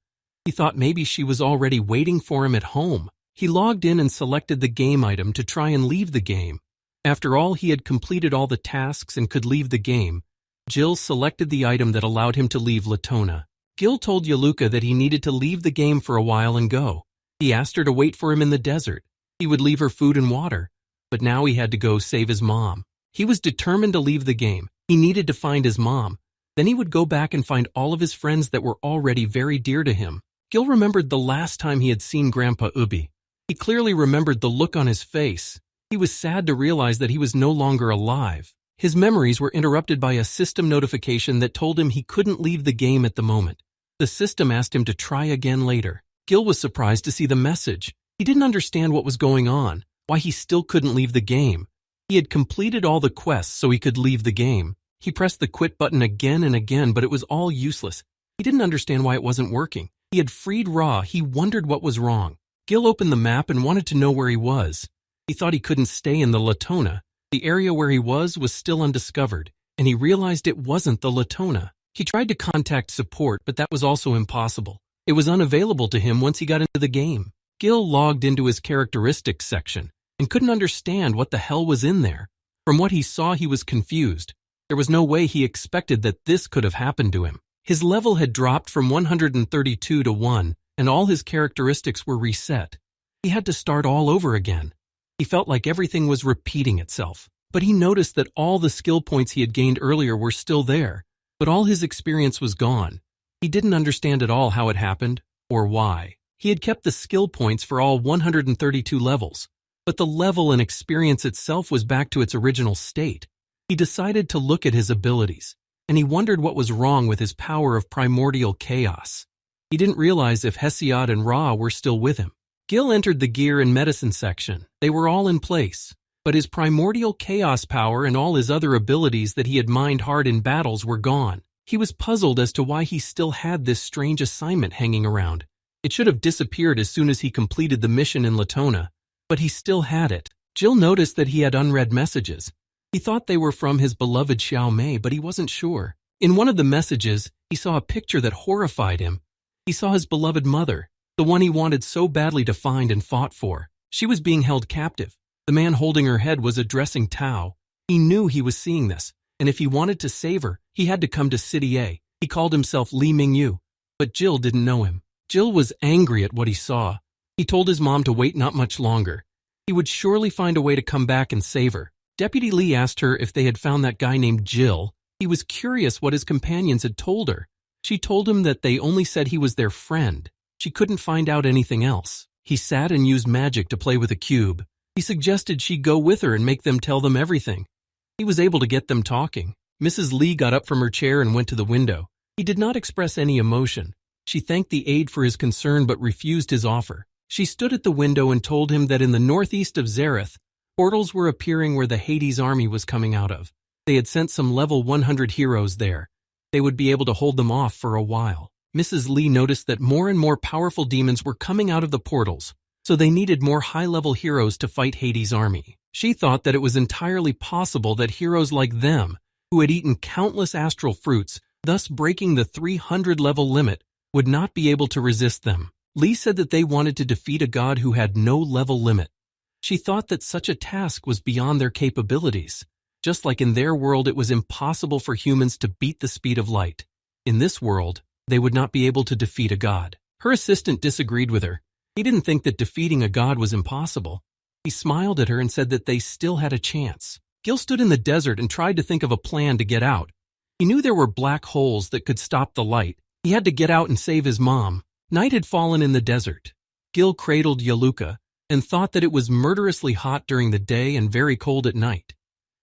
He thought maybe she was already waiting for him at home. He logged in and selected the game item to try and leave the game. After all, he had completed all the tasks and could leave the game. Jill selected the item that allowed him to leave Latona. Gil told Yaluka that he needed to leave the game for a while and go. He asked her to wait for him in the desert. He would leave her food and water, but now he had to go save his mom. He was determined to leave the game. He needed to find his mom. Then he would go back and find all of his friends that were already very dear to him. Gil remembered the last time he had seen Grandpa Ubby. He clearly remembered the look on his face. He was sad to realize that he was no longer alive. His memories were interrupted by a system notification that told him he couldn't leave the game at the moment. The system asked him to try again later. Gil was surprised to see the message. He didn't understand what was going on, why he still couldn't leave the game. He had completed all the quests so he could leave the game. He pressed the quit button again and again, but it was all useless. He didn't understand why it wasn't working. He had freed Ra. He wondered what was wrong. Gil opened the map and wanted to know where he was. He thought he couldn't stay in the Latona. The area where he was still undiscovered, and he realized it wasn't the Latona. He tried to contact support, but that was also impossible. It was unavailable to him once he got into the game. Gil logged into his characteristics section and couldn't understand what the hell was in there. From what he saw, he was confused. There was no way he expected that this could have happened to him. His level had dropped from 132 to 1, and all his characteristics were reset. He had to start all over again. He felt like everything was repeating itself. But he noticed that all the skill points he had gained earlier were still there, but all his experience was gone. He didn't understand at all how it happened or why. He had kept the skill points for all 132 levels, but the level and experience itself was back to its original state. He decided to look at his abilities, and he wondered what was wrong with his power of primordial chaos. He didn't realize if Hesiod and Ra were still with him. Gil entered the gear and medicine section. They were all in place, but his primordial chaos power and all his other abilities that he had mined hard in battles were gone. He was puzzled as to why he still had this strange assignment hanging around. It should have disappeared as soon as he completed the mission in Latona, but he still had it. Gil noticed that he had unread messages. He thought they were from his beloved Xiao Mei, but he wasn't sure. In one of the messages, he saw a picture that horrified him. He saw his beloved mother, the one he wanted so badly to find and fought for. She was being held captive. The man holding her head was addressing Tao. He knew he was seeing this, and if he wanted to save her, he had to come to City A. He called himself Li Mingyu, but Gil didn't know him. Gil was angry at what he saw. He told his mom to wait not much longer. He would surely find a way to come back and save her. Deputy Li asked her if they had found that guy named Gil. He was curious what his companions had told her. She told him that they only said he was their friend. She couldn't find out anything else. He sat and used magic to play with a cube. He suggested she go with her and make them tell them everything. He was able to get them talking. Mrs. Li got up from her chair and went to the window. He did not express any emotion. She thanked the aide for his concern but refused his offer. She stood at the window and told him that in the northeast of Zareth, portals were appearing where the Hades army was coming out of. They had sent some level 100 heroes there. They would be able to hold them off for a while. Mrs. Li noticed that more and more powerful demons were coming out of the portals, so they needed more high-level heroes to fight Hades' army. She thought that it was entirely possible that heroes like them, who had eaten countless astral fruits, thus breaking the 300-level limit, would not be able to resist them. Li said that they wanted to defeat a god who had no level limit. She thought that such a task was beyond their capabilities. Just like in their world it was impossible for humans to beat the speed of light. In this world, they would not be able to defeat a god. Her assistant disagreed with her. He didn't think that defeating a god was impossible. He smiled at her and said that they still had a chance. Gil stood in the desert and tried to think of a plan to get out. He knew there were black holes that could stop the light. He had to get out and save his mom. Night had fallen in the desert. Gil cradled Yaluka and thought that it was murderously hot during the day and very cold at night.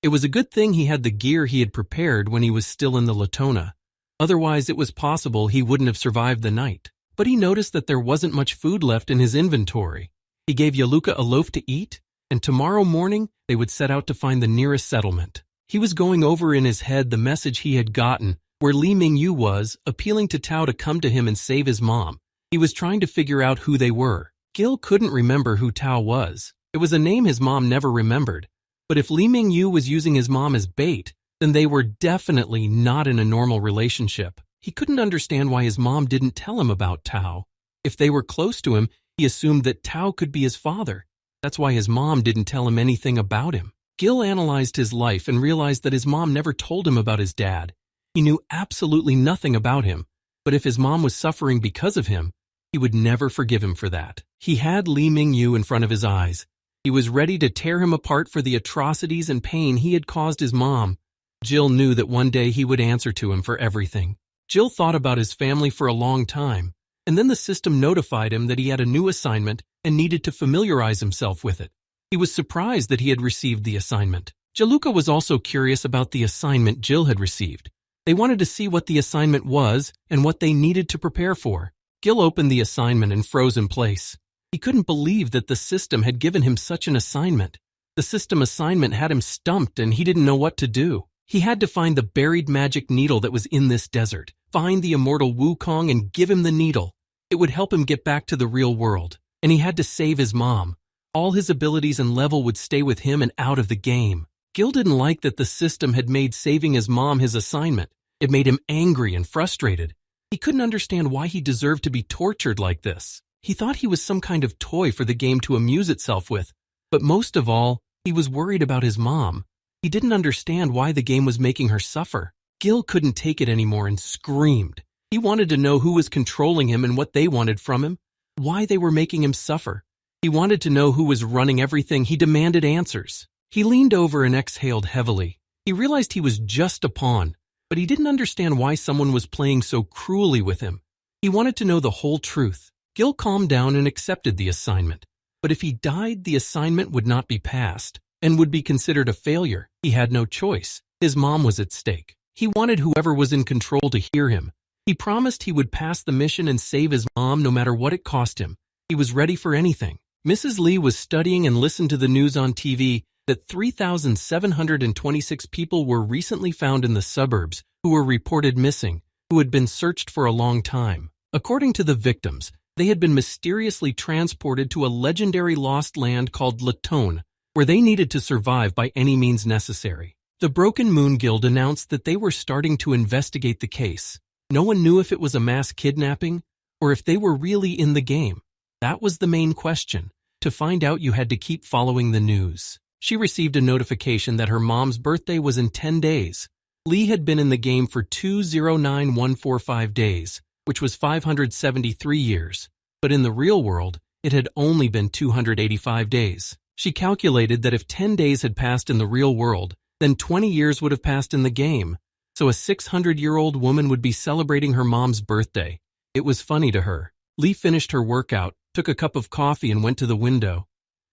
It was a good thing he had the gear he had prepared when he was still in the Latona. Otherwise, it was possible he wouldn't have survived the night. But he noticed that there wasn't much food left in his inventory. He gave Yaluka a loaf to eat, and tomorrow morning they would set out to find the nearest settlement. He was going over in his head the message he had gotten, where Li Mingyu was, appealing to Tao to come to him and save his mom. He was trying to figure out who they were. Gil couldn't remember who Tao was. It was a name his mom never remembered. But if Li Mingyu was using his mom as bait, then they were definitely not in a normal relationship. He couldn't understand why his mom didn't tell him about Tao. If they were close to him, he assumed that Tao could be his father. That's why his mom didn't tell him anything about him. Gil analyzed his life and realized that his mom never told him about his dad. He knew absolutely nothing about him, but if his mom was suffering because of him, he would never forgive him for that. He had Li Mingyu in front of his eyes. He was ready to tear him apart for the atrocities and pain he had caused his mom. Gil knew that one day he would answer to him for everything. Gil thought about his family for a long time, and then the system notified him that he had a new assignment and needed to familiarize himself with it. He was surprised that he had received the assignment. Jaluka was also curious about the assignment Gil had received. They wanted to see what the assignment was and what they needed to prepare for. Gil opened the assignment and froze in place. He couldn't believe that the system had given him such an assignment. The system assignment had him stumped and he didn't know what to do. He had to find the buried magic needle that was in this desert, find the immortal Wukong and give him the needle. It would help him get back to the real world. And he had to save his mom. All his abilities and level would stay with him and out of the game. Gil didn't like that the system had made saving his mom his assignment. It made him angry and frustrated. He couldn't understand why he deserved to be tortured like this. He thought he was some kind of toy for the game to amuse itself with. But most of all, he was worried about his mom. He didn't understand why the game was making her suffer. Gil couldn't take it anymore and screamed. He wanted to know who was controlling him and what they wanted from him, why they were making him suffer. He wanted to know who was running everything. He demanded answers. He leaned over and exhaled heavily. He realized he was just a pawn, but he didn't understand why someone was playing so cruelly with him. He wanted to know the whole truth. Gil calmed down and accepted the assignment. But if he died, the assignment would not be passed and would be considered a failure. He had no choice. His mom was at stake. He wanted whoever was in control to hear him. He promised he would pass the mission and save his mom no matter what it cost him. He was ready for anything. Mrs. Lee was studying and listened to the news on TV that 3,726 people were recently found in the suburbs who were reported missing, who had been searched for a long time. According to the victims, they had been mysteriously transported to a legendary lost land called Latone, where they needed to survive by any means necessary. The Broken Moon Guild announced that they were starting to investigate the case. No one knew if it was a mass kidnapping or if they were really in the game. That was the main question. To find out, you had to keep following the news. She received a notification that her mom's birthday was in 10 days. Lee had been in the game for 209,145 days, which was 573 years. But in the real world, it had only been 285 days. She calculated that if 10 days had passed in the real world, then 20 years would have passed in the game. So a 600-year-old woman would be celebrating her mom's birthday. It was funny to her. Lee finished her workout, took a cup of coffee and went to the window.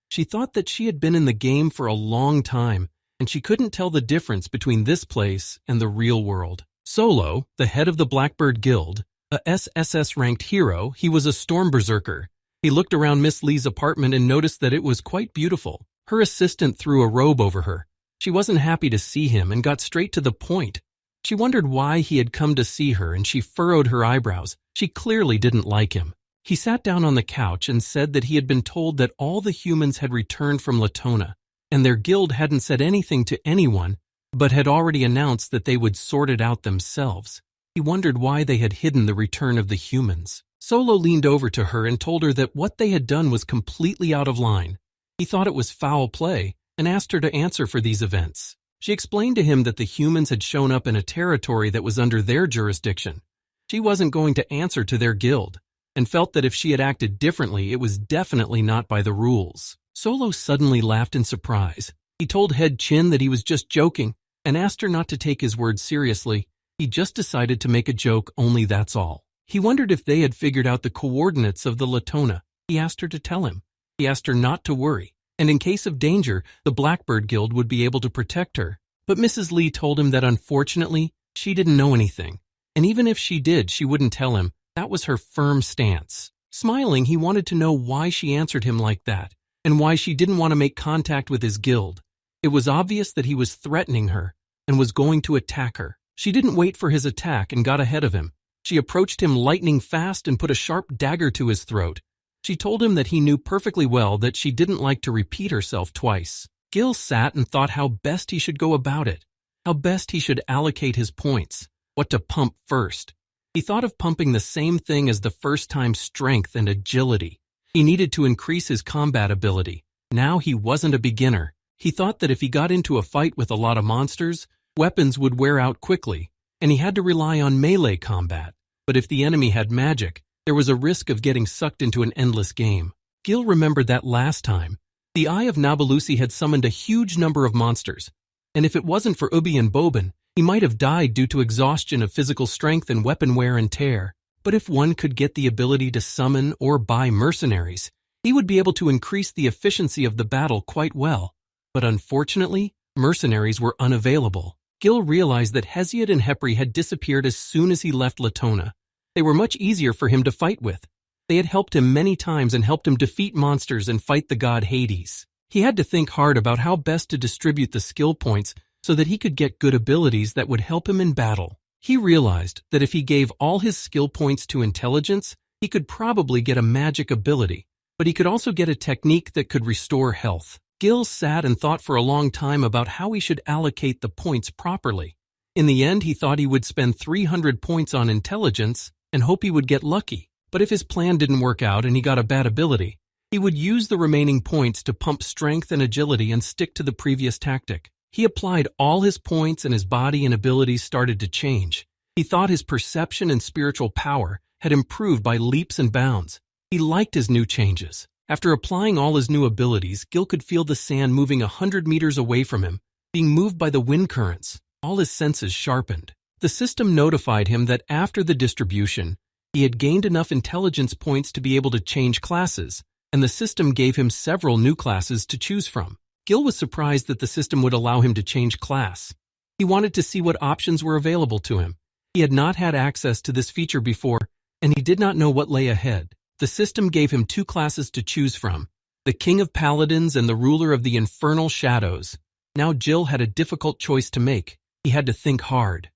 She thought that she had been in the game for a long time, and she couldn't tell the difference between this place and the real world. Solo, the head of the Blackbird Guild, a SSS-ranked hero, he was a storm berserker. He looked around Miss Lee's apartment and noticed that it was quite beautiful. Her assistant threw a robe over her. She wasn't happy to see him and got straight to the point. She wondered why he had come to see her, and she furrowed her eyebrows. She clearly didn't like him. He sat down on the couch and said that he had been told that all the humans had returned from Latona, and their guild hadn't said anything to anyone, but had already announced that they would sort it out themselves. He wondered why they had hidden the return of the humans. Solo leaned over to her and told her that what they had done was completely out of line. He thought it was foul play and asked her to answer for these events. She explained to him that the humans had shown up in a territory that was under their jurisdiction. She wasn't going to answer to their guild, and felt that if she had acted differently, it was definitely not by the rules. Solo suddenly laughed in surprise. He told Head Chin that he was just joking and asked her not to take his words seriously. He just decided to make a joke, only that's all. He wondered if they had figured out the coordinates of the Latona. He asked her to tell him. He asked her not to worry, and in case of danger, the Blackbird Guild would be able to protect her. But Mrs. Lee told him that unfortunately, she didn't know anything, and even if she did, she wouldn't tell him. That was her firm stance. Smiling, he wanted to know why she answered him like that, and why she didn't want to make contact with his guild. It was obvious that he was threatening her and was going to attack her. She didn't wait for his attack and got ahead of him. She approached him lightning fast and put a sharp dagger to his throat. She told him that he knew perfectly well that she didn't like to repeat herself twice. Gil sat and thought how best he should go about it, how best he should allocate his points, what to pump first. He thought of pumping the same thing as the first time: strength and agility. He needed to increase his combat ability. Now he wasn't a beginner. He thought that if he got into a fight with a lot of monsters, weapons would wear out quickly, and he had to rely on melee combat. But if the enemy had magic, there was a risk of getting sucked into an endless game. Gil remembered that last time, the Eye of Nabalusi had summoned a huge number of monsters, and if it wasn't for Ubby and Bobin, he might have died due to exhaustion of physical strength and weapon wear and tear. But if one could get the ability to summon or buy mercenaries, he would be able to increase the efficiency of the battle quite well. But unfortunately, Mercenaries were unavailable. Gil realized that Hesiod and Hepri had disappeared as soon as he left Latona. They were much easier for him to fight with. They had helped him many times and helped him defeat monsters and fight the god Hades. He had to think hard about how best to distribute the skill points so that he could get good abilities that would help him in battle. He realized that if he gave all his skill points to intelligence, he could probably get a magic ability, but he could also get a technique that could restore health. Gil sat and thought for a long time about how he should allocate the points properly. In the end, he thought he would spend 300 points on intelligence and hope he would get lucky. But if his plan didn't work out and he got a bad ability, he would use the remaining points to pump strength and agility and stick to the previous tactic. He applied all his points and his body and abilities started to change. He thought his perception and spiritual power had improved by leaps and bounds. He liked his new changes. After applying all his new abilities, Gil could feel the sand moving 100 meters away from him, being moved by the wind currents. All his senses sharpened. The system notified him that after the distribution, he had gained enough intelligence points to be able to change classes, and the system gave him several new classes to choose from. Gil was surprised that the system would allow him to change class. He wanted to see what options were available to him. He had not had access to this feature before, and he did not know what lay ahead. The system gave him 2 classes to choose from, the King of Paladins and the Ruler of the Infernal Shadows. Now Gil had a difficult choice to make. He had to think hard.